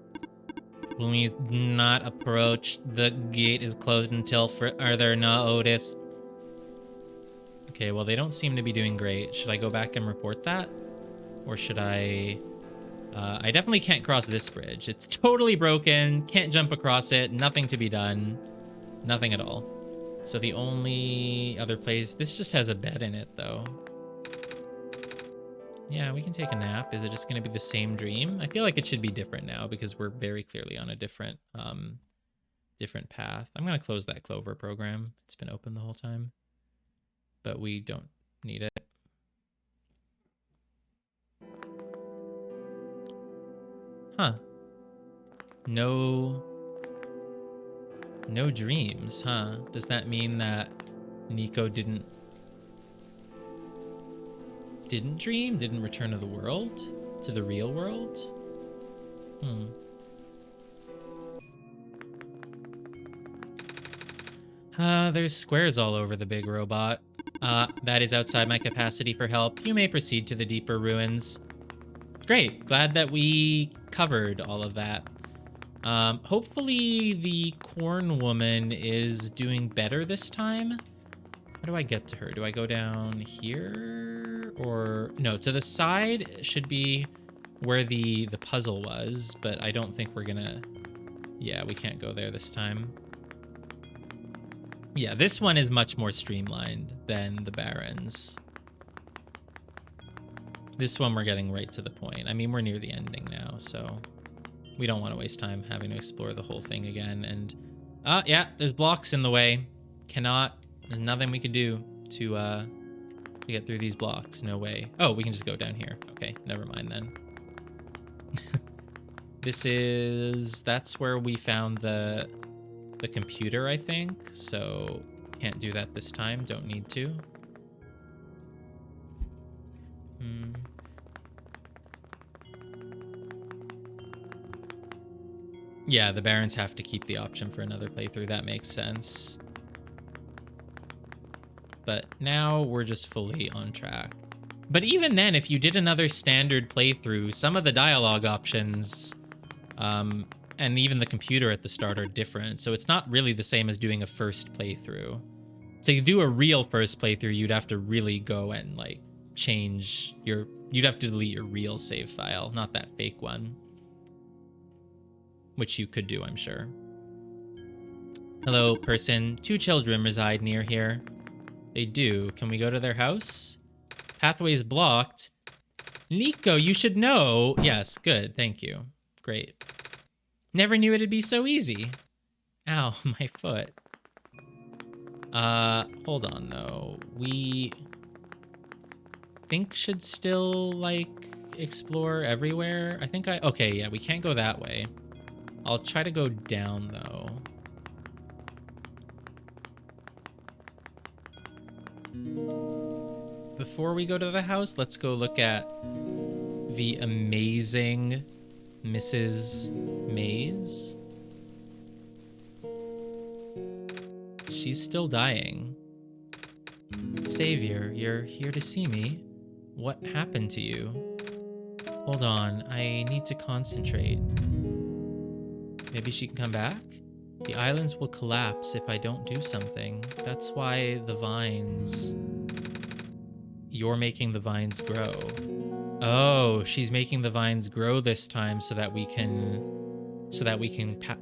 Please not approach. The gate is closed until further notice. Okay, well, they don't seem to be doing great. Should I go back and report that? Or should I... I definitely can't cross this bridge. It's totally broken. Can't jump across it. Nothing to be done. Nothing at all. So the only other place... this just has a bed in it, though. Yeah, we can take a nap. Is it just going to be the same dream? I feel like it should be different now because we're very clearly on a different different path. I'm going to close that Clover program. It's been open the whole time. But we don't need it. Huh. No dreams, huh? Does that mean that Nico didn't dream? Didn't return to the world? To the real world? There's squares all over the big robot. That is outside my capacity for help. You may proceed to the deeper ruins. Great. Glad that we covered all of that. Hopefully the corn woman is doing better this time. How do I get to her? Do I go down here? Or no, to the side should be where the puzzle was, but I don't think we're gonna... yeah, we can't go there this time. Yeah, this one is much more streamlined than the Barrens. This one we're getting right to the point. I mean, we're near the ending now, so we don't want to waste time having to explore the whole thing again. And yeah, there's blocks in the way. There's nothing we can do to get through these blocks. No way. Oh, we can just go down here. Okay, never mind then. That's where we found the computer, I think. So can't do that this time. Don't need to. Yeah, the Barrens have to keep the option for another playthrough. That makes sense. But now we're just fully on track. But even then, if you did another standard playthrough, some of the dialogue options, and even the computer at the start are different. So it's not really the same as doing a first playthrough. To do a real first playthrough, you'd have to really go and like change your... you'd have to delete your real save file, not that fake one. Which you could do, I'm sure. Hello, person. 2 children reside near here. They do. Can we go to their house? Pathway's blocked. Nico, you should know. Yes, good. Thank you. Great. Never knew it'd be so easy. Ow, my foot. Hold on, though. We think should still, like, explore everywhere. I think okay, yeah, we can't go that way. I'll try to go down, though. before we go to the house, let's go look at the amazing Mrs. Mays. She's still dying. Savior, you're here to see me. What happened to you? Hold on, I need to concentrate. Maybe she can come back? The islands will collapse if I don't do something. That's why the vines... You're making the vines grow. Oh, she's making the vines grow this time so that we can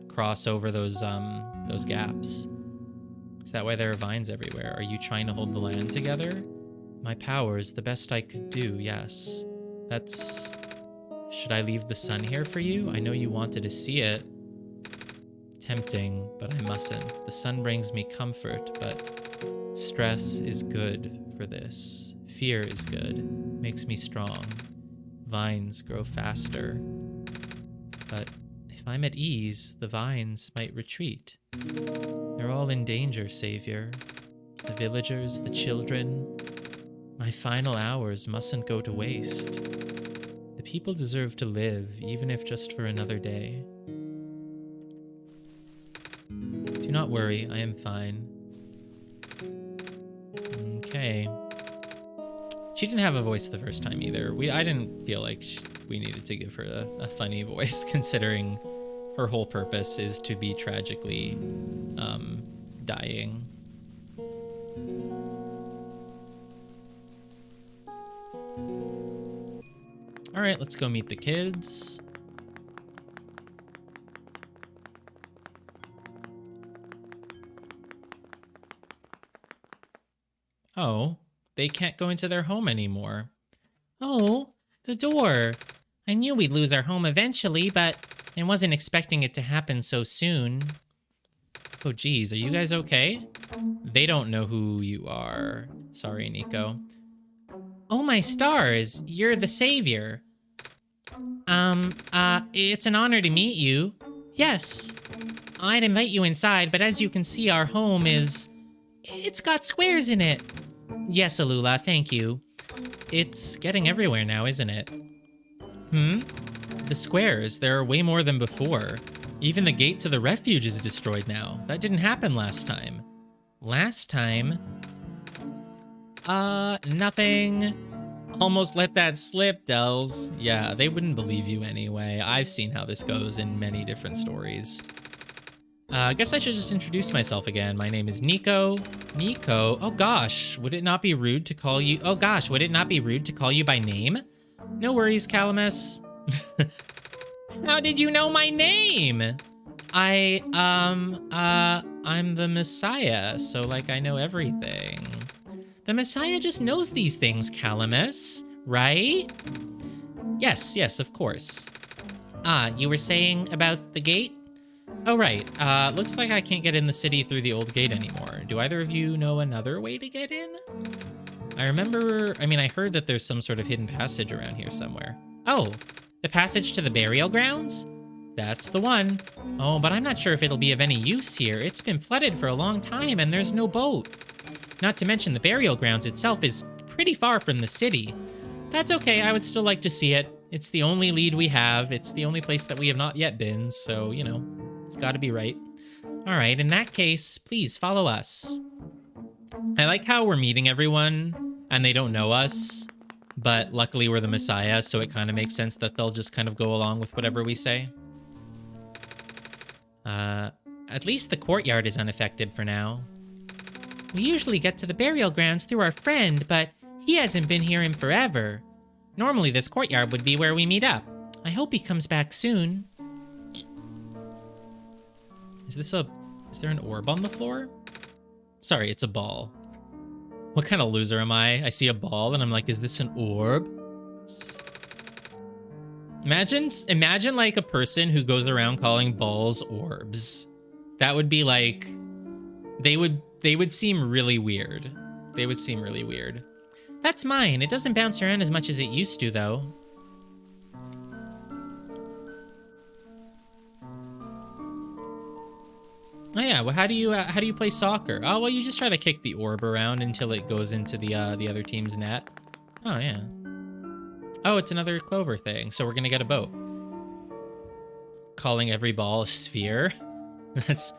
cross over those gaps. Is that why there are vines everywhere? Are you trying to hold the land together? My powers, the best I could do, yes. That's... Should I leave the sun here for you? I know you wanted to see it. Tempting, but I mustn't. The sun brings me comfort, but stress is good for this. Fear is good. Makes me strong. Vines grow faster. But if I'm at ease, the vines might retreat. They're all in danger, Savior. The villagers, the children. My final hours mustn't go to waste. The people deserve to live, even if just for another day. Do not worry, I am fine. Okay. She didn't have a voice the first time either. I didn't feel like we needed to give her a funny voice, considering her whole purpose is to be tragically dying. All right, let's go meet the kids. Oh, they can't go into their home anymore. Oh, the door. I knew we'd lose our home eventually, but I wasn't expecting it to happen so soon. Oh, geez, are you guys okay? They don't know who you are. Sorry, Nico. Oh, my stars, you're the savior. It's an honor to meet you. Yes, I'd invite you inside, but as you can see, our home it's got squares in it. Yes, Alula, thank you. It's getting everywhere now, isn't it? The squares, there are way more than before. Even the gate to the refuge is destroyed now. That didn't happen last time. Last time? Nothing. Almost let that slip, Dells. Yeah, they wouldn't believe you anyway. I've seen how this goes in many different stories. I guess I should just introduce myself again. My name is Nico. Nico? Oh gosh, would it not be rude to call you... Oh gosh, would it not be rude to call you by name? No worries, Calamus. How did you know my name? I'm the Messiah, so like I know everything. The Messiah just knows these things, Calamus, right? Yes, of course. You were saying about the gate? Oh, right. Looks like I can't get in the city through the old gate anymore. Do either of you know another way to get in? I heard that there's some sort of hidden passage around here somewhere. Oh, the passage to the burial grounds? That's the one. Oh, but I'm not sure if it'll be of any use here. It's been flooded for a long time and there's no boat. Not to mention the burial grounds itself is pretty far from the city. That's okay, I would still like to see it. It's the only lead we have. It's the only place that we have not yet been, so, you know, it's gotta be right. All right, in that case, please follow us. I like how we're meeting everyone and they don't know us, but luckily we're the Messiah, so it kind of makes sense that they'll just kind of go along with whatever we say. At least the courtyard is unaffected for now. We usually get to the burial grounds through our friend, but he hasn't been here in forever. Normally this courtyard would be where we meet up. I hope he comes back soon. Is there an orb on the floor? Sorry, it's a ball. What kind of loser am I? I see a ball and I'm like, is this an orb? Imagine like a person who goes around calling balls orbs. That would be like, they would seem really weird. They would seem really weird. That's mine. It doesn't bounce around as much as it used to, though. Oh yeah, well how do you play soccer? Oh well, you just try to kick the orb around until it goes into the other team's net. Oh yeah. Oh, it's another Clover thing, so we're gonna get a boat. Calling every ball a sphere. That's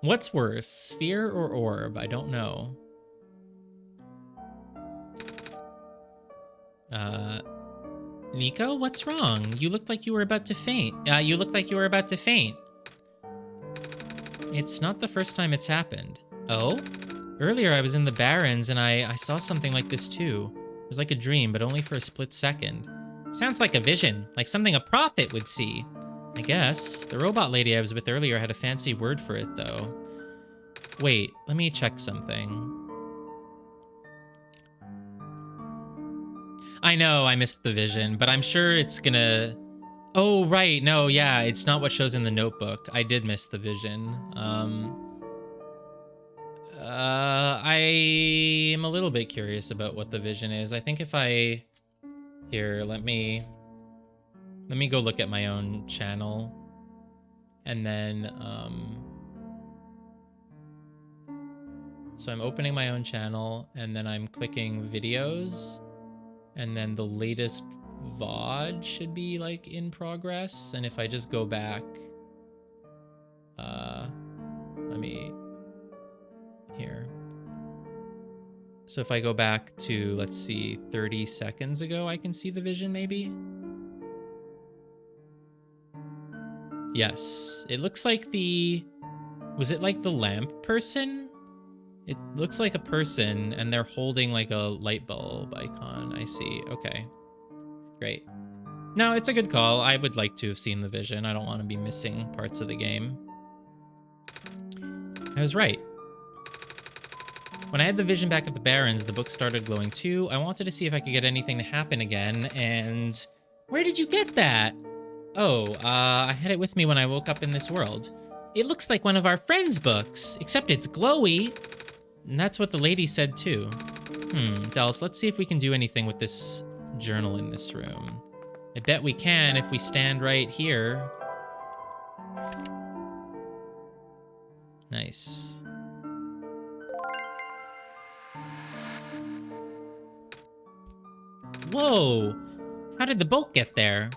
what's worse, sphere or orb? I don't know. Nico, what's wrong? You looked like you were about to faint. You looked like you were about to faint. It's not the first time it's happened. Oh? Earlier I was in the Barrens and I saw something like this too. It was like a dream, but only for a split second. Sounds like a vision, like something a prophet would see. I guess. The robot lady I was with earlier had a fancy word for it, though. Wait, let me check something. I know I missed the vision, but I'm sure it's gonna... Oh, right. No, yeah, it's not what shows in the notebook. I did miss the vision. I am a little bit curious about what the vision is. I think if I... Here, let me go look at my own channel. And then, so I'm opening my own channel, and then I'm clicking videos. And then the latest VOD should be, like, in progress. And if I just go back... let me... Here. So if I go back to, let's see, 30 seconds ago, I can see the vision, maybe? Yes. It looks like the... Was it like the lamp person? It looks like a person, and they're holding like a light bulb icon. I see. Okay. Great. No, it's a good call. I would like to have seen the vision. I don't want to be missing parts of the game. I was right. When I had the vision back at the Barrens, the book started glowing too. I wanted to see if I could get anything to happen again, and... Where did you get that? Oh, I had it with me when I woke up in this world. It looks like one of our friends' books, except it's glowy. And that's what the lady said too. Dallas, let's see if we can do anything with this journal in this room. I bet we can if we stand right here. Nice. Whoa! How did the boat get there?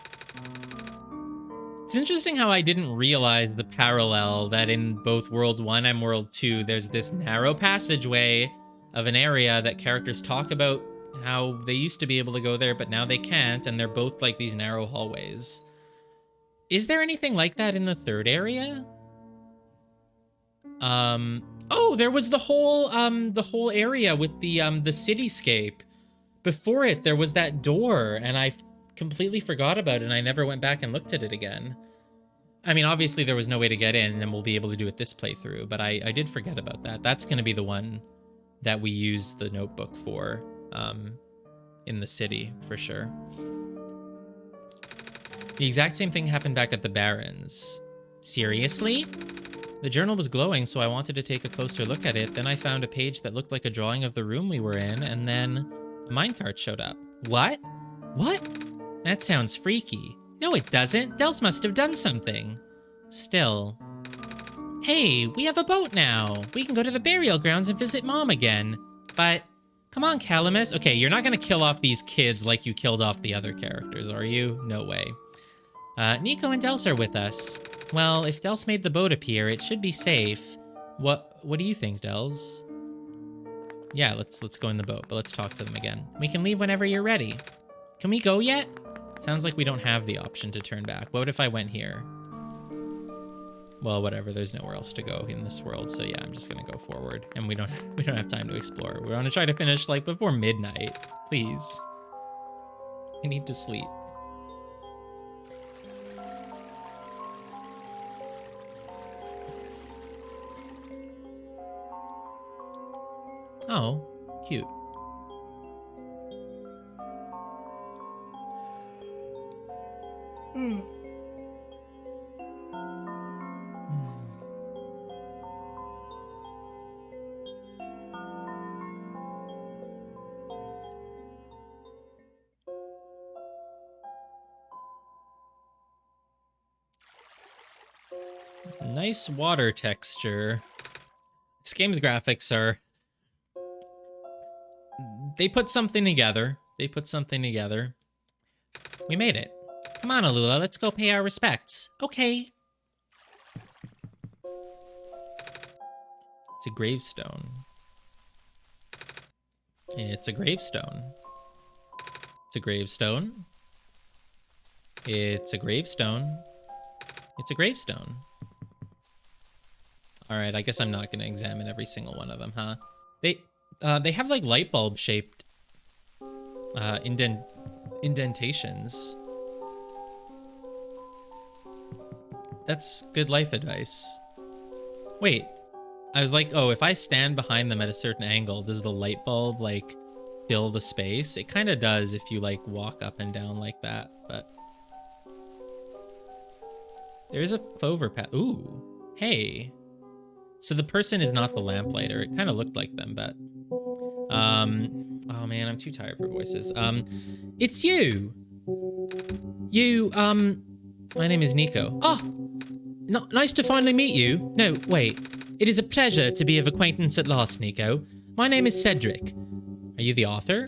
It's interesting how I didn't realize the parallel that in both World 1 and World 2, there's this narrow passageway of an area that characters talk about how they used to be able to go there, but now they can't, and they're both like these narrow hallways. Is there anything like that in the third area? Oh, there was the whole area with the cityscape. Before it, there was that door, and I completely forgot about it, and I never went back and looked at it again. I mean, obviously there was no way to get in, and we'll be able to do it this playthrough, but I did forget about that. That's going to be the one that we use the notebook for, in the city, for sure. The exact same thing happened back at the Barrens. Seriously? The journal was glowing, so I wanted to take a closer look at it. Then I found a page that looked like a drawing of the room we were in, and then a minecart showed up. What? What? That sounds freaky. No, it doesn't. Dels must have done something. Still. Hey, we have a boat now. We can go to the burial grounds and visit Mom again. But, come on, Calamus. Okay, you're not gonna kill off these kids like you killed off the other characters, are you? No way. Nico and Dels are with us. Well, if Dels made the boat appear, it should be safe. What do you think, Dels? Yeah, let's go in the boat, but let's talk to them again. We can leave whenever you're ready. Can we go yet? Sounds like we don't have the option to turn back. What if I went here? Well, whatever. There's nowhere else to go in this world, so yeah, I'm just gonna go forward. And we don't have time to explore. We want to try to finish like before midnight, please. I need to sleep. Oh, cute. Nice water texture. This game's graphics are... They put something together. They put something together. We made it. Come on, Alula, let's go pay our respects. Okay. It's a gravestone. It's a gravestone. It's a gravestone. It's a gravestone. It's a gravestone. Alright, I guess I'm not gonna examine every single one of them, huh? They have like light bulb shaped indentations. That's good life advice. Wait, I was like, oh, if I stand behind them at a certain angle, does the light bulb like fill the space? It kind of does if you like walk up and down like that, but there is a clover path. Ooh, hey. So the person is not the lamplighter. It kind of looked like them, but oh man, I'm too tired for voices. It's you. My name is Nico. Oh, nice to finally meet you. No, wait. It is a pleasure to be of acquaintance at last, Nico. My name is Cedric. Are you the author?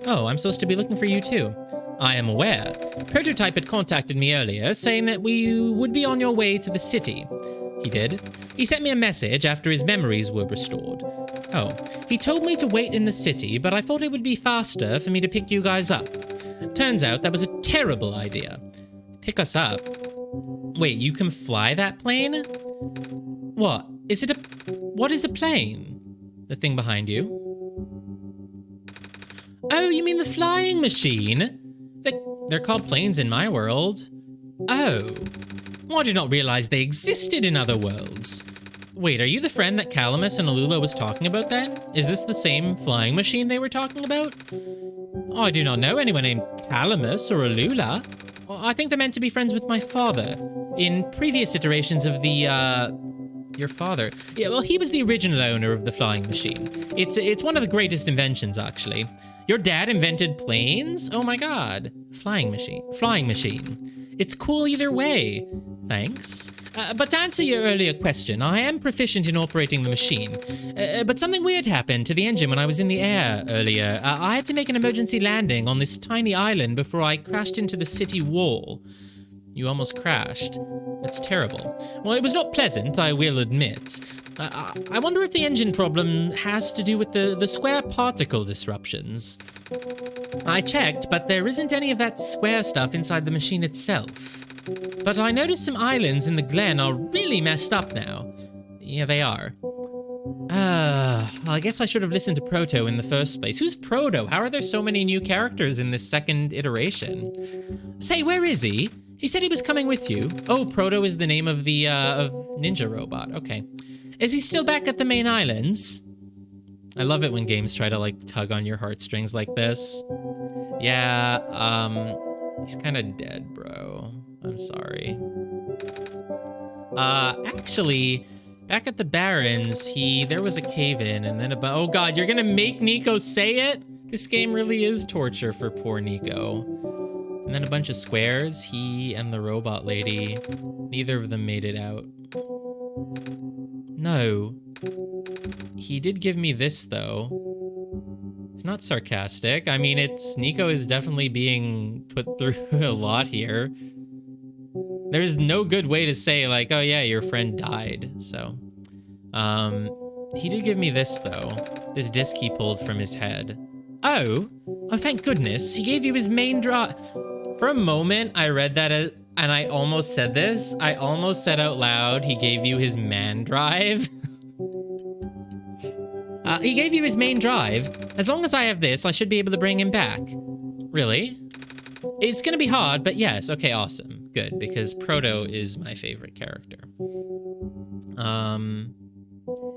Oh, I'm supposed to be looking for you too. I am aware. Prototype had contacted me earlier, saying that we would be on your way to the city. He did. He sent me a message after his memories were restored. Oh, he told me to wait in the city, but I thought it would be faster for me to pick you guys up. Turns out that was a terrible idea. Pick us up? Wait, you can fly that plane? What? What is a plane? The thing behind you? Oh, you mean the flying machine? They're called planes in my world. Oh. I did not realize they existed in other worlds. Wait, are you the friend that Calamus and Alula was talking about then? Is this the same flying machine they were talking about? Oh, I do not know anyone named Calamus or Alula. I think they're meant to be friends with my father. In previous iterations of your father. Yeah, well, he was the original owner of the flying machine. It's one of the greatest inventions, actually. Your dad invented planes? Oh my god. Flying machine. It's cool either way. Thanks. But to answer your earlier question, I am proficient in operating the machine. But something weird happened to the engine when I was in the air earlier. I had to make an emergency landing on this tiny island before I crashed into the city wall. You almost crashed. That's terrible. Well, it was not pleasant, I will admit. I wonder if the engine problem has to do with the square particle disruptions. I checked, but there isn't any of that square stuff inside the machine itself. But I noticed some islands in the glen are really messed up now. Yeah, they are. I guess I should have listened to Proto in the first place. Who's Proto? How are there so many new characters in this second iteration? Say, where is he? He said he was coming with you. Oh, Proto is the name of the of ninja robot. Okay. Is he still back at the main islands? I love it when games try to like tug on your heartstrings like this. Yeah, he's kind of dead, bro. I'm sorry. Actually, back at the Barrens, there was a cave-in and then oh god, you're gonna make Nico say it? This game really is torture for poor Nico. And then a bunch of squares, he and the robot lady. Neither of them made it out. No. He did give me this, though. It's not sarcastic. I mean, Nico is definitely being put through a lot here. There's no good way to say, like, oh yeah, your friend died, so. He did give me this, though. This disc he pulled from his head. Oh, thank goodness. He gave you his main drive. For a moment, I read that and I almost said this. I almost said out loud, he gave you his man drive. He gave you his main drive. As long as I have this, I should be able to bring him back. Really? It's gonna be hard, but yes. Okay, awesome. Good, because Proto is my favorite character.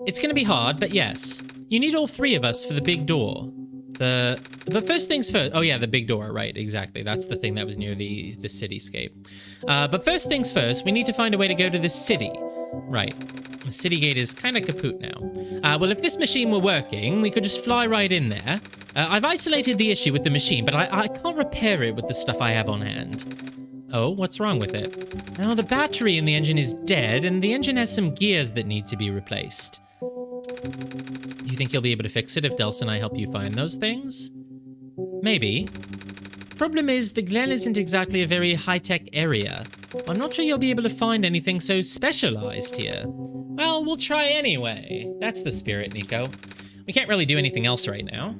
It's gonna be hard, but yes. You need all three of us for the big door. But first things first. Oh yeah, the big door, right, exactly. That's the thing that was near the cityscape. But first things first, we need to find a way to go to this city. Right. The city gate is kind of kaput now. Well, if this machine were working, we could just fly right in there. I've isolated the issue with the machine, but I can't repair it with the stuff I have on hand. Oh, what's wrong with it? Oh, the battery in the engine is dead, and the engine has some gears that need to be replaced. You think you'll be able to fix it if Dels and I help you find those things? Maybe. Problem is, the Glen isn't exactly a very high-tech area. I'm not sure you'll be able to find anything so specialized here. Well, we'll try anyway. That's the spirit, Nico. We can't really do anything else right now.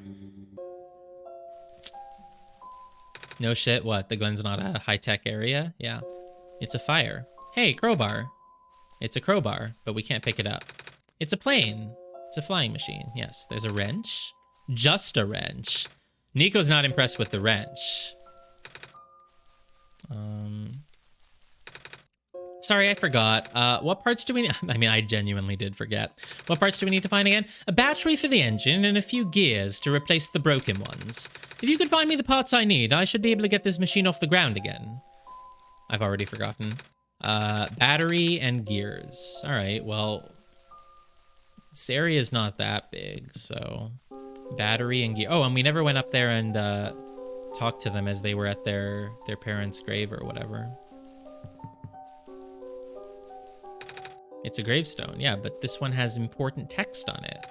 No shit, what? The Glen's not a high-tech area? Yeah. It's a fire. Hey, crowbar. It's a crowbar, but we can't pick it up. It's a plane. It's a flying machine. Yes, there's a wrench. Just a wrench. Nico's not impressed with the wrench. Sorry, I forgot. What parts do we... I mean, I genuinely did forget. What parts do we need to find again? A battery for the engine and a few gears to replace the broken ones. If you could find me the parts I need, I should be able to get this machine off the ground again. I've already forgotten. Battery and gears. All right, well... This area is not that big, so... Battery and gear. Oh, and we never went up there and talked to them as they were at their parents' grave or whatever. It's a gravestone, yeah, but this one has important text on it.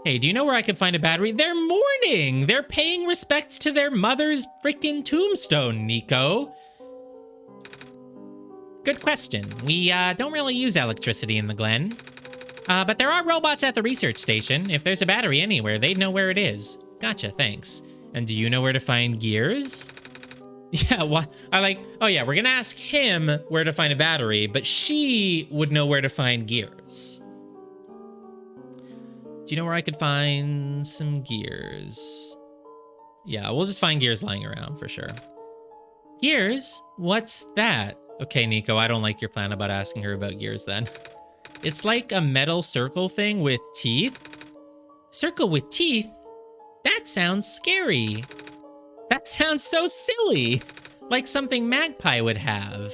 Hey, do you know where I could find a battery? They're mourning! They're paying respects to their mother's freaking tombstone, Nico. Good question. We don't really use electricity in the Glen. But there are robots at the research station. If there's a battery anywhere, they'd know where it is. Gotcha, thanks. And do you know where to find gears? Yeah, what? Oh yeah, we're gonna ask him where to find a battery, but she would know where to find gears. Do you know where I could find some gears? Yeah, we'll just find gears lying around for sure. Gears? What's that? Okay, Nico, I don't like your plan about asking her about gears then. It's like a metal circle thing with teeth. Circle with teeth? That sounds scary. That sounds so silly. Like something Magpie would have.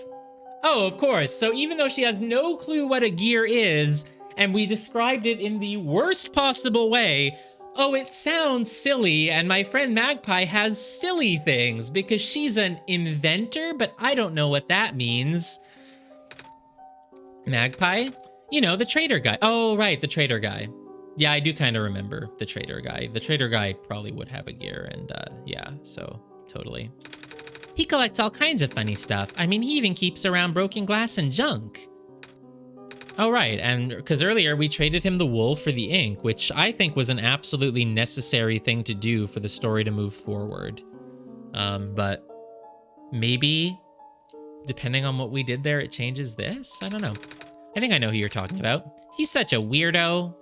Oh, of course. So even though she has no clue what a gear is, and we described it in the worst possible way, oh, it sounds silly, and my friend Magpie has silly things because she's an inventor, but I don't know what that means. Magpie? You know, the trader guy. Oh, right, the trader guy. Yeah, I do kind of remember the trader guy. The trader guy probably would have a gear, and yeah, so totally. He collects all kinds of funny stuff. I mean, he even keeps around broken glass and junk. Oh, right, and because earlier we traded him the wool for the ink, which I think was an absolutely necessary thing to do for the story to move forward. But maybe, depending on what we did there, it changes this? I don't know. I think I know who you're talking about. He's such a weirdo.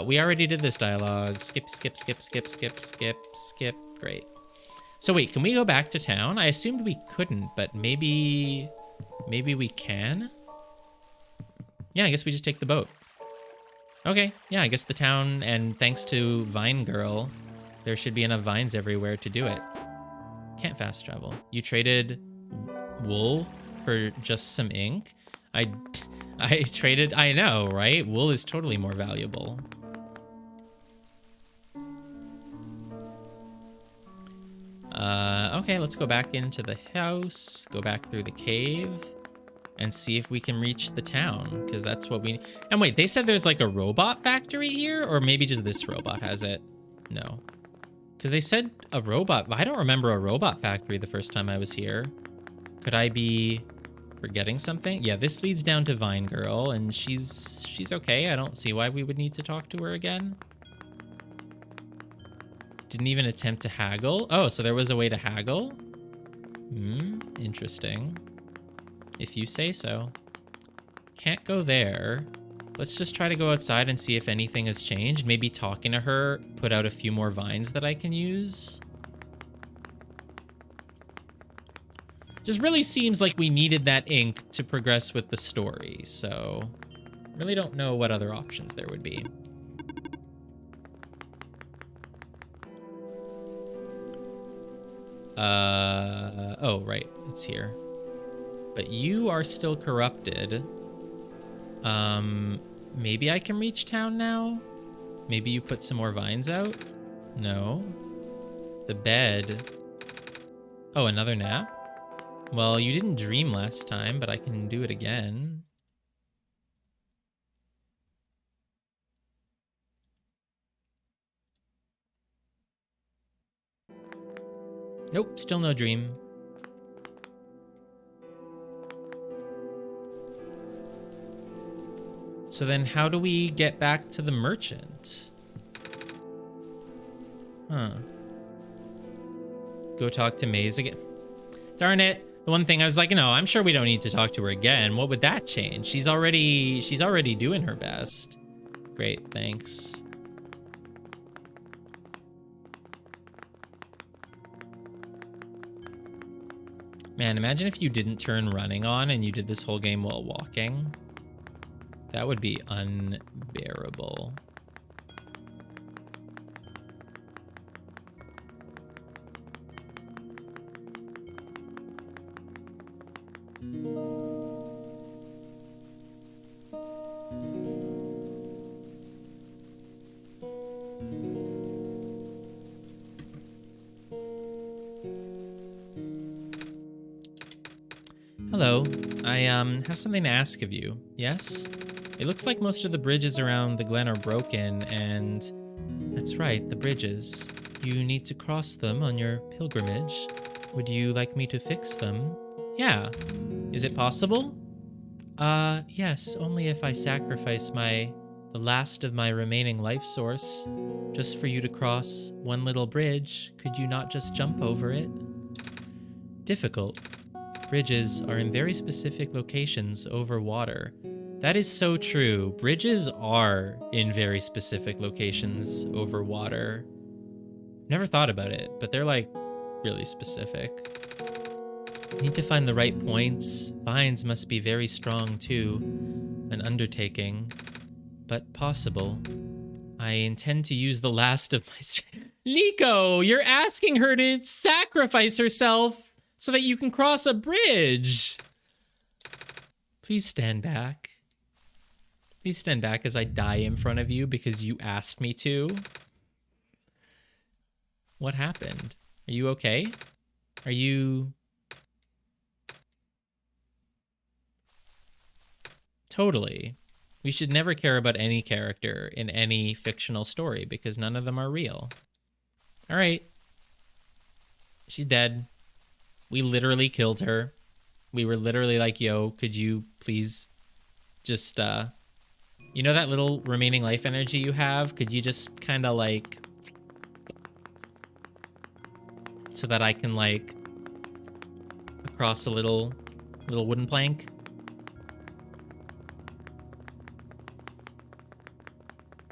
We already did this dialogue. Skip, skip, skip, skip, skip, skip, skip. Great. So wait, can we go back to town? I assumed we couldn't, but maybe we can? Yeah, I guess we just take the boat. Okay, yeah, I guess the town, and thanks to Vine Girl, there should be enough vines everywhere to do it. Can't fast travel. You traded wool for just some ink? I traded, I know, right? Wool is totally more valuable. Okay, let's go back into the house, go back through the cave, and see if we can reach the town, because that's what we need. And wait, they said there's like a robot factory here, or maybe just this robot has it? No. Because they said a robot, I don't remember a robot factory the first time I was here. Could I be forgetting something? Yeah, this leads down to Vine Girl, and she's okay. I don't see why we would need to talk to her again. Didn't even attempt to haggle. Oh, so there was a way to haggle? Interesting. If you say so. Can't go there. Let's just try to go outside and see if anything has changed. Maybe talking to her, put out a few more vines that I can use. Just really seems like we needed that ink to progress with the story, so really don't know what other options there would be. Oh, right, it's here. But you are still corrupted. Maybe I can reach town now? Maybe you put some more vines out? No. The bed. Oh, another nap? Well, you didn't dream last time, but I can do it again. Nope, still no dream. So then how do we get back to the merchant? Huh. Go talk to Maze again. Darn it. The one thing I was like, no, I'm sure we don't need to talk to her again. What would that change? She's already doing her best. Great, thanks. Man, imagine if you didn't turn running on and you did this whole game while walking. That would be unbearable. Hello, I have something to ask of you. Yes? It looks like most of the bridges around the Glen are broken, and that's right, the bridges. You need to cross them on your pilgrimage. Would you like me to fix them? Yeah. Is it possible? Yes, only if I sacrifice the last of my remaining life source just for you to cross one little bridge. Could you not just jump over it? Difficult. Bridges are in very specific locations over water. That is so true. Bridges are in very specific locations over water. Never thought about it, but they're like really specific. Need to find the right points. Vines must be very strong too. An undertaking, but possible. I intend to use the last of my strength. Nico, you're asking her to sacrifice herself so that you can cross a bridge. Please stand back. Please stand back as I die in front of you because you asked me to. What happened? Are you okay? Are you... Totally. We should never care about any character in any fictional story because none of them are real. All right. She's dead. We literally killed her. We were literally like, yo, could you please just, you know that little remaining life energy you have? Could you just kind of like, so that I can like, across a little wooden plank?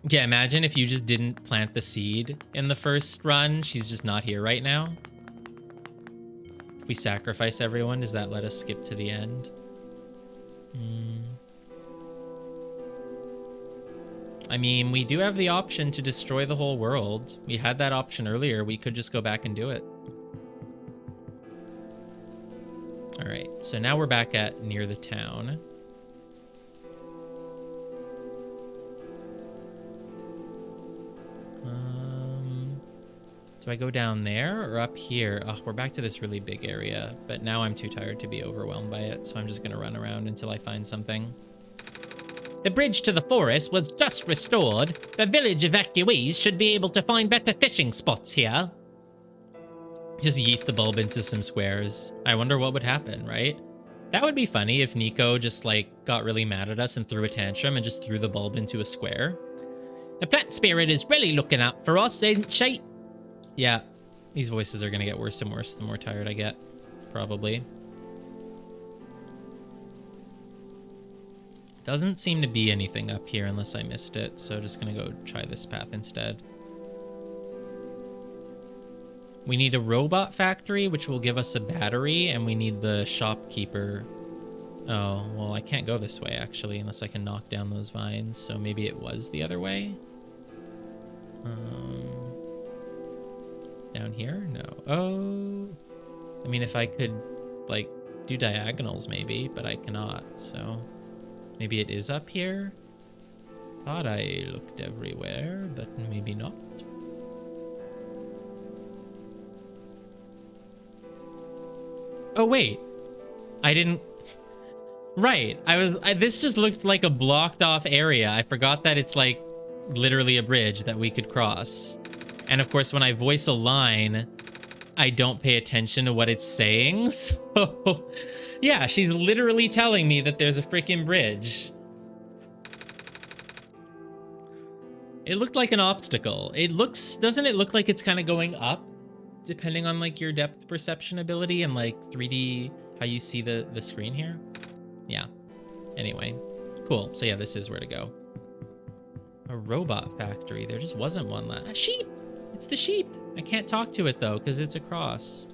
Yeah, imagine if you just didn't plant the seed in the first run. She's just not here right now. If we sacrifice everyone, does that let us skip to the end? I mean, we do have the option to destroy the whole world. We had that option earlier. We could just go back and do it. All right, so now we're back at near the town. Do I go down there or up here? Oh, we're back to this really big area, but now I'm too tired to be overwhelmed by it, so I'm just gonna run around until I find something. The bridge to the forest was just restored. The village evacuees should be able to find better fishing spots here. Just yeet the bulb into some squares. I wonder what would happen, right? That would be funny if Nico just like got really mad at us and threw a tantrum and just threw the bulb into a square. The plant spirit is really looking out for us, ain't she? Yeah, these voices are gonna get worse and worse the more tired I get, probably. Doesn't seem to be anything up here unless I missed it, so just gonna go try this path instead. We need a robot factory, which will give us a battery, and we need the shopkeeper. Oh, well, I can't go this way, actually, unless I can knock down those vines, so maybe it was the other way? Down here? No. Oh. I mean, if I could, like, do diagonals, maybe, but I cannot, so... Maybe it is up here? Thought I looked everywhere, but maybe not. Oh, wait. I didn't... Right. This just looked like a blocked off area. I forgot that it's like literally a bridge that we could cross. And of course, when I voice a line, I don't pay attention to what it's saying. So yeah, she's literally telling me that there's a freaking bridge. It looked like an obstacle. Doesn't it look like it's kind of going up? Depending on like your depth perception ability and like 3D, how you see the screen here. Yeah. Anyway, cool. So yeah, this is where to go. A robot factory. There just wasn't one left. A sheep. It's the sheep. I can't talk to it though, because it's across.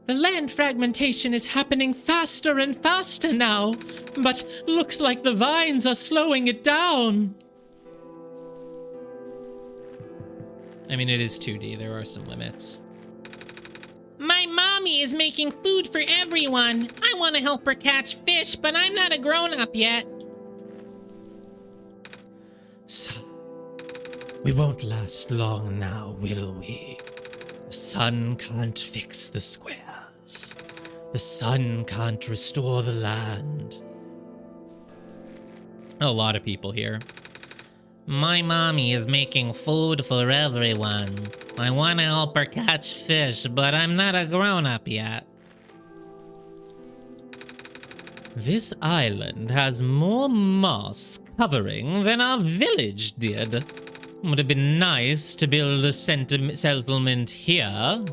The land fragmentation is happening faster and faster now, but looks like the vines are slowing it down. I mean, it is 2D. There are some limits. My mommy is making food for everyone. I want to help her catch fish, but I'm not a grown-up yet. So, we won't last long now, will we? The sun can't fix the squares. The sun can't restore the land. A lot of people here. My mommy is making food for everyone. I want to help her catch fish, but I'm not a grown-up yet. This island has more moss covering than our village did. Would have been nice to build a settlement here.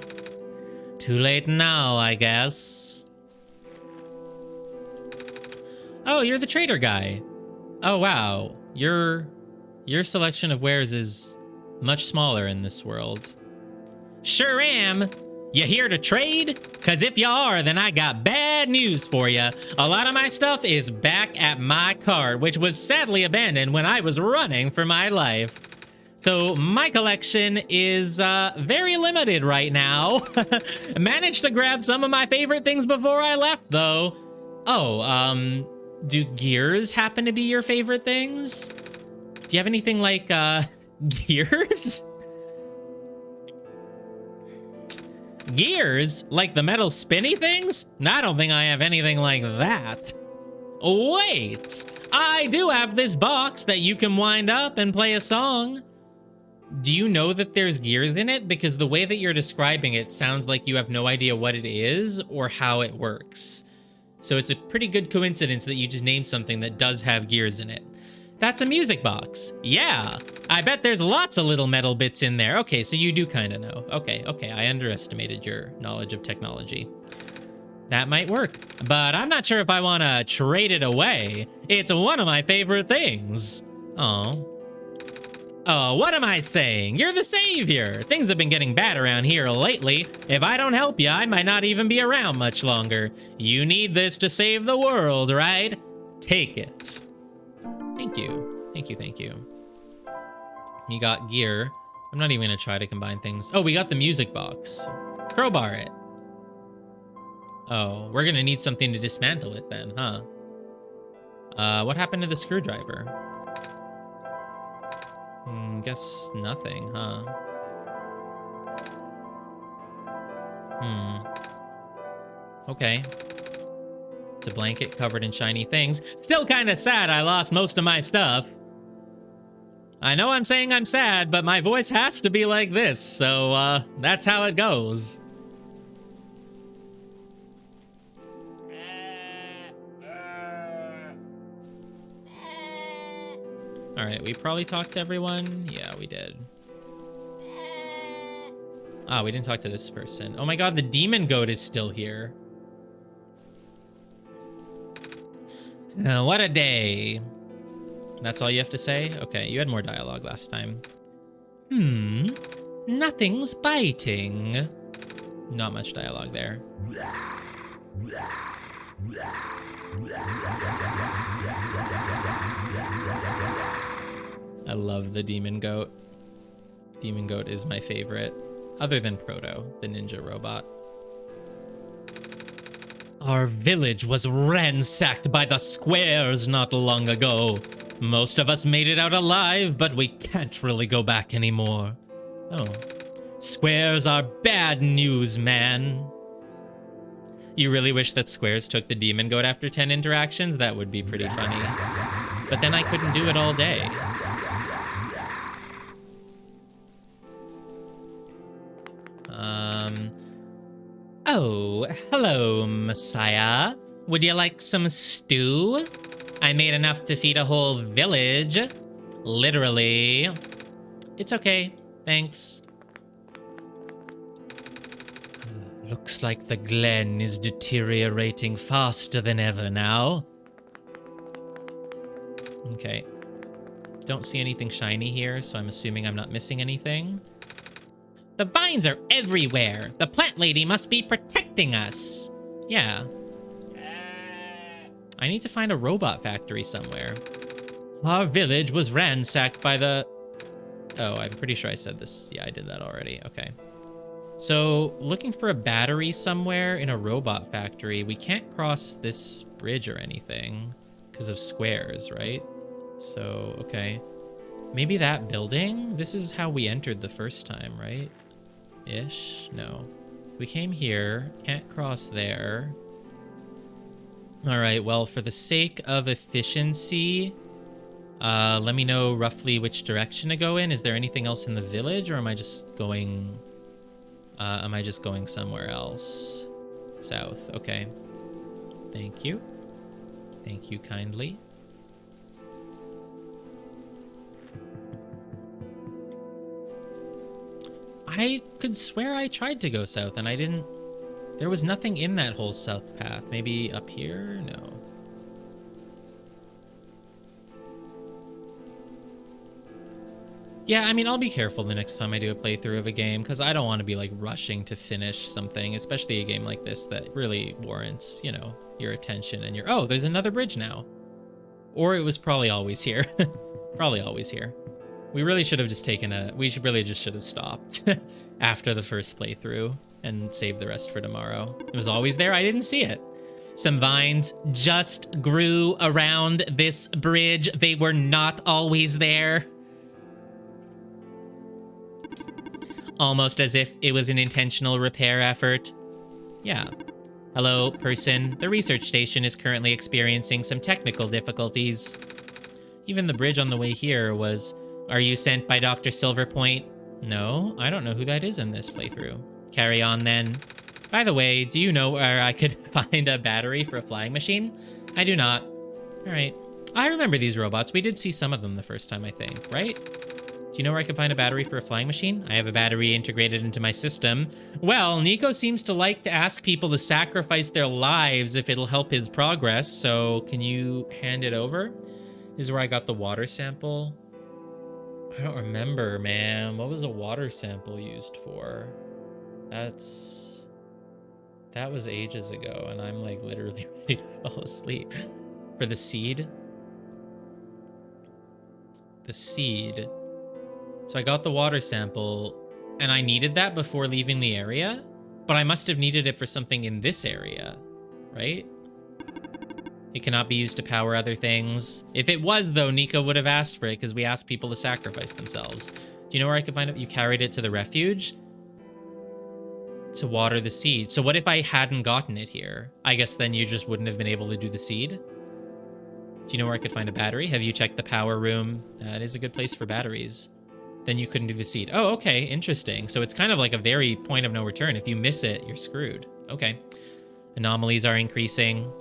Too late now, I guess. Oh, you're the trader guy. Oh, wow. Your selection of wares is much smaller in this world. Sure am. You here to trade? Cause if you are, then I got bad news for you. A lot of my stuff is back at my cart, which was sadly abandoned when I was running for my life. So my collection is very limited right now. Managed to grab some of my favorite things before I left, though. Oh, do gears happen to be your favorite things? Do you have anything like, gears? Gears? Like the metal spinny things? I don't think I have anything like that. Wait! I do have this box that you can wind up and play a song. Do you know that there's gears in it? Because the way that you're describing it sounds like you have no idea what it is or how it works. So it's a pretty good coincidence that you just named something that does have gears in it. That's a music box. Yeah, I bet there's lots of little metal bits in there. Okay, so you do kind of know. Okay, I underestimated your knowledge of technology. That might work, but I'm not sure if I want to trade it away. It's one of my favorite things. Oh, what am I saying? You're the savior. Things have been getting bad around here lately. If I don't help you, I might not even be around much longer. You need this to save the world, right? Take it. Thank you. Thank you. You got gear. I'm not even gonna try to combine things. Oh, we got the music box. Crowbar it. Oh, we're gonna need something to dismantle it then, huh? What happened to the screwdriver? Guess nothing, huh? Okay. It's a blanket covered in shiny things. Still kind of sad I lost most of my stuff. I know I'm saying I'm sad, but my voice has to be like this, so that's how it goes. Alright, we probably talked to everyone. Yeah, we did. Ah, we didn't talk to this person. Oh my god, the demon goat is still here. What a day. That's all you have to say? Okay, you had more dialogue last time. Nothing's biting. Not much dialogue there. I love the demon goat. Demon goat is my favorite, other than Proto, the ninja robot. Our village was ransacked by the squares not long ago. Most of us made it out alive, but we can't really go back anymore. Oh. Squares are bad news, man. You really wish that Squares took the demon goat after 10 interactions? That would be pretty funny. But then I couldn't do it all day. Oh, hello, Messiah. Would you like some stew? I made enough to feed a whole village. Literally. It's okay. Thanks. Looks like the glen is deteriorating faster than ever now. Okay. Don't see anything shiny here, so I'm assuming I'm not missing anything. The vines are everywhere. The plant lady must be protecting us. Yeah. I need to find a robot factory somewhere. Our village was ransacked by the... Oh, I'm pretty sure I said this. Yeah, I did that already. Okay. So, looking for a battery somewhere in a robot factory. We can't cross this bridge or anything because of squares, right? So, okay. Maybe that building? This is how we entered the first time, right? Ish? No. We came here. Can't cross there. All right, well, for the sake of efficiency, let me know roughly which direction to go in. Is there anything else in the village, or am I just going somewhere else? South. Okay. Thank you. Thank you kindly. I could swear I tried to go south and I didn't... There was nothing in that whole south path. Maybe up here? No. Yeah, I mean, I'll be careful the next time I do a playthrough of a game, because I don't want to be, like, rushing to finish something, especially a game like this that really warrants, you know, your attention and your... Oh, there's another bridge now. Or it was probably always here. Probably always here. We really should have just taken a... We should really just should have stopped after the first playthrough and saved the rest for tomorrow. It was always there. I didn't see it. Some vines just grew around this bridge. They were not always there. Almost as if it was an intentional repair effort. Yeah. Hello, person. The research station is currently experiencing some technical difficulties. Even the bridge on the way here was... Are you sent by Dr. Silverpoint? No, I don't know who that is in this playthrough. Carry on then. By the way, do you know where I could find a battery for a flying machine? I do not. All right. I remember these robots. We did see some of them the first time, I think, right? Do you know where I could find a battery for a flying machine? I have a battery integrated into my system. Well, Nico seems to like to ask people to sacrifice their lives if it'll help his progress, so can you hand it over? This is where I got the water sample. I don't remember, man. What was a water sample used for? That was ages ago, and I'm like literally ready to fall asleep. For the seed? The seed. So I got the water sample, and I needed that before leaving the area, but I must have needed it for something in this area, right? It cannot be used to power other things. If it was, though, Nico would have asked for it, because we asked people to sacrifice themselves. Do you know where I could find it? You carried it to the refuge? To water the seed. So what if I hadn't gotten it here? I guess then you just wouldn't have been able to do the seed? Do you know where I could find a battery? Have you checked the power room? That is a good place for batteries. Then you couldn't do the seed. Oh, okay, interesting. So it's kind of like a very point of no return. If you miss it, you're screwed. Okay. Anomalies are increasing.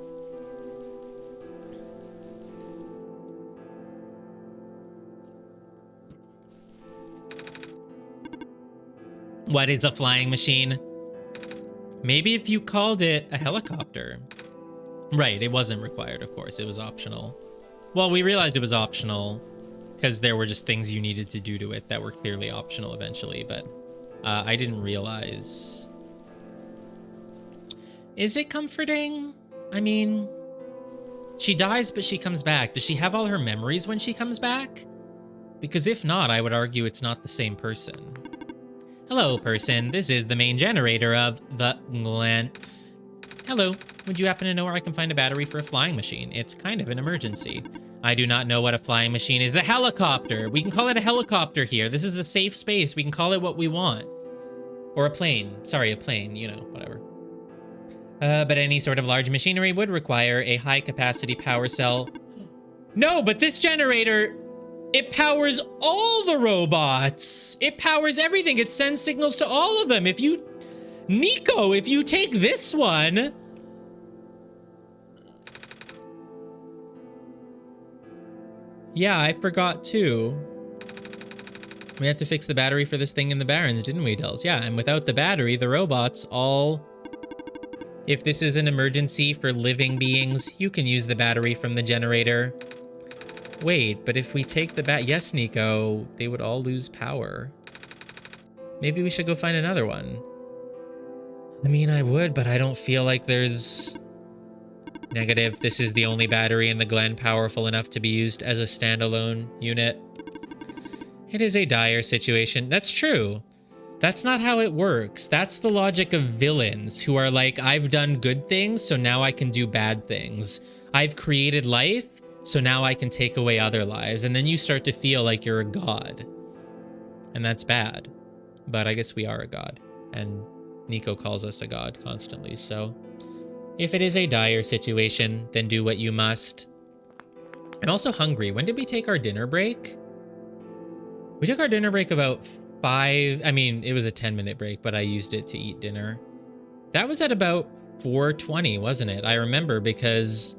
What is a flying machine? Maybe if you called it a helicopter. Right, it wasn't required, of course. It was optional. Well, we realized it was optional because there were just things you needed to do to it that were clearly optional eventually, but I didn't realize. Is it comforting? I mean, she dies, but she comes back. Does she have all her memories when she comes back? Because if not, I would argue it's not the same person. Hello, person. This is the main generator of the Glen. Hello. Would you happen to know where I can find a battery for a flying machine? It's kind of an emergency. I do not know what a flying machine is. A helicopter. We can call it a helicopter here. This is a safe space. We can call it what we want. Or a plane. Sorry, a plane. You know, whatever. But any sort of large machinery would require a high-capacity power cell. No, but this generator, it powers all the robots. It powers everything. It sends signals to all of them. Nico, if you take this one... Yeah, I forgot too. We had to fix the battery for this thing in the Barrens, didn't we, Dells? Yeah, and without the battery, the robots all... If this is an emergency for living beings, you can use the battery from the generator. Wait, but if we take the yes, Nico, they would all lose power. Maybe we should go find another one. I mean, I would, but I don't feel like there's... Negative. This is the only battery in the Glen powerful enough to be used as a standalone unit. It is a dire situation. That's true. That's not how it works. That's the logic of villains who are like, I've done good things, so now I can do bad things. I've created life, so now I can take away other lives. And then you start to feel like you're a god. And that's bad. But I guess we are a god. And Nico calls us a god constantly, so... If it is a dire situation, then do what you must. I'm also hungry. When did we take our dinner break? We took our dinner break about 5... I mean, it was a 10-minute break, but I used it to eat dinner. That was at about 4:20, wasn't it? I remember because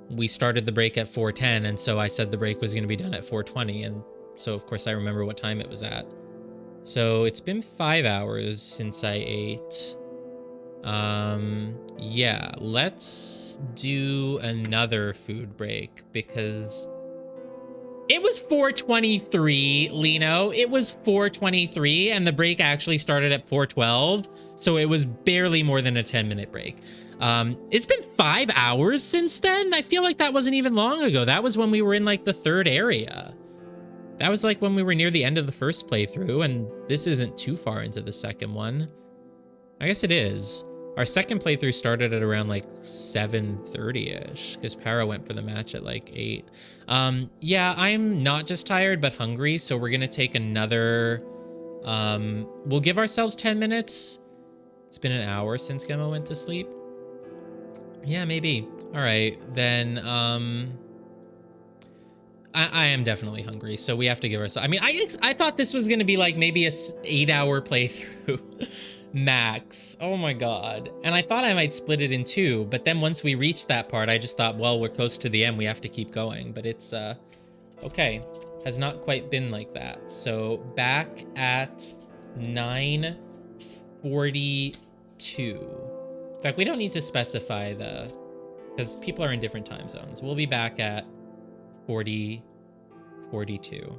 we started the break at 4:10, and so I said the break was going to be done at 4:20, and so, of course, I remember what time it was at. So it's been 5 hours since I ate... yeah, let's do another food break because it was 4:23, Lino. It was 4:23 and the break actually started at 4:12. So it was barely more than a 10-minute break. It's been 5 hours since then. I feel like that wasn't even long ago. That was when we were in like the third area. That was like when we were near the end of the first playthrough, and this isn't too far into the second one. I guess it is. Our second playthrough started at around like 7:30-ish because Para went for the match at like 8. Yeah, I'm not just tired, but hungry. So we're going to take another... we'll give ourselves 10 minutes. It's been an hour since Gemma went to sleep. Yeah, maybe. All right, then... I am definitely hungry, so we have to give ourselves... I mean, I thought this was going to be like maybe a 8-hour playthrough. Max. Oh my god. And I thought I might split it in 2, but then once we reached that part, I just thought, well, we're close to the end. We have to keep going. But it's, okay. Has not quite been like that. So back at 9:42. In fact, we don't need to specify the... because people are in different time zones. We'll be back at 40:42.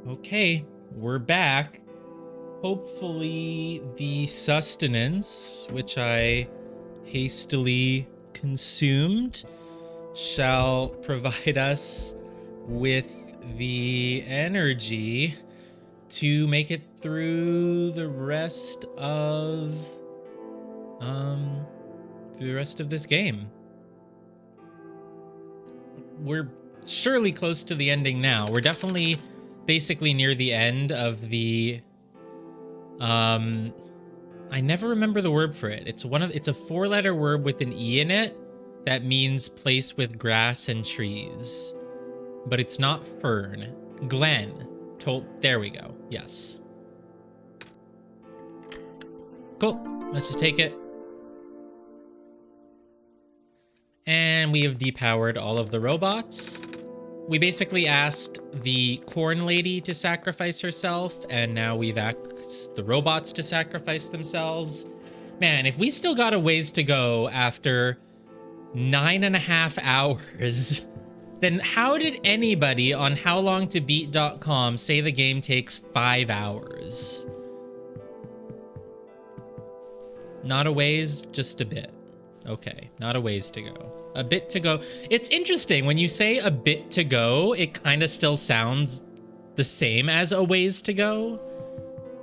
Okay, we're back. Hopefully the sustenance, which I hastily consumed, shall provide us with the energy to make it through the rest of this game. We're surely close to the ending now. We're definitely basically near the end of the I never remember the word for it. It's a 4-letter word with an E in it that means place with grass and trees. But it's not fern. Glen. There we go. Yes. Cool. Let's just take it. And we have depowered all of the robots. We basically asked the corn lady to sacrifice herself, and now we've asked the robots to sacrifice themselves. Man, if we still got a ways to go after 9.5 hours, then how did anybody on howlongtobeat.com say the game takes 5 hours? Not a ways, just a bit. Okay, not a ways to go. A bit to go. It's interesting, when you say a bit to go, it kind of still sounds the same as a ways to go,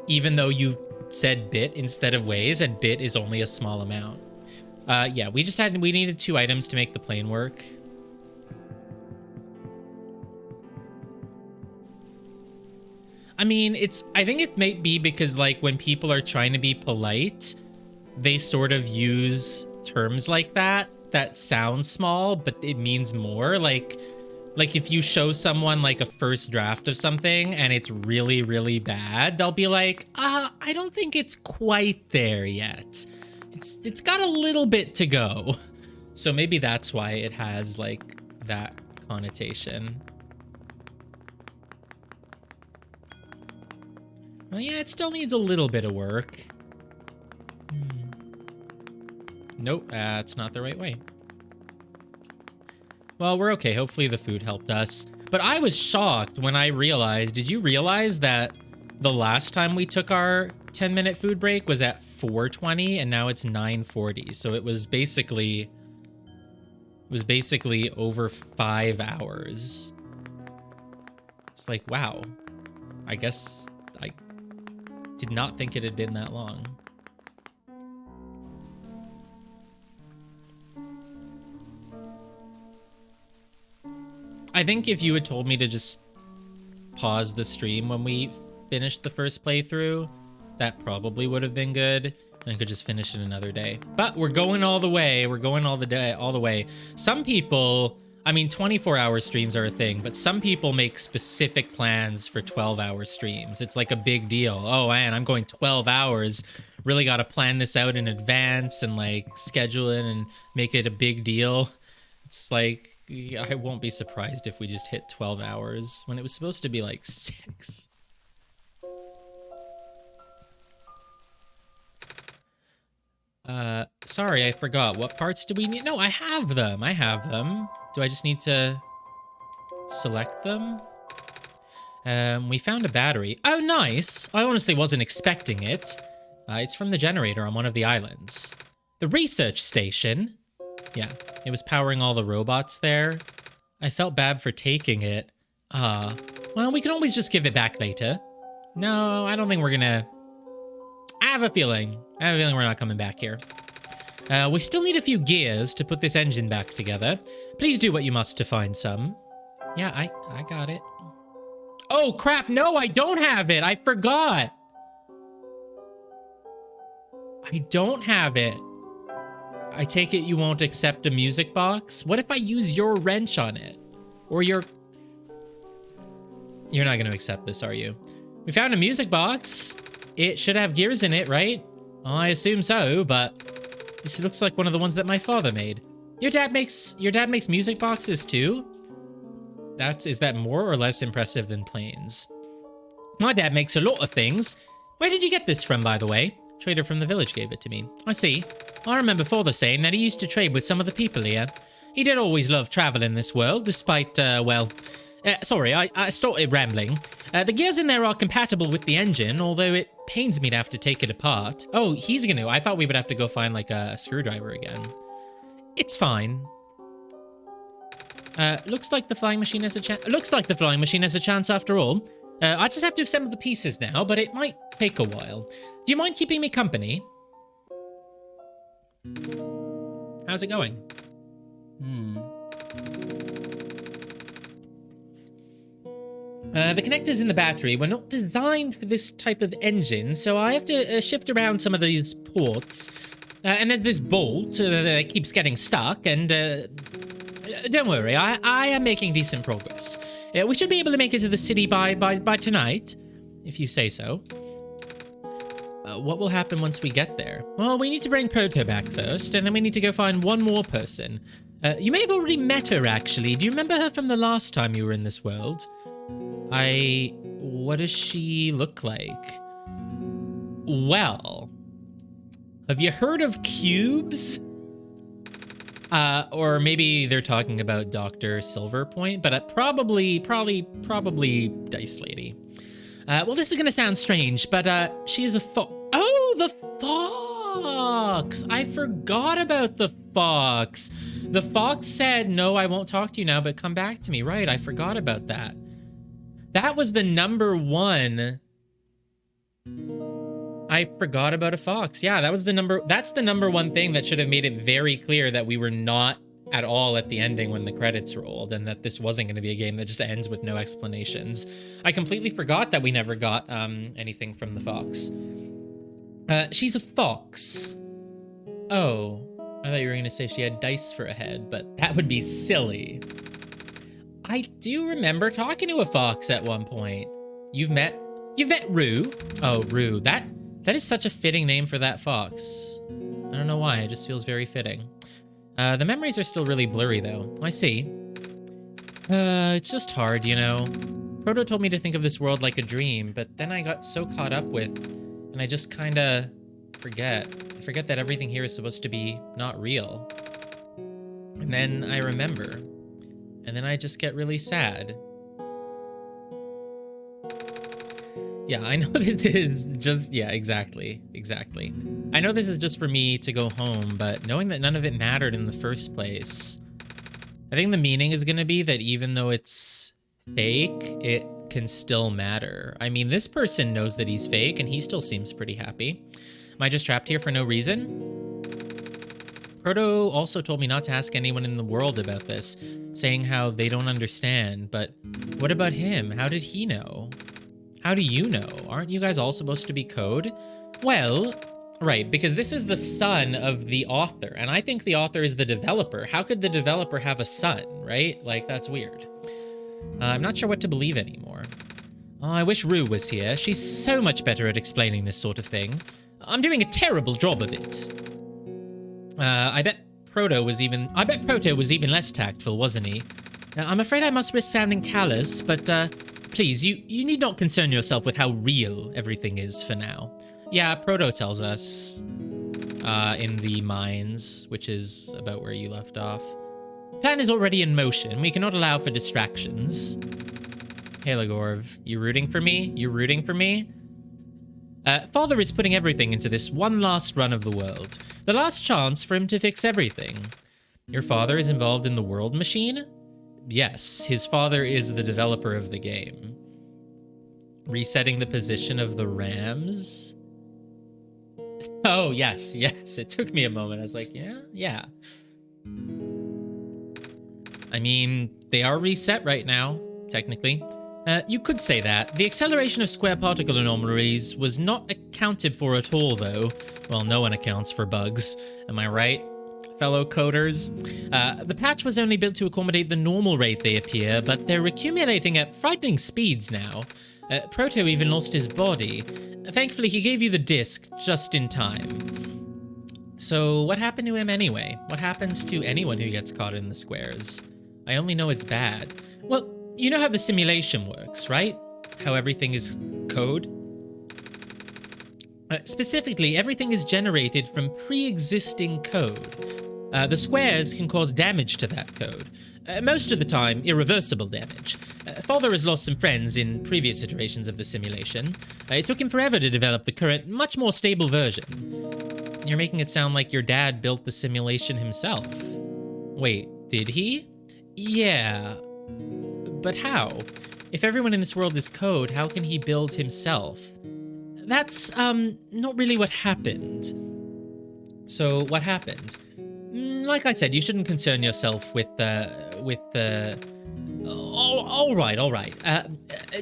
even though you've said bit instead of ways, and bit is only a small amount. Yeah, we needed 2 items to make the plane work. I mean, I think it may be because, like, when people are trying to be polite, they sort of use terms like that sound small, but it means more. Like if you show someone like a first draft of something and it's really, really bad, they'll be like, I don't think it's quite there yet. It's got a little bit to go. So maybe that's why it has like that connotation. Well, yeah, it still needs a little bit of work. Nope, that's not the right way. Well, we're okay. Hopefully the food helped us. But I was shocked when I realized, did you realize that the last time we took our 10-minute food break was at 4:20 and now it's 9:40. So it was basically over 5 hours. It's like, wow. I guess I did not think it had been that long. I think if you had told me to just pause the stream when we finished the first playthrough, that probably would have been good. And I could just finish it another day. But we're going all the way. We're going all the way. Some people, I mean, 24-hour streams are a thing, but some people make specific plans for 12-hour streams. It's like a big deal. Oh, man, I'm going 12 hours. Really got to plan this out in advance and like schedule it and make it a big deal. It's like, I won't be surprised if we just hit 12 hours when it was supposed to be like 6. Sorry, I forgot. What parts do we need? No, I have them. Do I just need to select them? We found a battery. Oh, nice. I honestly wasn't expecting it. It's from the generator on one of the islands. The research station. Yeah, it was powering all the robots there. I felt bad for taking it. Well, we can always just give it back later. No, I don't think we're gonna... I have a feeling we're not coming back here. We still need a few gears to put this engine back together. Please do what you must to find some. Yeah, I got it. Oh, crap, no, I don't have it. I forgot. I don't have it. I take it you won't accept a music box? What if I use your wrench on it? Or your... You're not going to accept this, are you? We found a music box. It should have gears in it, right? Well, I assume so, but this looks like one of the ones that my father made. Your dad makes music boxes too? Is that more or less impressive than planes? My dad makes a lot of things. Where did you get this from, by the way? Trader from the village gave it to me. I see. I remember father saying that he used to trade with some of the people here. He did always love traveling this world, despite, well, Sorry, I started rambling. The gears in there are compatible with the engine, although it pains me to have to take it apart. Oh, he's gonna. I thought we would have to go find, like, a screwdriver again. It's fine. Looks like the flying machine has a chance. Looks like the flying machine has a chance after all. I just have to assemble the pieces now, but it might take a while. Do you mind keeping me company? How's it going? The connectors in the battery were not designed for this type of engine, so I have to shift around some of these ports. And there's this bolt that keeps getting stuck, and don't worry, I am making decent progress. We should be able to make it to the city by tonight, if you say so. What will happen once we get there? Well, we need to bring Proto back first, and then we need to go find one more person. You may have already met her, actually. Do you remember her from the last time you were in this world? What does she look like? Well, have you heard of cubes? Or maybe they're talking about Dr. Silverpoint, but probably Dice Lady. Well, this is gonna sound strange, but she is a fox. Oh, the fox! I forgot about the fox. The fox said, "No, I won't talk to you now, but come back to me." Right, I forgot about that. That was the #1. I forgot about a fox. Yeah, that's the #1 thing that should have made it very clear that we were not at all at the ending when the credits rolled, and that this wasn't going to be a game that just ends with no explanations. I completely forgot that we never got anything from the fox. She's a fox. Oh, I thought you were going to say she had dice for a head, but that would be silly. I do remember talking to a fox at one point. You've met Rue. Oh, Rue. That is such a fitting name for that fox. I don't know why, it just feels very fitting. The memories are still really blurry, though. I see. It's just hard, you know. Proto told me to think of this world like a dream, but then I got so caught up with, and I just kinda forget. I forget that everything here is supposed to be not real. And then I remember. And then I just get really sad. Yeah, I know this is just, yeah, exactly. I know this is just for me to go home, but knowing that none of it mattered in the first place, I think the meaning is going to be that even though it's fake, it can still matter. I mean, this person knows that he's fake, and he still seems pretty happy. Am I just trapped here for no reason? Proto also told me not to ask anyone in the world about this, saying how they don't understand, but what about him? How did he know? How do you know? Aren't you guys all supposed to be code? Well, right, because this is the son of the author, and I think the author is the developer. How could the developer have a son, right? Like, that's weird. I'm not sure what to believe anymore. Oh, I wish Rue was here. She's so much better at explaining this sort of thing. I'm doing a terrible job of it. I bet Proto was even less tactful, wasn't he? I'm afraid I must risk sounding callous, but please, you need not concern yourself with how real everything is for now. Yeah, Proto tells us in the mines, which is about where you left off. Plan is already in motion. We cannot allow for distractions. Halagorv, you rooting for me? You rooting for me? Father is putting everything into this one last run of the world. The last chance for him to fix everything. Your father is involved in the world machine? Yes, his father is the developer of the game. Resetting the position of the rams? Oh, yes. It took me a moment. I was like, yeah. I mean, they are reset right now, technically. You could say that. The acceleration of square particle anomalies was not accounted for at all, though. Well, no one accounts for bugs. Am I right, fellow coders? The patch was only built to accommodate the normal rate they appear, but they're accumulating at frightening speeds now. Proto even lost his body. Thankfully, he gave you the disc just in time. So, what happened to him anyway? What happens to anyone who gets caught in the squares? I only know it's bad. Well, you know how the simulation works, right? How everything is code? Specifically, everything is generated from pre-existing code. The squares can cause damage to that code. Most of the time, irreversible damage. Father has lost some friends in previous iterations of the simulation. It took him forever to develop the current, much more stable version. You're making it sound like your dad built the simulation himself. Wait, did he? Yeah. But how? If everyone in this world is code, how can he build himself? That's, not really what happened. So, what happened? Like I said, you shouldn't concern yourself with all right.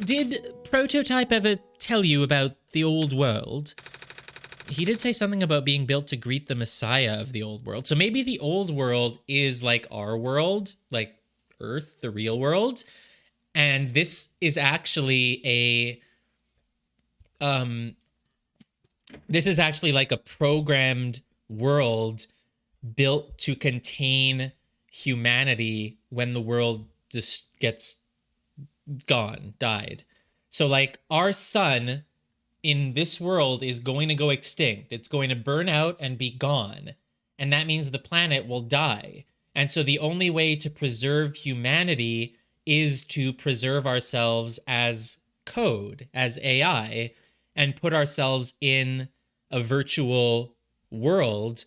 Did Prototype ever tell you about the old world? He did say something about being built to greet the Messiah of the old world. So maybe the old world is like our world, like Earth, the real world. And this is actually this is actually like a programmed world built to contain humanity when the world just gets died. So like our sun in this world is going to go extinct. It's going to burn out and be gone. And that means the planet will die. And so the only way to preserve humanity is to preserve ourselves as code, as AI, and put ourselves in a virtual world.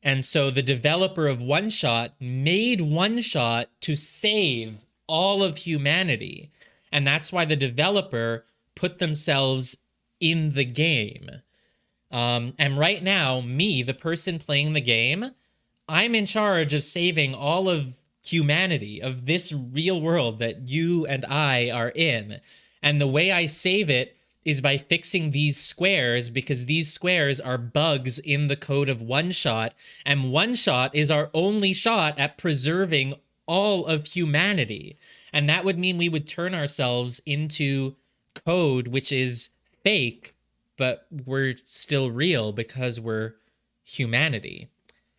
And so the developer of OneShot made OneShot to save all of humanity. And that's why the developer put themselves in the game. And right now, me, the person playing the game, I'm in charge of saving all of humanity, of this real world that you and I are in. And the way I save it is by fixing these squares, because these squares are bugs in the code of OneShot, and OneShot is our only shot at preserving all of humanity. And that would mean we would turn ourselves into code, which is fake, but we're still real because we're humanity.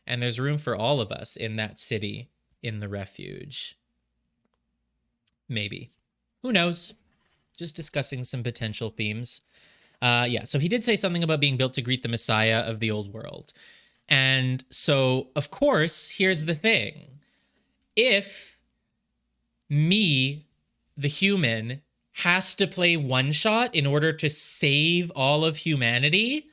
And there's room for all of us in that city, in the refuge. Maybe. Who knows? Just discussing some potential themes. Yeah, so he did say something about being built to greet the Messiah of the old world. And so, of course, here's the thing. If me, the human, has to play OneShot in order to save all of humanity,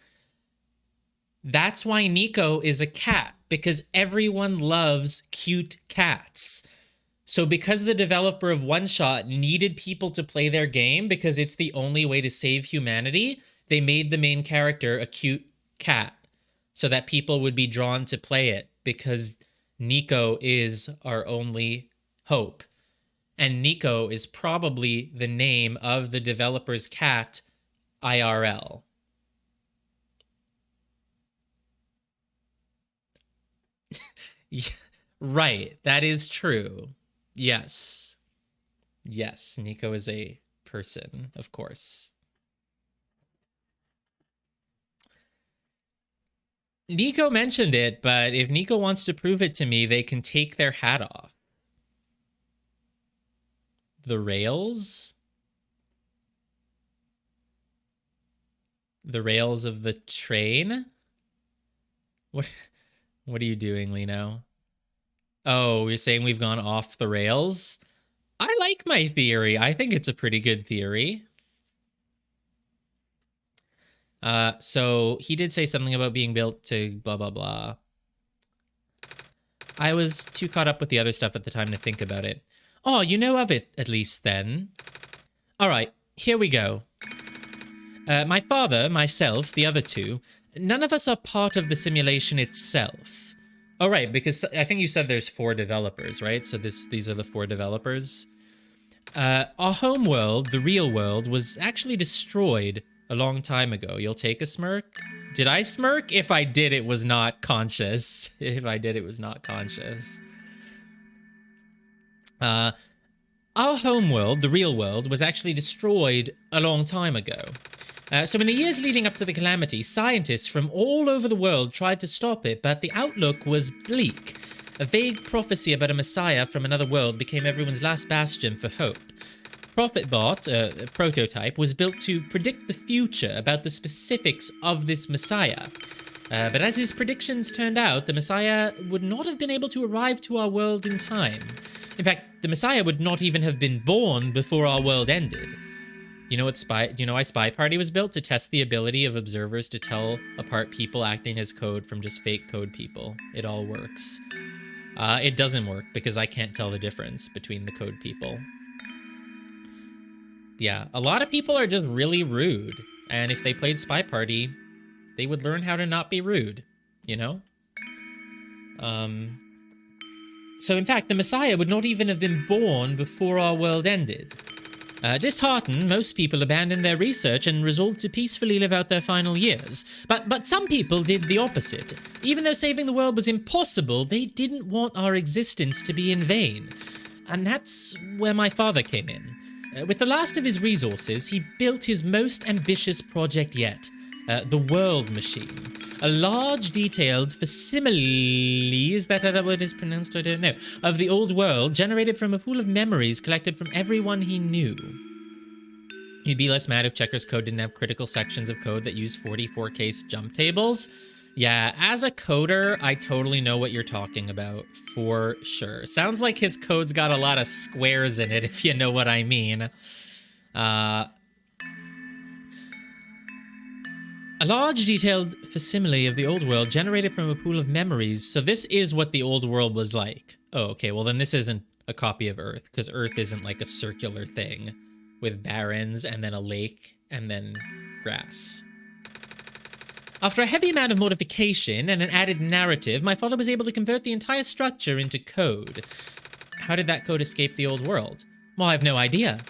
that's why Nico is a cat, because everyone loves cute cats. So because the developer of OneShot needed people to play their game because it's the only way to save humanity, they made the main character a cute cat so that people would be drawn to play it, because Nico is our only hope. And Nico is probably the name of the developer's cat, IRL. Yeah, right, that is true. Yes. Yes, Nico is a person, of course. Nico mentioned it, but if Nico wants to prove it to me, they can take their hat off. The rails? The rails of the train? What are you doing, Lino? Oh, you're saying we've gone off the rails? I like my theory. I think it's a pretty good theory. So he did say something about being built to blah, blah, blah. I was too caught up with the other stuff at the time to think about it. Oh, you know of it, at least, then. All right, here we go. My father, myself, the other two, none of us are part of the simulation itself. Oh, right, because I think you said there's 4 developers, right? So these are the 4 developers. Our home world, the real world, was actually destroyed a long time ago. You'll take a smirk? Did I smirk? If I did, it was not conscious. If I did, it was not conscious. Our home world, the real world, was actually destroyed a long time ago. So in the years leading up to the calamity, scientists from all over the world tried to stop it, but the outlook was bleak. A vague prophecy about a messiah from another world became everyone's last bastion for hope. ProfitBot, a prototype, was built to predict the future about the specifics of this messiah. But as his predictions turned out, the Messiah would not have been able to arrive to our world in time. In fact, the Messiah would not even have been born before our world ended. You know why Spy Party was built? To test the ability of observers to tell apart people acting as code from just fake code people. It all works. It doesn't work because I can't tell the difference between the code people. Yeah, a lot of people are just really rude. And if they played Spy Party, they would learn how to not be rude, you know? So in fact, the Messiah would not even have been born before our world ended. Disheartened, most people abandoned their research and resolved to peacefully live out their final years. But some people did the opposite. Even though saving the world was impossible, they didn't want our existence to be in vain. And that's where my father came in. With the last of his resources, he built his most ambitious project yet. The World Machine. A large, detailed facsimile, is that how that word is pronounced? I don't know. Of the old world, generated from a pool of memories collected from everyone he knew. You'd be less mad if Checker's code didn't have critical sections of code that use 44 case jump tables. Yeah, as a coder, I totally know what you're talking about, for sure. Sounds like his code's got a lot of squares in it, if you know what I mean. A large, detailed facsimile of the old world generated from a pool of memories. So this is what the old world was like. Oh, okay, well then this isn't a copy of Earth, because Earth isn't like a circular thing with barrens and then a lake and then grass. After a heavy amount of modification and an added narrative, my father was able to convert the entire structure into code. How did that code escape the old world? Well, I have no idea.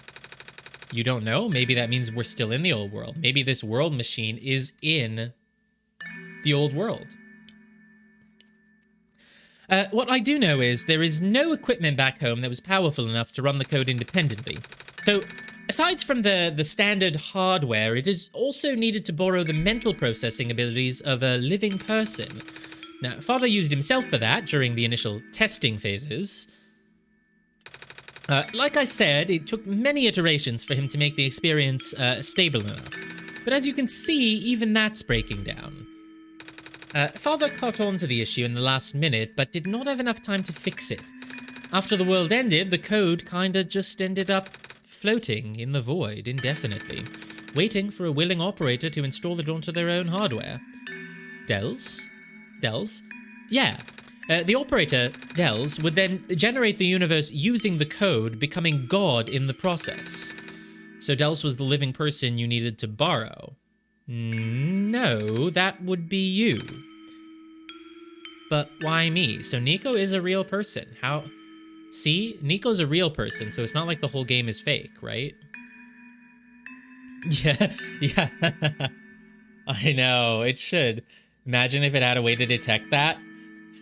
You don't know? Maybe that means we're still in the old world. Maybe this world machine is in the old world. What I do know is there is no equipment back home that was powerful enough to run the code independently. So, aside from the standard hardware, it is also needed to borrow the mental processing abilities of a living person. Now, Father used himself for that during the initial testing phases. Like I said, it took many iterations for him to make the experience stable enough. But as you can see, even that's breaking down. Father caught on to the issue in the last minute, but did not have enough time to fix it. After the world ended, the code kinda just ended up floating in the void indefinitely, waiting for a willing operator to install it onto their own hardware. Dells? Yeah. The operator, Dells, would then generate the universe using the code, becoming God in the process. So Dells was the living person you needed to borrow. No, that would be you. But why me? So Nico is a real person. How? See? Nico's a real person, so it's not like the whole game is fake, right? Yeah. I know, it should. Imagine if it had a way to detect that.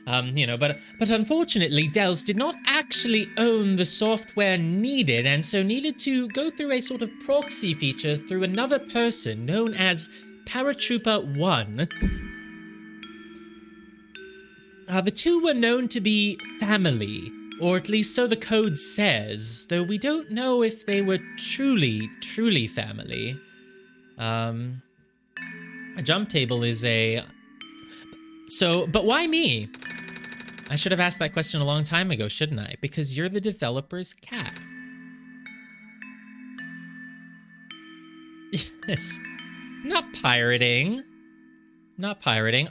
But unfortunately, Dells did not actually own the software needed, and so needed to go through a sort of proxy feature through another person known as Paratrooper 1. The two were known to be family, or at least so the code says, though we don't know if they were truly family. A jump table is a... So, but why me? I should have asked that question a long time ago, shouldn't I? Because you're the developer's cat. Yes. Not pirating.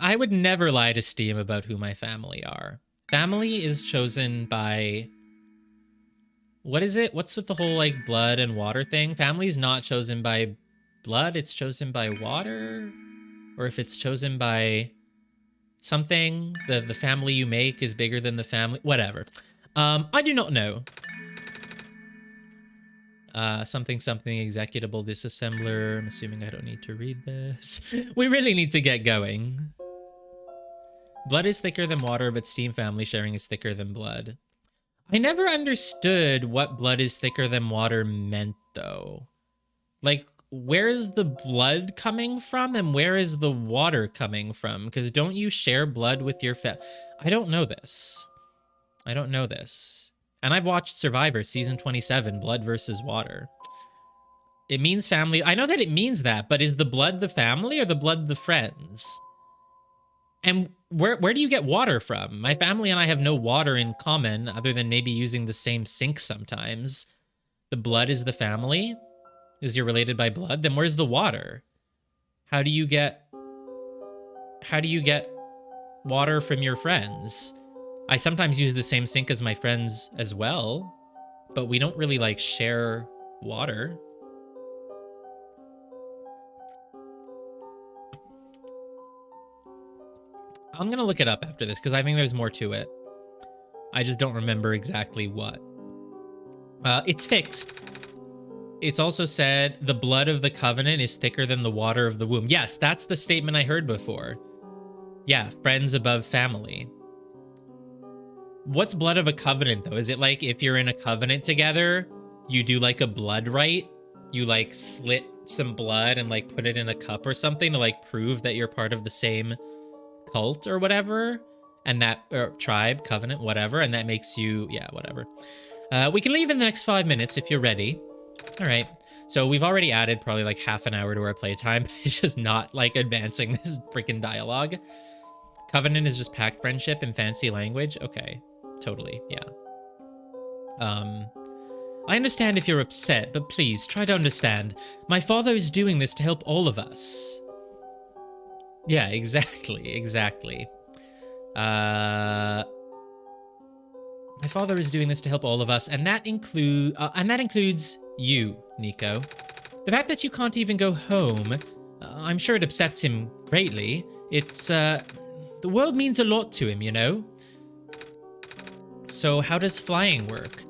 I would never lie to Steam about who my family are. Family is chosen by... What is it? What's with the whole, like, blood and water thing? Family's not chosen by blood, it's chosen by water? Or if it's chosen by... something, the family you make is bigger than the family, whatever. I do not know. Something executable disassembler. I'm assuming I don't need to read this. We really need to get going. Blood is thicker than water, but Steam family sharing is thicker than blood. I never understood what blood is thicker than water meant, though. Like, where is the blood coming from and where is the water coming from? Because don't you share blood with your I don't know this. And I've watched Survivor Season 27, Blood versus Water. It means family. I know that it means that, but is the blood the family or the blood the friends? And where do you get water from? My family and I have no water in common other than maybe using the same sink sometimes. The blood is the family? Is you're related by blood? Then where's the water? How do you get water from your friends? I sometimes use the same sink as my friends as well, but we don't really like share water. I'm gonna look it up after this because I think there's more to it. I just don't remember exactly what. It's fixed. It's also said the blood of the covenant is thicker than the water of the womb. Yes, that's the statement I heard before. Yeah, friends above family. What's blood of a covenant, though? Is it like if you're in a covenant together, you do like a blood rite? You like slit some blood and like put it in a cup or something to like prove that you're part of the same cult or whatever? And that, or tribe, covenant, whatever. And that makes you, yeah, whatever. We can leave in the next 5 minutes if you're ready. All right. So we've already added probably like half an hour to our playtime. It's just not like advancing this freaking dialogue. Covenant is just pact friendship in fancy language. Okay. Totally. Yeah. I understand if you're upset, but please try to understand. My father is doing this to help all of us. Yeah, exactly. My father is doing this to help all of us, and that includes you, Nico. The fact that you can't even go home, I'm sure it upsets him greatly. It's, the world means a lot to him, you know? So how does flying work?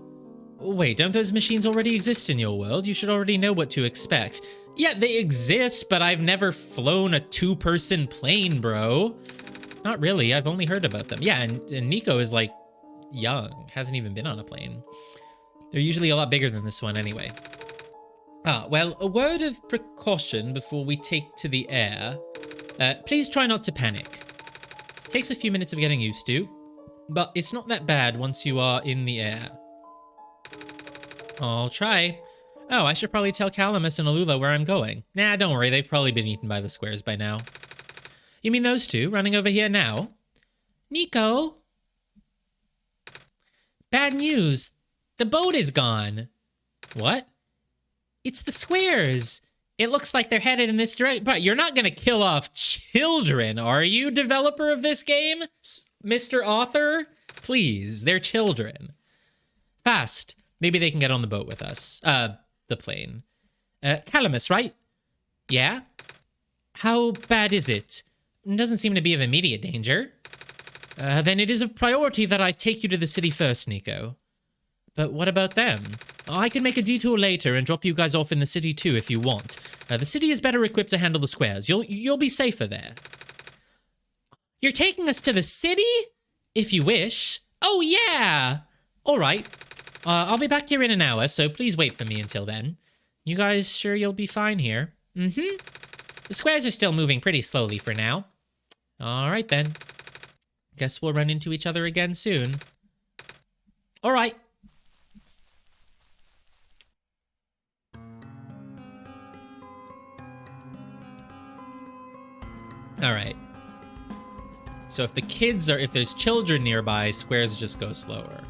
Wait, don't those machines already exist in your world? You should already know what to expect. Yeah, they exist, but I've never flown a two-person plane, bro. Not really, I've only heard about them. Yeah, and Nico is, like, young. Hasn't even been on a plane. They're usually a lot bigger than this one anyway. Well, a word of precaution before we take to the air. Please try not to panic. It takes a few minutes of getting used to, but it's not that bad once you are in the air. I'll try. Oh, I should probably tell Calamus and Alula where I'm going. Nah, don't worry, they've probably been eaten by the squares by now. You mean those two running over here now? Nico? Bad news. The boat is gone. What? It's the squares. It looks like they're headed in this direction. But you're not going to kill off children, are you, developer of this game? Mr. Author? Please, they're children. Fast. Maybe they can get on the boat with us. The plane. Calamus, right? Yeah? How bad is it? Doesn't seem to be of immediate danger. Then it is of priority that I take you to the city first, Nico. But what about them? I can make a detour later and drop you guys off in the city too if you want. The city is better equipped to handle the squares. You'll be safer there. You're taking us to the city? If you wish. Oh yeah! Alright. I'll be back here in an hour, so please wait for me until then. You guys sure you'll be fine here? Mm-hmm. The squares are still moving pretty slowly for now. Alright then. Guess we'll run into each other again soon. Alright. Alright. So if there's children nearby, squares just go slower.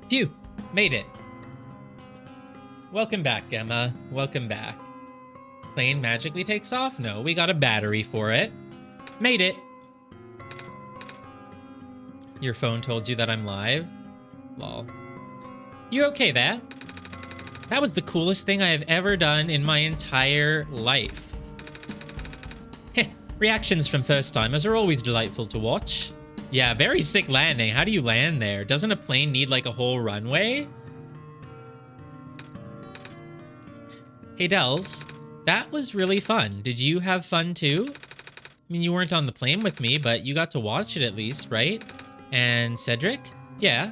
Phew, made it. Welcome back, Emma. Welcome back. Plane magically takes off? No, we got a battery for it. Made it. Your phone told you that I'm live? Lol. You okay there? That was the coolest thing I have ever done in my entire life. Heh, reactions from first timers are always delightful to watch. Yeah, very sick landing. How do you land there? Doesn't a plane need like a whole runway? Hey, Dells, that was really fun. Did you have fun too? I mean, you weren't on the plane with me, but you got to watch it at least, right? And Cedric? Yeah.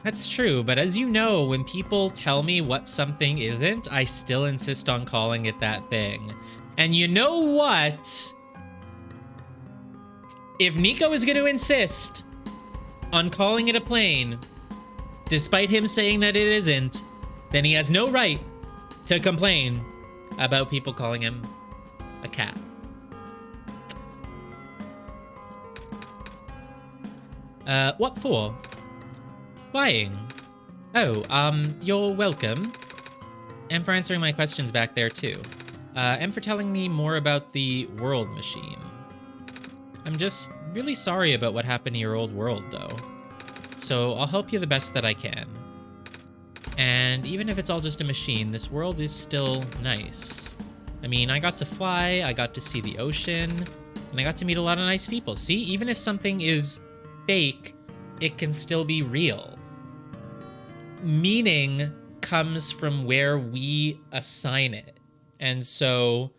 That's true, but as you know, when people tell me what something isn't, I still insist on calling it that thing. And you know what? If Nico is going to insist on calling it a plane, despite him saying that it isn't, then he has no right to complain about people calling him a cat. What for? Flying. Oh, you're welcome. And for answering my questions back there, too. And for telling me more about the world machine. I'm just really sorry about what happened to your old world, though. So I'll help you the best that I can. And even if it's all just a machine, this world is still nice. I mean, I got to fly, I got to see the ocean, and I got to meet a lot of nice people. See, even if something is fake, it can still be real. Meaning comes from where we assign it. And so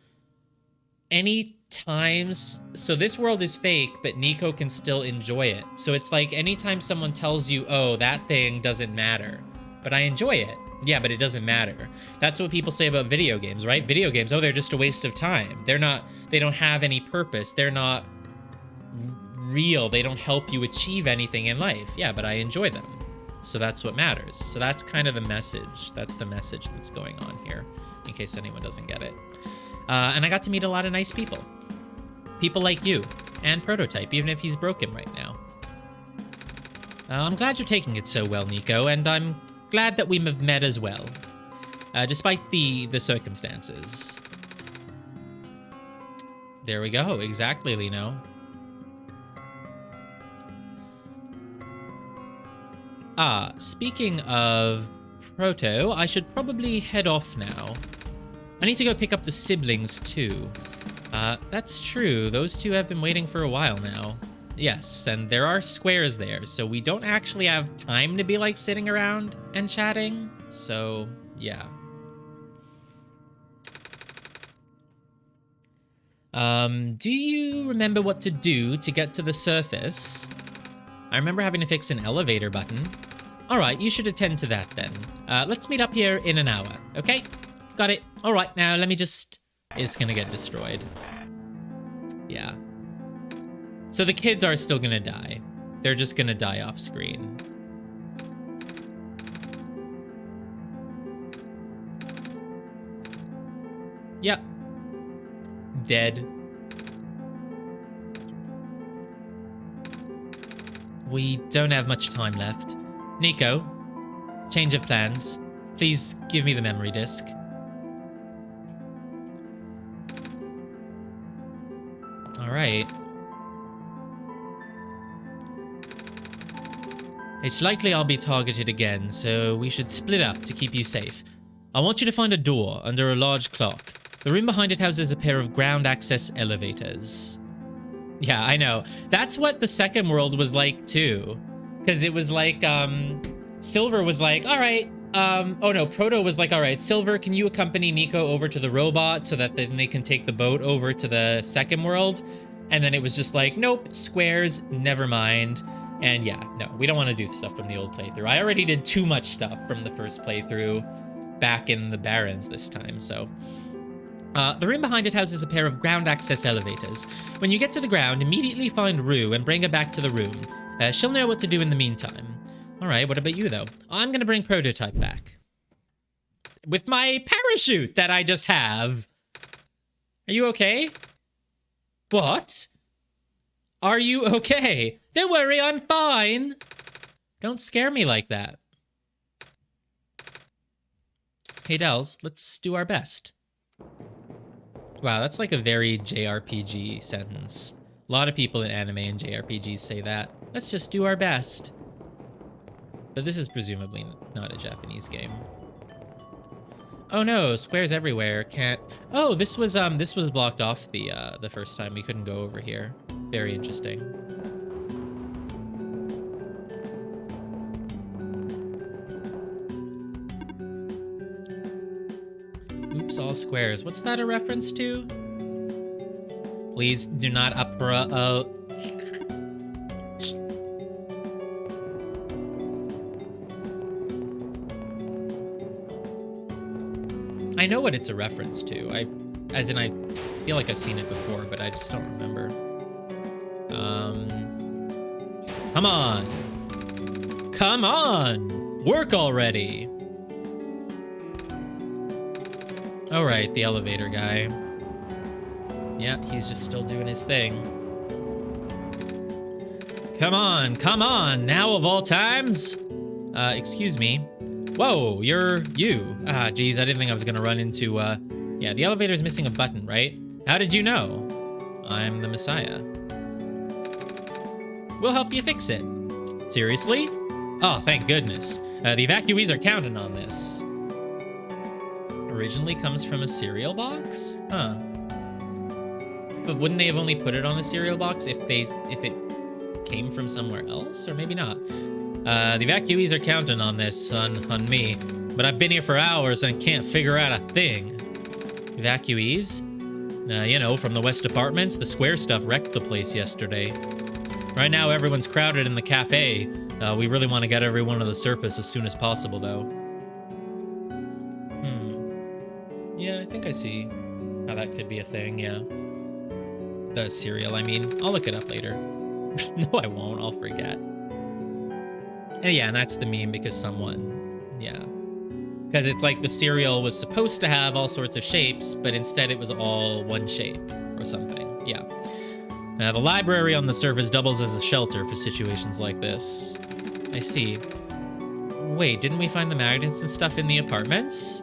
so this world is fake, but Nico can still enjoy it. So it's like anytime someone tells you, oh, that thing doesn't matter, but I enjoy it. Yeah, but it doesn't matter. That's what people say about video games, right? Video games, oh, they're just a waste of time. They don't have any purpose. They're not real. They don't help you achieve anything in life. Yeah, but I enjoy them. So that's what matters. So that's kind of the message. That's the message that's going on here, in case anyone doesn't get it. And I got to meet a lot of nice people. People like you, and Prototype, even if he's broken right now. I'm glad you're taking it so well, Nico, and I'm glad that we have met as well. Despite the circumstances. There we go, exactly, Lino. Speaking of Proto, I should probably head off now. I need to go pick up the siblings, too. That's true. Those two have been waiting for a while now. Yes, and there are squares there, so we don't actually have time to be, like, sitting around and chatting. So, yeah. Do you remember what to do to get to the surface? I remember having to fix an elevator button. Alright, you should attend to that then. Let's meet up here in an hour, okay? Got it. Alright, now let me just... It's gonna get destroyed. Yeah. So the kids are still gonna die. They're just gonna die off screen. Yep. Dead. We don't have much time left. Nico, change of plans. Please give me the memory disk. Alright. It's likely I'll be targeted again, so we should split up to keep you safe. I want you to find a door under a large clock. The room behind it houses a pair of ground access elevators. Yeah, I know. That's what the second world was like, too. Because it was like, Silver was like, all right, oh no, Proto was like, all right, Silver, can you accompany Nico over to the robot so that then they can take the boat over to the second world? And then it was just like, nope, squares, never mind. And yeah, no, we don't want to do stuff from the old playthrough. I already did too much stuff from the first playthrough back in the Barrens this time, so... the room behind it houses a pair of ground access elevators. When you get to the ground, immediately find Rue and bring her back to the room. She'll know what to do in the meantime. Alright, what about you, though? I'm gonna bring Prototype back. With my parachute that I just have. Are you okay? What? Are you okay? Don't worry, I'm fine. Don't scare me like that. Hey, Dels, let's do our best. Wow, that's like a very JRPG sentence. A lot of people in anime and JRPGs say that. Let's just do our best. But this is presumably not a Japanese game. Oh no, squares everywhere. Can't... Oh, this was blocked off the first time. We couldn't go over here. Very interesting. Oops, all squares. What's that a reference to? Please do not I know what it's a reference to. I feel like I've seen it before, but I just don't remember. Come on. Come on. Work already. All right, the elevator guy. Yeah, he's just still doing his thing. Come on, now of all times. Excuse me. Whoa, you're you. Ah, geez, I didn't think I was gonna run into, yeah, the elevator's missing a button, right? How did you know? I'm the Messiah. We'll help you fix it. Seriously? Oh, thank goodness. The evacuees are counting on this. Originally comes from a cereal box? Huh. But wouldn't they have only put it on a cereal box if it came from somewhere else? Or maybe not. The evacuees are counting on this, on me. But I've been here for hours and can't figure out a thing. Evacuees? You know, from the West Apartments. The square stuff wrecked the place yesterday. Right now, everyone's crowded in the cafe. We really want to get everyone to the surface as soon as possible, though. Yeah, I think I see how that could be a thing, yeah. The cereal, I mean. I'll look it up later. No, I won't. I'll forget. And yeah, and that's the meme because someone... Yeah. Because it's like the cereal was supposed to have all sorts of shapes, but instead it was all one shape or something. Yeah. The library on the surface doubles as a shelter for situations like this. I see. Wait, didn't we find the magnets and stuff in the apartments?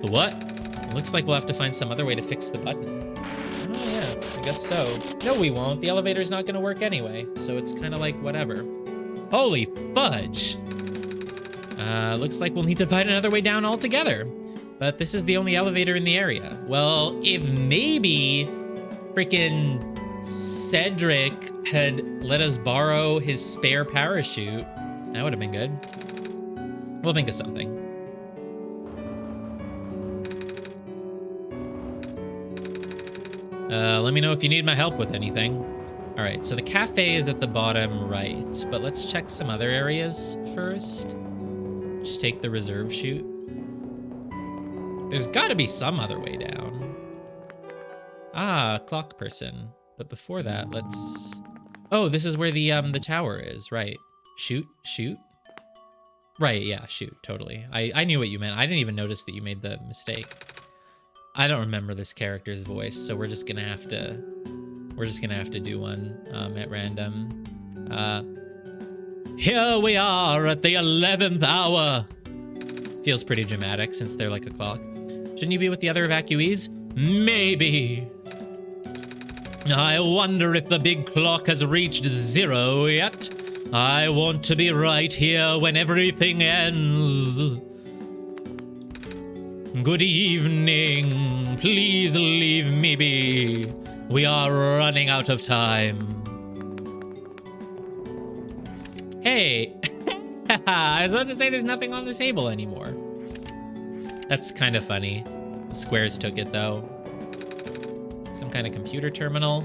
The what? It looks like we'll have to find some other way to fix the button. Oh yeah, I guess so. No, we won't. The elevator's not gonna work anyway, so it's kind of like whatever. Holy fudge! Looks like we'll need to find another way down altogether. But this is the only elevator in the area. Well, if maybe freaking Cedric had let us borrow his spare parachute, that would have been good. We'll think of something. Let me know if you need my help with anything. All right, so the cafe is at the bottom right, but let's check some other areas first. Just take the reserve chute. There's got to be some other way down. Ah, clock person. But before that, let's... Oh, this is where the tower is, right. Shoot? Right, yeah, shoot, totally. I knew what you meant. I didn't even notice that you made the mistake. I don't remember this character's voice, so we're just gonna have to do one at random. Here we are at the 11th hour. Feels pretty dramatic since they're like a clock. Shouldn't you be with the other evacuees? Maybe. I wonder if the big clock has reached 0 yet. I want to be right here when everything ends. Good evening. Please leave me be. We are running out of time. Hey. I was about to say there's nothing on the table anymore. That's kind of funny. The squares took it, though. Some kind of computer terminal.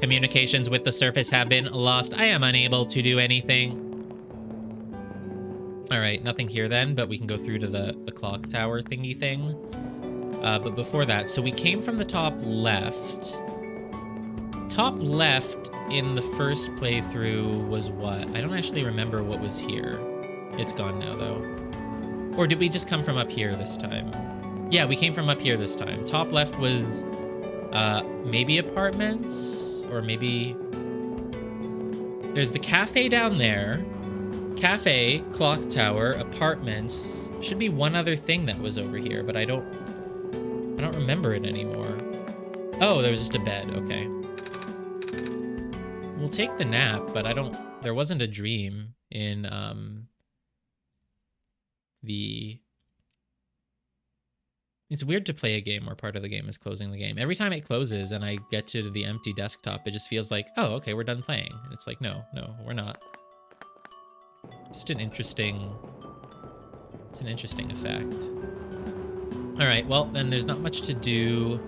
Communications with the surface have been lost. I am unable to do anything. All right, nothing here then, but we can go through to the clock tower thingy thing. But before that, so we came from the top left. Top left in the first playthrough was what? I don't actually remember what was here. It's gone now, though. Or did we just come from up here this time? Yeah, we came from up here this time. Top left was maybe apartments, or maybe... There's the cafe down there. Cafe, clock tower, apartments. Should be one other thing that was over here, but I don't remember it anymore. Oh, there was just a bed. Okay. We'll take the nap, but there wasn't a dream in the... It's weird to play a game where part of the game is closing the game. Every time it closes and I get to the empty desktop, it just feels like, oh, okay, we're done playing. And it's like, no, we're not. It's just an interesting effect. All right, well, then there's not much to do.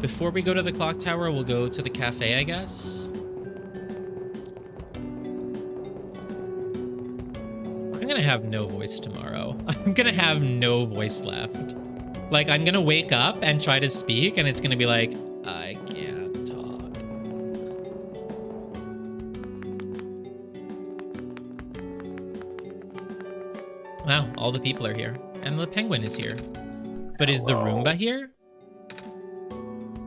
Before we go to the clock tower, we'll go to the cafe, I guess. I'm gonna have no voice tomorrow. I'm gonna have no voice left. Like, I'm gonna wake up and try to speak, and it's gonna be like, I can't talk. Wow, all the people are here. And the penguin is here. But is the Roomba here?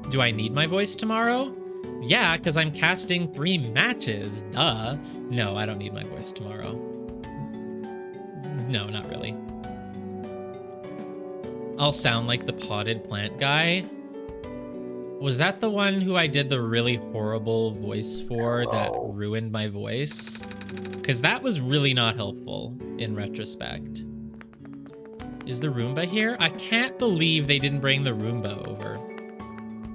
Do I need my voice tomorrow? Yeah, because I'm casting 3 matches. Duh. No, I don't need my voice tomorrow. No, not really. I'll sound like the potted plant guy. Was that the one who I did the really horrible voice for that ruined my voice? Because that was really not helpful in retrospect. Is the Roomba here? I can't believe they didn't bring the Roomba over.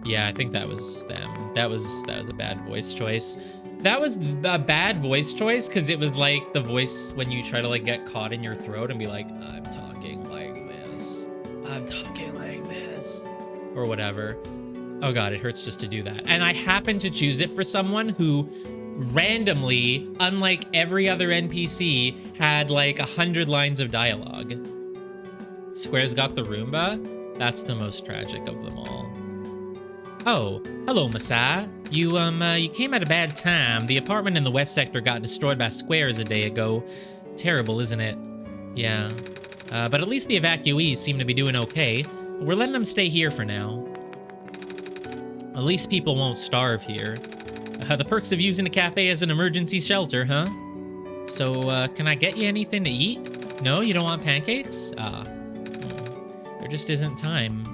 Yeah, I think that was them. That was a bad voice choice. That was a bad voice choice because it was like the voice when you try to like get caught in your throat and be like, I'm talking like this. I'm talking like this. Or whatever. Oh god, it hurts just to do that. And I happened to choose it for someone who randomly, unlike every other NPC, had like 100 lines of dialogue. Square's got the Roomba? That's the most tragic of them all. Oh, hello, Masai. You came at a bad time. The apartment in the west sector got destroyed by squares a day ago. Terrible, isn't it? Yeah. But at least the evacuees seem to be doing okay. We're letting them stay here for now. At least people won't starve here. The perks of using a cafe as an emergency shelter, huh? So, can I get you anything to eat? No, you don't want pancakes? There just isn't time.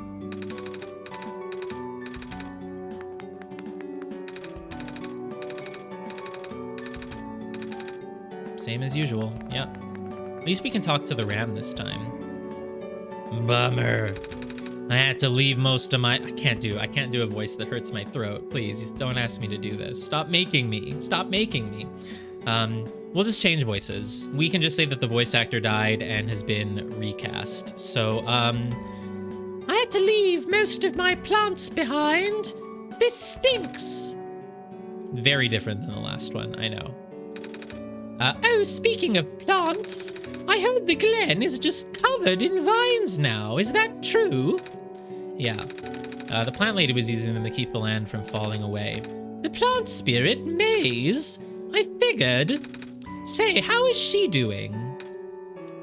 Same as usual, yep. At least we can talk to the ram this time. Bummer. I had to leave most of my... I can't do a voice that hurts my throat. Please, don't ask me to do this. Stop making me. Stop making me. We'll just change voices. We can just say that the voice actor died and has been recast. So, I had to leave most of my plants behind. This stinks. Very different than the last one, I know. Oh, speaking of plants, I heard the glen is just covered in vines now. Is that true? Yeah. The plant lady was using them to keep the land from falling away. The plant spirit, Maze? I figured. Say, how is she doing?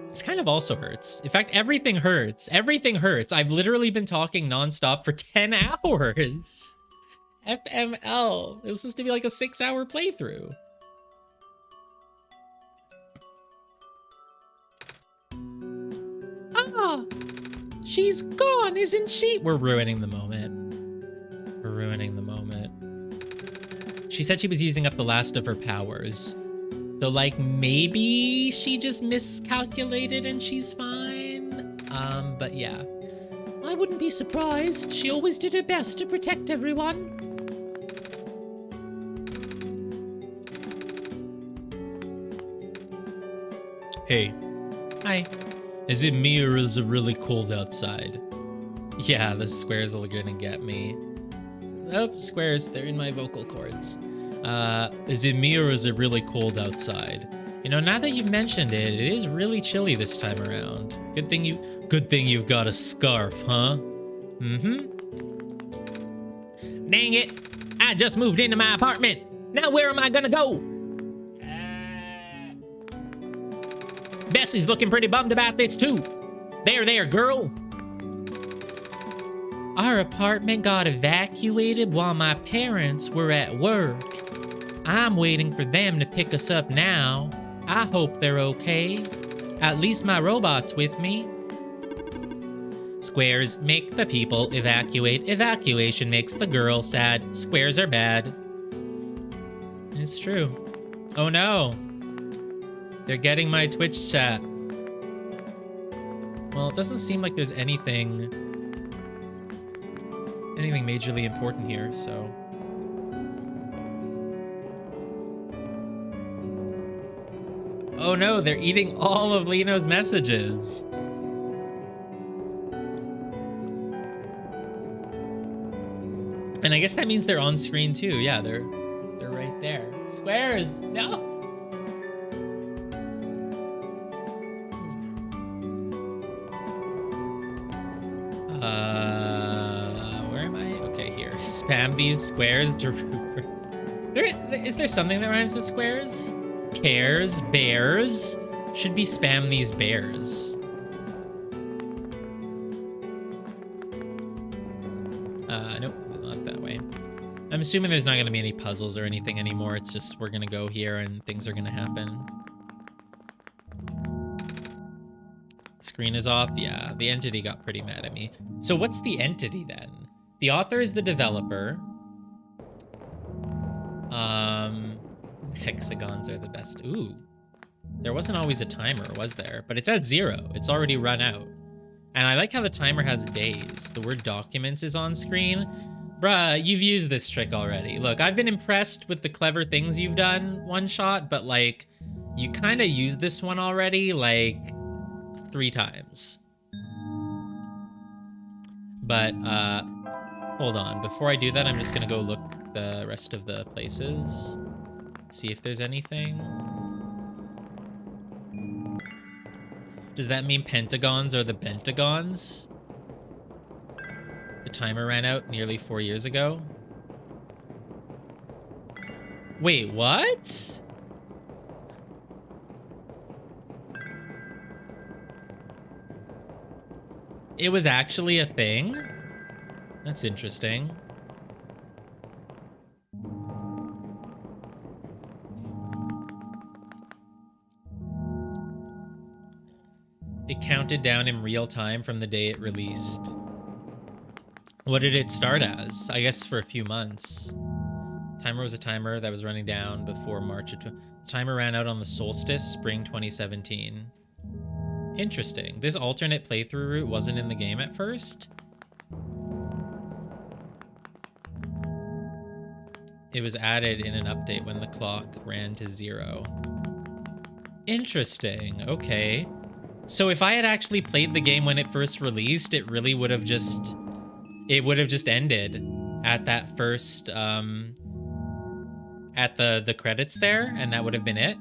This kind of also hurts. In fact, everything hurts. Everything hurts. I've literally been talking nonstop for 10 hours. FML. It was supposed to be like a 6-hour playthrough. Ah, she's gone, isn't she? We're ruining the moment. We're ruining the moment. She said she was using up the last of her powers. So, like, maybe she just miscalculated and she's fine. But yeah. I wouldn't be surprised. She always did her best to protect everyone. Hey. Hi. Is it me or is it really cold outside? Yeah, the squares are gonna get me. Oh, squares, they're in my vocal cords. Is it me or is it really cold outside? You know, now that you've mentioned it, it is really chilly this time around. Good thing you've got a scarf, huh? Mm-hmm. Dang it! I just moved into my apartment! Now where am I gonna go? Bessie's looking pretty bummed about this too. There, girl. Our apartment got evacuated while my parents were at work. I'm waiting for them to pick us up now. I hope they're okay. At least my robot's with me. Squares make the people evacuate. Evacuation makes the girl sad. Squares are bad. It's true. Oh no. They're getting my Twitch chat. Well, it doesn't seem like there's anything majorly important here, so. Oh no, they're eating all of Lino's messages. And I guess that means they're on screen too. Yeah, they're right there. Squares, no. Spam these squares. Is there something that rhymes with squares? Cares, bears. Should be spam these bears. Nope, not that way. I'm assuming there's not going to be any puzzles or anything anymore. It's just we're going to go here and things are going to happen. Screen is off. Yeah, the entity got pretty mad at me. So what's the entity then? The author is the developer. Hexagons are the best. Ooh. There wasn't always a timer, was there? But it's at 0. It's already run out. And I like how the timer has days. The word documents is on screen. Bruh, you've used this trick already. Look, I've been impressed with the clever things you've done, OneShot, but like, you kind of used this one already, like, 3 times. But, hold on. Before I do that, I'm just gonna go look the rest of the places. See if there's anything. Does that mean pentagons are the pentagons? The timer ran out nearly 4 years ago. Wait, what? It was actually a thing? That's interesting. It counted down in real time from the day it released. What did it start as? I guess for a few months. Timer was a timer that was running down before March. The timer ran out on the solstice, spring 2017. Interesting. This alternate playthrough route wasn't in the game at first? It was added in an update when the clock ran to 0. Interesting. Okay. So if I had actually played the game when it first released, it really would have just... It would have just ended at that first... at the credits there, and that would have been it.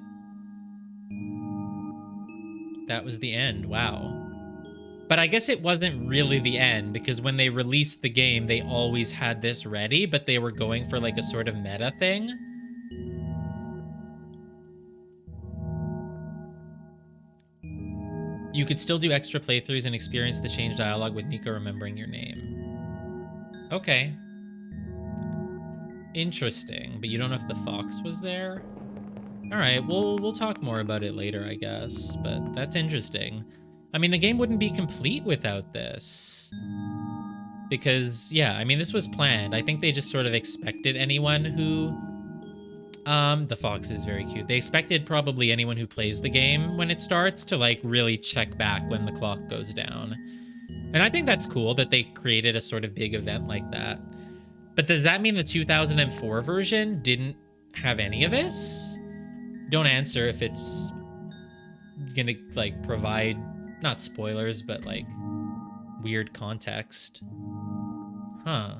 That was the end. Wow. But I guess it wasn't really the end, because when they released the game, they always had this ready, but they were going for like a sort of meta thing. You could still do extra playthroughs and experience the change dialogue with Miko remembering your name. Okay. Interesting, but you don't know if the fox was there? All right, we'll talk more about it later, I guess, but that's interesting. I mean, the game wouldn't be complete without this. Because, yeah, I mean, this was planned. I think they just sort of expected anyone who... the fox is very cute. They expected probably anyone who plays the game when it starts to, like, really check back when the clock goes down. And I think that's cool that they created a sort of big event like that. But does that mean the 2004 version didn't have any of this? Don't answer if it's gonna, like, provide, not spoilers, but, like, weird context. Huh.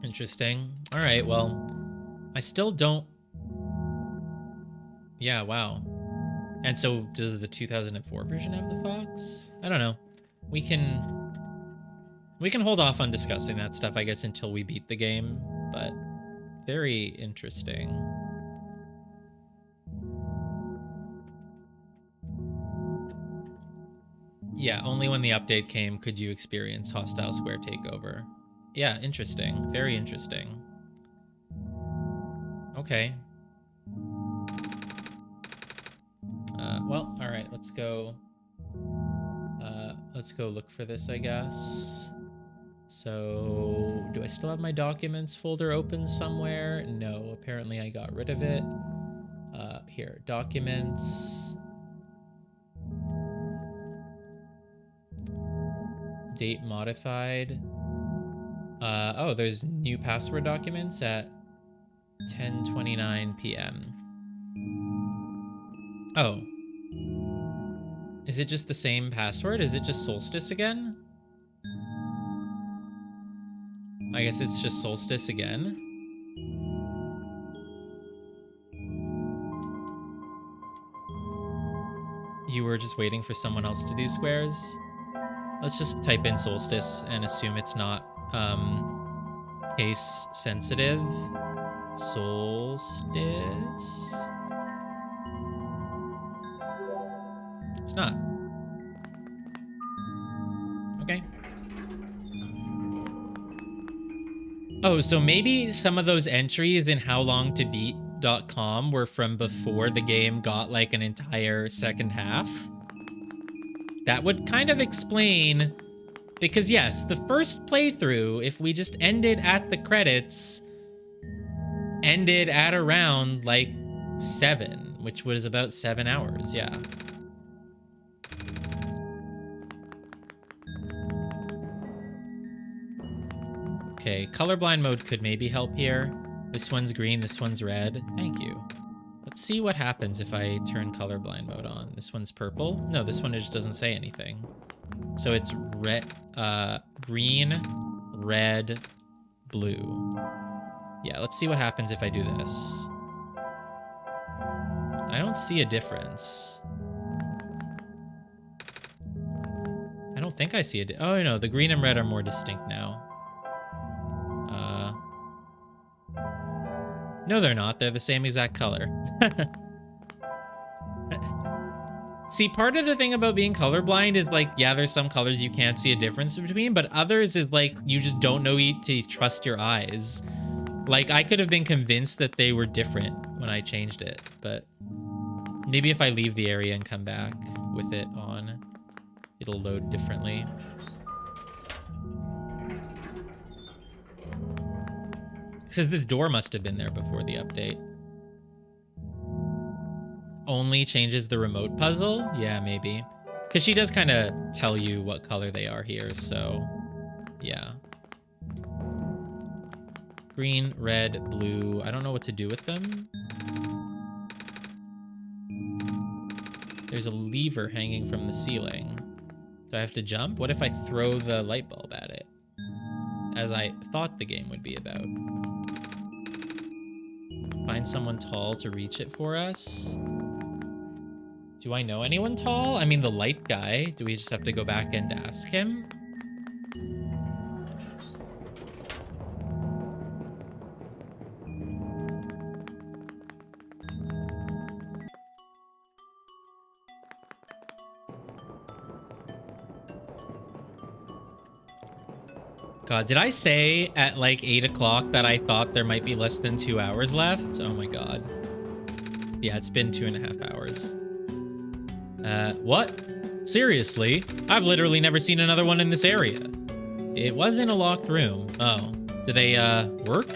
Interesting. All right, well, I still don't... Yeah, wow. And so, does the 2004 version have the fox? I don't know. We can hold off on discussing that stuff, I guess, until we beat the game, but very interesting. Yeah, only when the update came could you experience hostile square takeover. Yeah, interesting. Very interesting. Okay. Well, all right, let's go look for this, I guess. So, do I still have my documents folder open somewhere? No, apparently I got rid of it. Here, documents. Date modified. Oh, there's new password documents at 10:29 p.m. Oh. Is it just the same password? Is it just Solstice again? I guess it's just Solstice again. you were just waiting for someone else to do squares. Let's just type in solstice and assume it's not case sensitive. Solstice. It's not. Okay. Oh, so maybe some of those entries in howlongtobeat.com were from before the game got like an entire second half. That would kind of explain, because yes, the first playthrough, if we just ended at the credits, ended at around like 7, which was about 7 hours, yeah. Okay, colorblind mode could maybe help here. This one's green, this one's red. Thank you. Let's see what happens if I turn colorblind mode on. This one's purple. No, this one just doesn't say anything. So it's red, green, red, blue. Yeah, let's see what happens if I do this. I don't see a difference. I don't think I see a oh no, the green and red are more distinct now. No, they're not. They're the same exact color. See, part of the thing about being colorblind is like, yeah, there's some colors you can't see a difference between, but others is like, you just don't know to trust your eyes. Like, I could have been convinced that they were different when I changed it, but maybe if I leave the area and come back with it on, it'll load differently. Because this door must have been there before the update. Only changes the remote puzzle? Yeah, maybe. Because she does kind of tell you what color they are here, so yeah. Green, red, blue. I don't know what to do with them. There's a lever hanging from the ceiling. Do I have to jump? What if I throw the light bulb at it? As I thought the game would be about. Find someone tall to reach it for us. Do I know anyone tall? I mean, the light guy. Do we just have to go back and ask him? God, did I say at like 8 o'clock that I thought there might be less than 2 hours left? Oh my God. Yeah, it's been 2.5 hours. What? Seriously? I've literally never seen another one in this area. It was in a locked room. Oh. Do they, work?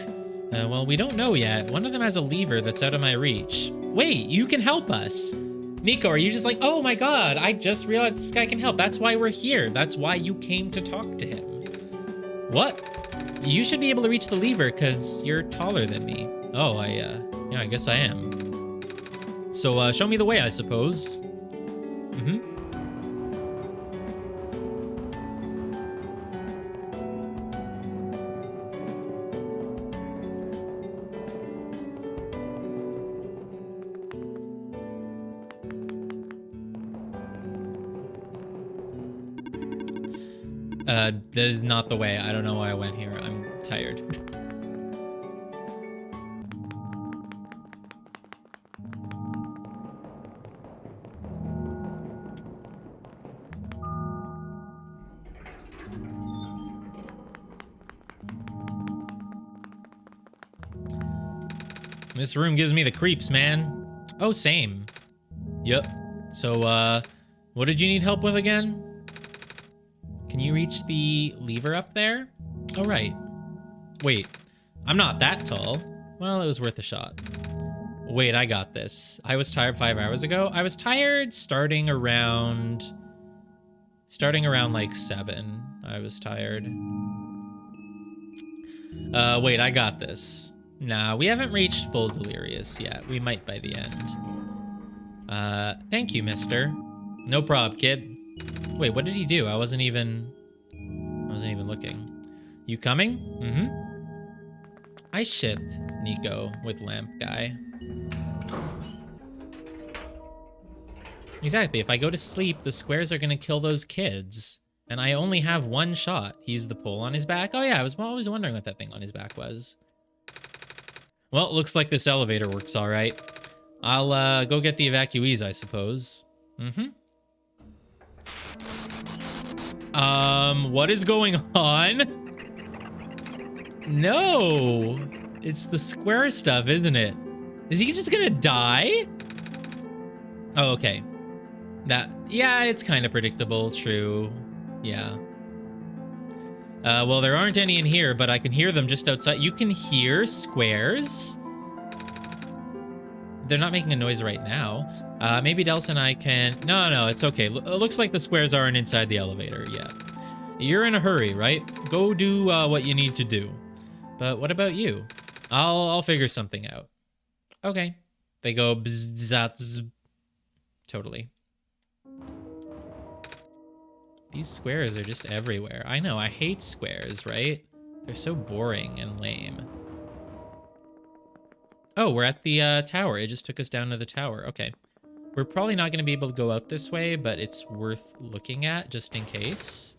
Well, we don't know yet. One of them has a lever that's out of my reach. Wait, you can help us. Nico, are you just like, oh my God, I just realized this guy can help. That's why we're here. That's why you came to talk to him. What? You should be able to reach the lever because you're taller than me. Oh, yeah, I guess I am. So, show me the way, I suppose. Mm-hmm. That is not the way. I don't know why I went here. I'm tired. This room gives me the creeps, man. Oh, same. Yep. So, what did you need help with again? Can you reach the lever up there? Oh, right. Wait, I'm not that tall. Well, it was worth a shot. Wait, I got this. I was tired 5 hours ago. I was tired starting around like 7. I was tired. Wait, I got this. Nah, we haven't reached full delirious yet. We might by the end. Thank you, mister. No prob, kid. Wait, what did he do? I wasn't even looking. You coming? Mm-hmm. I ship Nico with lamp guy. Exactly. If I go to sleep, the squares are going to kill those kids. And I only have one shot. He used the pole on his back. Oh, yeah. I was always wondering what that thing on his back was. Well, it looks like this elevator works all right. I'll go get the evacuees, I suppose. What is going on? No. It's the square stuff, isn't it? Is he just gonna die? Oh, okay. Yeah, it's kind of predictable. True. Yeah. Well, there aren't any in here, but I can hear them just outside. You can hear squares? They're not making a noise right now. Maybe Dels and I can... No, it's okay. It looks like the squares aren't inside the elevator yet. You're in a hurry, right? Go do what you need to do. But what about you? I'll figure something out. Okay. They go bzzz. Totally. These squares are just everywhere. I know, I hate squares, right? They're so boring and lame. Oh, we're at the tower. It just took us down to the tower. Okay. We're probably not going to be able to go out this way, but it's worth looking at just in case.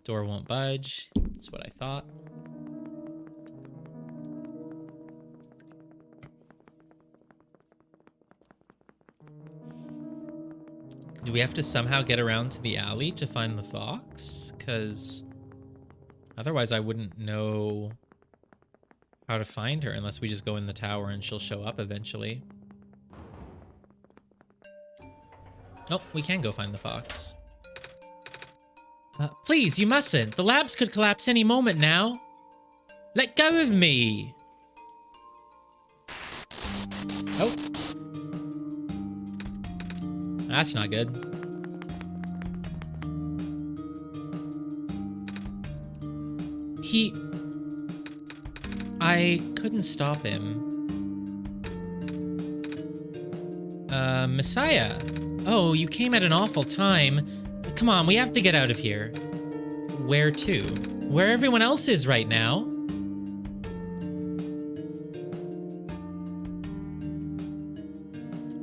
Door won't budge. That's what I thought. Do we have to somehow get around to the alley to find the fox? Because otherwise I wouldn't know how to find her unless we just go in the tower and she'll show up eventually. Oh, we can go find the fox. Please, you mustn't. The labs could collapse any moment now. Let go of me. Oh. That's not good. I couldn't stop him. Messiah. Oh, you came at an awful time. Come on, we have to get out of here. Where to? Where everyone else is right now.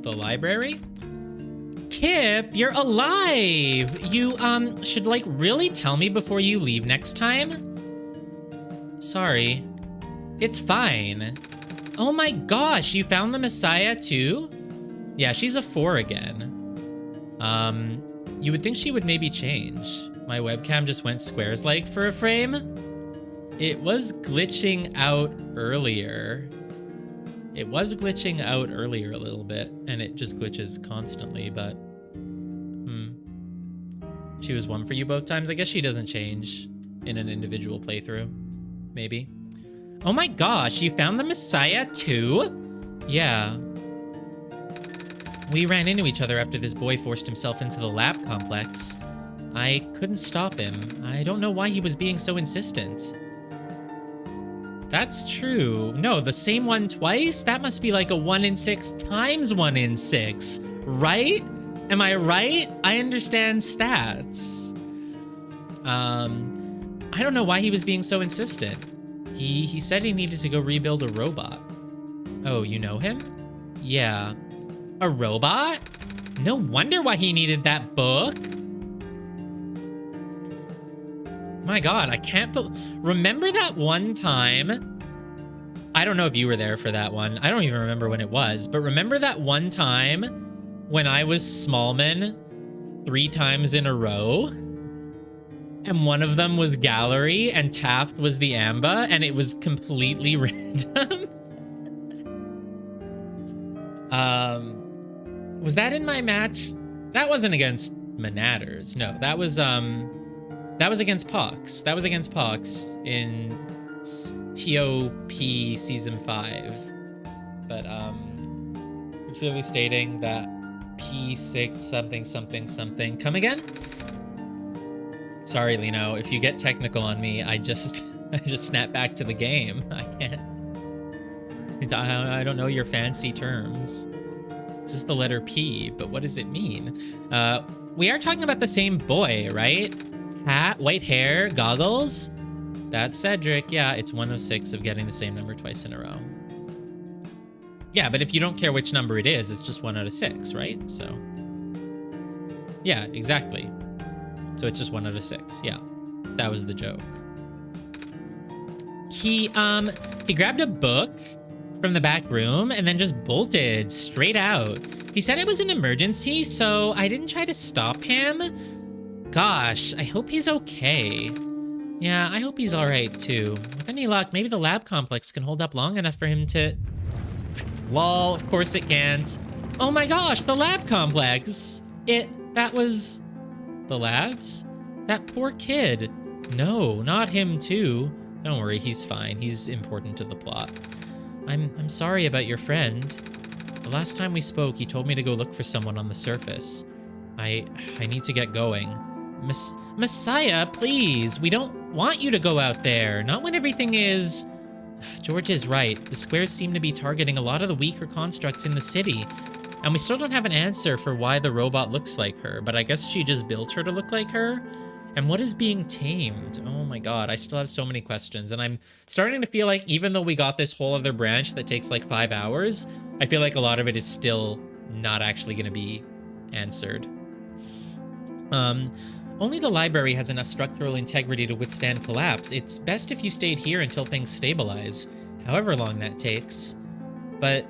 The library? Kip, you're alive! You, should, like, really tell me before you leave next time? Sorry. It's fine. Oh my gosh, you found the Messiah too? Yeah, she's a 4 again. You would think she would maybe change. My webcam just went squares-like for a frame. It was glitching out earlier. It was glitching out earlier a little bit, and it just glitches constantly, but... She was 1 for you both times. I guess she doesn't change in an individual playthrough. Maybe. Oh my gosh, you found the Messiah too? Yeah. We ran into each other after this boy forced himself into the lab complex. I couldn't stop him. I don't know why he was being so insistent. That's true. No, the same one twice? That must be like a 1 in 6 times 1 in 6, right? Am I right? I understand stats. I don't know why he was being so insistent. He said he needed to go rebuild a robot. Oh, you know him? Yeah. A robot? No wonder why he needed that book. My God, I can't remember that one time? I don't know if you were there for that one. I don't even remember when it was, but remember that one time when I was Smallman 3 times in a row? And one of them was Gallery and Taft was the Amba, and it was completely random. Was that in my match? That wasn't against Manatters. No, that was against Pox. That was against Pox in TOP Season 5. But, you're clearly stating that P6 something something something. Come again? Sorry, Lino. If you get technical on me, I just snap back to the game. I can't. I don't know your fancy terms. It's just the letter P, but what does it mean? We are talking about the same boy, right? Hat, white hair, goggles. That's Cedric. Yeah, it's 1 of 6 of getting the same number twice in a row. Yeah, but if you don't care which number it is, it's just 1 out of 6, right? So Yeah, exactly. So it's just 1 out of 6. Yeah, that was the joke. He grabbed a book from the back room and then just bolted straight out. He said it was an emergency, so I didn't try to stop him. Gosh, I hope he's okay. Yeah, I hope he's all right too. With any luck, maybe the lab complex can hold up long enough for him to... Lol, of course it can't. Oh my gosh, the lab complex. That was the labs? That poor kid. No, not him too. Don't worry, he's fine. He's important to the plot. I'm sorry about your friend. The last time we spoke, he told me to go look for someone on the surface. I need to get going. Messiah, please. We don't want you to go out there. Not when everything is... George is right. The squares seem to be targeting a lot of the weaker constructs in the city. And we still don't have an answer for why the robot looks like her, but I guess she just built her to look like her. And what is being tamed? Oh my god, I still have so many questions. And I'm starting to feel like even though we got this whole other branch that takes like 5 hours, I feel like a lot of it is still not actually going to be answered. Only the library has enough structural integrity to withstand collapse. It's best if you stayed here until things stabilize, however long that takes. But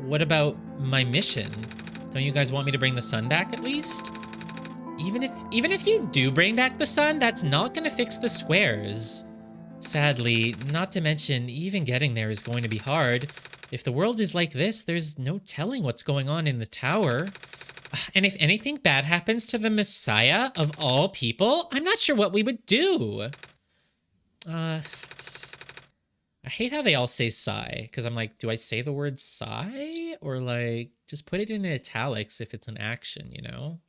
what about my mission? Don't you guys want me to bring the sun back at least? Even if you do bring back the sun, that's not going to fix the squares. Sadly, not to mention, even getting there is going to be hard. If the world is like this, there's no telling what's going on in the tower. And if anything bad happens to the Messiah of all people, I'm not sure what we would do. I hate how they all say sigh, because I'm like, do I say the word sigh? Or like, just put it in italics if it's an action, you know?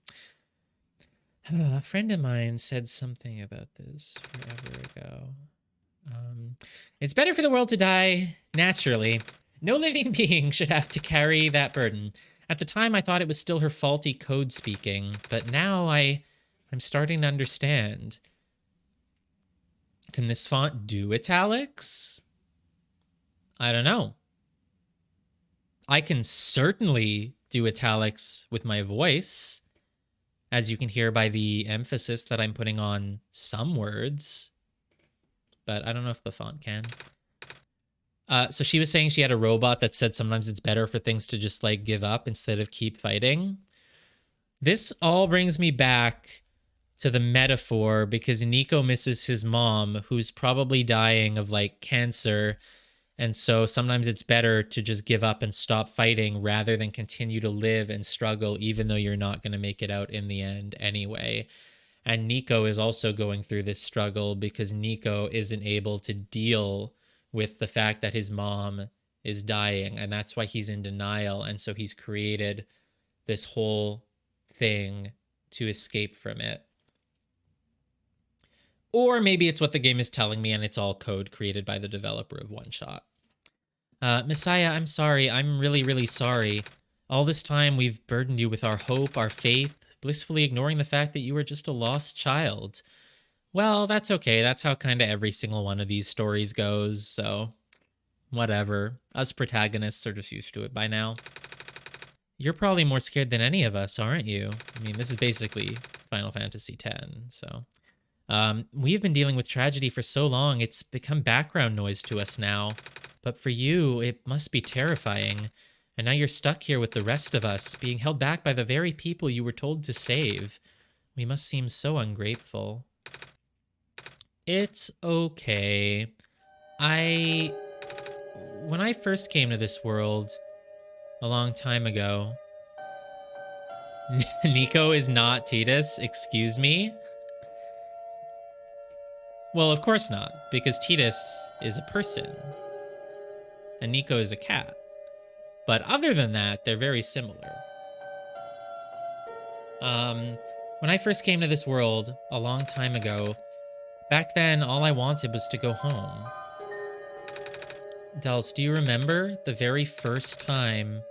A friend of mine said something about this forever ago. It's better for the world to die naturally. No living being should have to carry that burden. At the time, I thought it was still her faulty code speaking, but now I'm starting to understand. Can this font do italics? I don't know. I can certainly do italics with my voice, as you can hear by the emphasis that I'm putting on some words, but I don't know if the font can. So she was saying she had a robot that said sometimes it's better for things to just like give up instead of keep fighting. This all brings me back to the metaphor because Nico misses his mom, who's probably dying of like cancer. And so sometimes it's better to just give up and stop fighting rather than continue to live and struggle, even though you're not going to make it out in the end anyway. And Nico is also going through this struggle because Nico isn't able to deal with the fact that his mom is dying, and that's why he's in denial. And so he's created this whole thing to escape from it. Or maybe it's what the game is telling me and it's all code created by the developer of OneShot. Messiah, I'm sorry. I'm really, really sorry. All this time we've burdened you with our hope, our faith, blissfully ignoring the fact that you were just a lost child. Well, that's okay. That's how kind of every single one of these stories goes, so whatever. Us protagonists are just used to it by now. You're probably more scared than any of us, aren't you? I mean, this is basically Final Fantasy X, so... we've been dealing with tragedy for so long, it's become background noise to us now. But for you, it must be terrifying. And now you're stuck here with the rest of us, being held back by the very people you were told to save. We must seem so ungrateful. It's okay. When I first came to this world, a long time ago... Nico is not Titus, excuse me? Well, of course not, because Titus is a person, and Nico is a cat. But other than that, they're very similar. When I first came to this world, a long time ago, back then, all I wanted was to go home. Dels, do you remember the very first time?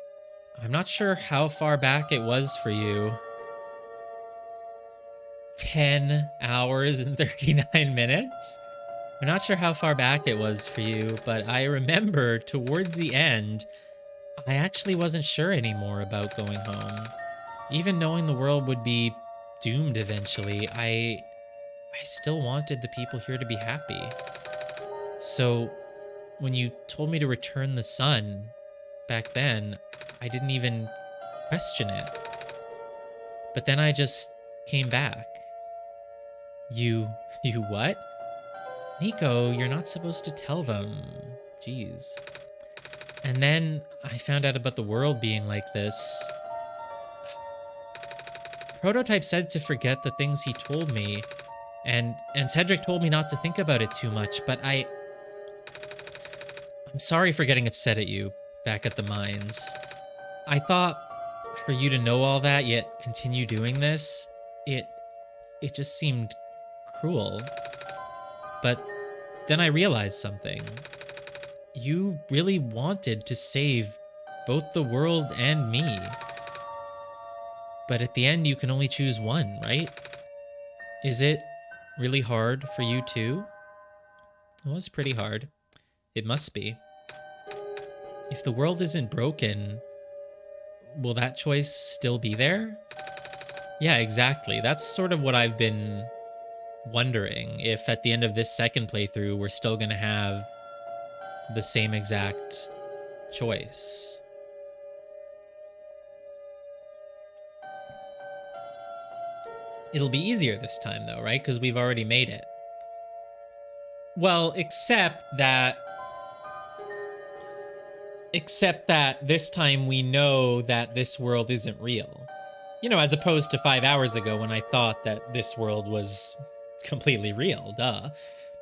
I'm not sure how far back it was for you. 10 hours and 39 minutes? I'm not sure how far back it was for you, but I remember toward the end, I actually wasn't sure anymore about going home. Even knowing the world would be doomed eventually, I still wanted the people here to be happy. So when you told me to return the sun back then, I didn't even question it. But then I just came back. You what? Nico, you're not supposed to tell them. Jeez. And then I found out about the world being like this. Prototype said to forget the things he told me, and Cedric told me not to think about it too much, but I'm sorry for getting upset at you back at the mines. I thought for you to know all that yet continue doing this, it just seemed cruel. But then I realized something. You really wanted to save both the world and me. But at the end, you can only choose one, right? Is it really hard for you too? It was pretty hard. It must be. If the world isn't broken, will that choice still be there? Yeah, exactly. That's sort of what I've been wondering. If at the end of this second playthrough, we're still going to have the same exact choice. It'll be easier this time though, right? Because we've already made it. Well, except that this time we know that this world isn't real. You know, as opposed to 5 hours ago when I thought that this world was completely real, duh.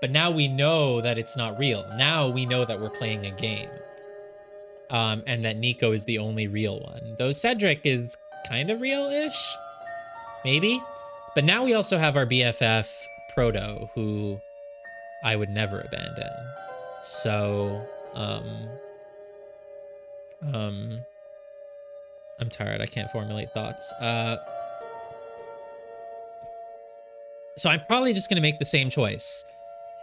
But now we know that it's not real. Now we know that we're playing a game. And that Nico is the only real one. Though Cedric is kind of real-ish, maybe. But now we also have our BFF, Proto, who I would never abandon. So, I'm tired. I can't formulate thoughts. So I'm probably just going to make the same choice.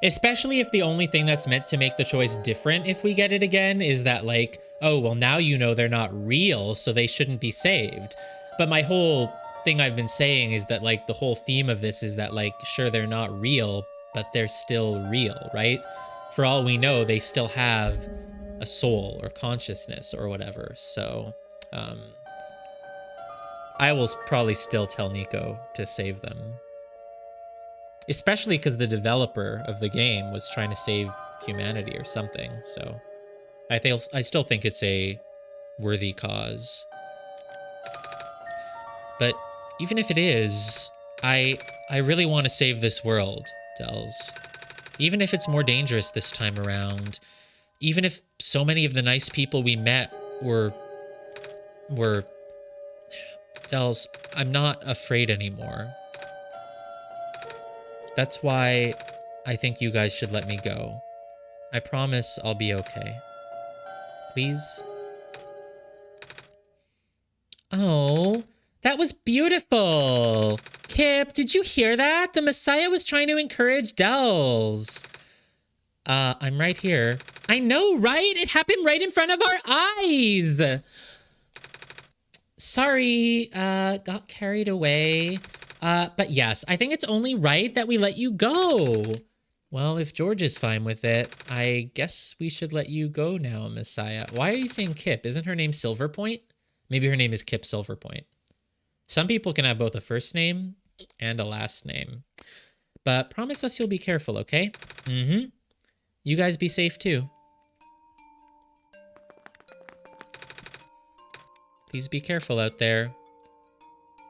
Especially if the only thing that's meant to make the choice different if we get it again is that, like, oh, well, now you know they're not real, so they shouldn't be saved. But my whole thing I've been saying is that, like, the whole theme of this is that, like, sure, they're not real, but they're still real, right? For all we know, they still have a soul or consciousness or whatever. So, I will probably still tell Nico to save them. Especially because the developer of the game was trying to save humanity or something. So I still think it's a worthy cause. But even if it is, I really want to save this world, Dells. Even if it's more dangerous this time around. Even if so many of the nice people we met were Dells, I'm not afraid anymore. That's why I think you guys should let me go. I promise I'll be okay. Please? Oh, that was beautiful. Kip, did you hear that? The Messiah was trying to encourage Dells. I'm right here. I know, right? It happened right in front of our eyes. Sorry, got carried away. But yes, I think it's only right that we let you go. Well, if George is fine with it, I guess we should let you go now, Messiah. Why are you saying Kip? Isn't her name Silverpoint? Maybe her name is Kip Silverpoint. Some people can have both a first name and a last name. But promise us you'll be careful, okay? Mm-hmm. You guys be safe too. Please be careful out there.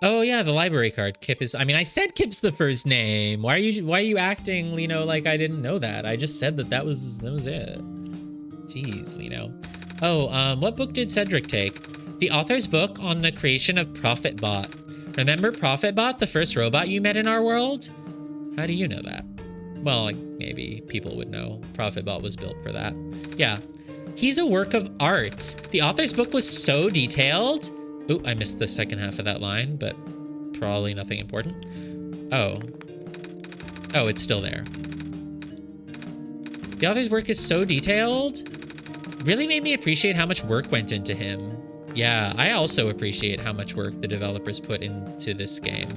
Oh yeah, the library card. Kip is, I mean, I said Kip's the first name. Why are you acting, Lino, like I didn't know that? I just said that was it. Jeez, Lino. Oh, what book did Cedric take? The author's book on the creation of ProfitBot. Remember ProfitBot, the first robot you met in our world? How do you know that? Well, like, maybe people would know. ProfitBot was built for that. Yeah. He's a work of art. The author's book was so detailed. Ooh, I missed the second half of that line, but probably nothing important. Oh. Oh, it's still there. The author's work is so detailed. Really made me appreciate how much work went into him. Yeah, I also appreciate how much work the developers put into this game.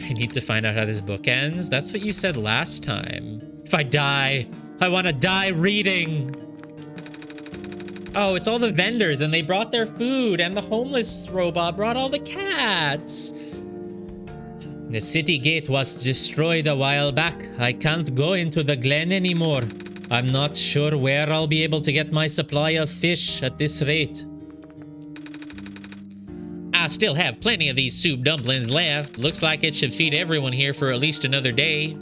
I need to find out how this book ends. That's what you said last time. If I die, I want to die reading. Oh, it's all the vendors, and they brought their food, and the homeless robot brought all the cats. The city gate was destroyed a while back. I can't go into the glen anymore. I'm not sure where I'll be able to get my supply of fish at this rate. I still have plenty of these soup dumplings left. Looks like it should feed everyone here for at least another day.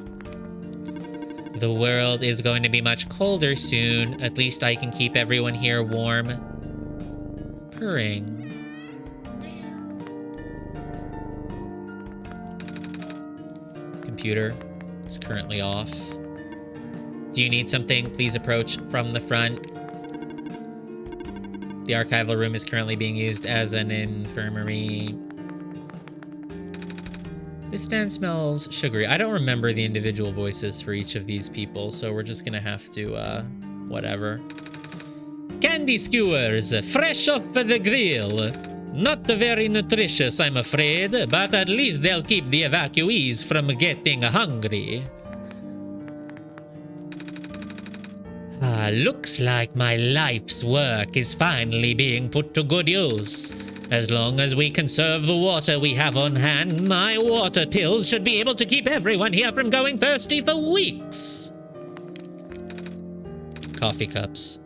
The world is going to be much colder soon. At least I can keep everyone here warm. Purring. Computer, it's currently off. Do you need something? Please approach from the front. The archival room is currently being used as an infirmary. This stand smells sugary. I don't remember the individual voices for each of these people, so we're just gonna have to, whatever. Candy skewers, fresh off the grill. Not very nutritious, I'm afraid, but at least they'll keep the evacuees from getting hungry. Looks like my life's work is finally being put to good use. As long as we conserve the water we have on hand, my water pills should be able to keep everyone here from going thirsty for weeks. Coffee cups.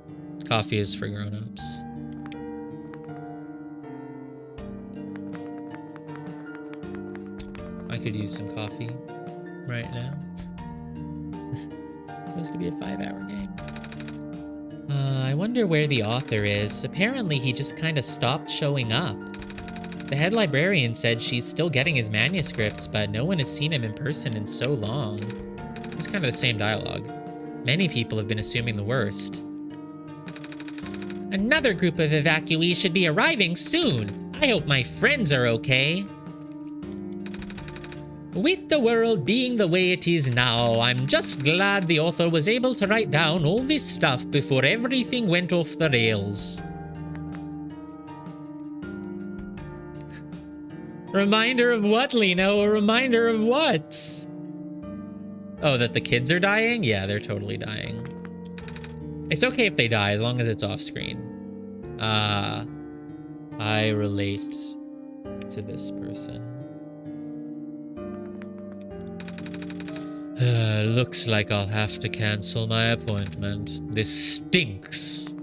Coffee is for grown-ups. I could use some coffee right now. Supposed to be a 5-hour game. I wonder where the author is. Apparently, he just kind of stopped showing up. The head librarian said she's still getting his manuscripts, but no one has seen him in person in so long. It's kind of the same dialogue. Many people have been assuming the worst. Another group of evacuees should be arriving soon. I hope my friends are okay. With the world being the way it is now, I'm just glad the author was able to write down all this stuff before everything went off the rails. Reminder of what, Lino? A reminder of what? Oh, that the kids are dying? Yeah, they're totally dying. It's okay if they die, as long as it's off screen. I relate to this person. Looks like I'll have to cancel my appointment. This stinks.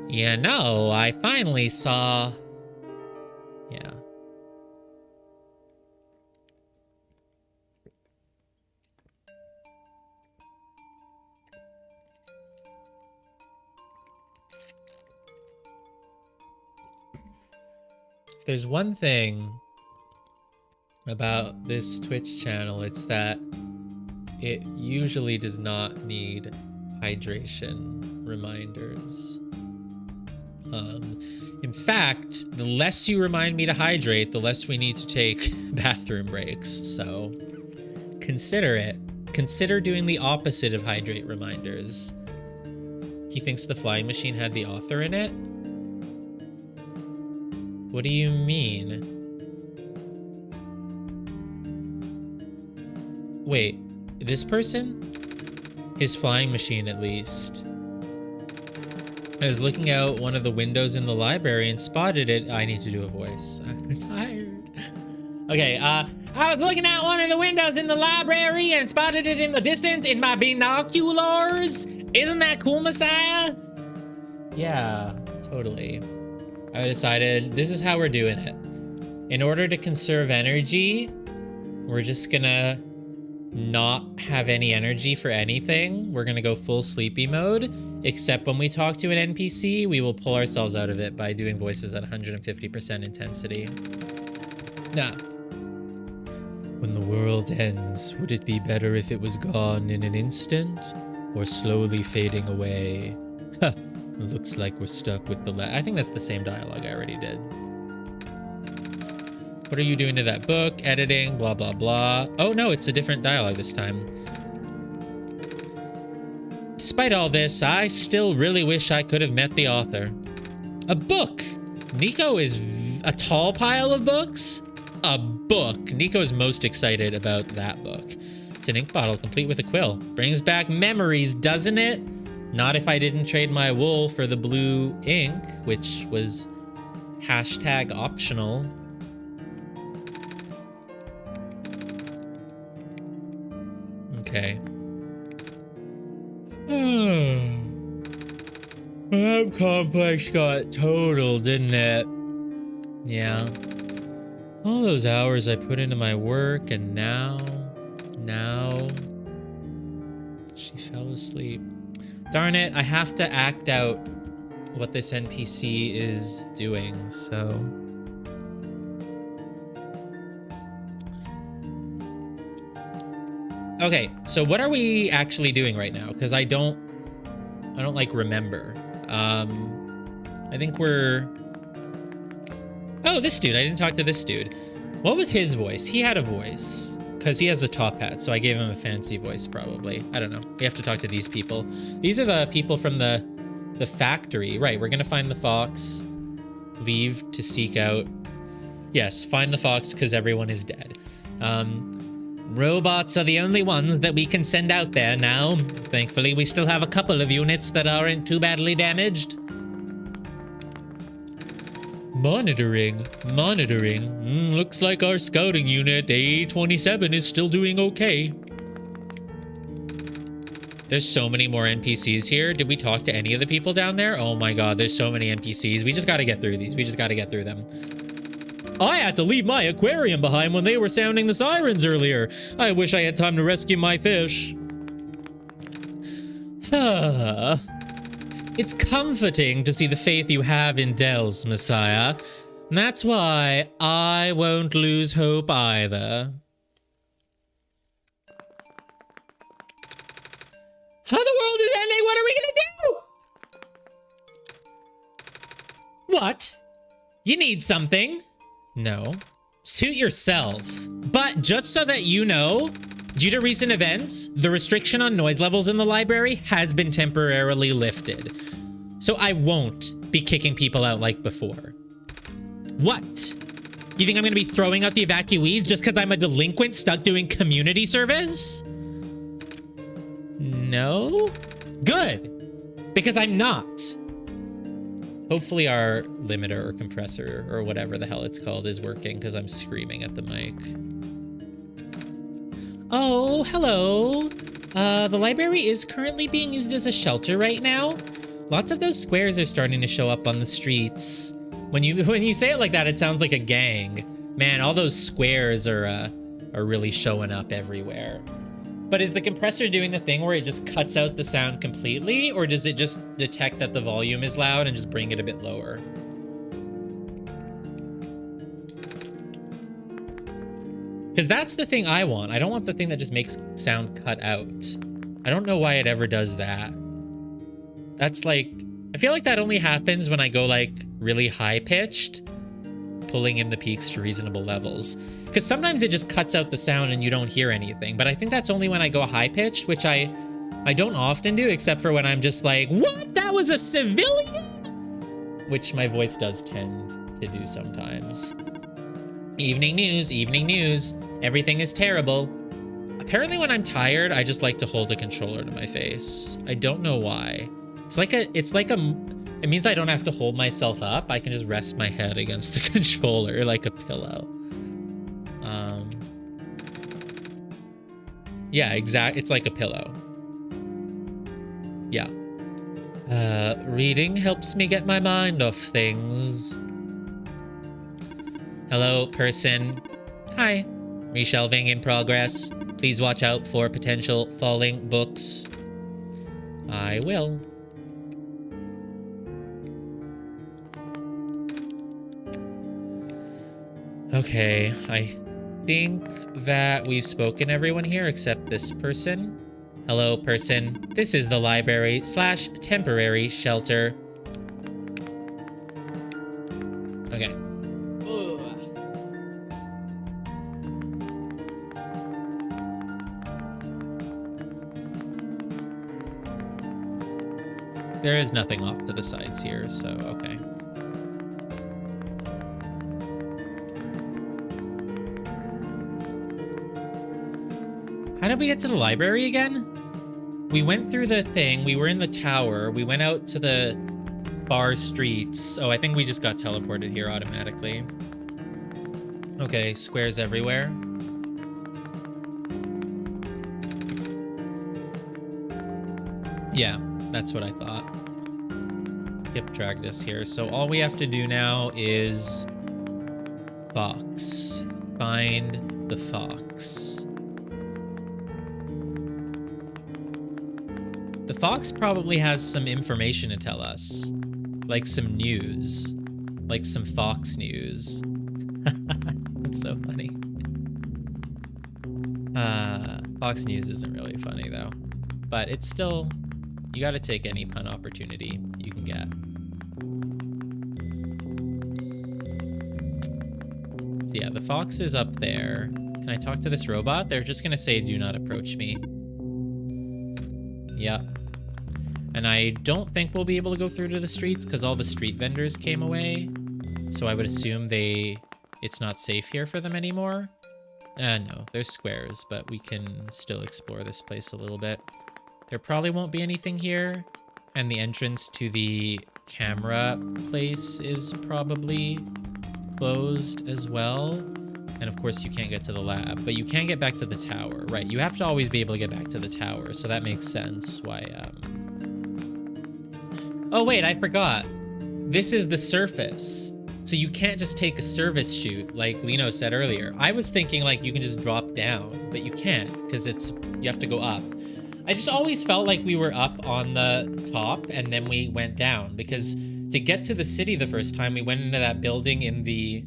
Yeah, no, I finally saw... Yeah. If there's one thing about this Twitch channel, it's that it usually does not need hydration reminders. In fact, the less you remind me to hydrate, the less we need to take bathroom breaks. So consider it. Consider doing the opposite of hydrate reminders. He thinks the flying machine had the author in it? What do you mean? Wait, this person? His flying machine, at least. I was looking out one of the windows in the library and spotted it. I need to do a voice. I'm tired. Okay, I was looking out one of the windows in the library and spotted it in the distance in my binoculars. Isn't that cool, Messiah? Yeah, totally. I decided this is how we're doing it. In order to conserve energy, we're just gonna not have any energy for anything. We're gonna go full sleepy mode, except when we talk to an NPC, we will pull ourselves out of it by doing voices at 150% intensity. Now, when the world ends, would it be better if it was gone in an instant or slowly fading away? Huh, looks like we're stuck with the I think that's the same dialogue I already did. What are you doing to that book? Editing, blah, blah, blah. Oh, no, it's a different dialogue this time. Despite all this, I still really wish I could have met the author. A book! Nico is a tall pile of books? A book. Nico is most excited about that book. It's an ink bottle complete with a quill. Brings back memories, doesn't it? Not if I didn't trade my wool for the blue ink, which was hashtag optional. Okay. That complex got total, didn't it? Yeah. All those hours I put into my work, and now, she fell asleep. Darn it, I have to act out what this NPC is doing, so... Okay, so what are we actually doing right now? Because I don't like remember. I think we're... Oh, this dude. I didn't talk to this dude. What was his voice? He had a voice. Because he has a top hat, so I gave him a fancy voice, probably. I don't know. We have to talk to these people. These are the people from the factory. Right, we're going to find the fox. Leave to seek out... Yes, find the fox because everyone is dead. Robots are the only ones that we can send out there now. Thankfully, we still have a couple of units that aren't too badly damaged. Monitoring. Looks like our scouting unit, A27, is still doing okay. There's so many more NPCs here. Did we talk to any of the people down there? Oh my god, there's so many NPCs. We just gotta get through these. We just gotta get through them. I had to leave my aquarium behind when they were sounding the sirens earlier. I wish I had time to rescue my fish. It's comforting to see the faith you have in Dells, Messiah. That's why I won't lose hope either. How the world is ending? What are we gonna do? What? You need something? No. Suit yourself. But just so that you know, due to recent events, the restriction on noise levels in the library has been temporarily lifted. So I won't be kicking people out like before. What? You think I'm gonna be throwing out the evacuees just because I'm a delinquent stuck doing community service? No? Good. Because I'm not. Hopefully our limiter or compressor or whatever the hell it's called is working because I'm screaming at the mic. Oh, hello. The library is currently being used as a shelter right now. Lots of those squares are starting to show up on the streets. When you say it like that, it sounds like a gang. Man, all those squares are really showing up everywhere. But is the compressor doing the thing where it just cuts out the sound completely, or does it just detect that the volume is loud and just bring it a bit lower? Because that's the thing I want. I don't want the thing that just makes sound cut out. I don't know why it ever does that. That's like, I feel like that only happens when I go like really high pitched, pulling in the peaks to reasonable levels. Because sometimes it just cuts out the sound and you don't hear anything. But I think that's only when I go high pitched, which I don't often do, except for when I'm just like, what? That was a civilian? Which my voice does tend to do sometimes. Evening news. Everything is terrible. Apparently when I'm tired, I just like to hold a controller to my face. I don't know why. It means I don't have to hold myself up. I can just rest my head against the controller like a pillow. Yeah, it's like a pillow. Yeah. Reading helps me get my mind off things. Hello, person. Hi. Reshelving in progress. Please watch out for potential falling books. I will. Okay, I think that we've spoken everyone here except this person. Hello, person. This is the library / temporary shelter. Okay. There is nothing off to the sides here, so okay. How did we get to the library again? We went through the thing. We were in the tower. We went out to the bar streets. Oh, I think we just got teleported here automatically. Okay, squares everywhere. Yeah, that's what I thought. Skip dragged us here. So all we have to do now is fox. Find the fox. The fox probably has some information to tell us. Like some news. Like some fox news. I'm so funny. Fox News isn't really funny though. But it's still, you gotta take any pun opportunity you can get. So yeah, the fox is up there. Can I talk to this robot? They're just gonna say, do not approach me. Yeah. And I don't think we'll be able to go through to the streets because all the street vendors came away. So I would assume it's not safe here for them anymore. No, there's squares, but we can still explore this place a little bit. There probably won't be anything here. And the entrance to the camera place is probably closed as well. And of course you can't get to the lab, but you can get back to the tower, right? You have to always be able to get back to the tower. So that makes sense why, Oh wait, I forgot. This is the surface. So you can't just take a service chute like Lino said earlier. I was thinking like you can just drop down, but you can't because you have to go up. I just always felt like we were up on the top and then we went down because to get to the city the first time, we went into that building in the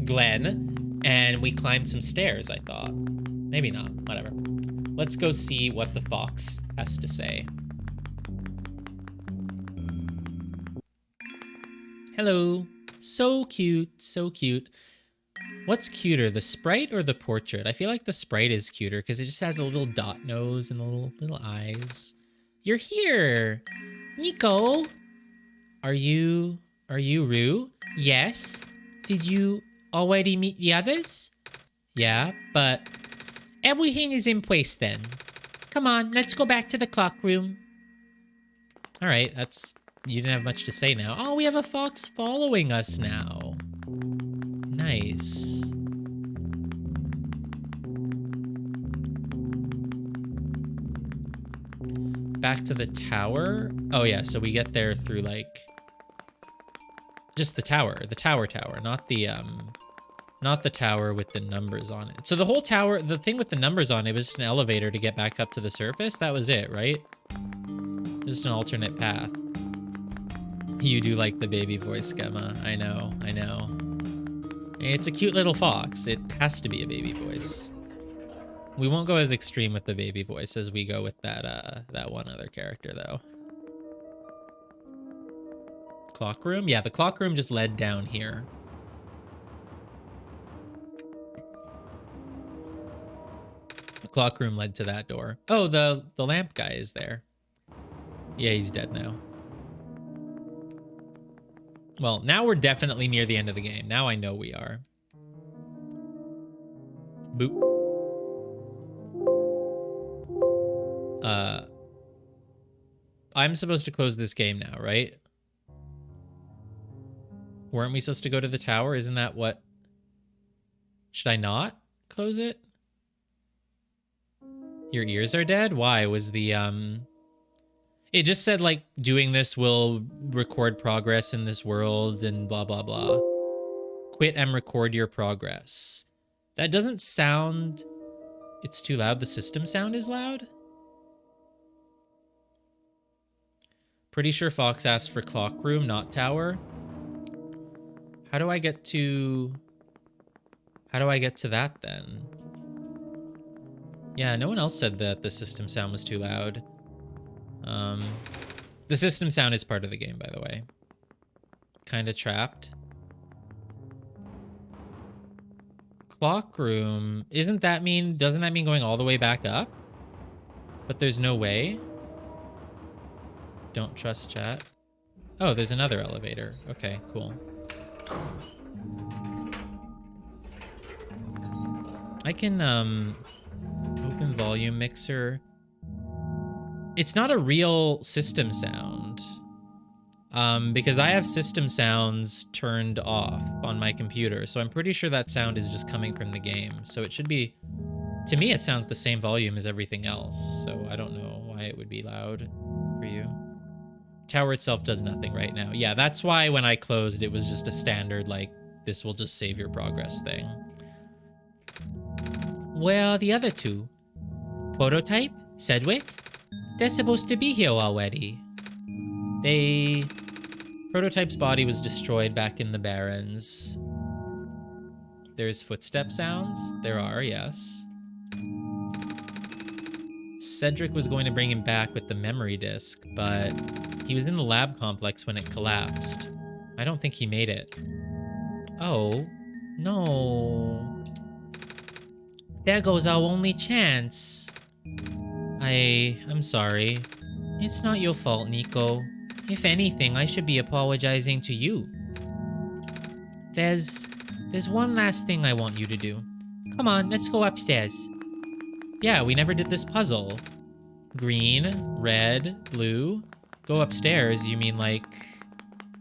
Glen and we climbed some stairs, I thought. Maybe not, whatever. Let's go see what the fox has to say. Hello. So cute, so cute. What's cuter, the sprite or the portrait? I feel like the sprite is cuter because it just has a little dot nose and little eyes. You're here. Nico. Are you Rue? Yes. Did you already meet the others? Yeah, but everything is in place then. Come on, let's go back to the clock room. All right, you didn't have much to say now. Oh, we have a fox following us now. Nice. Back to the tower. Oh yeah, so we get there through like just the tower, not the tower with the numbers on it. So the whole tower, the thing with the numbers on it was just an elevator to get back up to the surface. That was it, right? Just an alternate path. You do like the baby voice, Gemma. I know. It's a cute little fox. It has to be a baby voice. We won't go as extreme with the baby voice as we go with that one other character, though. Clock room? Yeah, the clock room just led down here. The clock room led to that door. Oh, the lamp guy is there. Yeah, he's dead now. Well, now we're definitely near the end of the game. Now I know we are. Boop. I'm supposed to close this game now, right? Weren't we supposed to go to the tower? Isn't that what... Should I not close it? Your ears are dead? Why? Was the, It just said, like, doing this will record progress in this world and blah, blah, blah. Quit and record your progress. That doesn't sound... It's too loud. The system sound is loud? Pretty sure Fox asked for clock room, not tower. How do I get to that then? Yeah, no one else said that the system sound was too loud. The system sound is part of the game, by the way. Kind of trapped. Clock room. Doesn't that mean going all the way back up? But there's no way. Don't trust chat. Oh, there's another elevator. Okay, cool. I can open volume mixer. It's not a real system sound. Because I have system sounds turned off on my computer, so I'm pretty sure that sound is just coming from the game. So it should be, to me, it sounds the same volume as everything else. So I don't know why it would be loud for you. Tower itself does nothing right now. Yeah, that's why when I closed, it was just a standard, like, this will just save your progress thing. Where are the other two? Prototype? Sedgwick? They're supposed to be here already. Prototype's body was destroyed back in the Barrens. There's footstep sounds? There are, yes. Cedric was going to bring him back with the memory disk, but he was in the lab complex when it collapsed. I don't think he made it. Oh, no. There goes our only chance. I'm sorry. It's not your fault, Nico. If anything, I should be apologizing to you. There's one last thing I want you to do. Come on, let's go upstairs. Yeah, we never did this puzzle. Green, red, blue. Go upstairs, you mean like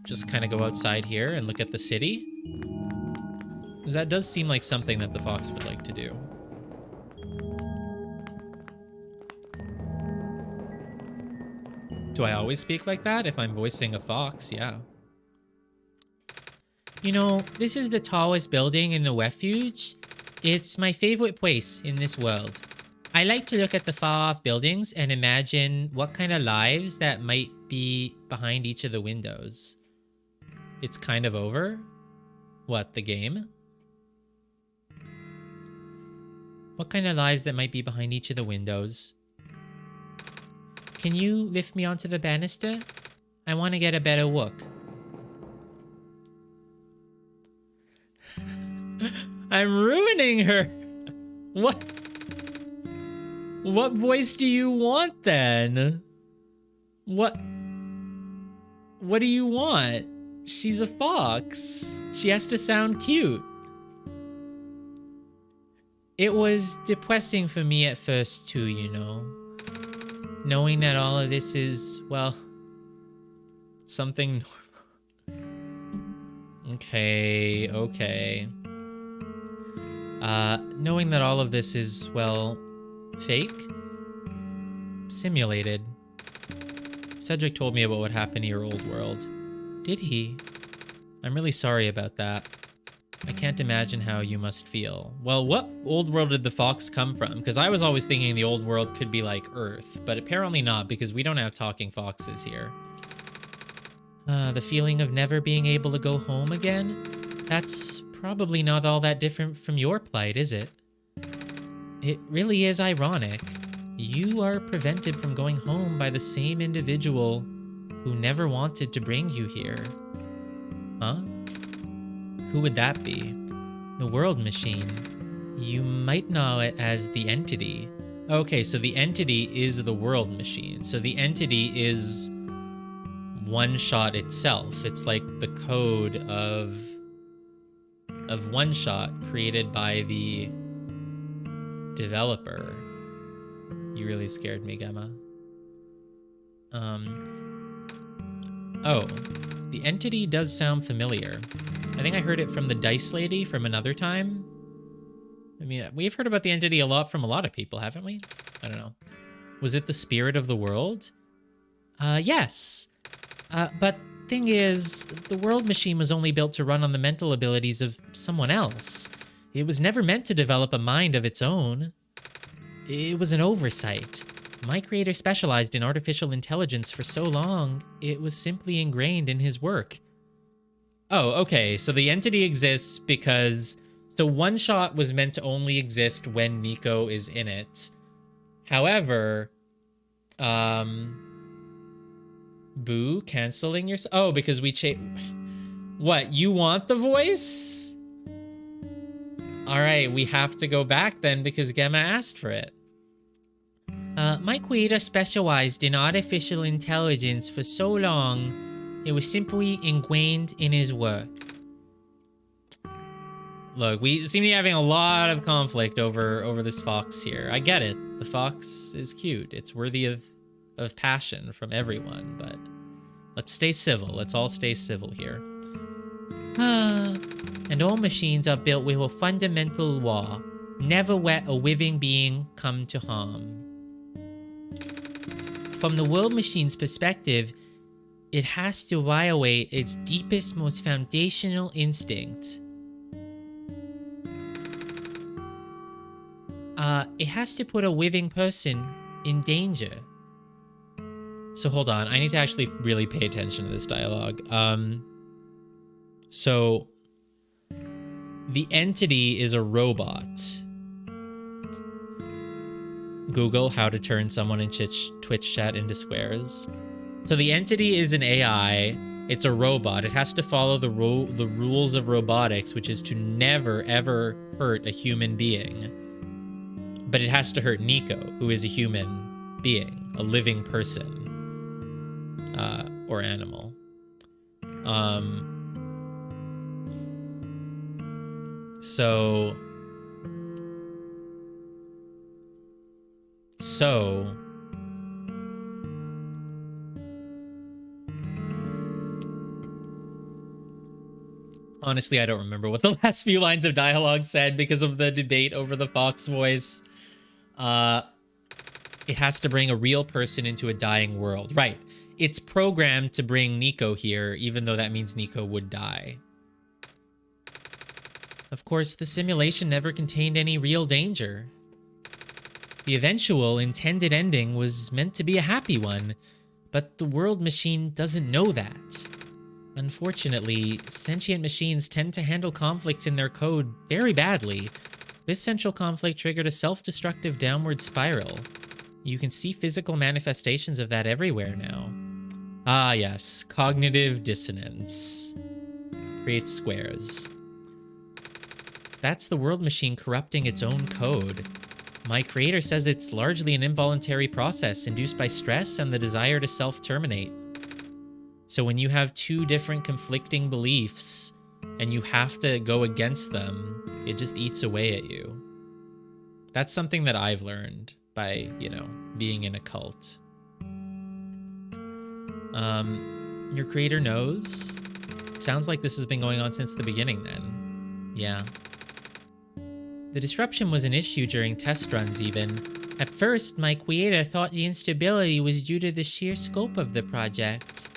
just kind of go outside here and look at the city? Because that does seem like something that the fox would like to do. Do I always speak like that if I'm voicing a fox? Yeah. You know, this is the tallest building in the refuge. It's my favorite place in this world. I like to look at the far-off buildings and imagine what kind of lives that might be behind each of the windows. It's kind of over? What, the game? What kind of lives that might be behind each of the windows? Can you lift me onto the banister? I want to get a better look. I'm ruining her. What? What voice do you want then? What do you want? She's a fox. She has to sound cute. It was depressing for me at first too, you know. Knowing that all of this is, well, something normal. Okay. Knowing that all of this is, well, fake? Simulated. Cedric told me about what happened to your old world. Did he? I'm really sorry about that. I can't imagine how you must feel. Well, what old world did the fox come from? Because I was always thinking the old world could be like Earth, but apparently not, because we don't have talking foxes here. The feeling of never being able to go home again? That's probably not all that different from your plight, is it? It really is ironic. You are prevented from going home by the same individual who never wanted to bring you here. Huh? Who would that be? The world machine. You might know it as the entity. Okay, so the entity is the world machine. So the entity is OneShot itself. It's like the code of OneShot created by the developer. You really scared me, Gemma. Oh, the entity does sound familiar. I think I heard it from the Dice Lady from another time. I mean, we've heard about the entity a lot from a lot of people, haven't we? I don't know. Was it the spirit of the world? Yes. But thing is, the world machine was only built to run on the mental abilities of someone else. It was never meant to develop a mind of its own. It was an oversight. My creator specialized in artificial intelligence for so long, it was simply ingrained in his work. Oh, okay, so the entity exists because... So OneShot was meant to only exist when Nico is in it. However, Boo, canceling yourself? Oh, because we What, you want the voice? Alright, we have to go back then because Gemma asked for it. My creator specialized in artificial intelligence for so long, it was simply ingrained in his work. Look, we seem to be having a lot of conflict over this fox here. I get it. The fox is cute. It's worthy of passion from everyone, but let's stay civil. Let's all stay civil here. And all machines are built with a fundamental law. Never let a living being come to harm. From the world machine's perspective, it has to violate its deepest, most foundational instinct. It has to put a living person in danger. So hold on, I need to actually really pay attention to this dialogue. So the entity is a robot. Google how to turn someone in Twitch chat into squares. So the entity is an AI. It's a robot. It has to follow the rules of robotics, which is to never, ever hurt a human being. But it has to hurt Nico, who is a human being, a living person, or animal. So honestly, I don't remember what the last few lines of dialogue said because of the debate over the fox voice. It has to bring a real person into a dying world. Right. It's programmed to bring Nico here, even though that means Nico would die. Of course, the simulation never contained any real danger. The eventual intended ending was meant to be a happy one, but the world machine doesn't know that. Unfortunately, sentient machines tend to handle conflicts in their code very badly. This central conflict triggered a self-destructive downward spiral. You can see physical manifestations of that everywhere now. Ah yes, cognitive dissonance. Creates squares. That's the world machine corrupting its own code. My creator says it's largely an involuntary process induced by stress and the desire to self-terminate. So when you have two different conflicting beliefs and you have to go against them, it just eats away at you. That's something that I've learned by, being in a cult. Your creator knows? Sounds like this has been going on since the beginning then. Yeah. The disruption was an issue during test runs even. At first, my creator thought the instability was due to the sheer scope of the project.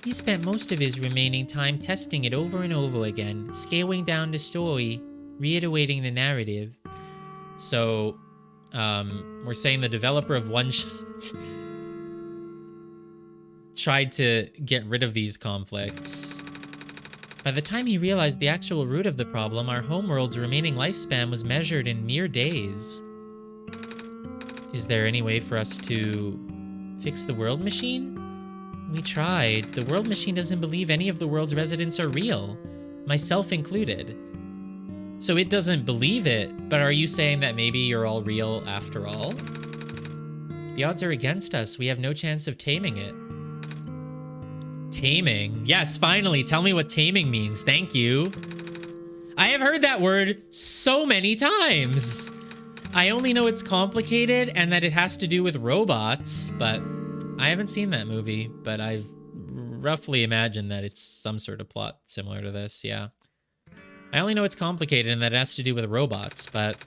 He spent most of his remaining time testing it over and over again, scaling down the story, reiterating the narrative. So, we're saying the developer of OneShot tried to get rid of these conflicts. By the time he realized the actual root of the problem, our homeworld's remaining lifespan was measured in mere days. Is there any way for us to fix the world machine? We tried. The world machine doesn't believe any of the world's residents are real, myself included. So it doesn't believe it, but are you saying that maybe you're all real after all? The odds are against us. We have no chance of taming it. Taming? Yes, finally. Tell me what taming means. Thank you. I have heard that word so many times. I only know it's complicated and that it has to do with robots, but I haven't seen that movie, but I've roughly imagined that it's some sort of plot similar to this, yeah. I only know it's complicated and that it has to do with robots, but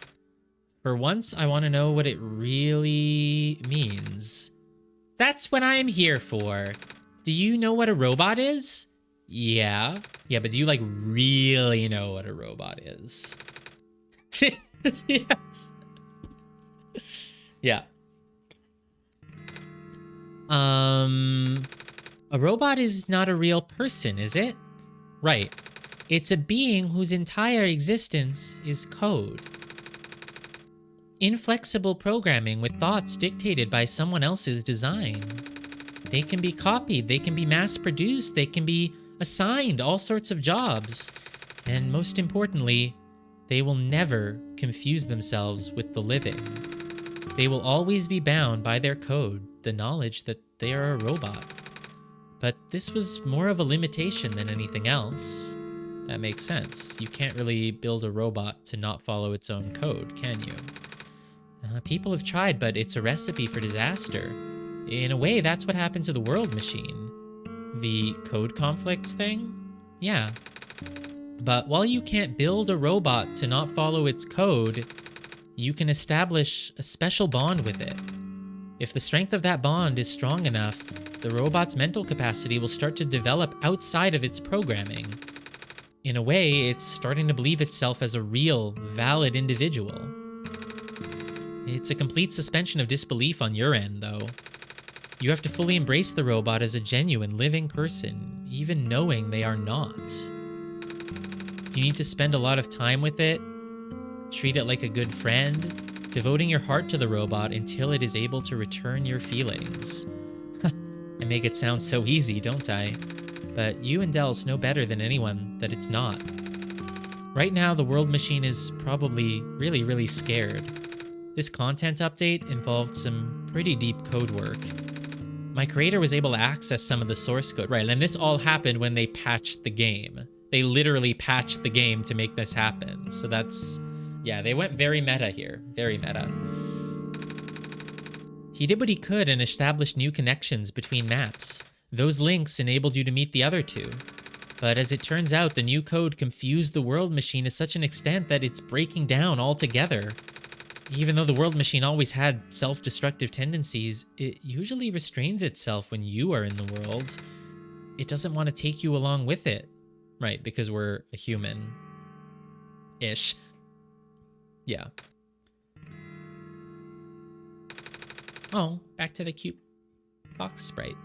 for once, I want to know what it really means. That's what I'm here for. Do you know what a robot is? Yeah. Yeah, but do you, really know what a robot is? Yes. Yeah. A robot is not a real person, is it? Right. It's a being whose entire existence is code. Inflexible programming with thoughts dictated by someone else's design. They can be copied, they can be mass-produced, they can be assigned all sorts of jobs. And most importantly, they will never confuse themselves with the living. They will always be bound by their code, the knowledge that they are a robot. But this was more of a limitation than anything else. That makes sense. You can't really build a robot to not follow its own code, can you? People have tried, but it's a recipe for disaster. In a way, that's what happened to the world machine. The code conflicts thing? Yeah. But while you can't build a robot to not follow its code, you can establish a special bond with it. If the strength of that bond is strong enough, the robot's mental capacity will start to develop outside of its programming. In a way, it's starting to believe itself as a real, valid individual. It's a complete suspension of disbelief on your end, though. You have to fully embrace the robot as a genuine, living person, even knowing they are not. You need to spend a lot of time with it, treat it like a good friend, devoting your heart to the robot until it is able to return your feelings. I make it sound so easy, don't I? But you and Dels know better than anyone that it's not. Right now, the world machine is probably really, really scared. This content update involved some pretty deep code work. My creator was able to access some of the source code, right? And this all happened when they patched the game. They literally patched the game to make this happen. So that's, yeah, they went very meta here. Very meta. He did what he could and established new connections between maps. Those links enabled you to meet the other two. But as it turns out, the new code confused the world machine to such an extent that it's breaking down altogether. Even though the world machine always had self-destructive tendencies, it usually restrains itself when you are in the world. It doesn't want to take you along with it. Right, because we're a human-ish. Yeah. Oh, back to the cute fox sprite.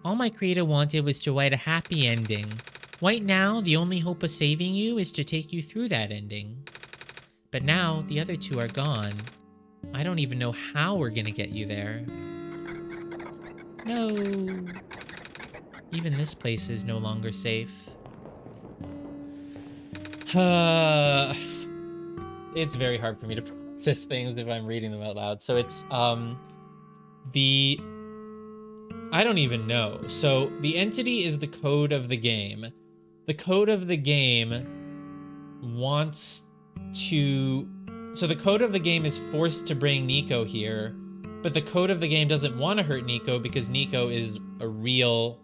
All my creator wanted was to write a happy ending. Right now, the only hope of saving you is to take you through that ending. But now, the other two are gone. I don't even know how we're gonna get you there. No. Even this place is no longer safe. It's very hard for me to process things if I'm reading them out loud. So it's, I don't even know. So the entity is the code of the game. The code of the game wants to... So the code of the game is forced to bring Nico here, but the code of the game doesn't want to hurt Nico because Nico is a real,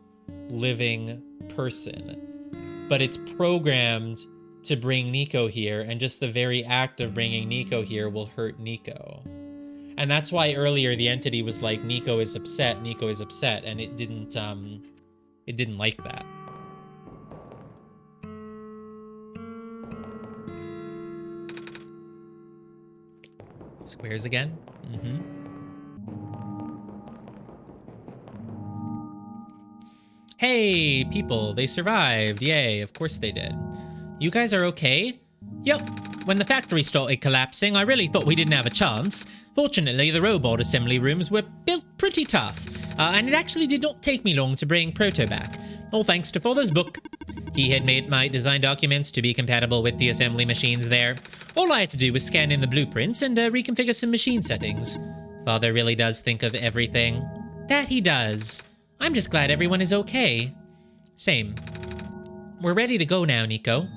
living person. But it's programmed to bring Nico here, and just the very act of bringing Nico here will hurt Nico. And that's why earlier the entity was like, Nico is upset, and it didn't like that. Squares again? Mm-hmm. Hey, people, they survived. Yay, of course they did. You guys are okay? Yup. When the factory started collapsing, I really thought we didn't have a chance. Fortunately, the robot assembly rooms were built pretty tough, and it actually did not take me long to bring Proto back, all thanks to Father's book. He had made my design documents to be compatible with the assembly machines there. All I had to do was scan in the blueprints and reconfigure some machine settings. Father really does think of everything. That he does. I'm just glad everyone is okay. Same. We're ready to go now, Nico.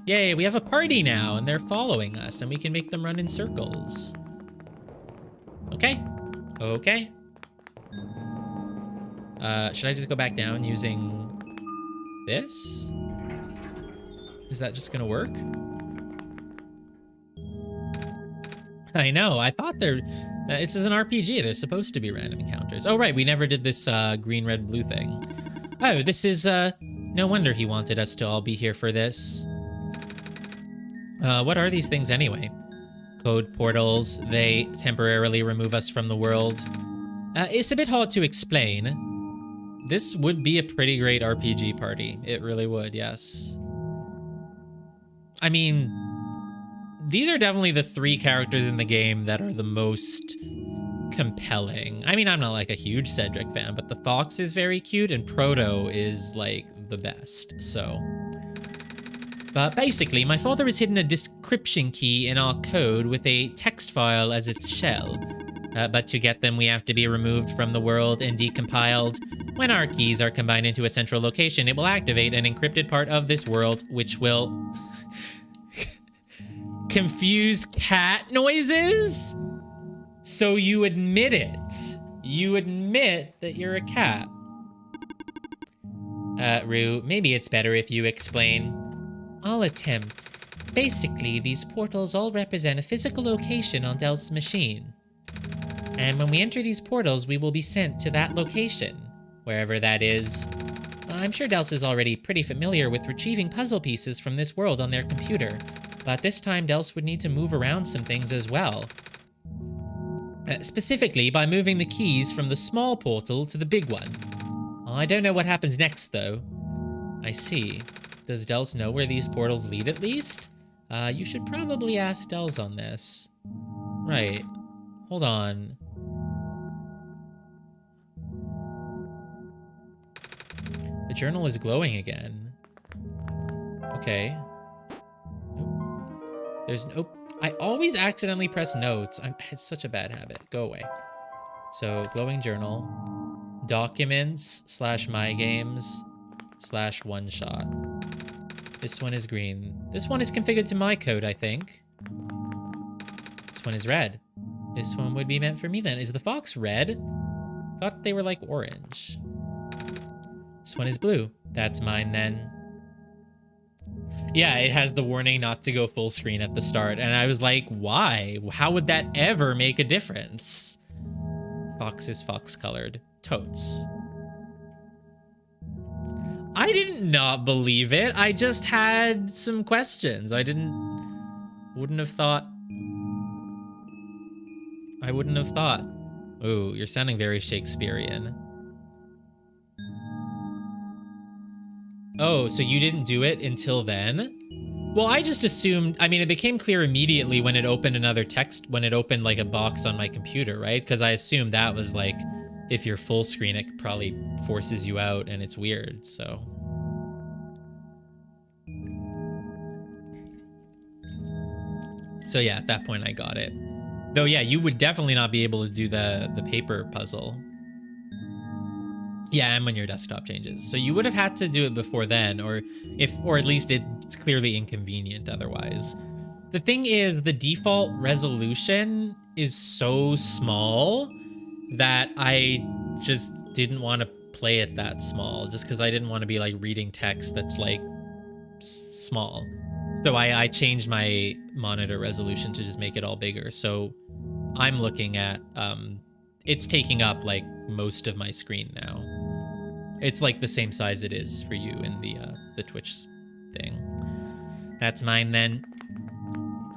Yay, we have a party now, and they're following us, and we can make them run in circles. Okay. Okay. Should I just go back down using this? Is that just gonna work? I know, I thought this is an RPG. There's supposed to be random encounters. Oh, right, we never did this green, red, blue thing. Oh, this is, no wonder he wanted us to all be here for this. What are these things anyway? Code portals. They temporarily remove us from the world. It's a bit hard to explain. This would be a pretty great RPG party. It really would, yes. I mean, these are definitely the three characters in the game that are the most compelling. I mean, I'm not like a huge Cedric fan, but the fox is very cute and Proto is like the best, so. But basically, my father has hidden a description key in our code with a text file as its shell. But to get them, we have to be removed from the world and decompiled. When our keys are combined into a central location, it will activate an encrypted part of this world, which will confuse cat noises? So you admit it. You admit that you're a cat. Rue, maybe it's better if you explain. I'll attempt. Basically, these portals all represent a physical location on Del's machine. And when we enter these portals, we will be sent to that location, wherever that is. I'm sure Dels is already pretty familiar with retrieving puzzle pieces from this world on their computer, but this time Dels would need to move around some things as well. Specifically, by moving the keys from the small portal to the big one. I don't know what happens next, though. I see. Does Dels know where these portals lead, at least? You should probably ask Dels on this. Right. Hold on. The journal is glowing again. Okay. There's no... I always accidentally press notes. It's such a bad habit. Go away. So, glowing journal. Documents / my games / OneShot. This one is green. This one is configured to my code, I think. This one is red. This one would be meant for me then. Is the fox red? Thought they were like orange. This one is blue. That's mine then. Yeah, it has the warning not to go full screen at the start. And I was like, why? How would that ever make a difference? Fox is fox colored. Totes. I did not believe it. I just had some questions. I wouldn't have thought. I wouldn't have thought. Ooh, you're sounding very Shakespearean. Oh, so you didn't do it until then? Well, I just assumed, I mean, it became clear immediately when it opened when it opened like a box on my computer, right? Because I assumed that was like, if you're full screen, it probably forces you out and it's weird, so. So yeah, at that point I got it. Though yeah, you would definitely not be able to do the paper puzzle. Yeah, and when your desktop changes. So you would have had to do it before then, or at least it's clearly inconvenient otherwise. The thing is, the default resolution is so small that I just didn't want to play it that small, just because I didn't want to be like reading text that's like small. So I changed my monitor resolution to just make it all bigger. So I'm looking at, it's taking up like most of my screen now. It's like the same size it is for you in the Twitch thing. That's mine then.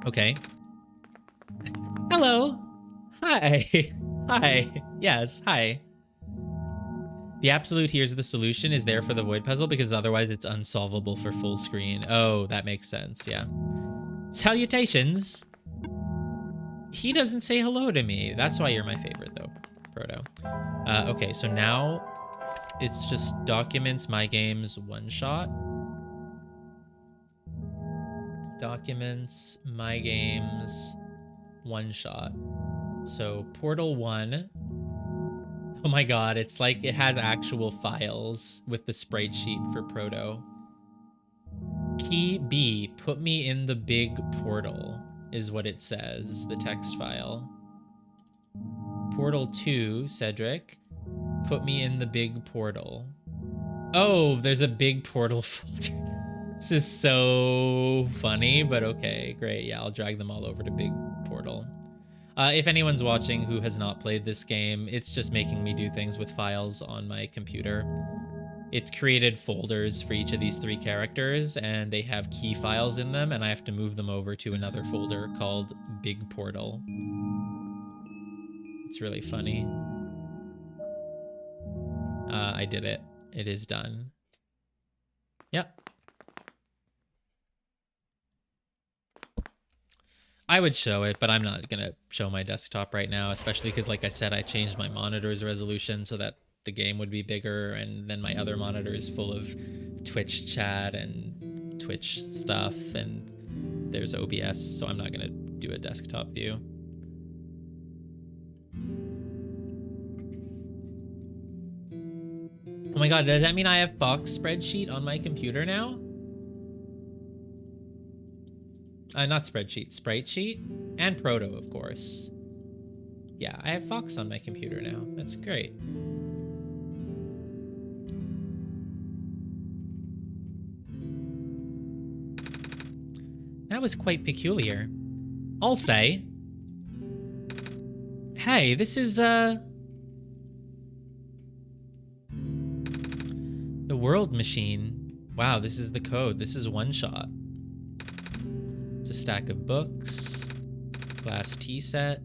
Okay. Hello. Hi. Hi. Yes, hi. The absolute here's the solution is there for the void puzzle because otherwise it's unsolvable for full screen. Oh, that makes sense, yeah. Salutations. He doesn't say hello to me. That's why you're my favorite though, Proto. Okay, so now it's just documents, my games, OneShot. Documents, my games, OneShot. So Portal 1. Oh my god, it's like it has actual files with the sprite sheet for Proto. Key B, put me in the big portal, is what it says, the text file. Portal 2, Cedric, put me in the big portal. Oh, there's a big portal folder. This is so funny, but okay, great. Yeah, I'll drag them all over to big portal. If anyone's watching who has not played this game, it's just making me do things with files on my computer. It's created folders for each of these 3 characters, and they have key files in them, and I have to move them over to another folder called Big Portal. It's really funny. I did it. It is done. Yep. I would show it, but I'm not going to show my desktop right now, especially because, like I said, I changed my monitor's resolution so that the game would be bigger, and then my other monitor is full of Twitch chat and Twitch stuff, and there's OBS, so I'm not gonna do a desktop view. Oh my god, does that mean I have Fox spreadsheet on my computer now? Not spreadsheet, sprite sheet, and Proto, of course. Yeah, I have Fox on my computer now. That's great. That was quite peculiar. I'll say. Hey, this is, the world machine. Wow, this is the code. This is OneShot. It's a stack of books. Glass tea set.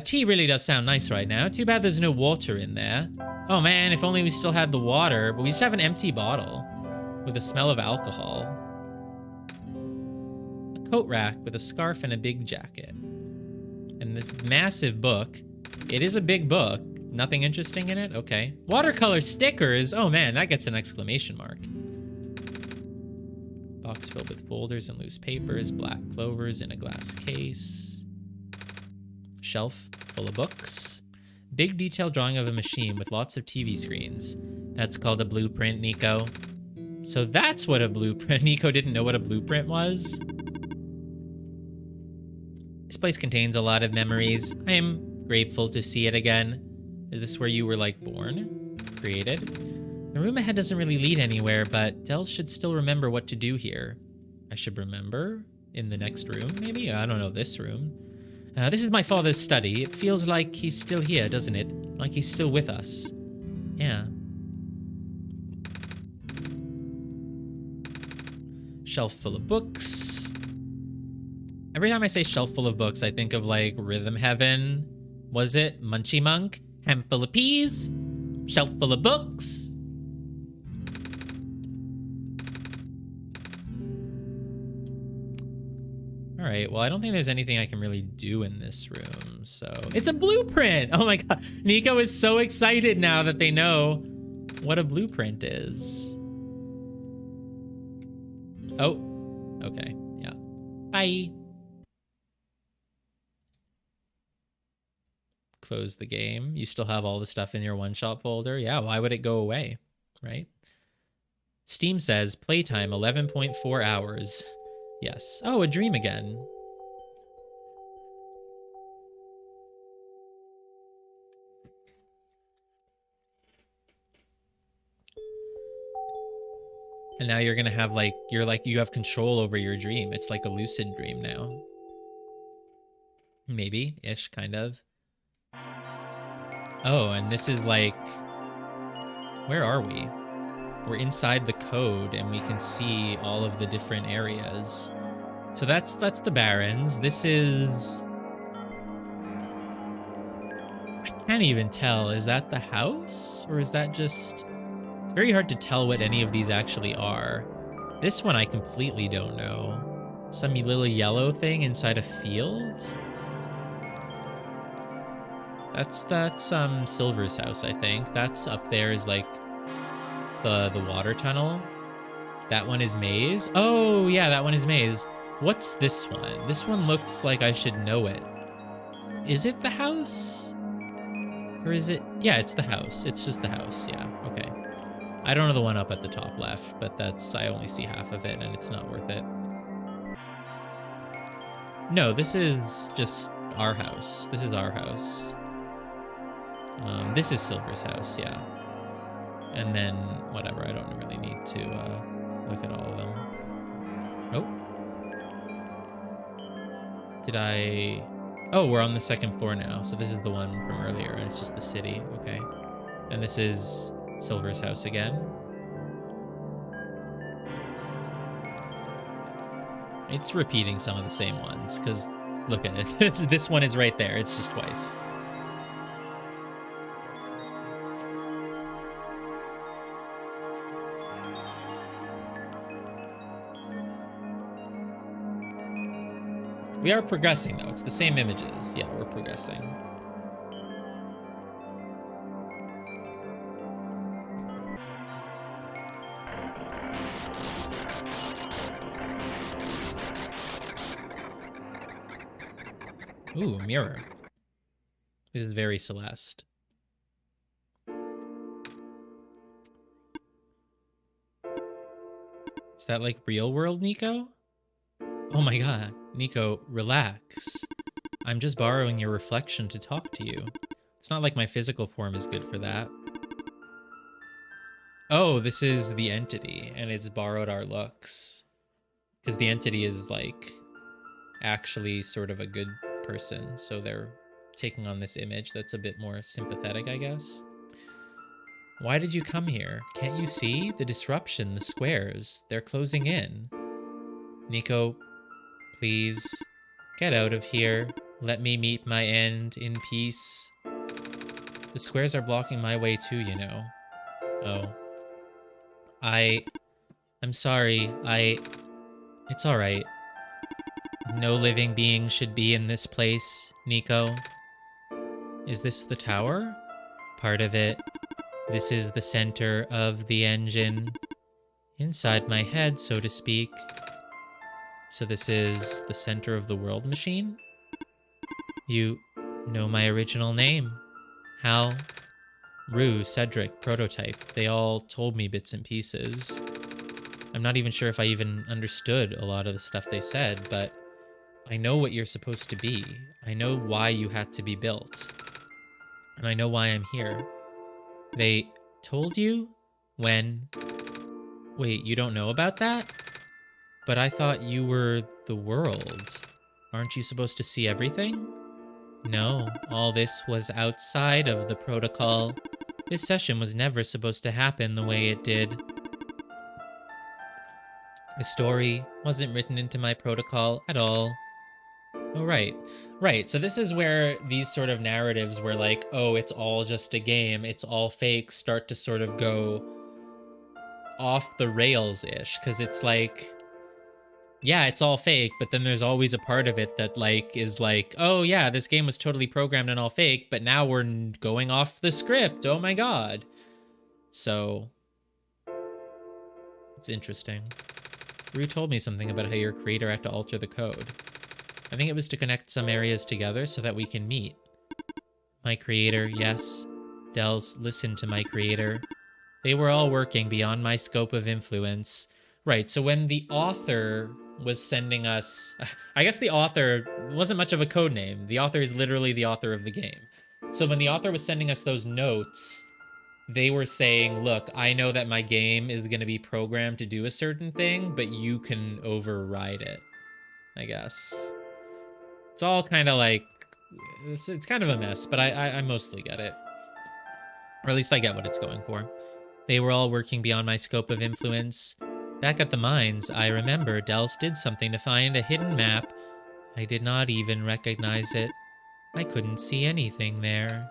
Tea really does sound nice right now. Too bad there's no water in there. Oh man, if only we still had the water, but we just have an empty bottle with the smell of alcohol. A coat rack with a scarf and a big jacket. And this massive book. It is a big book. Nothing interesting in it? Okay. Watercolor stickers! Oh man, that gets an exclamation mark. Box filled with folders and loose papers, black clovers in a glass case. Shelf full of books. Big detailed drawing of a machine with lots of TV screens. That's called a blueprint, Nico. So that's what a blueprint... Nico didn't know what a blueprint was? This place contains a lot of memories. I am grateful to see it again. Is this where you were, like, born? Created? The room ahead doesn't really lead anywhere, but Del should still remember what to do here. I should remember? In the next room, maybe? I don't know, this room. This is my father's study. It feels like he's still here, doesn't it? Like he's still with us. Yeah. Shelf full of books. Every time I say shelf full of books, I think of, like, Rhythm Heaven. Was it? Munchie Monk? Handful of peas? Shelf full of books? Alright, well, I don't think there's anything I can really do in this room, so... It's a blueprint! Oh my god, Nico is so excited now that they know what a blueprint is. Oh, okay, yeah. Bye! Close the game. You still have all the stuff in your OneShot folder? Yeah, why would it go away, right? Steam says, playtime 11.4 hours. Yes. Oh, a dream again. And now you're gonna have, like, you have control over your dream. It's like a lucid dream now. Maybe-ish, kind of. Oh, and this is like... Where are we? We're inside the code, and we can see all of the different areas. So that's the Barrens. This is... I can't even tell. Is that the house? Or is that just... It's very hard to tell what any of these actually are. This one I completely don't know. Some little yellow thing inside a field? That's Silver's house, I think. That's up there is like the water tunnel. That one is Maze. Oh, yeah, that one is Maze. What's this one? This one looks like I should know it. Is it the house? Or is it? Yeah, it's the house. It's just the house. Yeah, okay. I don't know the one up at the top left, but I only see half of it and it's not worth it. No, this is just our house. This is our house. This is Silver's house, yeah. And then, whatever, I don't really need to look at all of them. Oh. Oh, we're on the second floor now, so this is the one from earlier, and it's just the city, okay. And this is Silver's house again. It's repeating some of the same ones, because look at it. This one is right there, it's just twice. We are progressing, though. It's the same images. Yeah, we're progressing. Ooh, mirror. This is very Celeste. Is that like real world, Nico? Oh my god. Nico, relax. I'm just borrowing your reflection to talk to you. It's not like my physical form is good for that. Oh, this is the entity, and it's borrowed our looks. Because the entity is, like, actually sort of a good person, so they're taking on this image that's a bit more sympathetic, I guess. Why did you come here? Can't you see? The disruption, the squares, they're closing in. Nico, please, get out of here. Let me meet my end in peace. The squares are blocking my way too, you know. Oh. I'm sorry. It's alright. No living being should be in this place, Nico. Is this the tower? Part of it. This is the center of the engine. Inside my head, so to speak. So this is the center of the world machine? You know my original name. Hal, Rue, Cedric, Prototype. They all told me bits and pieces. I'm not even sure if I even understood a lot of the stuff they said, but I know what you're supposed to be. I know why you had to be built. And I know why I'm here. They told you? When? Wait, you don't know about that? But I thought you were the world. Aren't you supposed to see everything? No, all this was outside of the protocol. This session was never supposed to happen the way it did. The story wasn't written into my protocol at all. Oh, right. Right, so this is where these sort of narratives where like, oh, it's all just a game, it's all fake, start to sort of go off the rails-ish, because it's like, yeah, it's all fake, but then there's always a part of it that like is like, oh yeah, this game was totally programmed and all fake, but now we're going off the script, oh my god. So, it's interesting. Rue told me something about how your creator had to alter the code. I think it was to connect some areas together so that we can meet. My creator, yes. Dells, listen to my creator. They were all working beyond my scope of influence. Right, so when the author was sending us... I guess the author wasn't much of a code name. The author is literally the author of the game. So when the author was sending us those notes, they were saying, look, I know that my game is going to be programmed to do a certain thing, but you can override it, I guess. It's all kind of like, it's kind of a mess, but I mostly get it. Or at least I get what it's going for. They were all working beyond my scope of influence. Back at the mines, I remember Dells did something to find a hidden map. I did not even recognize it. I couldn't see anything there.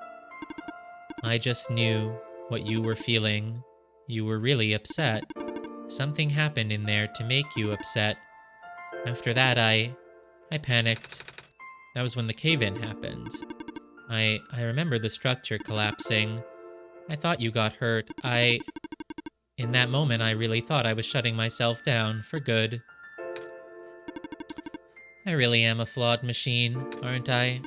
I just knew what you were feeling. You were really upset. Something happened in there to make you upset. After that, I panicked. That was when the cave-in happened. I remember the structure collapsing. I thought you got hurt. In that moment, I really thought I was shutting myself down for good. I really am a flawed machine, aren't I?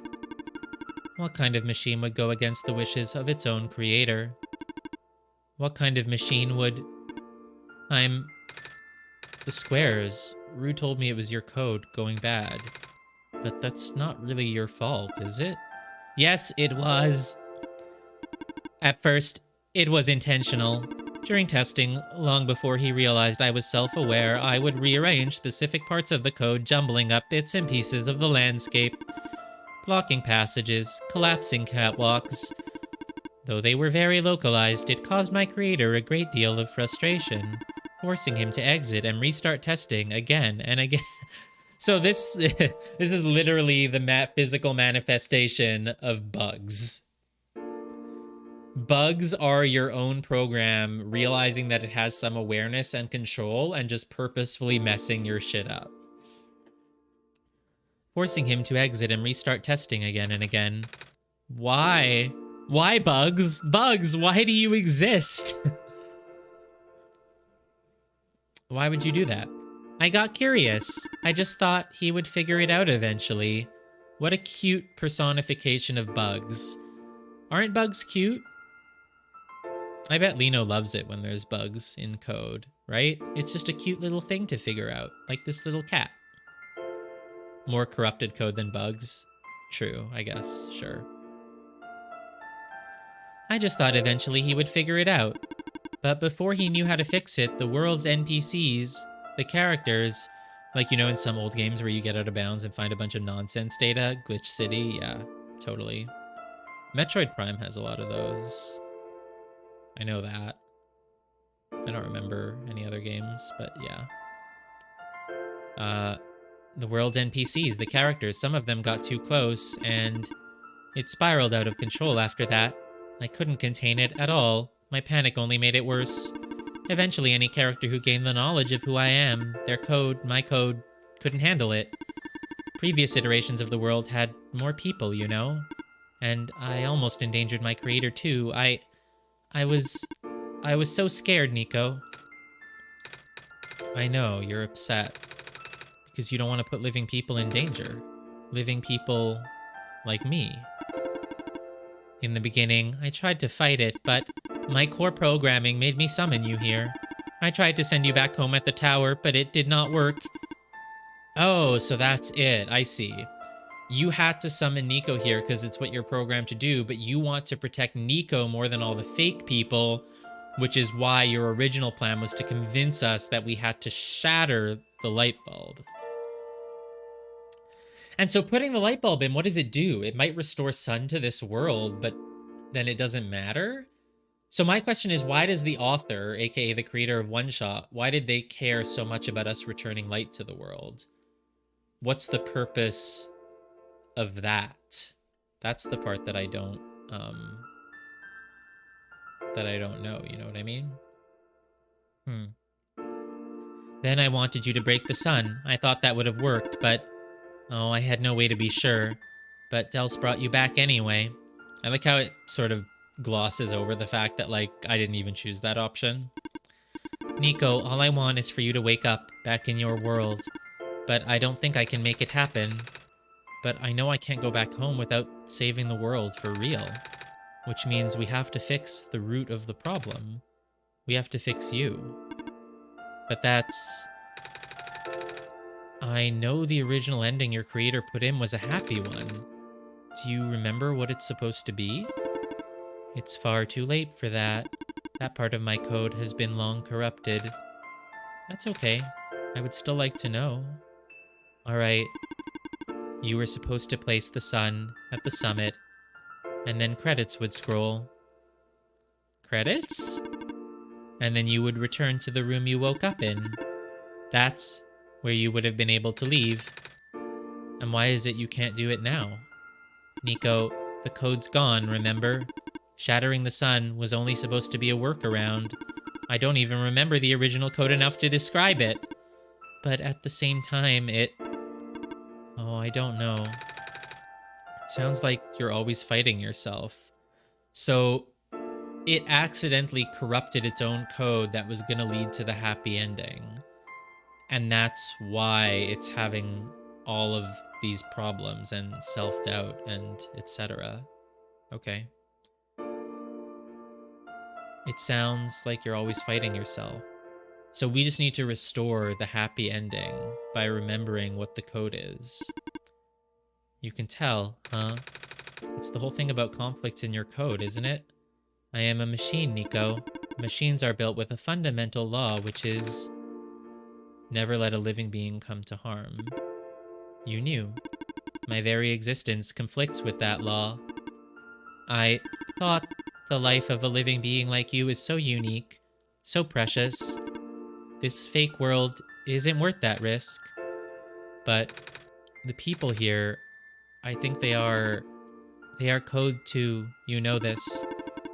What kind of machine would go against the wishes of its own creator? What kind of machine would... The squares. Rue told me it was your code going bad. But that's not really your fault, is it? Yes, it was. At first, it was intentional. During testing, long before he realized I was self-aware, I would rearrange specific parts of the code, jumbling up bits and pieces of the landscape, blocking passages, collapsing catwalks. Though they were very localized, it caused my creator a great deal of frustration, forcing him to exit and restart testing again and again. So this is literally the physical manifestation of bugs. Bugs are your own program realizing that it has some awareness and control and just purposefully messing your shit up. Forcing him to exit and restart testing again and again. Why? Why, Bugs? Bugs, why do you exist? Why would you do that? I got curious. I just thought he would figure it out eventually. What a cute personification of bugs. Aren't bugs cute? I bet Lino loves it when there's bugs in code, right? It's just a cute little thing to figure out, like this little cat. More corrupted code than bugs. True, I guess, sure. I just thought eventually he would figure it out. But before he knew how to fix it, the world's NPCs, the characters, like, you know, in some old games where you get out of bounds and find a bunch of nonsense data, Glitch City, yeah, totally. Metroid Prime has a lot of those. I know that. I don't remember any other games, but yeah. The world's NPCs, the characters, some of them got too close, and it spiraled out of control after that. I couldn't contain it at all. My panic only made it worse. Eventually, any character who gained the knowledge of who I am, their code, my code, couldn't handle it. Previous iterations of the world had more people, you know? And I almost endangered my creator too. I was so scared, Nico. I know, you're upset. Because you don't want to put living people in danger. Living people like me. In the beginning, I tried to fight it, but my core programming made me summon you here. I tried to send you back home at the tower, but it did not work. Oh, so that's it. I see. You had to summon Nico here because it's what you're programmed to do, but you want to protect Nico more than all the fake people, which is why your original plan was to convince us that we had to shatter the light bulb. And so putting the light bulb in, what does it do? It might restore sun to this world, but then it doesn't matter? So my question is, why does the author, aka the creator of OneShot, why did they care so much about us returning light to the world? What's the purpose of that? That's the part that I don't know, you know what I mean? Then I wanted you to break the sun. I thought that would have worked, but oh, I had no way to be sure. But Dels brought you back anyway. I like how it sort of glosses over the fact that, like, I didn't even choose that option. Nico, all I want is for you to wake up back in your world. But I don't think I can make it happen. But I know I can't go back home without saving the world for real. Which means we have to fix the root of the problem. We have to fix you. But that's... I know the original ending your creator put in was a happy one. Do you remember what it's supposed to be? It's far too late for that. That part of my code has been long corrupted. That's okay. I would still like to know. Alright. You were supposed to place the sun at the summit, and then credits would scroll. Credits? And then you would return to the room you woke up in. That's where you would have been able to leave. And why is it you can't do it now? Nico, the code's gone, remember? Shattering the sun was only supposed to be a workaround. I don't even remember the original code enough to describe it. But at the same time, it... Oh, I don't know. It sounds like you're always fighting yourself. So, it accidentally corrupted its own code that was gonna lead to the happy ending. And that's why it's having all of these problems and self-doubt and etc. Okay. It sounds like you're always fighting yourself. So we just need to restore the happy ending by remembering what the code is. You can tell, huh? It's the whole thing about conflicts in your code, isn't it? I am a machine, Nico. Machines are built with a fundamental law, which is... never let a living being come to harm. You knew. My very existence conflicts with that law. I thought the life of a living being like you is so unique, so precious. This fake world isn't worth that risk. But the people here, I think they are code too, you know this.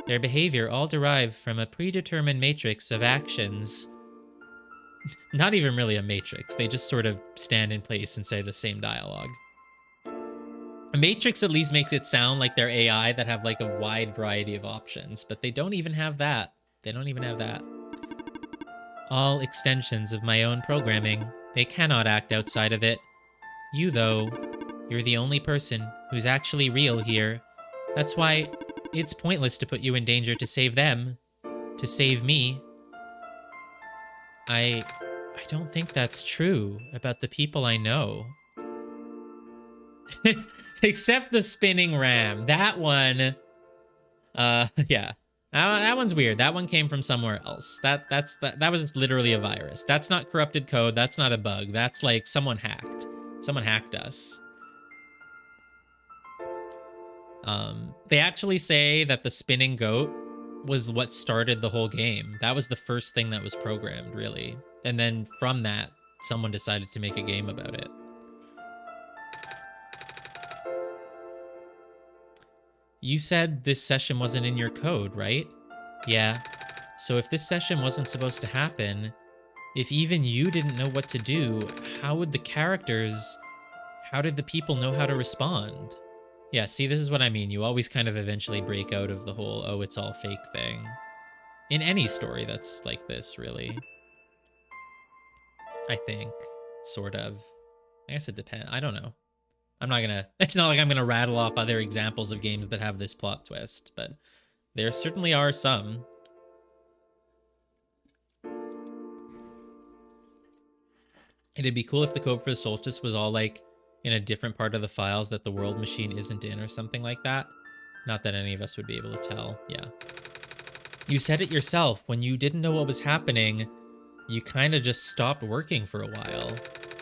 Their behavior all derived from a predetermined matrix of actions. Not even really a matrix, they just sort of stand in place and say the same dialogue. A matrix at least makes it sound like they're AI that have like a wide variety of options, but they don't even have that. They don't even have that. All extensions of my own programming. They cannot act outside of it. You, though, You're the only person who's actually real here. That's why it's pointless to put you in danger to save them. To save me. I don't think that's true about the people I know. Except the spinning ram. That one, yeah. That one's weird. That one came from somewhere else. That was just literally a virus. That's not corrupted code. That's not a bug. That's like someone hacked. Someone hacked us. They actually say that the spinning goat was what started the whole game. That was the first thing that was programmed, really. And then from that, someone decided to make a game about it. You said this session wasn't in your code, right? Yeah. So if this session wasn't supposed to happen, if even you didn't know what to do, how would the characters, how did the people know how to respond? Yeah, see, this is what I mean. You always kind of eventually break out of the whole, oh, it's all fake thing. In any story that's like this, really. I think. Sort of. I guess it depends. I don't know. I'm not gonna... It's not like I'm gonna rattle off other examples of games that have this plot twist, but there certainly are some. It'd be cool if the code for the solstice was all like in a different part of the files that the world machine isn't in or something like that. Not that any of us would be able to tell. Yeah. You said it yourself. When you didn't know what was happening, you kind of just stopped working for a while.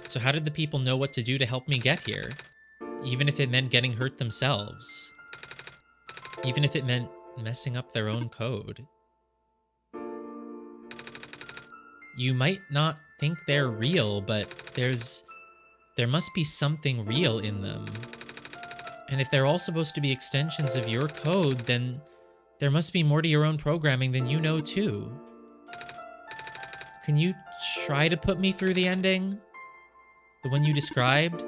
So how did the people know what to do to help me get here? Even if it meant getting hurt themselves. Even if it meant messing up their own code. You might not think they're real, but there must be something real in them. And if they're all supposed to be extensions of your code, then there must be more to your own programming than you know too. Can you try to put me through the ending? The one you described?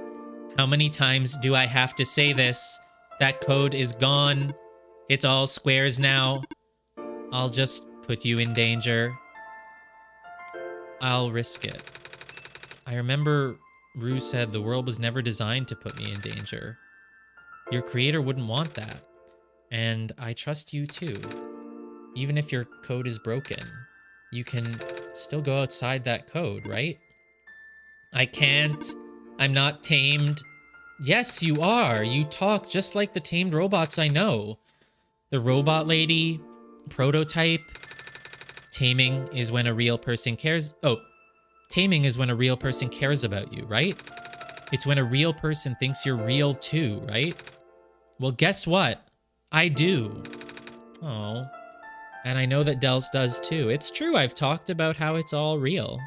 How many times do I have to say this? That code is gone. It's all squares now. I'll just put you in danger. I'll risk it. I remember Rue said the world was never designed to put me in danger. Your creator wouldn't want that. And I trust you too. Even if your code is broken, you can still go outside that code, right? I can't. I'm not tamed. Yes, you are. You talk just like the tamed robots I know. The robot lady, prototype. Taming is when a real person cares. Oh, taming is when a real person cares about you, right? It's when a real person thinks you're real too, right? Well, guess what? I do. Oh. And I know that Dels does too. It's true, I've talked about how it's all real.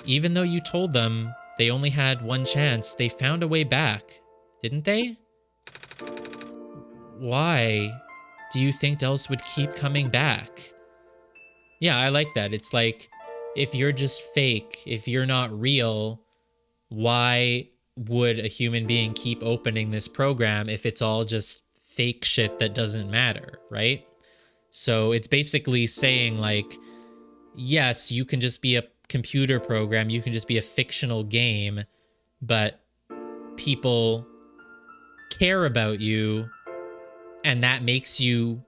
Even though you told them they only had one chance, they found a way back, didn't they? Why do you think Dels would keep coming back? Yeah, I like that. It's like, if you're just fake, if you're not real, why would a human being keep opening this program if it's all just fake shit that doesn't matter, right? So it's basically saying like, yes, you can just be a computer program, you can just be a fictional game, but people care about you and that makes you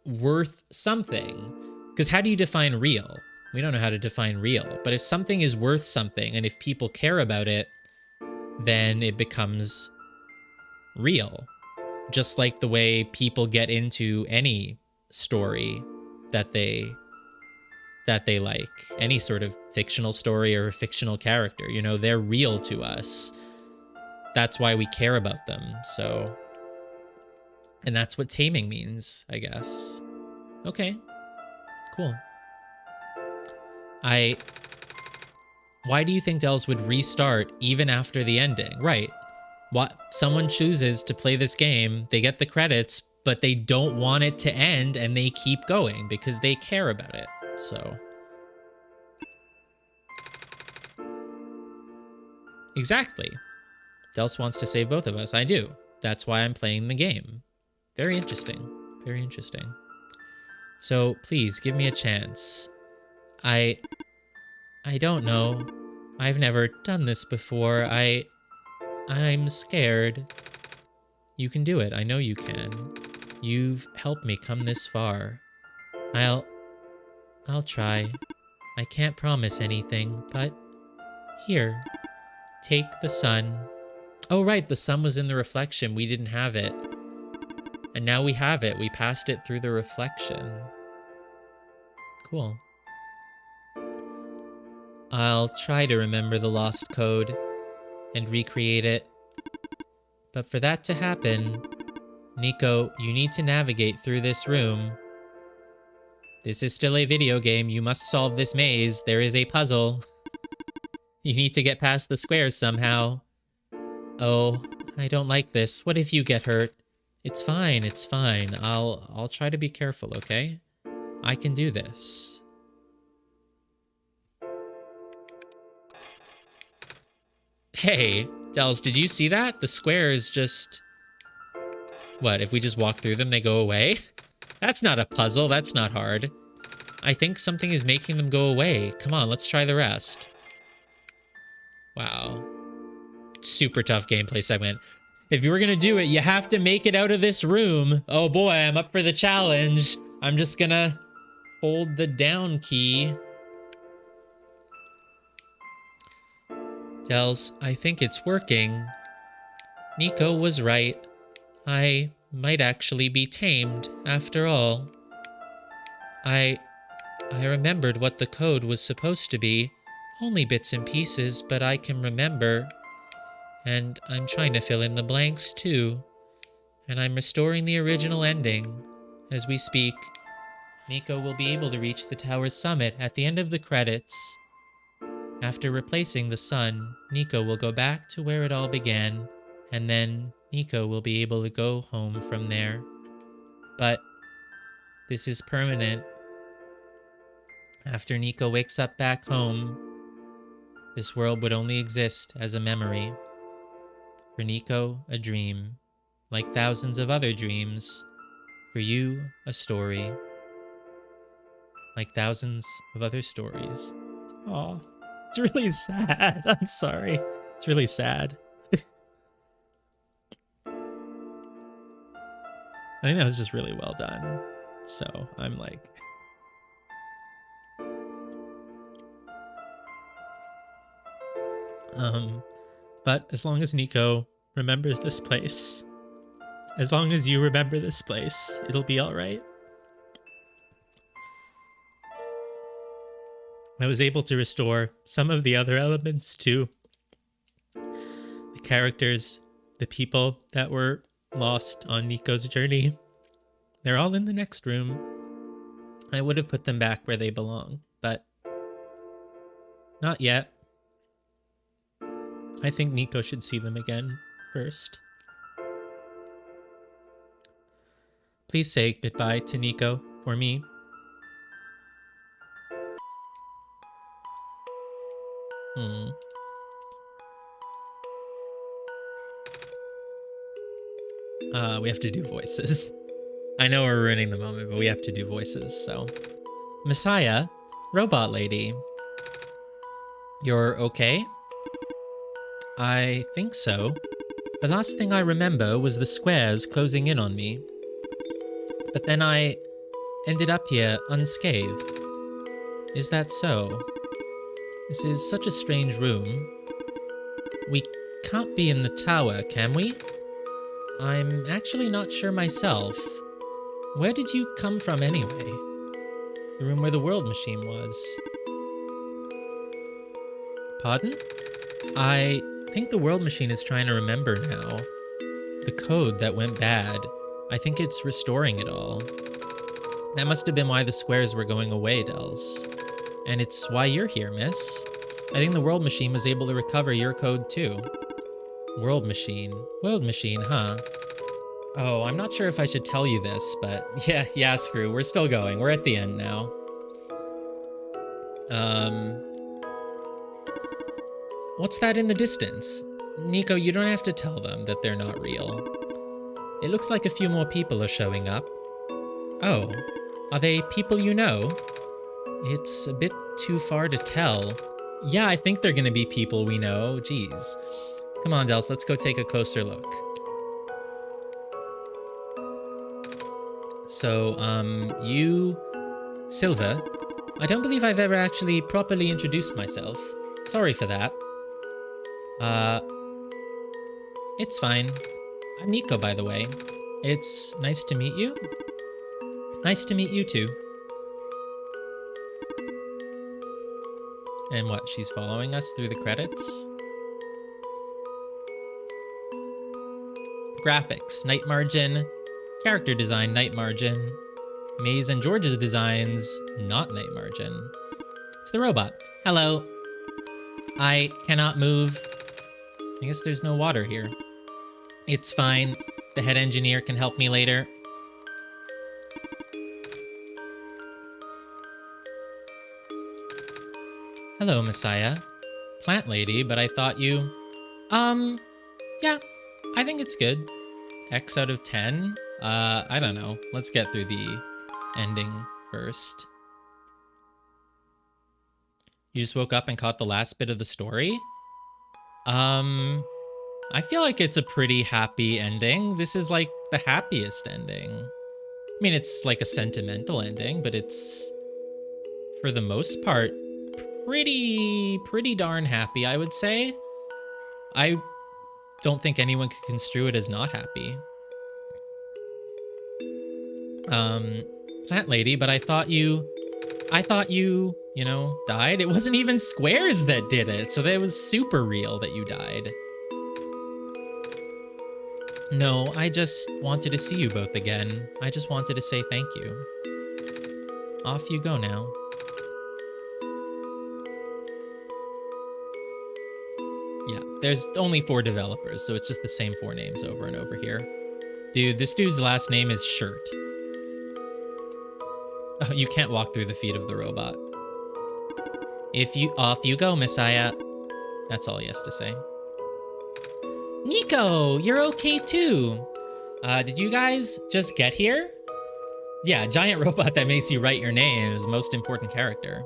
worth something. Because how do you define real? We don't know how to define real, but if something is worth something and if people care about it, then it becomes real. Just like the way people get into any story that they like, any sort of fictional story or a fictional character, you know, they're real to us. That's why we care about them. So, and that's what taming means, I guess. Okay, cool. Why do you think Dels would restart even after the ending? Right. What someone chooses to play this game, they get the credits, but they don't want it to end and they keep going because they care about it. So exactly. Dels wants to save both of us. I do. That's why I'm playing the game. Very interesting. Very interesting. So please give me a chance. I don't know. I've never done this before. I'm scared. You can do it. I know you can. You've helped me come this far. I'll try. I can't promise anything, but here, take the sun. Oh, right, the sun was in the reflection. We didn't have it. And now we have it. We passed it through the reflection. Cool. I'll try to remember the lost code and recreate it. But for that to happen, Nico, you need to navigate through this room. This is still a video game. You must solve this maze. There is a puzzle. You need to get past the squares somehow. Oh, I don't like this. What if you get hurt? It's fine, it's fine. I'll try to be careful, okay? I can do this. Hey, Dels, did you see that? The squares just... What, if we just walk through them, they go away? That's not a puzzle, that's not hard. I think something is making them go away. Come on, let's try the rest. Wow. Super tough gameplay segment. If you were gonna do it, you have to make it out of this room. Oh boy, I'm up for the challenge. I'm just gonna hold the down key. Dels, I think it's working. Nico was right. I might actually be tamed, after all. I remembered what the code was supposed to be. Only bits and pieces, but I can remember. And I'm trying to fill in the blanks, too. And I'm restoring the original ending. As we speak, Nico will be able to reach the tower's summit at the end of the credits. After replacing the sun, Nico will go back to where it all began, and then Nico will be able to go home from there. But this is permanent. After Nico wakes up back home, this world would only exist as a memory. For Nico, a dream. Like thousands of other dreams. For you, a story. Like thousands of other stories. Oh, it's really sad. I'm sorry. It's really sad. I think that was just really well done. So I'm like... But as long as Nico remembers this place, as long as you remember this place, it'll be alright. I was able to restore some of the other elements too. The characters, the people that were lost on Nico's journey, they're all in the next room. I would have put them back where they belong, but not yet. I think Nico should see them again first. Please say goodbye to Nico for me. We have to do voices. I know we're ruining the moment, but we have to do voices, so. Messiah, robot lady. You're okay? I think so. The last thing I remember was the squares closing in on me. But then I ended up here unscathed. Is that so? This is such a strange room. We can't be in the tower, can we? I'm actually not sure myself. Where did you come from anyway? The room where the world machine was. Pardon? I think the world machine is trying to remember now. The code that went bad. I think it's restoring it all. That must have been why the squares were going away, Dels. And it's why you're here, miss. I think the world machine was able to recover your code too. World machine. World machine, huh? Oh, I'm not sure if I should tell you this, but yeah, screw. We're still going. We're at the end now. What's that in the distance? Nico, you don't have to tell them that they're not real. It looks like a few more people are showing up. Oh, are they people you know? It's a bit too far to tell. Yeah, I think they're gonna be people we know. Jeez. Come on, Dels, let's go take a closer look. So, you... Silva. I don't believe I've ever actually properly introduced myself. Sorry for that. It's fine. I'm Nico, by the way. It's nice to meet you. Nice to meet you, too. And what, she's following us through the credits? Graphics, night margin. Character design, night margin. Maze and George's designs, not night margin. It's the robot. Hello. I cannot move. I guess there's no water here. It's fine. The head engineer can help me later. Hello, Messiah. Plant lady, but I thought you... Yeah, I think it's good. X out of 10? I don't know. Let's get through the ending first. You just woke up and caught the last bit of the story? I feel like it's a pretty happy ending. This is like the happiest ending. I mean, it's like a sentimental ending, but it's, for the most part, pretty darn happy, I would say. I don't think anyone could construe it as not happy. Plant lady, but I thought you, you know, died. It wasn't even Squares that did it, so that was super real that you died. No, I just wanted to see you both again. I just wanted to say thank you. Off you go now. Yeah, there's only 4 developers, so it's just the same 4 names over and over here. Dude, this dude's last name is Shirt. Oh, you can't walk through the feet of the robot. Off you go, Messiah. That's all he has to say. Nico, you're okay too. Did you guys just get here? Yeah, giant robot that makes you write your name is the most important character.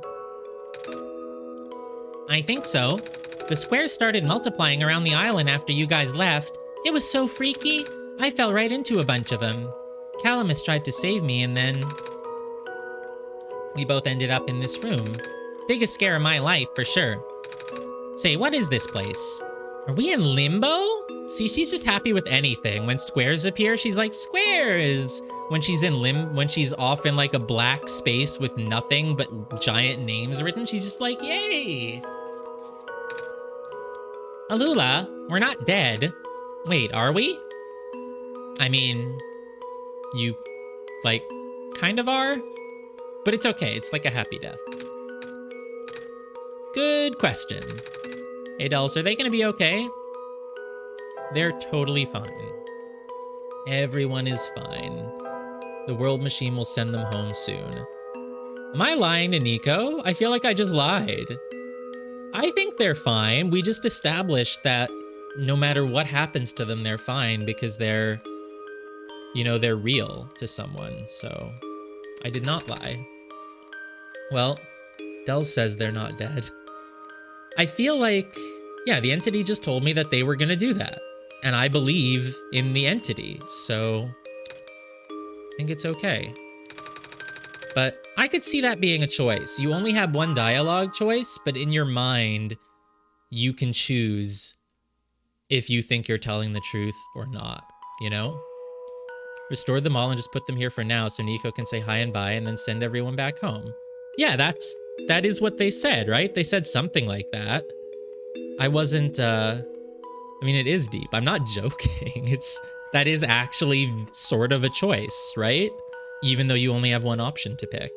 I think so. The squares started multiplying around the island after you guys left. It was so freaky. I fell right into a bunch of them. Calamus tried to save me and then... we both ended up in this room. Biggest scare of my life, for sure. Say, what is this place? Are we in limbo? See, she's just happy with anything. When squares appear, she's like, squares! When she's off in like a black space with nothing but giant names written, she's just like, yay! Alula, we're not dead. Wait, are we? I mean, you, like, kind of are? But it's okay, it's like a happy death. Good question. Hey, Dulce, are they gonna be okay? They're totally fine. Everyone is fine. The world machine will send them home soon. Am I lying to Nico? I feel like I just lied. I think they're fine. We just established that no matter what happens to them, they're fine because they're, you know, they're real to someone. So I did not lie. Well, Del says they're not dead. I feel like, yeah, the entity just told me that they were going to do that. And I believe in the entity, so I think it's okay. But I could see that being a choice. You only have one dialogue choice, but in your mind, you can choose if you think you're telling the truth or not, you know? Restore them all and just put them here for now so Nico can say hi and bye and then send everyone back home. Yeah, that is what they said, right? They said something like that. I wasn't, I mean, it is deep. I'm not joking. That is actually sort of a choice, right? Even though you only have one option to pick.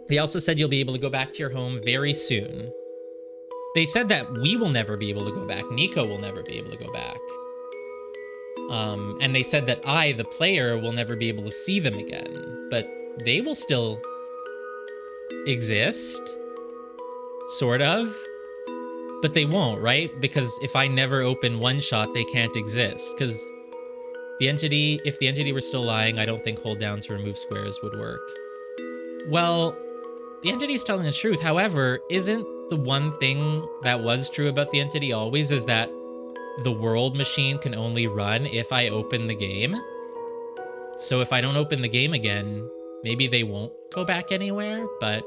They also said you'll be able to go back to your home very soon. They said that we will never be able to go back. Nico will never be able to go back. And they said that I, the player, will never be able to see them again. But they will still exist. Sort of. But they won't, right? Because if I never open OneShot, they can't exist. Because if the entity were still lying, I don't think hold down to remove squares would work. Well, the entity's telling the truth. However, isn't the one thing that was true about the entity always is that the world machine can only run if I open the game. So if I don't open the game again, maybe they won't go back anywhere, but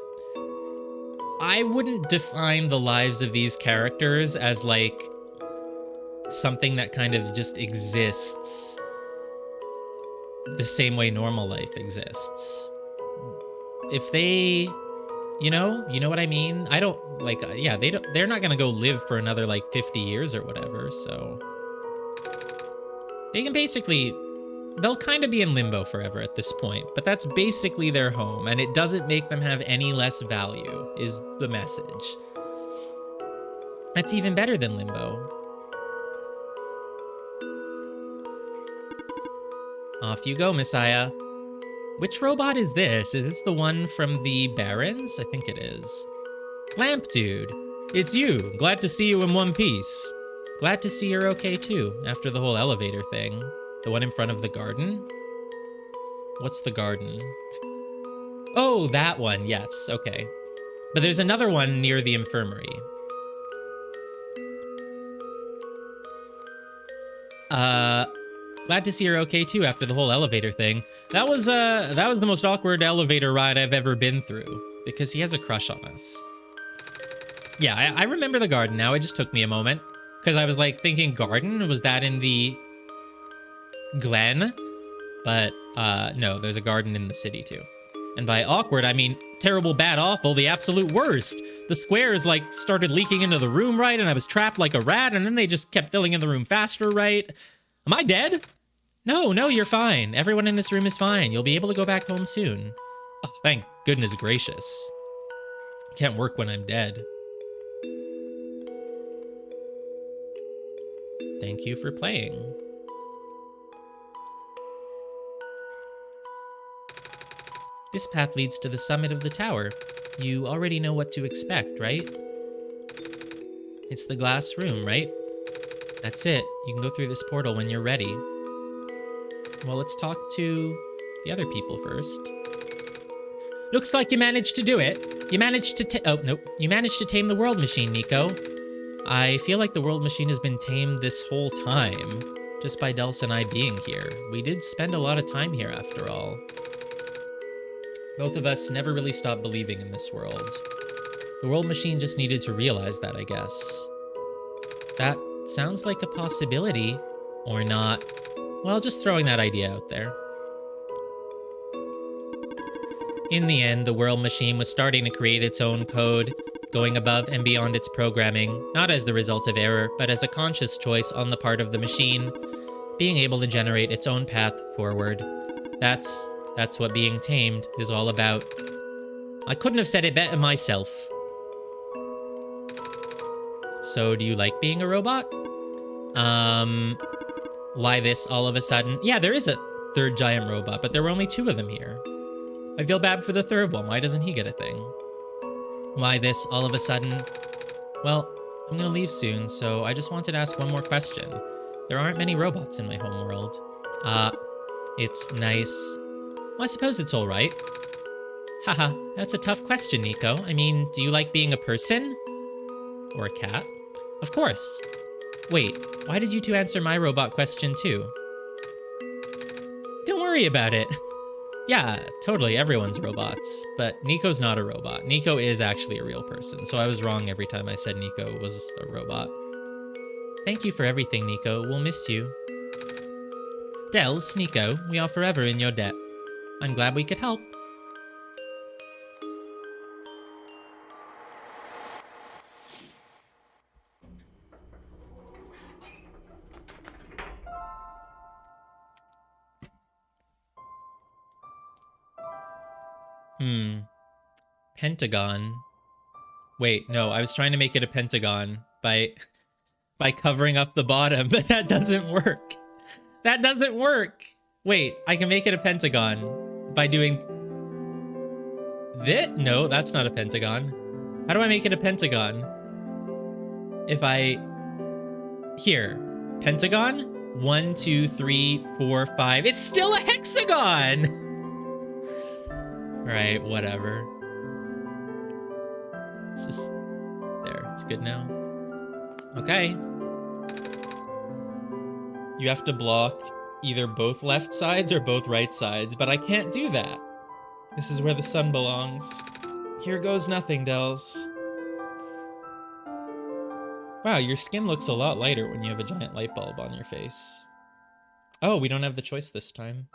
I wouldn't define the lives of these characters as like something that kind of just exists the same way normal life exists. If they, you know what I mean? I don't like, yeah, they're not gonna go live for another like 50 years or whatever, so they can basically, they'll kind of be in limbo forever at this point, but that's basically their home, and it doesn't make them have any less value, is the message. That's even better than limbo. Off you go, Messiah. Which robot is this? Is this the one from the Barons? I think it is. Lamp Dude, it's you. Glad to see you in one piece. Glad to see you're okay too, after the whole elevator thing. The one in front of the garden? What's the garden? Oh, that one, yes, okay. But there's another one near the infirmary. Glad to see you're okay too after the whole elevator thing. That was the most awkward elevator ride I've ever been through, because he has a crush on us. Yeah, I remember the garden now. It just took me a moment, because I was like thinking garden, was that in the Glen? But no, there's a garden in the city too. And by awkward, I mean terrible, bad, awful, the absolute worst. The squares like started leaking into the room, right? And I was trapped like a rat, and then they just kept filling in the room faster, right? Am I dead? No, you're fine. Everyone in this room is fine. You'll be able to go back home soon. Oh, thank goodness gracious. Can't work when I'm dead. Thank you for playing. This path leads to the summit of the tower. You already know what to expect, right? It's the glass room, right? That's it. You can go through this portal when you're ready. Well, let's talk to the other people first. Looks like you managed to do it. You managed to You managed to tame the world machine, Nico. I feel like the world machine has been tamed this whole time, just by Dels and I being here. We did spend a lot of time here, after all. Both of us never really stopped believing in this world. The world machine just needed to realize that, I guess. That sounds like a possibility, or not. Well, just throwing that idea out there. In the end, the world machine was starting to create its own code, going above and beyond its programming, not as the result of error, but as a conscious choice on the part of the machine, being able to generate its own path forward. That's what being tamed is all about. I couldn't have said it better myself. So, do you like being a robot? Why this all of a sudden? Yeah, there is a third giant robot, but there were only 2 of them here. I feel bad for the third one. Why doesn't he get a thing? Why this all of a sudden? Well, I'm gonna leave soon, so I just wanted to ask one more question. There aren't many robots in my homeworld. It's nice. Well, I suppose it's alright. Haha, that's a tough question, Nico. I mean, do you like being a person? Or a cat? Of course. Wait, why did you 2 answer my robot question too? Don't worry about it. Yeah, totally, everyone's robots. But Nico's not a robot. Nico is actually a real person, so I was wrong every time I said Nico was a robot. Thank you for everything, Nico. We'll miss you. Dels, Nico, we are forever in your debt. I'm glad we could help. Pentagon. Wait, no, I was trying to make it a pentagon by covering up the bottom, but that doesn't work. That doesn't work. Wait, I can make it a pentagon by doing this? No, that's not a pentagon. How do I make it a pentagon? If I... Here. Pentagon? 1, 2, 3, 4, 5. It's still a hexagon! Right, whatever. It's just... It's good now. Okay. You have to block either both left sides or both right sides, but I can't do that. This is where the sun belongs. Here goes nothing, Dells. Wow, your skin looks a lot lighter when you have a giant light bulb on your face. Oh, we don't have the choice this time.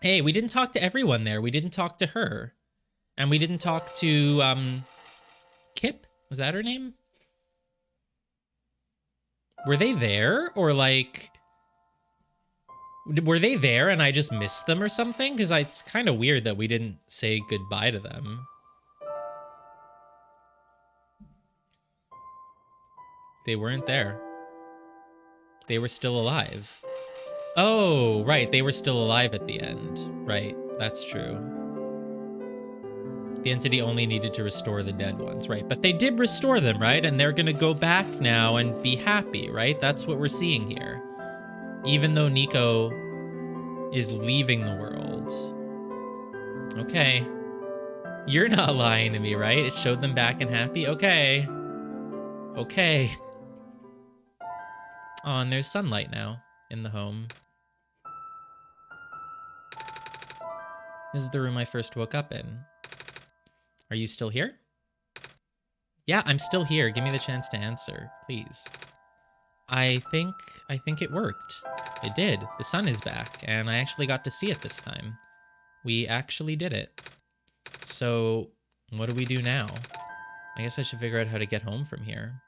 Hey, we didn't talk to everyone there. We didn't talk to her. And we didn't talk to, Kip? Was that her name? Were they there? Or, like... Were they there and I just missed them or something? Because it's kind of weird that we didn't say goodbye to them. They weren't there. They were still alive. Oh, right. They were still alive at the end. Right. That's true. The entity only needed to restore the dead ones, right? But they did restore them, right? And they're going to go back now and be happy, right? That's what we're seeing here. Even though Nico is leaving the world. Okay. You're not lying to me, right? It showed them back and happy? Okay. Okay. Oh, and there's sunlight now in the home. This is the room I first woke up in. Are you still here? Yeah, I'm still here. Give me the chance to answer, please. I think it worked. It did. The sun is back, and I actually got to see it this time. We actually did it. So, what do we do now? I guess I should figure out how to get home from here.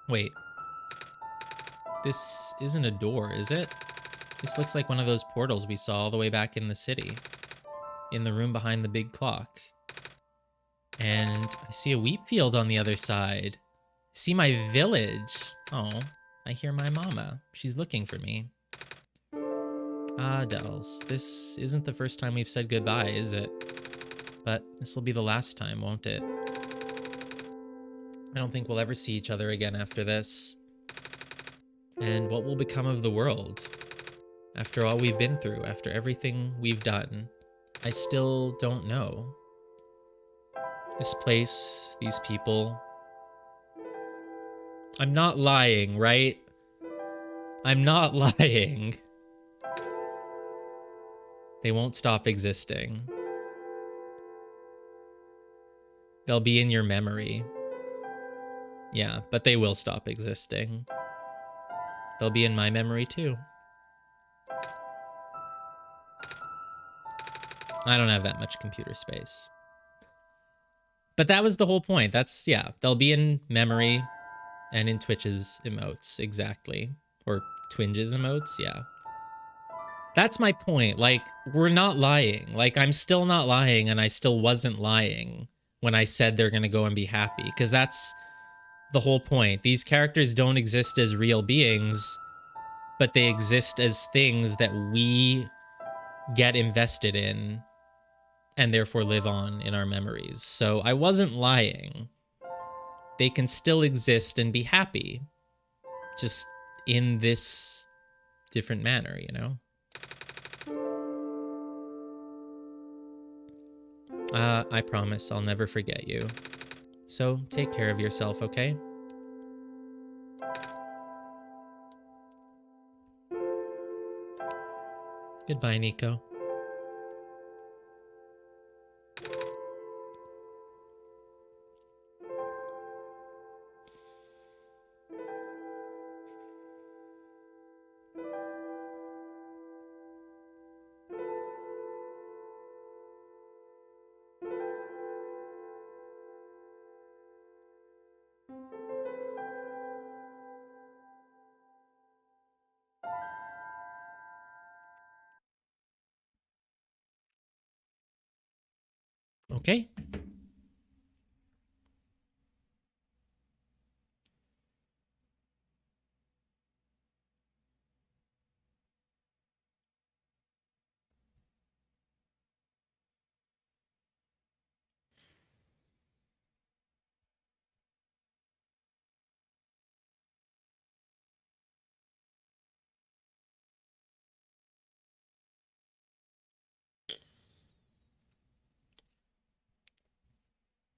Wait. This isn't a door, is it? This looks like one of those portals we saw all the way back in the city. In the room behind the big clock. And I see a wheat field on the other side. See my village. Oh, I hear my mama. She's looking for me. Ah, Dells, this isn't the first time we've said goodbye, is it? But this will be the last time, won't it? I don't think we'll ever see each other again after this. And what will become of the world? After all we've been through, after everything we've done, I still don't know. This place, these people. I'm not lying, right? I'm not lying. They won't stop existing. They'll be in your memory. Yeah, but they will stop existing. They'll be in my memory too. I don't have that much computer space. But that was the whole point. That's, yeah, they'll be in memory and in Twitch's emotes, exactly. Or Twinge's emotes, yeah. That's my point. Like, we're not lying. Like, I'm still not lying, and I still wasn't lying when I said they're gonna go and be happy, because that's the whole point. These characters don't exist as real beings, but they exist as things that we get invested in and therefore live on in our memories. So I wasn't lying. They can still exist and be happy, just in this different manner, you know? I promise I'll never forget you. So take care of yourself, okay? Goodbye, Nico. Okay.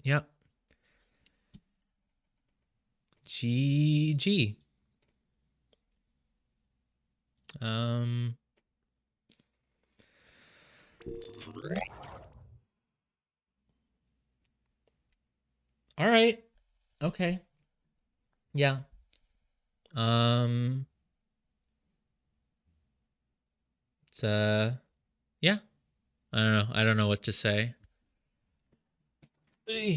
Yep. GG. Um. All right. Okay. Yeah. Um. It's yeah. I don't know. I don't know what to say.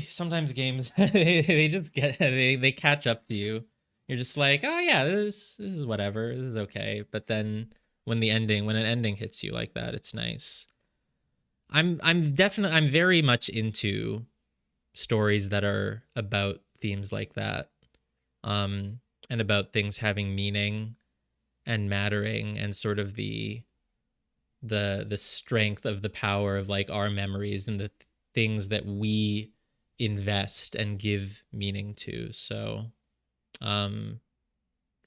Sometimes games they just get they catch up to you. You're just like, oh yeah, this is whatever. This is okay. But then when an ending hits you like that, it's nice. I'm very much into stories that are about themes like that. Um and about things having meaning and mattering and sort of the strength of the power of like our memories and the things that we invest and give meaning to. So um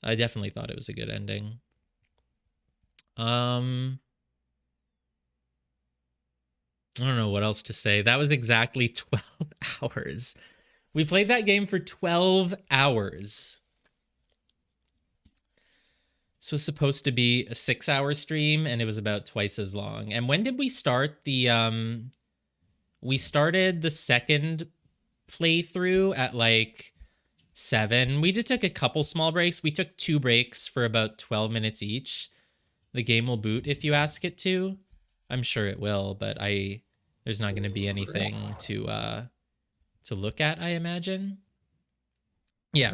I definitely thought it was a good ending. um I don't know what else to say. That was exactly 12 hours. We played that game for 12 hours. This was supposed to be a 6-hour stream and it was about twice as long. And when did we start the we started the second playthrough at like 7. We just took a couple small breaks. We took 2 breaks for about 12 minutes each. The game will boot if you ask it to. I'm sure it will, but there's not going to be anything to look at, I imagine. Yeah,